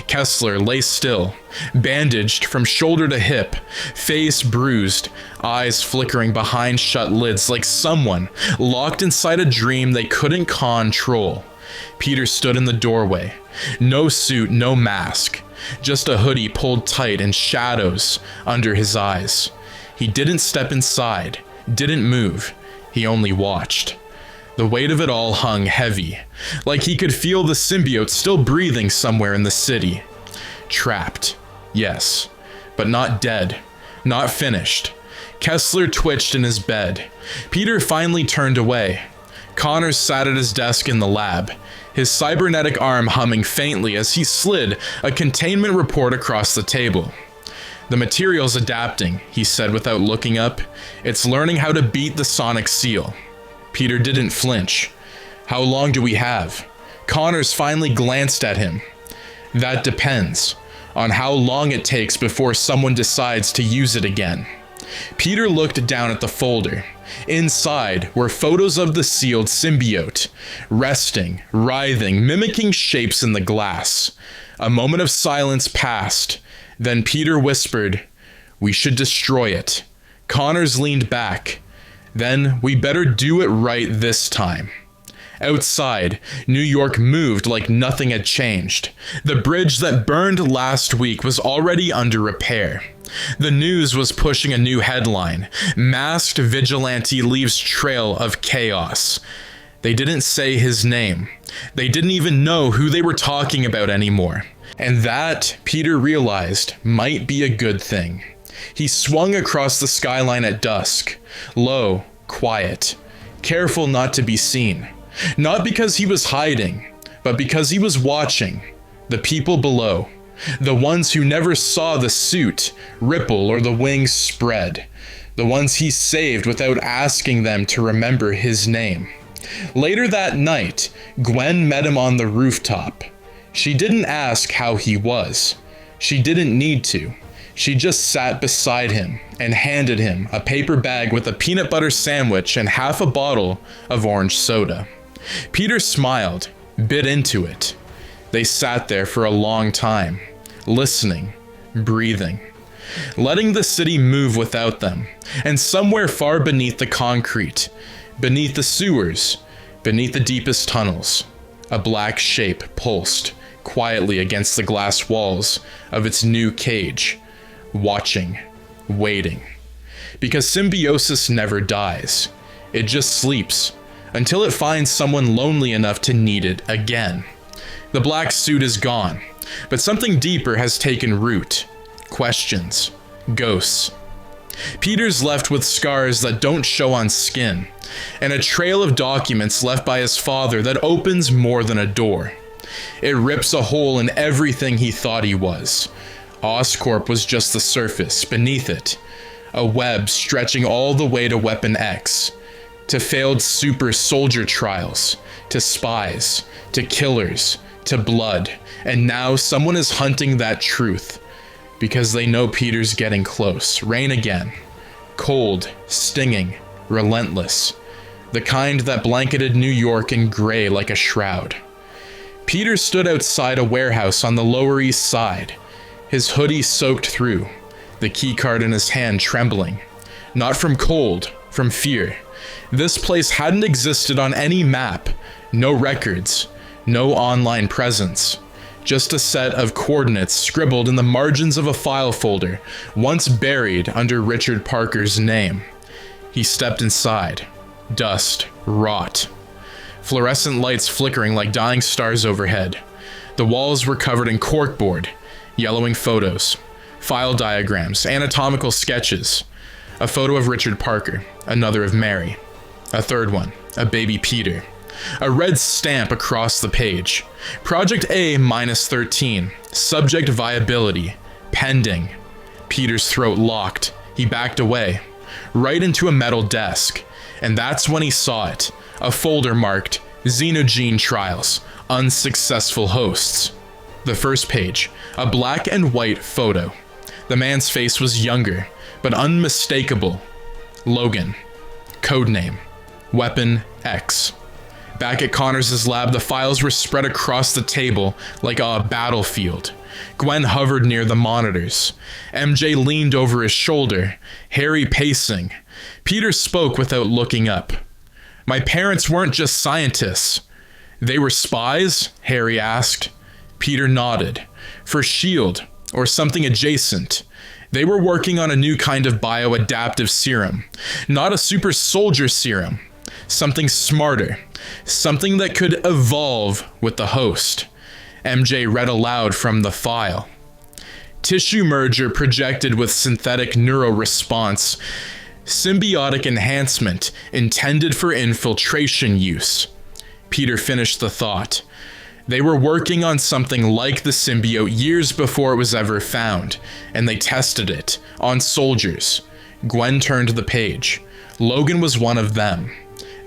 Kessler lay still, bandaged from shoulder to hip, face bruised, eyes flickering behind shut lids like someone locked inside a dream they couldn't control. Peter stood in the doorway. No suit, no mask. Just a hoodie pulled tight and shadows under his eyes. He didn't step inside, didn't move. He only watched. The weight of it all hung heavy, like he could feel the symbiote still breathing somewhere in the city. Trapped, yes, but not dead, not finished. Kessler twitched in his bed. Peter finally turned away. Connors sat at his desk in the lab, his cybernetic arm humming faintly as he slid a containment report across the table. "The material's adapting," he said without looking up. "It's learning how to beat the sonic seal." Peter didn't flinch. "How long do we have?" Connors finally glanced at him. "That depends on how long it takes before someone decides to use it again." Peter looked down at the folder. Inside were photos of the sealed symbiote, resting, writhing, mimicking shapes in the glass. A moment of silence passed. Then Peter whispered, "We should destroy it." Connors leaned back. "Then we better do it right this time." Outside, New York moved like nothing had changed. The bridge that burned last week was already under repair. The news was pushing a new headline: "Masked Vigilante Leaves Trail of Chaos." They didn't say his name. They didn't even know who they were talking about anymore. And that, Peter realized, might be a good thing. He swung across the skyline at dusk, low, quiet, careful not to be seen. Not because he was hiding, but because he was watching the people below, the ones who never saw the suit ripple or the wings spread, the ones he saved without asking them to remember his name. Later that night, Gwen met him on the rooftop. She didn't ask how he was. She didn't need to. She just sat beside him and handed him a paper bag with a peanut butter sandwich and half a bottle of orange soda. Peter smiled, bit into it. They sat there for a long time, listening, breathing, letting the city move without them. And somewhere far beneath the concrete, beneath the sewers, beneath the deepest tunnels, a black shape pulsed quietly against the glass walls of its new cage, watching, waiting. Because symbiosis never dies. It just sleeps until it finds someone lonely enough to need it again. The black suit is gone, but something deeper has taken root. Questions, ghosts. Peter's left with scars that don't show on skin, and a trail of documents left by his father that opens more than a door. It rips a hole in everything he thought he was. Oscorp was just the surface. Beneath it, a web stretching all the way to Weapon X, to failed super soldier trials, to spies, to killers, to blood, and now someone is hunting that truth, because they know Peter's getting close. Rain again. Cold, stinging, relentless. The kind that blanketed New York in gray like a shroud. Peter stood outside a warehouse on the Lower East Side, his hoodie soaked through, the keycard in his hand trembling. Not from cold, from fear. This place hadn't existed on any map, no records, no online presence. Just a set of coordinates scribbled in the margins of a file folder, once buried under Richard Parker's name. He stepped inside. Dust, rot. Fluorescent lights flickering like dying stars overhead. The walls were covered in corkboard, yellowing photos, file diagrams, anatomical sketches. A photo of Richard Parker, another of Mary. A third one, a baby Peter. A red stamp across the page. Project A-13. Subject viability. Pending. Peter's throat locked. He backed away, right into a metal desk. And that's when he saw it. A folder marked Xenogene Trials. Unsuccessful hosts. The first page, a black and white photo. The man's face was younger, but unmistakable. Logan. Codename. Weapon X. Back at Connors' lab, the files were spread across the table like a battlefield. Gwen hovered near the monitors. MJ leaned over his shoulder, Harry pacing. Peter spoke without looking up. My parents weren't just scientists. They were spies? Harry asked. Peter nodded. For S.H.I.E.L.D., or something adjacent. They were working on a new kind of bioadaptive serum. Not a super soldier serum. Something smarter. Something that could evolve with the host. MJ read aloud from the file. Tissue merger projected with synthetic neuroresponse. Symbiotic enhancement intended for infiltration use. Peter finished the thought. They were working on something like the symbiote years before it was ever found, and they tested it on soldiers. Gwen turned the page. Logan was one of them.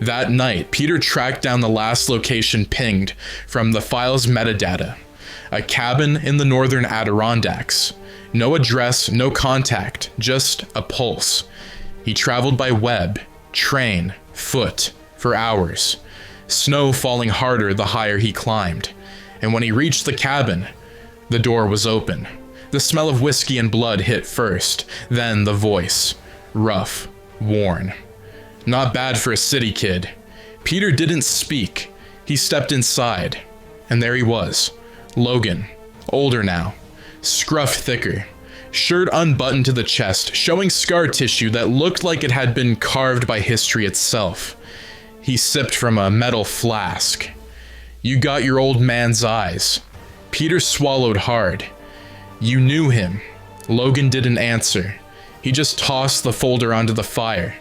That night, Peter tracked down the last location pinged from the file's metadata. A cabin in the northern Adirondacks. No address, no contact, just a pulse. He traveled by web, train, foot, for hours. Snow falling harder the higher he climbed. And when he reached the cabin, the door was open. The smell of whiskey and blood hit first, then the voice. Rough, worn. Not bad for a city kid. Peter didn't speak. He stepped inside. And there he was. Logan. Older now. Scruff thicker. Shirt unbuttoned to the chest, showing scar tissue that looked like it had been carved by history itself. He sipped from a metal flask. You got your old man's eyes. Peter swallowed hard. You knew him. Logan didn't answer. He just tossed the folder onto the fire.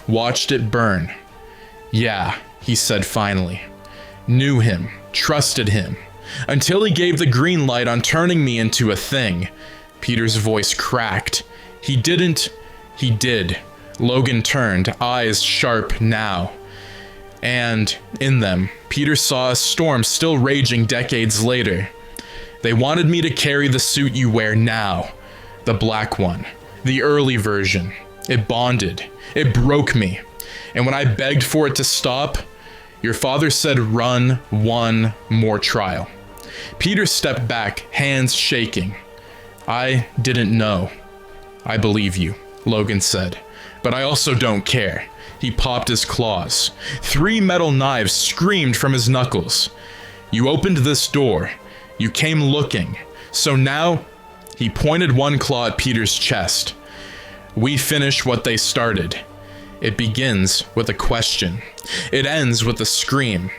Watched it burn. Yeah, he said finally. Knew him. Trusted him. Until he gave the green light on turning me into a thing. Peter's voice cracked. He didn't. He did. Logan turned, eyes sharp now. And, in them, Peter saw a storm still raging decades later. They wanted me to carry the suit you wear now. The black one. The early version. It bonded. It broke me. And when I begged for it to stop, your father said run one more trial. Peter stepped back, hands shaking. I didn't know. I believe you, Logan said. But I also don't care. He popped his claws. 3 metal knives screamed from his knuckles. You opened this door. You came looking. So now, he pointed one claw at Peter's chest. We finish what they started. It begins with a question. It ends with a scream.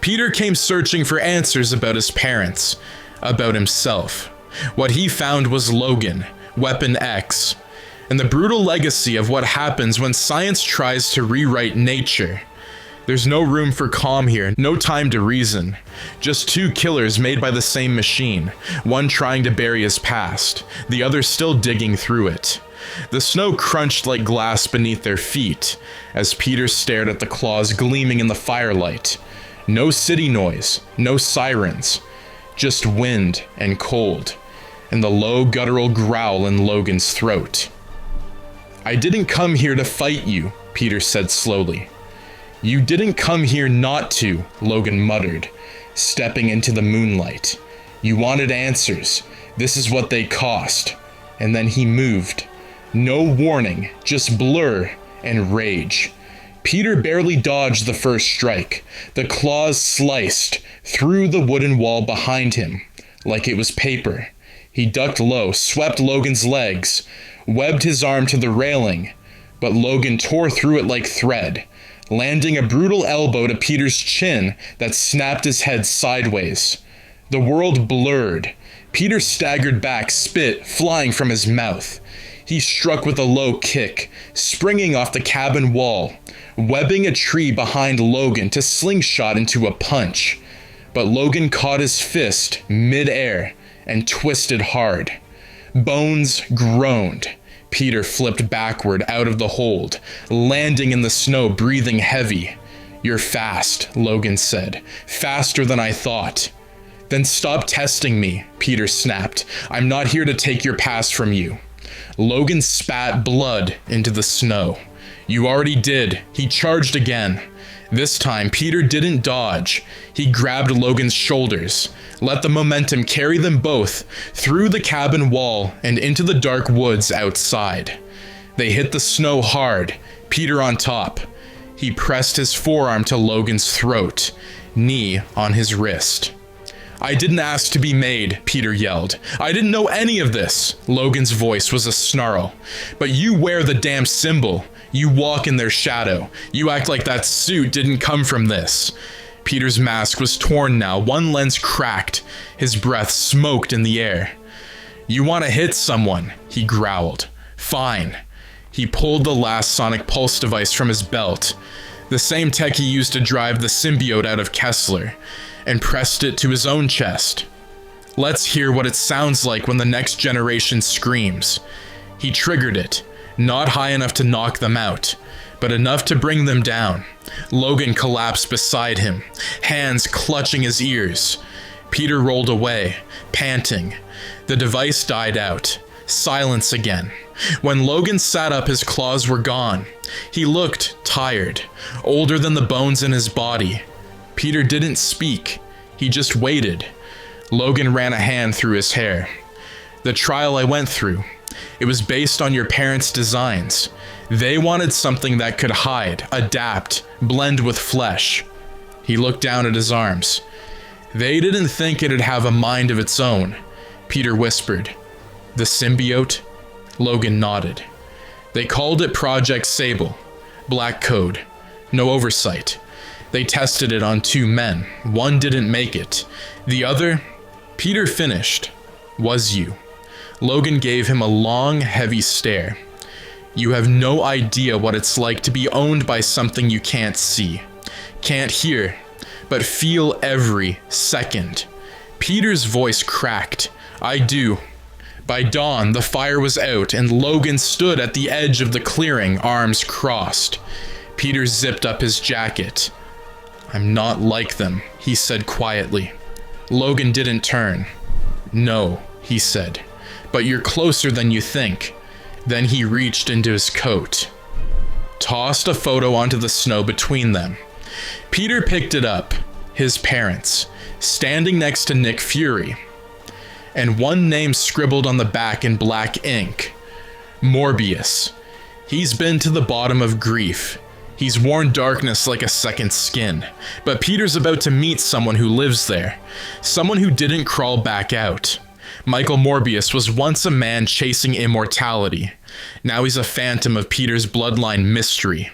Peter came searching for answers about his parents, about himself. What he found was Logan, Weapon X, and the brutal legacy of what happens when science tries to rewrite nature. There's no room for calm here, no time to reason. Just 2 killers made by the same machine, one trying to bury his past, the other still digging through it. The snow crunched like glass beneath their feet as Peter stared at the claws gleaming in the firelight. No city noise, no sirens, just wind and cold, and the low guttural growl in Logan's throat. I didn't come here to fight you, Peter said slowly. You didn't come here not to, Logan muttered, stepping into the moonlight. You wanted answers. This is what they cost. And then he moved. No warning, just blur and rage. Peter barely dodged the first strike. The claws sliced through the wooden wall behind him, like it was paper. He ducked low, swept Logan's legs, webbed his arm to the railing, but Logan tore through it like thread, landing a brutal elbow to Peter's chin that snapped his head sideways. The world blurred. Peter staggered back, spit flying from his mouth. He struck with a low kick, springing off the cabin wall, webbing a tree behind Logan to slingshot into a punch. But Logan caught his fist mid-air and twisted hard. Bones groaned. Peter flipped backward out of the hold, landing in the snow, breathing heavy. You're fast, Logan said. Faster than I thought. Then stop testing me, Peter snapped. I'm not here to take your past from you. Logan spat blood into the snow. You already did. He charged again. This time, Peter didn't dodge. He grabbed Logan's shoulders, let the momentum carry them both through the cabin wall and into the dark woods outside. They hit the snow hard, Peter on top. He pressed his forearm to Logan's throat, knee on his wrist. I didn't ask to be made, Peter yelled. I didn't know any of this. Logan's voice was a snarl. But you wear the damn symbol. You walk in their shadow. You act like that suit didn't come from this. Peter's mask was torn now, one lens cracked. His breath smoked in the air. You want to hit someone, he growled. Fine. He pulled the last sonic pulse device from his belt, the same tech he used to drive the symbiote out of Kessler, and pressed it to his own chest. Let's hear what it sounds like when the next generation screams. He triggered it, not high enough to knock them out, but enough to bring them down. Logan collapsed beside him, hands clutching his ears. Peter rolled away, panting. The device died out. Silence again. When Logan sat up, his claws were gone. He looked tired, older than the bones in his body. Peter didn't speak. He just waited. Logan ran a hand through his hair. The trial I went through, it was based on your parents' designs. They wanted something that could hide, adapt, blend with flesh. He looked down at his arms. They didn't think it'd have a mind of its own, Peter whispered. The symbiote? Logan nodded. They called it Project Sable. Black code. No oversight. They tested it on 2 men. One didn't make it. The other, Peter finished, was you. Logan gave him a long, heavy stare. You have no idea what it's like to be owned by something you can't see, can't hear, but feel every second. Peter's voice cracked. I do. By dawn, the fire was out, and Logan stood at the edge of the clearing, arms crossed. Peter zipped up his jacket. I'm not like them, he said quietly. Logan didn't turn. No, he said, but you're closer than you think. Then he reached into his coat, tossed a photo onto the snow between them. Peter picked it up, his parents, standing next to Nick Fury, and one name scribbled on the back in black ink. Morbius. He's been to the bottom of grief. He's worn darkness like a second skin, but Peter's about to meet someone who lives there, someone who didn't crawl back out. Michael Morbius was once a man chasing immortality. Now he's a phantom of Peter's bloodline mystery.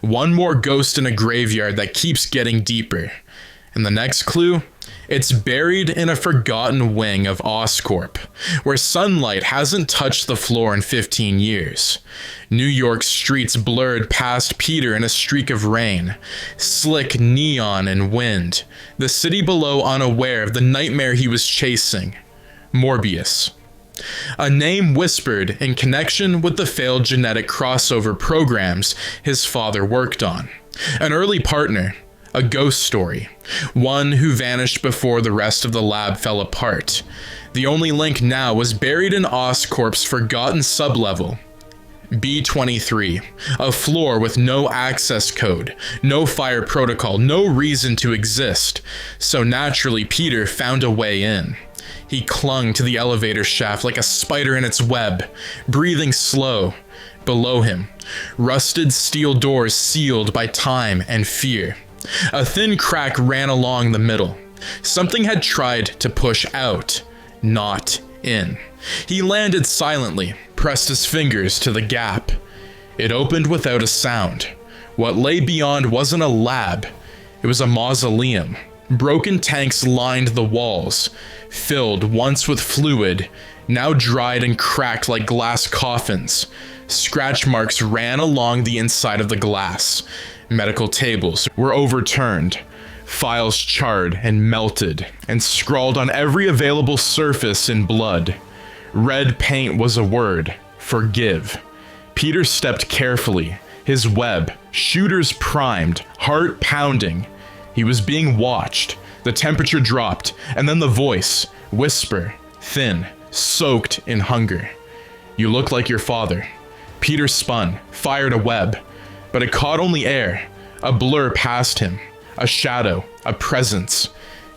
One more ghost in a graveyard that keeps getting deeper. And the next clue? It's buried in a forgotten wing of Oscorp, where sunlight hasn't touched the floor in 15 years. New York's streets blurred past Peter in a streak of rain, slick neon and wind, the city below unaware of the nightmare he was chasing. Morbius. A name whispered in connection with the failed genetic crossover programs his father worked on. An early partner. A ghost story, one who vanished before the rest of the lab fell apart. The only link now was buried in Oscorp's forgotten sublevel, B23, a floor with no access code, no fire protocol, no reason to exist. So naturally, Peter found a way in. He clung to the elevator shaft like a spider in its web, breathing slow. Below him, rusted steel doors sealed by time and fear. A thin crack ran along the middle. Something had tried to push out, not in. He landed silently, pressed his fingers to the gap. It opened without a sound. What lay beyond wasn't a lab. It was a mausoleum. Broken tanks lined the walls, filled once with fluid, now dried and cracked like glass coffins. Scratch marks ran along the inside of the glass. Medical tables were overturned, files charred and melted, and scrawled on every available surface in blood. Red paint was a word, forgive. Peter stepped carefully, his web, shooters primed, heart pounding. He was being watched. The temperature dropped, and then the voice, whisper, thin, soaked in hunger. You look like your father. Peter spun, fired a web, but it caught only air. A blur passed him, a shadow, a presence.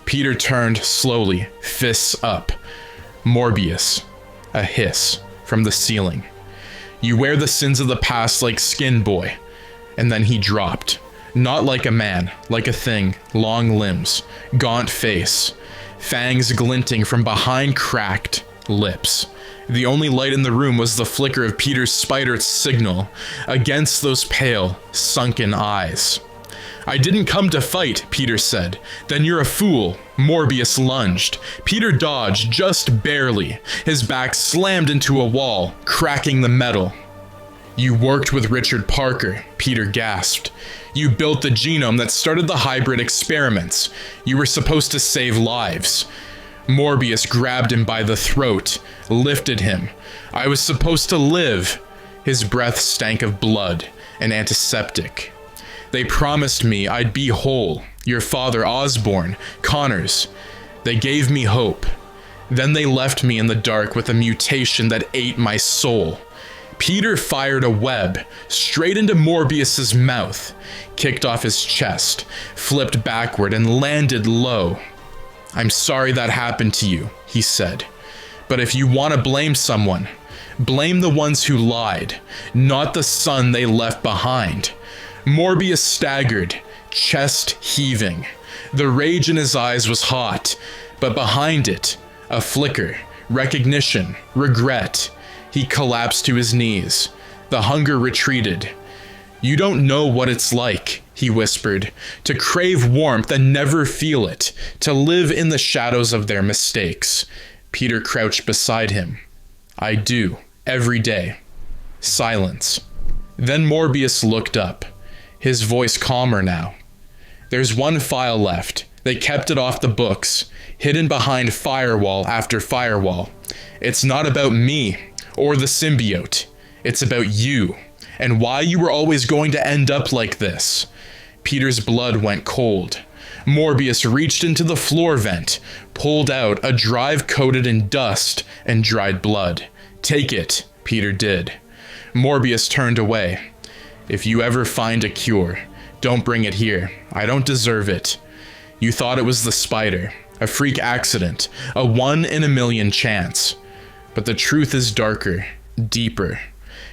Peter turned slowly, fists up. Morbius. A hiss from the ceiling. You wear the sins of the past like skin, boy. And then he dropped. Not like a man, like a thing, long limbs, gaunt face, fangs glinting from behind cracked lips. The only light in the room was the flicker of Peter's spider signal against those pale, sunken eyes. I didn't come to fight, Peter said. Then you're a fool. Morbius lunged. Peter dodged just barely. His back slammed into a wall, cracking the metal. You worked with Richard Parker, Peter gasped. You built the genome that started the hybrid experiments. You were supposed to save lives. Morbius grabbed him by the throat, lifted him. I was supposed to live. His breath stank of blood and antiseptic. They promised me I'd be whole. Your father, Osborn, Connors. They gave me hope. Then they left me in the dark with a mutation that ate my soul. Peter fired a web straight into Morbius's mouth, kicked off his chest, flipped backward, and landed low. I'm sorry that happened to you, he said. But if you want to blame someone, blame the ones who lied, not the son they left behind. Morbius staggered, chest heaving. The rage in his eyes was hot, but behind it, a flicker, recognition, regret. He collapsed to his knees. The hunger retreated. You don't know what it's like, he whispered, to crave warmth and never feel it, to live in the shadows of their mistakes. Peter crouched beside him. I do, every day. Silence. Then Morbius looked up, his voice calmer now. There's one file left. They kept it off the books, hidden behind firewall after firewall. It's not about me or the symbiote. It's about you, and why you were always going to end up like this. Peter's blood went cold. Morbius reached into the floor vent, pulled out a drive coated in dust and dried blood. Take it, Peter did. Morbius turned away. If you ever find a cure, don't bring it here. I don't deserve it. You thought it was the spider, a freak accident, a 1 in a million chance. But the truth is darker, deeper.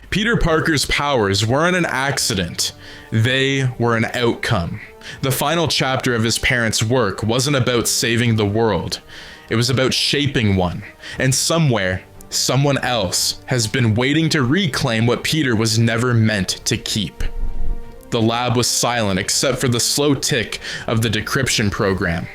Peter Parker's powers weren't an accident. They were an outcome. The final chapter of his parents' work wasn't about saving the world. It was about shaping one. And somewhere, someone else has been waiting to reclaim what Peter was never meant to keep. The lab was silent except for the slow tick of the decryption program.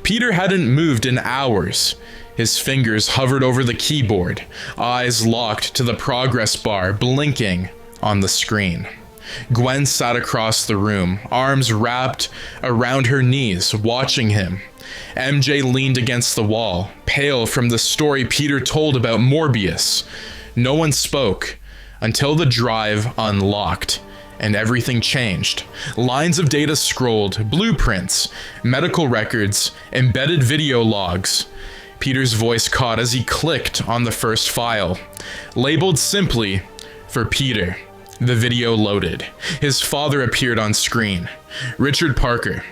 Peter hadn't moved in hours. His fingers hovered over the keyboard, eyes locked to the progress bar blinking on the screen. Gwen sat across the room, arms wrapped around her knees, watching him. MJ leaned against the wall, pale from the story Peter told about Morbius. No one spoke until the drive unlocked, and everything changed. Lines of data scrolled, blueprints, medical records, embedded video logs. Peter's voice caught as he clicked on the first file, labeled simply for Peter. The video loaded. His father appeared on screen. Richard Parker,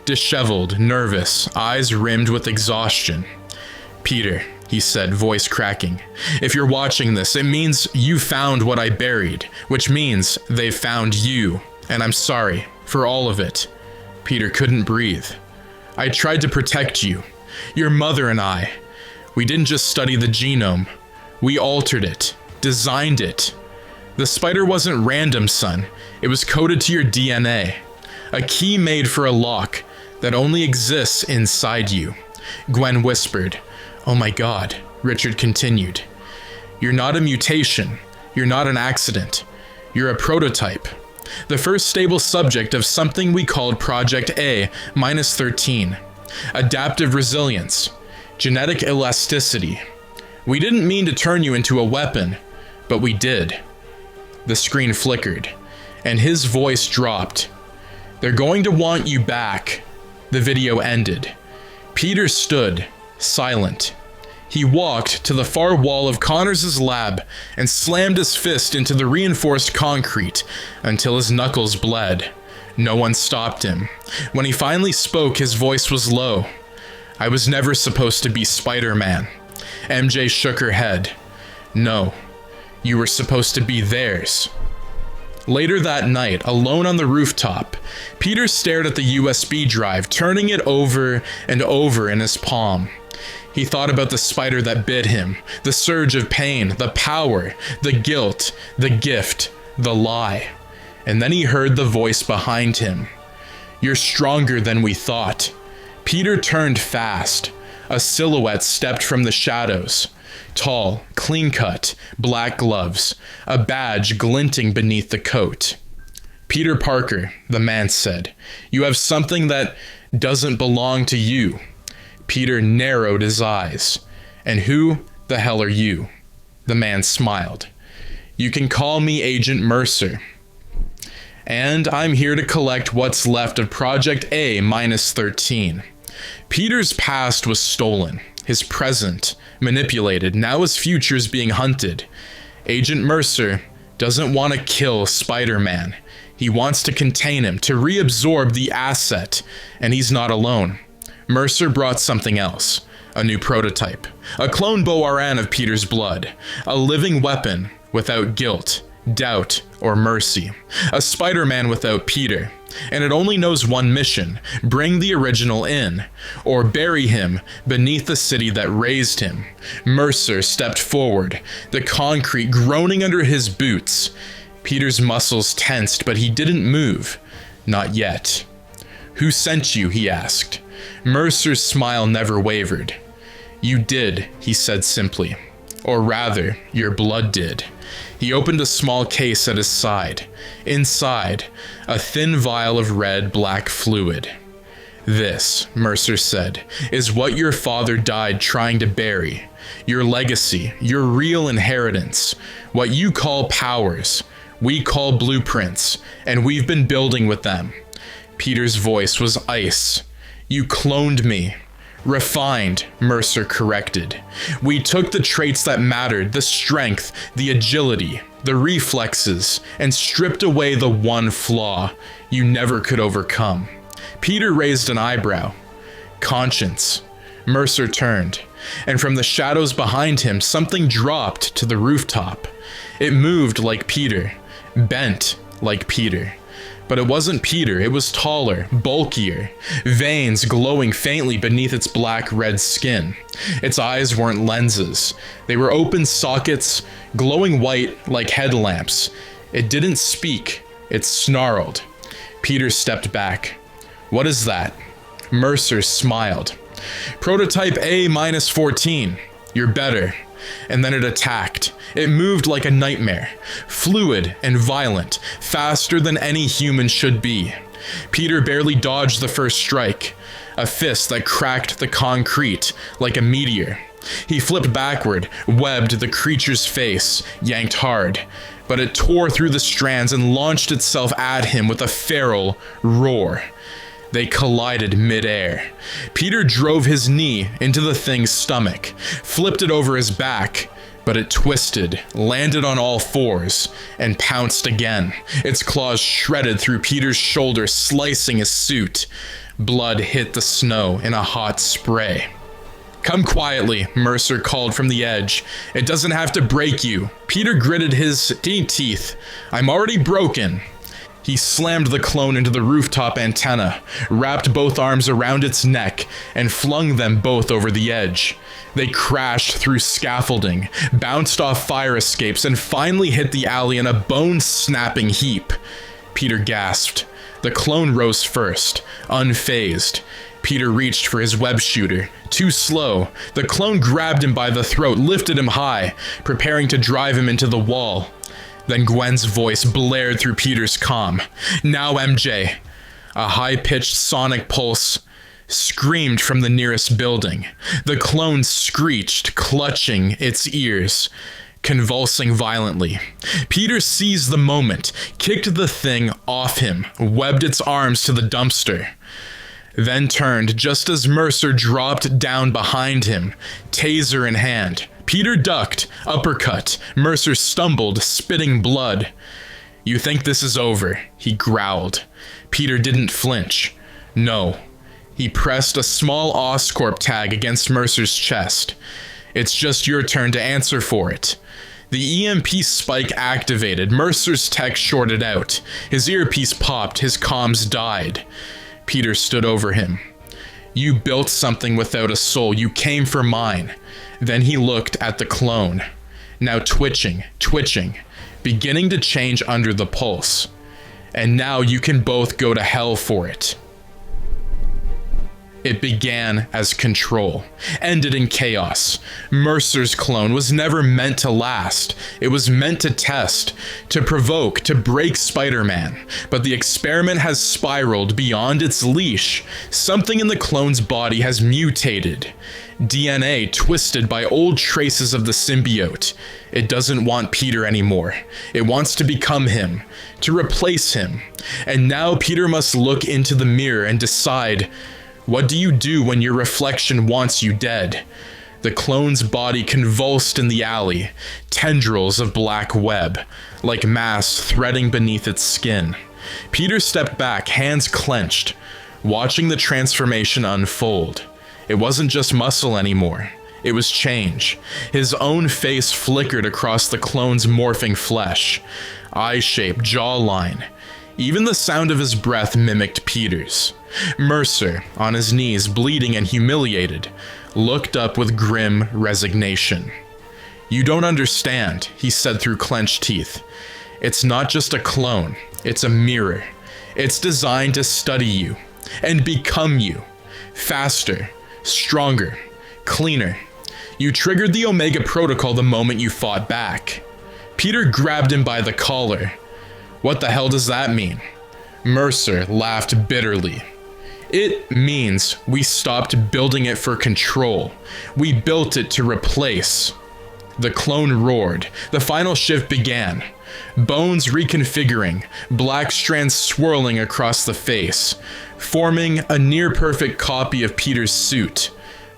disheveled, nervous, eyes rimmed with exhaustion. Peter, he said, voice cracking. If you're watching this, it means you found what I buried, which means they found you, and I'm sorry for all of it. Peter couldn't breathe. I tried to protect you. Your mother and I. We didn't just study the genome. We altered it, designed it. The spider wasn't random, son. It was coded to your DNA. A key made for a lock that only exists inside you. Gwen whispered. Oh my God, Richard continued. You're not a mutation. You're not an accident. You're a prototype. The first stable subject of something we called Project A-13. Adaptive resilience. Genetic elasticity. We didn't mean to turn you into a weapon, but we did. The screen flickered, and his voice dropped. They're going to want you back. The video ended. Peter stood, silent. He walked to the far wall of Connors' lab and slammed his fist into the reinforced concrete until his knuckles bled. No one stopped him. When he finally spoke, his voice was low. "I was never supposed to be Spider-Man." MJ shook her head. "No, you were supposed to be theirs." Later that night, alone on the rooftop, Peter stared at the USB drive, turning it over and over in his palm. He thought about the spider that bit him, the surge of pain, the power, the guilt, the gift, the lie. And then he heard the voice behind him. "You're stronger than we thought." Peter turned fast. A silhouette stepped from the shadows. Tall, clean-cut, black gloves, a badge glinting beneath the coat. "Peter Parker," the man said, "you have something that doesn't belong to you." Peter narrowed his eyes. "And who the hell are you?" The man smiled. "You can call me Agent Mercer. And I'm here to collect what's left of Project A-13. Peter's past was stolen, his present manipulated, now his future's being hunted. Agent Mercer doesn't want to kill Spider-Man. He wants to contain him, to reabsorb the asset, and he's not alone. Mercer brought something else, a new prototype, a clone Bo-Aran of Peter's blood, a living weapon without guilt, doubt, or mercy, a Spider-Man without Peter, and it only knows one mission: bring the original in, or bury him beneath the city that raised him. Mercer stepped forward, the concrete groaning under his boots. Peter's muscles tensed, but he didn't move. Not yet. "Who sent you?" he asked. Mercer's smile never wavered. "You did," he said simply. "Or rather, your blood did." He opened a small case at his side. Inside, a thin vial of red-black fluid. "This," Mercer said, "is what your father died trying to bury. Your legacy, your real inheritance. What you call powers, we call blueprints, and we've been building with them." Peter's voice was ice. "You cloned me." "Refined," Mercer corrected. "We took the traits that mattered, the strength, the agility, the reflexes, and stripped away the one flaw you never could overcome." Peter raised an eyebrow. "Conscience." Mercer turned, and from the shadows behind him, something dropped to the rooftop. It moved like Peter, bent like Peter. But it wasn't Peter, it was taller, bulkier, veins glowing faintly beneath its black-red skin. Its eyes weren't lenses. They were open sockets, glowing white like headlamps. It didn't speak, it snarled. Peter stepped back. "What is that?" Mercer smiled. "Prototype A-14. You're better." And then it attacked. It moved like a nightmare, fluid and violent, faster than any human should be. Peter barely dodged the first strike, a fist that cracked the concrete like a meteor. He flipped backward, webbed the creature's face, yanked hard, but it tore through the strands and launched itself at him with a feral roar. They collided mid-air. Peter drove his knee into the thing's stomach, flipped it over his back, but it twisted, landed on all fours, and pounced again. Its claws shredded through Peter's shoulder, slicing his suit. Blood hit the snow in a hot spray. "Come quietly," Mercer called from the edge. "It doesn't have to break you." Peter gritted his teeth. "I'm already broken." He slammed the clone into the rooftop antenna, wrapped both arms around its neck, and flung them both over the edge. They crashed through scaffolding, bounced off fire escapes, and finally hit the alley in a bone-snapping heap. Peter gasped. The clone rose first, unfazed. Peter reached for his web shooter. Too slow. The clone grabbed him by the throat, lifted him high, preparing to drive him into the wall. Then Gwen's voice blared through Peter's comm. "Now, MJ." A high-pitched sonic pulse screamed from the nearest building. The clone screeched, clutching its ears, convulsing violently. Peter seized the moment, kicked the thing off him, webbed its arms to the dumpster. then turned just as Mercer dropped down behind him, taser in hand. Peter ducked, uppercut. Mercer stumbled, spitting blood. "You think this is over?" he growled. Peter didn't flinch. No. He pressed a small Oscorp tag against Mercer's chest. "It's just your turn to answer for it." The EMP spike activated. Mercer's tech shorted out. His earpiece popped. His comms died. Peter stood over him. "You built something without a soul. You came for mine." Then he looked at the clone. Now twitching, beginning to change under the pulse. "And now you can both go to hell for it." It began as control, ended in chaos. Mercer's clone was never meant to last. It was meant to test, to provoke, to break Spider-Man. But the experiment has spiraled beyond its leash. Something in the clone's body has mutated. DNA twisted by old traces of the symbiote. It doesn't want Peter anymore. It wants to become him, to replace him. And now Peter must look into the mirror and decide, what do you do when your reflection wants you dead? The clone's body convulsed in the alley, tendrils of black web, like mass threading beneath its skin. Peter stepped back, hands clenched, watching the transformation unfold. It wasn't just muscle anymore. It was change. His own face flickered across the clone's morphing flesh. Eye shape, jawline. Even the sound of his breath mimicked Peter's. Mercer, on his knees, bleeding and humiliated, looked up with grim resignation. "You don't understand," he said through clenched teeth. "It's not just a clone. It's a mirror. It's designed to study you and become you. Faster, stronger, cleaner. You triggered the Omega Protocol the moment you fought back." Peter grabbed him by the collar. "What the hell does that mean?" Mercer laughed bitterly. "It means we stopped building it for control. We built it to replace." The clone roared. The final shift began. Bones reconfiguring, black strands swirling across the face, forming a near-perfect copy of Peter's suit,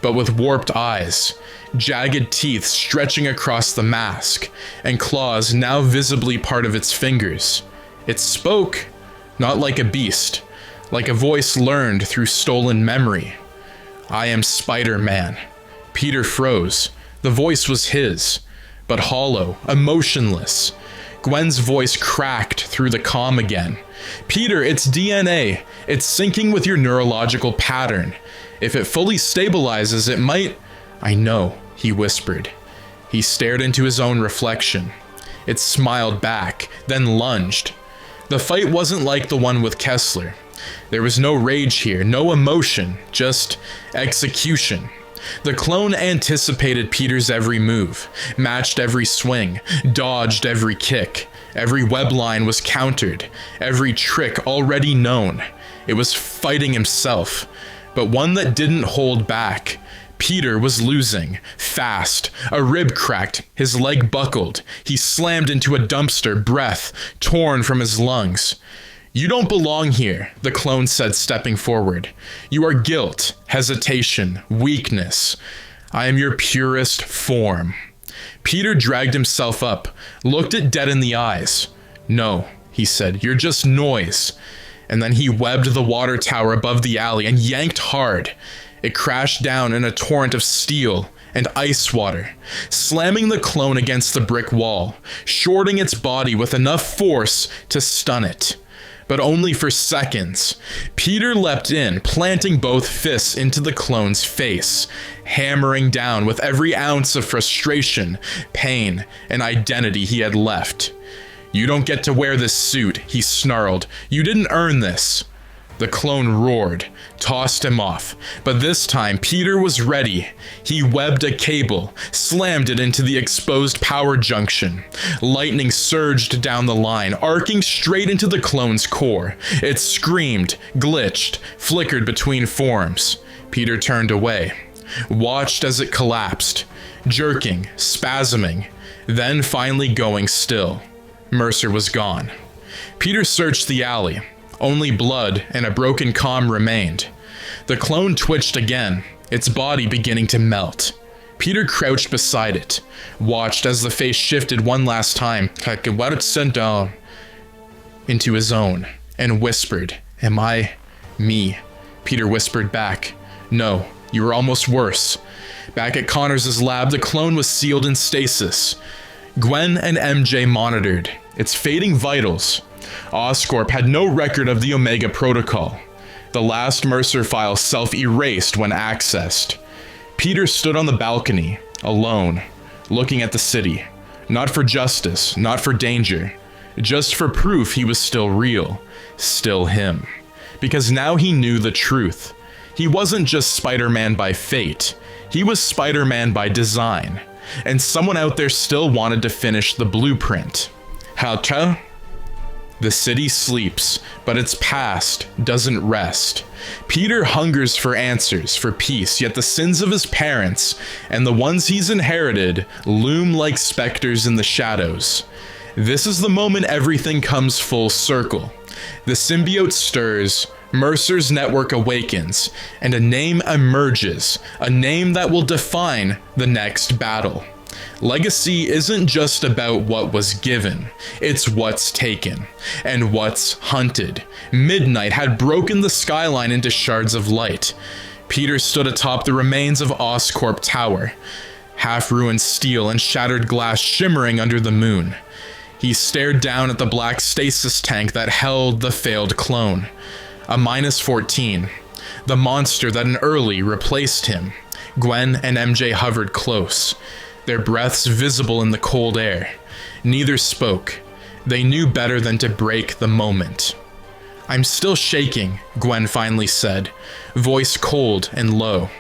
but with warped eyes, jagged teeth stretching across the mask, and claws now visibly part of its fingers. It spoke, not like a beast, like a voice learned through stolen memory. "I am Spider-Man." Peter froze. The voice was his, but hollow, emotionless. Gwen's voice cracked through the comm again. "Peter, it's DNA. It's syncing with your neurological pattern. If it fully stabilizes, it might—" "I know," he whispered. He stared into his own reflection. It smiled back, then lunged. The fight wasn't like the one with Kessler. There was no rage here, no emotion, just execution. The clone anticipated Peter's every move, matched every swing, dodged every kick. Every web line was countered, every trick already known. It was fighting himself, but one that didn't hold back. Peter was losing, fast. A rib cracked, his leg buckled. He slammed into a dumpster, breath torn from his lungs. "You don't belong here," the clone said, stepping forward. "You are guilt, hesitation, weakness. I am your purest form." Peter dragged himself up, looked it dead in the eyes. "No," he said, "you're just noise." And then he webbed the water tower above the alley and yanked hard. It crashed down in a torrent of steel and ice water, slamming the clone against the brick wall, shorting its body with enough force to stun it. But only for seconds. Peter leapt in, planting both fists into the clone's face, hammering down with every ounce of frustration, pain, and identity he had left. "You don't get to wear this suit," he snarled. "You didn't earn this." The clone roared, tossed him off, but this time Peter was ready. He webbed a cable, slammed it into the exposed power junction. Lightning surged down the line, arcing straight into the clone's core. It screamed, glitched, flickered between forms. Peter turned away, watched as it collapsed, jerking, spasming, then finally going still. Mercer was gone. Peter searched the alley. Only blood and a broken comm remained. The clone twitched again, its body beginning to melt. Peter crouched beside it, watched as the face shifted one last time, into his own, and whispered, "Am I me?" Peter whispered back, "No, you were almost worse." Back at Connors' lab, the clone was sealed in stasis. Gwen and MJ monitored its fading vitals. Oscorp had no record of the Omega Protocol. The last Mercer file self-erased when accessed. Peter stood on the balcony, alone, looking at the city. Not for justice, not for danger, just for proof he was still real, still him. Because now he knew the truth. He wasn't just Spider-Man by fate, he was Spider-Man by design. And someone out there still wanted to finish the blueprint. How? The city sleeps, but its past doesn't rest. Peter hungers for answers, for peace, yet the sins of his parents and the ones he's inherited loom like specters in the shadows. This is the moment everything comes full circle. The symbiote stirs, Mercer's network awakens, and a name emerges, a name that will define the next battle. Legacy isn't just about what was given, it's what's taken, and what's hunted. Midnight had broken the skyline into shards of light. Peter stood atop the remains of Oscorp Tower, half-ruined steel and shattered glass shimmering under the moon. He stared down at the black stasis tank that held the failed clone. A -14, the monster that an early replaced him. Gwen and MJ hovered close, their breaths visible in the cold air. Neither spoke. They knew better than to break the moment. "I'm still shaking," Gwen finally said, voice cold and low.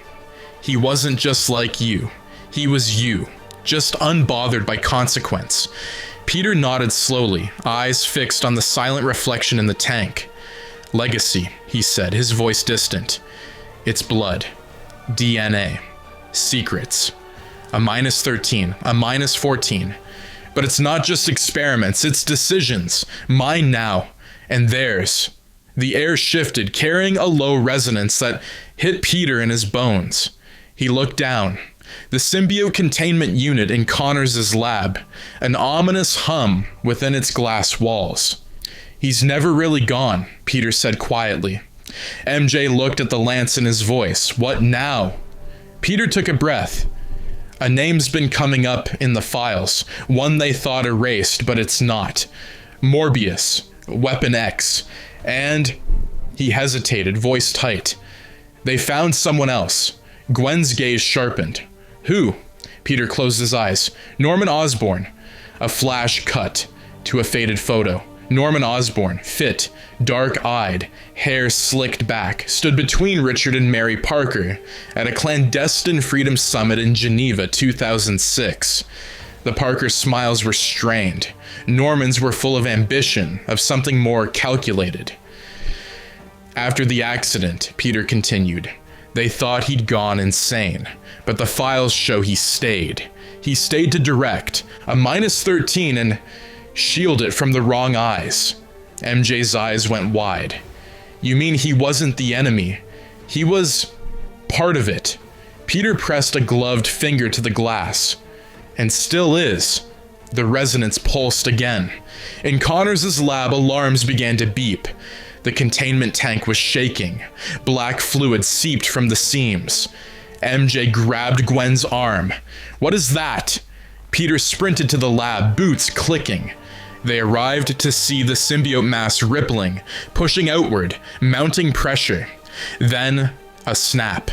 "He wasn't just like you. He was you, just unbothered by consequence." Peter nodded slowly, eyes fixed on the silent reflection in the tank. "Legacy," he said, his voice distant. "It's blood. DNA. Secrets. A -13, a -14. But it's not just experiments, it's decisions. Mine now, and theirs." The air shifted, carrying a low resonance that hit Peter in his bones. He looked down. The symbiote containment unit in Connors' lab, an ominous hum within its glass walls. "He's never really gone," Peter said quietly. MJ looked at the lance in his voice. "What now?" Peter took a breath. "A name's been coming up in the files, one they thought erased, but it's not. Morbius, Weapon X, and..." He hesitated, voice tight. "They found someone else." Gwen's gaze sharpened. "Who?" Peter closed his eyes. "Norman Osborn." A flash cut to a faded photo. Norman Osborn, fit, dark-eyed, hair slicked back, stood between Richard and Mary Parker at a clandestine Freedom Summit in Geneva 2006. The Parker smiles were strained. Norman's were full of ambition, of something more calculated. "After the accident," Peter continued, "they thought he'd gone insane, but the files show he stayed. He stayed to direct, a -13 and shield it from the wrong eyes." MJ's eyes went wide. "You mean he wasn't the enemy? He was part of it." Peter pressed a gloved finger to the glass. "And still is." The resonance pulsed again. In Connors' lab, alarms began to beep. The containment tank was shaking. Black fluid seeped from the seams. MJ grabbed Gwen's arm. "What is that?" Peter sprinted to the lab, boots clicking. They arrived to see the symbiote mass rippling, pushing outward, mounting pressure. Then, a snap.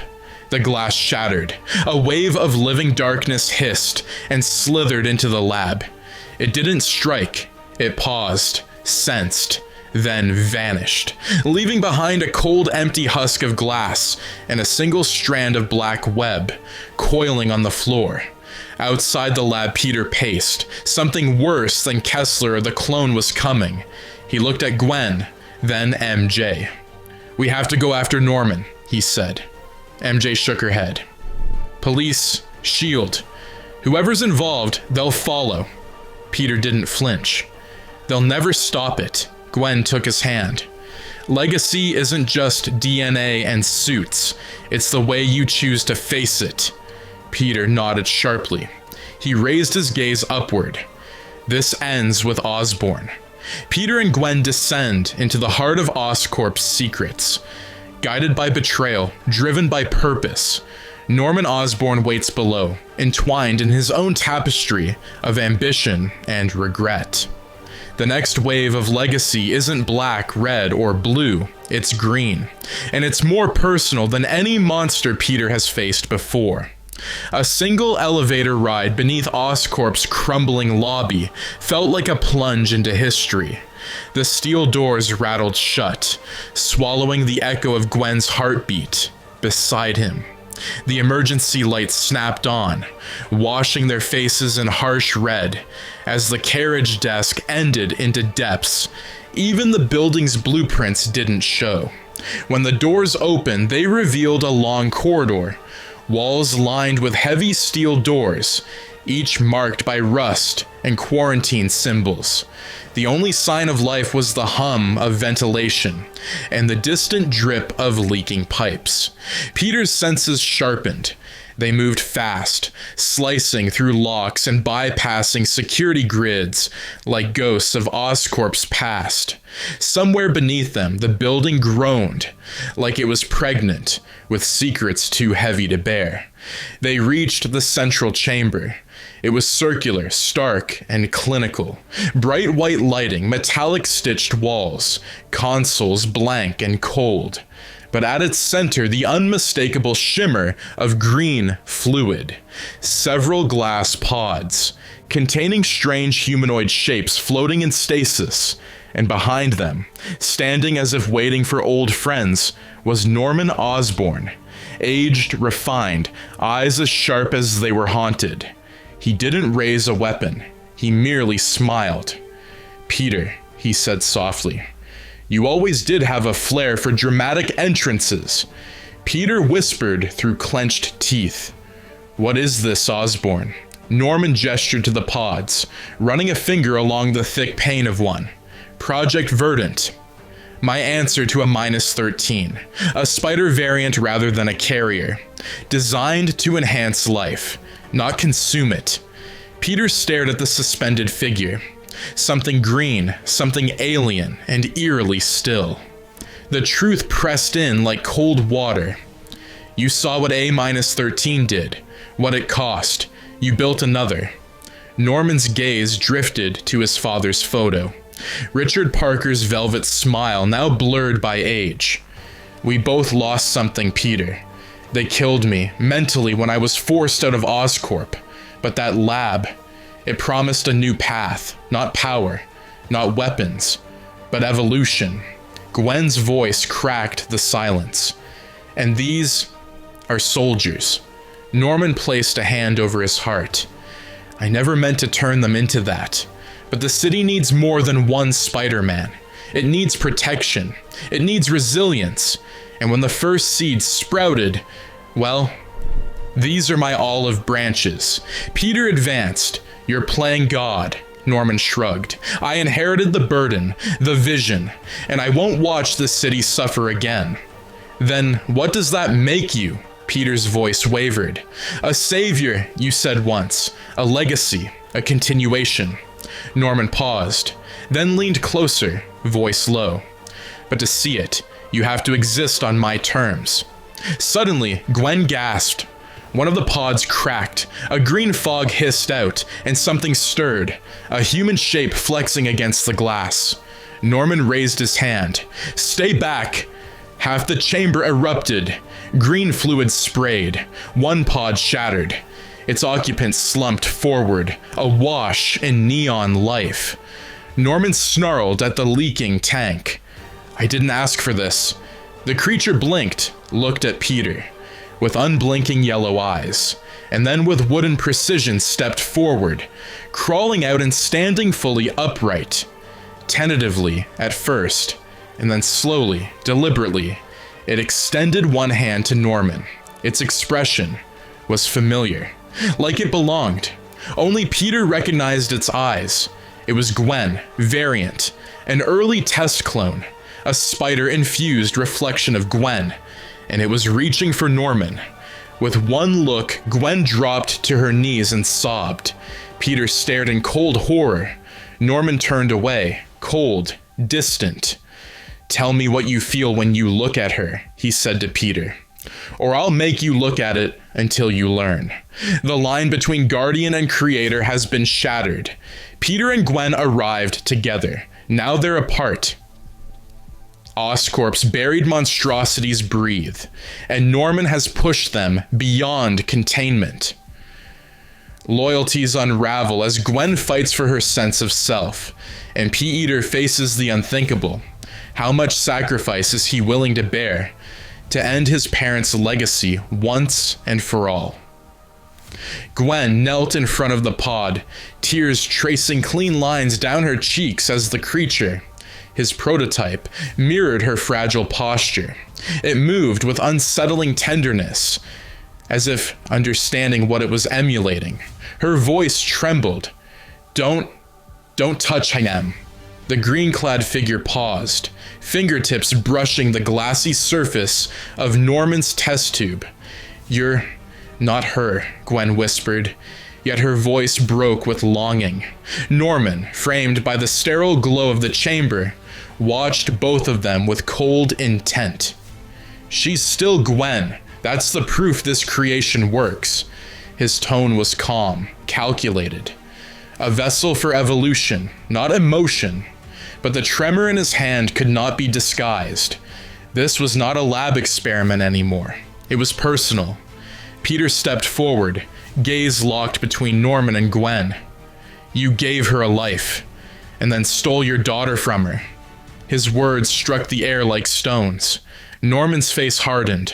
The glass shattered. A wave of living darkness hissed and slithered into the lab. It didn't strike. It paused, sensed, then vanished, leaving behind a cold, empty husk of glass and a single strand of black web, coiling on the floor. Outside the lab, Peter paced. Something worse than Kessler or the clone was coming. He looked at Gwen, then MJ. "We have to go after Norman," he said. MJ shook her head. "Police, SHIELD. Whoever's involved, they'll follow." Peter didn't flinch. "They'll never stop it." Gwen took his hand. Legacy isn't just DNA and suits, it's the way you choose to face it. Peter nodded sharply. He raised his gaze upward. This ends with Osborn. Peter and Gwen descend into the heart of Oscorp's secrets. Guided by betrayal, driven by purpose, Norman Osborn waits below, entwined in his own tapestry of ambition and regret. The next wave of Legacy isn't black, red, or blue, it's green, and it's more personal than any monster Peter has faced before. A single elevator ride beneath Oscorp's crumbling lobby felt like a plunge into history. The steel doors rattled shut, swallowing the echo of Gwen's heartbeat beside him. The emergency lights snapped on, washing their faces in harsh red as the carriage desk ended into depths. Even the building's blueprints didn't show. When the doors opened, they revealed a long corridor, walls lined with heavy steel doors, each marked by rust and quarantine symbols. The only sign of life was the hum of ventilation and the distant drip of leaking pipes. Peter's senses sharpened. They moved fast, slicing through locks and bypassing security grids like ghosts of Oscorp's past. Somewhere beneath them, the building groaned, like it was pregnant, with secrets too heavy to bear. They reached the central chamber. It was circular, stark, and clinical. Bright white lighting, metallic stitched walls, consoles blank and cold. But at its center, the unmistakable shimmer of green fluid. Several glass pods, containing strange humanoid shapes floating in stasis. And behind them, standing as if waiting for old friends, was Norman Osborn. Aged, refined, eyes as sharp as they were haunted. He didn't raise a weapon. He merely smiled. "Peter," he said softly, "you always did have a flair for dramatic entrances." Peter whispered through clenched teeth. "What is this, Osborn?" Norman gestured to the pods, running a finger along the thick pane of one. "Project Verdant." My answer to a -13, a spider variant rather than a carrier, designed to enhance life, not consume it. Peter stared at the suspended figure. Something green, something alien, and eerily still. The truth pressed in like cold water. "You saw what A-13 did, what it cost. You built another." Norman's gaze drifted to his father's photo. Richard Parker's velvet smile now blurred by age. "We both lost something, Peter. They killed me, mentally, when I was forced out of Oscorp. But that lab, it promised a new path, not power, not weapons, but evolution." Gwen's voice cracked the silence. "And these are soldiers." Norman placed a hand over his heart. "I never meant to turn them into that. But the city needs more than one Spider-Man. It needs protection. It needs resilience. And when the first seeds sprouted, well, these are my olive branches." Peter advanced. "You're playing God." Norman shrugged. "I inherited the burden, the vision, and I won't watch this city suffer again." "Then what does that make you?" Peter's voice wavered. "A savior, you said once. A legacy, a continuation." Norman paused, then leaned closer, voice low. "But to see it, you have to exist on my terms." Suddenly, Gwen gasped. One of the pods cracked, a green fog hissed out, and something stirred, a human shape flexing against the glass. Norman raised his hand. "Stay back!" Half the chamber erupted. Green fluid sprayed. One pod shattered. Its occupant slumped forward, awash in neon life. Norman snarled at the leaking tank. "I didn't ask for this." The creature blinked, looked at Peter, with unblinking yellow eyes, and then with wooden precision stepped forward, crawling out and standing fully upright. Tentatively, at first, and then slowly, deliberately, it extended one hand to Norman. Its expression was familiar. Like it belonged. Only Peter recognized its eyes. It was Gwen, variant, an early test clone, a spider-infused reflection of Gwen, and it was reaching for Norman. With one look, Gwen dropped to her knees and sobbed. Peter stared in cold horror. Norman turned away, cold, distant. "Tell me what you feel when you look at her," he said to Peter. "Or I'll make you look at it until you learn." The line between Guardian and Creator has been shattered. Peter and Gwen arrived together. Now they're apart. Oscorp's buried monstrosities breathe, and Norman has pushed them beyond containment. Loyalties unravel as Gwen fights for her sense of self, and P-Eater faces the unthinkable. How much sacrifice is he willing to bear to end his parents' legacy once and for all? Gwen knelt in front of the pod, tears tracing clean lines down her cheeks as the creature, his prototype, mirrored her fragile posture. It moved with unsettling tenderness, as if understanding what it was emulating. Her voice trembled. Don't touch him." The green-clad figure paused, fingertips brushing the glassy surface of Norman's test tube. "You're not her," Gwen whispered, yet her voice broke with longing. Norman, framed by the sterile glow of the chamber, watched both of them with cold intent. "She's still Gwen. That's the proof this creation works." His tone was calm, calculated. A vessel for evolution, not emotion. But the tremor in his hand could not be disguised. This was not a lab experiment anymore. It was personal. Peter stepped forward, gaze locked between Norman and Gwen. "You gave her a life, and then stole your daughter from her." His words struck the air like stones. Norman's face hardened.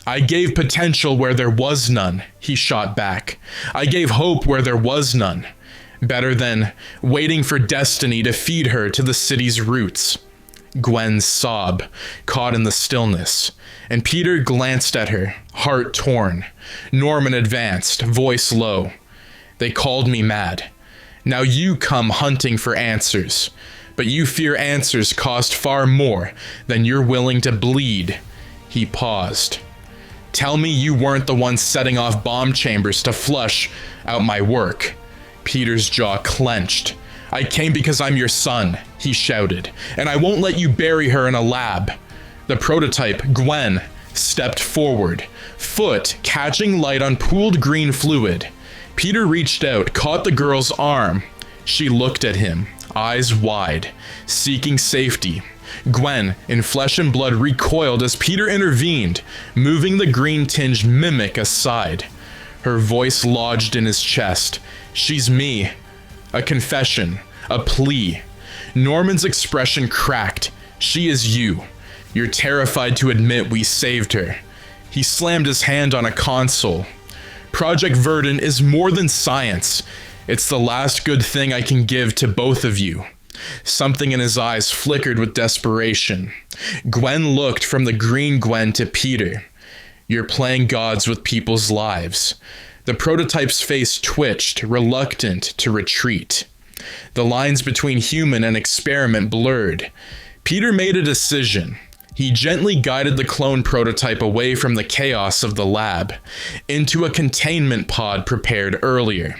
"I gave potential where there was none," he shot back. "I gave hope where there was none. Better than waiting for destiny to feed her to the city's roots." Gwen's sob caught in the stillness, and Peter glanced at her, heart torn. Norman advanced, voice low. "They called me mad. Now you come hunting for answers, but you fear answers cost far more than you're willing to bleed." He paused. "Tell me you weren't the one setting off bomb chambers to flush out my work." Peter's jaw clenched. "I came because I'm your son," he shouted, "and I won't let you bury her in a lab." The prototype, Gwen, stepped forward, foot catching light on pooled green fluid. Peter reached out, caught the girl's arm. She looked at him, eyes wide, seeking safety. Gwen, in flesh and blood, recoiled as Peter intervened, moving the green-tinged mimic aside. Her voice lodged in his chest. "She's me." A confession, a plea. Norman's expression cracked. "She is you. You're terrified to admit we saved her." He slammed his hand on a console. "Project Verdant is more than science. It's the last good thing I can give to both of you." Something in his eyes flickered with desperation. Gwen looked from the green Gwen to Peter. "You're playing gods with people's lives." The prototype's face twitched, reluctant to retreat. The lines between human and experiment blurred. Peter made a decision. He gently guided the clone prototype away from the chaos of the lab, into a containment pod prepared earlier.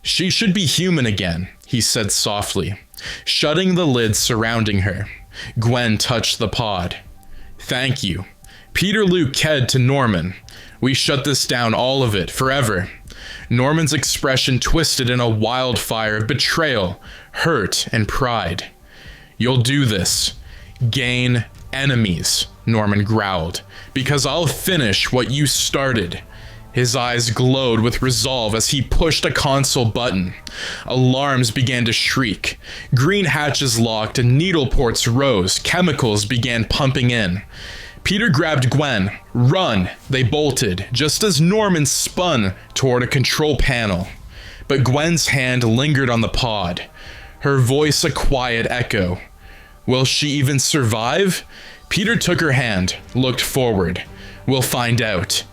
"She should be human again," he said softly, shutting the lid surrounding her. Gwen touched the pod. "Thank you." Peter Luke Ked to Norman. "We shut this down, all of it, forever." Norman's expression twisted in a wildfire of betrayal, hurt, and pride. "You'll do this. Gain enemies," Norman growled, "because I'll finish what you started." His eyes glowed with resolve as he pushed a console button. Alarms began to shriek. Green hatches locked and needle ports rose. Chemicals began pumping in. Peter grabbed Gwen. "Run!" They bolted, just as Norman spun toward a control panel. But Gwen's hand lingered on the pod, her voice a quiet echo. Will she even survive? Peter took her hand, looked forward. "We'll find out."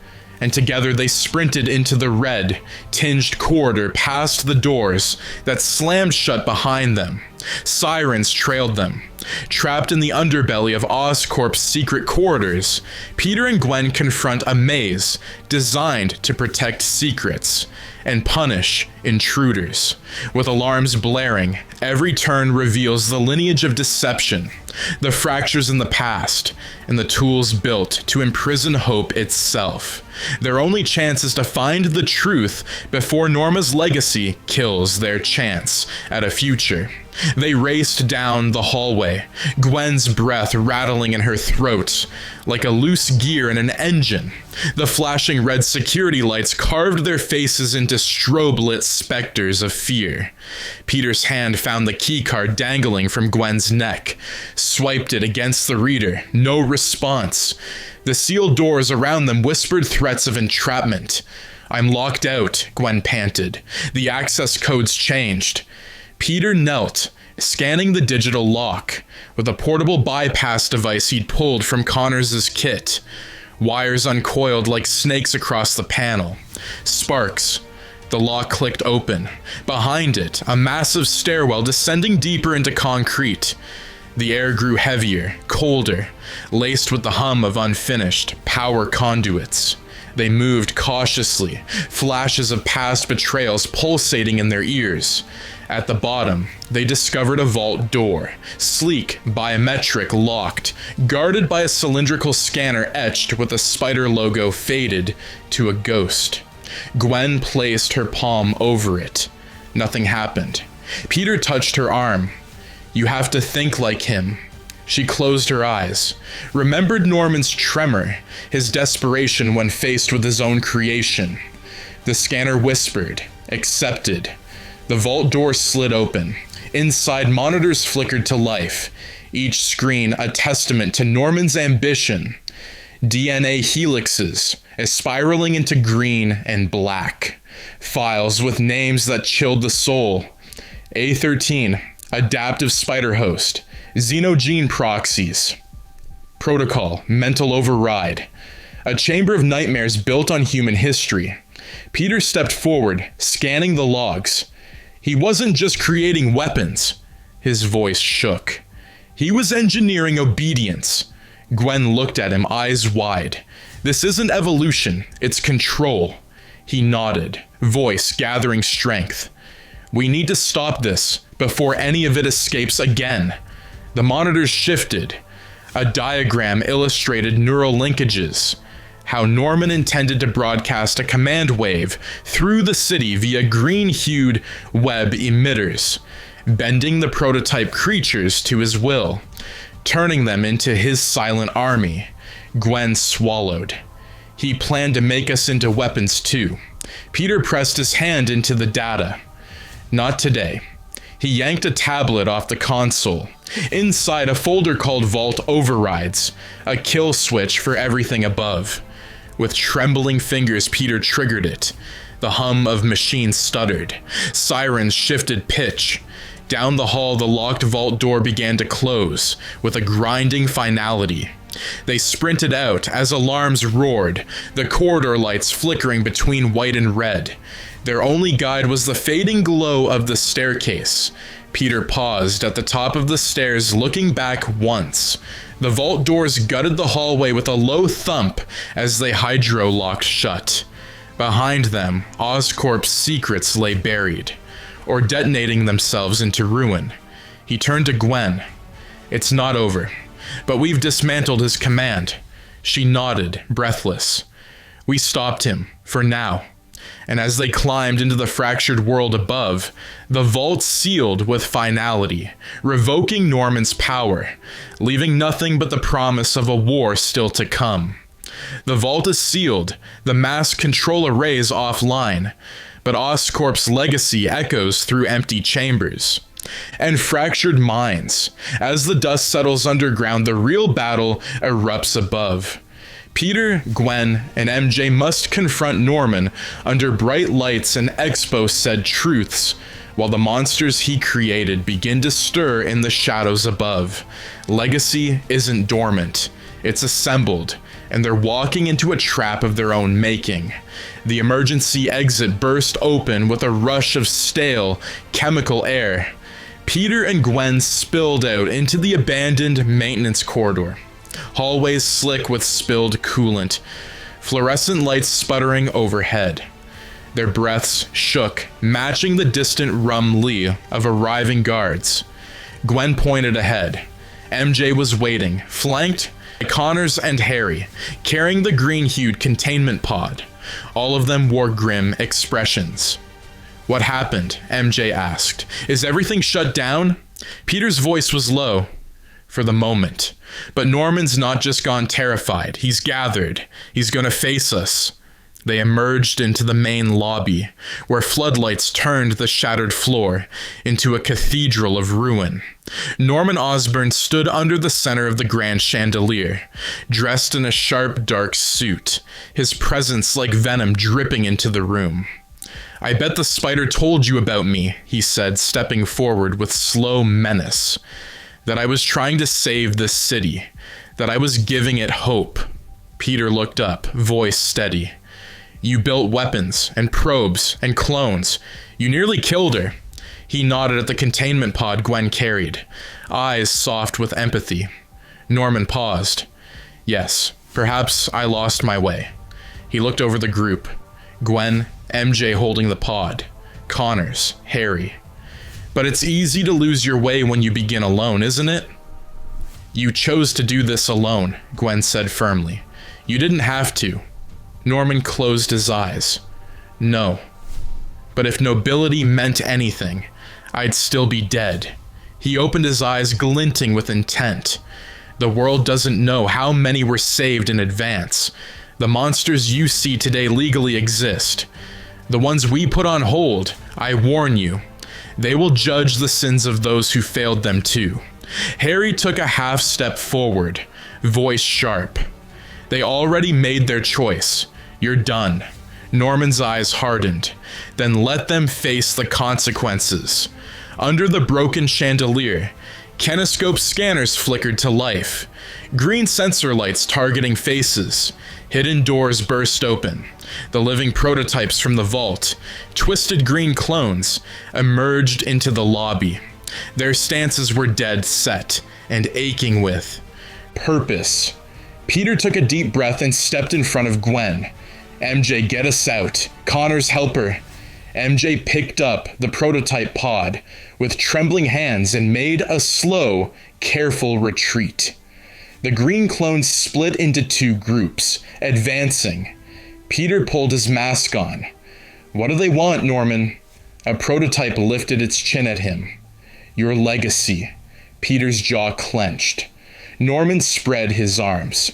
And together they sprinted into the red, tinged corridor past the doors that slammed shut behind them. Sirens trailed them. Trapped in the underbelly of Oscorp's secret corridors, Peter and Gwen confront a maze designed to protect secrets and punish intruders. With alarms blaring, every turn reveals the lineage of deception, the fractures in the past, and the tools built to imprison hope itself. Their only chance is to find the truth before Norma's legacy kills their chance at a future. They raced down the hallway, Gwen's breath rattling in her throat like a loose gear in an engine. The flashing red security lights carved their faces into strobe-lit specters of fear. Peter's hand found the keycard dangling from Gwen's neck, swiped it against the reader. No response. The sealed doors around them whispered threats of entrapment. "I'm locked out," Gwen panted. The access codes changed. Peter knelt, scanning the digital lock with a portable bypass device he'd pulled from Connors' kit. Wires uncoiled like snakes across the panel. Sparks. The lock clicked open. Behind it, a massive stairwell descending deeper into concrete. The air grew heavier, colder, laced with the hum of unfinished power conduits. They moved cautiously, flashes of past betrayals pulsating in their ears. At the bottom, they discovered a vault door, sleek, biometric, locked, guarded by a cylindrical scanner etched with a spider logo faded to a ghost. Gwen placed her palm over it. Nothing happened. Peter touched her arm. "You have to think like him." She closed her eyes, remembered Norman's tremor, his desperation when faced with his own creation. The scanner whispered, accepted. The vault door slid open. Inside, monitors flickered to life, each screen a testament to Norman's ambition. DNA helixes, spiraling into green and black. Files with names that chilled the soul. A13, adaptive spider host. Xenogene proxies. Protocol, mental override. A chamber of nightmares built on human history. Peter stepped forward, scanning the logs. He wasn't just creating weapons. His voice shook. He was engineering obedience. Gwen looked at him, eyes wide. "This isn't evolution, it's control." He nodded, voice gathering strength. "We need to stop this before any of it escapes again." The monitors shifted. A diagram illustrated neural linkages, how Norman intended to broadcast a command wave through the city via green-hued web emitters, bending the prototype creatures to his will, turning them into his silent army. Gwen swallowed. He planned to make us into weapons too. Peter pressed his hand into the data. Not today. He yanked a tablet off the console. Inside, a folder called Vault Overrides, a kill switch for everything above. With trembling fingers, Peter triggered it. The hum of machines stuttered. Sirens shifted pitch. Down the hall, the locked vault door began to close, with a grinding finality. They sprinted out as alarms roared, the corridor lights flickering between white and red. Their only guide was the fading glow of the staircase. Peter paused at the top of the stairs, looking back once. The vault doors gutted the hallway with a low thump as they hydro-locked shut. Behind them, Oscorp's secrets lay buried, or detonating themselves into ruin. He turned to Gwen. "It's not over, but we've dismantled his command." She nodded, breathless. "We stopped him, for now." And as they climbed into the fractured world above, the vault sealed with finality, revoking Norman's power, leaving nothing but the promise of a war still to come. The vault is sealed, the mass control arrays offline, but Oscorp's legacy echoes through empty chambers and fractured minds. As the dust settles underground, the real battle erupts above. Peter, Gwen, and MJ must confront Norman under bright lights and expose said truths, while the monsters he created begin to stir in the shadows above. Legacy isn't dormant, it's assembled, and they're walking into a trap of their own making. The emergency exit burst open with a rush of stale, chemical air. Peter and Gwen spilled out into the abandoned maintenance corridor. Hallways slick with spilled coolant, fluorescent lights sputtering overhead. Their breaths shook, matching the distant rum-lee of arriving guards. Gwen pointed ahead. MJ was waiting, flanked by Connors and Harry, carrying the green-hued containment pod. All of them wore grim expressions. "What happened?" MJ asked. "Is everything shut down?" Peter's voice was low. "For the moment. But Norman's not just gone terrified. He's gathered. He's gonna face us." They emerged into the main lobby, where floodlights turned the shattered floor into a cathedral of ruin. Norman Osborn stood under the center of the grand chandelier, dressed in a sharp, dark suit, his presence like venom dripping into the room. "I bet the spider told you about me," he said, stepping forward with slow menace. "That I was trying to save this city, that I was giving it hope." Peter looked up, voice steady. "You built weapons and probes and clones. You nearly killed her." He nodded at the containment pod Gwen carried, eyes soft with empathy. Norman paused. "Yes, perhaps I lost my way." He looked over the group. Gwen, MJ holding the pod, Connors, Harry. "But it's easy to lose your way when you begin alone, isn't it?" "You chose to do this alone," Gwen said firmly. "You didn't have to." Norman closed his eyes. "No. But if nobility meant anything, I'd still be dead." He opened his eyes, glinting with intent. "The world doesn't know how many were saved in advance. The monsters you see today legally exist. The ones we put on hold, I warn you, they will judge the sins of those who failed them too." Harry took a half step forward, voice sharp. "They already made their choice. You're done." Norman's eyes hardened. "Then let them face the consequences." Under the broken chandelier, kinescope scanners flickered to life. Green sensor lights targeting faces. Hidden doors burst open. The living prototypes from the vault, twisted green clones, emerged into the lobby. Their stances were dead set and aching with purpose. Peter took a deep breath and stepped in front of Gwen. "MJ, get us out. Connors, help her." MJ picked up the prototype pod with trembling hands and made a slow, careful retreat. The green clones split into two groups, advancing. Peter pulled his mask on. "What do they want, Norman?" A prototype lifted its chin at him. "Your legacy." Peter's jaw clenched. Norman spread his arms.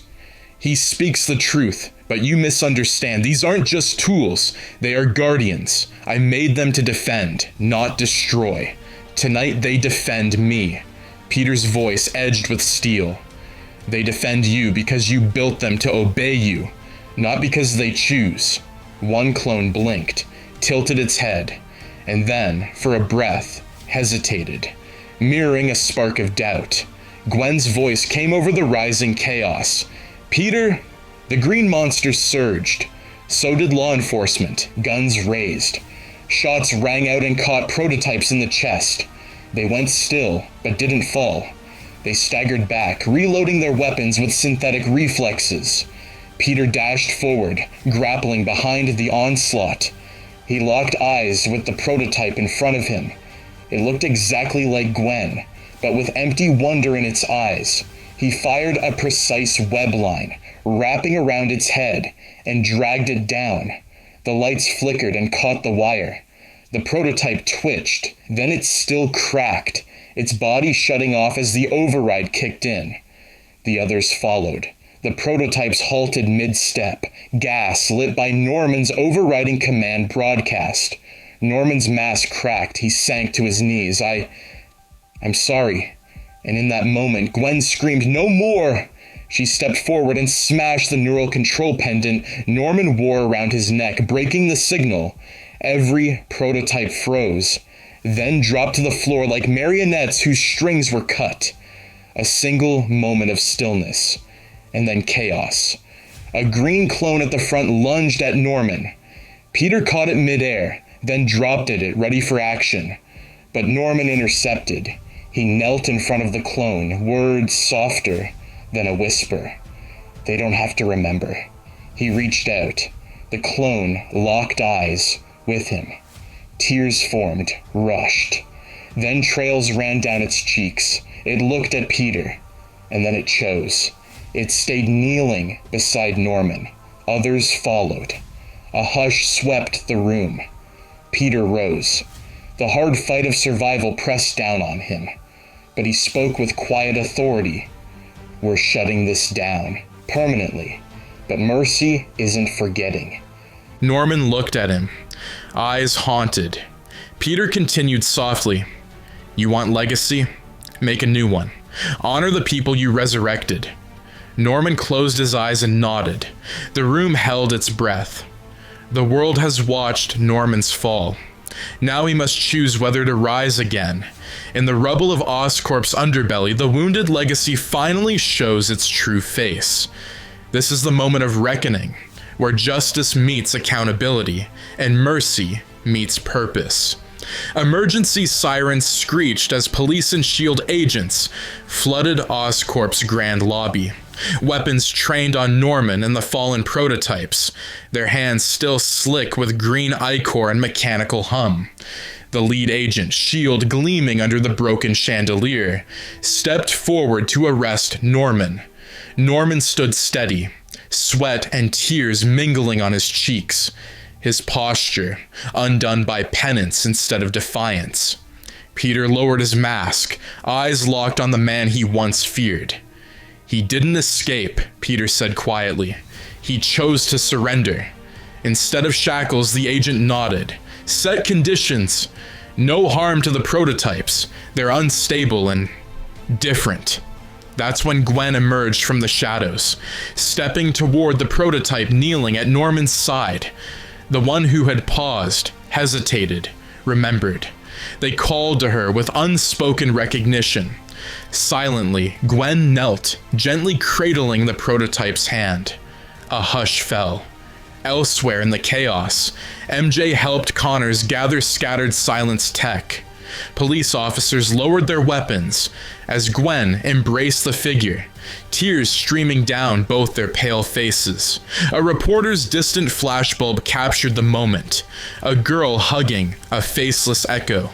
"He speaks the truth, but you misunderstand. These aren't just tools. They are guardians. I made them to defend, not destroy. Tonight they defend me." Peter's voice edged with steel. "They defend you because you built them to obey you, not because they choose." One clone blinked, tilted its head, and then, for a breath, hesitated, mirroring a spark of doubt. Gwen's voice came over the rising chaos. "Peter?" The green monsters surged. So did law enforcement, guns raised. Shots rang out and caught prototypes in the chest. They went still, but didn't fall. They staggered back, reloading their weapons with synthetic reflexes. Peter dashed forward, grappling behind the onslaught. He locked eyes with the prototype in front of him. It looked exactly like Gwen, but with empty wonder in its eyes. He fired a precise web line, wrapping around its head, and dragged it down. The lights flickered and caught the wire. The prototype twitched, then it still cracked, its body shutting off as the override kicked in. The others followed. The prototypes halted mid-step, gas lit by Norman's overriding command broadcast. Norman's mask cracked. He sank to his knees. I'm sorry." And in that moment, Gwen screamed, "No more!" She stepped forward and smashed the neural control pendant Norman wore around his neck, breaking the signal. Every prototype froze, then dropped to the floor like marionettes whose strings were cut. A single moment of stillness, and then chaos. A green clone at the front lunged at Norman. Peter caught it midair, then dropped at it, ready for action. But Norman intercepted. He knelt in front of the clone, words softer than a whisper. They don't have to remember. He reached out. The clone locked eyes with him. Tears formed, rushed. Then trails ran down its cheeks. It looked at Peter, and then it chose. It stayed kneeling beside Norman. Others followed. A hush swept the room. Peter rose. The hard fight of survival pressed down on him, but he spoke with quiet authority. We're shutting this down, permanently, but mercy isn't forgetting. Norman looked at him, eyes haunted. Peter continued softly, "You want legacy? Make a new one. Honor the people you resurrected." Norman closed his eyes and nodded. The room held its breath. The world has watched Norman's fall. Now he must choose whether to rise again. In the rubble of Oscorp's underbelly, the wounded legacy finally shows its true face. This is the moment of reckoning, where justice meets accountability, and mercy meets purpose. Emergency sirens screeched as police and SHIELD agents flooded Oscorp's grand lobby. Weapons trained on Norman and the fallen prototypes, their hands still slick with green ichor and mechanical hum. The lead agent, shield gleaming under the broken chandelier, stepped forward to arrest Norman. Norman stood steady, sweat and tears mingling on his cheeks, his posture undone by penance instead of defiance. Peter lowered his mask, eyes locked on the man he once feared. "He didn't escape," Peter said quietly. "He chose to surrender." Instead of shackles, the agent nodded. "Set conditions. No harm to the prototypes. They're unstable and different." That's when Gwen emerged from the shadows, stepping toward the prototype kneeling at Norman's side. The one who had paused, hesitated, remembered. They called to her with unspoken recognition. Silently, Gwen knelt, gently cradling the prototype's hand. A hush fell. Elsewhere in the chaos, MJ helped Connors gather scattered silence tech. Police officers lowered their weapons as Gwen embraced the figure, tears streaming down both their pale faces. A reporter's distant flashbulb captured the moment, a girl hugging a faceless echo.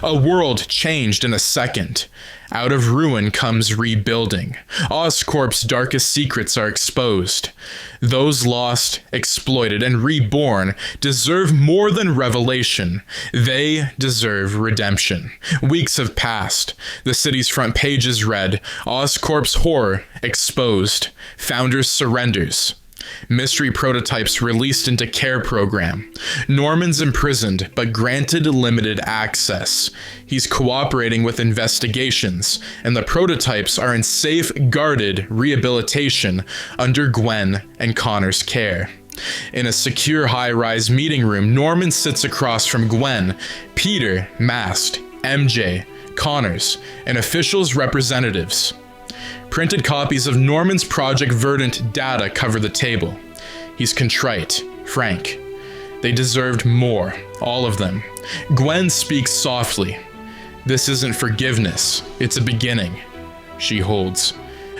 A world changed in a second. Out of ruin comes rebuilding. Oscorp's darkest secrets are exposed. Those lost, exploited, and reborn deserve more than revelation. They deserve redemption. Weeks have passed. The city's front pages read, Oscorp's horror exposed. Founders surrenders. Mystery prototypes released into care program. Norman's imprisoned, but granted limited access. He's cooperating with investigations, and the prototypes are in safe, guarded rehabilitation under Gwen and Connor's care. In a secure high-rise meeting room, Norman sits across from Gwen, Peter, masked, MJ, Connors, and officials' representatives. Printed copies of Norman's Project Verdant data cover the table. He's contrite, frank. They deserved more, all of them. Gwen speaks softly. "This isn't forgiveness, it's a beginning." She holds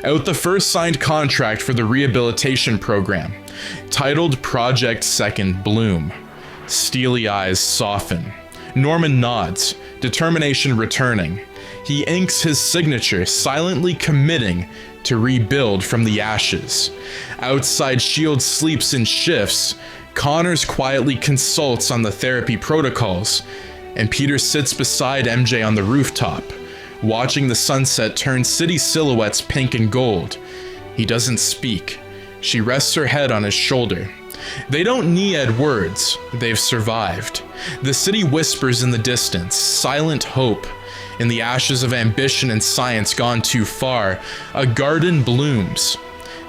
out the first signed contract for the rehabilitation program, titled Project Second Bloom. Steely eyes soften. Norman nods, determination returning. He inks his signature, silently committing to rebuild from the ashes. Outside, SHIELD sleeps in shifts. Connors quietly consults on the therapy protocols, and Peter sits beside MJ on the rooftop, watching the sunset turn city silhouettes pink and gold. He doesn't speak. She rests her head on his shoulder. They don't need words. They've survived. The city whispers in the distance, silent hope. In the ashes of ambition and science gone too far, a garden blooms.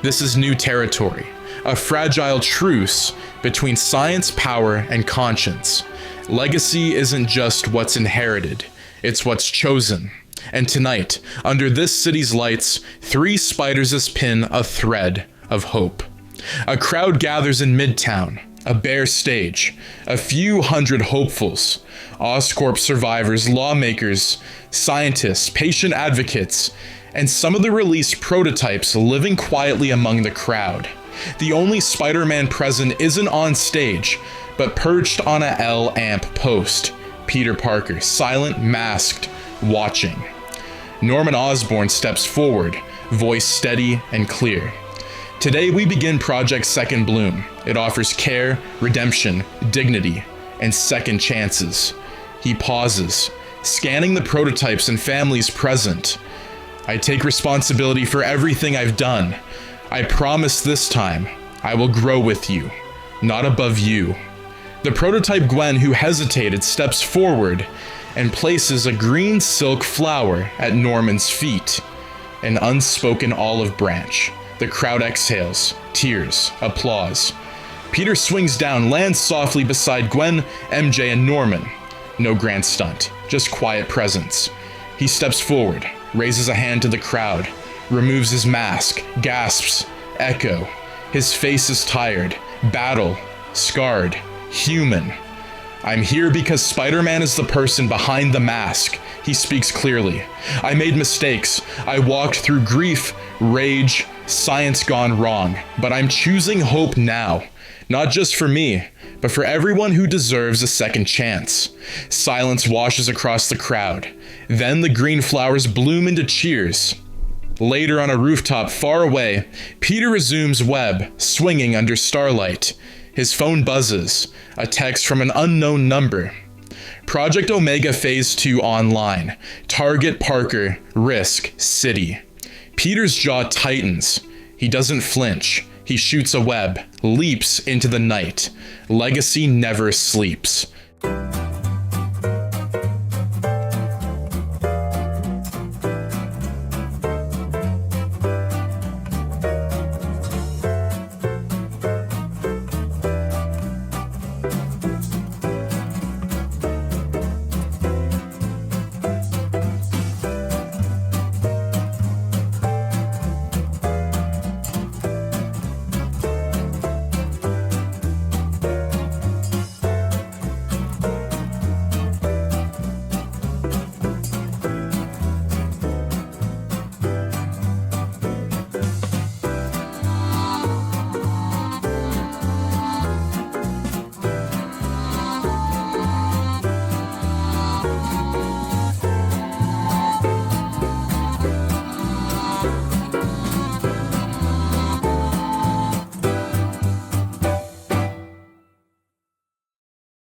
This is new territory, a fragile truce between science, power, and conscience. Legacy isn't just what's inherited, it's what's chosen. And tonight, under this city's lights, 3 spiders pin a thread of hope. A crowd gathers in Midtown, A bare stage, a few hundred hopefuls, Oscorp survivors, lawmakers, scientists, patient advocates, and some of the released prototypes living quietly among the crowd. The only Spider-Man present isn't on stage, but perched on a L-amp post. Peter Parker, silent, masked, watching. Norman Osborn steps forward, voice steady and clear. Today we begin Project Second Bloom. It offers care, redemption, dignity, and second chances. He pauses, scanning the prototypes and families present. I take responsibility for everything I've done. I promise this time, I will grow with you, not above you. The prototype Gwen, who hesitated, steps forward and places a green silk flower at Norman's feet. An unspoken olive branch. The crowd exhales, tears, applause. Peter swings down, lands softly beside Gwen, MJ, and Norman. No grand stunt, just quiet presence. He steps forward, raises a hand to the crowd, removes his mask, gasps, echo. His face is tired, battle, scarred, human. I'm here because Spider-Man is the person behind the mask. He speaks clearly. I made mistakes. I walked through grief, rage, science gone wrong. But I'm choosing hope now. Not just for me, but for everyone who deserves a second chance. Silence washes across the crowd. Then the green flowers bloom into cheers. Later on a rooftop far away, Peter resumes web, swinging under starlight. His phone buzzes, a text from an unknown number. Project Omega Phase 2 online. Target Parker, Risk, City. Peter's jaw tightens. He doesn't flinch. He shoots a web, leaps into the night. Legacy never sleeps.